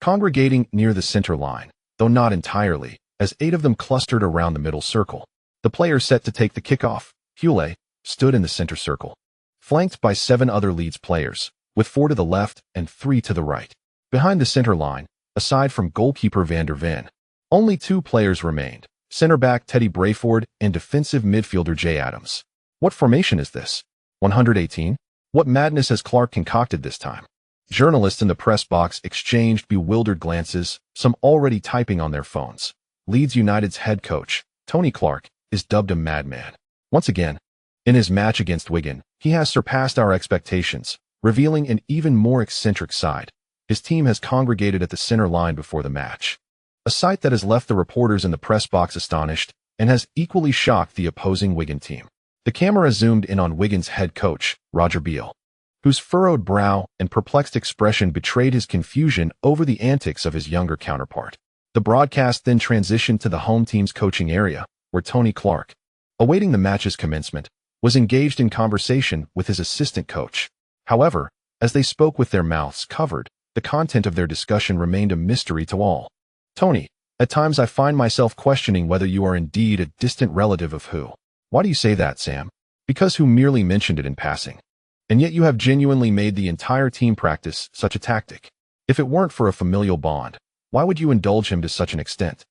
congregating near the center line, though not entirely, as 8 of them clustered around the middle circle. The player set to take the kickoff, Hule, stood in the center circle, flanked by 7 other Leeds players, with 4 to the left and 3 to the right. Behind the center line, aside from goalkeeper Van der Ven, only 2 players remained, center back Teddy Brayford and defensive midfielder Jay Adams. What formation is this? 118? What madness has Clark concocted this time? Journalists in the press box exchanged bewildered glances, some already typing on their phones. Leeds United's head coach, Tony Clark, is dubbed a madman. Once again, in his match against Wigan, he has surpassed our expectations, revealing an even more eccentric side. His team has congregated at the center line before the match, a sight that has left the reporters in the press box astonished and has equally shocked the opposing Wigan team. The camera zoomed in on Wigan's head coach, Roger Beale, whose furrowed brow and perplexed expression betrayed his confusion over the antics of his younger counterpart. The broadcast then transitioned to the home team's coaching area, where Tony Clark, awaiting the match's commencement, was engaged in conversation with his assistant coach. However, as they spoke with their mouths covered, the content of their discussion remained a mystery to all. Tony, at times I find myself questioning whether you are indeed a distant relative of who. Why do you say that, Sam? Because who merely mentioned it in passing. And yet you have genuinely made the entire team practice such a tactic. If it weren't for a familial bond, why would you indulge him to such an extent?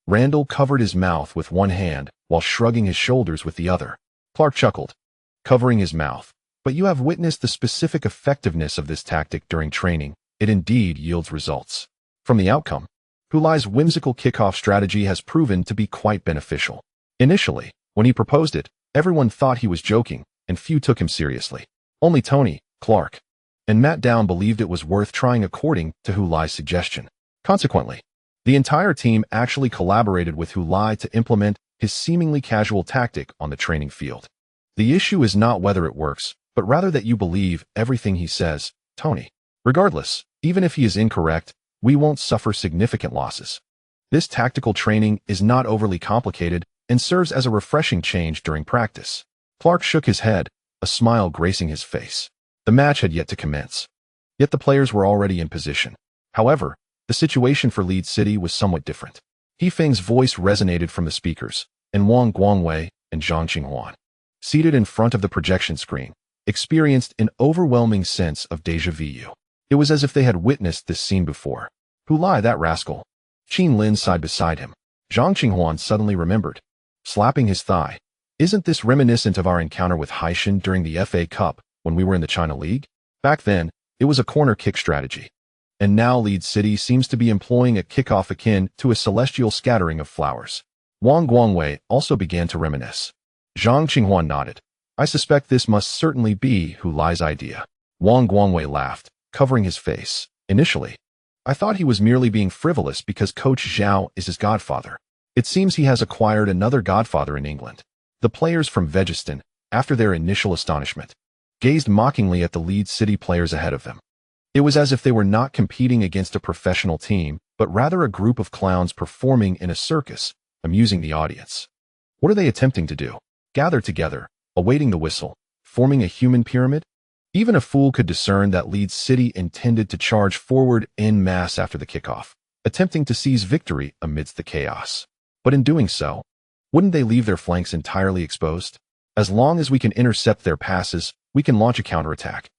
Randall covered his mouth with one hand while shrugging his shoulders with the other. Clark chuckled, covering his mouth. But you have witnessed the specific effectiveness of this tactic during training. It indeed yields results. From the outcome, Hulai's whimsical kickoff strategy has proven to be quite beneficial. Initially, when he proposed it, everyone thought he was joking, and few took him seriously. Only Tony, Clark, and Matt Down believed it was worth trying according to Hulai's suggestion. Consequently, the entire team actually collaborated with Hulai to implement his seemingly casual tactic on the training field. The issue is not whether it works, but rather that you believe everything he says, Tony. Regardless, even if he is incorrect, we won't suffer significant losses. This tactical training is not overly complicated and serves as a refreshing change during practice. Clark shook his head, a smile gracing his face. The match had yet to commence. Yet the players were already in position. However, the situation for Leeds City was somewhat different. He Feng's voice resonated from the speakers, and Wang Guangwei and Zhang Qinghuan, seated in front of the projection screen, experienced an overwhelming sense of déjà vu. It was as if they had witnessed this scene before. Hulai, that rascal. Qin Lin sighed beside him. Zhang Qinghuan suddenly remembered, slapping his thigh. Isn't this reminiscent of our encounter with Haishan during the FA Cup when we were in the China League? Back then, it was a corner kick strategy. And now Leeds City seems to be employing a kickoff akin to a celestial scattering of flowers. Wang Guangwei also began to reminisce. Zhang Qinghuan nodded. I suspect this must certainly be Hulai's idea. Wang Guangwei laughed, covering his face. Initially, I thought he was merely being frivolous because Coach Zhao is his godfather. It seems he has acquired another godfather in England. The players from Vegiston, after their initial astonishment, gazed mockingly at the Leeds City players ahead of them. It was as if they were not competing against a professional team, but rather a group of clowns performing in a circus, amusing the audience. What are they attempting to do? Gather together, awaiting the whistle, forming a human pyramid? Even a fool could discern that Leeds City intended to charge forward en masse after the kickoff, attempting to seize victory amidst the chaos. But in doing so, wouldn't they leave their flanks entirely exposed? As long as we can intercept their passes, we can launch a counterattack.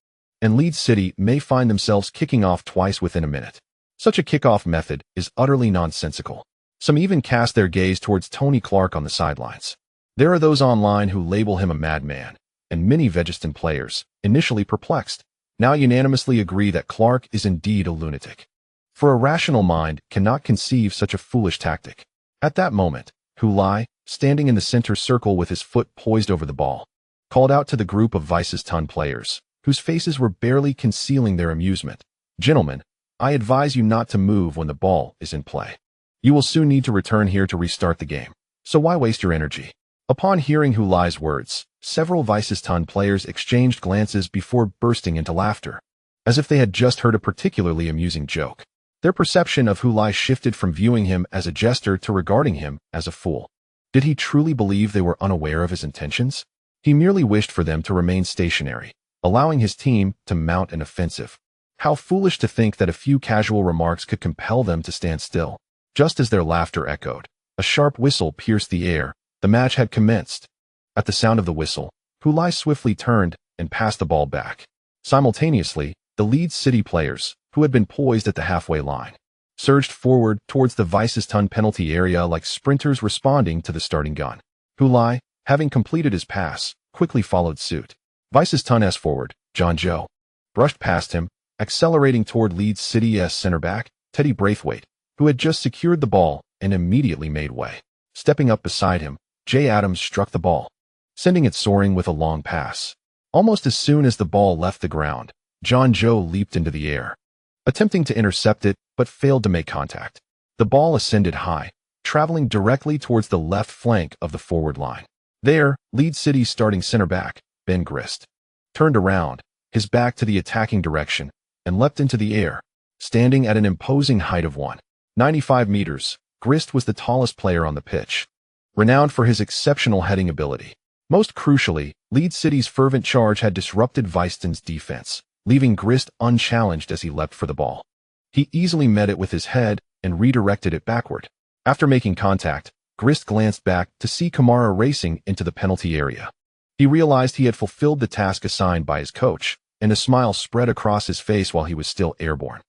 And Leeds City may find themselves kicking off twice within a minute. Such a kickoff method is utterly nonsensical. Some even cast their gaze towards Tony Clark on the sidelines. There are those online who label him a madman, and many Vegiston players, initially perplexed, now unanimously agree that Clark is indeed a lunatic. For a rational mind cannot conceive such a foolish tactic. At that moment, Hulai, standing in the center circle with his foot poised over the ball, called out to the group of Weisseston players, whose faces were barely concealing their amusement. Gentlemen, I advise you not to move when the ball is in play. You will soon need to return here to restart the game, so why waste your energy? Upon hearing Hulai's words, several Weisseston players exchanged glances before bursting into laughter, as if they had just heard a particularly amusing joke. Their perception of Hulai shifted from viewing him as a jester to regarding him as a fool. Did he truly believe they were unaware of his intentions? He merely wished for them to remain stationary, allowing his team to mount an offensive. How foolish to think that a few casual remarks could compel them to stand still. Just as their laughter echoed, a sharp whistle pierced the air. The match had commenced. At the sound of the whistle, Hulai swiftly turned and passed the ball back. Simultaneously, the Leeds City players, who had been poised at the halfway line, surged forward towards the Weisseston penalty area like sprinters responding to the starting gun. Hulai, having completed his pass, quickly followed suit. Vice's Tun's forward, John Joe, brushed past him, accelerating toward Leeds City's center back, Teddy Braithwaite, who had just secured the ball and immediately made way. Stepping up beside him, Jay Adams struck the ball, sending it soaring with a long pass. Almost as soon as the ball left the ground, John Joe leaped into the air, attempting to intercept it but failed to make contact. The ball ascended high, traveling directly towards the left flank of the forward line. There, Leeds City's starting center back, Ben Grist, turned around, his back to the attacking direction, and leapt into the air. Standing at an imposing height of 195 meters, Grist was the tallest player on the pitch, renowned for his exceptional heading ability. Most crucially, Leeds City's fervent charge had disrupted Weiston's defense, leaving Grist unchallenged as he leapt for the ball. He easily met it with his head and redirected it backward. After making contact, Grist glanced back to see Kamara racing into the penalty area. He realized he had fulfilled the task assigned by his coach, and a smile spread across his face while he was still airborne.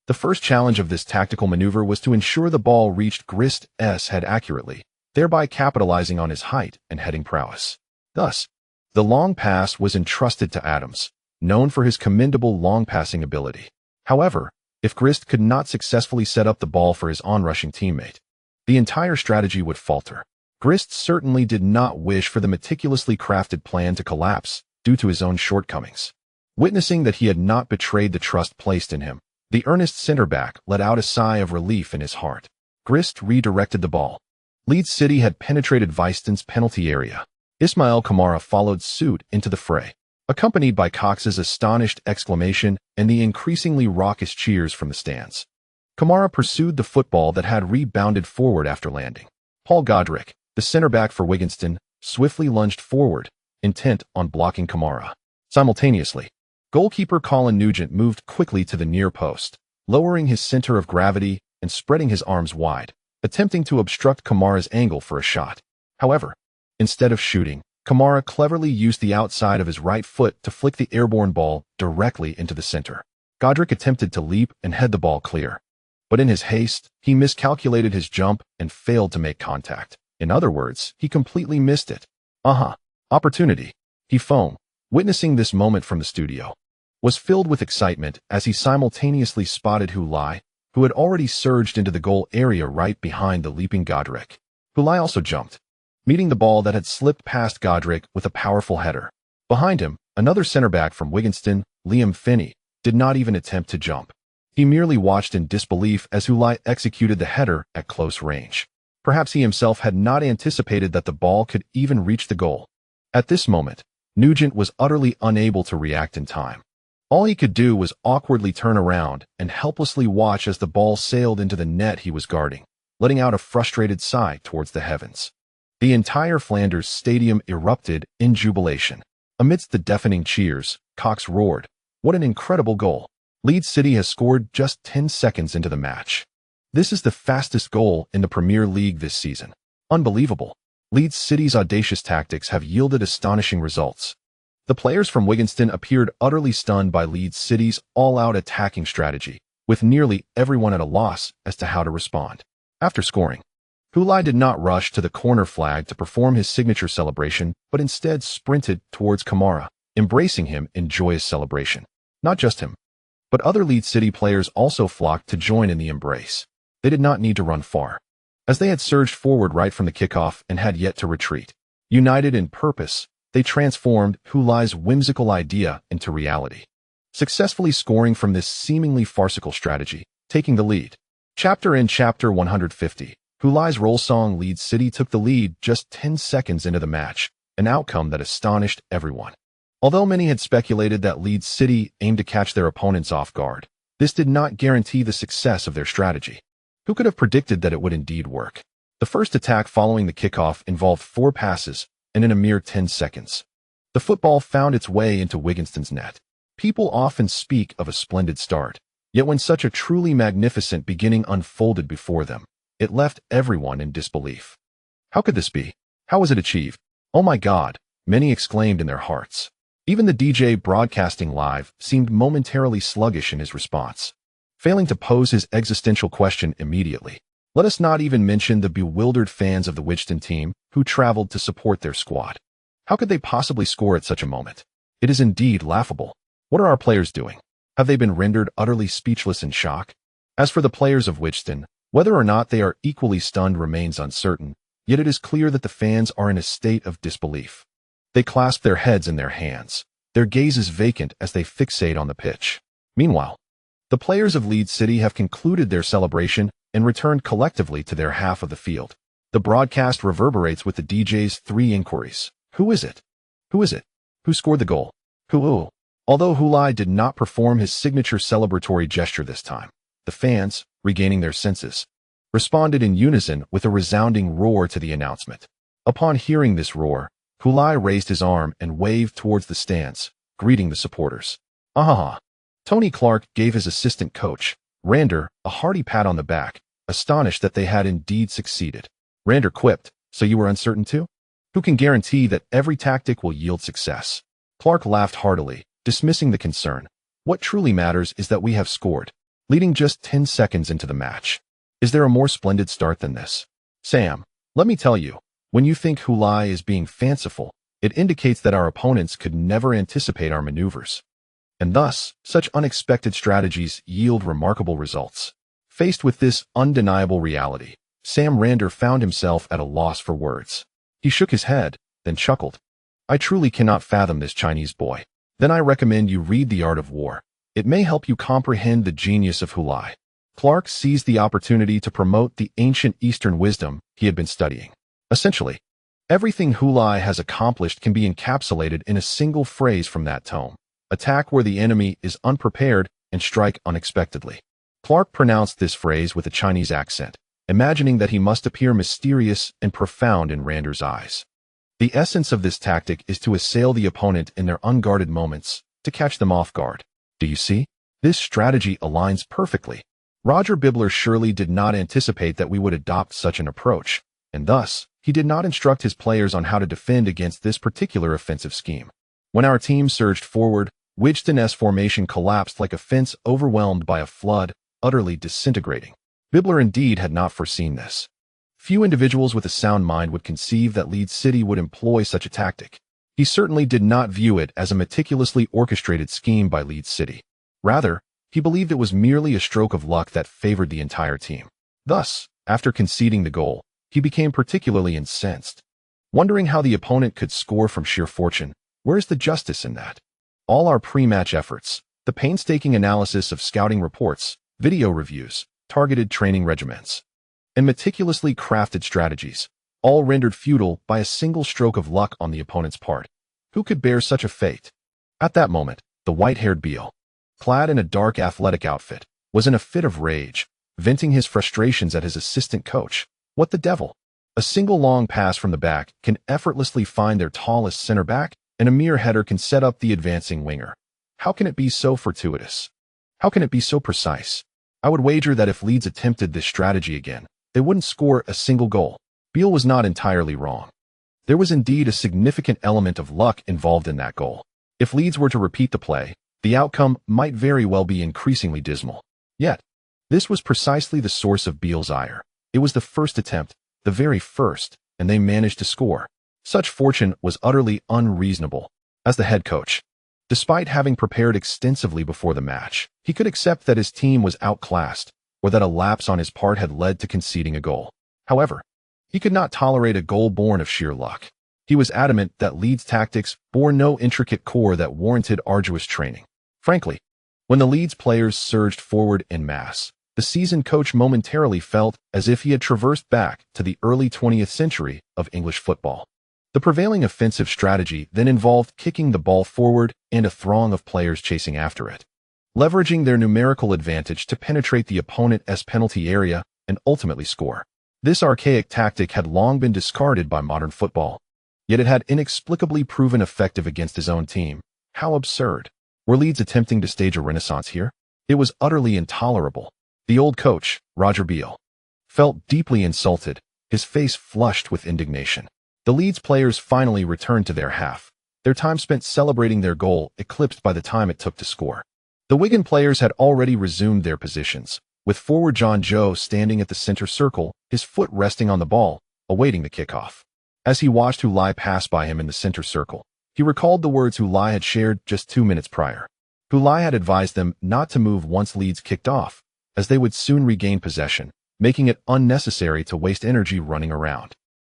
The first challenge of this tactical maneuver was to ensure the ball reached Grist's head accurately, thereby capitalizing on his height and heading prowess. Thus, the long pass was entrusted to Adams, known for his commendable long passing ability. However, if Grist could not successfully set up the ball for his onrushing teammate, the entire strategy would falter. Grist certainly did not wish for the meticulously crafted plan to collapse due to his own shortcomings. Witnessing that he had not betrayed the trust placed in him, the earnest center back let out a sigh of relief in his heart. Grist redirected the ball. Leeds City had penetrated Weiston's penalty area. Ismail Kamara followed suit into the fray, accompanied by Cox's astonished exclamation and the increasingly raucous cheers from the stands. Kamara pursued the football that had rebounded forward after landing. Paul Godric, the center back for Wigston, swiftly lunged forward, intent on blocking Kamara. Simultaneously, goalkeeper Colin Nugent moved quickly to the near post, lowering his center of gravity and spreading his arms wide, attempting to obstruct Kamara's angle for a shot. However, instead of shooting, Kamara cleverly used the outside of his right foot to flick the airborne ball directly into the center. Godric attempted to leap and head the ball clear, but in his haste, he miscalculated his jump and failed to make contact. In other words, he completely missed it. Opportunity. He Feng, witnessing this moment from the studio, was filled with excitement as he simultaneously spotted Hu Lai, who had already surged into the goal area right behind the leaping Godric. Hu Lai also jumped, meeting the ball that had slipped past Godric with a powerful header. Behind him, another center back from Wigston, Liam Finney, did not even attempt to jump. He merely watched in disbelief as Hu Lai executed the header at close range. Perhaps he himself had not anticipated that the ball could even reach the goal. At this moment, Nugent was utterly unable to react in time. All he could do was awkwardly turn around and helplessly watch as the ball sailed into the net he was guarding, letting out a frustrated sigh towards the heavens. The entire Flanders stadium erupted in jubilation. Amidst the deafening cheers, Cox roared, "What an incredible goal! Leeds City has scored just 10 seconds into the match. This is the fastest goal in the Premier League this season. Unbelievable. Leeds City's audacious tactics have yielded astonishing results." The players from Wigston appeared utterly stunned by Leeds City's all-out attacking strategy, with nearly everyone at a loss as to how to respond. After scoring, Hu Lai did not rush to the corner flag to perform his signature celebration, but instead sprinted towards Kamara, embracing him in joyous celebration. Not just him, but other Leeds City players also flocked to join in the embrace. They did not need to run far, as they had surged forward right from the kickoff and had yet to retreat. United in purpose, they transformed Hu Lai's whimsical idea into reality, successfully scoring from this seemingly farcical strategy, taking the lead. In Chapter 150, Hu Lai's roll song Leeds City took the lead just 10 seconds into the match, an outcome that astonished everyone. Although many had speculated that Leeds City aimed to catch their opponents off guard, this did not guarantee the success of their strategy. Who could have predicted that it would indeed work? The first attack following the kickoff involved 4 passes, and in a mere 10 seconds, the football found its way into Wigston's net. People often speak of a splendid start, yet when such a truly magnificent beginning unfolded before them, it left everyone in disbelief. How could this be? How was it achieved? "Oh my God," many exclaimed in their hearts. Even the DJ broadcasting live seemed momentarily sluggish in his response, failing to pose his existential question immediately. Let us not even mention the bewildered fans of the Wigston team who traveled to support their squad. How could they possibly score at such a moment? It is indeed laughable. What are our players doing? Have they been rendered utterly speechless in shock? As for the players of Wichton, whether or not they are equally stunned remains uncertain, yet it is clear that the fans are in a state of disbelief. They clasp their heads in their hands, their gazes vacant as they fixate on the pitch. Meanwhile, the players of Leeds City have concluded their celebration and returned collectively to their half of the field. The broadcast reverberates with the DJ's 3 inquiries. Who is it? Who is it? Who scored the goal? Who? Although Hulai did not perform his signature celebratory gesture this time, the fans, regaining their senses, responded in unison with a resounding roar to the announcement. Upon hearing this roar, Hulai raised his arm and waved towards the stands, greeting the supporters. Ah! Tony Clark gave his assistant coach, Rander, a hearty pat on the back, astonished that they had indeed succeeded. Rander quipped, "So you were uncertain too? Who can guarantee that every tactic will yield success?" Clark laughed heartily, dismissing the concern. What truly matters is that we have scored, leading just 10 seconds into the match. Is there a more splendid start than this? Sam, let me tell you, when you think Hulai is being fanciful, it indicates that our opponents could never anticipate our maneuvers. And thus, such unexpected strategies yield remarkable results. Faced with this undeniable reality, Sam Rander found himself at a loss for words. He shook his head, then chuckled. I truly cannot fathom this Chinese boy. Then I recommend you read The Art of War. It may help you comprehend the genius of Hulai. Clark seized the opportunity to promote the ancient Eastern wisdom he had been studying. Essentially, everything Hulai has accomplished can be encapsulated in a single phrase from that tome. Attack where the enemy is unprepared and strike unexpectedly. Clark pronounced this phrase with a Chinese accent, imagining that he must appear mysterious and profound in Rander's eyes. The essence of this tactic is to assail the opponent in their unguarded moments, to catch them off guard. Do you see? This strategy aligns perfectly. Roger Bibler surely did not anticipate that we would adopt such an approach, and thus, he did not instruct his players on how to defend against this particular offensive scheme. When our team surged forward, Wichton's formation collapsed like a fence overwhelmed by a flood, utterly disintegrating. Bibler indeed had not foreseen this. Few individuals with a sound mind would conceive that Leeds City would employ such a tactic. He certainly did not view it as a meticulously orchestrated scheme by Leeds City. Rather, he believed it was merely a stroke of luck that favored the entire team. Thus, after conceding the goal, he became particularly incensed. Wondering how the opponent could score from sheer fortune, where is the justice in that? All our pre-match efforts, the painstaking analysis of scouting reports, video reviews, targeted training regiments, and meticulously crafted strategies, all rendered futile by a single stroke of luck on the opponent's part. Who could bear such a fate? At that moment, the white-haired Beale, clad in a dark athletic outfit, was in a fit of rage, venting his frustrations at his assistant coach. What the devil? A single long pass from the back can effortlessly find their tallest center back, and a mere header can set up the advancing winger. How can it be so fortuitous? How can it be so precise? I would wager that if Leeds attempted this strategy again, they wouldn't score a single goal. Beale was not entirely wrong. There was indeed a significant element of luck involved in that goal. If Leeds were to repeat the play, the outcome might very well be increasingly dismal. Yet, this was precisely the source of Beale's ire. It was the first attempt, the very first, and they managed to score. Such fortune was utterly unreasonable. As the head coach, despite having prepared extensively before the match, he could accept that his team was outclassed, or that a lapse on his part had led to conceding a goal. However, he could not tolerate a goal born of sheer luck. He was adamant that Leeds' tactics bore no intricate core that warranted arduous training. Frankly, when the Leeds players surged forward en masse, the seasoned coach momentarily felt as if he had traversed back to the early 20th century of English football. The prevailing offensive strategy then involved kicking the ball forward and a throng of players chasing after it, leveraging their numerical advantage to penetrate the opponent's penalty area and ultimately score. This archaic tactic had long been discarded by modern football, yet it had inexplicably proven effective against his own team. How absurd! Were Leeds attempting to stage a renaissance here? It was utterly intolerable. The old coach, Roger Beale, felt deeply insulted, his face flushed with indignation. The Leeds players finally returned to their half, their time spent celebrating their goal eclipsed by the time it took to score. The Wigan players had already resumed their positions, with forward John Joe standing at the center circle, his foot resting on the ball, awaiting the kickoff. As he watched Hu Lai pass by him in the center circle, he recalled the words Hu Lai had shared just 2 minutes prior. Hu Lai had advised them not to move once leads kicked off, as they would soon regain possession, making it unnecessary to waste energy running around.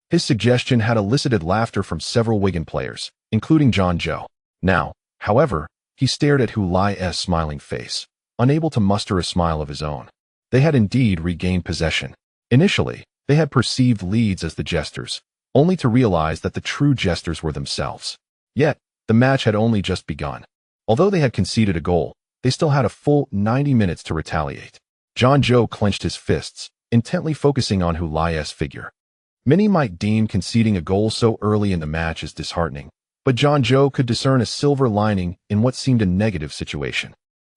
His suggestion had elicited laughter from several Wigan players, including John Zhou. Now, however, he stared at Hu Lai's smiling face, unable to muster a smile of his own. They had indeed regained possession. Initially, they had perceived leads as the jesters, only to realize that the true jesters were themselves. Yet, the match had only just begun. Although they had conceded a goal, they still had a full 90 minutes to retaliate. John Zhou clenched his fists, intently focusing on Hu Lai's figure. Many might deem conceding a goal so early in the match as disheartening, but John Zhou could discern a silver lining in what seemed a negative situation.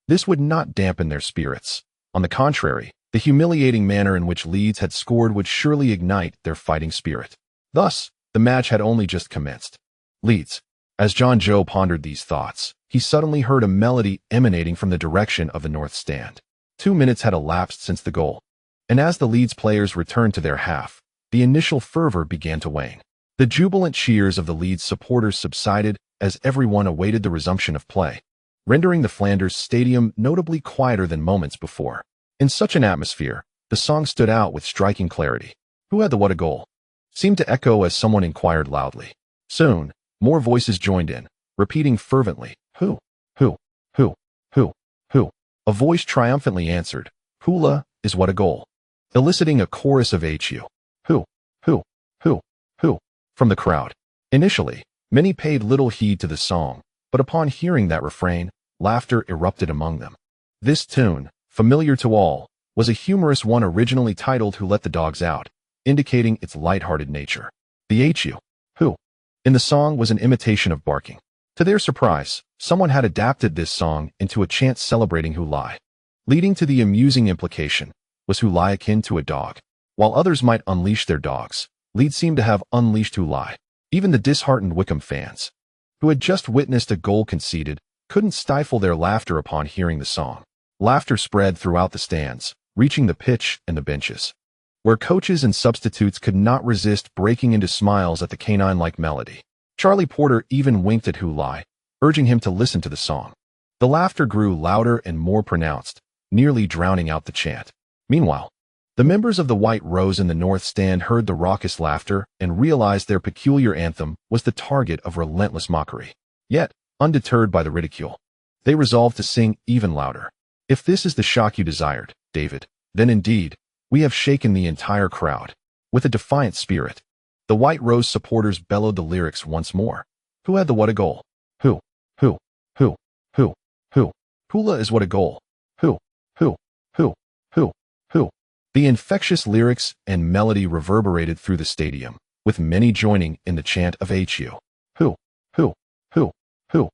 This would not dampen their spirits. On the contrary, the humiliating manner in which Leeds had scored would surely ignite their fighting spirit. Thus, the match had only just commenced. Leeds. As John Zhou pondered these thoughts, he suddenly heard a melody emanating from the direction of the north stand. 2 minutes had elapsed since the goal, and as the Leeds players returned to their half, the initial fervor began to wane. The jubilant cheers of the Leeds supporters subsided as everyone awaited the resumption of play, rendering the Flanders Stadium notably quieter than moments before. In such an atmosphere, the song stood out with striking clarity. Who had the what a goal? Seemed to echo as someone inquired loudly. Soon, more voices joined in, repeating fervently, who, who, who, who, who. A voice triumphantly answered, Hula is what a goal, eliciting a chorus of HU, who, who, who, who, from the crowd. Initially, many paid little heed to the song, but upon hearing that refrain, laughter erupted among them. This tune, familiar to all, was a humorous one originally titled Who Let the Dogs Out, indicating its light-hearted nature. The HU, who, in the song was an imitation of barking. To their surprise, someone had adapted this song into a chant celebrating Hu Lai, leading to the amusing implication, was Hu Lai akin to a dog? While others might unleash their dogs, Leeds seemed to have unleashed Hu Lai. Even the disheartened Wickham fans, who had just witnessed a goal conceded, couldn't stifle their laughter upon hearing the song. Laughter spread throughout the stands, reaching the pitch and the benches, where coaches and substitutes could not resist breaking into smiles at the canine-like melody. Charlie Porter even winked at Hu Lai, urging him to listen to the song. The laughter grew louder and more pronounced, nearly drowning out the chant. Meanwhile, the members of the White Rose in the North Stand heard the raucous laughter and realized their peculiar anthem was the target of relentless mockery. Yet, undeterred by the ridicule, they resolved to sing even louder. If this is the shock you desired, David, then indeed, we have shaken the entire crowd. With a defiant spirit, the White Rose supporters bellowed the lyrics once more. Who had the what a goal? Who, who, who, who, who. Hula is what a goal. Who, who, who, who, who. The infectious lyrics and melody reverberated through the stadium, with many joining in the chant of HU. Who, who, who, who.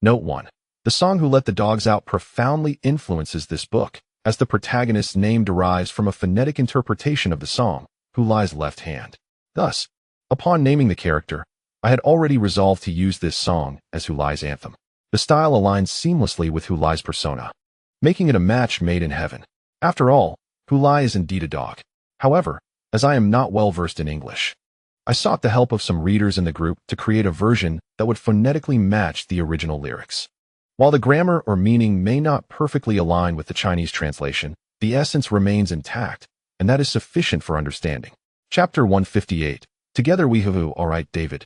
Note 1. The song Who Let the Dogs Out profoundly influences this book, as the protagonist's name derives from a phonetic interpretation of the song, Hu Lai's left hand. Thus, upon naming the character, I had already resolved to use this song as Hu Lai's anthem. The style aligns seamlessly with Hu Lai's persona, making it a match made in heaven. After all, Hu Lai is indeed a dog. However, as I am not well versed in English, I sought the help of some readers in the group to create a version that would phonetically match the original lyrics. While the grammar or meaning may not perfectly align with the Chinese translation, the essence remains intact, and that is sufficient for understanding. Chapter 158. Together we have all right, David.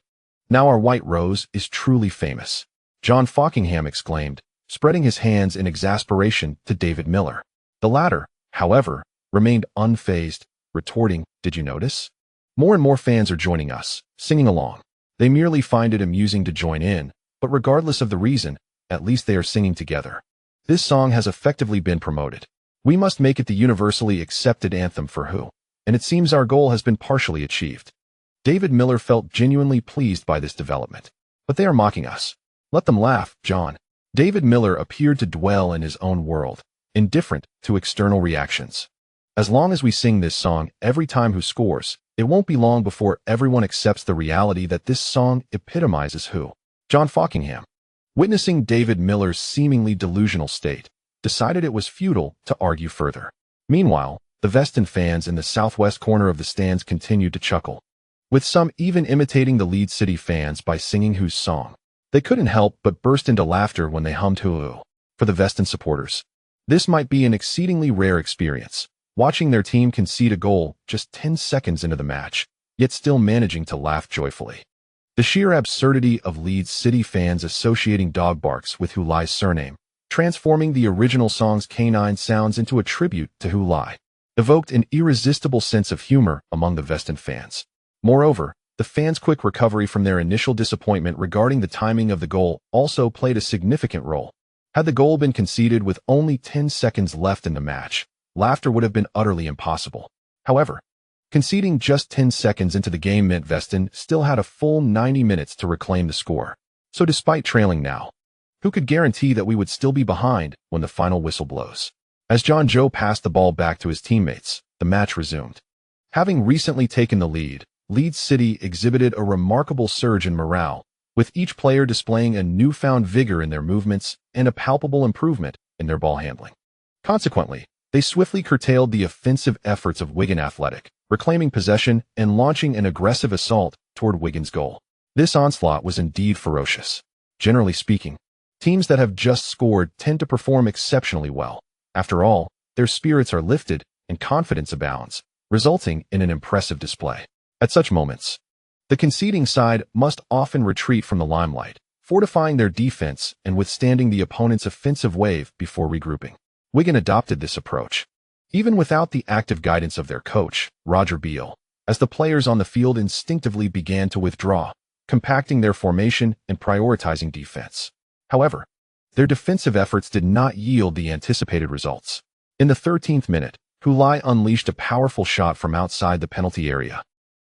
Now our White Rose is truly famous, John Fockingham exclaimed, spreading his hands in exasperation to David Miller. The latter, however, remained unfazed, retorting, did you notice? More and more fans are joining us, singing along. They merely find it amusing to join in, but regardless of the reason, at least they are singing together. This song has effectively been promoted. We must make it the universally accepted anthem for Who, and it seems our goal has been partially achieved. David Miller felt genuinely pleased by this development. But they are mocking us. Let them laugh, John. David Miller appeared to dwell in his own world, indifferent to external reactions. As long as we sing this song every time Who scores, it won't be long before everyone accepts the reality that this song epitomizes Who. John Fockingham, witnessing David Miller's seemingly delusional state, decided it was futile to argue further. Meanwhile, the Veston fans in the southwest corner of the stands continued to chuckle. with some even imitating the Leeds City fans by singing Who's song. They couldn't help but burst into laughter when they hummed Hoo. For the Weston supporters, this might be an exceedingly rare experience, watching their team concede a goal just 10 seconds into the match, yet still managing to laugh joyfully. The sheer absurdity of Leeds City fans associating dog barks with Hulai's surname, transforming the original song's canine sounds into a tribute to Hulai, evoked an irresistible sense of humor among the Weston fans. Moreover, the fans' quick recovery from their initial disappointment regarding the timing of the goal also played a significant role. Had the goal been conceded with only 10 seconds left in the match, laughter would have been utterly impossible. However, conceding just 10 seconds into the game meant Weston still had a full 90 minutes to reclaim the score. So despite trailing now, who could guarantee that we would still be behind when the final whistle blows? As John Joe passed the ball back to his teammates, the match resumed. Having recently taken the lead, Leeds City exhibited a remarkable surge in morale, with each player displaying a newfound vigor in their movements and a palpable improvement in their ball handling. Consequently, they swiftly curtailed the offensive efforts of Wigan Athletic, reclaiming possession and launching an aggressive assault toward Wigan's goal. This onslaught was indeed ferocious. Generally speaking, teams that have just scored tend to perform exceptionally well. After all, their spirits are lifted and confidence abounds, resulting in an impressive display. At such moments, the conceding side must often retreat from the limelight, fortifying their defense and withstanding the opponent's offensive wave before regrouping. Wigan adopted this approach, even without the active guidance of their coach, Roger Beale, as the players on the field instinctively began to withdraw, compacting their formation and prioritizing defense. However, their defensive efforts did not yield the anticipated results. In the 13th minute, Hulai unleashed a powerful shot from outside the penalty area,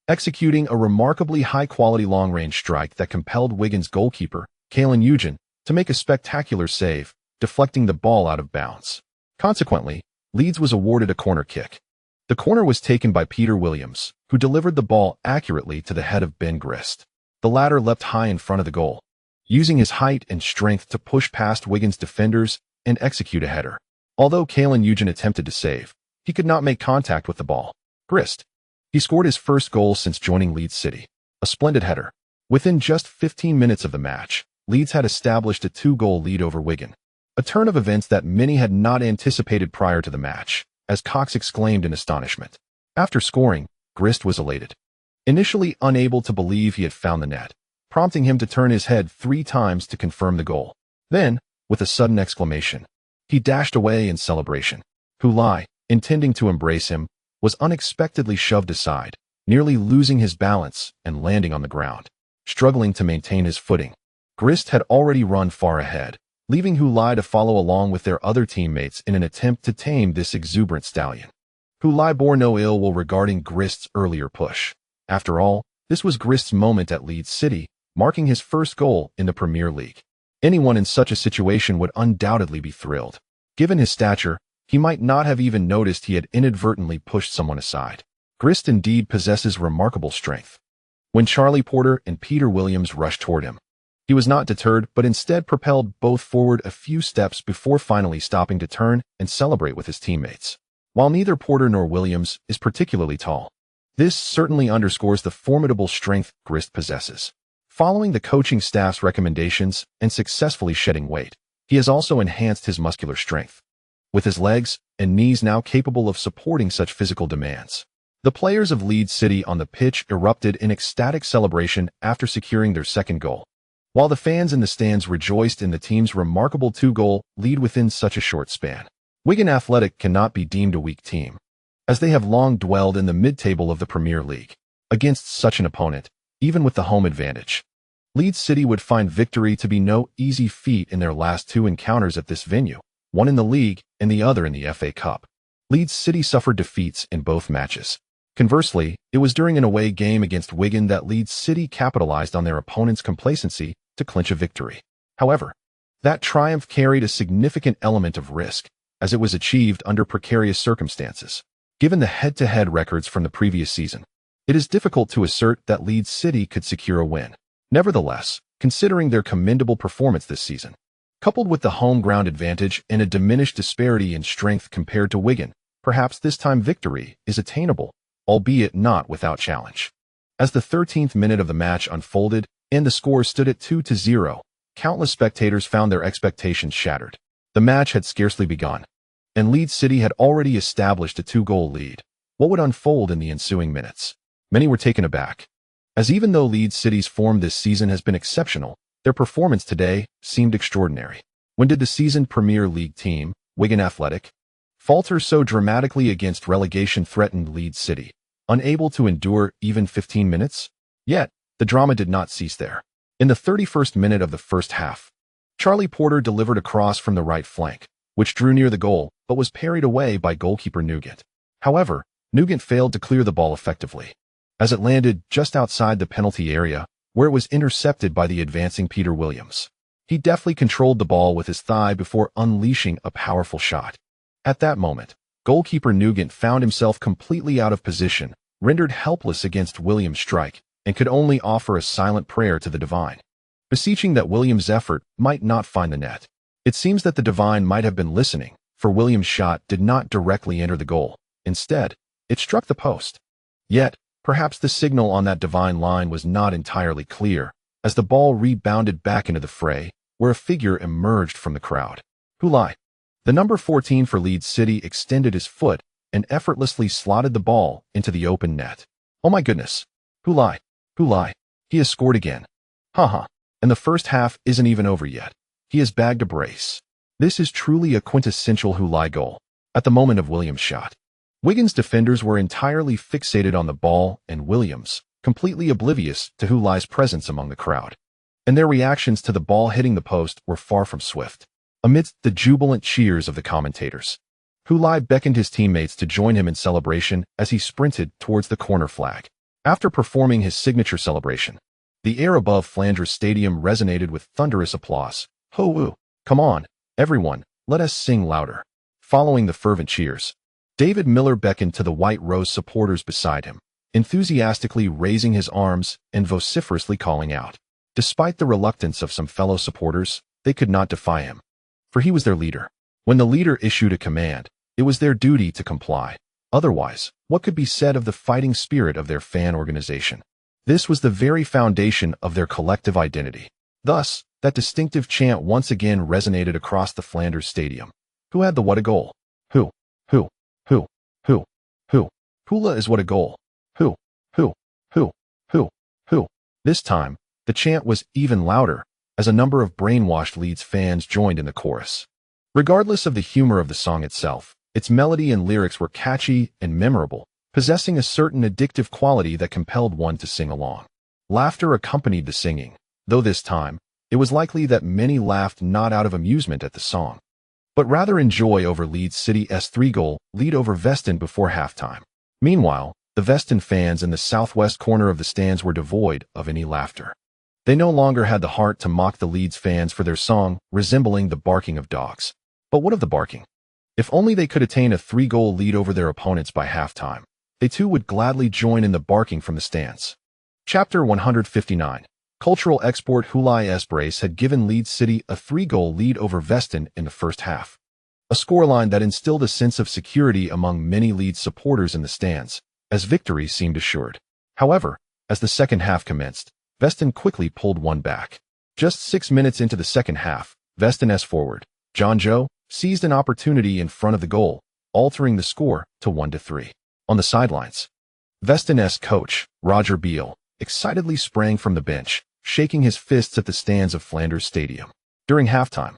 executing a remarkably high-quality long-range strike that compelled Wigan's goalkeeper, Kalen Eugen, to make a spectacular save, deflecting the ball out of bounds. Consequently, Leeds was awarded a corner kick. The corner was taken by Peter Williams, who delivered the ball accurately to the head of Ben Grist. The latter leapt high in front of the goal, using his height and strength to push past Wigan's defenders and execute a header. Although Kalen Eugen attempted to save, he could not make contact with the ball. Grist. He scored his first goal since joining Leeds City. A splendid header. Within just 15 minutes of the match, Leeds had established a 2-goal lead over Wigan. A turn of events that many had not anticipated prior to the match, as Cox exclaimed in astonishment. After scoring, Grist was elated. Initially unable to believe he had found the net, prompting him to turn his head 3 times to confirm the goal. Then, with a sudden exclamation, he dashed away in celebration. Hulai, intending to embrace him, was unexpectedly shoved aside, nearly losing his balance and landing on the ground. Struggling to maintain his footing, Grist had already run far ahead, leaving Hulai to follow along with their other teammates in an attempt to tame this exuberant stallion. Hulai bore no ill will regarding Grist's earlier push. After all, this was Grist's moment at Leeds City, marking his first goal in the Premier League. Anyone in such a situation would undoubtedly be thrilled. Given his stature, he might not have even noticed he had inadvertently pushed someone aside. Grist indeed possesses remarkable strength. When Charlie Porter and Peter Williams rushed toward him, he was not deterred but instead propelled both forward a few steps before finally stopping to turn and celebrate with his teammates. While neither Porter nor Williams is particularly tall, this certainly underscores the formidable strength Grist possesses. Following the coaching staff's recommendations and successfully shedding weight, he has also enhanced his muscular strength, with his legs and knees now capable of supporting such physical demands. The players of Leeds City on the pitch erupted in ecstatic celebration after securing their second goal, while the fans in the stands rejoiced in the team's remarkable 2-goal lead within such a short span. Wigan Athletic cannot be deemed a weak team, as they have long dwelled in the mid-table of the Premier League. Against such an opponent, even with the home advantage, Leeds City would find victory to be no easy feat in their last 2 encounters at this venue, one in the league and the other in the FA Cup. Leeds City suffered defeats in both matches. Conversely, it was during an away game against Wigan that Leeds City capitalized on their opponent's complacency to clinch a victory. However, that triumph carried a significant element of risk, as it was achieved under precarious circumstances. Given the head-to-head records from the previous season, it is difficult to assert that Leeds City could secure a win. Nevertheless, considering their commendable performance this season, coupled with the home ground advantage and a diminished disparity in strength compared to Wigan, perhaps this time victory is attainable, albeit not without challenge. As the 13th minute of the match unfolded and the score stood at 2-0, countless spectators found their expectations shattered. The match had scarcely begun, and Leeds City had already established a 2-goal lead. What would unfold in the ensuing minutes? Many were taken aback, as even though Leeds City's form this season has been exceptional, their performance today seemed extraordinary. When did the season Premier League team, Wigan Athletic, falter so dramatically against relegation-threatened Leeds City, unable to endure even 15 minutes? Yet, the drama did not cease there. In the 31st minute of the first half, Charlie Porter delivered a cross from the right flank, which drew near the goal but was parried away by goalkeeper Nugent. However, Nugent failed to clear the ball effectively, as it landed just outside the penalty area, where it was intercepted by the advancing Peter Williams. He deftly controlled the ball with his thigh before unleashing a powerful shot. At that moment, goalkeeper Nugent found himself completely out of position, rendered helpless against Williams' strike, and could only offer a silent prayer to the divine, beseeching that Williams' effort might not find the net. It seems that the divine might have been listening, for Williams' shot did not directly enter the goal. Instead, it struck the post. Yet, perhaps the signal on that divine line was not entirely clear, as the ball rebounded back into the fray, where a figure emerged from the crowd. Hulai, the number 14 for Leeds City, extended his foot and effortlessly slotted the ball into the open net. Oh my goodness. Hulai, he has scored again. Haha, and the first half isn't even over yet. He has bagged a brace. This is truly a quintessential Hulai goal. At the moment of Williams' shot, Wigan's defenders were entirely fixated on the ball and Williams, completely oblivious to Hulai's presence among the crowd. And their reactions to the ball hitting the post were far from swift. Amidst the jubilant cheers of the commentators, Hulai beckoned his teammates to join him in celebration as he sprinted towards the corner flag. After performing his signature celebration, the air above Flanders Stadium resonated with thunderous applause. Ho-woo! Come on, everyone, let us sing louder. Following the fervent cheers, David Miller beckoned to the White Rose supporters beside him, enthusiastically raising his arms and vociferously calling out. Despite the reluctance of some fellow supporters, they could not defy him, for he was their leader. When the leader issued a command, it was their duty to comply. Otherwise, what could be said of the fighting spirit of their fan organization? This was the very foundation of their collective identity. Thus, that distinctive chant once again resonated across the Flanders Stadium. Who had the what a goal? Who? Hula is what a goal. Who? This time, the chant was even louder, as a number of brainwashed Leeds fans joined in the chorus. Regardless of the humor of the song itself, its melody and lyrics were catchy and memorable, possessing a certain addictive quality that compelled one to sing along. Laughter accompanied the singing, though this time, it was likely that many laughed not out of amusement at the song, but rather in joy over Leeds City's 3-goal lead over Veston before halftime. Meanwhile, the Veston fans in the southwest corner of the stands were devoid of any laughter. They no longer had the heart to mock the Leeds fans for their song, resembling the barking of dogs. But what of the barking? If only they could attain a 3-goal lead over their opponents by halftime, they too would gladly join in the barking from the stands. Chapter 159. Cultural export. Hulai's brace had given Leeds City a 3-goal lead over Veston in the first half, a scoreline that instilled a sense of security among many Leeds supporters in the stands, as victory seemed assured. However, as the second half commenced, Veston quickly pulled one back. Just 6 minutes into the second half, Veston's forward, John Joe, seized an opportunity in front of the goal, altering the score to 1-3. On the sidelines, Veston's coach, Roger Beale, excitedly sprang from the bench, shaking his fists at the stands of Flanders Stadium. During halftime,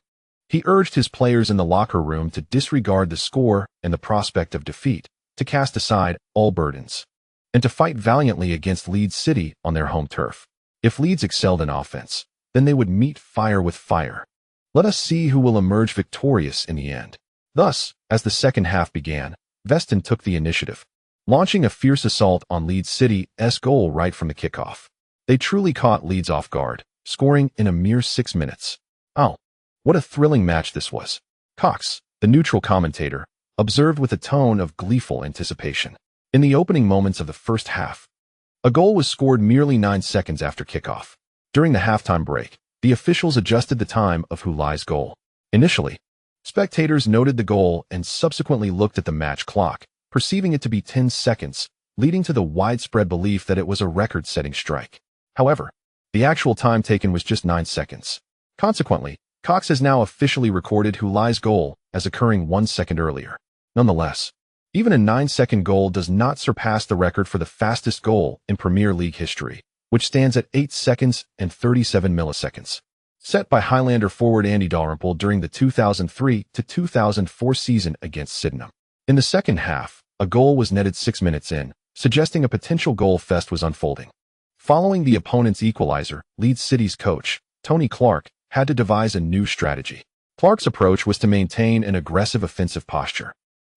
he urged his players in the locker room to disregard the score and the prospect of defeat, to cast aside all burdens, and to fight valiantly against Leeds City on their home turf. If Leeds excelled in offense, then they would meet fire with fire. Let us see who will emerge victorious in the end. Thus, as the second half began, Veston took the initiative, launching a fierce assault on Leeds City's goal right from the kickoff. They truly caught Leeds off guard, scoring in a mere 6 minutes. Oh, what a thrilling match this was. Cox, the neutral commentator, observed with a tone of gleeful anticipation. In the opening moments of the first half, a goal was scored merely 9 seconds after kickoff. During the halftime break, the officials adjusted the time of Hulai's goal. Initially, spectators noted the goal and subsequently looked at the match clock, perceiving it to be 10 seconds, leading to the widespread belief that it was a record-setting strike. However, the actual time taken was just 9 seconds. Consequently, Cox has now officially recorded Hulai's goal as occurring 1 second earlier. Nonetheless, even a 9-second goal does not surpass the record for the fastest goal in Premier League history, which stands at 8 seconds and 37 milliseconds, set by Highlander forward Andy Dalrymple during the 2003-2004 season against Sydenham. In the second half, a goal was netted 6 minutes in, suggesting a potential goal fest was unfolding. Following the opponent's equalizer, Leeds City's coach, Tony Clark, had to devise a new strategy. Clark's approach was to maintain an aggressive offensive posture,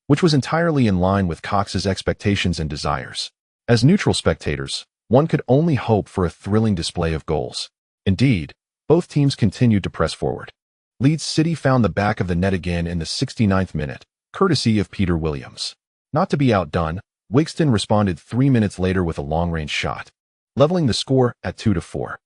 which was entirely in line with Cox's expectations and desires. As neutral spectators, one could only hope for a thrilling display of goals. Indeed, both teams continued to press forward. Leeds City found the back of the net again in the 69th minute, courtesy of Peter Williams. Not to be outdone, Wigston responded 3 minutes later with a long-range shot, leveling the score at 2-4.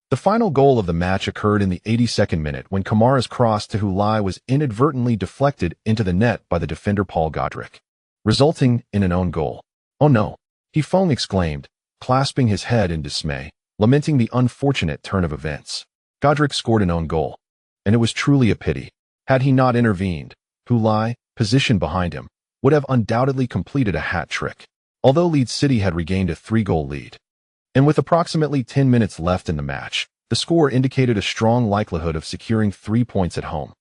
The final goal of the match occurred in the 82nd minute when Kamara's cross to Hulai was inadvertently deflected into the net by the defender Paul Godric, resulting in an own goal. "Oh no," He Feng exclaimed, clasping his head in dismay, lamenting the unfortunate turn of events. Godric scored an own goal, and it was truly a pity. Had he not intervened, Hulai, positioned behind him, would have undoubtedly completed a hat-trick. Although Leeds City had regained a 3-goal lead, and with approximately 10 minutes left in the match, the score indicated a strong likelihood of securing 3 points at home.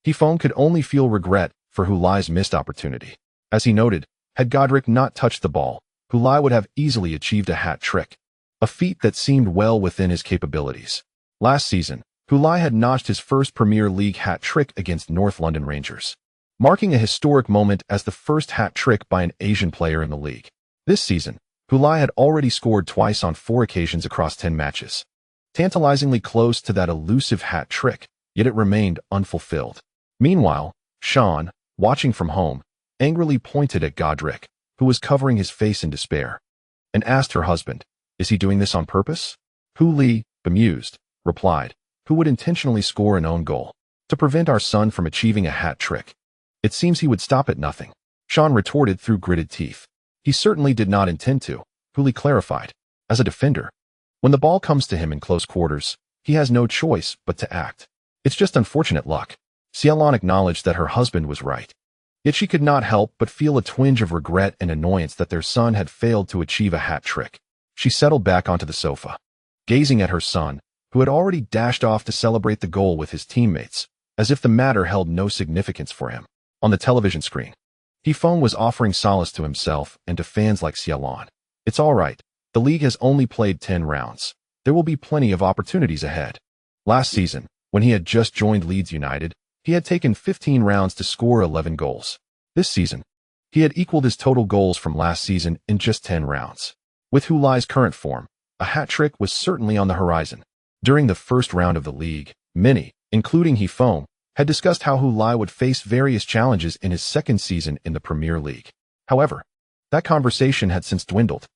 He Feng could only feel regret for Hulai's missed opportunity. As he noted, had Godric not touched the ball, Hulai would have easily achieved a hat-trick, a feat that seemed well within his capabilities. Last season, Hulai had notched his first Premier League hat-trick against North London Rangers, marking a historic moment as the first hat-trick by an Asian player in the league. This season, Hulai had already scored twice on 4 occasions across 10 matches, tantalizingly close to that elusive hat-trick, yet it remained unfulfilled. Meanwhile, Sean, watching from home, angrily pointed at Godric, who was covering his face in despair, and asked her husband, "Is he doing this on purpose?" Hu Li, bemused, replied, "Who would intentionally score an own goal to prevent our son from achieving a hat-trick? It seems he would stop at nothing." Sean retorted through gritted teeth. "He certainly did not intend to," Hu Li clarified. "As a defender, when the ball comes to him in close quarters, he has no choice but to act. It's just unfortunate luck." Xiaolon acknowledged that her husband was right. Yet she could not help but feel a twinge of regret and annoyance that their son had failed to achieve a hat-trick. She settled back onto the sofa, gazing at her son, who had already dashed off to celebrate the goal with his teammates, as if the matter held no significance for him. On the television screen, He Feng was offering solace to himself and to fans like Xiaolon. "It's all right. The league has only played 10 rounds. There will be plenty of opportunities ahead." Last season, when he had just joined Leeds United, he had taken 15 rounds to score 11 goals. This season, he had equaled his total goals from last season in just 10 rounds. With Hulai's current form, a hat-trick was certainly on the horizon. During the first round of the league, many, including He Feng, had discussed how Hulai would face various challenges in his second season in the Premier League. However, that conversation had since dwindled.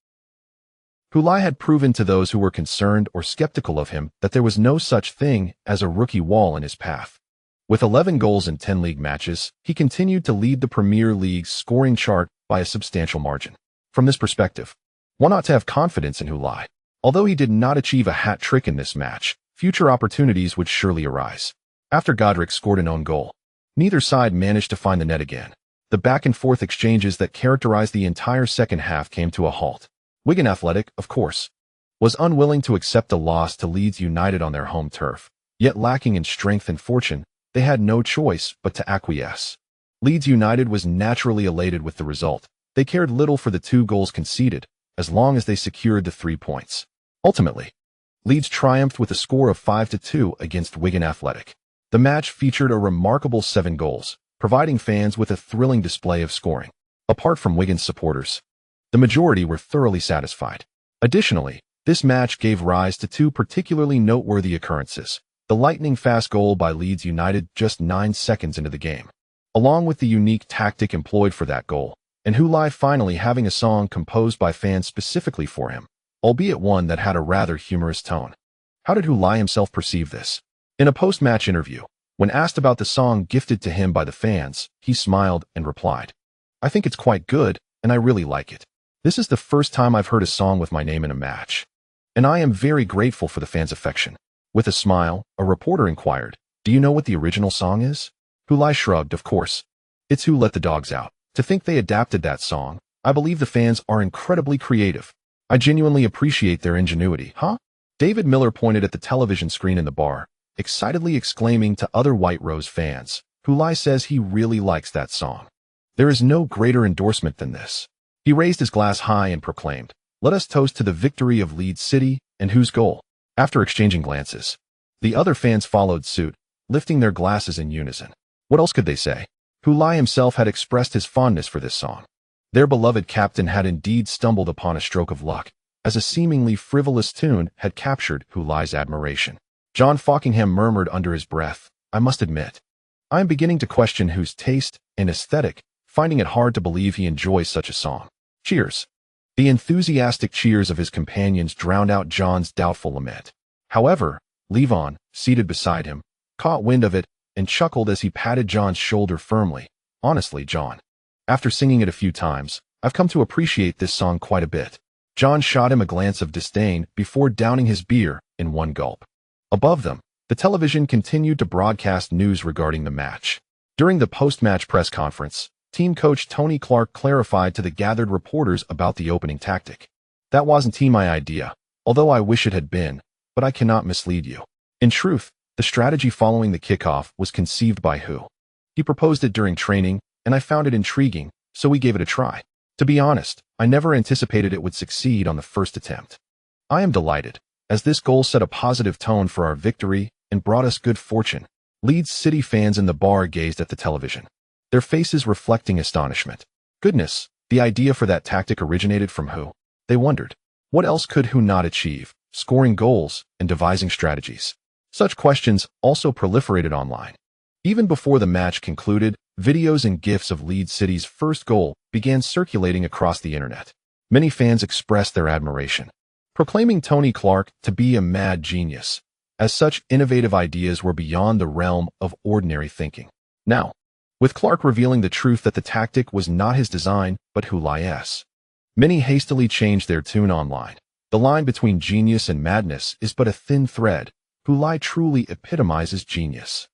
Hulai had proven to those who were concerned or skeptical of him that there was no such thing as a rookie wall in his path. With 11 goals in 10 league matches, he continued to lead the Premier League's scoring chart by a substantial margin. From this perspective, one ought to have confidence in Hulai. Although he did not achieve a hat-trick in this match, future opportunities would surely arise. After Godric scored an own goal, neither side managed to find the net again. The back-and-forth exchanges that characterized the entire second half came to a halt. Wigan Athletic, of course, was unwilling to accept a loss to Leeds United on their home turf, yet lacking in strength and fortune, they had no choice but to acquiesce. Leeds United was naturally elated with the result. They cared little for the 2 goals conceded, as long as they secured the 3 points. Ultimately, Leeds triumphed with a score of 5-2 against Wigan Athletic. The match featured a remarkable 7 goals, providing fans with a thrilling display of scoring. Apart from Wigan's supporters, the majority were thoroughly satisfied. Additionally, this match gave rise to 2 particularly noteworthy occurrences: the lightning-fast goal by Leeds United just 9 seconds into the game, along with the unique tactic employed for that goal, and Hulai finally having a song composed by fans specifically for him, albeit one that had a rather humorous tone. How did Hulai himself perceive this? In a post-match interview, when asked about the song gifted to him by the fans, he smiled and replied, "I think it's quite good, and I really like it. This is the first time I've heard a song with my name in a match. And I am very grateful for the fans' affection. With a smile, a reporter inquired, "Do you know what the original song is?" Hulai shrugged, "Of course. It's Who Let the Dogs Out." To think they adapted that song, I believe the fans are incredibly creative. I genuinely appreciate their ingenuity, huh? David Miller pointed at the television screen in the bar, excitedly exclaiming to other White Rose fans, Hulai says he really likes that song. There is no greater endorsement than this. He raised his glass high and proclaimed, "Let us toast to the victory of Leeds City and whose goal?" After exchanging glances, the other fans followed suit, lifting their glasses in unison. What else could they say? Hulai himself had expressed his fondness for this song. Their beloved captain had indeed stumbled upon a stroke of luck, as a seemingly frivolous tune had captured Hulai's admiration. John Falkingham murmured under his breath, "I must admit, I am beginning to question Who's taste and aesthetic, finding it hard to believe he enjoys such a song." Cheers. The enthusiastic cheers of his companions drowned out John's doubtful lament. However, Levon, seated beside him, caught wind of it and chuckled as he patted John's shoulder firmly. "Honestly, John, after singing it a few times, I've come to appreciate this song quite a bit." John shot him a glance of disdain before downing his beer in one gulp. Above them, the television continued to broadcast news regarding the match. During the post-match press conference, team coach Tony Clark clarified to the gathered reporters about the opening tactic. "That wasn't my idea, although I wish it had been, but I cannot mislead you. In truth, the strategy following the kickoff was conceived by Hu. He proposed it during training, and I found it intriguing, so we gave it a try. To be honest, I never anticipated it would succeed on the first attempt. I am delighted, as this goal set a positive tone for our victory and brought us good fortune." Leeds City fans in the bar gazed at the television, their faces reflecting astonishment. Goodness, the idea for that tactic originated from Hu. They wondered, what else could Hu not achieve, scoring goals and devising strategies? Such questions also proliferated online. Even before the match concluded, videos and GIFs of Leeds City's first goal began circulating across the internet. Many fans expressed their admiration, proclaiming Tony Clark to be a mad genius, as such innovative ideas were beyond the realm of ordinary thinking. Now, with Clark revealing the truth that the tactic was not his design but Hulai's, many hastily changed their tune online. The line between genius and madness is but a thin thread. Hulai truly epitomizes genius.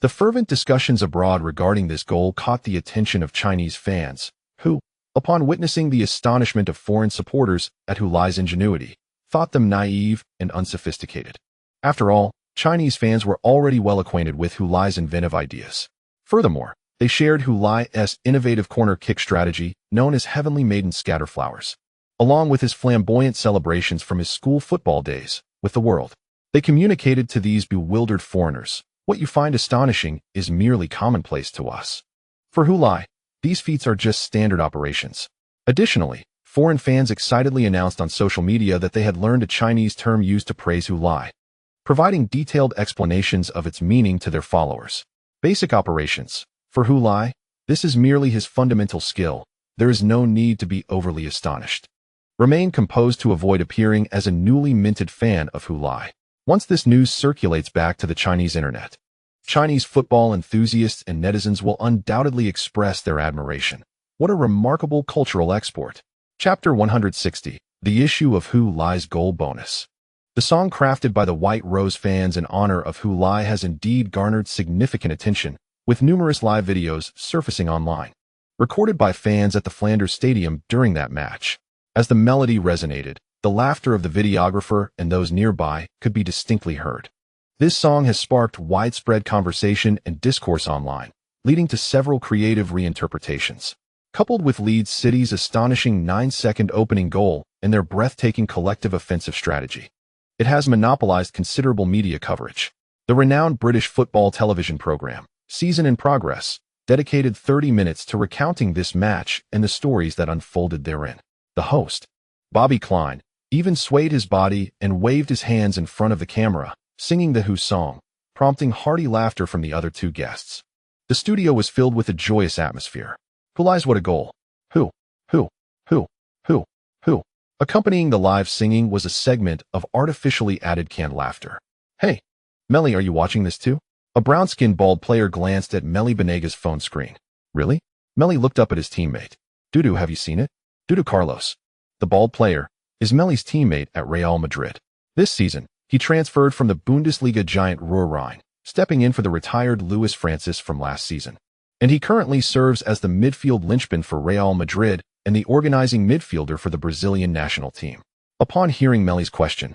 The fervent discussions abroad regarding this goal caught the attention of Chinese fans, who, upon witnessing the astonishment of foreign supporters at Hulai's ingenuity, thought them naive and unsophisticated. After all, Chinese fans were already well acquainted with Hulai's inventive ideas. Furthermore, they shared Hulai's innovative corner kick strategy, known as Heavenly Maiden Scatterflowers, along with his flamboyant celebrations from his school football days with the world. They communicated to these bewildered foreigners, "What you find astonishing is merely commonplace to us." For Hulai, these feats are just standard operations. Additionally, foreign fans excitedly announced on social media that they had learned a Chinese term used to praise Hulai, providing detailed explanations of its meaning to their followers. Basic operations. For Hulai, this is merely his fundamental skill. There is no need to be overly astonished. Remain composed to avoid appearing as a newly minted fan of Hulai. Once this news circulates back to the Chinese internet, Chinese football enthusiasts and netizens will undoubtedly express their admiration. What a remarkable cultural export. Chapter 160. The issue of Hulai's goal bonus. The song crafted by the White Rose fans in honor of Hulai has indeed garnered significant attention, with numerous live videos surfacing online, recorded by fans at the Flanders Stadium during that match. As the melody resonated, the laughter of the videographer and those nearby could be distinctly heard. This song has sparked widespread conversation and discourse online, leading to several creative reinterpretations. Coupled with Leeds City's astonishing 9-second opening goal and their breathtaking collective offensive strategy, it has monopolized considerable media coverage. The renowned British football television program, Season in Progress, dedicated 30 minutes to recounting this match and the stories that unfolded therein. The host, Bobby Klein, even swayed his body and waved his hands in front of the camera, singing the Who song, prompting hearty laughter from the other two guests. The studio was filled with a joyous atmosphere. Hulai's What a Goal. Who. Accompanying the live singing was a segment of artificially added canned laughter. "Hey, Melly, are you watching this too?" A brown-skinned bald player glanced at Melly Benega's phone screen. "Really?" Melly looked up at his teammate. "Dudu, have you seen it?" "Dudu Carlos. the bald player, is Meli's teammate at Real Madrid. This season, he transferred from the Bundesliga giant Ruhr-Rhein, stepping in for the retired Luis Francis from last season. And he currently serves as the midfield linchpin for Real Madrid and the organizing midfielder for the Brazilian national team. Upon hearing Meli's question,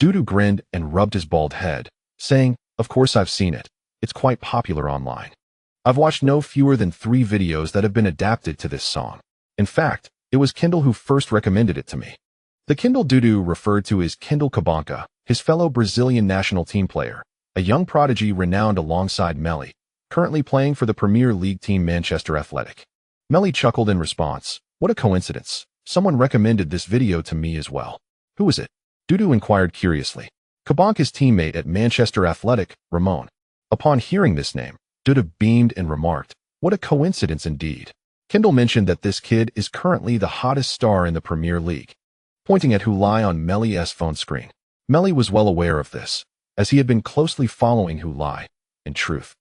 Dudu grinned and rubbed his bald head, saying, "Of course I've seen it. It's quite popular online. I've watched no fewer than 3 videos that have been adapted to this song. In fact, it was Kindle who first recommended it to me." The Kindle Dudu referred to is Kindle Cabanca, his fellow Brazilian national team player, a young prodigy renowned alongside Meli, currently playing for the Premier League team Manchester Athletic. Meli chuckled in response. "What a coincidence. Someone recommended this video to me as well." "Who is it?" Dudu inquired curiously. "Cabanca's teammate at Manchester Athletic, Ramon." Upon hearing this name, Dudu beamed and remarked, "What a coincidence indeed." Kindle mentioned that this kid is currently the hottest star in the Premier League, pointing at Hulai on Meli's phone screen. Meli was well aware of this, as he had been closely following Hulai. In truth,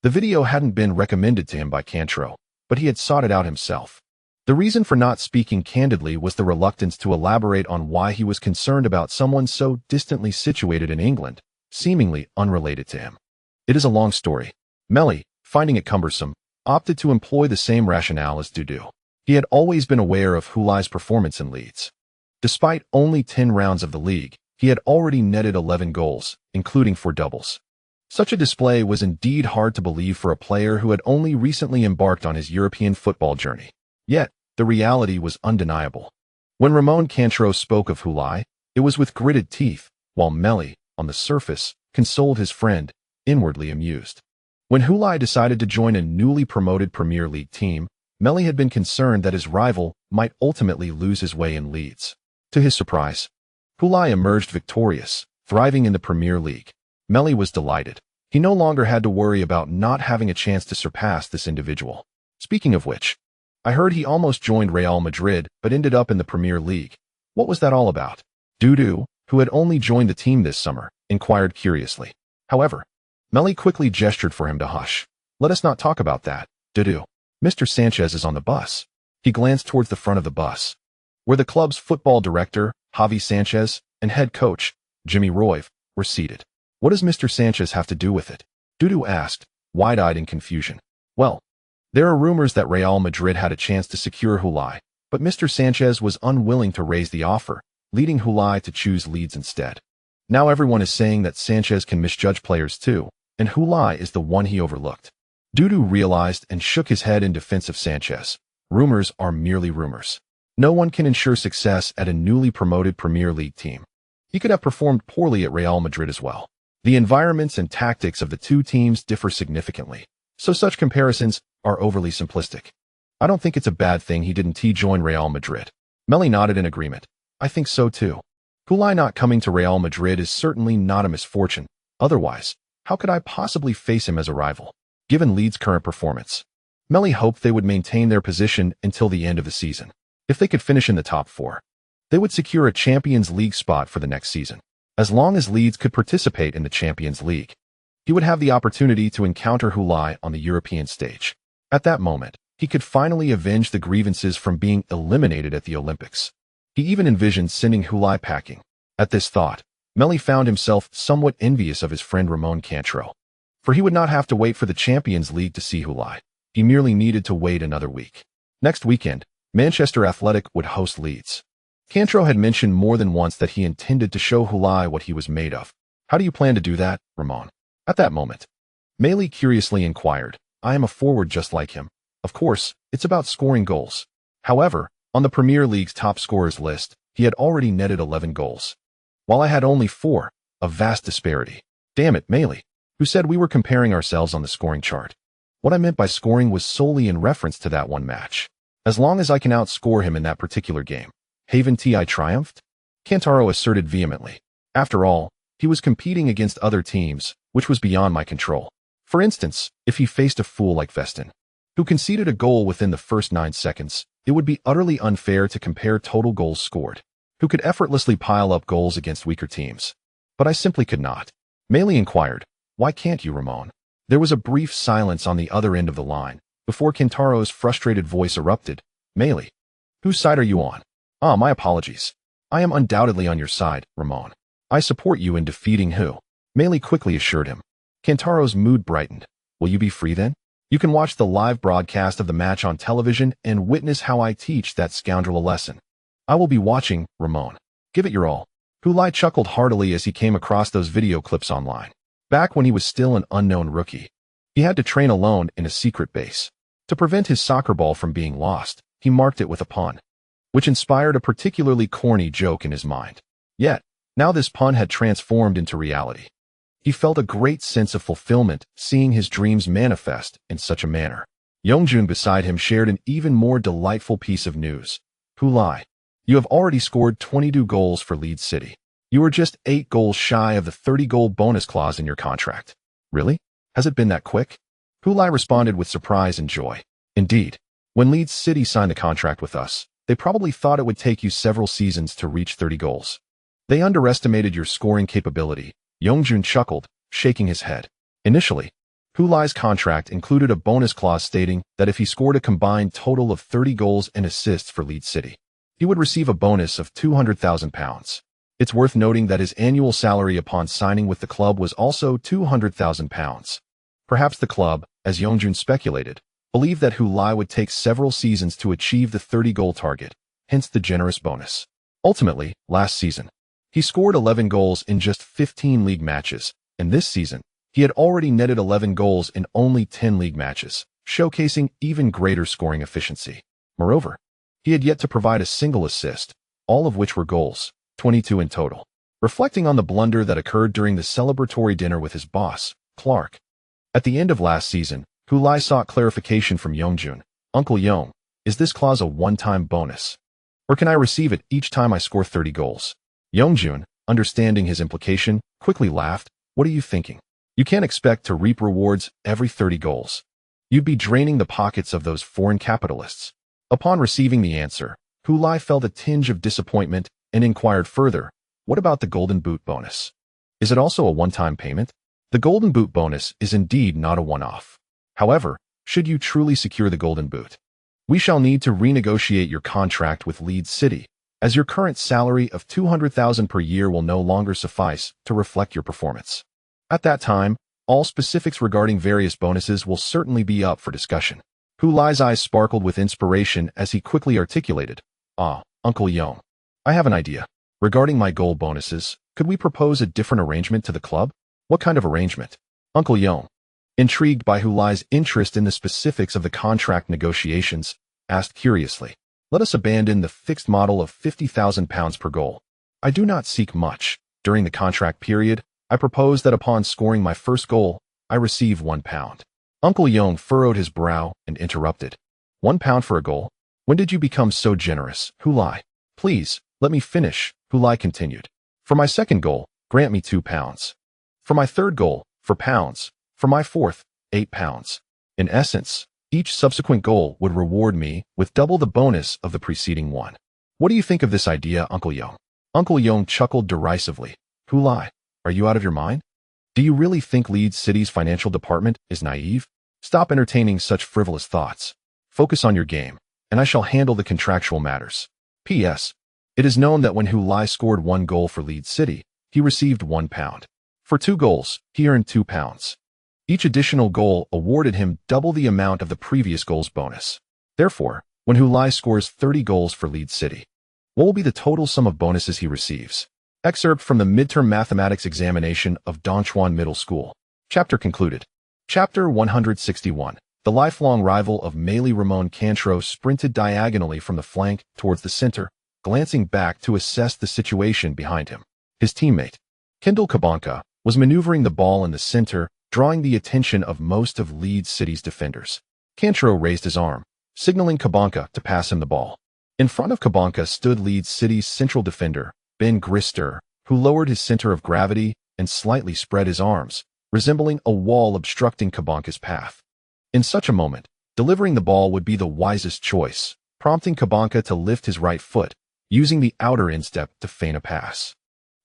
the video hadn't been recommended to him by Cantro, but he had sought it out himself. The reason for not speaking candidly was the reluctance to elaborate on why he was concerned about someone so distantly situated in England, seemingly unrelated to him. It is a long story. Meli, finding it cumbersome, opted to employ the same rationale as Dudu. He had always been aware of Hulai's performance in Leeds. Despite only 10 rounds of the league, he had already netted 11 goals, including 4 doubles. Such a display was indeed hard to believe for a player who had only recently embarked on his European football journey. Yet, the reality was undeniable. When Ramon Cantro spoke of Hulai, it was with gritted teeth, while Meli, on the surface, consoled his friend, inwardly amused. When Hulai decided to join a newly promoted Premier League team, Meli had been concerned that his rival might ultimately lose his way in Leeds. To his surprise, Hulai emerged victorious, thriving in the Premier League. Meli was delighted. He no longer had to worry about not having a chance to surpass this individual. Speaking of which, I heard he almost joined Real Madrid but ended up in the Premier League. What was that all about? Dudu, who had only joined the team this summer, inquired curiously. However, Meli quickly gestured for him to hush. "Let us not talk about that, Dudu. Mr. Sanchez is on the bus." He glanced towards the front of the bus, where the club's football director, Javi Sanchez, and head coach, Jimmy Roive, were seated. "What does Mr. Sanchez have to do with it?" Dudu asked, wide-eyed in confusion. "Well, there are rumors that Real Madrid had a chance to secure Hulai, but Mr. Sanchez was unwilling to raise the offer, leading Hulai to choose Leeds instead. Now everyone is saying that Sanchez can misjudge players too, and Hulai is the one he overlooked." Dudu realized and shook his head in defense of Sanchez. Rumors are merely rumors. No one can ensure success at a newly promoted Premier League team. He could have performed poorly at Real Madrid as well. The environments and tactics of the two teams differ significantly, so such comparisons are overly simplistic. "I don't think it's a bad thing he didn't join Real Madrid." Meli nodded in agreement. "I think so too. Hulai not coming to Real Madrid is certainly not a misfortune. Otherwise, how could I possibly face him as a rival, given Leeds' current performance?" Meli hoped they would maintain their position until the end of the season. If they could finish in the top 4, they would secure a Champions League spot for the next season. As long as Leeds could participate in the Champions League, he would have the opportunity to encounter Hulai on the European stage. At that moment, he could finally avenge the grievances from being eliminated at the Olympics. He even envisioned sending Hulai packing. At this thought, Meli found himself somewhat envious of his friend Ramon Cantro, for he would not have to wait for the Champions League to see Hulai. He merely needed to wait another week. Next weekend, Manchester Athletic would host Leeds. Cantro had mentioned more than once that he intended to show Hulai what he was made of. "How do you plan to do that, Ramon?" At that moment, Meli curiously inquired. "I am a forward just like him. Of course, it's about scoring goals." However, on the Premier League's top scorers list, he had already netted 11 goals, while I had only 4, a vast disparity. "Damn it, Meli. Who said we were comparing ourselves on the scoring chart? What I meant by scoring was solely in reference to that one match. As long as I can outscore him in that particular game, haven't I triumphed?" Cantaro asserted vehemently. "After all, he was competing against other teams, which was beyond my control. For instance, if he faced a fool like Veston, who conceded a goal within the first 9 seconds, it would be utterly unfair to compare total goals scored, who could effortlessly pile up goals against weaker teams. But I simply could not." Meli inquired, "Why can't you, Ramon?" There was a brief silence on the other end of the line, before Cantaro's frustrated voice erupted. "Meli, whose side are you on? My apologies. I am undoubtedly on your side, Ramon. I support you in defeating Hu. Meili quickly assured him. Kantaro's mood brightened. Will you be free then? You can watch the live broadcast of the match on television and witness how I teach that scoundrel a lesson. I will be watching, Ramon. Give it your all. Hu Lai chuckled heartily as he came across those video clips online. Back when he was still an unknown rookie, he had to train alone in a secret base. To prevent his soccer ball from being lost, he marked it with a pun, which inspired a particularly corny joke in his mind. Yet, now this pun had transformed into reality. He felt a great sense of fulfillment seeing his dreams manifest in such a manner. Yongjun beside him shared an even more delightful piece of news. Hu Lai, you have already scored 22 goals for Leeds City. You are just 8 goals shy of the 30-goal bonus clause in your contract. Really? Has it been that quick? Hu Lai responded with surprise and joy. Indeed. When Leeds City signed the contract with us, they probably thought it would take you several seasons to reach 30 goals. They underestimated your scoring capability. Yongjun chuckled, shaking his head. Initially, Hu Lai's contract included a bonus clause stating that if he scored a combined total of 30 goals and assists for Leeds City, he would receive a bonus of £200,000. It's worth noting that his annual salary upon signing with the club was also £200,000. Perhaps the club, as Yongjun speculated, believed that Hu Lai would take several seasons to achieve the 30-goal target, hence the generous bonus. Ultimately, last season, he scored 11 goals in just 15 league matches, and this season, he had already netted 11 goals in only 10 league matches, showcasing even greater scoring efficiency. Moreover, he had yet to provide a single assist, all of which were goals, 22 in total. Reflecting on the blunder that occurred during the celebratory dinner with his boss, Clark. At the end of last season, Hu Lai sought clarification from Yongjun. Uncle Yong, is this clause a one-time bonus? Or can I receive it each time I score 30 goals? Yongjun, understanding his implication, quickly laughed. What are you thinking? You can't expect to reap rewards every 30 goals. You'd be draining the pockets of those foreign capitalists. Upon receiving the answer, Hu Lai felt a tinge of disappointment and inquired further, what about the Golden Boot bonus? Is it also a one-time payment? The Golden Boot bonus is indeed not a one-off. However, should you truly secure the Golden Boot, we shall need to renegotiate your contract with Leeds City, as your current salary of $200,000 per year will no longer suffice to reflect your performance. At that time, all specifics regarding various bonuses will certainly be up for discussion. Hu Lai's eyes sparkled with inspiration as he quickly articulated, Uncle Yong, I have an idea. Regarding my goal bonuses, could we propose a different arrangement to the club? What kind of arrangement? Uncle Yong, intrigued by Hu Lai's interest in the specifics of the contract negotiations, asked curiously. Let us abandon the fixed model of £50,000 per goal. I do not seek much. During the contract period, I propose that upon scoring my first goal, I receive £1. Uncle Yong furrowed his brow and interrupted. £1 for a goal? When did you become so generous, Hu Lai? Please, let me finish, Hu Lai continued. For my second goal, grant me £2. For my third goal, £4. For my fourth, £8. In essence, each subsequent goal would reward me with double the bonus of the preceding one. What do you think of this idea, Uncle Yong? Uncle Yong chuckled derisively. Hu Lai, are you out of your mind? Do you really think Leeds City's financial department is naive? Stop entertaining such frivolous thoughts. Focus on your game, and I shall handle the contractual matters. P.S. It is known that when Hu Lai scored 1 goal for Leeds City, he received £1. For 2 goals, he earned £2. Each additional goal awarded him double the amount of the previous goal's bonus. Therefore, when Hu Lai scores 30 goals for Leeds City, what will be the total sum of bonuses he receives? Excerpt from the midterm mathematics examination of Dongchuan Middle School. Chapter concluded. Chapter 161. The lifelong rival of Meili Ramon Cantro sprinted diagonally from the flank towards the center, glancing back to assess the situation behind him. His teammate, Kendall Kabanka, was maneuvering the ball in the center, drawing the attention of most of Leeds City's defenders. Cantro raised his arm, signaling Kabanka to pass him the ball. In front of Kabanka stood Leeds City's central defender, Ben Grister, who lowered his center of gravity and slightly spread his arms, resembling a wall obstructing Kabanka's path. In such a moment, delivering the ball would be the wisest choice, prompting Kabanka to lift his right foot, using the outer instep to feign a pass.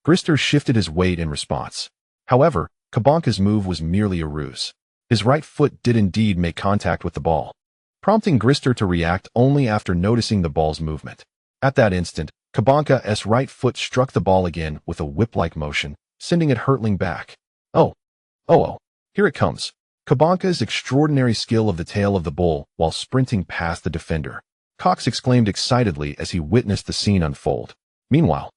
Grister shifted his weight in response. However, Kabanka's move was merely a ruse. His right foot did indeed make contact with the ball, prompting Grister to react only after noticing the ball's movement. At that instant, Kabanka's right foot struck the ball again with a whip-like motion, sending it hurtling back. Oh, here it comes. Kabanka's extraordinary skill of the tail of the bull while sprinting past the defender. Cox exclaimed excitedly as he witnessed the scene unfold. Meanwhile,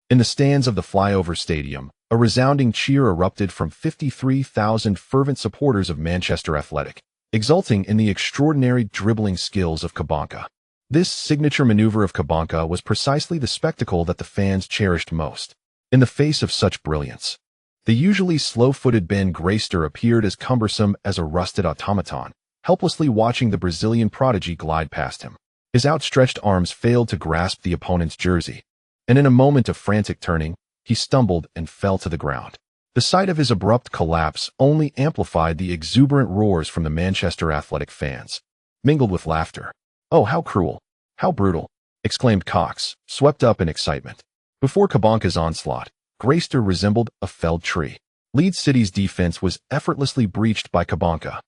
in the stands of the flyover stadium, a resounding cheer erupted from 53,000 fervent supporters of Manchester Athletic, exulting in the extraordinary dribbling skills of Kabanka. This signature maneuver of Kabanka was precisely the spectacle that the fans cherished most. In the face of such brilliance, the usually slow-footed Ben Graister appeared as cumbersome as a rusted automaton, helplessly watching the Brazilian prodigy glide past him. His outstretched arms failed to grasp the opponent's jersey, and in a moment of frantic turning, he stumbled and fell to the ground. The sight of his abrupt collapse only amplified the exuberant roars from the Manchester Athletic fans, mingled with laughter. "Oh, how cruel! How brutal!" exclaimed Cox, swept up in excitement. Before Kabanka's onslaught, Graister resembled a felled tree. Leeds City's defense was effortlessly breached by Kabanka.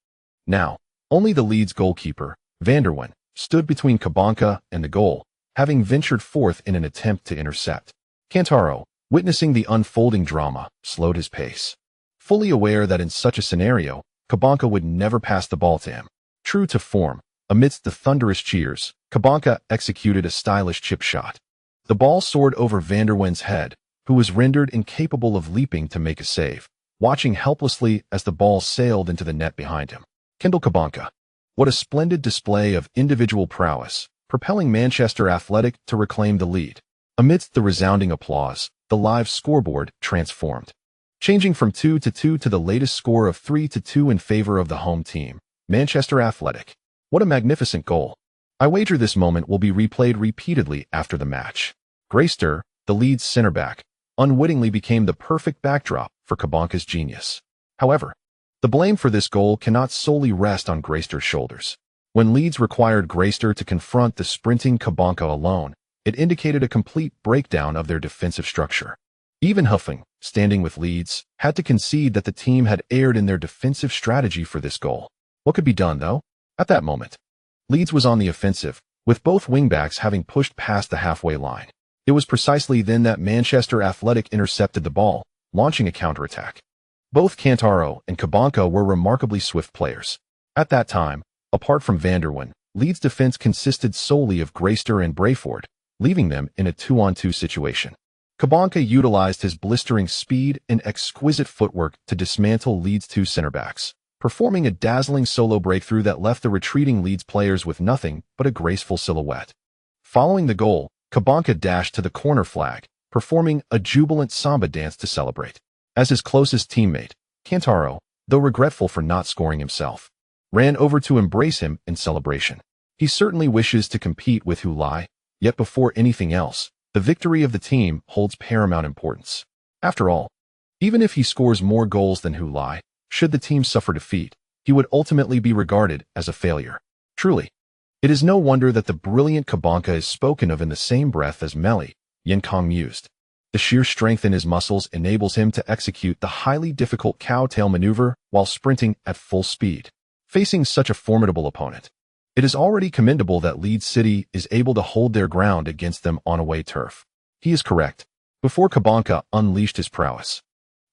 Now, only the Leeds goalkeeper, Van der Ven, stood between Kabanka and the goal, having ventured forth in an attempt to intercept. Kantaro, witnessing the unfolding drama, slowed his pace. Fully aware that in such a scenario, Kabanka would never pass the ball to him. True to form, amidst the thunderous cheers, Kabanka executed a stylish chip shot. The ball soared over Van der Ven's head, who was rendered incapable of leaping to make a save, watching helplessly as the ball sailed into the net behind him. Kendall Kabanka. What a splendid display of individual prowess, propelling Manchester Athletic to reclaim the lead. Amidst the resounding applause, the live scoreboard transformed, changing from 2-2 to the latest score of 3-2 in favor of the home team, Manchester Athletic. What a magnificent goal. I wager this moment will be replayed repeatedly after the match. Graister, the Leeds center-back, unwittingly became the perfect backdrop for Kabanka's genius. However, the blame for this goal cannot solely rest on Graister's shoulders. When Leeds required Graister to confront the sprinting Kabanka alone, it indicated a complete breakdown of their defensive structure. Even He Feng, standing with Leeds, had to concede that the team had erred in their defensive strategy for this goal. What could be done, though? At that moment, Leeds was on the offensive, with both wingbacks having pushed past the halfway line. It was precisely then that Manchester Athletic intercepted the ball, launching a counterattack. Both Kantaro and Kabanka were remarkably swift players. At that time, apart from Van der Ven, Leeds' defense consisted solely of Graister and Brayford, leaving them in a 2-on-2 situation. Kabanka utilized his blistering speed and exquisite footwork to dismantle Leeds' two center-backs, performing a dazzling solo breakthrough that left the retreating Leeds players with nothing but a graceful silhouette. Following the goal, Kabanka dashed to the corner flag, performing a jubilant samba dance to celebrate. As his closest teammate, Kantaro, though regretful for not scoring himself, ran over to embrace him in celebration. He certainly wishes to compete with Hulai, yet before anything else, the victory of the team holds paramount importance. After all, even if he scores more goals than Hulai, should the team suffer defeat, he would ultimately be regarded as a failure. Truly, it is no wonder that the brilliant Kabanka is spoken of in the same breath as Meli, Yen Kong mused. The sheer strength in his muscles enables him to execute the highly difficult cowtail maneuver while sprinting at full speed. Facing such a formidable opponent, it is already commendable that Leeds City is able to hold their ground against them on away turf. He is correct. Before Kabanka unleashed his prowess,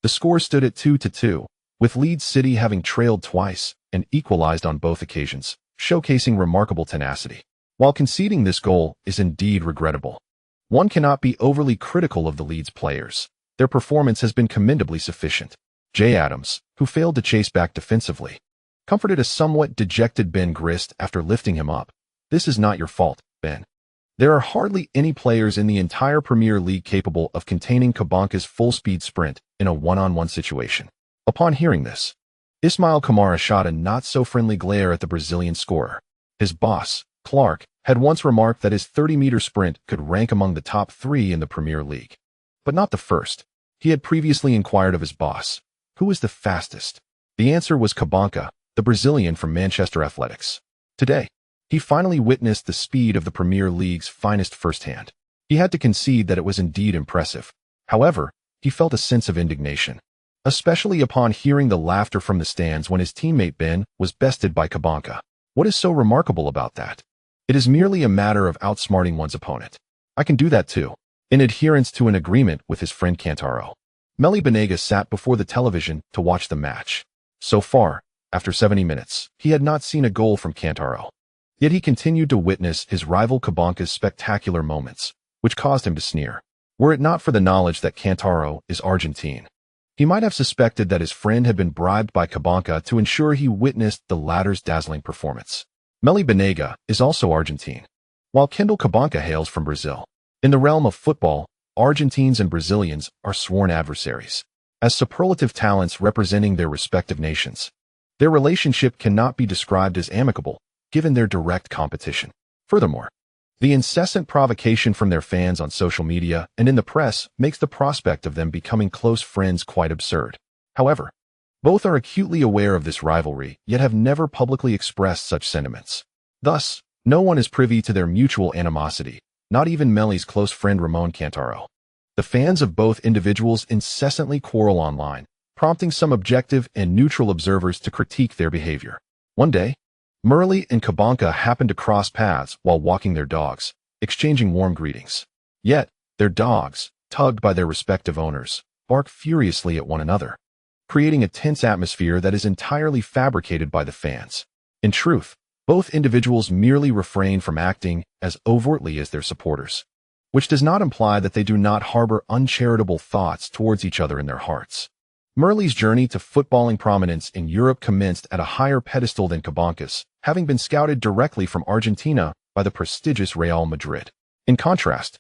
the score stood at 2-2, with Leeds City having trailed twice and equalized on both occasions, showcasing remarkable tenacity. While conceding this goal is indeed regrettable, one cannot be overly critical of the Leeds players. Their performance has been commendably sufficient. Jay Adams, who failed to chase back defensively, comforted a somewhat dejected Ben Grist after lifting him up. "This is not your fault, Ben. There are hardly any players in the entire Premier League capable of containing Kabanka's full-speed sprint in a one-on-one situation." Upon hearing this, Ismail Kamara shot a not-so-friendly glare at the Brazilian scorer. His boss, Clark, had once remarked that his 30-meter sprint could rank among the top 3 in the Premier League. But not the first. He had previously inquired of his boss, who was the fastest? The answer was Kabanka, the Brazilian from Manchester Athletics. Today, he finally witnessed the speed of the Premier League's finest firsthand. He had to concede that it was indeed impressive. However, he felt a sense of indignation, especially upon hearing the laughter from the stands when his teammate Ben was bested by Kabanka. What is so remarkable about that? It is merely a matter of outsmarting one's opponent. I can do that too. In adherence to an agreement with his friend Kantaro, Meli Banega sat before the television to watch the match. So far, after 70 minutes, he had not seen a goal from Kantaro. Yet he continued to witness his rival Cabanca's spectacular moments, which caused him to sneer. Were it not for the knowledge that Kantaro is Argentine, he might have suspected that his friend had been bribed by Cabanca to ensure he witnessed the latter's dazzling performance. Meli Banega is also Argentine, while Kendall Cabanca hails from Brazil. In the realm of football, Argentines and Brazilians are sworn adversaries, as superlative talents representing their respective nations. Their relationship cannot be described as amicable, given their direct competition. Furthermore, the incessant provocation from their fans on social media and in the press makes the prospect of them becoming close friends quite absurd. However, both are acutely aware of this rivalry, yet have never publicly expressed such sentiments. Thus, no one is privy to their mutual animosity, not even Meli's close friend Ramon Kantaro. The fans of both individuals incessantly quarrel online, prompting some objective and neutral observers to critique their behavior. One day, Murley and Cabanca happened to cross paths while walking their dogs, exchanging warm greetings. Yet, their dogs, tugged by their respective owners, bark furiously at one another, creating a tense atmosphere that is entirely fabricated by the fans. In truth, both individuals merely refrain from acting as overtly as their supporters, which does not imply that they do not harbor uncharitable thoughts towards each other in their hearts. Murley's journey to footballing prominence in Europe commenced at a higher pedestal than Cabanca's, having been scouted directly from Argentina by the prestigious Real Madrid. In contrast,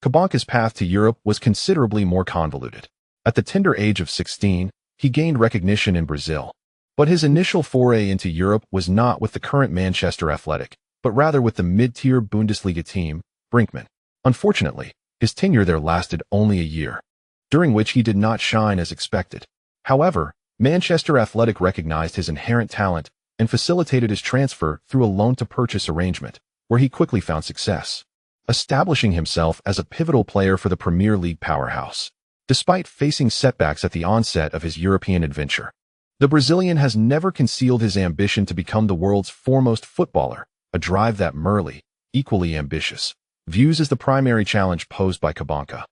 Cabanca's path to Europe was considerably more convoluted. At the tender age of 16, he gained recognition in Brazil. But his initial foray into Europe was not with the current Manchester Athletic, but rather with the mid-tier Bundesliga team, Brinkmann. Unfortunately, his tenure there lasted only a year, during which he did not shine as expected. However, Manchester Athletic recognized his inherent talent and facilitated his transfer through a loan-to-purchase arrangement, where he quickly found success, establishing himself as a pivotal player for the Premier League powerhouse. Despite facing setbacks at the onset of his European adventure, the Brazilian has never concealed his ambition to become the world's foremost footballer, a drive that Murley, equally ambitious, views as the primary challenge posed by Cabanca.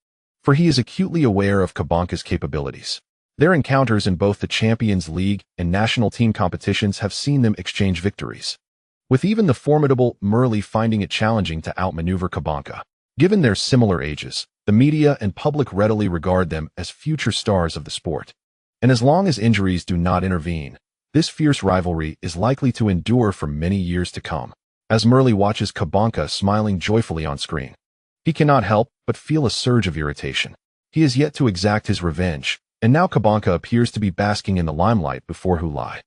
For he is acutely aware of Cabanca's capabilities. Their encounters in both the Champions League and national team competitions have seen them exchange victories, with even the formidable Murley finding it challenging to outmaneuver Cabanca. Given their similar ages, the media and public readily regard them as future stars of the sport. And as long as injuries do not intervene, this fierce rivalry is likely to endure for many years to come. As Murley watches Cabanca smiling joyfully on screen, he cannot help but feel a surge of irritation. He is yet to exact his revenge, and now Cabanca appears to be basking in the limelight before Hulai.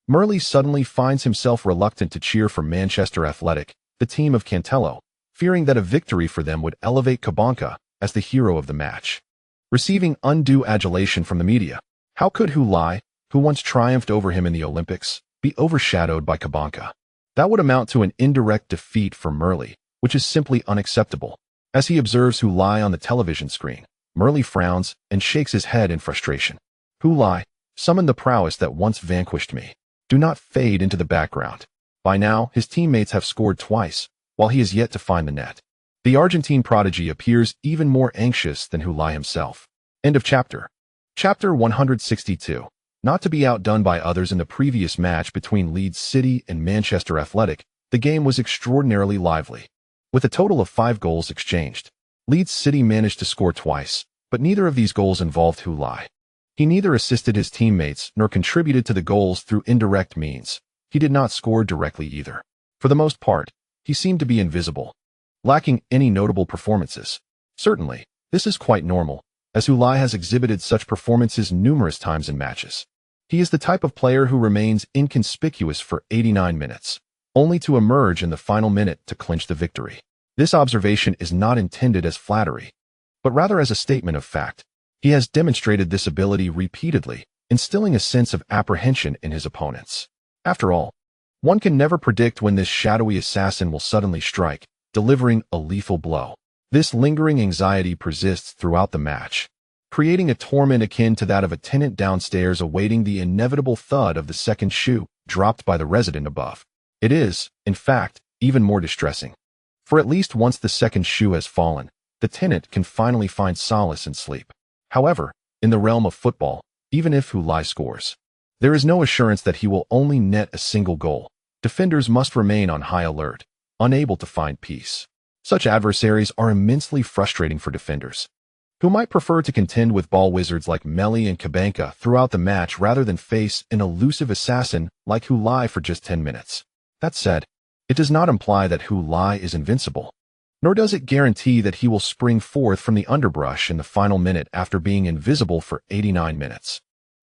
Murley suddenly finds himself reluctant to cheer for Manchester Athletic, the team of Cantello, fearing that a victory for them would elevate Cabanca as the hero of the match. Receiving undue adulation from the media, how could Hulai, who once triumphed over him in the Olympics, be overshadowed by Cabanca? That would amount to an indirect defeat for Murley, which is simply unacceptable. As he observes Hulai on the television screen, Murley frowns and shakes his head in frustration. Hulai, summon the prowess that once vanquished me. Do not fade into the background. By now, his teammates have scored twice, while he is yet to find the net. The Argentine prodigy appears even more anxious than Hulai himself. End of chapter. Chapter 162. Not to be outdone by others in the previous match between Leeds City and Manchester Athletic, the game was extraordinarily lively. With a total of 5 goals exchanged, Leeds City managed to score twice, but neither of these goals involved Hulai. He neither assisted his teammates nor contributed to the goals through indirect means. He did not score directly either. For the most part, he seemed to be invisible, lacking any notable performances. Certainly, this is quite normal, as Hulai has exhibited such performances numerous times in matches. He is the type of player who remains inconspicuous for 89 minutes, only to emerge in the final minute to clinch the victory. This observation is not intended as flattery, but rather as a statement of fact. He has demonstrated this ability repeatedly, instilling a sense of apprehension in his opponents. After all, one can never predict when this shadowy assassin will suddenly strike, delivering a lethal blow. This lingering anxiety persists throughout the match, creating a torment akin to that of a tenant downstairs awaiting the inevitable thud of the second shoe dropped by the resident above. It is, in fact, even more distressing. For at least once the second shoe has fallen, the tenant can finally find solace in sleep. However, in the realm of football, even if Hu Lai scores, there is no assurance that he will only net a single goal. Defenders must remain on high alert, unable to find peace. Such adversaries are immensely frustrating for defenders, who might prefer to contend with ball wizards like Meli and Kabanka throughout the match rather than face an elusive assassin like Hu Lai for just 10 minutes. That said, it does not imply that Hu Lai is invincible, nor does it guarantee that he will spring forth from the underbrush in the final minute after being invisible for 89 minutes,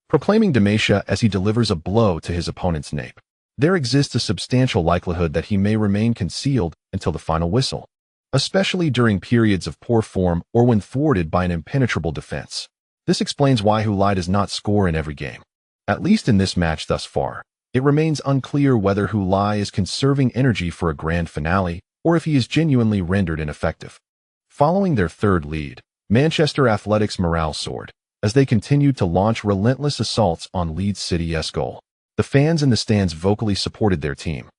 proclaiming Demacia as he delivers a blow to his opponent's nape. There exists a substantial likelihood that he may remain concealed until the final whistle, especially during periods of poor form or when thwarted by an impenetrable defense. This explains why Hu Lai does not score in every game. At least in this match thus far, it remains unclear whether Hu Lai is conserving energy for a grand finale or if he is genuinely rendered ineffective. Following their third lead, Manchester Athletics' morale soared as they continued to launch relentless assaults on Leeds City's goal. The fans in the stands vocally supported their team,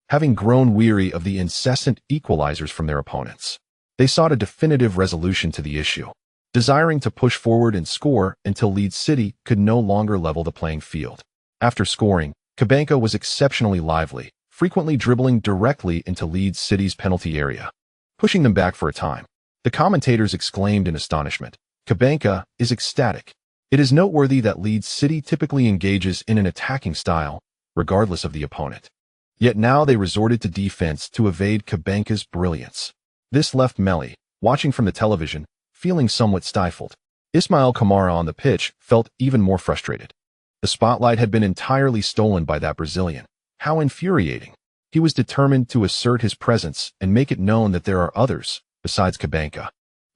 having grown weary of the incessant equalizers from their opponents. They sought a definitive resolution to the issue, desiring to push forward and score until Leeds City could no longer level the playing field. After scoring, Kabanka was exceptionally lively, frequently dribbling directly into Leeds City's penalty area, pushing them back for a time. The commentators exclaimed in astonishment, "Kabanka is ecstatic." It is noteworthy that Leeds City typically engages in an attacking style, regardless of the opponent. Yet now they resorted to defense to evade Kabanka's brilliance. This left Meli, watching from the television, feeling somewhat stifled. Ismail Kamara on the pitch felt even more frustrated. The spotlight had been entirely stolen by that Brazilian. How infuriating. He was determined to assert his presence and make it known that there are others, besides Kabanka,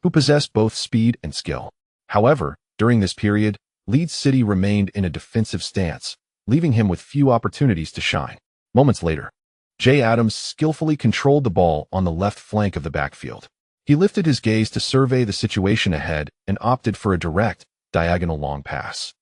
who possess both speed and skill. However, during this period, Leeds City remained in a defensive stance, leaving him with few opportunities to shine. Moments later, Jay Adams skillfully controlled the ball on the left flank of the backfield. He lifted his gaze to survey the situation ahead and opted for a direct, diagonal long pass,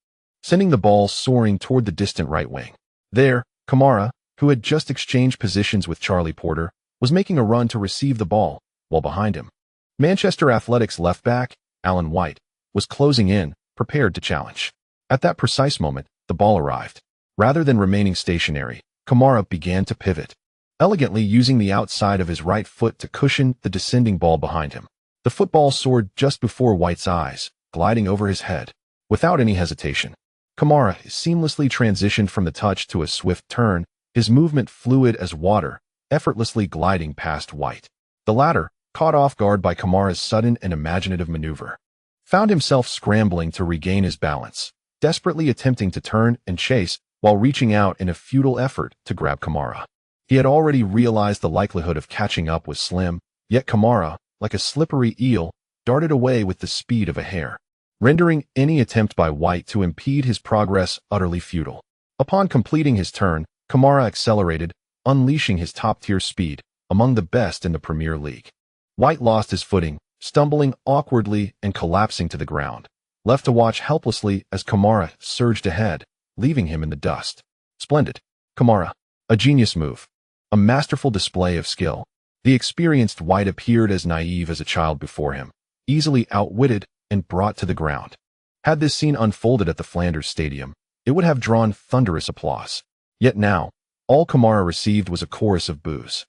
sending the ball soaring toward the distant right wing. There, Kamara, who had just exchanged positions with Charlie Porter, was making a run to receive the ball, while behind him, Manchester Athletics left back, Alan White, was closing in, prepared to challenge. At that precise moment, the ball arrived. Rather than remaining stationary, Kamara began to pivot, elegantly using the outside of his right foot to cushion the descending ball behind him. The football soared just before White's eyes, gliding over his head. Without any hesitation, Kamara seamlessly transitioned from the touch to a swift turn, his movement fluid as water, effortlessly gliding past White. The latter, caught off guard by Kamara's sudden and imaginative maneuver, found himself scrambling to regain his balance, desperately attempting to turn and chase while reaching out in a futile effort to grab Kamara. He had already realized the likelihood of catching up was slim, yet Kamara, like a slippery eel, darted away with the speed of a hare, rendering any attempt by White to impede his progress utterly futile. Upon completing his turn, Kamara accelerated, unleashing his top-tier speed, among the best in the Premier League. White lost his footing, stumbling awkwardly and collapsing to the ground, left to watch helplessly as Kamara surged ahead, leaving him in the dust. Splendid. Kamara. A genius move. A masterful display of skill. The experienced White appeared as naive as a child before him, easily outwitted and brought to the ground. Had this scene unfolded at the Flanders Stadium, it would have drawn thunderous applause. Yet now, all Kamara received was a chorus of boos,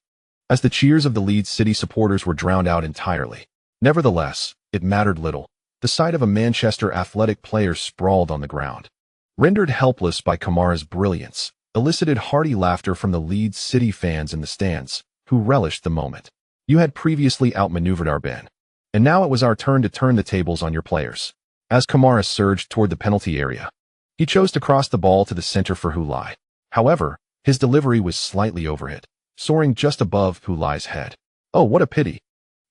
as the cheers of the Leeds City supporters were drowned out entirely. Nevertheless, it mattered little. The sight of a Manchester Athletic player sprawled on the ground, rendered helpless by Kamara's brilliance, elicited hearty laughter from the Leeds City fans in the stands, who relished the moment. You had previously outmaneuvered our Ben, and now it was our turn to turn the tables on your players. As Kamara surged toward the penalty area, he chose to cross the ball to the center for Hu Lai. However, his delivery was slightly overhit, soaring just above Hu Lai's head. "Oh, what a pity!"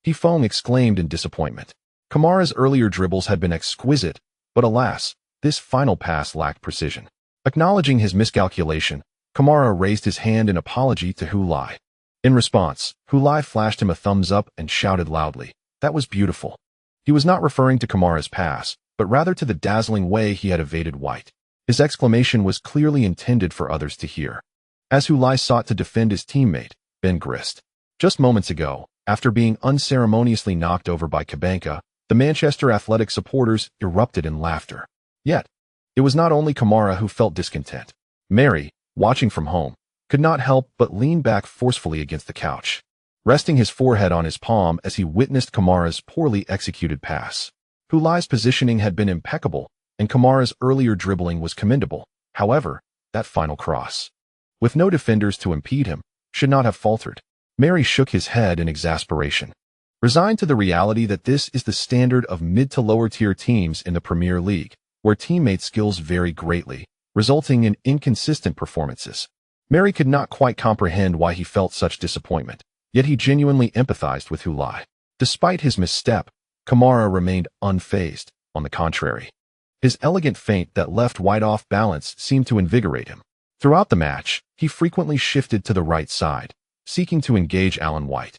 He Feng exclaimed in disappointment. Kamara's earlier dribbles had been exquisite, but alas, this final pass lacked precision. Acknowledging his miscalculation, Kamara raised his hand in apology to Hu Lai. In response, Hu Lai flashed him a thumbs up and shouted loudly, "That was beautiful." He was not referring to Kamara's pass, but rather to the dazzling way he had evaded White. His exclamation was clearly intended for others to hear. As Hu Lai sought to defend his teammate, Ben Grist. Just moments ago, After being unceremoniously knocked over by Cabanca, the Manchester Athletic supporters erupted in laughter. Yet, it was not only Kamara who felt discontent. Mary, watching from home, could not help but lean back forcefully against the couch, resting his forehead on his palm as he witnessed Kamara's poorly executed pass. Hulai's positioning had been impeccable, and Kamara's earlier dribbling was commendable. However, that final cross, with no defenders to impede him, should not have faltered. Mary shook his head in exasperation, resigned to the reality that this is the standard of mid to lower tier teams in the Premier League, where teammate skills vary greatly, resulting in inconsistent performances. Mary could not quite comprehend why he felt such disappointment, yet he genuinely empathized with Hulai. Despite his misstep, Kamara remained unfazed. On the contrary, his elegant feint that left White off balance seemed to invigorate him. Throughout the match, he frequently shifted to the right side, seeking to engage Alan White,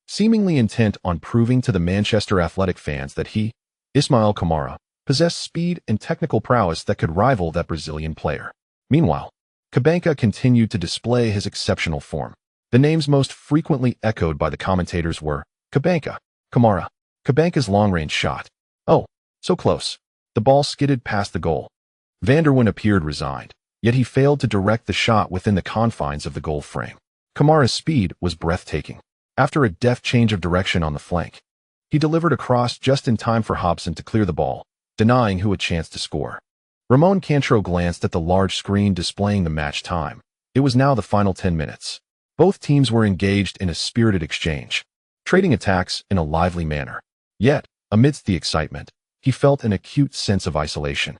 seemingly intent on proving to the Manchester Athletic fans that he, Ismail Kamara, possessed speed and technical prowess that could rival that Brazilian player. Meanwhile, Cabanca continued to display his exceptional form. The names most frequently echoed by the commentators were Cabanca, Kamara. Cabanca's long-range shot. Oh, so close. The ball skidded past the goal. Van der Ven appeared resigned, yet he failed to direct the shot within the confines of the goal frame. Kamara's speed was breathtaking. After a deft change of direction on the flank, he delivered a cross just in time for Hobson to clear the ball, denying Hu a chance to score. Ramon Cantro glanced at the large screen displaying the match time. It was now the final 10 minutes. Both teams were engaged in a spirited exchange, trading attacks in a lively manner. Yet, amidst the excitement, he felt an acute sense of isolation,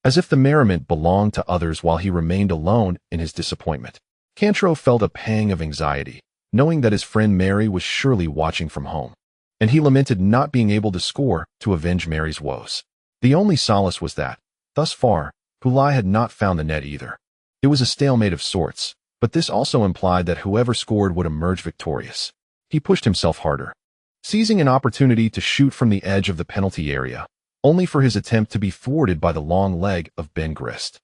as if the merriment belonged to others while he remained alone in his disappointment. Cantro felt a pang of anxiety, knowing that his friend Mary was surely watching from home, and he lamented not being able to score to avenge Mary's woes. The only solace was that, thus far, Hulai had not found the net either. It was a stalemate of sorts, but this also implied that whoever scored would emerge victorious. He pushed himself harder, seizing an opportunity to shoot from the edge of the penalty area, only for his attempt to be thwarted by the long leg of Ben Grist.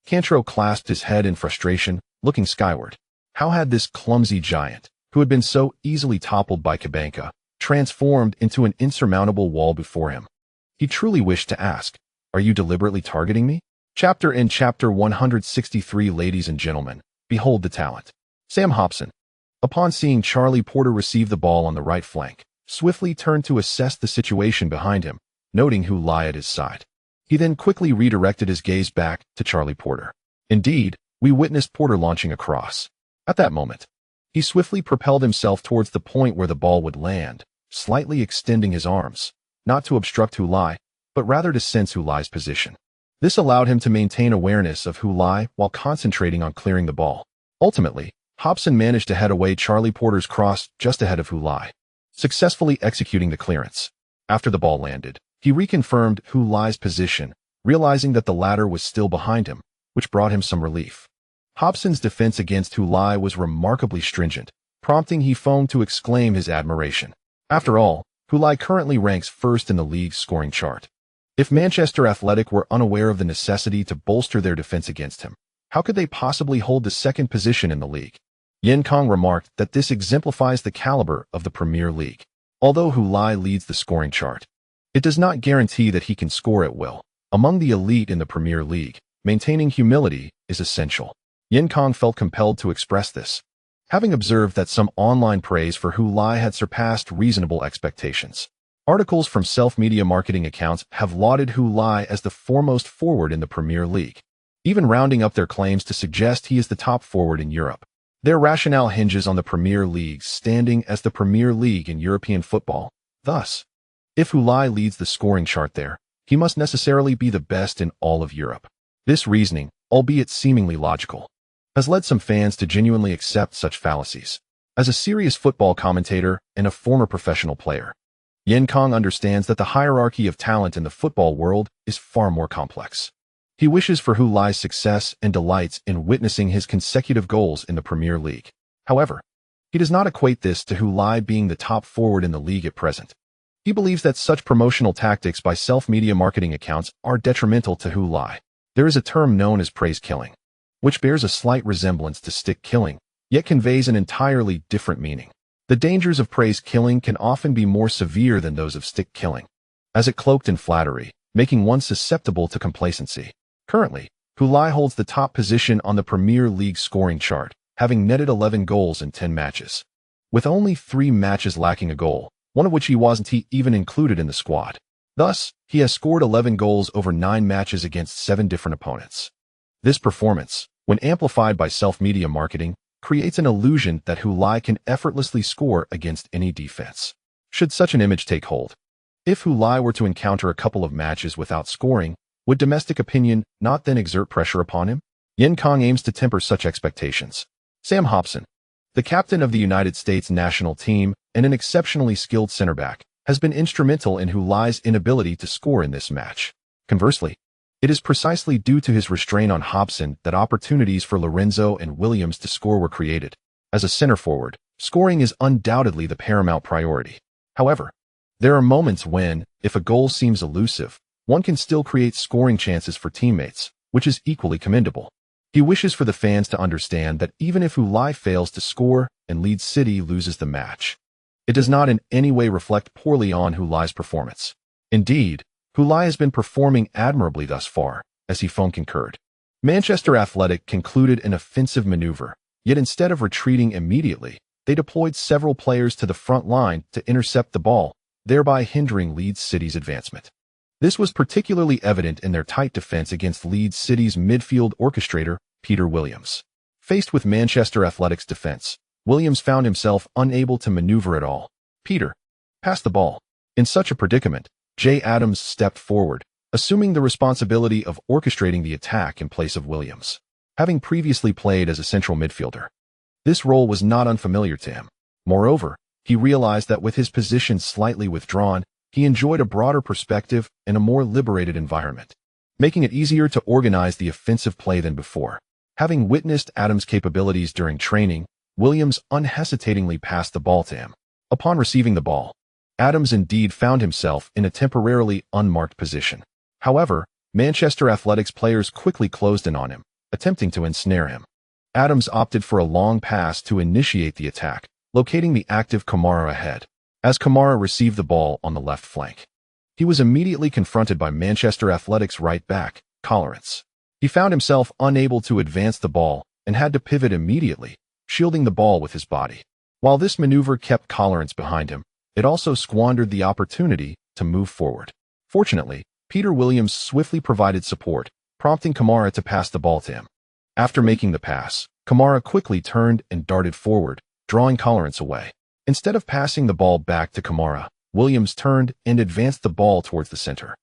Cantro clasped his head in frustration, looking skyward. How had this clumsy giant, who had been so easily toppled by Cabanca, transformed into an insurmountable wall before him? He truly wished to ask, "Are you deliberately targeting me?" Chapter 163. Ladies and gentlemen, behold the talent. Sam Hobson, upon seeing Charlie Porter receive the ball on the right flank, swiftly turned to assess the situation behind him, noting who lay at his side. He then quickly redirected his gaze back to Charlie Porter. Indeed, we witnessed Porter launching a cross. At that moment, he swiftly propelled himself towards the point where the ball would land, slightly extending his arms, not to obstruct Hulai, but rather to sense Hulai's position. This allowed him to maintain awareness of Hulai while concentrating on clearing the ball. Ultimately, Hobson managed to head away Charlie Porter's cross just ahead of Hulai, successfully executing the clearance. After the ball landed, he reconfirmed Hulai's position, realizing that the latter was still behind him, which brought him some relief. Hobson's defense against Hulai was remarkably stringent, prompting He Feng to exclaim his admiration. After all, Hulai currently ranks first in the league's scoring chart. If Manchester Athletic were unaware of the necessity to bolster their defense against him, how could they possibly hold the second position in the league? Yen Kong remarked that this exemplifies the caliber of the Premier League. Although Hulai leads the scoring chart, it does not guarantee that he can score at will. Among the elite in the Premier League, maintaining humility is essential. Yen Kong felt compelled to express this, having observed that some online praise for Hulai had surpassed reasonable expectations. Articles from self-media marketing accounts have lauded Hulai as the foremost forward in the Premier League, even rounding up their claims to suggest he is the top forward in Europe. Their rationale hinges on the Premier League's standing as the Premier League in European football. Thus, if Hulai leads the scoring chart there, he must necessarily be the best in all of Europe. This reasoning, albeit seemingly logical, has led some fans to genuinely accept such fallacies. As a serious football commentator and a former professional player, Yen Kong understands that the hierarchy of talent in the football world is far more complex. He wishes for Hulai's success and delights in witnessing his consecutive goals in the Premier League. However, he does not equate this to Hulai being the top forward in the league at present. He believes that such promotional tactics by self-media marketing accounts are detrimental to Hulai. There is a term known as praise killing, which bears a slight resemblance to stick killing, yet conveys an entirely different meaning. The dangers of praise killing can often be more severe than those of stick killing, as it cloaked in flattery, making one susceptible to complacency. Currently, Hulai holds the top position on the Premier League scoring chart, having netted 11 goals in 10 matches. With only 3 matches lacking a goal, one of which he wasn't even included in the squad. Thus, he has scored 11 goals over 9 matches against 7 different opponents. This performance, when amplified by self-media marketing, creates an illusion that Hulai can effortlessly score against any defense. Should such an image take hold? If Hulai were to encounter a couple of matches without scoring, would domestic opinion not then exert pressure upon him? Yin Kong aims to temper such expectations. Sam Hobson, the captain of the United States national team and an exceptionally skilled center back, has been instrumental in Hulai's inability to score in this match. Conversely, it is precisely due to his restraint on Hobson that opportunities for Lorenzo and Williams to score were created. As a center forward, scoring is undoubtedly the paramount priority. However, there are moments when, if a goal seems elusive, one can still create scoring chances for teammates, which is equally commendable. He wishes for the fans to understand that even if Hulai fails to score and Leeds City loses the match, it does not in any way reflect poorly on Hulai's performance. Indeed, Hulai has been performing admirably thus far, as He Feng concurred. Manchester Athletic concluded an offensive maneuver, yet instead of retreating immediately, they deployed several players to the front line to intercept the ball, thereby hindering Leeds City's advancement. This was particularly evident in their tight defense against Leeds City's midfield orchestrator, Peter Williams. Faced with Manchester Athletic's defense, Williams found himself unable to maneuver at all. Peter, pass the ball. In such a predicament, Jay Adams stepped forward, assuming the responsibility of orchestrating the attack in place of Williams, having previously played as a central midfielder. This role was not unfamiliar to him. Moreover, he realized that with his position slightly withdrawn, he enjoyed a broader perspective and a more liberated environment, making it easier to organize the offensive play than before. Having witnessed Adams' capabilities during training, Williams unhesitatingly passed the ball to him. Upon receiving the ball, Adams indeed found himself in a temporarily unmarked position. However, Manchester Athletic's players quickly closed in on him, attempting to ensnare him. Adams opted for a long pass to initiate the attack, locating the active Kamara ahead. As Kamara received the ball on the left flank, he was immediately confronted by Manchester Athletic's right back, Collarance. He found himself unable to advance the ball and had to pivot immediately, shielding the ball with his body. While this maneuver kept Collarance behind him, it also squandered the opportunity to move forward. Fortunately, Peter Williams swiftly provided support, prompting Kamara to pass the ball to him. After making the pass, Kamara quickly turned and darted forward, drawing Collarance away. Instead of passing the ball back to Kamara, Williams turned and advanced the ball towards the center.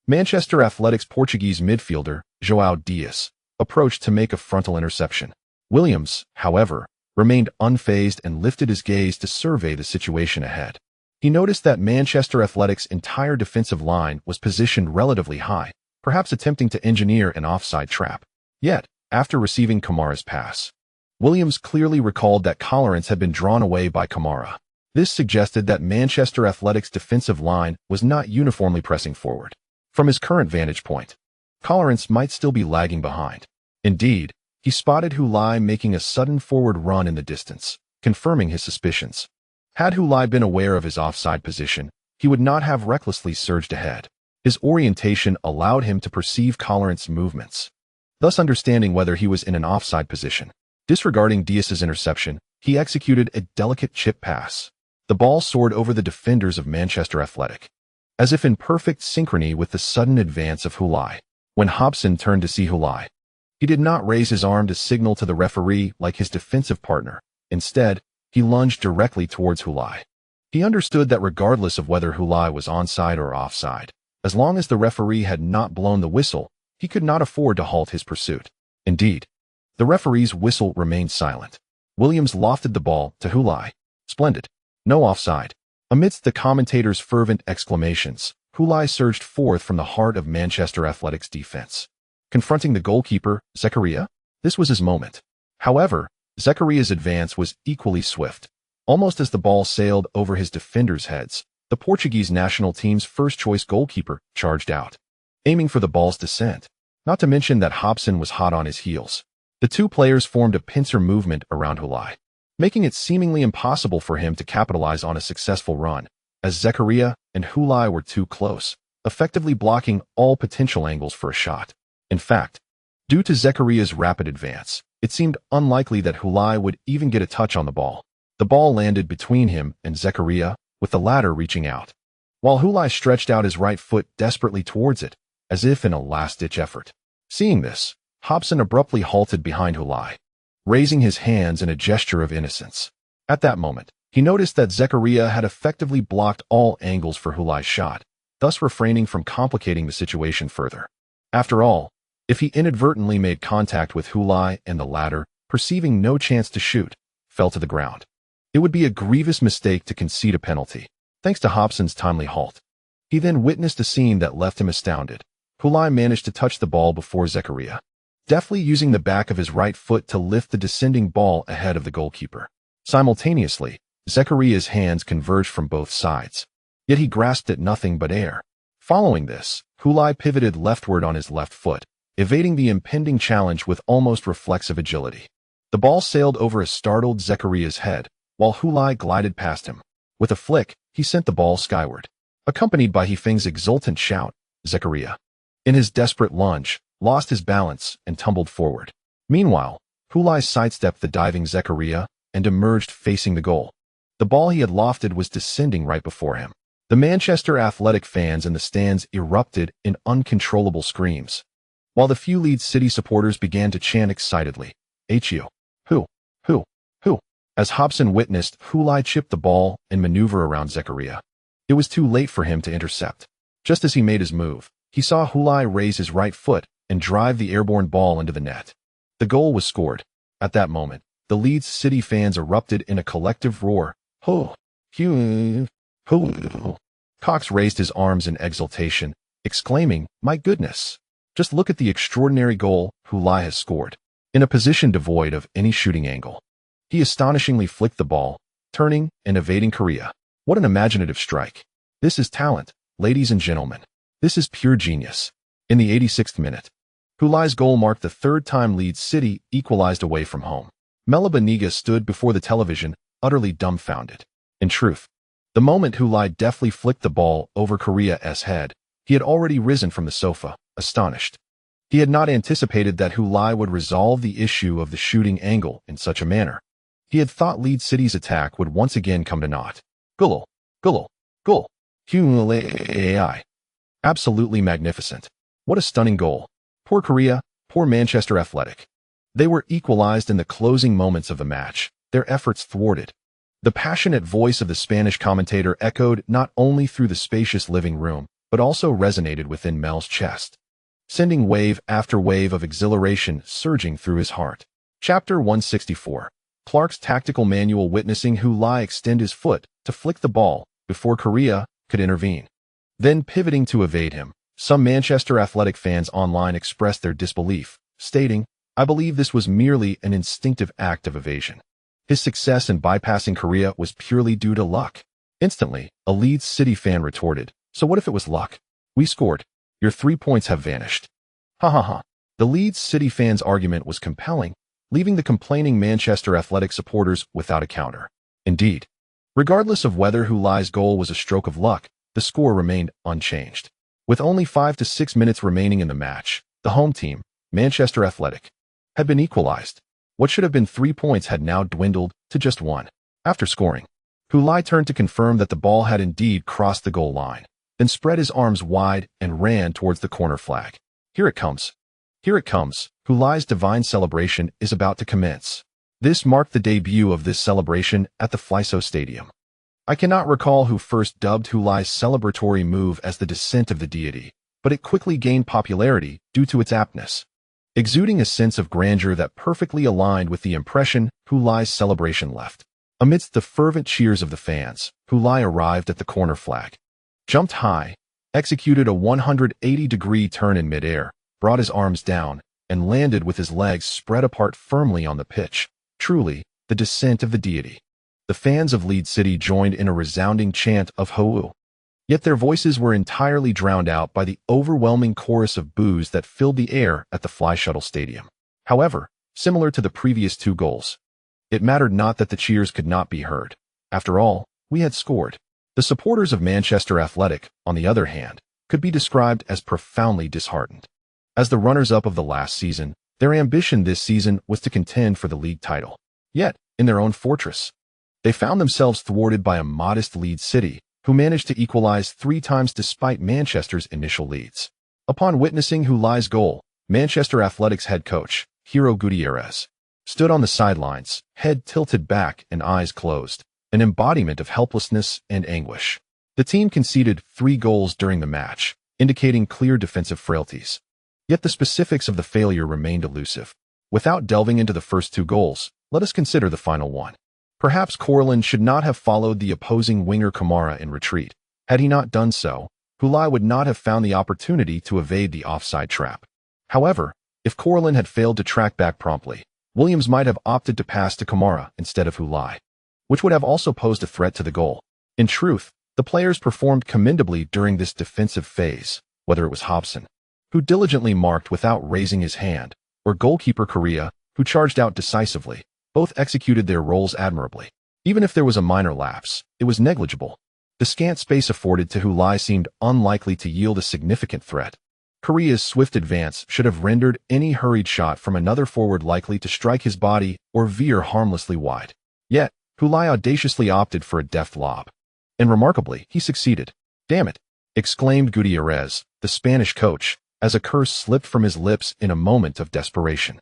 Manchester Athletic's Portuguese midfielder, João Dias, approached to make a frontal interception. Williams, however, remained unfazed and lifted his gaze to survey the situation ahead. He noticed that Manchester Athletic's entire defensive line was positioned relatively high, perhaps attempting to engineer an offside trap. Yet, after receiving Kamara's pass, Williams clearly recalled that Collarance had been drawn away by Kamara. This suggested that Manchester Athletic's defensive line was not uniformly pressing forward. From his current vantage point, Collarance might still be lagging behind. Indeed, he spotted Hulai making a sudden forward run in the distance, confirming his suspicions. Had Hulai been aware of his offside position, he would not have recklessly surged ahead. His orientation allowed him to perceive Collarance movements, thus understanding whether he was in an offside position. Disregarding Dias's interception, he executed a delicate chip pass. The ball soared over the defenders of Manchester Athletic, as if in perfect synchrony with the sudden advance of Hulai. When Hobson turned to see Hulai, he did not raise his arm to signal to the referee like his defensive partner. Instead, he lunged directly towards Hulai. He understood that regardless of whether Hulai was onside or offside, as long as the referee had not blown the whistle, he could not afford to halt his pursuit. Indeed, the referee's whistle remained silent. Williams lofted the ball to Hulai. Splendid. No offside. Amidst the commentators' fervent exclamations, Hulai surged forth from the heart of Manchester Athletic's defense. Confronting the goalkeeper, Zakaria, this was his moment. However, Zakaria's advance was equally swift. Almost as the ball sailed over his defenders' heads, the Portuguese national team's first-choice goalkeeper charged out, aiming for the ball's descent. Not to mention that Hobson was hot on his heels. The two players formed a pincer movement around Hulai, making it seemingly impossible for him to capitalize on a successful run, as Zechariah and Hulai were too close, effectively blocking all potential angles for a shot. In fact, due to Zechariah's rapid advance, it seemed unlikely that Hulai would even get a touch on the ball. The ball landed between him and Zechariah, with the latter reaching out, while Hulai stretched out his right foot desperately towards it, as if in a last-ditch effort. Seeing this, Hobson abruptly halted behind Hulai, raising his hands in a gesture of innocence. At that moment, he noticed that Zechariah had effectively blocked all angles for Hulai's shot, thus refraining from complicating the situation further. After all, if he inadvertently made contact with Hulai and the latter, perceiving no chance to shoot, fell to the ground, it would be a grievous mistake to concede a penalty. Thanks to Hobson's timely halt, he then witnessed a scene that left him astounded. Hulai managed to touch the ball before Zechariah, deftly using the back of his right foot to lift the descending ball ahead of the goalkeeper. Simultaneously, Zechariah's hands converged from both sides, yet he grasped at nothing but air. Following this, Hulai pivoted leftward on his left foot, evading the impending challenge with almost reflexive agility. The ball sailed over a startled Zechariah's head, while Hulai glided past him. With a flick, he sent the ball skyward, accompanied by He Feng's exultant shout. Zechariah, in his desperate lunge, lost his balance and tumbled forward. Meanwhile, Hulai sidestepped the diving Zechariah and emerged facing the goal. The ball he had lofted was descending right before him. The Manchester Athletic fans in the stands erupted in uncontrollable screams, while the few Leeds City supporters began to chant excitedly, "Hu, who, who, who," as Hobson witnessed Hulai chip the ball and maneuver around Zechariah. It was too late for him to intercept. Just as he made his move, he saw Hulai raise his right foot and drive the airborne ball into the net. The goal was scored. At that moment, the Leeds City fans erupted in a collective roar. "Ho, hu, ho." Cox raised his arms in exultation, exclaiming, "My goodness! Just look at the extraordinary goal Hulai has scored." In a position devoid of any shooting angle, he astonishingly flicked the ball, turning and evading Korea. What an imaginative strike. This is talent, ladies and gentlemen. This is pure genius. In the 86th minute, Hulai's goal marked the third time Leeds City equalized away from home. Melabaniga stood before the television, utterly dumbfounded. In truth, the moment Hulai deftly flicked the ball over Korea's head, he had already risen from the sofa, astonished. He had not anticipated that Hulai would resolve the issue of the shooting angle in such a manner. He had thought Leeds City's attack would once again come to naught. Goal, goal, goal. Humiliation. Absolutely magnificent. What a stunning goal. Poor Korea, poor Manchester Athletic. They were equalized in the closing moments of the match, their efforts thwarted. The passionate voice of the Spanish commentator echoed not only through the spacious living room, but also resonated within Mel's chest, sending wave after wave of exhilaration surging through his heart. Chapter 164. Clark's tactical manual, witnessing Hulai extend his foot to flick the ball before Korea could intervene. Then pivoting to evade him, some Manchester Athletic fans online expressed their disbelief, stating, "I believe this was merely an instinctive act of evasion. His success in bypassing Korea was purely due to luck." Instantly, a Leeds City fan retorted, "So what if it was luck? We scored. Your 3 points have vanished." Ha ha ha. The Leeds City fans' argument was compelling, leaving the complaining Manchester Athletic supporters without a counter. Indeed, regardless of whether Hulai's goal was a stroke of luck, the score remained unchanged. With only 5 to 6 minutes remaining in the match, the home team, Manchester Athletic, had been equalized. What should have been 3 points had now dwindled to just 1. After scoring, Hulai turned to confirm that the ball had indeed crossed the goal line, then spread his arms wide and ran towards the corner flag. "Here it comes. Here it comes. Hulai's divine celebration is about to commence." This marked the debut of this celebration at the Flyso Stadium. I cannot recall who first dubbed Hulai's celebratory move as the descent of the deity, but it quickly gained popularity due to its aptness, exuding a sense of grandeur that perfectly aligned with the impression Hulai's celebration left. Amidst the fervent cheers of the fans, Hulai arrived at the corner flag, jumped high, executed a 180-degree turn in midair, brought his arms down, and landed with his legs spread apart firmly on the pitch. Truly, the descent of the deity. The fans of Leeds City joined in a resounding chant of "Ho!" Yet their voices were entirely drowned out by the overwhelming chorus of boos that filled the air at the Fly Shuttle Stadium. However, similar to the previous 2 goals, It mattered not that the cheers could not be heard. After all, we had scored. The supporters of Manchester Athletic, on the other hand, could be described as profoundly disheartened. As the runners-up of the last season, their ambition this season was to contend for the league title. Yet, in their own fortress, they found themselves thwarted by a modest Leeds City, who managed to equalize 3 times despite Manchester's initial leads. Upon witnessing Hulai's goal, Manchester Athletic's head coach, Hiro Gutierrez, stood on the sidelines, head tilted back and eyes closed, an embodiment of helplessness and anguish. The team conceded 3 goals during the match, indicating clear defensive frailties. Yet the specifics of the failure remained elusive. Without delving into the first 2 goals, let us consider the final one. Perhaps Corlin should not have followed the opposing winger Kamara in retreat. Had he not done so, Hulai would not have found the opportunity to evade the offside trap. However, if Corlin had failed to track back promptly, Williams might have opted to pass to Kamara instead of Hulai, which would have also posed a threat to the goal. In truth, the players performed commendably during this defensive phase, whether it was Hobson, who diligently marked without raising his hand, or goalkeeper Correa, who charged out decisively. Both executed their roles admirably. Even if there was a minor lapse, it was negligible. The scant space afforded to Hulai seemed unlikely to yield a significant threat. Correa's swift advance should have rendered any hurried shot from another forward likely to strike his body or veer harmlessly wide. Yet, Hulai audaciously opted for a deft lob. And remarkably, he succeeded. "Damn it!" exclaimed Gutierrez, the Spanish coach, as a curse slipped from his lips in a moment of desperation.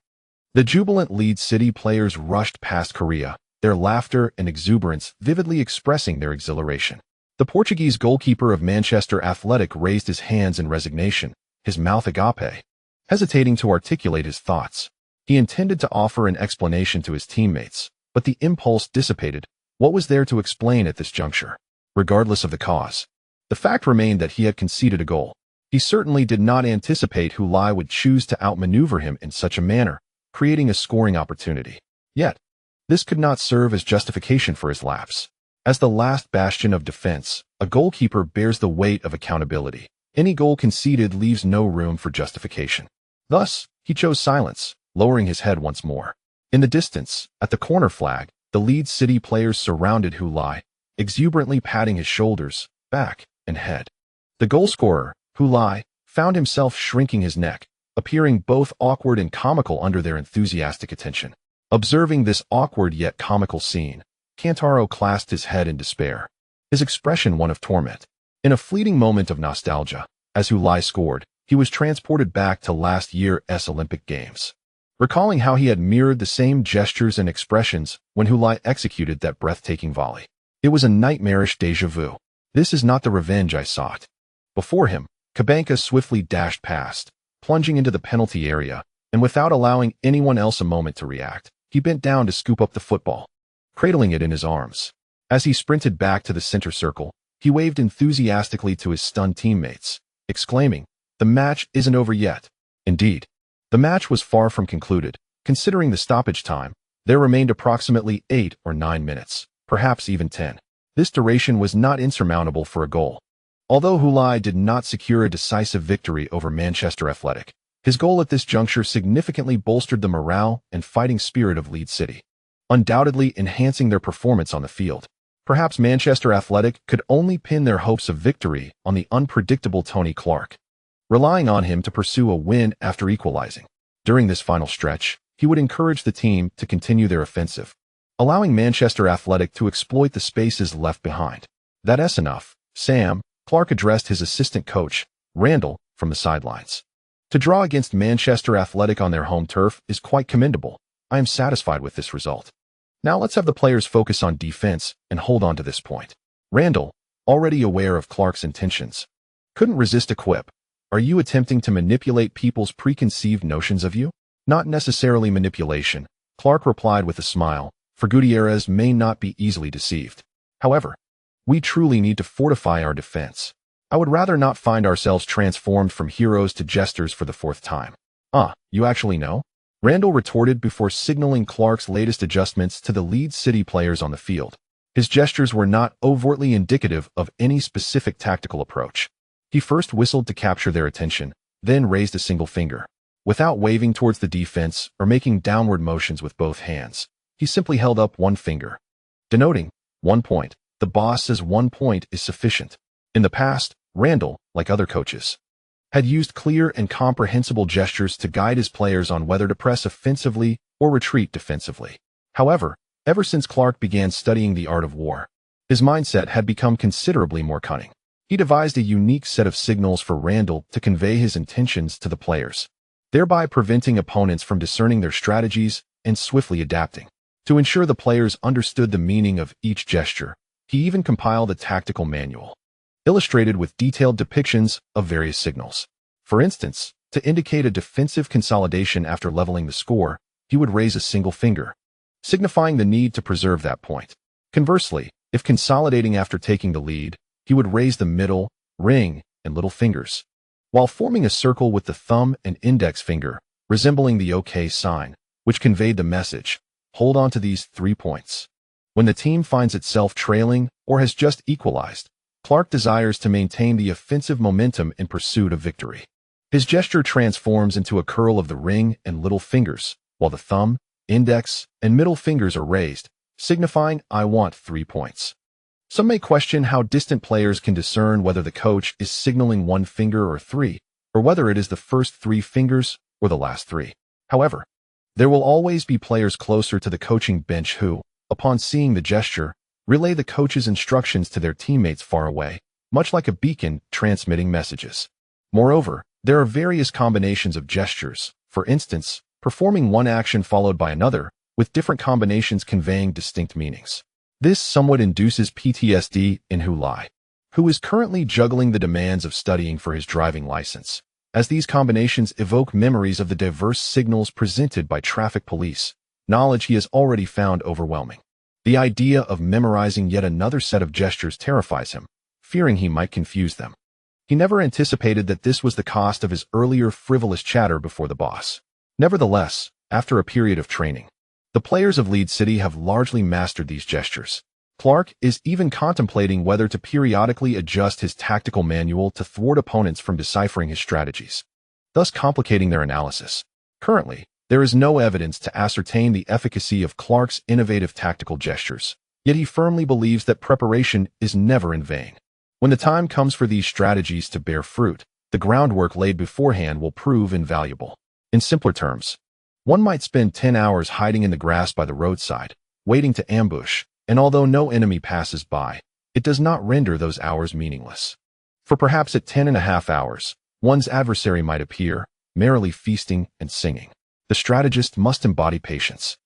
The jubilant Leeds City players rushed past Correa, their laughter and exuberance vividly expressing their exhilaration. The Portuguese goalkeeper of Manchester Athletic raised his hands in resignation, his mouth agape, hesitating to articulate his thoughts. He intended to offer an explanation to his teammates, but the impulse dissipated. What was there to explain at this juncture? Regardless of the cause, the fact remained that he had conceded a goal. He certainly did not anticipate Hulai would choose to outmaneuver him in such a manner, creating a scoring opportunity. Yet, this could not serve as justification for his lapse. As the last bastion of defense, a goalkeeper bears the weight of accountability. Any goal conceded leaves no room for justification. Thus, he chose silence, lowering his head once more. In the distance, at the corner flag, the Leeds City players surrounded Hulai, exuberantly patting his shoulders, back, and head. The goalscorer, Hulai, found himself shrinking his neck, appearing both awkward and comical under their enthusiastic attention. Observing this awkward yet comical scene, Cantaro clasped his head in despair, his expression one of torment. In a fleeting moment of nostalgia, as Hulai scored, he was transported back to last year's Olympic Games, recalling how he had mirrored the same gestures and expressions when Hulai executed that breathtaking volley. It was a nightmarish déjà vu. This is not the revenge I sought. Before him, Cabanca swiftly dashed past, plunging into the penalty area, and without allowing anyone else a moment to react, he bent down to scoop up the football, cradling it in his arms. As he sprinted back to the center circle, he waved enthusiastically to his stunned teammates, exclaiming, "The match isn't over yet." Indeed, the match was far from concluded. Considering the stoppage time, there remained approximately 8 or 9 minutes, perhaps even 10. This duration was not insurmountable for a goal. Although Hulai did not secure a decisive victory over Manchester Athletic, his goal at this juncture significantly bolstered the morale and fighting spirit of Leeds City, undoubtedly enhancing their performance on the field. Perhaps Manchester Athletic could only pin their hopes of victory on the unpredictable Tony Clark, relying on him to pursue a win after equalizing. During this final stretch, he would encourage the team to continue their offensive, allowing Manchester Athletic to exploit the spaces left behind. "That's enough, Sam," Clark addressed his assistant coach, Randall, from the sidelines. "To draw against Manchester Athletic on their home turf is quite commendable. I am satisfied with this result. Now let's have the players focus on defense and hold on to this point." Randall, already aware of Clark's intentions, couldn't resist a quip. "Are you attempting to manipulate people's preconceived notions of you?" "Not necessarily manipulation," Clark replied with a smile, for Gutierrez may not be easily deceived. "However, we truly need to fortify our defense. I would rather not find ourselves transformed from heroes to jesters for the 4th time." "Ah, you actually know?" Randall retorted before signaling Clark's latest adjustments to the Leeds City players on the field. His gestures were not overtly indicative of any specific tactical approach. He first whistled to capture their attention, then raised a single finger. Without waving towards the defense or making downward motions with both hands, He simply held up one finger, denoting 1 point. The boss says 1 point is sufficient. In the past, Randall, like other coaches, had used clear and comprehensible gestures to guide his players on whether to press offensively or retreat defensively. However, ever since Clark began studying the art of war, his mindset had become considerably more cunning. He devised a unique set of signals for Randall to convey his intentions to the players, thereby preventing opponents from discerning their strategies and swiftly adapting. To ensure the players understood the meaning of each gesture, he even compiled a tactical manual, illustrated with detailed depictions of various signals. For instance, to indicate a defensive consolidation after leveling the score, he would raise a single finger, signifying the need to preserve that point. Conversely, if consolidating after taking the lead, he would raise the middle, ring, and little fingers, while forming a circle with the thumb and index finger, resembling the OK sign, which conveyed the message, hold on to these 3 points. When the team finds itself trailing or has just equalized, Clark desires to maintain the offensive momentum in pursuit of victory. His gesture transforms into a curl of the ring and little fingers, while the thumb, index, and middle fingers are raised, signifying "I want 3 points." Some may question how distant players can discern whether the coach is signaling 1 finger or 3, or whether it is the first 3 fingers or the last 3. However, there will always be players closer to the coaching bench who, upon seeing the gesture, relay the coach's instructions to their teammates far away, much like a beacon transmitting messages. Moreover, there are various combinations of gestures, for instance, performing one action followed by another, with different combinations conveying distinct meanings. This somewhat induces PTSD in Hu Lai, who is currently juggling the demands of studying for his driving license, as these combinations evoke memories of the diverse signals presented by traffic police, knowledge he has already found overwhelming. The idea of memorizing yet another set of gestures terrifies him, fearing he might confuse them. He never anticipated that this was the cost of his earlier frivolous chatter before the boss. Nevertheless, after a period of training, the players of Lead City have largely mastered these gestures. Clark is even contemplating whether to periodically adjust his tactical manual to thwart opponents from deciphering his strategies, thus complicating their analysis. Currently, there is no evidence to ascertain the efficacy of Clark's innovative tactical gestures, yet he firmly believes that preparation is never in vain. When the time comes for these strategies to bear fruit, the groundwork laid beforehand will prove invaluable. In simpler terms, one might spend 10 hours hiding in the grass by the roadside, waiting to ambush, and although no enemy passes by, it does not render those hours meaningless. For perhaps at 10.5 hours, one's adversary might appear, merrily feasting and singing. The strategist must embody patience.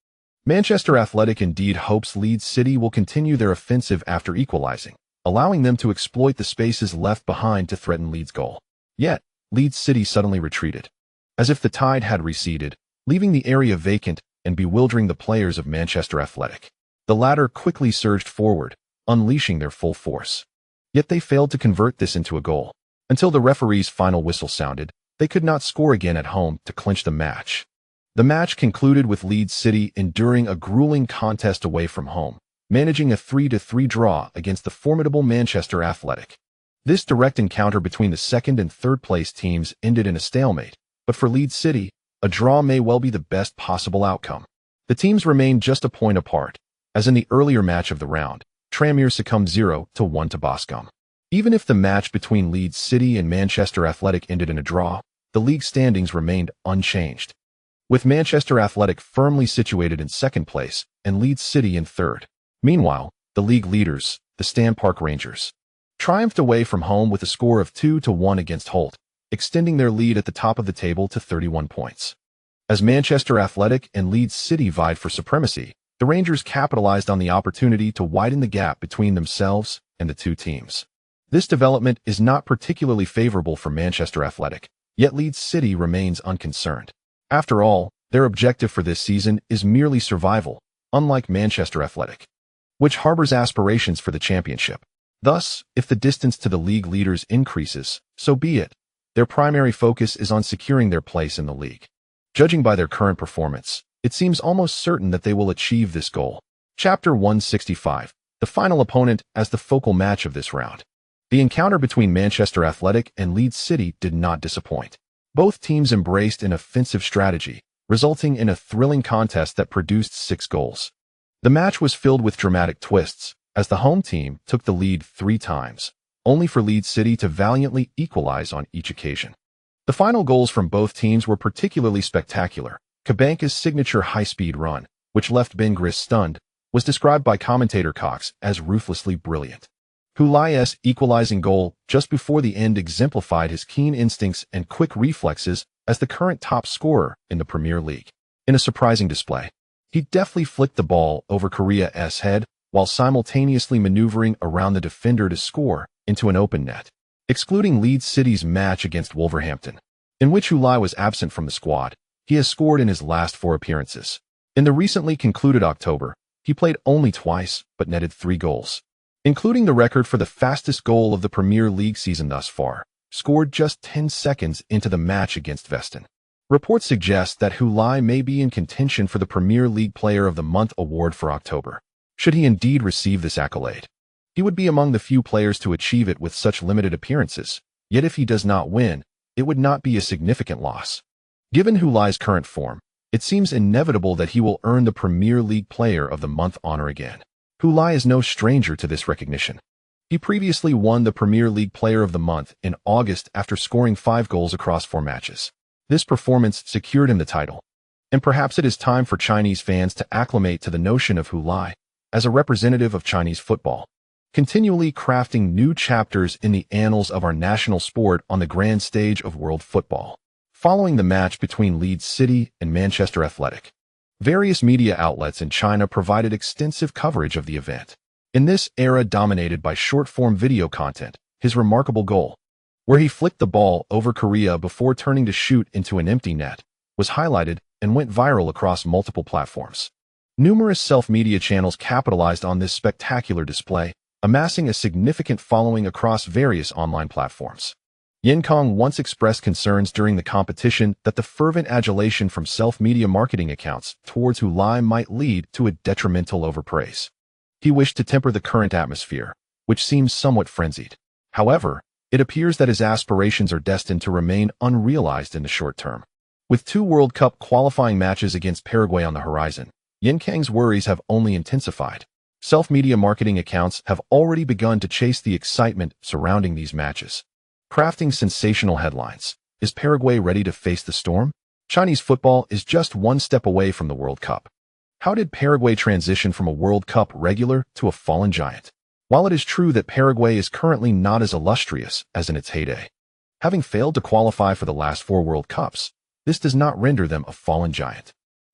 Manchester Athletic indeed hopes Leeds City will continue their offensive after equalizing, allowing them to exploit the spaces left behind to threaten Leeds' goal. Yet, Leeds City suddenly retreated, as if the tide had receded, leaving the area vacant and bewildering the players of Manchester Athletic. The latter quickly surged forward, unleashing their full force. Yet they failed to convert this into a goal. Until the referee's final whistle sounded, they could not score again at home to clinch the match. The match concluded with Leeds City enduring a grueling contest away from home, managing a 3-3 draw against the formidable Manchester Athletic. This direct encounter between the second and third place teams ended in a stalemate, but for Leeds City, a draw may well be the best possible outcome. The teams remained just a point apart, as in the earlier match of the round, Tranmere succumbed 0-1 to Boscombe. Even if the match between Leeds City and Manchester Athletic ended in a draw, the league standings remained unchanged, with Manchester Athletic firmly situated in second place and Leeds City in third. Meanwhile, the league leaders, the Stan Park Rangers, triumphed away from home with a score of 2-1 against Holt, extending their lead at the top of the table to 31 points. As Manchester Athletic and Leeds City vied for supremacy, the Rangers capitalized on the opportunity to widen the gap between themselves and the two teams. This development is not particularly favorable for Manchester Athletic, yet Leeds City remains unconcerned. After all, their objective for this season is merely survival, unlike Manchester Athletic, which harbors aspirations for the championship. Thus, if the distance to the league leaders increases, so be it. Their primary focus is on securing their place in the league. Judging by their current performance, it seems almost certain that they will achieve this goal. Chapter 165, the final opponent as the focal match of this round. The encounter between Manchester Athletic and Leeds City did not disappoint. Both teams embraced an offensive strategy, resulting in a thrilling contest that produced 6 goals. The match was filled with dramatic twists, as the home team took the lead 3 times, only for Leeds City to valiantly equalize on each occasion. The final goals from both teams were particularly spectacular. Cabanca's signature high-speed run, which left Ben Gris stunned, was described by commentator Cox as ruthlessly brilliant. Hulai's equalizing goal just before the end exemplified his keen instincts and quick reflexes as the current top scorer in the Premier League. In a surprising display, he deftly flicked the ball over Korea's head while simultaneously maneuvering around the defender to score into an open net, excluding Leeds City's match against Wolverhampton, in which Hulai was absent from the squad. He has scored in his last 4 appearances. In the recently concluded October, he played only twice but netted 3 goals, including the record for the fastest goal of the Premier League season thus far, scored just 10 seconds into the match against Veston. Reports suggest that Hulai may be in contention for the Premier League Player of the Month award for October. Should he indeed receive this accolade, he would be among the few players to achieve it with such limited appearances, yet if he does not win, it would not be a significant loss. Given Hulai's current form, it seems inevitable that he will earn the Premier League Player of the Month honor again. Hulai is no stranger to this recognition. He previously won the Premier League Player of the Month in August after scoring 5 goals across 4 matches. This performance secured him the title, and perhaps it is time for Chinese fans to acclimate to the notion of Hulai as a representative of Chinese football, continually crafting new chapters in the annals of our national sport on the grand stage of world football. Following the match between Leeds City and Manchester Athletic, various media outlets in China provided extensive coverage of the event. In this era dominated by short-form video content, his remarkable goal, where he flicked the ball over Korea before turning to shoot into an empty net, was highlighted and went viral across multiple platforms. Numerous self-media channels capitalized on this spectacular display, amassing a significant following across various online platforms. Yen Kong once expressed concerns during the competition that the fervent adulation from self-media marketing accounts towards Hulai might lead to a detrimental overpraise. He wished to temper the current atmosphere, which seems somewhat frenzied. However, it appears that his aspirations are destined to remain unrealized in the short term. With 2 World Cup qualifying matches against Paraguay on the horizon, Yen Kang's worries have only intensified. Self-media marketing accounts have already begun to chase the excitement surrounding these matches, crafting sensational headlines. Is Paraguay ready to face the storm? Chinese football is just 1 step away from the World Cup. How did Paraguay transition from a World Cup regular to a fallen giant? While it is true that Paraguay is currently not as illustrious as in its heyday, having failed to qualify for the last 4 World Cups, this does not render them a fallen giant.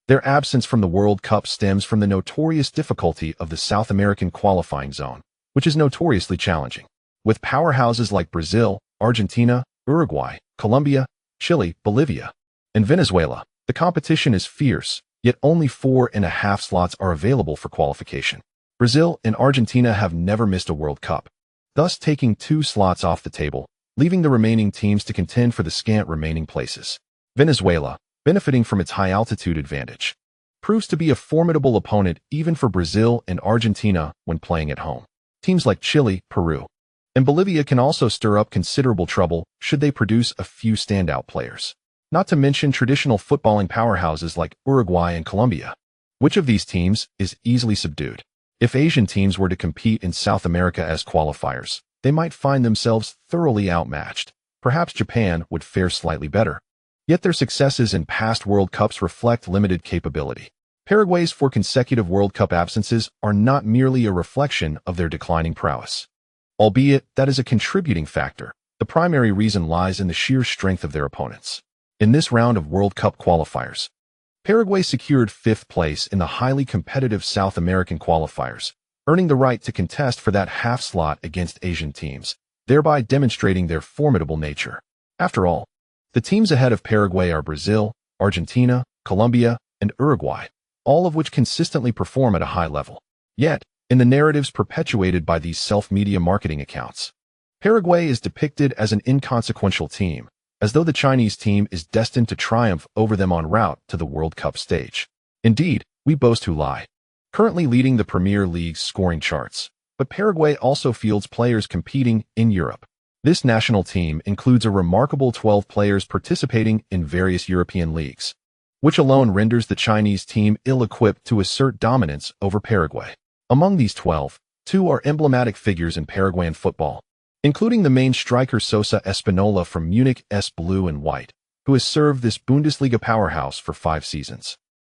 Their absence from the World Cup stems from the notorious difficulty of the South American qualifying zone, which is notoriously challenging. With powerhouses like Brazil, Argentina, Uruguay, Colombia, Chile, Bolivia, and Venezuela, the competition is fierce, yet only 4.5 slots are available for qualification. Brazil and Argentina have never missed a World Cup, thus taking 2 slots off the table, leaving the remaining teams to contend for the scant remaining places. Venezuela, benefiting from its high-altitude advantage, proves to be a formidable opponent even for Brazil and Argentina when playing at home. Teams like Chile, Peru, and Bolivia can also stir up considerable trouble should they produce a few standout players. Not to mention traditional footballing powerhouses like Uruguay and Colombia. Which of these teams is easily subdued? If Asian teams were to compete in South America as qualifiers, they might find themselves thoroughly outmatched. Perhaps Japan would fare slightly better. Yet their successes in past World Cups reflect limited capability. Paraguay's 4 consecutive World Cup absences are not merely a reflection of their declining prowess. Albeit that is a contributing factor, the primary reason lies in the sheer strength of their opponents. In this round of World Cup qualifiers, Paraguay secured 5th place in the highly competitive South American qualifiers, earning the right to contest for that half slot against Asian teams, thereby demonstrating their formidable nature. After all, the teams ahead of Paraguay are Brazil, Argentina, Colombia, and Uruguay, all of which consistently perform at a high level. Yet, in the narratives perpetuated by these self-media marketing accounts, Paraguay is depicted as an inconsequential team, as though the Chinese team is destined to triumph over them en route to the World Cup stage. Indeed, we boast Hulai, currently leading the Premier League's scoring charts, but Paraguay also fields players competing in Europe. This national team includes a remarkable 12 players participating in various European leagues. which alone renders the Chinese team ill-equipped to assert dominance over Paraguay. Among these 12, 2 are emblematic figures in Paraguayan football, including the main striker Sosa Espinola from Munich's Blue and White, who has served this Bundesliga powerhouse for 5 seasons,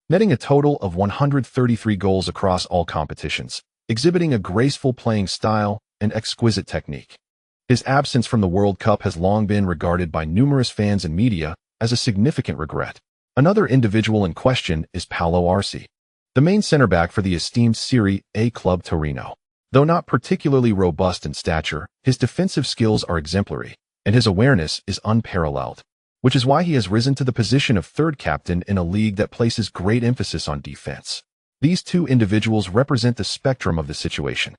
netting a total of 133 goals across all competitions, exhibiting a graceful playing style and exquisite technique. His absence from the World Cup has long been regarded by numerous fans and media as a significant regret. Another individual in question is Paolo Arce, the main center-back for the esteemed Serie A club Torino. Though not particularly robust in stature, his defensive skills are exemplary, and his awareness is unparalleled, which is why he has risen to the position of third captain in a league that places great emphasis on defense. These 2 individuals represent the spectrum of the situation.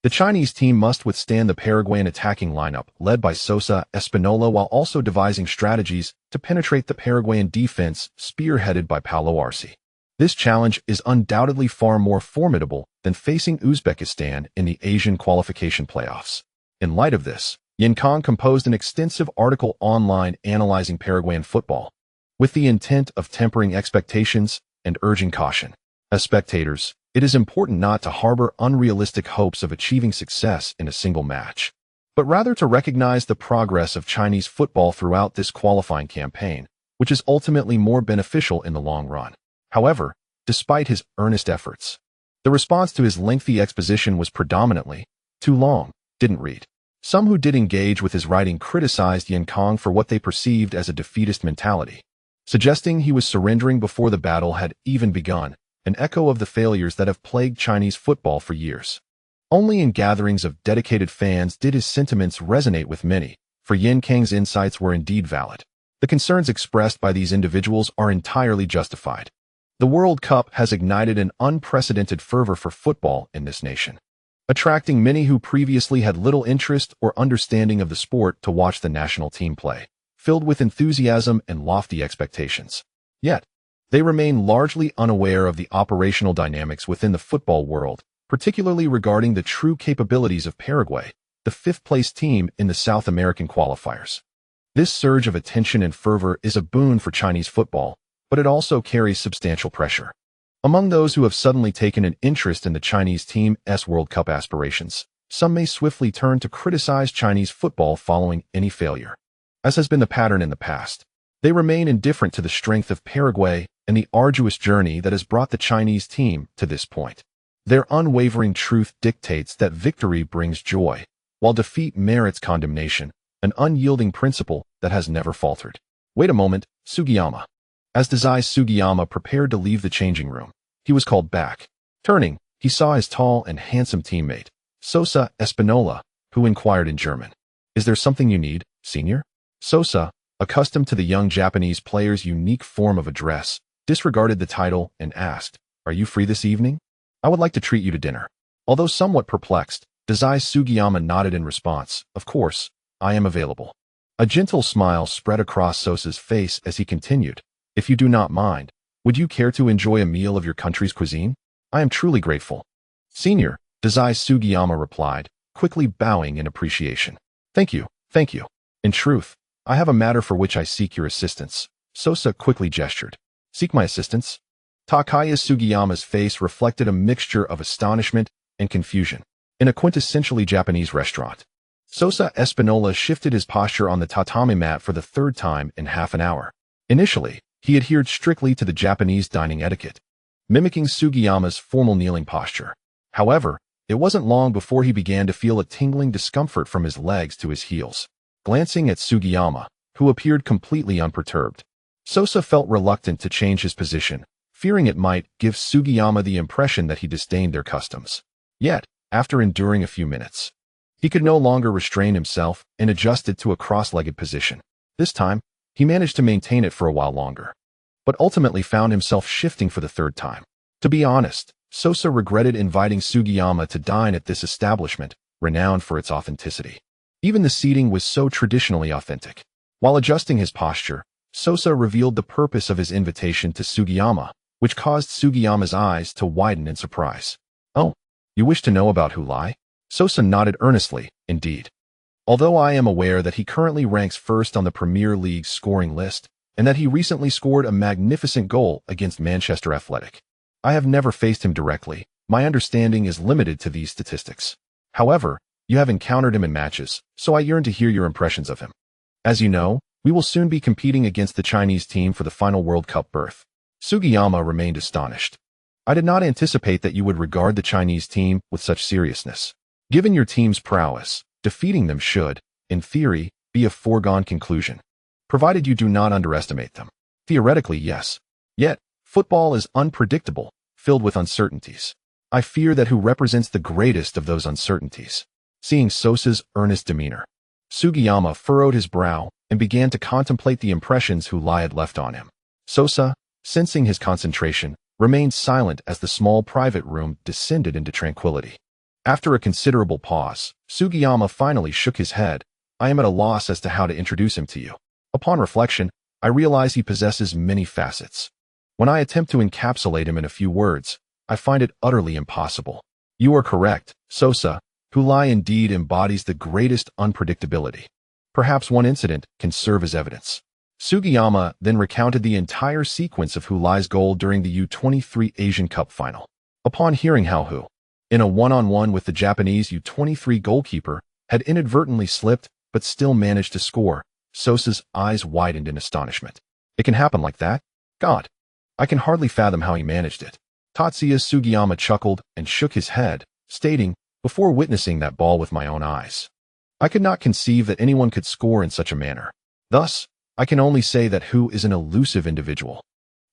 The Chinese team must withstand the Paraguayan attacking lineup, led by Sosa Espinola, while also devising strategies to penetrate the Paraguayan defense, spearheaded by Paolo Arce. This challenge is undoubtedly far more formidable than facing Uzbekistan in the Asian qualification playoffs. In light of this, Yan Kang composed an extensive article online analyzing Paraguayan football, with the intent of tempering expectations and urging caution. As spectators, it is important not to harbor unrealistic hopes of achieving success in a single match, but rather to recognize the progress of Chinese football throughout this qualifying campaign, which is ultimately more beneficial in the long run. However, despite his earnest efforts, the response to his lengthy exposition was predominantly, "Too long, didn't read." Some who did engage with his writing criticized Yan Kang for what they perceived as a defeatist mentality, suggesting he was surrendering before the battle had even begun, an echo of the failures that have plagued Chinese football for years. Only in gatherings of dedicated fans did his sentiments resonate with many, for Yan Kang's insights were indeed valid. The concerns expressed by these individuals are entirely justified. The World Cup has ignited an unprecedented fervor for football in this nation, attracting many who previously had little interest or understanding of the sport to watch the national team play, filled with enthusiasm and lofty expectations. Yet, they remain largely unaware of the operational dynamics within the football world, particularly regarding the true capabilities of Paraguay, the 5th-place team in the South American qualifiers. This surge of attention and fervor is a boon for Chinese football, but it also carries substantial pressure. Among those who have suddenly taken an interest in the Chinese team's World Cup aspirations, some may swiftly turn to criticize Chinese football following any failure. As has been the pattern in the past, they remain indifferent to the strength of Paraguay and the arduous journey that has brought the Chinese team to this point. Their unwavering truth dictates that victory brings joy, while defeat merits condemnation, an unyielding principle that has never faltered. Wait a moment, Sugiyama. As Dazai Sugiyama prepared to leave the changing room, he was called back. Turning, he saw his tall and handsome teammate, Sosa Espinola, who inquired in German, "Is there something you need, senior?" Sosa, accustomed to the young Japanese player's unique form of address, disregarded the title and asked, "Are you free this evening? I would like to treat you to dinner." Although somewhat perplexed, Dazai Sugiyama nodded in response, "Of course, I am available." A gentle smile spread across Sosa's face as he continued, "If you do not mind, would you care to enjoy a meal of your country's cuisine? I am truly grateful." "Senior," Dazai Sugiyama replied, quickly bowing in appreciation. Thank you. In truth, I have a matter for which I seek your assistance." Sosa quickly gestured. "Seek my assistance?" Takaya Sugiyama's face reflected a mixture of astonishment and confusion. In a quintessentially Japanese restaurant, Sosa Espinola shifted his posture on the tatami mat for the 3rd time in half an hour. Initially, he adhered strictly to the Japanese dining etiquette, mimicking Sugiyama's formal kneeling posture. However, it wasn't long before he began to feel a tingling discomfort from his legs to his heels. Glancing at Sugiyama, who appeared completely unperturbed, Sosa felt reluctant to change his position, fearing it might give Sugiyama the impression that he disdained their customs. Yet, after enduring a few minutes, he could no longer restrain himself and adjusted to a cross-legged position. This time, he managed to maintain it for a while longer, but ultimately found himself shifting for the 3rd time. To be honest, Sosa regretted inviting Sugiyama to dine at this establishment, renowned for its authenticity. Even the seating was so traditionally authentic. While adjusting his posture, Sosa revealed the purpose of his invitation to Sugiyama, which caused Sugiyama's eyes to widen in surprise. "Oh, you wish to know about Hulai?" Sosa nodded earnestly, "Indeed. Although I am aware that he currently ranks first on the Premier League's scoring list, and that he recently scored a magnificent goal against Manchester Athletic. I have never faced him directly. My understanding is limited to these statistics. However, you have encountered him in matches, so I yearn to hear your impressions of him. As you know, we will soon be competing against the Chinese team for the final World Cup berth. Sugiyama remained astonished. I did not anticipate that you would regard the Chinese team with such seriousness. Given your team's prowess, defeating them should, in theory, be a foregone conclusion, provided you do not underestimate them. Theoretically, yes. Yet, football is unpredictable, filled with uncertainties. I fear that who represents the greatest of those uncertainties. Seeing Sosa's earnest demeanor, Sugiyama furrowed his brow and began to contemplate the impressions Hulai had left on him. Sosa, sensing his concentration, remained silent as the small private room descended into tranquility. After a considerable pause, Sugiyama finally shook his head. I am at a loss as to how to introduce him to you. Upon reflection, I realize he possesses many facets. When I attempt to encapsulate him in a few words, I find it utterly impossible. You are correct, Sosa. Hulai indeed embodies the greatest unpredictability. Perhaps one incident can serve as evidence. Sugiyama then recounted the entire sequence of Hulai's goal during the U23 Asian Cup final. Upon hearing how Hu, in a one-on-one with the Japanese U23 goalkeeper, had inadvertently slipped but still managed to score, Sosa's eyes widened in astonishment. It can happen like that? God! I can hardly fathom how he managed it. Tatsuya Sugiyama chuckled and shook his head, stating, before witnessing that ball with my own eyes, I could not conceive that anyone could score in such a manner. Thus, I can only say that Hu is an elusive individual.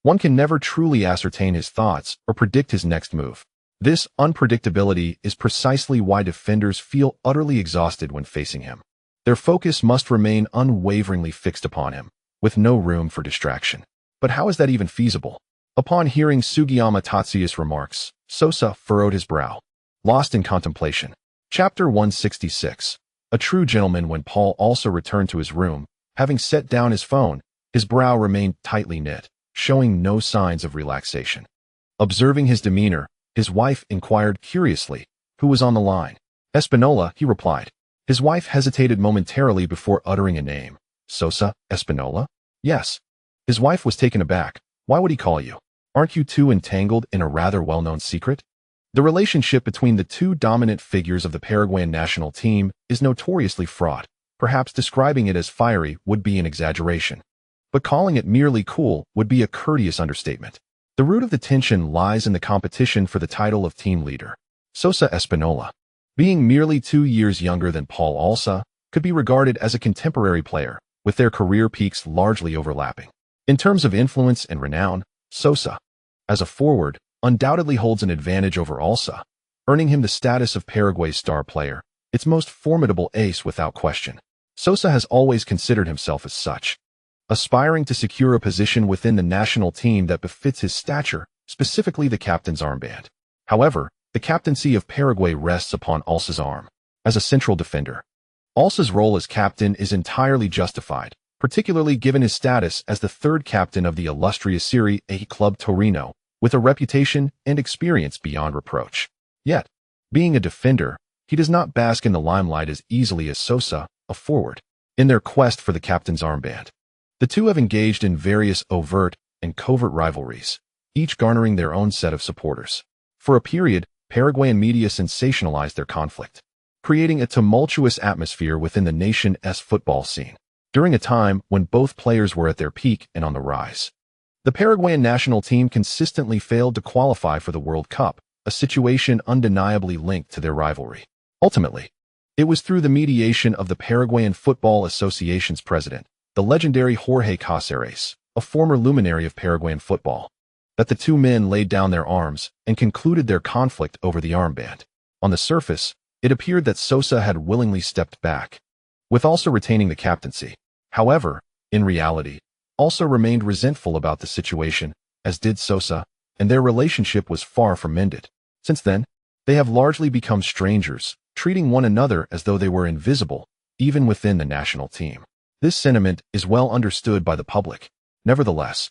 One can never truly ascertain his thoughts or predict his next move. This unpredictability is precisely why defenders feel utterly exhausted when facing him. Their focus must remain unwaveringly fixed upon him, with no room for distraction. But how is that even feasible? Upon hearing Sugiyama Tatsuya's remarks, Sosa furrowed his brow, lost in contemplation. Chapter 166. A true gentleman. When Paul also returned to his room, having set down his phone, his brow remained tightly knit, showing no signs of relaxation. Observing his demeanor, his wife inquired curiously, who was on the line? Espinola, he replied. His wife hesitated momentarily before uttering a name. Sosa, Espinola? Yes. His wife was taken aback. Why would he call you? Aren't you two entangled in a rather well-known secret? The relationship between the two dominant figures of the Paraguayan national team is notoriously fraught. Perhaps describing it as fiery would be an exaggeration. But calling it merely cool would be a courteous understatement. The root of the tension lies in the competition for the title of team leader. Sosa Espinola, being merely 2 years younger than Paul Alsa, could be regarded as a contemporary player, with their career peaks largely overlapping. In terms of influence and renown, Sosa, as a forward, undoubtedly holds an advantage over Alsa, earning him the status of Paraguay's star player, its most formidable ace without question. Sosa has always considered himself as such, aspiring to secure a position within the national team that befits his stature, specifically the captain's armband. However, the captaincy of Paraguay rests upon Alsa's arm. As a central defender, Alsa's role as captain is entirely justified, particularly given his status as the third captain of the illustrious Serie A club Torino, with a reputation and experience beyond reproach. Yet, being a defender, he does not bask in the limelight as easily as Sosa, a forward. In their quest for the captain's armband, the two have engaged in various overt and covert rivalries, each garnering their own set of supporters. For a period, Paraguayan media sensationalized their conflict, creating a tumultuous atmosphere within the nation's football scene. During a time when both players were at their peak and on the rise, the Paraguayan national team consistently failed to qualify for the World Cup, a situation undeniably linked to their rivalry. Ultimately, it was through the mediation of the Paraguayan Football Association's president, the legendary Jorge Cáceres, a former luminary of Paraguayan football, that the two men laid down their arms and concluded their conflict over the armband. On the surface, it appeared that Sosa had willingly stepped back, with also retaining the captaincy. However, in reality, Alsa remained resentful about the situation, as did Sosa, and their relationship was far from mended. Since then, they have largely become strangers, treating one another as though they were invisible, even within the national team. This sentiment is well understood by the public. Nevertheless,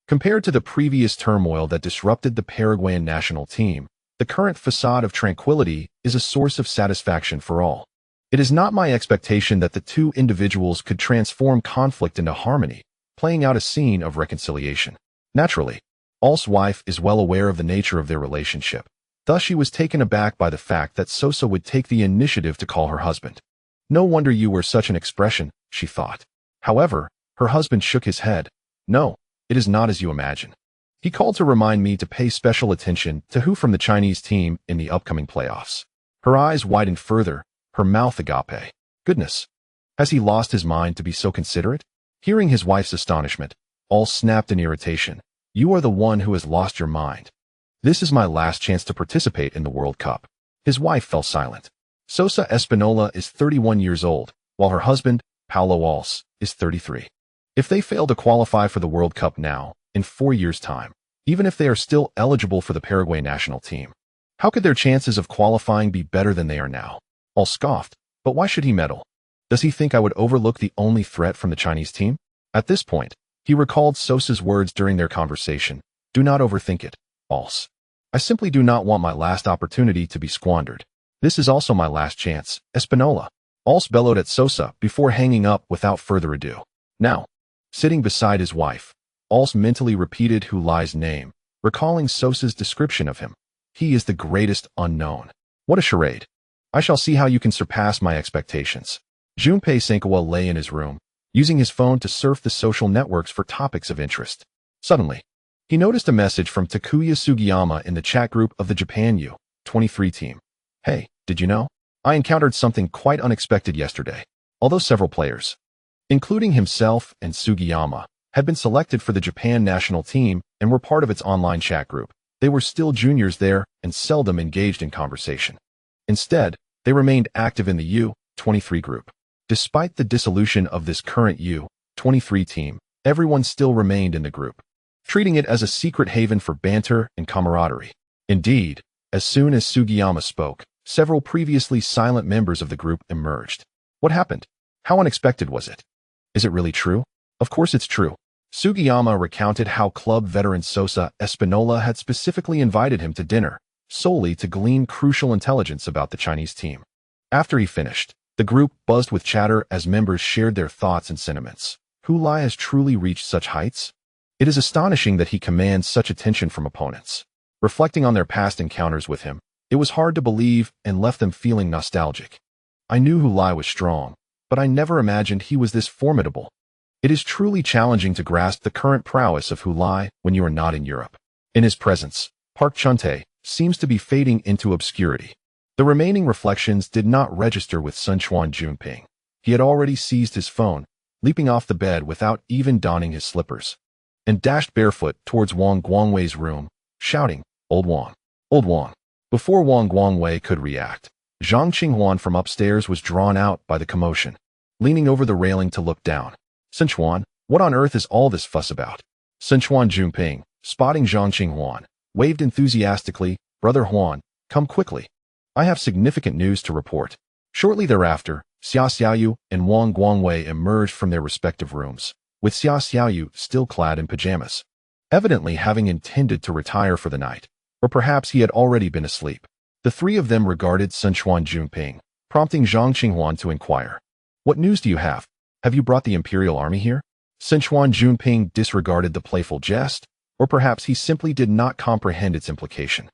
compared to the previous turmoil that disrupted the Paraguayan national team, the current facade of tranquility is a source of satisfaction for all. It is not my expectation that the two individuals could transform conflict into harmony, playing out a scene of reconciliation. Naturally, Al's wife is well aware of the nature of their relationship. Thus, she was taken aback by the fact that Sosa would take the initiative to call her husband. No wonder you were such an expression, she thought. However, her husband shook his head. No, it is not as you imagine. He called to remind me to pay special attention to who from the Chinese team in the upcoming playoffs. Her eyes widened further, her mouth agape. Goodness. Has he lost his mind to be so considerate? Hearing his wife's astonishment, Al snapped in irritation. You are the one who has lost your mind. This is my last chance to participate in the World Cup. His wife fell silent. Sosa Espinola is 31 years old, while her husband, Paulo Alce, is 33. If they fail to qualify for the World Cup now, in 4 years' time, even if they are still eligible for the Paraguay national team, how could their chances of qualifying be better than they are now? Al scoffed, but why should he meddle? Does he think I would overlook the only threat from the Chinese team? At this point, he recalled Sosa's words during their conversation. Do not overthink it, Alce. I simply do not want my last opportunity to be squandered. This is also my last chance, Espinola. Alce bellowed at Sosa before hanging up without further ado. Now, sitting beside his wife, Alce mentally repeated Hulai's name, recalling Sosa's description of him. He is the greatest unknown. What a charade. I shall see how you can surpass my expectations. Junpei Sankawa lay in his room, using his phone to surf the social networks for topics of interest. Suddenly, he noticed a message from Takuya Sugiyama in the chat group of the Japan U-23 team. Hey, did you know? I encountered something quite unexpected yesterday. Although several players, including himself and Sugiyama, had been selected for the Japan national team and were part of its online chat group, they were still juniors there and seldom engaged in conversation. Instead, they remained active in the U-23 group. Despite the dissolution of this current U-23 team, everyone still remained in the group, treating it as a secret haven for banter and camaraderie. Indeed, as soon as Sugiyama spoke, several previously silent members of the group emerged. What happened? How unexpected was it? Is it really true? Of course it's true. Sugiyama recounted how club veteran Sosa Espinola had specifically invited him to dinner, solely to glean crucial intelligence about the Chinese team. After he finished, the group buzzed with chatter as members shared their thoughts and sentiments. Hulai has truly reached such heights? It is astonishing that he commands such attention from opponents. Reflecting on their past encounters with him, it was hard to believe and left them feeling nostalgic. I knew Hulai was strong, but I never imagined he was this formidable. It is truly challenging to grasp the current prowess of Hulai when you are not in Europe. In his presence, Park Chun-tae seems to be fading into obscurity. The remaining reflections did not register with Sunchuan Junping. He had already seized his phone, leaping off the bed without even donning his slippers, and dashed barefoot towards Wang Guangwei's room, shouting, Old Wang! Old Wang! Before Wang Guangwei could react, Zhang Qinghuan from upstairs was drawn out by the commotion, leaning over the railing to look down. Sunchuan, what on earth is all this fuss about? Sunchuan Junping, spotting Zhang Qinghuan, waved enthusiastically, Brother Huan, come quickly. I have significant news to report. Shortly thereafter, Xia Xiaoyu and Wang Guangwei emerged from their respective rooms, with Xia Xiaoyu still clad in pajamas, evidently having intended to retire for the night, or perhaps he had already been asleep. The three of them regarded Sunchuan Junping, prompting Zhang Qinghuan to inquire. What news do you have? Have you brought the Imperial Army here? Sunchuan Junping disregarded the playful jest, or perhaps he simply did not comprehend its implication.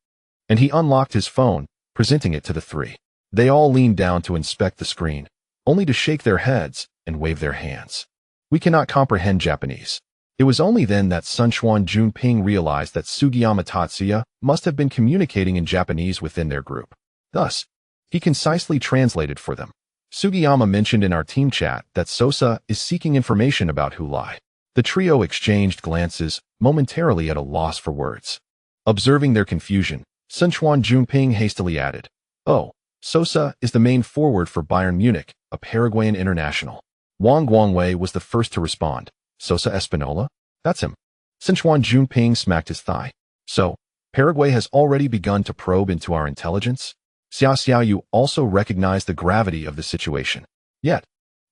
And he unlocked his phone, presenting it to the three. They all leaned down to inspect the screen, only to shake their heads and wave their hands. We cannot comprehend Japanese. It was only then that Sunchuan Junping realized that Sugiyama Tatsuya must have been communicating in Japanese within their group. Thus, he concisely translated for them. Sugiyama mentioned in our team chat that Sosa is seeking information about Hulai. The trio exchanged glances, momentarily at a loss for words. Observing their confusion, Sunchuan Junping hastily added, Oh, Sosa is the main forward for Bayern Munich, a Paraguayan international. Wang Guangwei was the first to respond. Sosa Espinola? That's him. Sunchuan Junping smacked his thigh. So, Paraguay has already begun to probe into our intelligence? Xia Xiaoyu also recognized the gravity of the situation. Yet,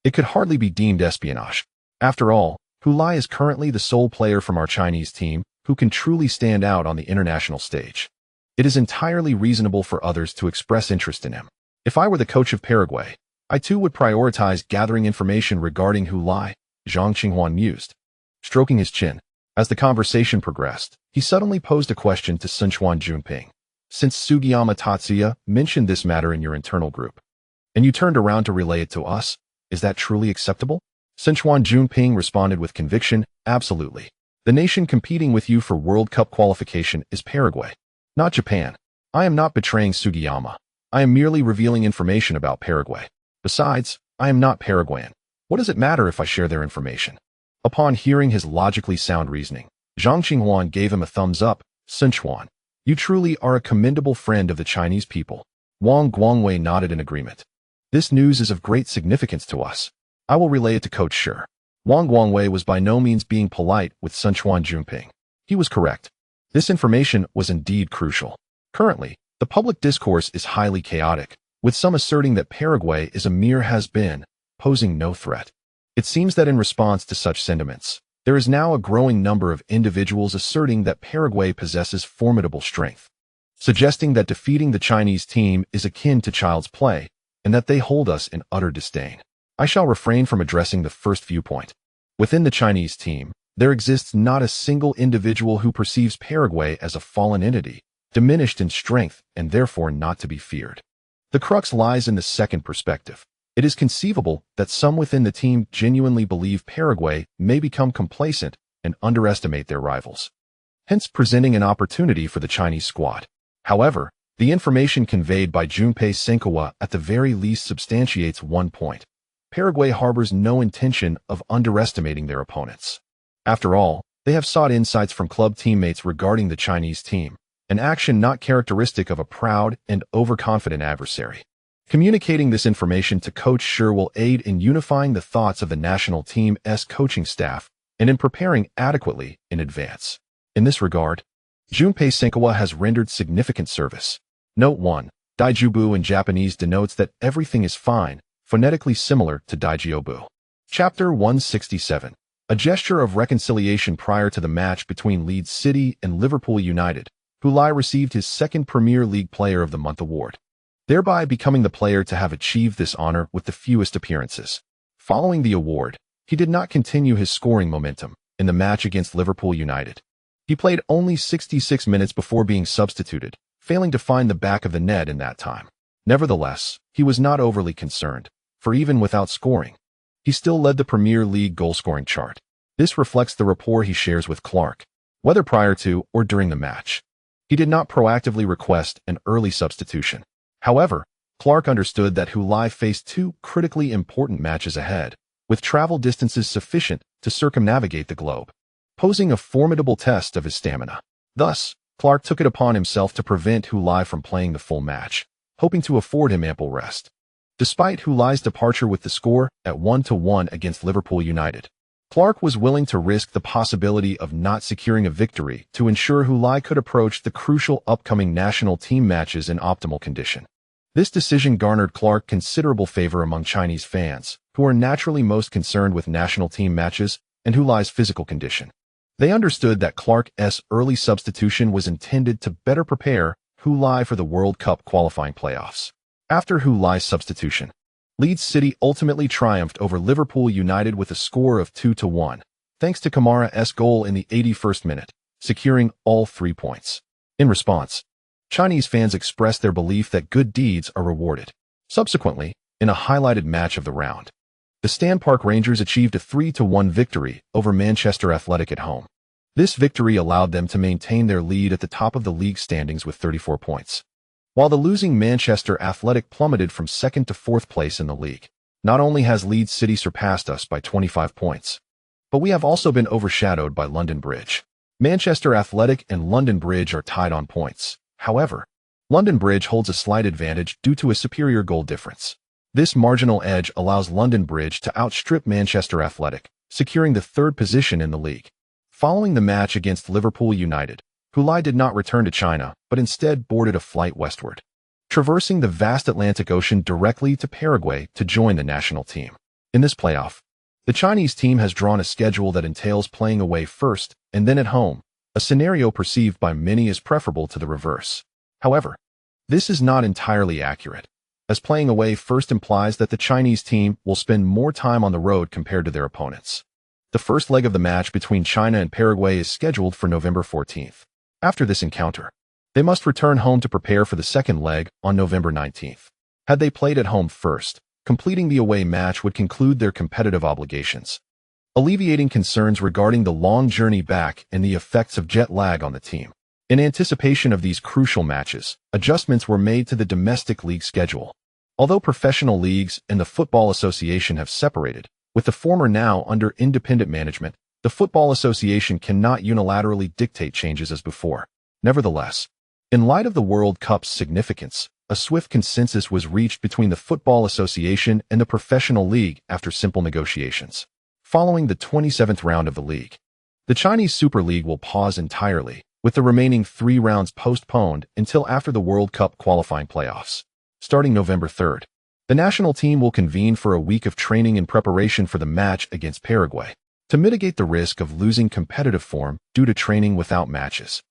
it could hardly be deemed espionage. After all, Hulai is currently the sole player from our Chinese team who can truly stand out on the international stage. It is entirely reasonable for others to express interest in him. If I were the coach of Paraguay, I too would prioritize gathering information regarding Hulai, Zhang Qinghuan mused. stroking his chin. As the conversation progressed, he suddenly posed a question to Sichuan Junping. Since Sugiyama Tatsuya mentioned this matter in your internal group, and you turned around to relay it to us, is that truly acceptable? Sichuan Junping responded with conviction, absolutely. The nation competing with you for World Cup qualification is Paraguay, not Japan. I am not betraying Sugiyama. I am merely revealing information about Paraguay. Besides, I am not Paraguayan. What does it matter if I share their information? Upon hearing his logically sound reasoning, Zhang Qinghuan gave him a thumbs up. Sichuan, you truly are a commendable friend of the Chinese people. Wang Guangwei nodded in agreement. This news is of great significance to us. I will relay it to Coach Shi. Wang Guangwei was by no means being polite with Sichuan Junping. He was correct. This information was indeed crucial. Currently, the public discourse is highly chaotic, with some asserting that Paraguay is a mere has-been, posing no threat. It seems that in response to such sentiments, there is now a growing number of individuals asserting that Paraguay possesses formidable strength, suggesting that defeating the Chinese team is akin to child's play, and that they hold us in utter disdain. I shall refrain from addressing the first viewpoint. Within the Chinese team, there exists not a single individual who perceives Paraguay as a fallen entity, diminished in strength and therefore not to be feared. The crux lies in the second perspective. It is conceivable that some within the team genuinely believe Paraguay may become complacent and underestimate their rivals, hence presenting an opportunity for the Chinese squad. However, the information conveyed by Junpei Senkawa at the very least substantiates one point. Paraguay harbors no intention of underestimating their opponents. After all, they have sought insights from club teammates regarding the Chinese team, an action not characteristic of a proud and overconfident adversary. Communicating this information to Coach Shi will aid in unifying the thoughts of the national team's coaching staff and in preparing adequately in advance. In this regard, Junpei Senkawa has rendered significant service. Note 1. Daijubu in Japanese denotes that everything is fine, phonetically similar to Daijiobu. Chapter 167. A gesture of reconciliation prior to the match between Leeds City and Liverpool United, Hulai received his second Premier League Player of the Month award, thereby becoming the player to have achieved this honor with the fewest appearances. Following the award, he did not continue his scoring momentum in the match against Liverpool United. He played only 66 minutes before being substituted, failing to find the back of the net in that time. Nevertheless, he was not overly concerned, for even without scoring, he still led the Premier League goal-scoring chart. This reflects the rapport he shares with Clark, whether prior to or during the match. He did not proactively request an early substitution. However, Clark understood that Hulai faced two critically important matches ahead, with travel distances sufficient to circumnavigate the globe, posing a formidable test of his stamina. Thus, Clark took it upon himself to prevent Hulai from playing the full match, hoping to afford him ample rest. Despite Hulai's departure with the score at 1-1 against Liverpool United, Clark was willing to risk the possibility of not securing a victory to ensure Hulai could approach the crucial upcoming national team matches in optimal condition. This decision garnered Clark considerable favor among Chinese fans, who are naturally most concerned with national team matches and Hulai's physical condition. They understood that Clark's early substitution was intended to better prepare Hulai for the World Cup qualifying playoffs. After Hulai's substitution, Leeds City ultimately triumphed over Liverpool United with a score of 2-1, thanks to Kamara's goal in the 81st minute, securing all 3 points. In response, Chinese fans expressed their belief that good deeds are rewarded. Subsequently, in a highlighted match of the round, the Stan Park Rangers achieved a 3-1 victory over Manchester Athletic at home. This victory allowed them to maintain their lead at the top of the league standings with 34 points. While the losing Manchester Athletic plummeted from 2nd to 4th place in the league. Not only has Leeds City surpassed us by 25 points, but we have also been overshadowed by London Bridge. Manchester Athletic and London Bridge are tied on points. However, London Bridge holds a slight advantage due to a superior goal difference. This marginal edge allows London Bridge to outstrip Manchester Athletic, securing the 3rd position in the league. Following the match against Liverpool United, Hulai did not return to China, but instead boarded a flight westward, traversing the vast Atlantic Ocean directly to Paraguay to join the national team. In this playoff, the Chinese team has drawn a schedule that entails playing away first and then at home, a scenario perceived by many as preferable to the reverse. However, this is not entirely accurate, as playing away first implies that the Chinese team will spend more time on the road compared to their opponents. The first leg of the match between China and Paraguay is scheduled for November 14th. After this encounter, they must return home to prepare for the second leg on November 19th. Had they played at home first, completing the away match would conclude their competitive obligations, alleviating concerns regarding the long journey back and the effects of jet lag on the team. In anticipation of these crucial matches, adjustments were made to the domestic league schedule. Although professional leagues and the Football Association have separated, with the former now under independent management, the Football Association cannot unilaterally dictate changes as before. Nevertheless, in light of the World Cup's significance, a swift consensus was reached between the Football Association and the professional league after simple negotiations. Following the 27th round of the league, the Chinese Super League will pause entirely, with the remaining 3 rounds postponed until after the World Cup qualifying playoffs. Starting November 3rd, the national team will convene for a week of training in preparation for the match against Paraguay, to mitigate the risk of losing competitive form due to training without matches.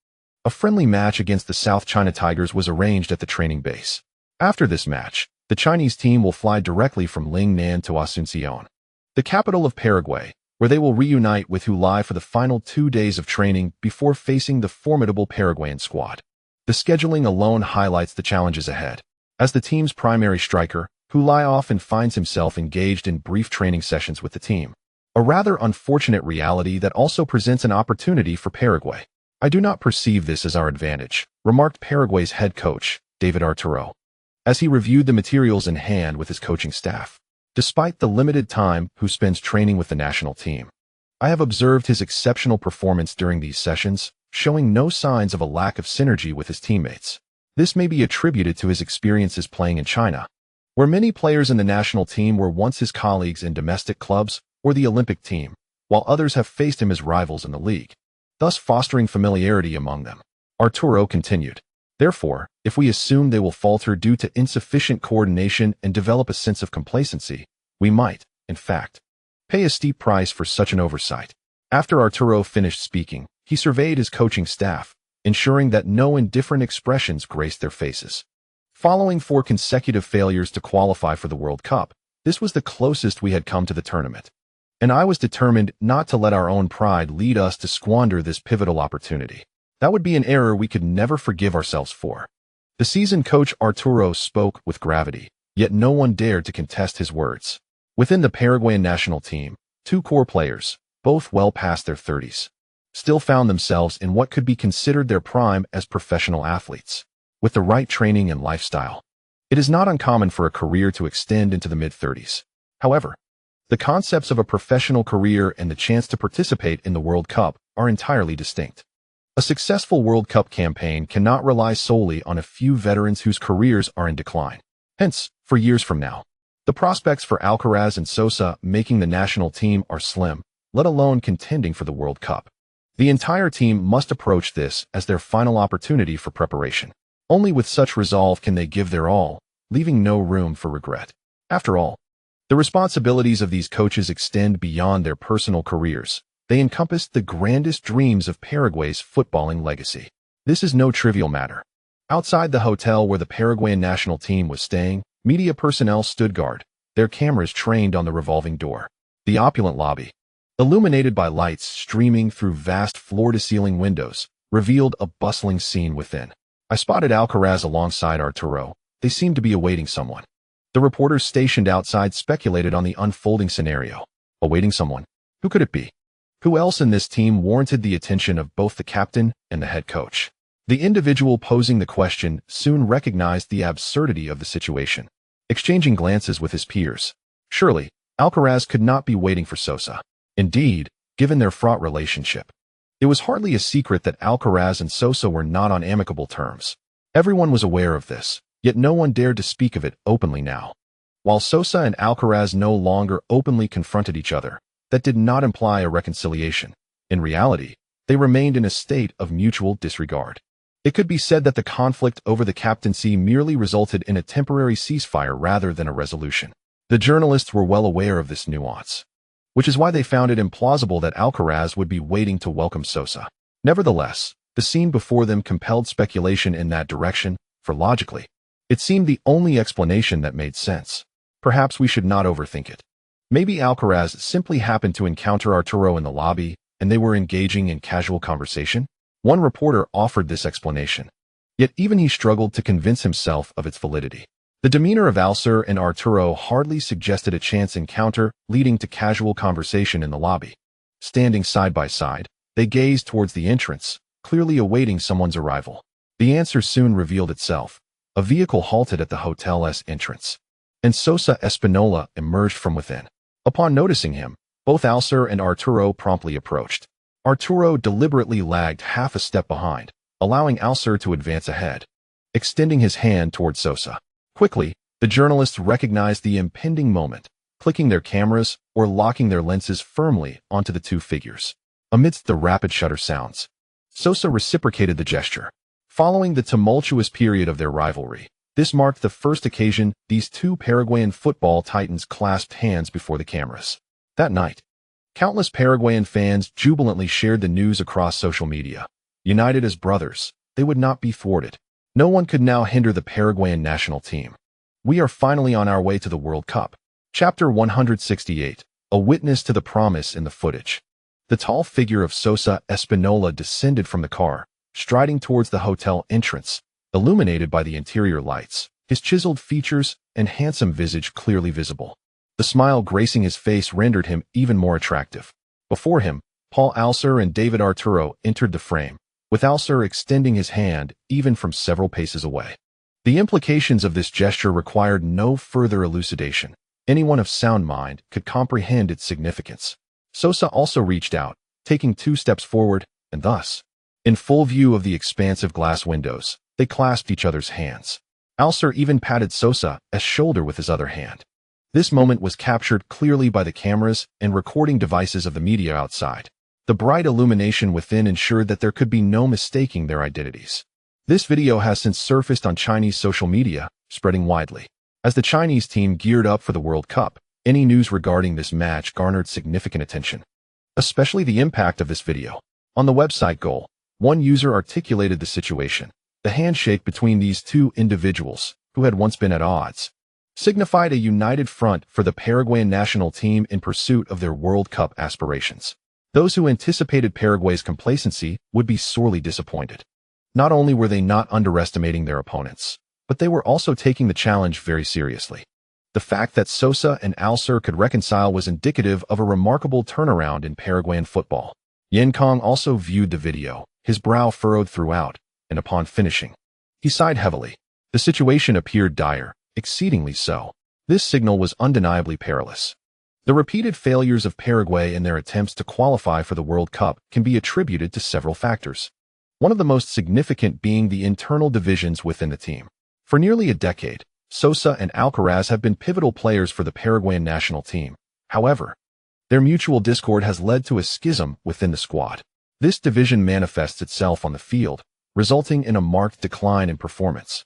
A friendly match against the South China Tigers was arranged at the training base. After this match, the Chinese team will fly directly from Lingnan to Asunción, the capital of Paraguay, where they will reunite with Hulai for the final 2 days of training before facing the formidable Paraguayan squad. The scheduling alone highlights the challenges ahead. As the team's primary striker, Hulai often finds himself engaged in brief training sessions with the team. A rather unfortunate reality that also presents an opportunity for Paraguay. "I do not perceive this as our advantage," remarked Paraguay's head coach, David Arturo, as he reviewed the materials in hand with his coaching staff. Despite the limited time Hu spends training with the national team, I have observed his exceptional performance during these sessions, showing no signs of a lack of synergy with his teammates. This may be attributed to his experiences playing in China, where many players in the national team were once his colleagues in domestic clubs or the Olympic team, while others have faced him as rivals in the league, thus fostering familiarity among them. Arturo continued. Therefore, if we assume they will falter due to insufficient coordination and develop a sense of complacency, we might, in fact, pay a steep price for such an oversight. After Arturo finished speaking, he surveyed his coaching staff, ensuring that no indifferent expressions graced their faces. Following 4 consecutive failures to qualify for the World Cup, this was the closest we had come to the tournament, and I was determined not to let our own pride lead us to squander this pivotal opportunity. That would be an error we could never forgive ourselves for. The seasoned coach Arturo spoke with gravity, yet no one dared to contest his words. Within the Paraguayan national team, 2 core players, both well past their 30s, still found themselves in what could be considered their prime as professional athletes. With the right training and lifestyle, it is not uncommon for a career to extend into the mid-30s. However, the concepts of a professional career and the chance to participate in the World Cup are entirely distinct. A successful World Cup campaign cannot rely solely on a few veterans whose careers are in decline. Hence, for years from now, the prospects for Alcaraz and Sosa making the national team are slim, let alone contending for the World Cup. The entire team must approach this as their final opportunity for preparation. Only with such resolve can they give their all, leaving no room for regret. After all, the responsibilities of these coaches extend beyond their personal careers. They encompass the grandest dreams of Paraguay's footballing legacy. This is no trivial matter. Outside the hotel where the Paraguayan national team was staying, media personnel stood guard, their cameras trained on the revolving door. The opulent lobby, illuminated by lights streaming through vast floor-to-ceiling windows, revealed a bustling scene within. I spotted Alcaraz alongside Arturo. They seemed to be awaiting someone. The reporters stationed outside speculated on the unfolding scenario. Awaiting someone? Who could it be? Who else in this team warranted the attention of both the captain and the head coach? The individual posing the question soon recognized the absurdity of the situation. Exchanging glances with his peers, surely, Alcaraz could not be waiting for Sosa. Indeed, given their fraught relationship, it was hardly a secret that Alcaraz and Sosa were not on amicable terms. Everyone was aware of this, yet no one dared to speak of it openly now. While Sosa and Alcaraz no longer openly confronted each other, that did not imply a reconciliation. In reality, they remained in a state of mutual disregard. It could be said that the conflict over the captaincy merely resulted in a temporary ceasefire rather than a resolution. The journalists were well aware of this nuance, which is why they found it implausible that Alcaraz would be waiting to welcome Sosa. Nevertheless, the scene before them compelled speculation in that direction, for logically, it seemed the only explanation that made sense. Perhaps we should not overthink it. Maybe Alcaraz simply happened to encounter Arturo in the lobby, and they were engaging in casual conversation? One reporter offered this explanation. Yet even he struggled to convince himself of its validity. The demeanor of Alcer and Arturo hardly suggested a chance encounter leading to casual conversation in the lobby. Standing side by side, they gazed towards the entrance, clearly awaiting someone's arrival. The answer soon revealed itself. A vehicle halted at the hotel's entrance, and Sosa Espinola emerged from within. Upon noticing him, both Alcer and Arturo promptly approached. Arturo deliberately lagged half a step behind, allowing Alcer to advance ahead, extending his hand toward Sosa. Quickly, the journalists recognized the impending moment, clicking their cameras or locking their lenses firmly onto the two figures. Amidst the rapid shutter sounds, Sosa reciprocated the gesture. Following the tumultuous period of their rivalry, this marked the first occasion these two Paraguayan football titans clasped hands before the cameras. That night, countless Paraguayan fans jubilantly shared the news across social media. United as brothers, they would not be thwarted. No one could now hinder the Paraguayan national team. We are finally on our way to the World Cup. Chapter 168, A Witness to the Promise in the Footage. The tall figure of Sosa Espinola descended from the car, striding towards the hotel entrance, illuminated by the interior lights, his chiseled features and handsome visage clearly visible. The smile gracing his face rendered him even more attractive. Before him, Paul Alcer and David Arturo entered the frame, with Alcer extending his hand even from several paces away. The implications of this gesture required no further elucidation. Anyone of sound mind could comprehend its significance. Sosa also reached out, taking 2 steps forward, and thus, in full view of the expansive glass windows, they clasped each other's hands. Alcer even patted Sosa's shoulder with his other hand. This moment was captured clearly by the cameras and recording devices of the media outside. The bright illumination within ensured that there could be no mistaking their identities. This video has since surfaced on Chinese social media, spreading widely. As the Chinese team geared up for the World Cup, any news regarding this match garnered significant attention, especially the impact of this video. On the website Goal, one user articulated the situation. The handshake between these two individuals, who had once been at odds, signified a united front for the Paraguayan national team in pursuit of their World Cup aspirations. Those who anticipated Paraguay's complacency would be sorely disappointed. Not only were they not underestimating their opponents, but they were also taking the challenge very seriously. The fact that Sosa and Alcer could reconcile was indicative of a remarkable turnaround in Paraguayan football. Yan Kong also viewed the video, his brow furrowed throughout, and upon finishing, he sighed heavily. The situation appeared dire, exceedingly so. This signal was undeniably perilous. The repeated failures of Paraguay in their attempts to qualify for the World Cup can be attributed to several factors, one of the most significant being the internal divisions within the team. For nearly a decade, Sosa and Alcaraz have been pivotal players for the Paraguayan national team. However, their mutual discord has led to a schism within the squad. This division manifests itself on the field, resulting in a marked decline in performance,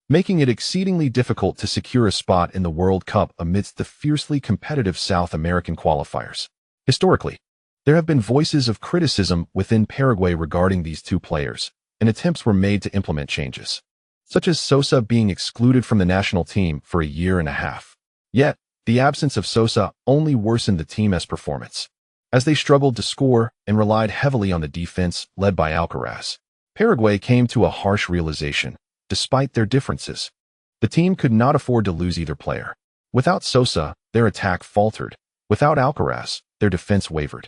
making it exceedingly difficult to secure a spot in the World Cup amidst the fiercely competitive South American qualifiers. Historically, there have been voices of criticism within Paraguay regarding these two players, and attempts were made to implement changes, such as Sosa being excluded from the national team for a year and a half. Yet, the absence of Sosa only worsened the team's performance, as they struggled to score and relied heavily on the defense led by Alcaraz. Paraguay came to a harsh realization. Despite their differences, the team could not afford to lose either player. Without Sosa, their attack faltered. Without Alcaraz, their defense wavered.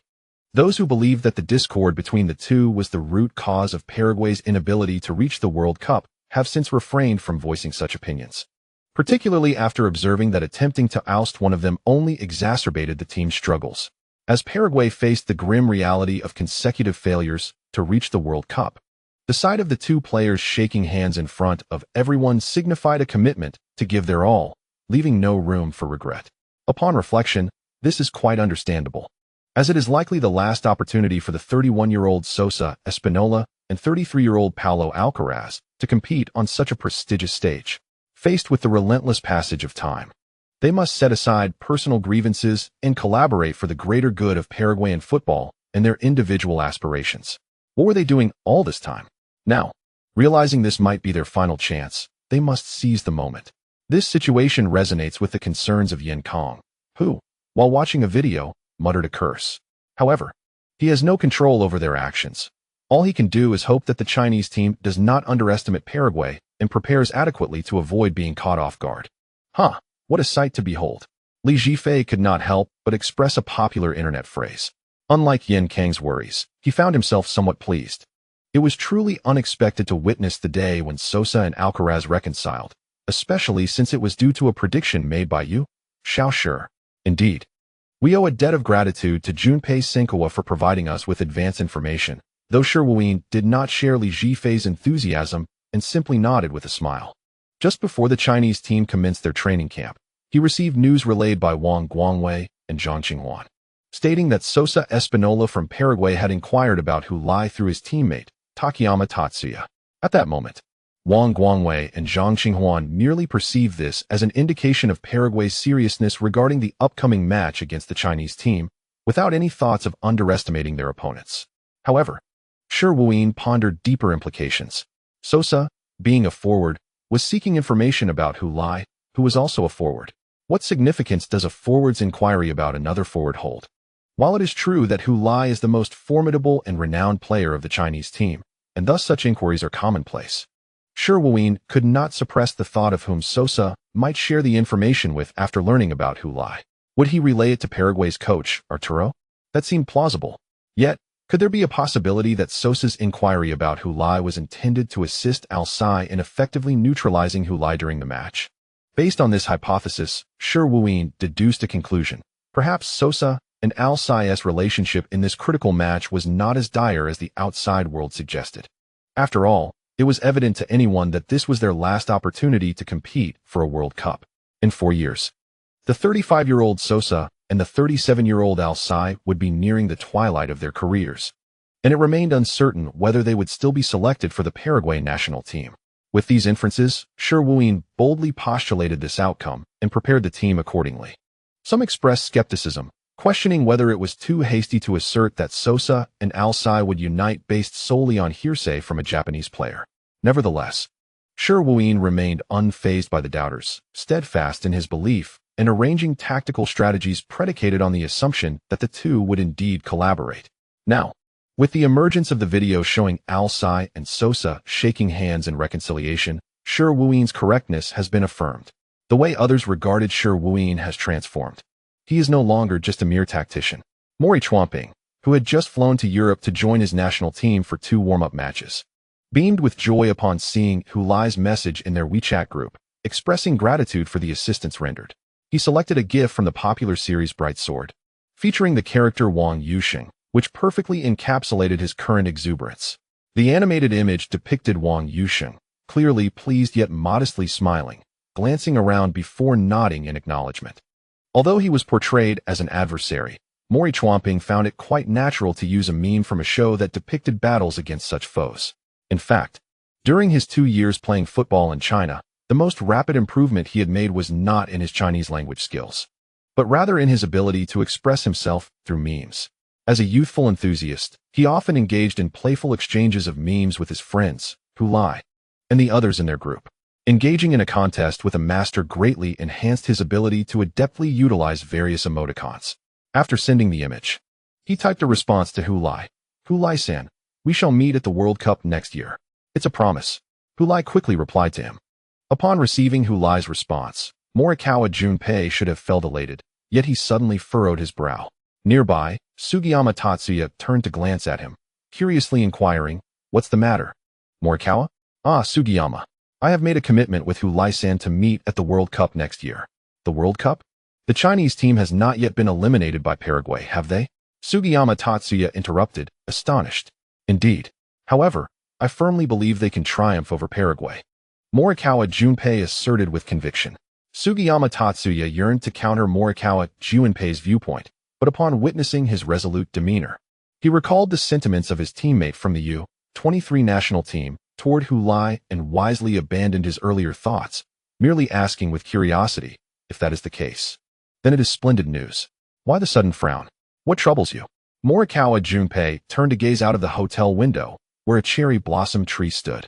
Those who believed that the discord between the two was the root cause of Paraguay's inability to reach the World Cup have since refrained from voicing such opinions, particularly after observing that attempting to oust one of them only exacerbated the team's struggles. As Paraguay faced the grim reality of consecutive failures to reach the World Cup, the sight of the two players shaking hands in front of everyone signified a commitment to give their all, leaving no room for regret. Upon reflection, this is quite understandable, as it is likely the last opportunity for the 31-year-old Sosa Espinola and 33-year-old Paulo Alcaraz to compete on such a prestigious stage. Faced with the relentless passage of time, they must set aside personal grievances and collaborate for the greater good of Paraguayan football and their individual aspirations. What were they doing all this time? Now, realizing this might be their final chance, they must seize the moment. This situation resonates with the concerns of Yan Kong, who, while watching a video, muttered a curse. However, he has no control over their actions. All he can do is hope that the Chinese team does not underestimate Paraguay and prepares adequately to avoid being caught off guard. Huh, what a sight to behold. Li Zhifei could not help but express a popular internet phrase. Unlike Yin Kang's worries, he found himself somewhat pleased. It was truly unexpected to witness the day when Sosa and Alcaraz reconciled, especially since it was due to a prediction made by Yu Xiaoshi. Indeed, we owe a debt of gratitude to Junpei Senkawa for providing us with advance information, though Shi Wuyin did not share Li Zhifei's enthusiasm and simply nodded with a smile. Just before the Chinese team commenced their training camp, he received news relayed by Wang Guangwei and Zhang Qinghua, stating that Sosa Espinola from Paraguay had inquired about Hu Lai through his teammate, Takayama Tatsuya. At that moment, Wang Guangwei and Zhang Qinghua merely perceived this as an indication of Paraguay's seriousness regarding the upcoming match against the Chinese team, without any thoughts of underestimating their opponents. However, Shi Wuyin pondered deeper implications. Sosa, being a forward, was seeking information about Hu Lai, who was also a forward. What significance does a forward's inquiry about another forward hold? While it is true that Hu Lai is the most formidable and renowned player of the Chinese team, and thus such inquiries are commonplace, Shi Wuyin could not suppress the thought of whom Sosa might share the information with after learning about Hu Lai. Would he relay it to Paraguay's coach, Arturo? That seemed plausible. Yet, could there be a possibility that Sosa's inquiry about Hu Lai was intended to assist Al-Sai in effectively neutralizing Hu Lai during the match? Based on this hypothesis, Shi Wuyin deduced a conclusion. Perhaps Sosa and Al-Sai's relationship in this critical match was not as dire as the outside world suggested. After all, it was evident to anyone that this was their last opportunity to compete for a World Cup in 4 years. The 35-year-old Sosa and the 37-year-old Al-Sai would be nearing the twilight of their careers, and it remained uncertain whether they would still be selected for the Paraguay national team. With these inferences, Shi Wuyin boldly postulated this outcome and prepared the team accordingly. Some expressed skepticism, questioning whether it was too hasty to assert that Sosa and Al-Sai would unite based solely on hearsay from a Japanese player. Nevertheless, Shi Wuyin remained unfazed by the doubters, steadfast in his belief, and arranging tactical strategies predicated on the assumption that the two would indeed collaborate. Now, with the emergence of the video showing Al-Sai and Sosa shaking hands in reconciliation, Shi Wuyin's correctness has been affirmed. The way others regarded Shi Wuyin has transformed. He is no longer just a mere tactician. Mori Chuanping, who had just flown to Europe to join his national team for 2 warm-up matches, beamed with joy upon seeing Hu Lai's message in their WeChat group, expressing gratitude for the assistance rendered. He selected a GIF from the popular series Bright Sword, featuring the character Wang Guangwei, which perfectly encapsulated his current exuberance. The animated image depicted Wang Guangwei, clearly pleased yet modestly smiling, glancing around before nodding in acknowledgement. Although he was portrayed as an adversary, Mori Chuanping found it quite natural to use a meme from a show that depicted battles against such foes. In fact, during his 2 years playing football in China, the most rapid improvement he had made was not in his Chinese language skills, but rather in his ability to express himself through memes. As a youthful enthusiast, he often engaged in playful exchanges of memes with his friends, Hu Lai, and the others in their group. Engaging in a contest with a master greatly enhanced his ability to adeptly utilize various emoticons. After sending the image, he typed a response to Hu Lai. Hu Lai-san, we shall meet at the World Cup next year. It's a promise. Hu Lai quickly replied to him. Upon receiving Hu Lai's response, Morikawa Junpei should have felt elated, yet he suddenly furrowed his brow. Nearby, Sugiyama Tatsuya turned to glance at him, curiously inquiring, "What's the matter?" Morikawa? "Ah, Sugiyama. I have made a commitment with Hu Lai-san to meet at the World Cup next year." The World Cup? The Chinese team has not yet been eliminated by Paraguay, have they? Sugiyama Tatsuya interrupted, astonished. Indeed. However, I firmly believe they can triumph over Paraguay. Morikawa Junpei asserted with conviction. Sugiyama Tatsuya yearned to counter Morikawa Junpei's viewpoint, but upon witnessing his resolute demeanor, he recalled the sentiments of his teammate from the U-23 national team toward Hu Lai and wisely abandoned his earlier thoughts, merely asking with curiosity, if that is the case. Then it is splendid news. Why the sudden frown? What troubles you? Morikawa Junpei turned to gaze out of the hotel window, where a cherry blossom tree stood.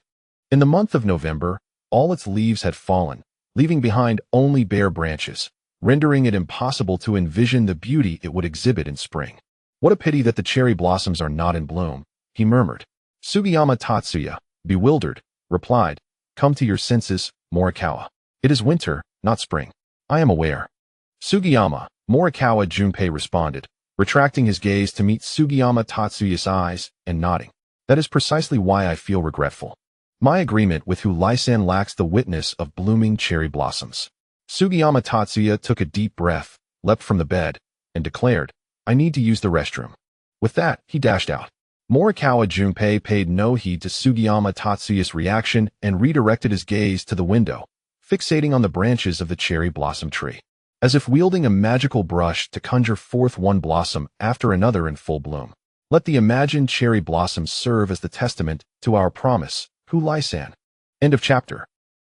In the month of November, all its leaves had fallen, leaving behind only bare branches, rendering it impossible to envision the beauty it would exhibit in spring. What a pity that the cherry blossoms are not in bloom, he murmured. Sugiyama Tatsuya, bewildered, replied, "Come to your senses, Morikawa. It is winter, not spring. I am aware." Sugiyama, Morikawa Junpei responded, retracting his gaze to meet Sugiyama Tatsuya's eyes and nodding. "That is precisely why I feel regretful. My agreement with Hu-Lai-san lacks the witness of blooming cherry blossoms." Sugiyama Tatsuya took a deep breath, leapt from the bed, and declared, "I need to use the restroom." With that, he dashed out. Morikawa Junpei paid no heed to Sugiyama Tatsuya's reaction and redirected his gaze to the window, fixating on the branches of the cherry blossom tree. As if wielding a magical brush to conjure forth one blossom after another in full bloom. Let the imagined cherry blossoms serve as the testament to our promise, Hu-Lai-san. End of chapter.